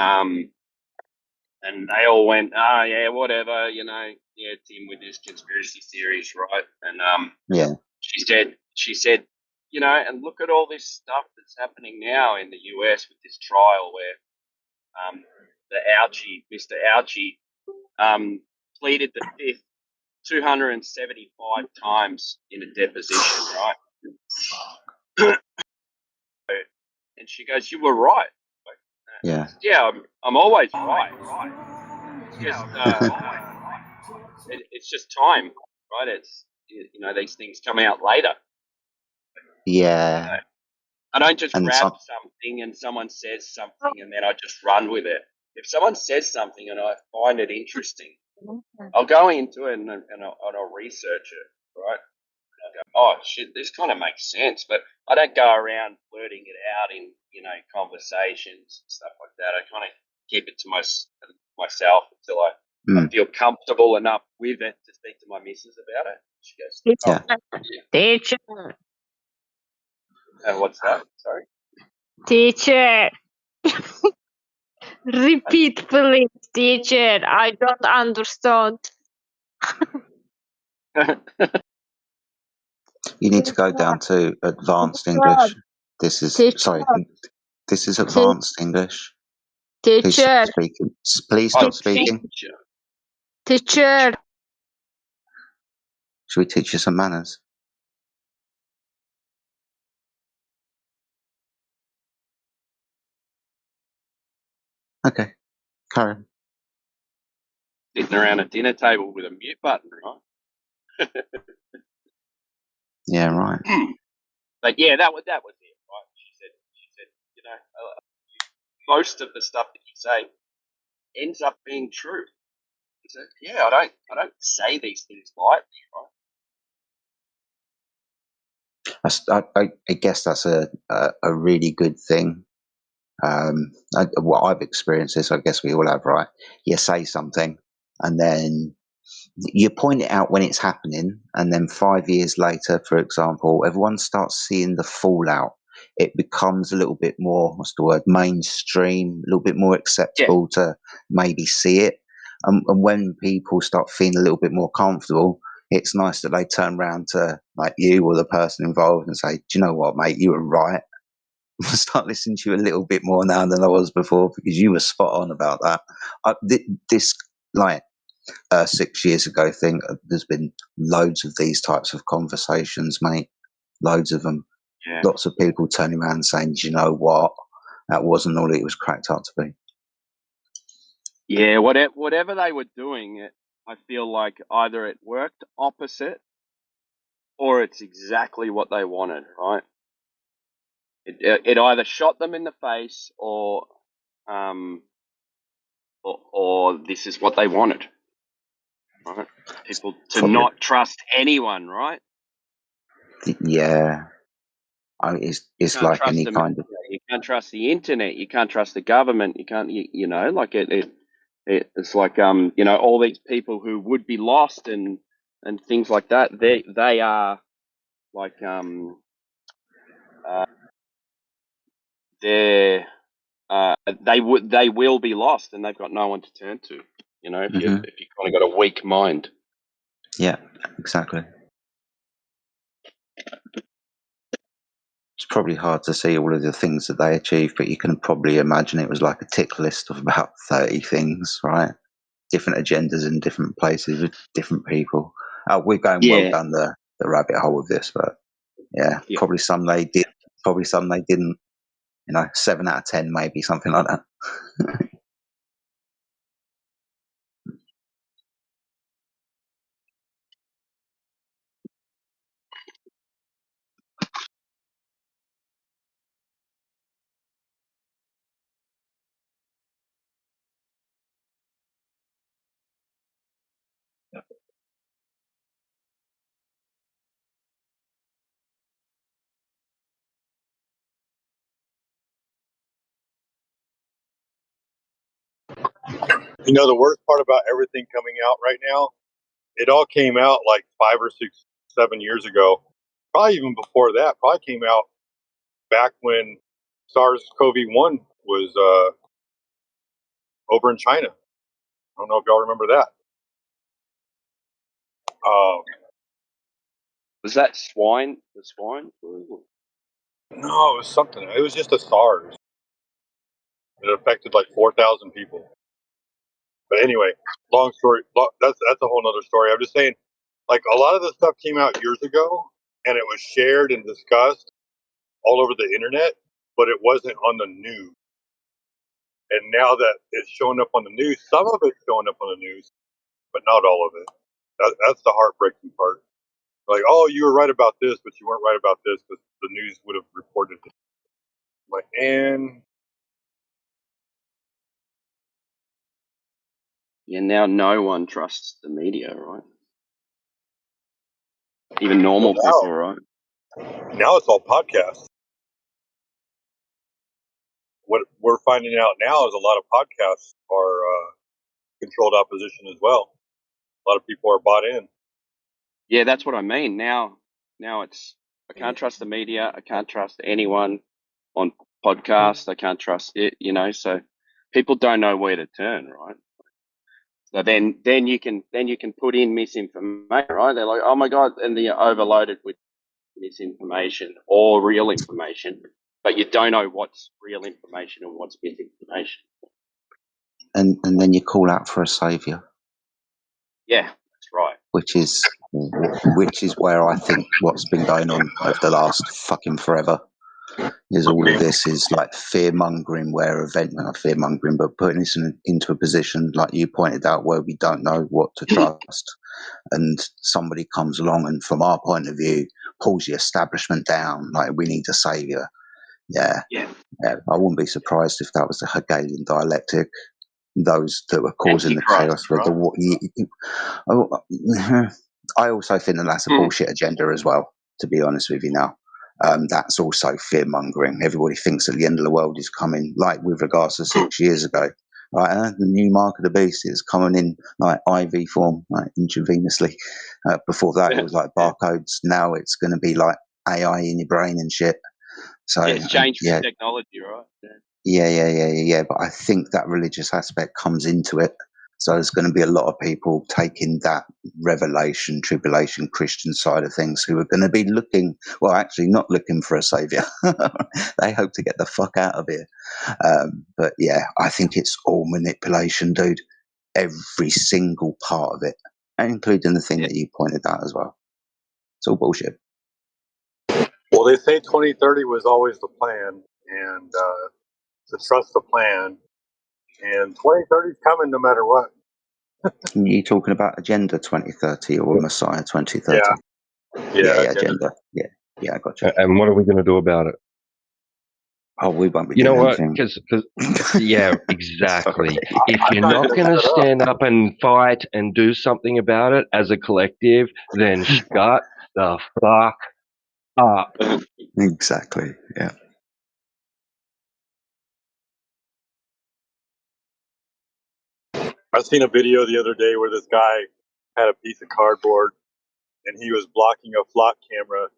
they all went, yeah, whatever, Tim with his conspiracy theories, right? And she said, and look at all this stuff that's happening now in the US with this trial where Mr. Ouchie, pleaded the fifth 275 times in a deposition, right? And she goes, "You were right." Like, yeah, I'm always right. It's just time, right? It's these things come out later. Yeah. I don't just grab something and someone says something and then I just run with it. If someone says something and I find it interesting, I'll go into it and I'll research it, right? And I'll go, oh shit, this kind of makes sense, but I don't go around blurting it out in conversations and stuff like that. I kind of keep it to myself until I feel comfortable enough with it to speak to my missus about it. She goes, Teacher. What's that? Sorry. Teacher. Repeat, please, teacher. I don't understand. You need to go down to advanced English. This is This is advanced English. Teacher. Please stop speaking. Teacher. Should we teach you some manners? Okay. Karen. Sitting around a dinner table with a mute button, right? Yeah, right. But yeah, that was it, right? She said, you know, most of the stuff that you say ends up being true. She said, yeah, I don't say these things lightly, right? I guess that's a really good thing. What I've experienced is, I guess we all have, right? You say something, and then you point it out when it's happening, and then 5 years later, for example, everyone starts seeing the fallout. It becomes a little bit more, what's the word, mainstream, a little bit more acceptable to maybe see it. And when people start feeling a little bit more comfortable, it's nice that they turn around to like you or the person involved and say, do you know what, mate, you were right. I'll start listening to you a little bit more now than I was before because you were spot on about that. This, like, 6 years ago thing, there's been loads of these types of conversations, mate. Loads of them. Yeah. Lots of people turning around and saying, do you know what? That wasn't all it was cracked up to be. Yeah, whatever they were doing, I feel like either it worked opposite or it's exactly what they wanted, right? It either shot them in the face or this is what they wanted, right? People to not trust anyone, right? Yeah. It's like any kind of... You can't trust the internet. You can't trust the government. You can't, you know, like it's like, you know, all these people who would be lost and things like that. They are like, they will be lost and they've got no one to turn to, you know, if you kind of got a weak mind. Yeah, exactly. It's probably hard to see all of the things that they achieved, but you can probably imagine it was like a tick list of about 30 things, right? Different agendas in different places with different people. We're going well down the rabbit hole of this, but yeah, probably some they did, probably some they didn't. You know, 7 out of 10, maybe something like that. You know, the worst part about everything coming out right now, it all came out like 5 or 6, 7 years ago. Probably even before that. Probably came out back when SARS-CoV-1 was over in China. I don't know if y'all remember that. Was that swine? The swine? No, it was something. It was just a SARS. It affected like 4,000 people. But anyway, long story. That's a whole nother story. I'm just saying, like, a lot of this stuff came out years ago, and it was shared and discussed all over the internet, but it wasn't on the news. And now that it's showing up on the news, some of it's showing up on the news, but not all of it. That's the heartbreaking part. Like, oh, you were right about this, but you weren't right about this because the news would have reported it. Like, and Yeah, now no one trusts the media, right? Even normal people, right? now it's all podcasts. What we're finding out now is a lot of podcasts are controlled opposition as well. A lot of people are bought in. Yeah, that's what I mean. Now it's, I can't trust the media. I can't trust anyone on podcasts. I can't trust it, you know, so people don't know where to turn, right? So then you can put in misinformation, right? They're like, oh my God, and they're overloaded with misinformation or real information, but you don't know what's real information and what's misinformation. And then you call out for a saviour. Yeah, that's right. Which is where I think what's been going on over the last fucking forever. is all of this is like fear mongering, not fear mongering, but putting us into a position, like you pointed out, where we don't know what to trust. And somebody comes along and, from our point of view, pulls the establishment down, like we need a saviour. Yeah. I wouldn't be surprised if that was the Hegelian dialectic, those that were causing the chaos with the war. I also think that that's a bullshit agenda as well, to be honest with you now. That's also fear mongering. Everybody thinks that the end of the world is coming, like with regards to 6 years ago. Right, the new mark of the beast is coming in like IV form, like intravenously. Before that, it was like barcodes. Now it's going to be like AI in your brain and shit. So it's changed with technology, right? Yeah. But I think that religious aspect comes into it. So there's going to be a lot of people taking that revelation, tribulation, Christian side of things who are going to be looking, well, actually not looking for a saviour. They hope to get the fuck out of here. But yeah, I think it's all manipulation, dude. Every single part of it, including the thing that you pointed out as well. It's all bullshit. Well, they say 2030 was always the plan, and to trust the plan. And 2030 is coming no matter what. Are you talking about Agenda 2030 or Messiah 2030? Yeah, Agenda. Yeah, I got you. And what are we going to do about it? Oh, we won't be You know doing what? anything. Because yeah, exactly. If you're not going to stand up and fight and do something about it as a collective, then shut the fuck up. Exactly. Yeah. I seen a video the other day where this guy had a piece of cardboard and he was blocking a flock camera.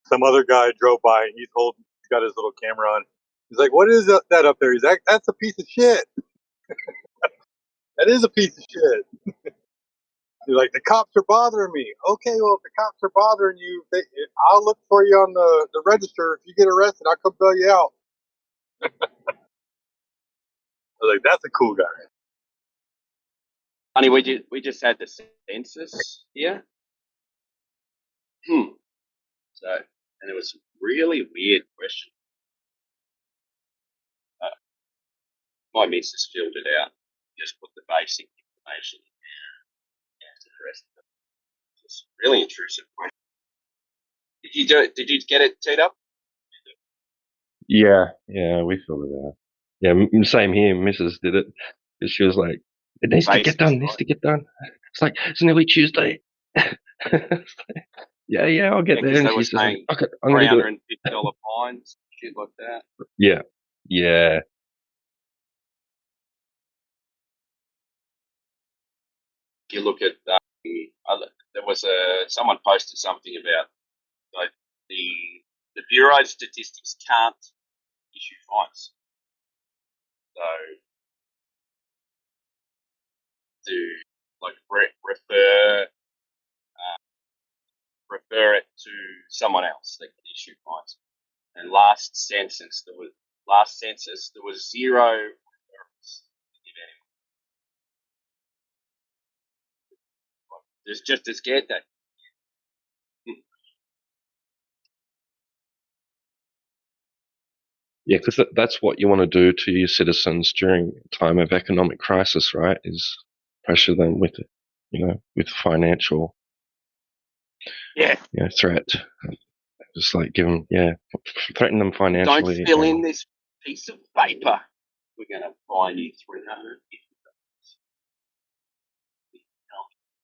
Some other guy drove by and he's got his little camera on. He's like, "What is that up there?" He's like, "That's a piece of shit." That is a piece of shit. He's like, "The cops are bothering me." Okay, well, if the cops are bothering you, I'll look for you on the register. If you get arrested, I'll come bail you out. I was like, "That's a cool guy." Honey, we just had the census here. So, and it was a really weird question. My missus filled it out. Just put the basic information after the rest of it. It's really intrusive. Did you do it? Did you get it teed up? Yeah, we filled it out. Yeah, same here. Mrs. did it. She was like, "It needs to get done. It needs to get done." It's like, it's nearly Tuesday. Yeah, I'll get there. And she's just like, "Okay, I'm going to do it." $350 fines, shit like that. Yeah. If you look at there was someone posted something about like the Bureau of Statistics can't issue fines. So to like refer it to someone else that can issue fines. And last census there was 0 referrals to give anyone. There's just a scared that. Yeah, because that's what you want to do to your citizens during a time of economic crisis, right? Is pressure them with, with financial, threat. Just like give them, threaten them financially. Don't fill in this piece of paper. We're going to fine you $350.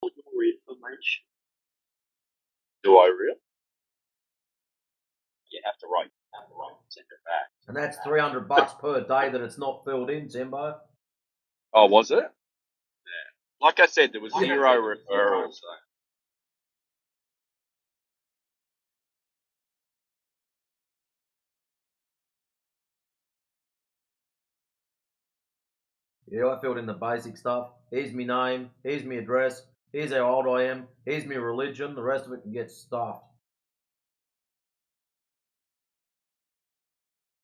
All your information. Do I really? You have to write, send it back. And that's $300 per day that it's not filled in, Timbo. Oh, was it? Yeah. Like I said, there was 0 referrals. So. Yeah, I filled in the basic stuff. Here's my name. Here's my address. Here's how old I am. Here's my religion. The rest of it can get stuffed.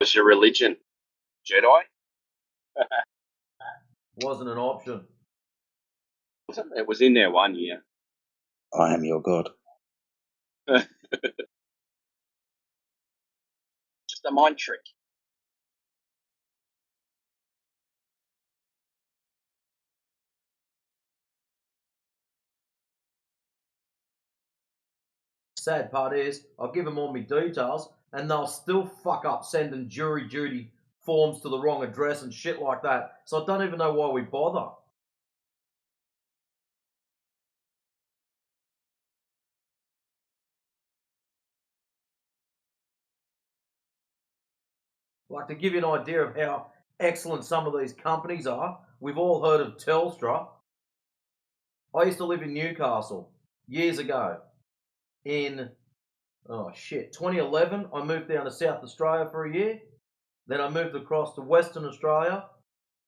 Was your religion Jedi? Wasn't an option. It was in there 1 year. I am your God. Just just a mind trick. Sad part is, I'll give them all my details, and they'll still fuck up sending jury duty forms to the wrong address and shit like that. So I don't even know why we bother. Like, to give you an idea of how excellent some of these companies are, we've all heard of Telstra. I used to live in Newcastle years ago. In 2011, I moved down to South Australia for a year. Then I moved across to Western Australia,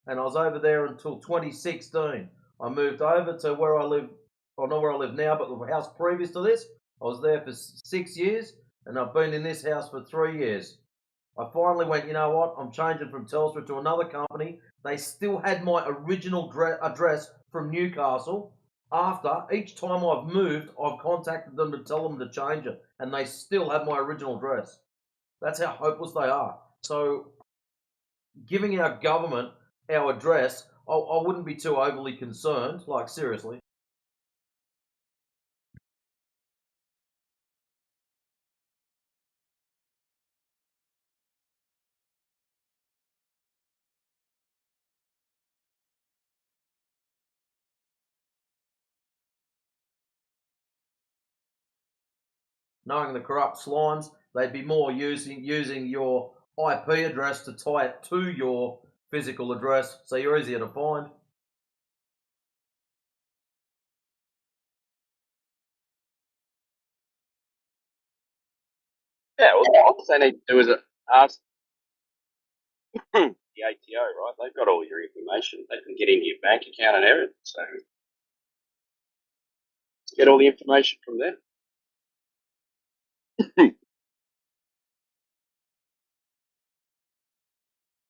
and I was over there until 2016. I moved over to where I live, or not where I live now, but the house previous to this. I was there for 6 years, and I've been in this house for 3 years. I finally went, you know what, I'm changing from Telstra to another company. They still had my original address from Newcastle. After, each time I've moved, I've contacted them to tell them to change it, and they still have my original address. That's how hopeless they are. So, giving our government our address, I wouldn't be too overly concerned, like seriously. Knowing the corrupt slimes, they'd be more using your IP address to tie it to your physical address, so you're easier to find. Yeah, well, all they need to do is ask the ATO, right? They've got all your information. They can get into your bank account and everything. So let's get all the information from them.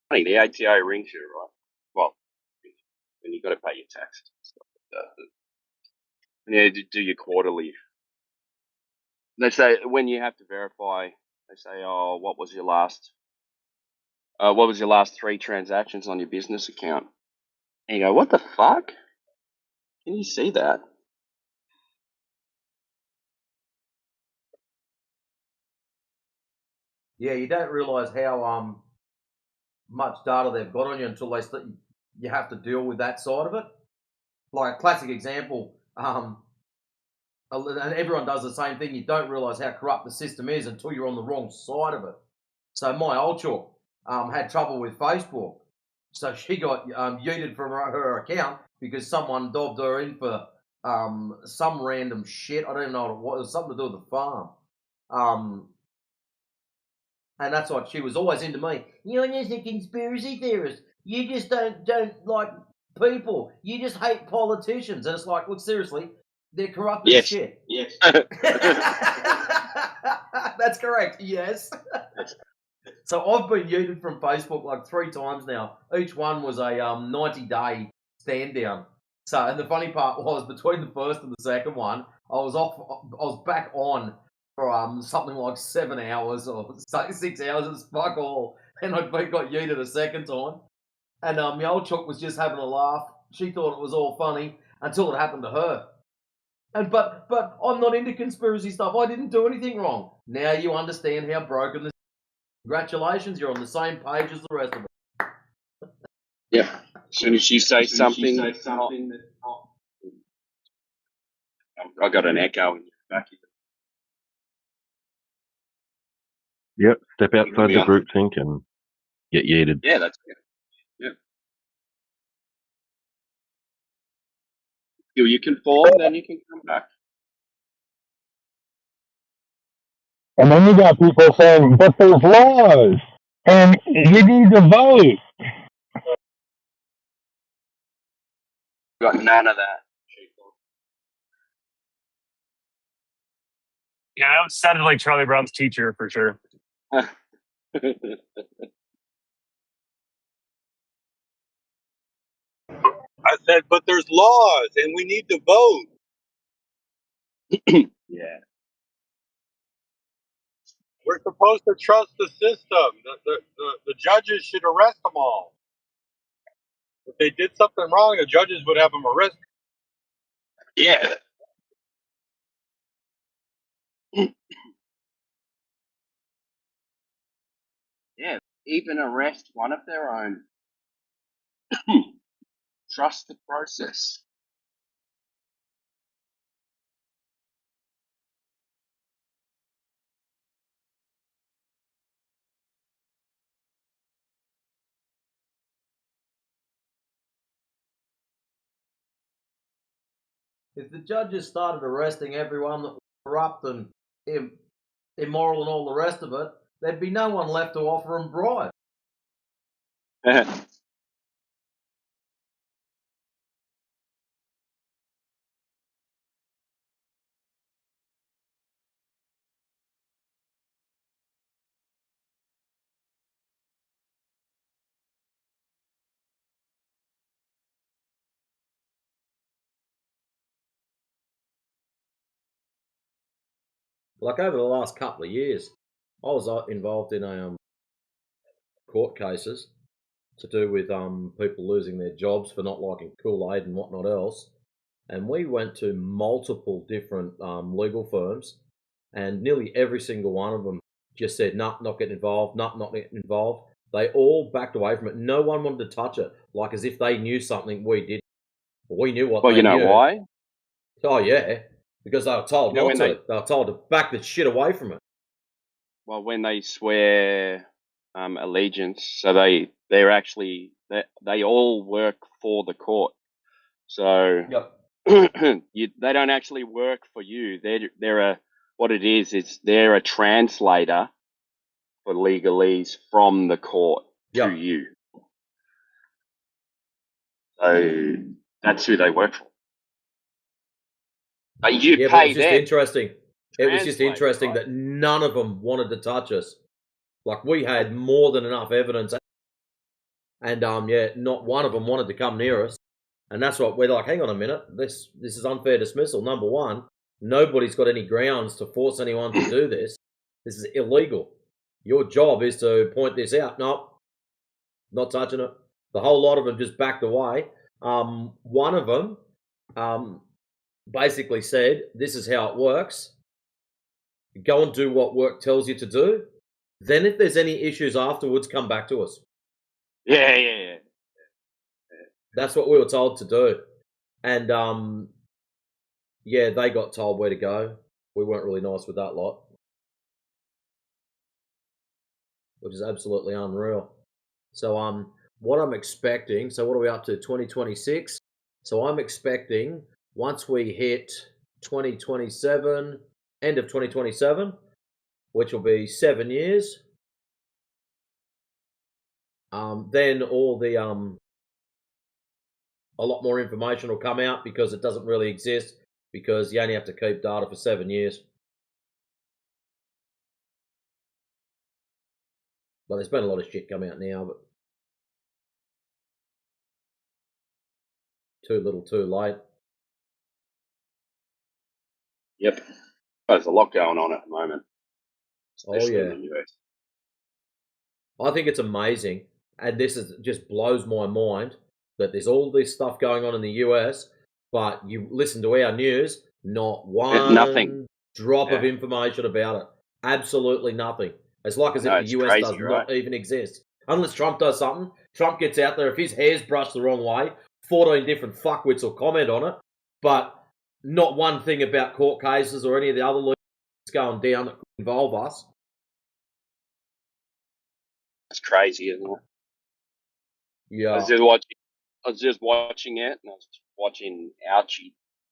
Funny, the ATO rings you, right? Well, when you've got to pay your taxes and stuff like that. And you do your quarterly. They say when you have to verify, they say, "Oh, what was your last 3 transactions on your business account?" And you go, "What the fuck? Can you see that?" Yeah, you don't realise how much data they've got on you until you have to deal with that side of it. Like a classic example, and everyone does the same thing. You don't realise how corrupt the system is until you're on the wrong side of it. So my old chook had trouble with Facebook, so she got yeeted from her account because someone dobbed her in for some random shit. I don't even know what it was. It was something to do with the farm. And that's what she was always into me. You're just a conspiracy theorist. You just don't like people. You just hate politicians. And it's like, look, seriously, they're corrupt as shit. Yes. That's correct. Yes. So I've been yeeted from Facebook like 3 times now. Each one was a 90-day stand down. So, and the funny part was between the first and the second one, I was back on for something like 7 hours or 6 hours. It's fuck all. And I got yeeted a second time. And my old chook was just having a laugh. She thought it was all funny until it happened to her. And but I'm not into conspiracy stuff. I didn't do anything wrong. Now you understand how broken this. Congratulations, you're on the same page as the rest of us. Yeah. As soon as you say something, I got an echo in your back. Yep, step outside the group think and get yeeted. Yeah, that's good. Yeah. You conform, then you can come back. And then you got people saying, but there's laws, and you need to vote. Got none of that. Yeah, that sounded like Charlie Brown's teacher for sure. I said, but there's laws, and we need to vote. Yeah. We're supposed to trust the system. The judges should arrest them all. If they did something wrong, the judges would have them arrested. Yeah. Yeah. Even arrest one of their own. Trust the process. If the judges started arresting everyone that was corrupt and immoral and all the rest of it, there'd be no one left to offer them bribes. Like over the last couple of years, I was involved in court cases to do with people losing their jobs for not liking Kool-Aid and whatnot else. And we went to multiple different legal firms, and nearly every single one of them just said, "Nah, not getting involved. Nah, not getting involved." They all backed away from it. No one wanted to touch it, like as if they knew something we didn't. We knew what Well, they you know knew. why? Oh yeah, because they were told not to. They were told to back the shit away from it. Well, when they swear allegiance, so they're actually they all work for the court. So they don't actually work for you. They're what it is they're a translator for legalese from the court to you. So that's who they work for. But you yeah, pay but it was just them. interesting. It was just interesting right? that none of them wanted to touch us. Like we had more than enough evidence, and not one of them wanted to come near us. And that's what we're like. Hang on a minute, this is unfair dismissal. Number one, nobody's got any grounds to force anyone to do this. This is illegal. Your job is to point this out. No, not touching it. The whole lot of them just backed away. One of them basically said, "This is how it works. Go and do what work tells you to do. Then if there's any issues afterwards, come back to us." Yeah. That's what we were told to do. And they got told where to go. We weren't really nice with that lot, which is absolutely unreal. So what I'm expecting, so what are we up to, 2026? So I'm expecting once we hit 2027, end of 2027, which will be 7 years, then all the a lot more information will come out because it doesn't really exist, because you only have to keep data for 7 years. But there's been a lot of shit come out now, but too little too late. Yep. There's a lot going on at the moment, especially in the US. I think it's amazing, and this just blows my mind that there's all this stuff going on in the US, but you listen to our news, not one drop of information about it. Absolutely nothing. It's like as if the US does not even exist. Unless Trump does something, Trump gets out there, if his hair's brushed the wrong way, 14 different fuckwits will comment on it, but not one thing about court cases or any of the other leaks going down that could involve us. It's crazy, isn't it? Yeah. I was just watching it, and I was watching Ouchie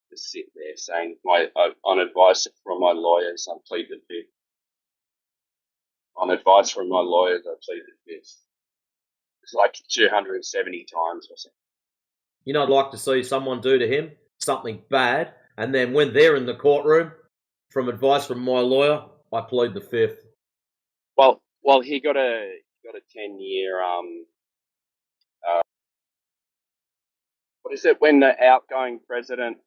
just sit there saying, on advice from my lawyers, I plead the fifth. On advice from my lawyers, I plead the fifth. It's like 270 times or something. You know, I'd like to see someone do to him something bad, and then when they're in the courtroom, from advice from my lawyer, I plead the fifth. Well, he got a 10-year what is it when the outgoing president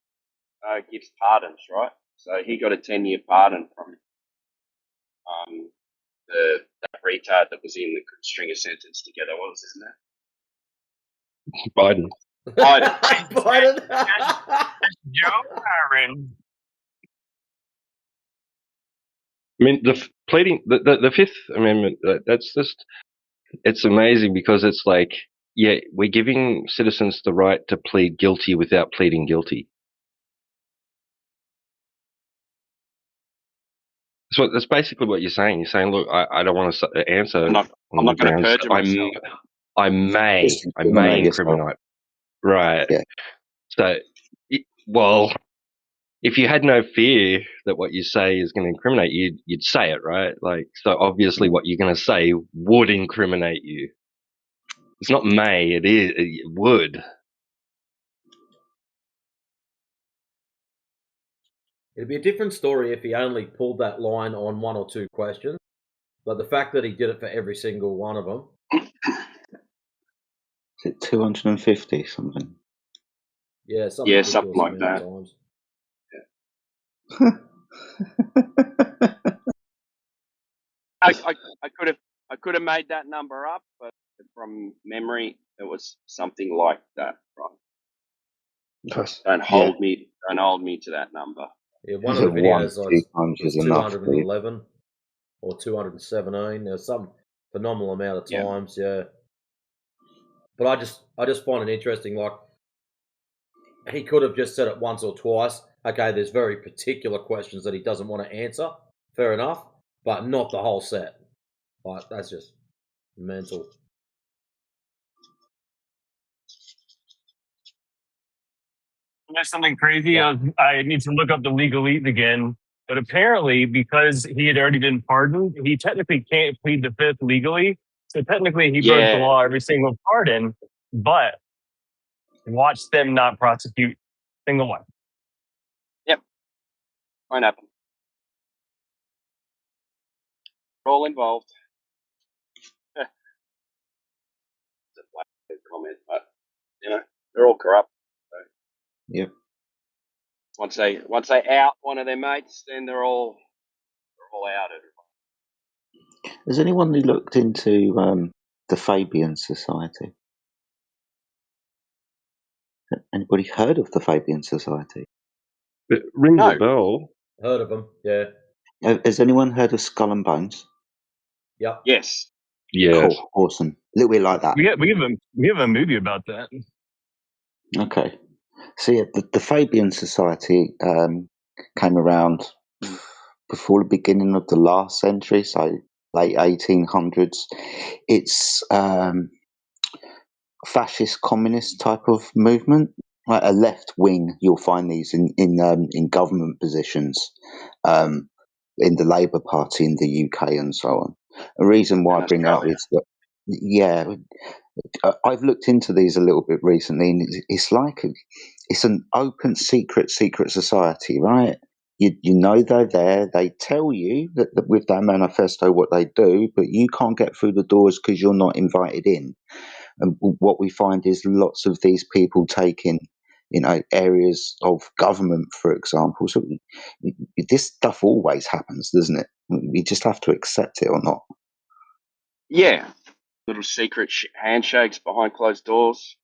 gives pardons, right? So he got a 10-year pardon from that retard that was in the string a sentence together. What was his name? Biden. Biden. Joe Biden. I mean, the Fifth Amendment. That's just, it's amazing because it's like, yeah, we're giving citizens the right to plead guilty without pleading guilty. So that's basically what you're saying. You're saying, look, I don't want to answer. I'm not going to perjure myself. I may incriminate. Right. Yeah. So, well, if you had no fear that what you say is going to incriminate you, you'd say it, right? Like, so obviously what you're going to say would incriminate you. It's not may, it would. It'd be a different story if he only pulled that line on one or two questions, but the fact that he did it for every single one of them. Is it 250 something? Yeah, something like that. Times. I could have made that number up, but from memory, it was something like that. Right? Don't hold me to that number. Yeah, one of the videos was 211 or 217. There's some phenomenal amount of times, yeah. But I just find it interesting. Like, he could have just said it once or twice. Okay, there's very particular questions that he doesn't want to answer. Fair enough, but not the whole set. Like, that's just mental. There's something crazy. I need to look up the legalese again. But apparently, because he had already been pardoned, he technically can't plead the Fifth legally. So technically, he broke the law every single pardon. But watch them not prosecute single one. Yep. Won't happen. We're all involved. It's a black comment, but they're all corrupt. So. Yep. Once they out one of their mates, then they're all out. Has anyone looked into the Fabian Society? Anybody heard of the Fabian Society? It rings a bell. Heard of them, yeah. Has anyone heard of Skull and Bones? Yep. Yes. Yeah. Cool. Awesome. A little bit like that. We have a movie about that. Okay. So yeah, the Fabian Society came around before the beginning of the last century, so late 1800s. It's fascist communist type of movement, right? A left wing. You'll find these in government positions, in the Labour Party in the UK and so on. A reason why I bring up is that, yeah, I've looked into these a little bit recently, and it's like it's an open secret society, right? You know they're there. They tell you that with their manifesto what they do, but you can't get through the doors because you're not invited in. And what we find is lots of these people taking, areas of government, for example. So this stuff always happens, doesn't it? You just have to accept it or not. Yeah. Little secret handshakes behind closed doors.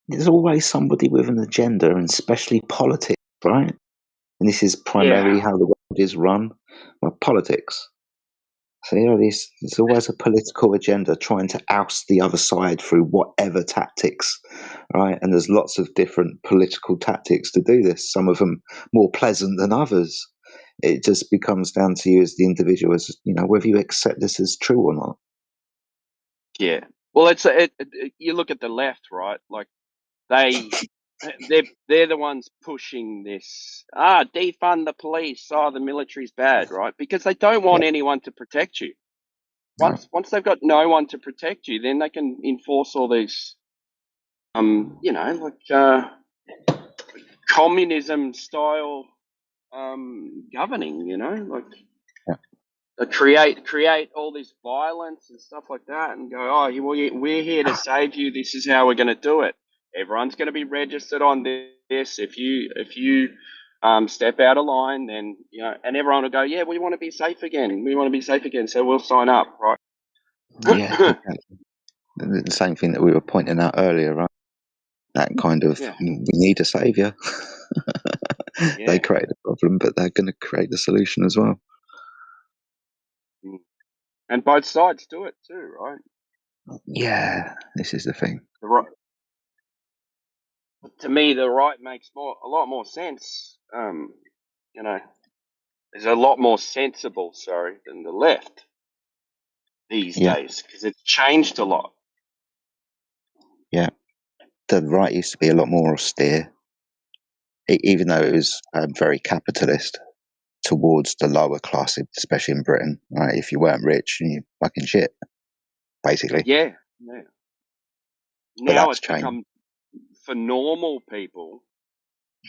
There's always somebody with an agenda, and especially politics, right? And this is primarily how the world is run by politics. So there's always a political agenda trying to oust the other side through whatever tactics, right? And there's lots of different political tactics to do this. Some of them more pleasant than others. It just becomes down to you as the individual, as whether you accept this as true or not. Yeah. Well, you look at the left, right? Like they're the ones pushing this. Defund the police. The military's bad, right? Because they don't want anyone to protect you. Once they've got no one to protect you, then they can enforce all these, communism style governing. Create all this violence and stuff like that, and go, we're here to save you. This is how we're going to do it. Everyone's going to be registered on this. If you step out of line, then, and everyone will go, yeah, we want to be safe again. We want to be safe again, so we'll sign up, right? Yeah, exactly. The same thing that we were pointing out earlier, right? That kind of, Yeah. we need a saviour. They create the problem, but they're going to create the solution as well. And both sides do it too, right? Yeah, this is the thing. To me, the right makes a lot more sense. Is a lot more sensible, than the left these days, because it's changed a lot. Yeah, the right used to be a lot more austere, even though it was very capitalist towards the lower class, especially in Britain. Right, if you weren't rich, you fucking shit, basically. Yeah. But Now that's it's changed. become for normal people.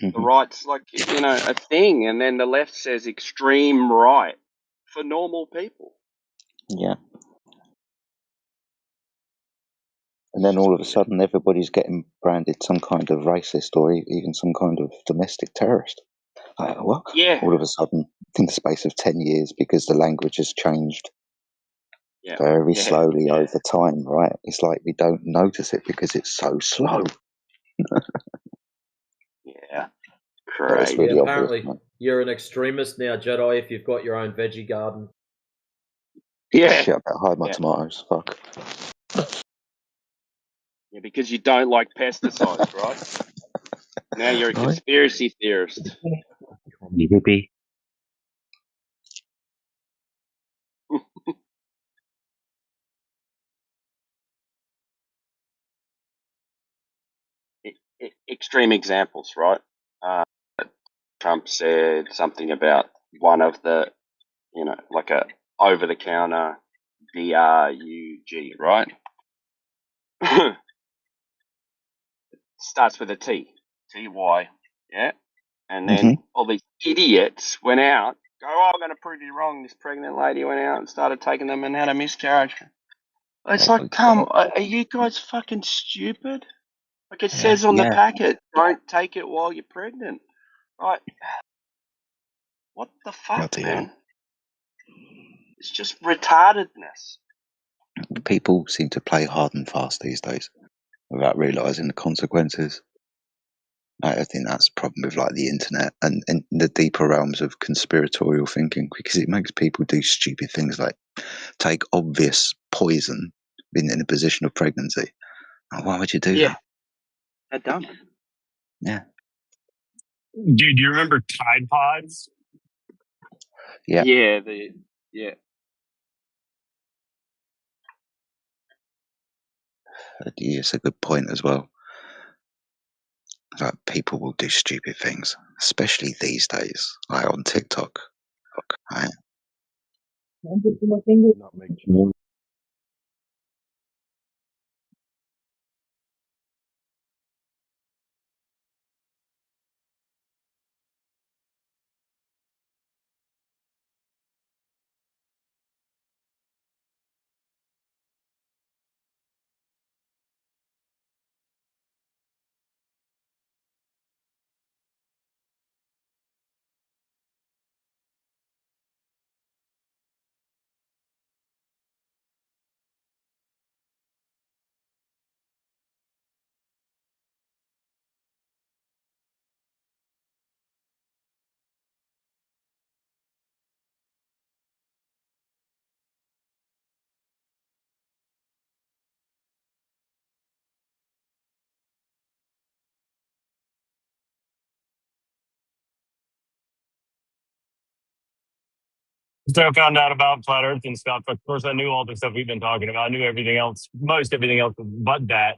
The right's like a thing, and then the left says extreme right for normal people. Yeah. And then all of a sudden, everybody's getting branded some kind of racist or even some kind of domestic terrorist. Like, what? Yeah. All of a sudden, in the space of 10 years, because the language has changed very slowly over time, right? It's like we don't notice it because it's so slow. Yeah. But it's really obvious. Apparently, you're an extremist now, Jedi, if you've got your own veggie garden. Yeah. Shit, I better hide my tomatoes. Fuck. Yeah, because you don't like pesticides, right? Now you're a conspiracy theorist. Hippie. Extreme examples, right? Trump said something about one of the, like a over-the-counter drug, right? Starts with a T, T-Y, yeah? And then all these idiots went out, I'm going to prove you wrong. This pregnant lady went out and started taking them and had a miscarriage. It's like, are you guys fucking stupid? Like it says on the packet, don't take it while you're pregnant. Right? What the fuck, man? It's just retardedness. People seem to play hard and fast these days without realising the consequences. I think that's the problem with like the internet and the deeper realms of conspiratorial thinking, because it makes people do stupid things like take obvious poison in a position of pregnancy. Why would you do that? They're dumb. Yeah. Dude, do you remember Tide Pods? Yeah. Yeah. It's a good point as well. Like people will do stupid things, especially these days, like on TikTok. Right? Not make sure. So I found out about flat Earth and stuff. Of course, I knew all the stuff we've been talking about. I knew everything else, most everything else, but that.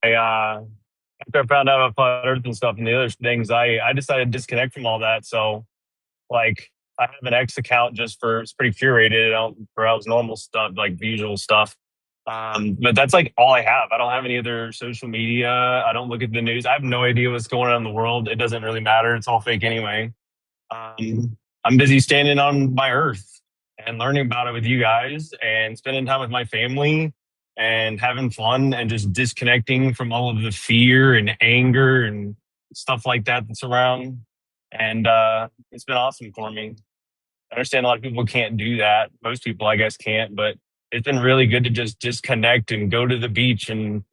After I found out about flat Earth and stuff and the other things, I decided to disconnect from all that. So, like, I have an X account just for it's pretty curated. I don't browse normal stuff like the usual stuff. But that's like all I have. I don't have any other social media. I don't look at the news. I have no idea what's going on in the world. It doesn't really matter. It's all fake anyway. I'm busy standing on my Earth and learning about it with you guys and spending time with my family and having fun and just disconnecting from all of the fear and anger and stuff like that that's around. and it's been awesome for me. I understand a lot of people can't do that. Most people, I guess, can't, but it's been really good to just disconnect and go to the beach and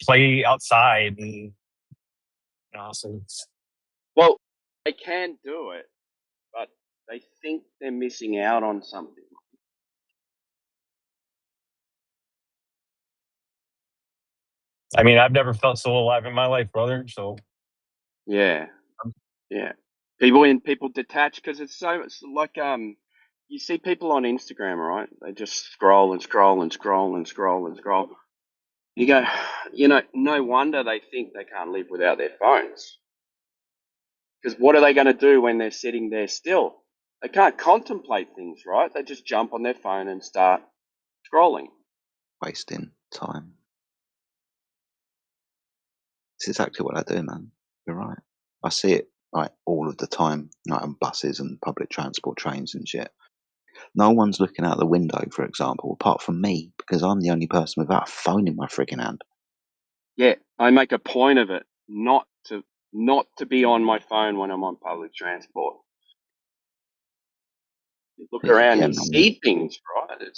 play outside and awesome. Well, they can do it, but they think they're missing out on something. I mean, I've never felt so alive in my life, brother. So Yeah. People detach because it's like you see people on Instagram, right? They just scroll and scroll and scroll and scroll and scroll. You go, no wonder they think they can't live without their phones. Because what are they going to do when they're sitting there still? They can't contemplate things, right? They just jump on their phone and start scrolling. Wasting time. It's exactly what I do, man. You're right. I see it like all of the time, like on buses and public transport, trains and shit. No one's looking out the window, for example, apart from me, because I'm the only person without a phone in my friggin' hand. Yeah, I make a point of it not to be on my phone when I'm on public transport. You look around, Yeah, you see things, right?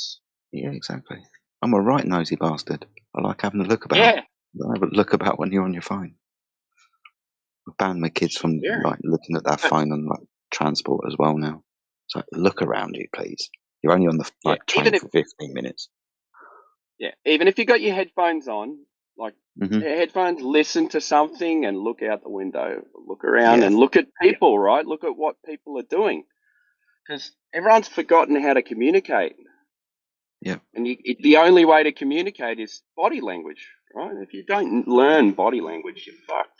Yeah, exactly. I'm a right nosy bastard. I like having a look about. Yeah. Don't have a look about when you're on your phone. I ban my kids from like looking at their phone on like transport as well now. So look around you, please. You're only on the train for 15 minutes. Yeah, even if you got your headphones on, like headphones, listen to something and look out the window, look around and look at people, right? Look at what people are doing. Because everyone's forgotten how to communicate. Yeah. And the only way to communicate is body language, right? If you don't learn body language, you're fucked.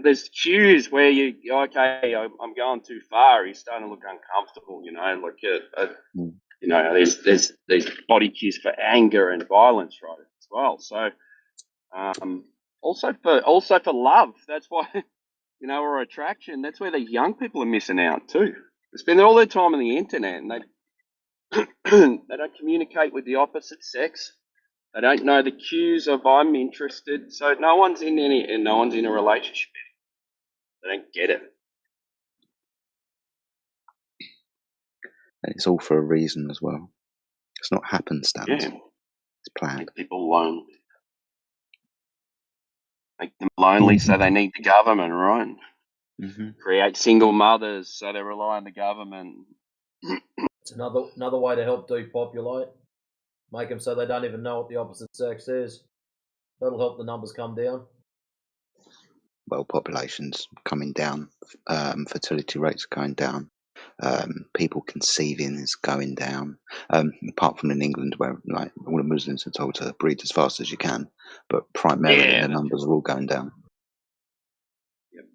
There's cues where okay, I'm going too far. He's starting to look uncomfortable, there's body cues for anger and violence, right, as well. So, also for love. That's why, or attraction. That's where the young people are missing out too. They spend all their time on the internet and they they don't communicate with the opposite sex. They don't know the cues of I'm interested. So no one's in a relationship. They don't get it. And it's all for a reason as well. It's not happenstance. Yeah. It's planned. Make people lonely. Make them lonely so they need the government, right? Create single mothers so they rely on the government. It's another way to help depopulate. Make them so they don't even know what the opposite sex is. That'll help the numbers come down. Well, population's coming down. Fertility rates are going down. People conceiving is going down. Apart from in England, where like all the Muslims are told to breed as fast as you can, but primarily the numbers are all going down. Yep.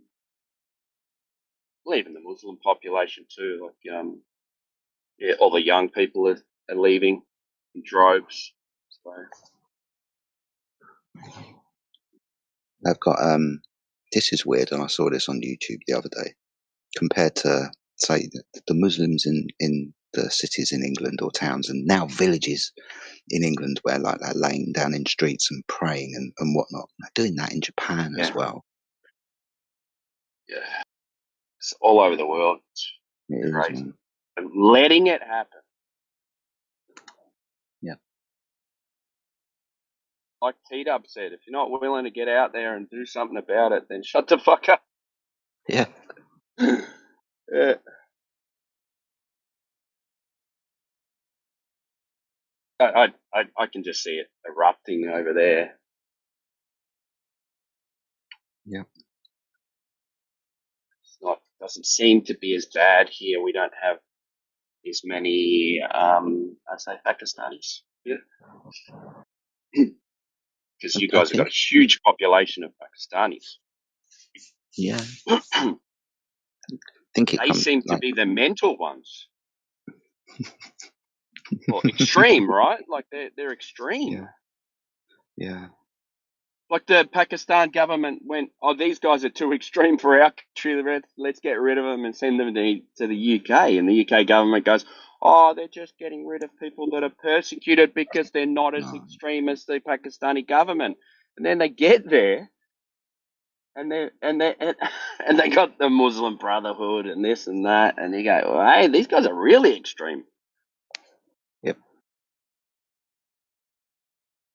Well, even the Muslim population too. Like, all the young people are leaving in droves. So. They've got this is weird, and I saw this on YouTube the other day. Compared to say the Muslims in the cities in England or towns and now villages in England where like they're laying down in streets and praying and whatnot. They're doing that in Japan as well. Yeah, it's all over the world. It crazy. is, man. And letting it happen. Yeah. Like T-Dub said, if you're not willing to get out there and do something about it, then shut the fuck up. Yeah. Yeah. I can just see it erupting over there. Yeah. Doesn't seem to be as bad here. We don't have as many, I'd say, Pakistanis. Yeah. Because you guys have got a huge population of Pakistanis. Yeah. They seem to be the mental ones. Well, extreme, right? Like they're extreme. Yeah. Like the Pakistan government went, these guys are too extreme for our country. Let's get rid of them and send them to the UK. And the UK government goes, they're just getting rid of people that are persecuted because they're not as extreme as the Pakistani government. And then they get there and they got the Muslim Brotherhood and this and that, and you go, well, hey, these guys are really extreme. Yep.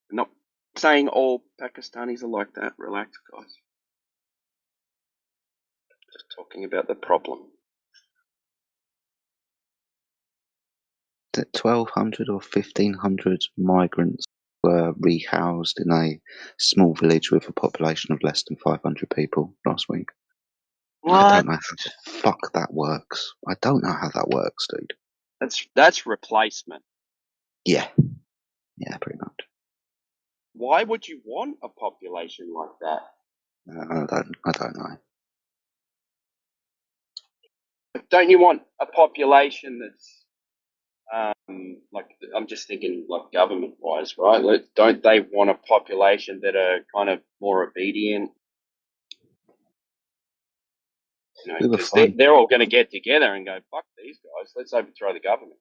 I'm not saying all Pakistanis are like that. Relax, guys. Just talking about the problem. That 1,200 or 1,500 migrants were rehoused in a small village with a population of less than 500 people last week. What? I don't know how the fuck that works. I don't know how that works, dude. That's replacement. Yeah. Yeah, pretty much. Why would you want a population like that? I don't know. Don't you want a population that's like, I'm just thinking like government wise, right? Don't they want a population that are kind of more obedient? You know, because they're all going to get together and go, fuck these guys, let's overthrow the government.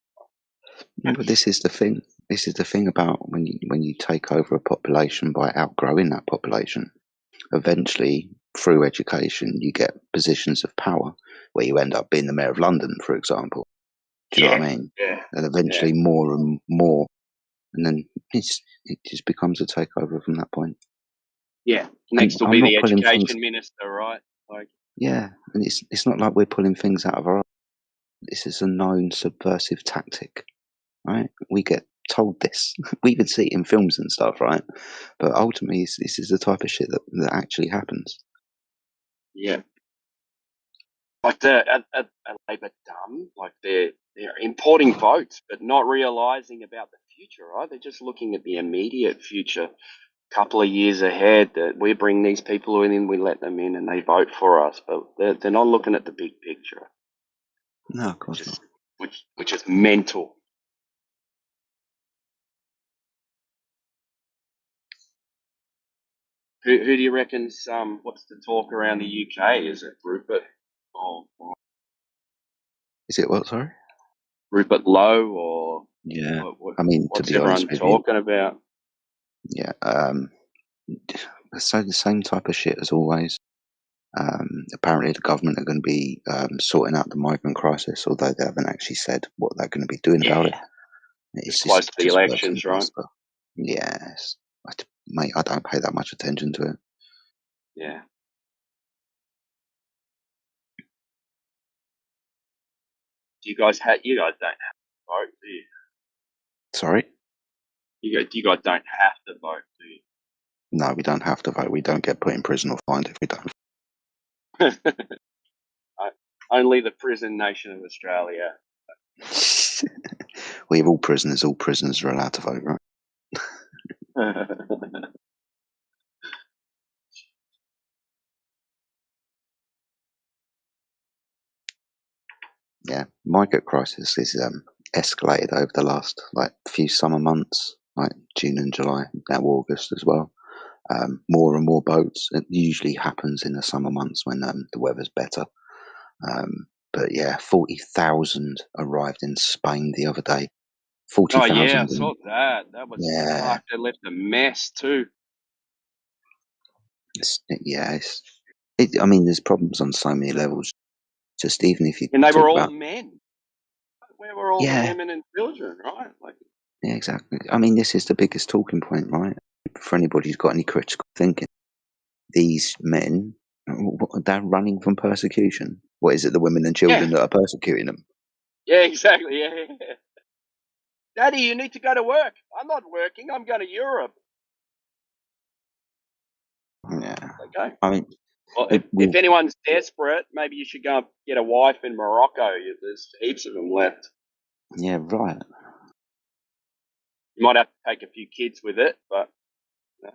But this is the thing. This is the thing about when you take over a population by outgrowing that population. Eventually, through education, you get positions of power where you end up being the mayor of London, for example. Do you know what I mean? Yeah. And eventually more and more, and then it just becomes a takeover from that point. Yeah. Next will be the education minister, right? Like. Yeah, and it's not like we're pulling things out of our. This is a known subversive tactic, right? We get told this. We even see it in films and stuff, right? But ultimately, this is the type of shit that actually happens. Yeah. Like are Labour dumb? Like they're importing votes, but not realising about the future, right? They're just looking at the immediate future, couple of years ahead. That we bring these people in, we let them in, and they vote for us, but they're not looking at the big picture. No, of course not. Which is mental. Who do you reckon's what's the talk around the UK? Is it Rupert? Or is it what? Sorry, Rupert Lowe or yeah? I mean, to be everyone honest with talking about? Yeah, so the same type of shit as always. Apparently, the government are going to be sorting out the migrant crisis, although they haven't actually said what they're going to be doing about it. It's close to the elections, right? Yes, mate, I don't pay that much attention to it. Yeah. You guys don't have to vote, do you? Sorry? You guys don't have to vote, do you? No, we don't have to vote. We don't get put in prison or fined if we don't. Only the prison nation of Australia. We have all prisoners. All prisoners are allowed to vote, right? Yeah, migrant crisis is escalated over the last few summer months, like June and July, now August as well. More and more boats. It usually happens in the summer months when the weather's better. But yeah, 40,000 arrived in Spain the other day. 40,000. Oh yeah, I saw that. That was fuck. They left a mess too. I mean, there's problems on so many levels. Just even if you and they talk were all about, men. Where were all the women and children, right? Like, yeah, exactly. I mean, this is the biggest talking point, right? For anybody who's got any critical thinking, these men, they're running from persecution. What is it? The women and children that are persecuting them. Yeah, exactly. Yeah. Daddy, you need to go to work. I'm not working. I'm going to Europe. Yeah. Okay. I mean, well, if anyone's desperate, maybe you should go and get a wife in Morocco. There's heaps of them left. Yeah, right. You might have to take a few kids with it, but at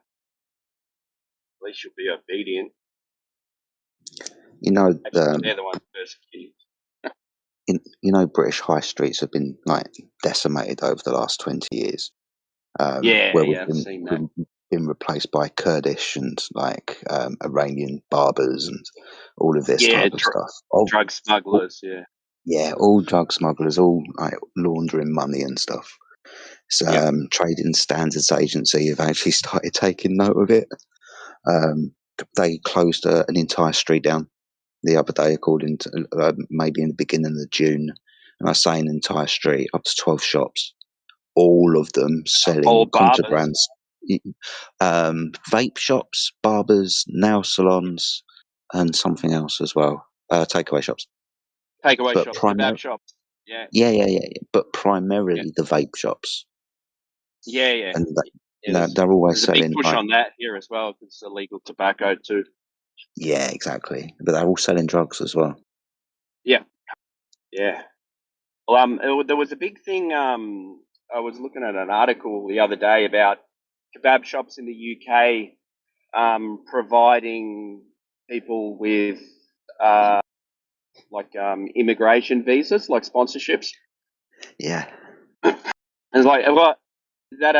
least you'll be obedient. You know, they're the ones persecuting. You know, British high streets have been decimated over the last 20 years. Where we've been replaced by Kurdish and Iranian barbers and all of this type of stuff. Drug smugglers, Yeah, all drug smugglers, all laundering money and stuff. So, Trading Standards Agency have actually started taking note of it. they closed an entire street down the other day, according to maybe in the beginning of June. And I say an entire street, up to 12 shops, all of them selling contrabands. Vape shops, barbers, nail salons, and something else as well. Takeaway shops. Takeaway But shops, kebab shops. Yeah. Yeah. But primarily the vape shops. Yeah. And they're always there's a big selling. push on that here as well, because it's illegal tobacco too. Yeah, exactly. But they're all selling drugs as well. Yeah. Well, there was a big thing. I was looking at an article the other day about kebab shops in the UK providing people with immigration visas, like sponsorships. Yeah. And it's like, what is that?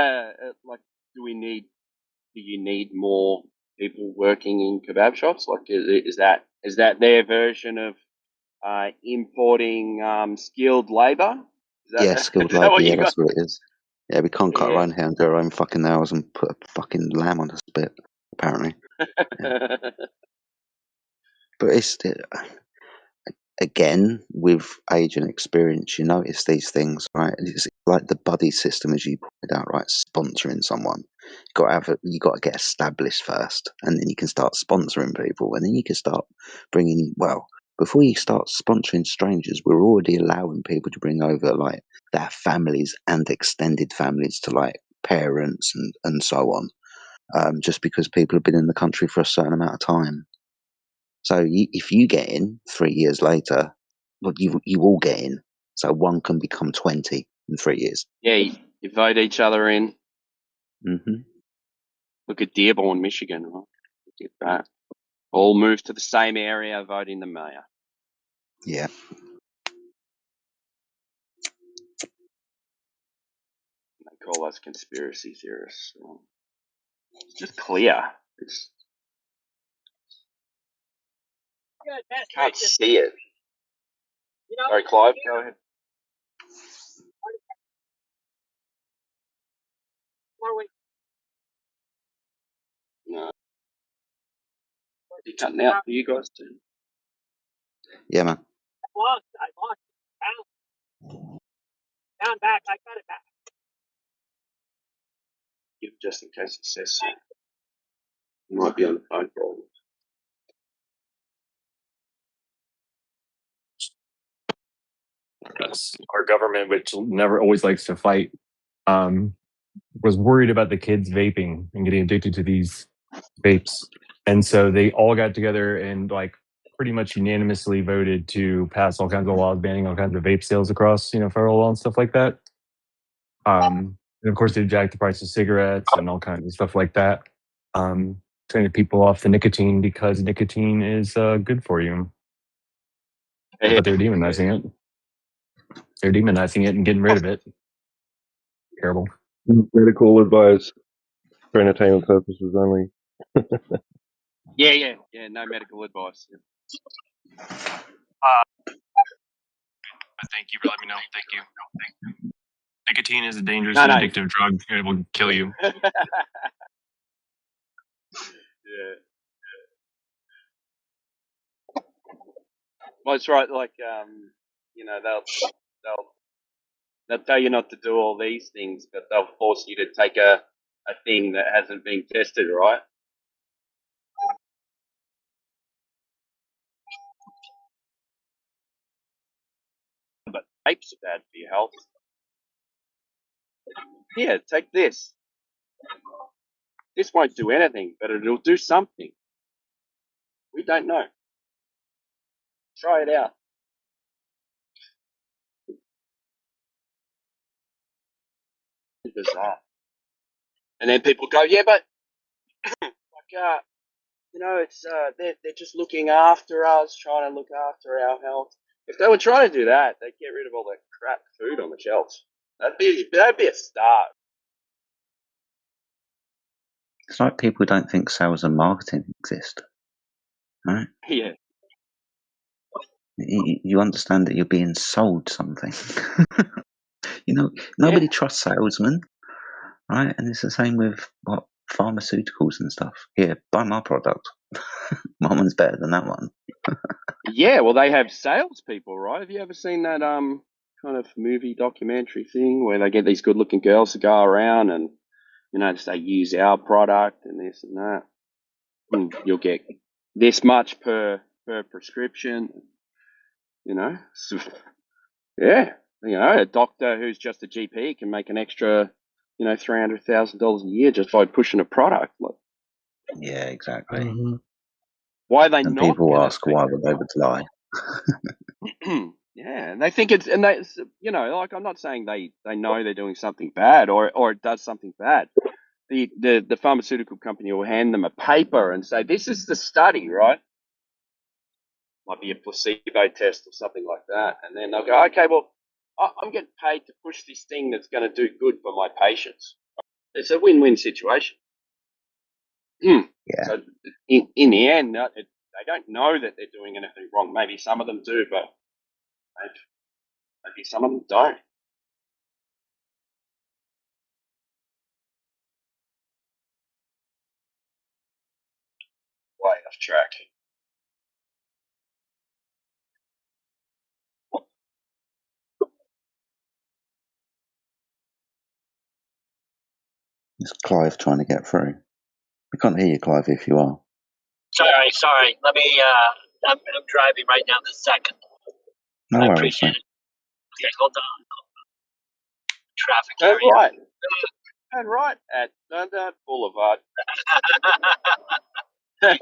Do you need more people working in kebab shops? Like, is that their version of importing skilled labor? Skilled labour. Yeah, that's what it is. Yeah, we can't cut our own hair and do our own fucking nails and put a fucking lamb on a spit, apparently. Yeah. But it's again, with age and experience, you notice these things, right? It's like the buddy system, as you pointed out, right? Sponsoring someone, you got to get established first, and then you can start sponsoring people, and then you can start bringing. Well, before you start sponsoring strangers, we're already allowing people to bring over like their families and extended families to like parents and so on, just because people have been in the country for a certain amount of time. So if you get in 3 years later, look, you all get in. So one can become 20 in 3 years. Yeah, you vote each other in. Mm-hmm. Look at Dearborn, Michigan. Right? Look at that. All move to the same area, voting the mayor. Yeah. They call us conspiracy theorists. It's just clear. Can't see it. Sorry, Clive, go ahead. No. You cutting out for you guys too? Yeah, man. I lost. Now I'm back. I got it back. Just in case it says so. You might be on the phone call. Our government, which never always likes to fight, was worried about the kids vaping and getting addicted to these vapes. And so they all got together and like pretty much unanimously voted to pass all kinds of laws banning all kinds of vape sales across, federal law and stuff like that. And of course, they jacked the price of cigarettes and all kinds of stuff like that. Turning people off the nicotine because nicotine is good for you. But they're demonizing it. They're demonizing it and getting rid of it. Terrible. Medical advice for entertainment purposes only. Yeah. No medical advice. But thank you for letting me know. Thank you. Nicotine is a dangerous and addictive drug. It will kill you. Yeah. Well, it's right. Like, they'll tell you not to do all these things, but they'll force you to take a thing that hasn't been tested, right? But vapes are bad for your health. Here, take this. This won't do anything, but it'll do something. We don't know. Try it out. Bizarre. And then people go, yeah, but it's they're just looking after us, trying to look after our health. If they were trying to do that, they'd get rid of all that crap food on the shelves. That'd be a start. It's like people don't think sales and marketing exist, right? Yeah. You understand that you're being sold something. Nobody trusts salesmen, right? And it's the same with pharmaceuticals and stuff. Here, buy my product. My one's better than that one. Yeah, well, they have salespeople, right? Have you ever seen that kind of movie documentary thing where they get these good-looking girls to go around and they use our product and this and that, and you'll get this much per prescription. So, yeah, a doctor who's just a GP can make an extra, $300,000 a year just by pushing a product. Yeah, exactly. Mm-hmm. Why are they and not? People ask why would they would lie. Yeah, and they think it's, and they, I'm not saying they know they're doing something bad or it does something bad. The pharmaceutical company will hand them a paper and say, this is the study, right? Might be a placebo test or something like that. And then they'll go, okay, well, I'm getting paid to push this thing that's going to do good for my patients. It's a win-win situation. Yeah. So in the end, they don't know that they're doing anything wrong. Maybe some of them do, but maybe some of them don't. Way off track. It's Clive trying to get through. We can't hear you, Clive, if you are. Sorry. Let me. I'm driving right now this second. No I worries, appreciate mate. it. Okay, hold on. Traffic area. And right at Dundee Boulevard. There we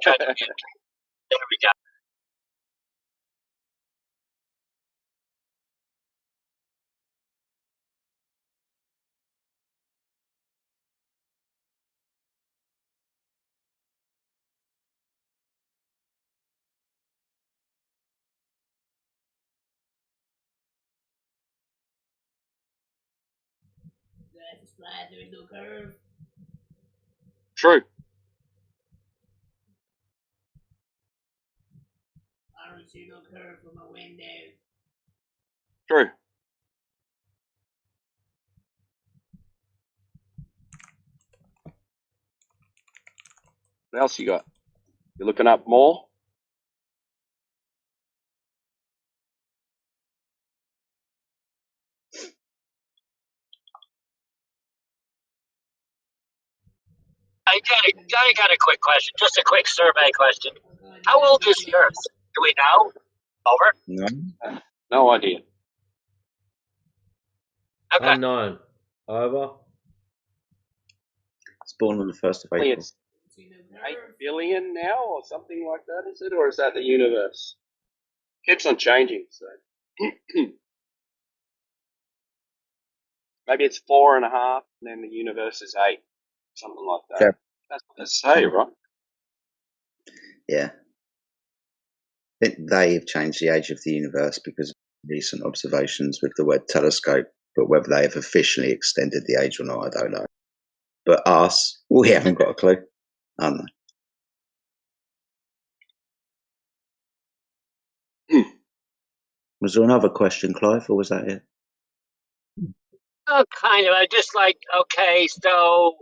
go. That's flat, there's no curve. True. I don't see no curve from my window. True. What else you got? You looking up more? I got a quick question. Just a quick survey question. How old is the Earth? Do we know? Over. No. No idea. Okay. Unknown. Over. It's born on the 1st of April. It's 8 billion now or something like that, is it? Or is that the universe? Keeps on changing, so. Maybe it's 4.5 and then the universe is 8. Something like that. Yeah. That's what they say, right? Yeah. They've changed the age of the universe because of recent observations with the Webb telescope, but whether they have officially extended the age or not, I don't know. But us, we haven't got a clue. I don't know. Was there another question, Clive, or was that it? Oh, kind of. I just like, okay, so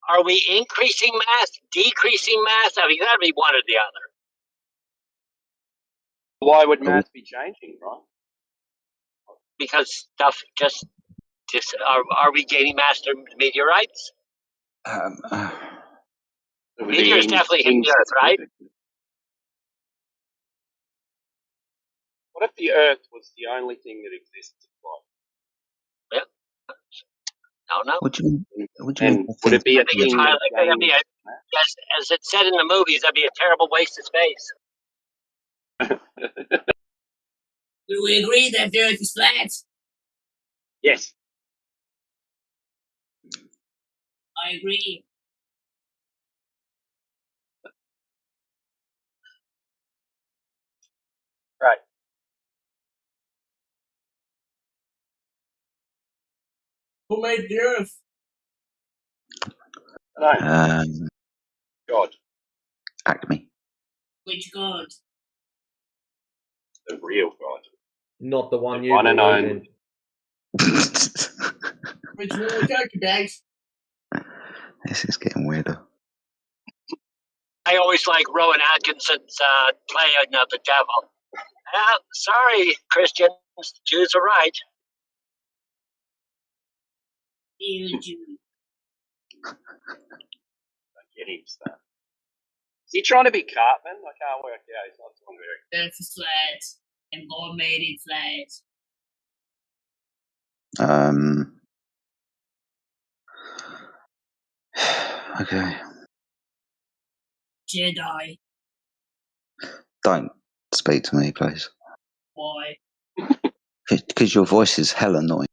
are we increasing mass, decreasing mass? I mean, that'd be one or the other. Why would mass be changing, right? Because stuff just are we gaining mass through meteorites? Meteors definitely hit the Earth, right? What if the Earth was the only thing that existed? Yeah. I don't know. What do you mean? Would it be a thing? As it said in the movies, that'd be a terrible waste of space. Do we agree that the Earth is flat? Yes. I agree. Right. Who made the Earth? God. Acme. Which God? The real God. Not the one The you one and believe only. in. Which one we talking about? This is getting weirder. I always like Rowan Atkinson's playing of the devil. Sorry, Christians, Jews are right. You Jew. Get him stuff. Is he trying to be Cartman? I can't work out. He's not doing very. That's flat. And God made it flat. Okay. Jedi. Don't speak to me, please. Why? Because your voice is hell annoying.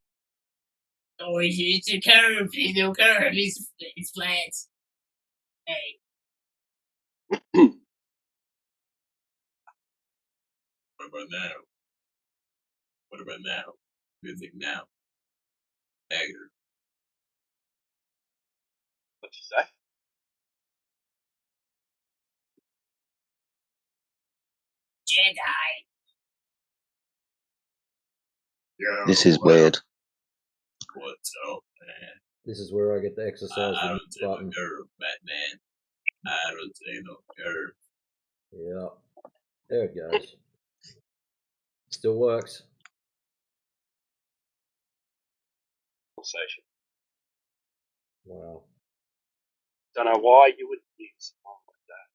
Oh, it's a curve. It's no curve. It's flat. Hey. What about now? What about now? Music now. Agger. What'd you say? Jedi. Yo, This is weird. What's up, man? This is where I get to exercise I the don't see button. no curve, Batman. I don't see no curve. Yeah. There it goes. Still works. Conversation. Wow. Don't know why you would use something like that.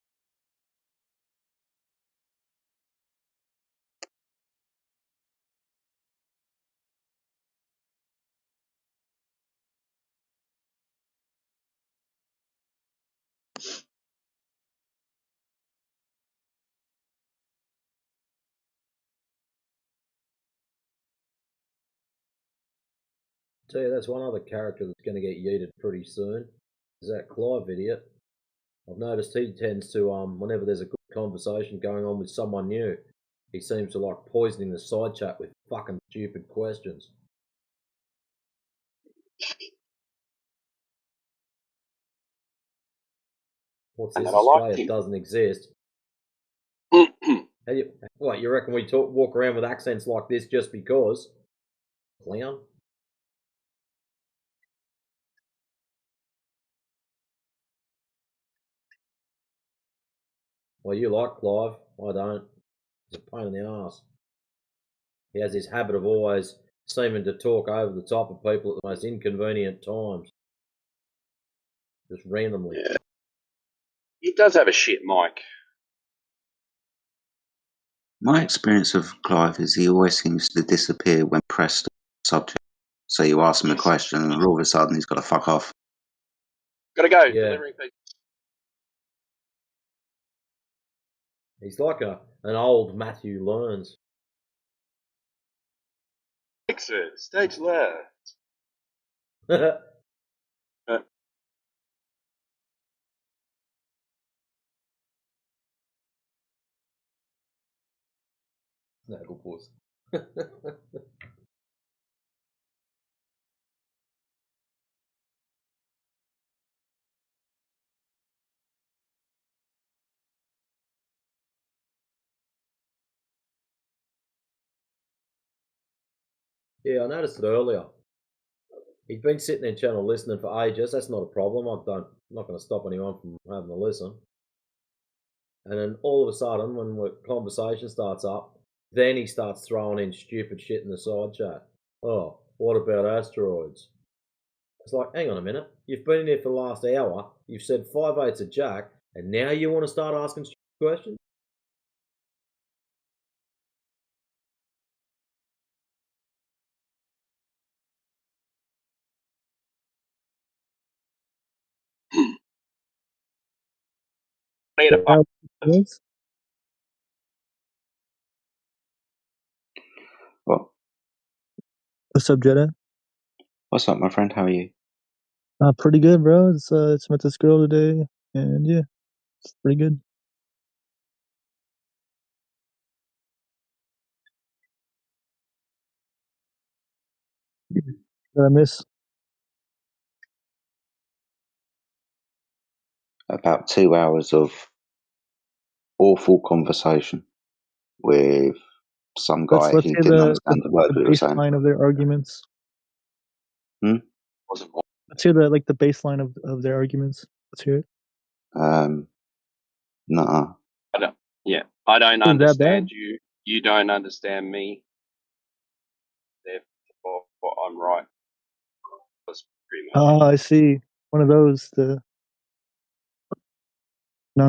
Tell you, that's one other character that's going to get yeeted pretty soon. Is that Clive idiot? I've noticed he tends to, whenever there's a good conversation going on with someone new, he seems to like poisoning the side chat with fucking stupid questions. What's this? Australia doesn't exist. What, you reckon we walk around with accents like this just because? Clown? Well, you like Clive. I don't. He's a pain in the ass. He has this habit of always seeming to talk over the top of people at the most inconvenient times. Just randomly. Yeah. He does have a shit mic. My experience of Clive is he always seems to disappear when pressed on the subject. So you ask him a question and all of a sudden he's got to fuck off. Gotta go. Yeah. Delivering pizza. He's like an old Matthew Learns. Exit. Stage left. Nagelpuss. Yeah, I noticed it earlier. He'd been sitting in channel listening for ages. That's not a problem. I'm not going to stop anyone from having a listen. And then all of a sudden, when the conversation starts up, then he starts throwing in stupid shit in the side chat. Oh, what about asteroids? It's like, hang on a minute. You've been in here for the last hour. You've said 5/8 of Jack, and now you want to start asking stupid questions? What? What's up, Jedi? What's up, my friend? How are you? Pretty good, bro. It's met this girl today, and yeah, it's pretty good. What I miss? About 2 hours of awful conversation with some guy Let's who say didn't the understand the word we were saying. baseline of their arguments. Hmm? Wasn't Let's hear the baseline of their arguments. Let's hear it. Nuh-uh. I don't Is that bad? understand you. You don't understand me. Therefore, I'm right. That's pretty much. Oh, I see. One of those. The I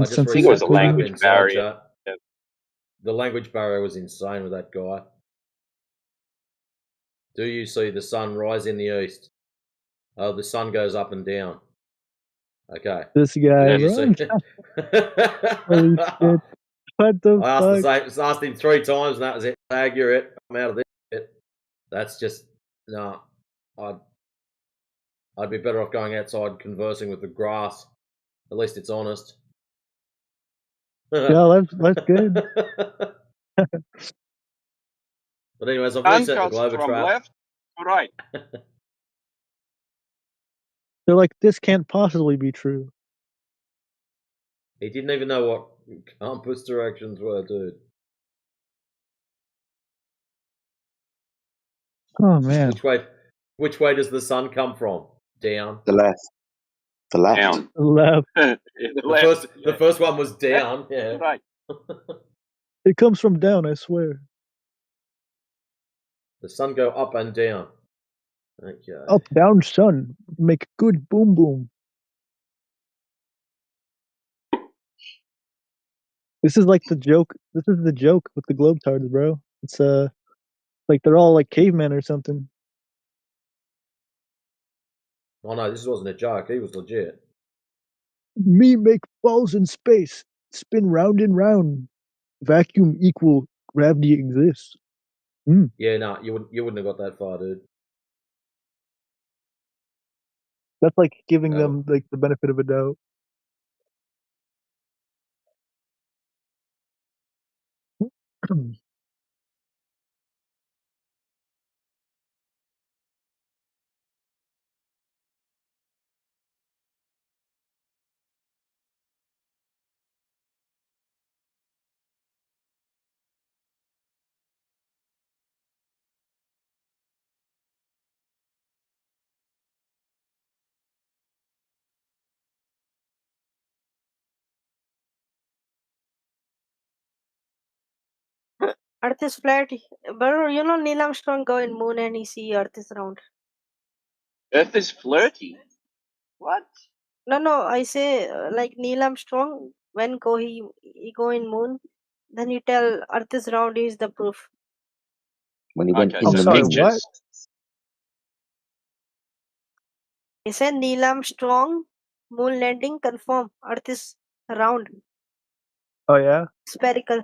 just nonsensical. think it was a reset the app language inside barrier. chat. The language barrier was insane with that guy. Do you see the sun rise in the east? Oh, the sun goes up and down. Okay. This guy, Do you bro. see? Holy shit! What the I fuck? asked him 3 times, and that was it. Accurate. I'm out of this shit. That's just no. I'd be better off going outside conversing with the grass. At least it's honest. Yeah, that's good. But anyways, I've Sun reset the comes Glober from trap. left to right. They're like, this can't possibly be true. He didn't even know what compass directions were, dude. Oh man. Which way does the sun come from? Down. The left. The left. Down. Left. The first one was down. Yeah. Right. It comes from down, I swear. The sun go up and down. Okay. Up, down, sun. Make good boom boom. This is like the joke. This is the joke with the Globetards, bro. It's like they're all like cavemen or something. Oh no, this wasn't a joke. He was legit. Me make balls in space, spin round and round. Vacuum equal gravity exists. Yeah, no, you wouldn't have got that far, dude. That's like giving them like the benefit of a doubt. Earth is flat. But you know Neil Armstrong go in moon and he see Earth is round. Earth is flirty. What? No, I say like Neil Armstrong when he go in moon, then he tell Earth is round is the proof. When he went Okay, in so the sorry, moon. what? He said Neil Armstrong moon landing confirm Earth is round. Oh yeah. Spherical.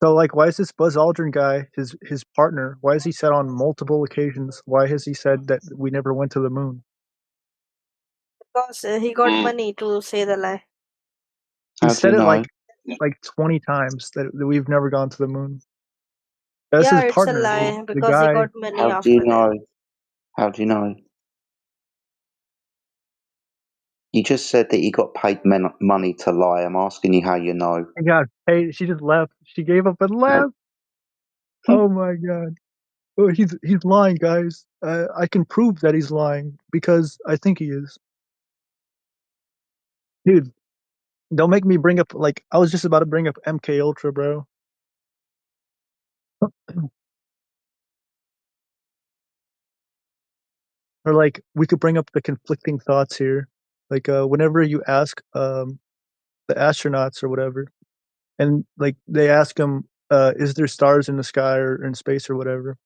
So like, why is this Buzz Aldrin guy, his partner? Why has he said on multiple occasions? Why has he said that we never went to the moon? Because he got money to say the lie. He said it like 20 times that we've never gone to the moon. That's yeah, his it's partner. a lie The because he guy. got money How after do you that. know? How do you know? You just said that he got paid money to lie. I'm asking you how you know. He got paid. She just left. She gave up and left. Oh my god. Oh, he's lying, guys. I can prove that he's lying because I think he is. Dude, don't make me bring up like I was just about to bring up MK Ultra, bro. Or like we could bring up the conflicting thoughts here. Like whenever you ask the astronauts or whatever, and like they ask them, is there stars in the sky or in space or whatever?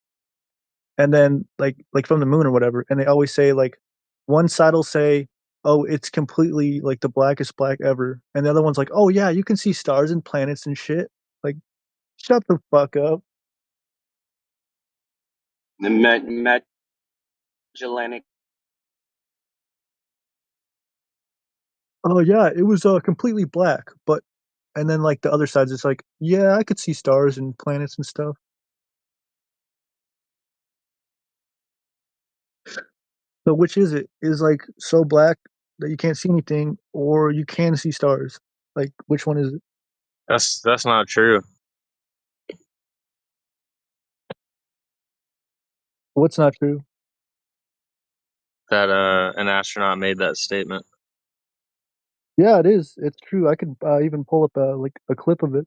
And then like from the moon or whatever, and they always say like one side will say, oh, it's completely like the blackest black ever, and the other one's like, oh yeah, you can see stars and planets and shit. Like, shut the fuck up. The Magellanic. Oh yeah, it was completely black, but and then like the other side's just like, yeah, I could see stars and planets and stuff. So which is it? Is like so black that you can't see anything, or you can see stars? Like, which one is it? That's not true. What's not true? That an astronaut made that statement. Yeah, it is. It's true. I could even pull up like a clip of it.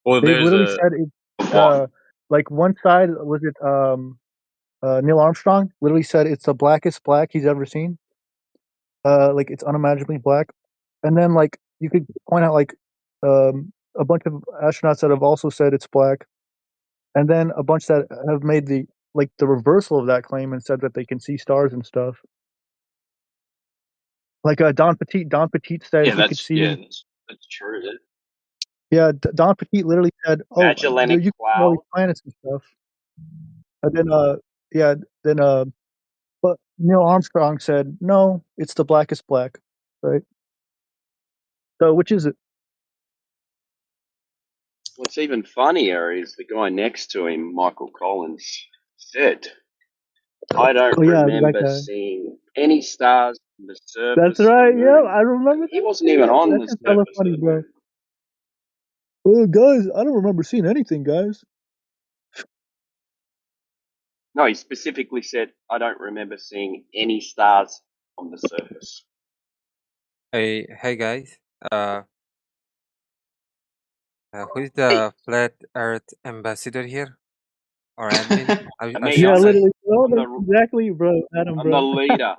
Well, They there's literally a said it. Like one side was it Neil Armstrong literally said it's the blackest black he's ever seen. Like it's unimaginably black, and then like you could point out like a bunch of astronauts that have also said it's black, and then a bunch that have made the reversal of that claim and said that they can see stars and stuff. Like Don Petit said he could see. That's true. Yeah, Don Petit literally said, "Oh, Magellanic you can see all Cloud. these planets and stuff." And then but Neil Armstrong said, "No, it's the blackest black." Right. So which is it? What's even funnier is the guy next to him, Michael Collins, said, "I don't Oh yeah, that remember guy. seeing any stars on the That's surface of the right. Yeah, moon." I remember He that wasn't even shit. on That the shit's hella surface of funny, the bro. moon. Oh, guys, I don't remember seeing anything, guys. No, he specifically said, "I don't remember seeing any stars on the surface." Hey guys. Who is the flat Earth ambassador here or admin? I Me, Yeah, should say. literally. Oh, I'm that's the exactly, bro. Adam, I'm the bro. leader.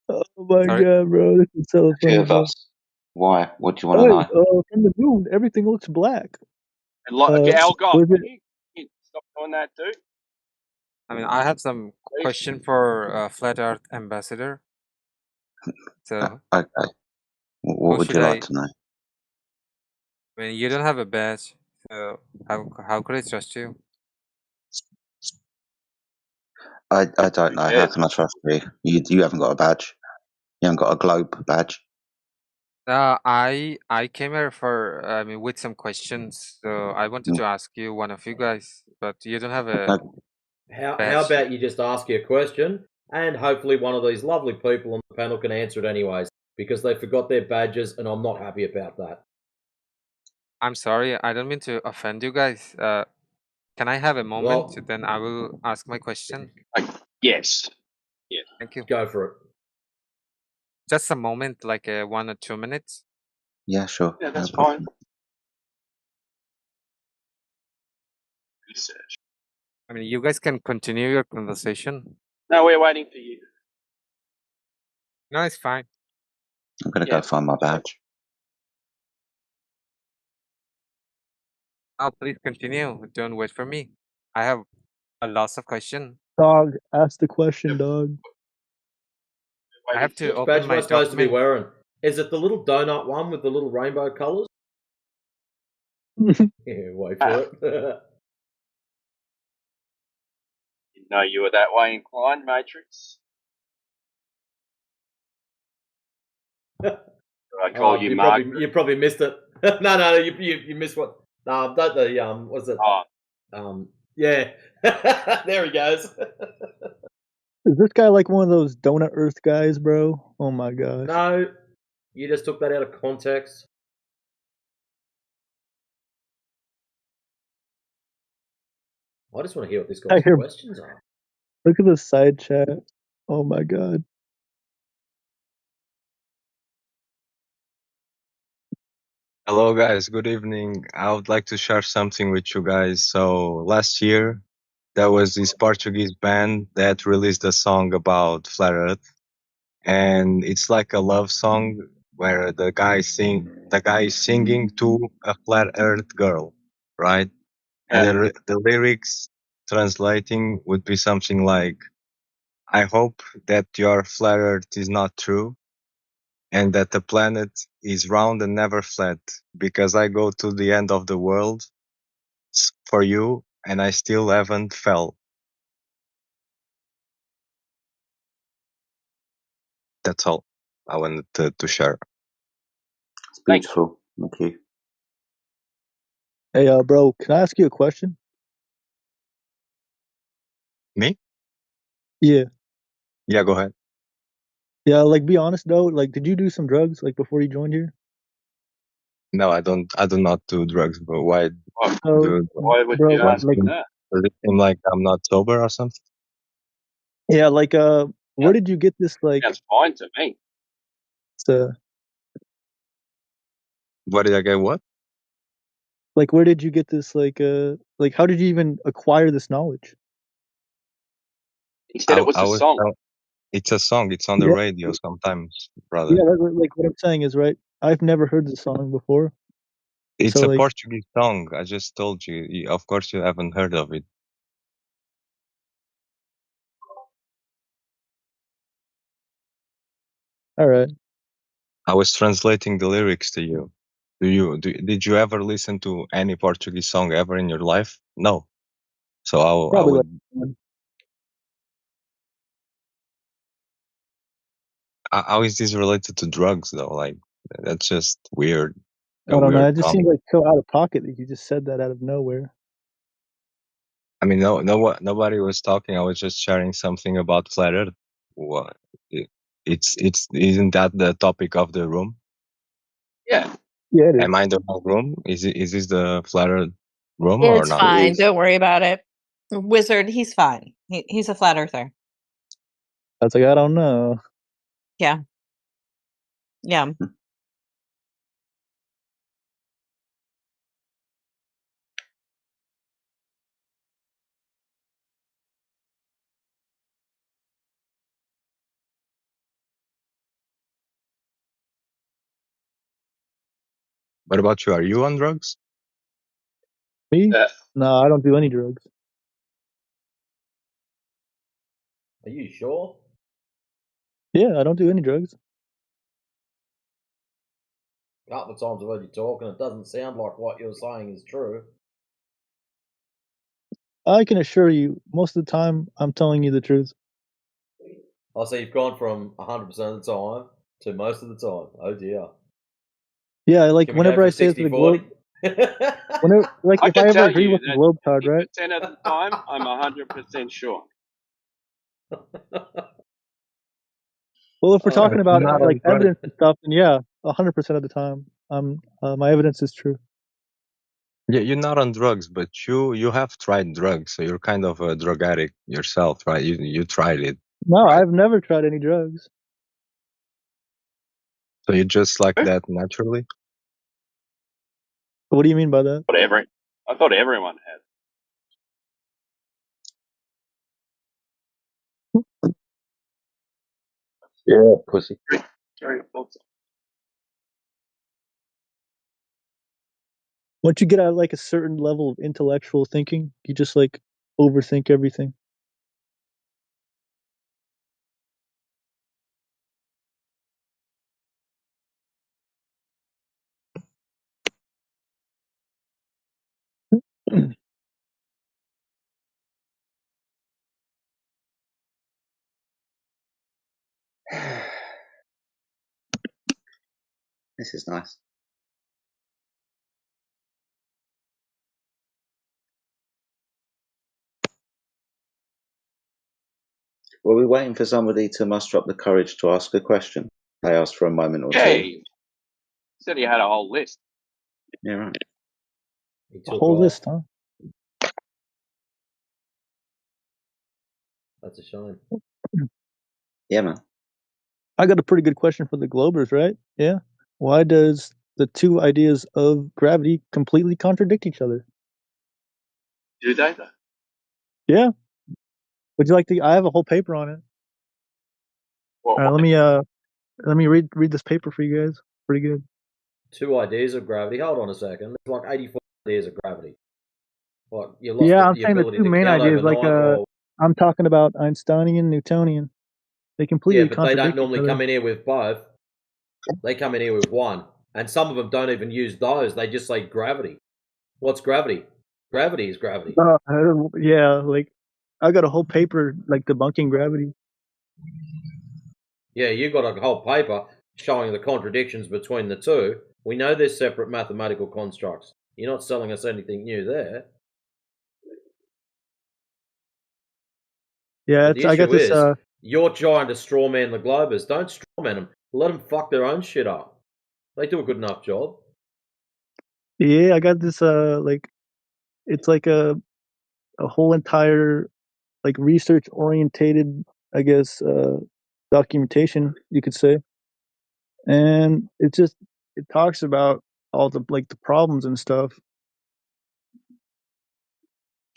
Oh my Sorry. god, bro, this is so Two funny, of bro. us. Why? What do you want to Guys, know? from the moon, everything looks black. And Al Goff, Was can it? you stop doing that too? I mean, I have some question for flat Earth ambassador. So Okay. What who would should you I? like to know? I mean, you don't have a badge, so how could I trust you? I don't know. How can I trust you? You haven't got a badge. You haven't got a globe badge. I came here for with some questions, so I wanted to ask you one of you guys, but you don't have a How badge. about you just ask you a question, and hopefully one of these lovely people on the panel can answer it anyways, because they forgot their badges, and I'm not happy about that. I'm sorry, I don't mean to offend you guys. Can I have a moment? Well, then I will ask my question. Yes. Yeah. Thank you. Go for it. Just a moment, like 1 or 2 minutes. Yeah, sure. Yeah, that's fine. Research. I mean, you guys can continue your conversation. No, we're waiting for you. No, it's fine. I'm gonna go find my badge. Oh, please continue. Don't wait for me. I have a lot of questions. Dog, ask the question, dog. I have to Which open badge am my I supposed to be document. wearing? Is it the little donut one with the little rainbow colours? Yeah, wait for it. Didn't know you were that way inclined, Matrix. I call you Margaret. You probably missed it. No, you missed what? Don't the what's it? Yeah. There he goes. Is this guy like one of those donut Earth guys, bro? Oh my gosh. No, you just took that out of context. I just want to hear what this guy's questions are. Look at the side chat. Oh my god. Hello guys, good evening. I would like to share something with you guys. So last year there was this Portuguese band that released a song about flat earth, and it's like a love song where the guy is singing to a flat earth girl, right? And the lyrics translating would be something like, I hope that your flat earth is not true, and that the planet is round and never flat, because I go to the end of the world for you and I still haven't fell. That's all I wanted to share. It's beautiful. Thank you. Hey, bro, can I ask you a question? Me? Yeah. Yeah, go ahead. Yeah, like be honest though. Like, did you do some drugs like before you joined here? No, I do not do drugs, but why So, would bro, you ask like, me that? Does it seem like I'm not sober or something? Yeah, like where did you get this like Sounds fine to me. What did I get? What? Like where did you get this like how did you even acquire this knowledge? He said it was I a was. song. It's a song. It's on the Yeah. radio sometimes, brother. Yeah, like what I'm saying is right. I've never heard this song before. It's So a like Portuguese song. I just told you. Of course, you haven't heard of it. all right. I was translating the lyrics to you. Did you ever listen to any Portuguese song ever in your life? No. So I Probably would. like How is this related to drugs though? Like that's just weird. I don't know. Weird It just seems comment. like so out of pocket that you just said that out of nowhere. I mean, nobody was talking. I was just sharing something about flat Earth. What? It's isn't that the topic of the room? Yeah. Yeah, it is. Am I in the wrong room? Is this the flat Earth room or It's not? fine. Don't worry about it. Wizard, he's fine. He's a flat earther. I was like, I don't know. Yeah. Yeah. What about you? Are you on drugs? Me? No, I don't do any drugs. Are you sure? Yeah, I don't do any drugs. A couple of times I've heard you talk, and it doesn't sound like what you're saying is true. I can assure you, most of the time, I'm telling you the truth. I see you've gone from 100% of the time to most of the time. Oh dear. Yeah, like Can we go whenever for I say it to the 60-40? globe, whenever like I if can I ever tell agree you with the that globe card, right? 50% of the time, I'm 100% sure. Well, if we're talking about Not like on drugs. evidence and stuff, then yeah, 100% of the time, my evidence is true. Yeah, you're not on drugs, but you have tried drugs, so you're kind of a drug addict yourself, right? You tried it, No, right? I've never tried any drugs. So you're just like that naturally. What do you mean by that? Whatever. I thought everyone had. Yeah, pussy. Once you get at like a certain level of intellectual thinking, you just like overthink everything. This is nice. Were we waiting for somebody to muster up the courage to ask a question? I asked for a moment or Yeah, two. he said he had a whole list. Yeah, right. A whole list, huh? That's a shame. Yeah, man. I got a pretty good question for the Globers, right? Yeah. Why does the two ideas of gravity completely contradict each other? Do they though? Yeah. Would you like to? I have a whole paper on it. Well, All right, let me read this paper for you guys. Pretty good. Two ideas of gravity. Hold on a second. There's like 84 ideas of gravity. What, you lost Yeah, I'm the saying the ability two to main count ideas, like overnight, or I'm talking about Einsteinian, Newtonian. They completely yeah, but they don't contradict each normally other. come in here with both. They come in here with one, and some of them don't even use those. They just say gravity. What's gravity? Gravity is gravity. Yeah, like I got a whole paper like debunking gravity. Yeah, you got a whole paper showing the contradictions between the two. We know they're separate mathematical constructs. You're not selling us anything new there. Yeah, But the I got issue this. is, you're trying to strawman the Globers. Don't strawman them. Let them fuck their own shit up. They do a good enough job. Yeah, I got this. Like, it's like a a whole entire like research orientated, I guess, documentation you could say, and it talks about all the the problems and stuff.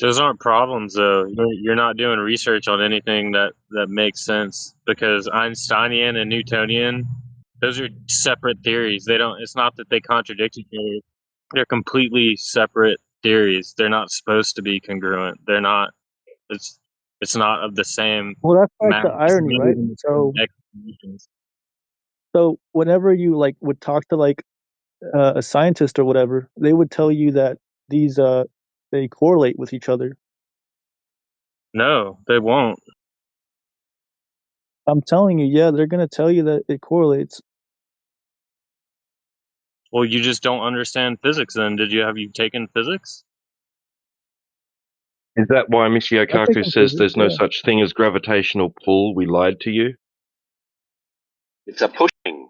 Those aren't problems, though. You're not doing research on anything that makes sense, because Einsteinian and Newtonian, those are separate theories. They don't. It's not that they contradict each other. They're completely separate theories. They're not supposed to be congruent. They're not. It's not of the same Well, that's like mass. the irony, right? So whenever you like would talk to like a scientist or whatever, they would tell you that these they correlate with each other. No, they won't. I'm telling you, yeah, they're gonna tell you that it correlates. Well, you just don't understand physics. Then have you taken physics? Is that why Michio I've Kaku taken says physics, there's no yeah. such thing as gravitational pull? We lied to you. It's a pushing.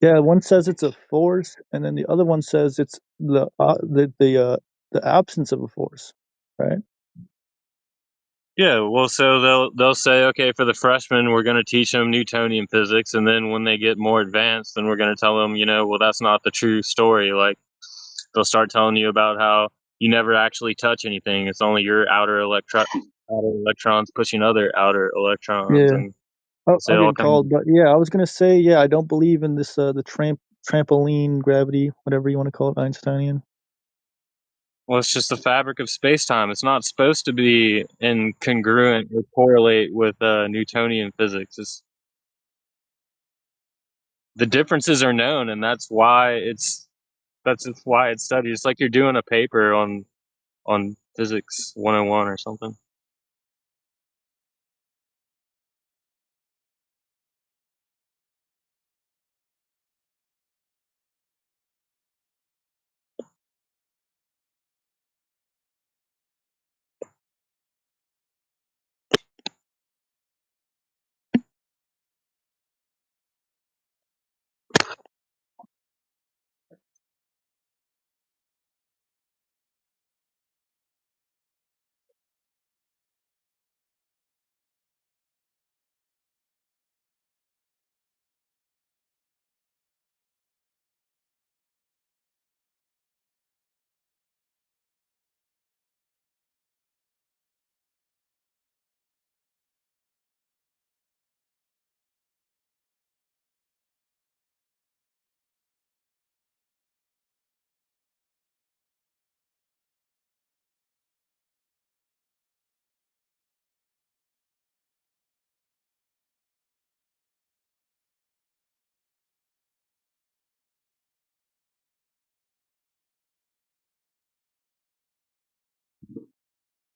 Yeah, one says it's a force, and then the other one says it's the absence of a force, right? Yeah, well, so they'll say, okay, for the freshmen, we're going to teach them Newtonian physics, and then when they get more advanced, then we're going to tell them, well, that's not the true story. Like, they'll start telling you about how you never actually touch anything; it's only your outer electrons pushing other outer electrons, Yeah. and Oh, say I'm all getting kinds. called, but yeah, I was gonna say, yeah, I don't believe in this the trampoline gravity, whatever you want to call it, Einsteinian. Well, it's just the fabric of space-time. It's not supposed to be incongruent or correlate with Newtonian physics. The differences are known, and that's just why it's studied. It's like you're doing a paper on physics 101 or something.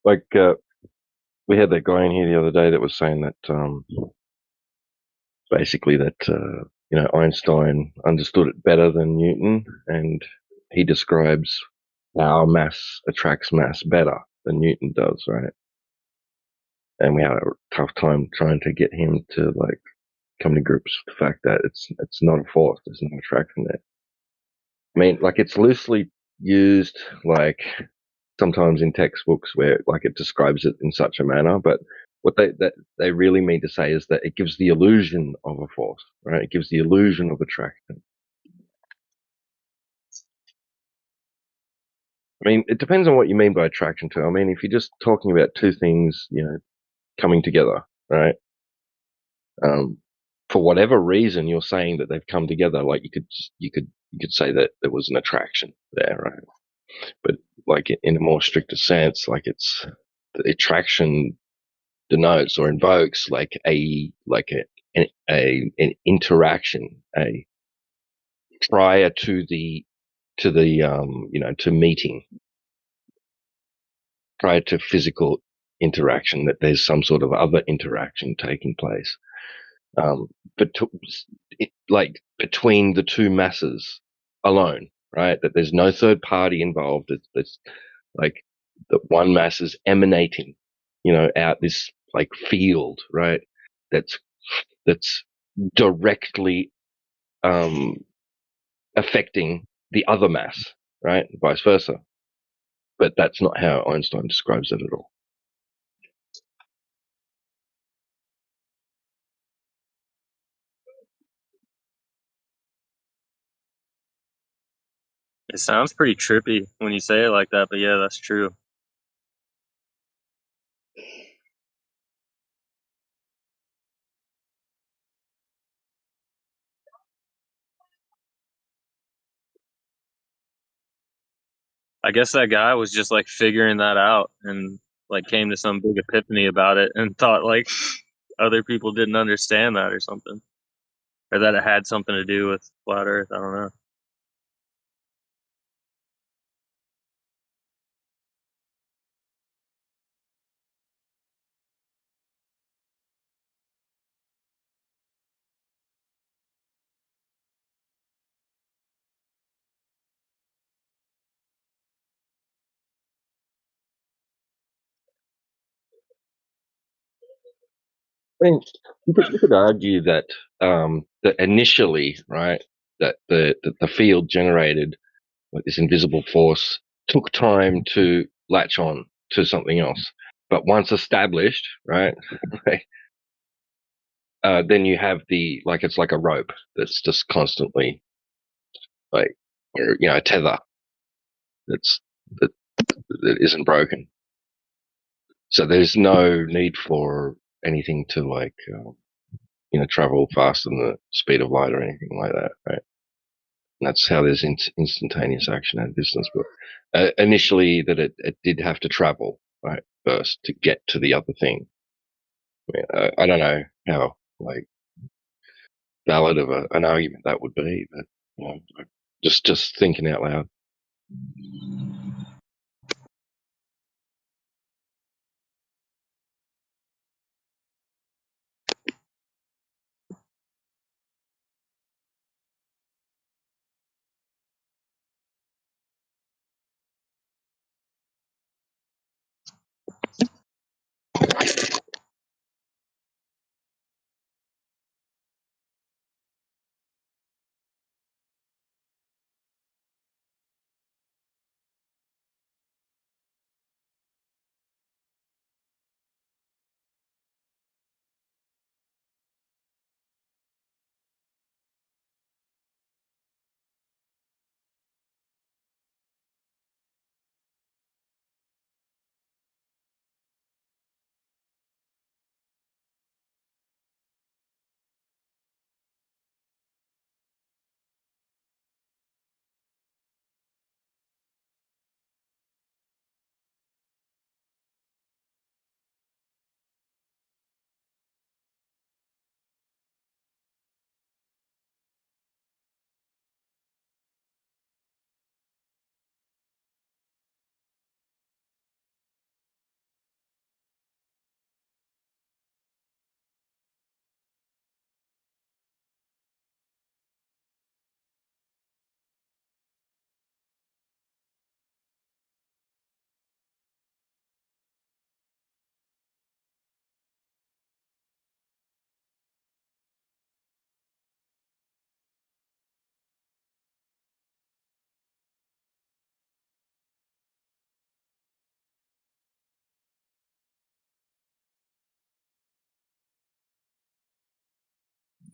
Like we had that guy in here the other day that was saying that basically that Einstein understood it better than Newton, and he describes how mass attracts mass better than Newton does, right? And we had a tough time trying to get him to like come to grips with the fact that it's not a force, there's no attraction there. I mean, like it's loosely used, like sometimes in textbooks where like it describes it in such a manner, but what they really mean to say is that it gives the illusion of a force, right? It gives the illusion of attraction. I mean, it depends on what you mean by attraction too. I mean, if you're just talking about two things, coming together, right? For whatever reason you're saying that they've come together, like you could say that there was an attraction there, right? But like in a more stricter sense, like it's the attraction denotes or invokes like an interaction, a prior to to meeting, prior to physical interaction, that there's some sort of other interaction taking place. But like between the two masses alone, right? That there's no third party involved. It's like that one mass is emanating, out this like field, right? That's directly affecting the other mass, right? Vice versa. but that's not how Einstein describes it at all. It sounds pretty trippy when you say it like that, but yeah, that's true. I guess that guy was just like figuring that out and like came to some big epiphany about it and thought like other people didn't understand that or something, or that it had something to do with flat Earth. I don't know. I mean, you could argue that that initially, right, that the field generated like this invisible force took time to latch on to something else, but once established, right, then you have it's like a rope that's just constantly like, or a tether that's that that isn't broken. So there's no need for anything to travel faster than the speed of light or anything like that, right? And that's how there's instantaneous action at a distance. But initially, that it did have to travel right first to get to the other thing. I mean, I don't know how valid of an argument that would be, but just thinking out loud.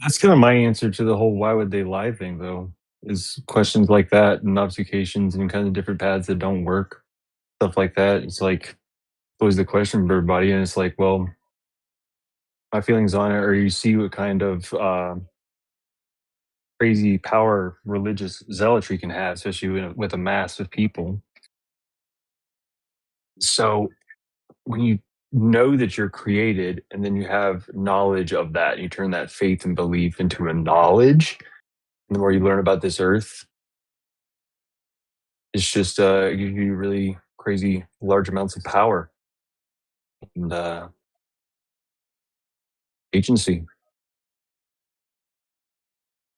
That's kind of my answer to the whole "why would they lie" thing, though. Is questions like that and obfuscations and kind of different paths that don't work, stuff like that. It's like always the question for everybody, and it's like, well, my feelings on it, or you see what kind of crazy power religious zealotry can have, especially with a mass of people. So when you know that you're created and then you have knowledge of that, and you turn that faith and belief into a knowledge, and the more you learn about this earth, it's just gives you really crazy large amounts of power and agency.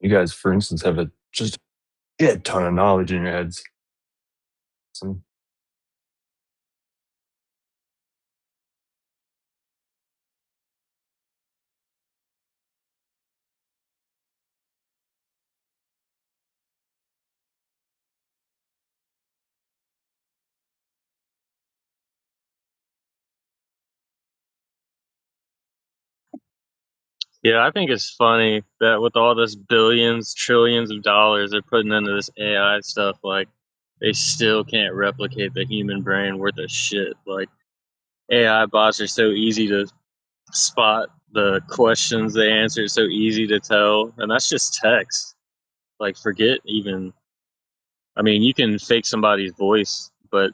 You guys, for instance, have just a shit ton of knowledge in your heads. Some Yeah, I think it's funny that with all this billions, trillions of dollars they're putting into this AI stuff, like they still can't replicate the human brain worth of shit. Like AI bots are so easy to spot the questions they answer, so easy to tell, and that's just text. Like forget even. I mean, you can fake somebody's voice, but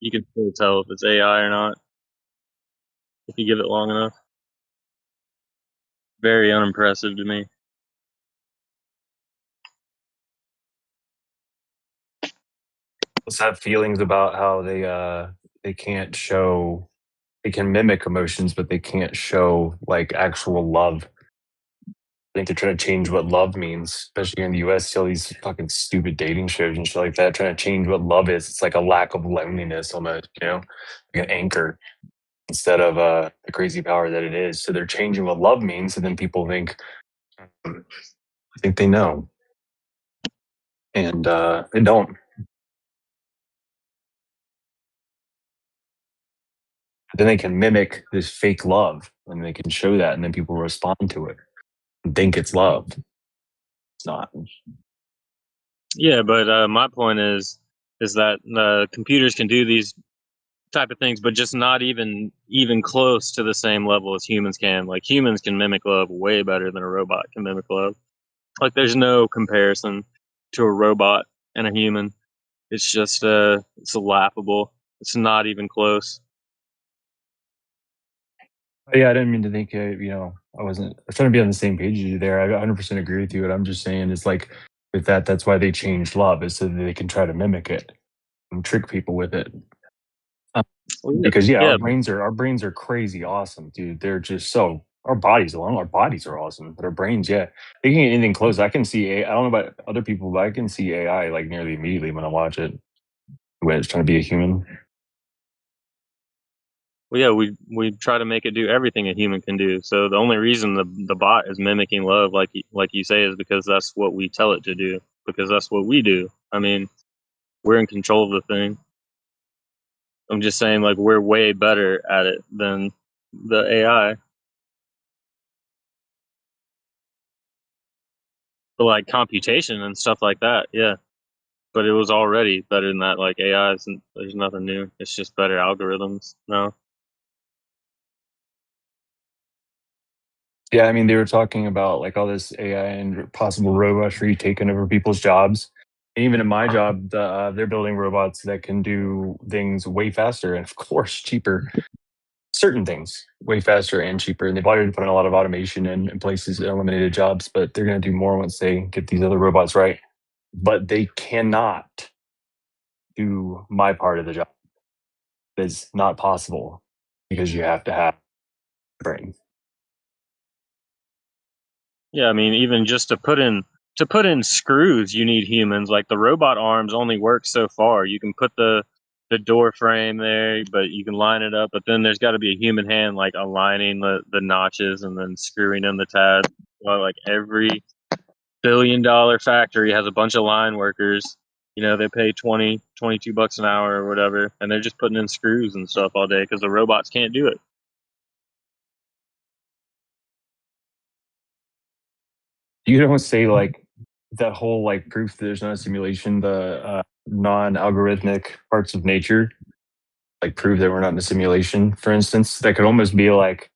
you can still tell if it's AI or not if you give it long enough. Very unimpressive to me. Let's have feelings about how they can't show, they can mimic emotions, but they can't show like actual love. I think they're trying to change what love means, especially here in the US. See all these fucking stupid dating shows and shit like that, trying to change what love is. It's like a lack of loneliness almost, you know, like an anchor instead of the crazy power that it is. So they're changing what love means, and then people think, I think they know, and they don't. Then they can mimic this fake love, and they can show that, and then people respond to it and think it's love. It's not. Yeah, but my point is that computers can do these type of things, but just not even close to the same level as humans can. Like humans can mimic love way better than a robot can mimic love. Like there's no comparison to a robot and a human. It's just it's laughable. It's not even close. Yeah, I didn't mean to think, I was trying to be on the same page as you there. I 100% agree with you. What I'm just saying is like, with that's why they changed love, is so that they can try to mimic it and trick people with it. Because our brains are crazy awesome, dude. They're just so, our bodies are awesome, but our brains, they can get anything close. I can see I don't know about other people, but I can see AI like nearly immediately when I watch it, when it's trying to be a human. Well, yeah, we try to make it do everything a human can do. So the only reason the bot is mimicking love, like you say, is because that's what we tell it to do. Because that's what we do. I mean, we're in control of the thing. I'm just saying, like, we're way better at it than the AI. But like computation and stuff like that, yeah. But it was already better than that. Like AI isn't, there's nothing new. It's just better algorithms now. Yeah, I mean, they were talking about like all this AI and possible robotry taking over people's jobs. And even in my job, they're building robots that can do things way faster and, of course, cheaper. Certain things way faster and cheaper. And they've already put in a lot of automation in places that eliminated jobs, but they're going to do more once they get these other robots right. But they cannot do my part of the job. It's not possible because you have to have a brain. Yeah, I mean, even just to put in screws, you need humans. Like the robot arms only work so far. You can put the door frame there, but you can line it up. But then there's got to be a human hand, like aligning the notches and then screwing in the tabs. Well, like every billion-dollar factory has a bunch of line workers. You know, they pay $22 an hour or whatever, and they're just putting in screws and stuff all day because the robots can't do it. You don't say like that whole like proof that there's not a simulation, the non-algorithmic parts of nature, like prove that we're not in a simulation, for instance. That could almost be like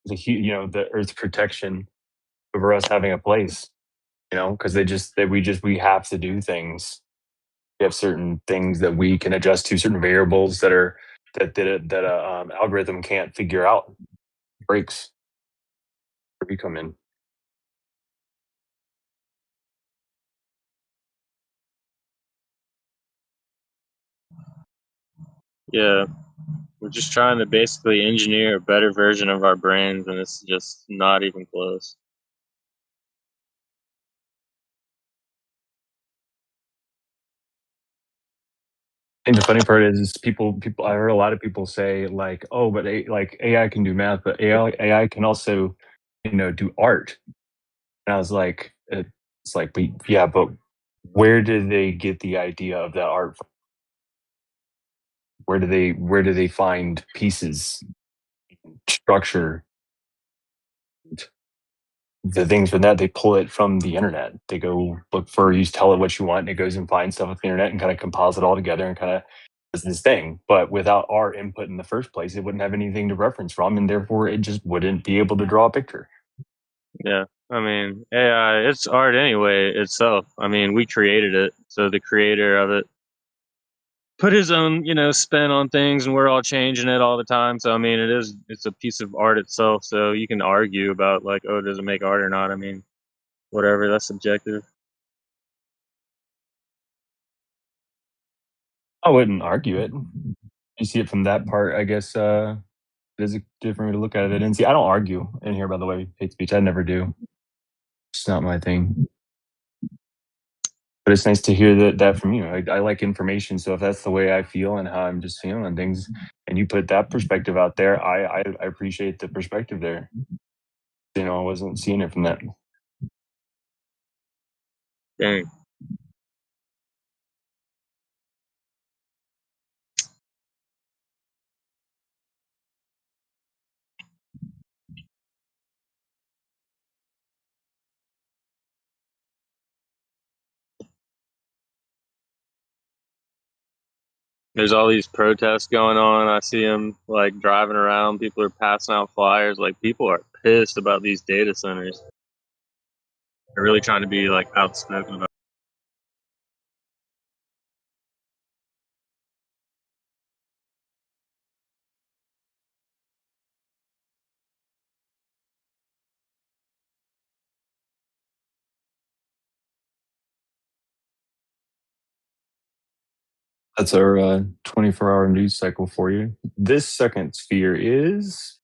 the Earth's protection over us having a place, because we have to do things. We have certain things that we can adjust to, certain variables that algorithm can't figure out. Breaks where we come in. Yeah, we're just trying to basically engineer a better version of our brains, and it's just not even close. I think the funny part is people. I heard a lot of people say like, "Oh, but AI can do math, but AI can also, do art." And I was like, "It's like, but where did they get the idea of that art from? Where do they find pieces, structure the things from that, they pull it from the internet. They go look for, you tell it what you want, and it goes and finds stuff with the internet and kind of compiles it all together and kind of does this thing. But without our input in the first place, it wouldn't have anything to reference from, and therefore it just wouldn't be able to draw a picture. Yeah, I mean, AI, it's art anyway itself. I mean, we created it, so the creator of it put his own, spin on things, and we're all changing it all the time. So I mean, it's a piece of art itself. So you can argue about like, oh, does it make art or not? I mean, whatever, that's subjective. I wouldn't argue it. You see it from that part, I guess. There's a different way to look at it. And see, I don't argue in here, by the way, hate speech. I never do. It's not my thing. But it's nice to hear that from you. I like information, so if that's the way I feel and how I'm just feeling things, and you put that perspective out there, I appreciate the perspective there. I wasn't seeing it from that. Dang. There's all these protests going on. I see them like driving around. People are passing out flyers. Like, people are pissed about these data centers. They're really trying to be like outspoken about it. That's our 24-hour news cycle for you. This second sphere is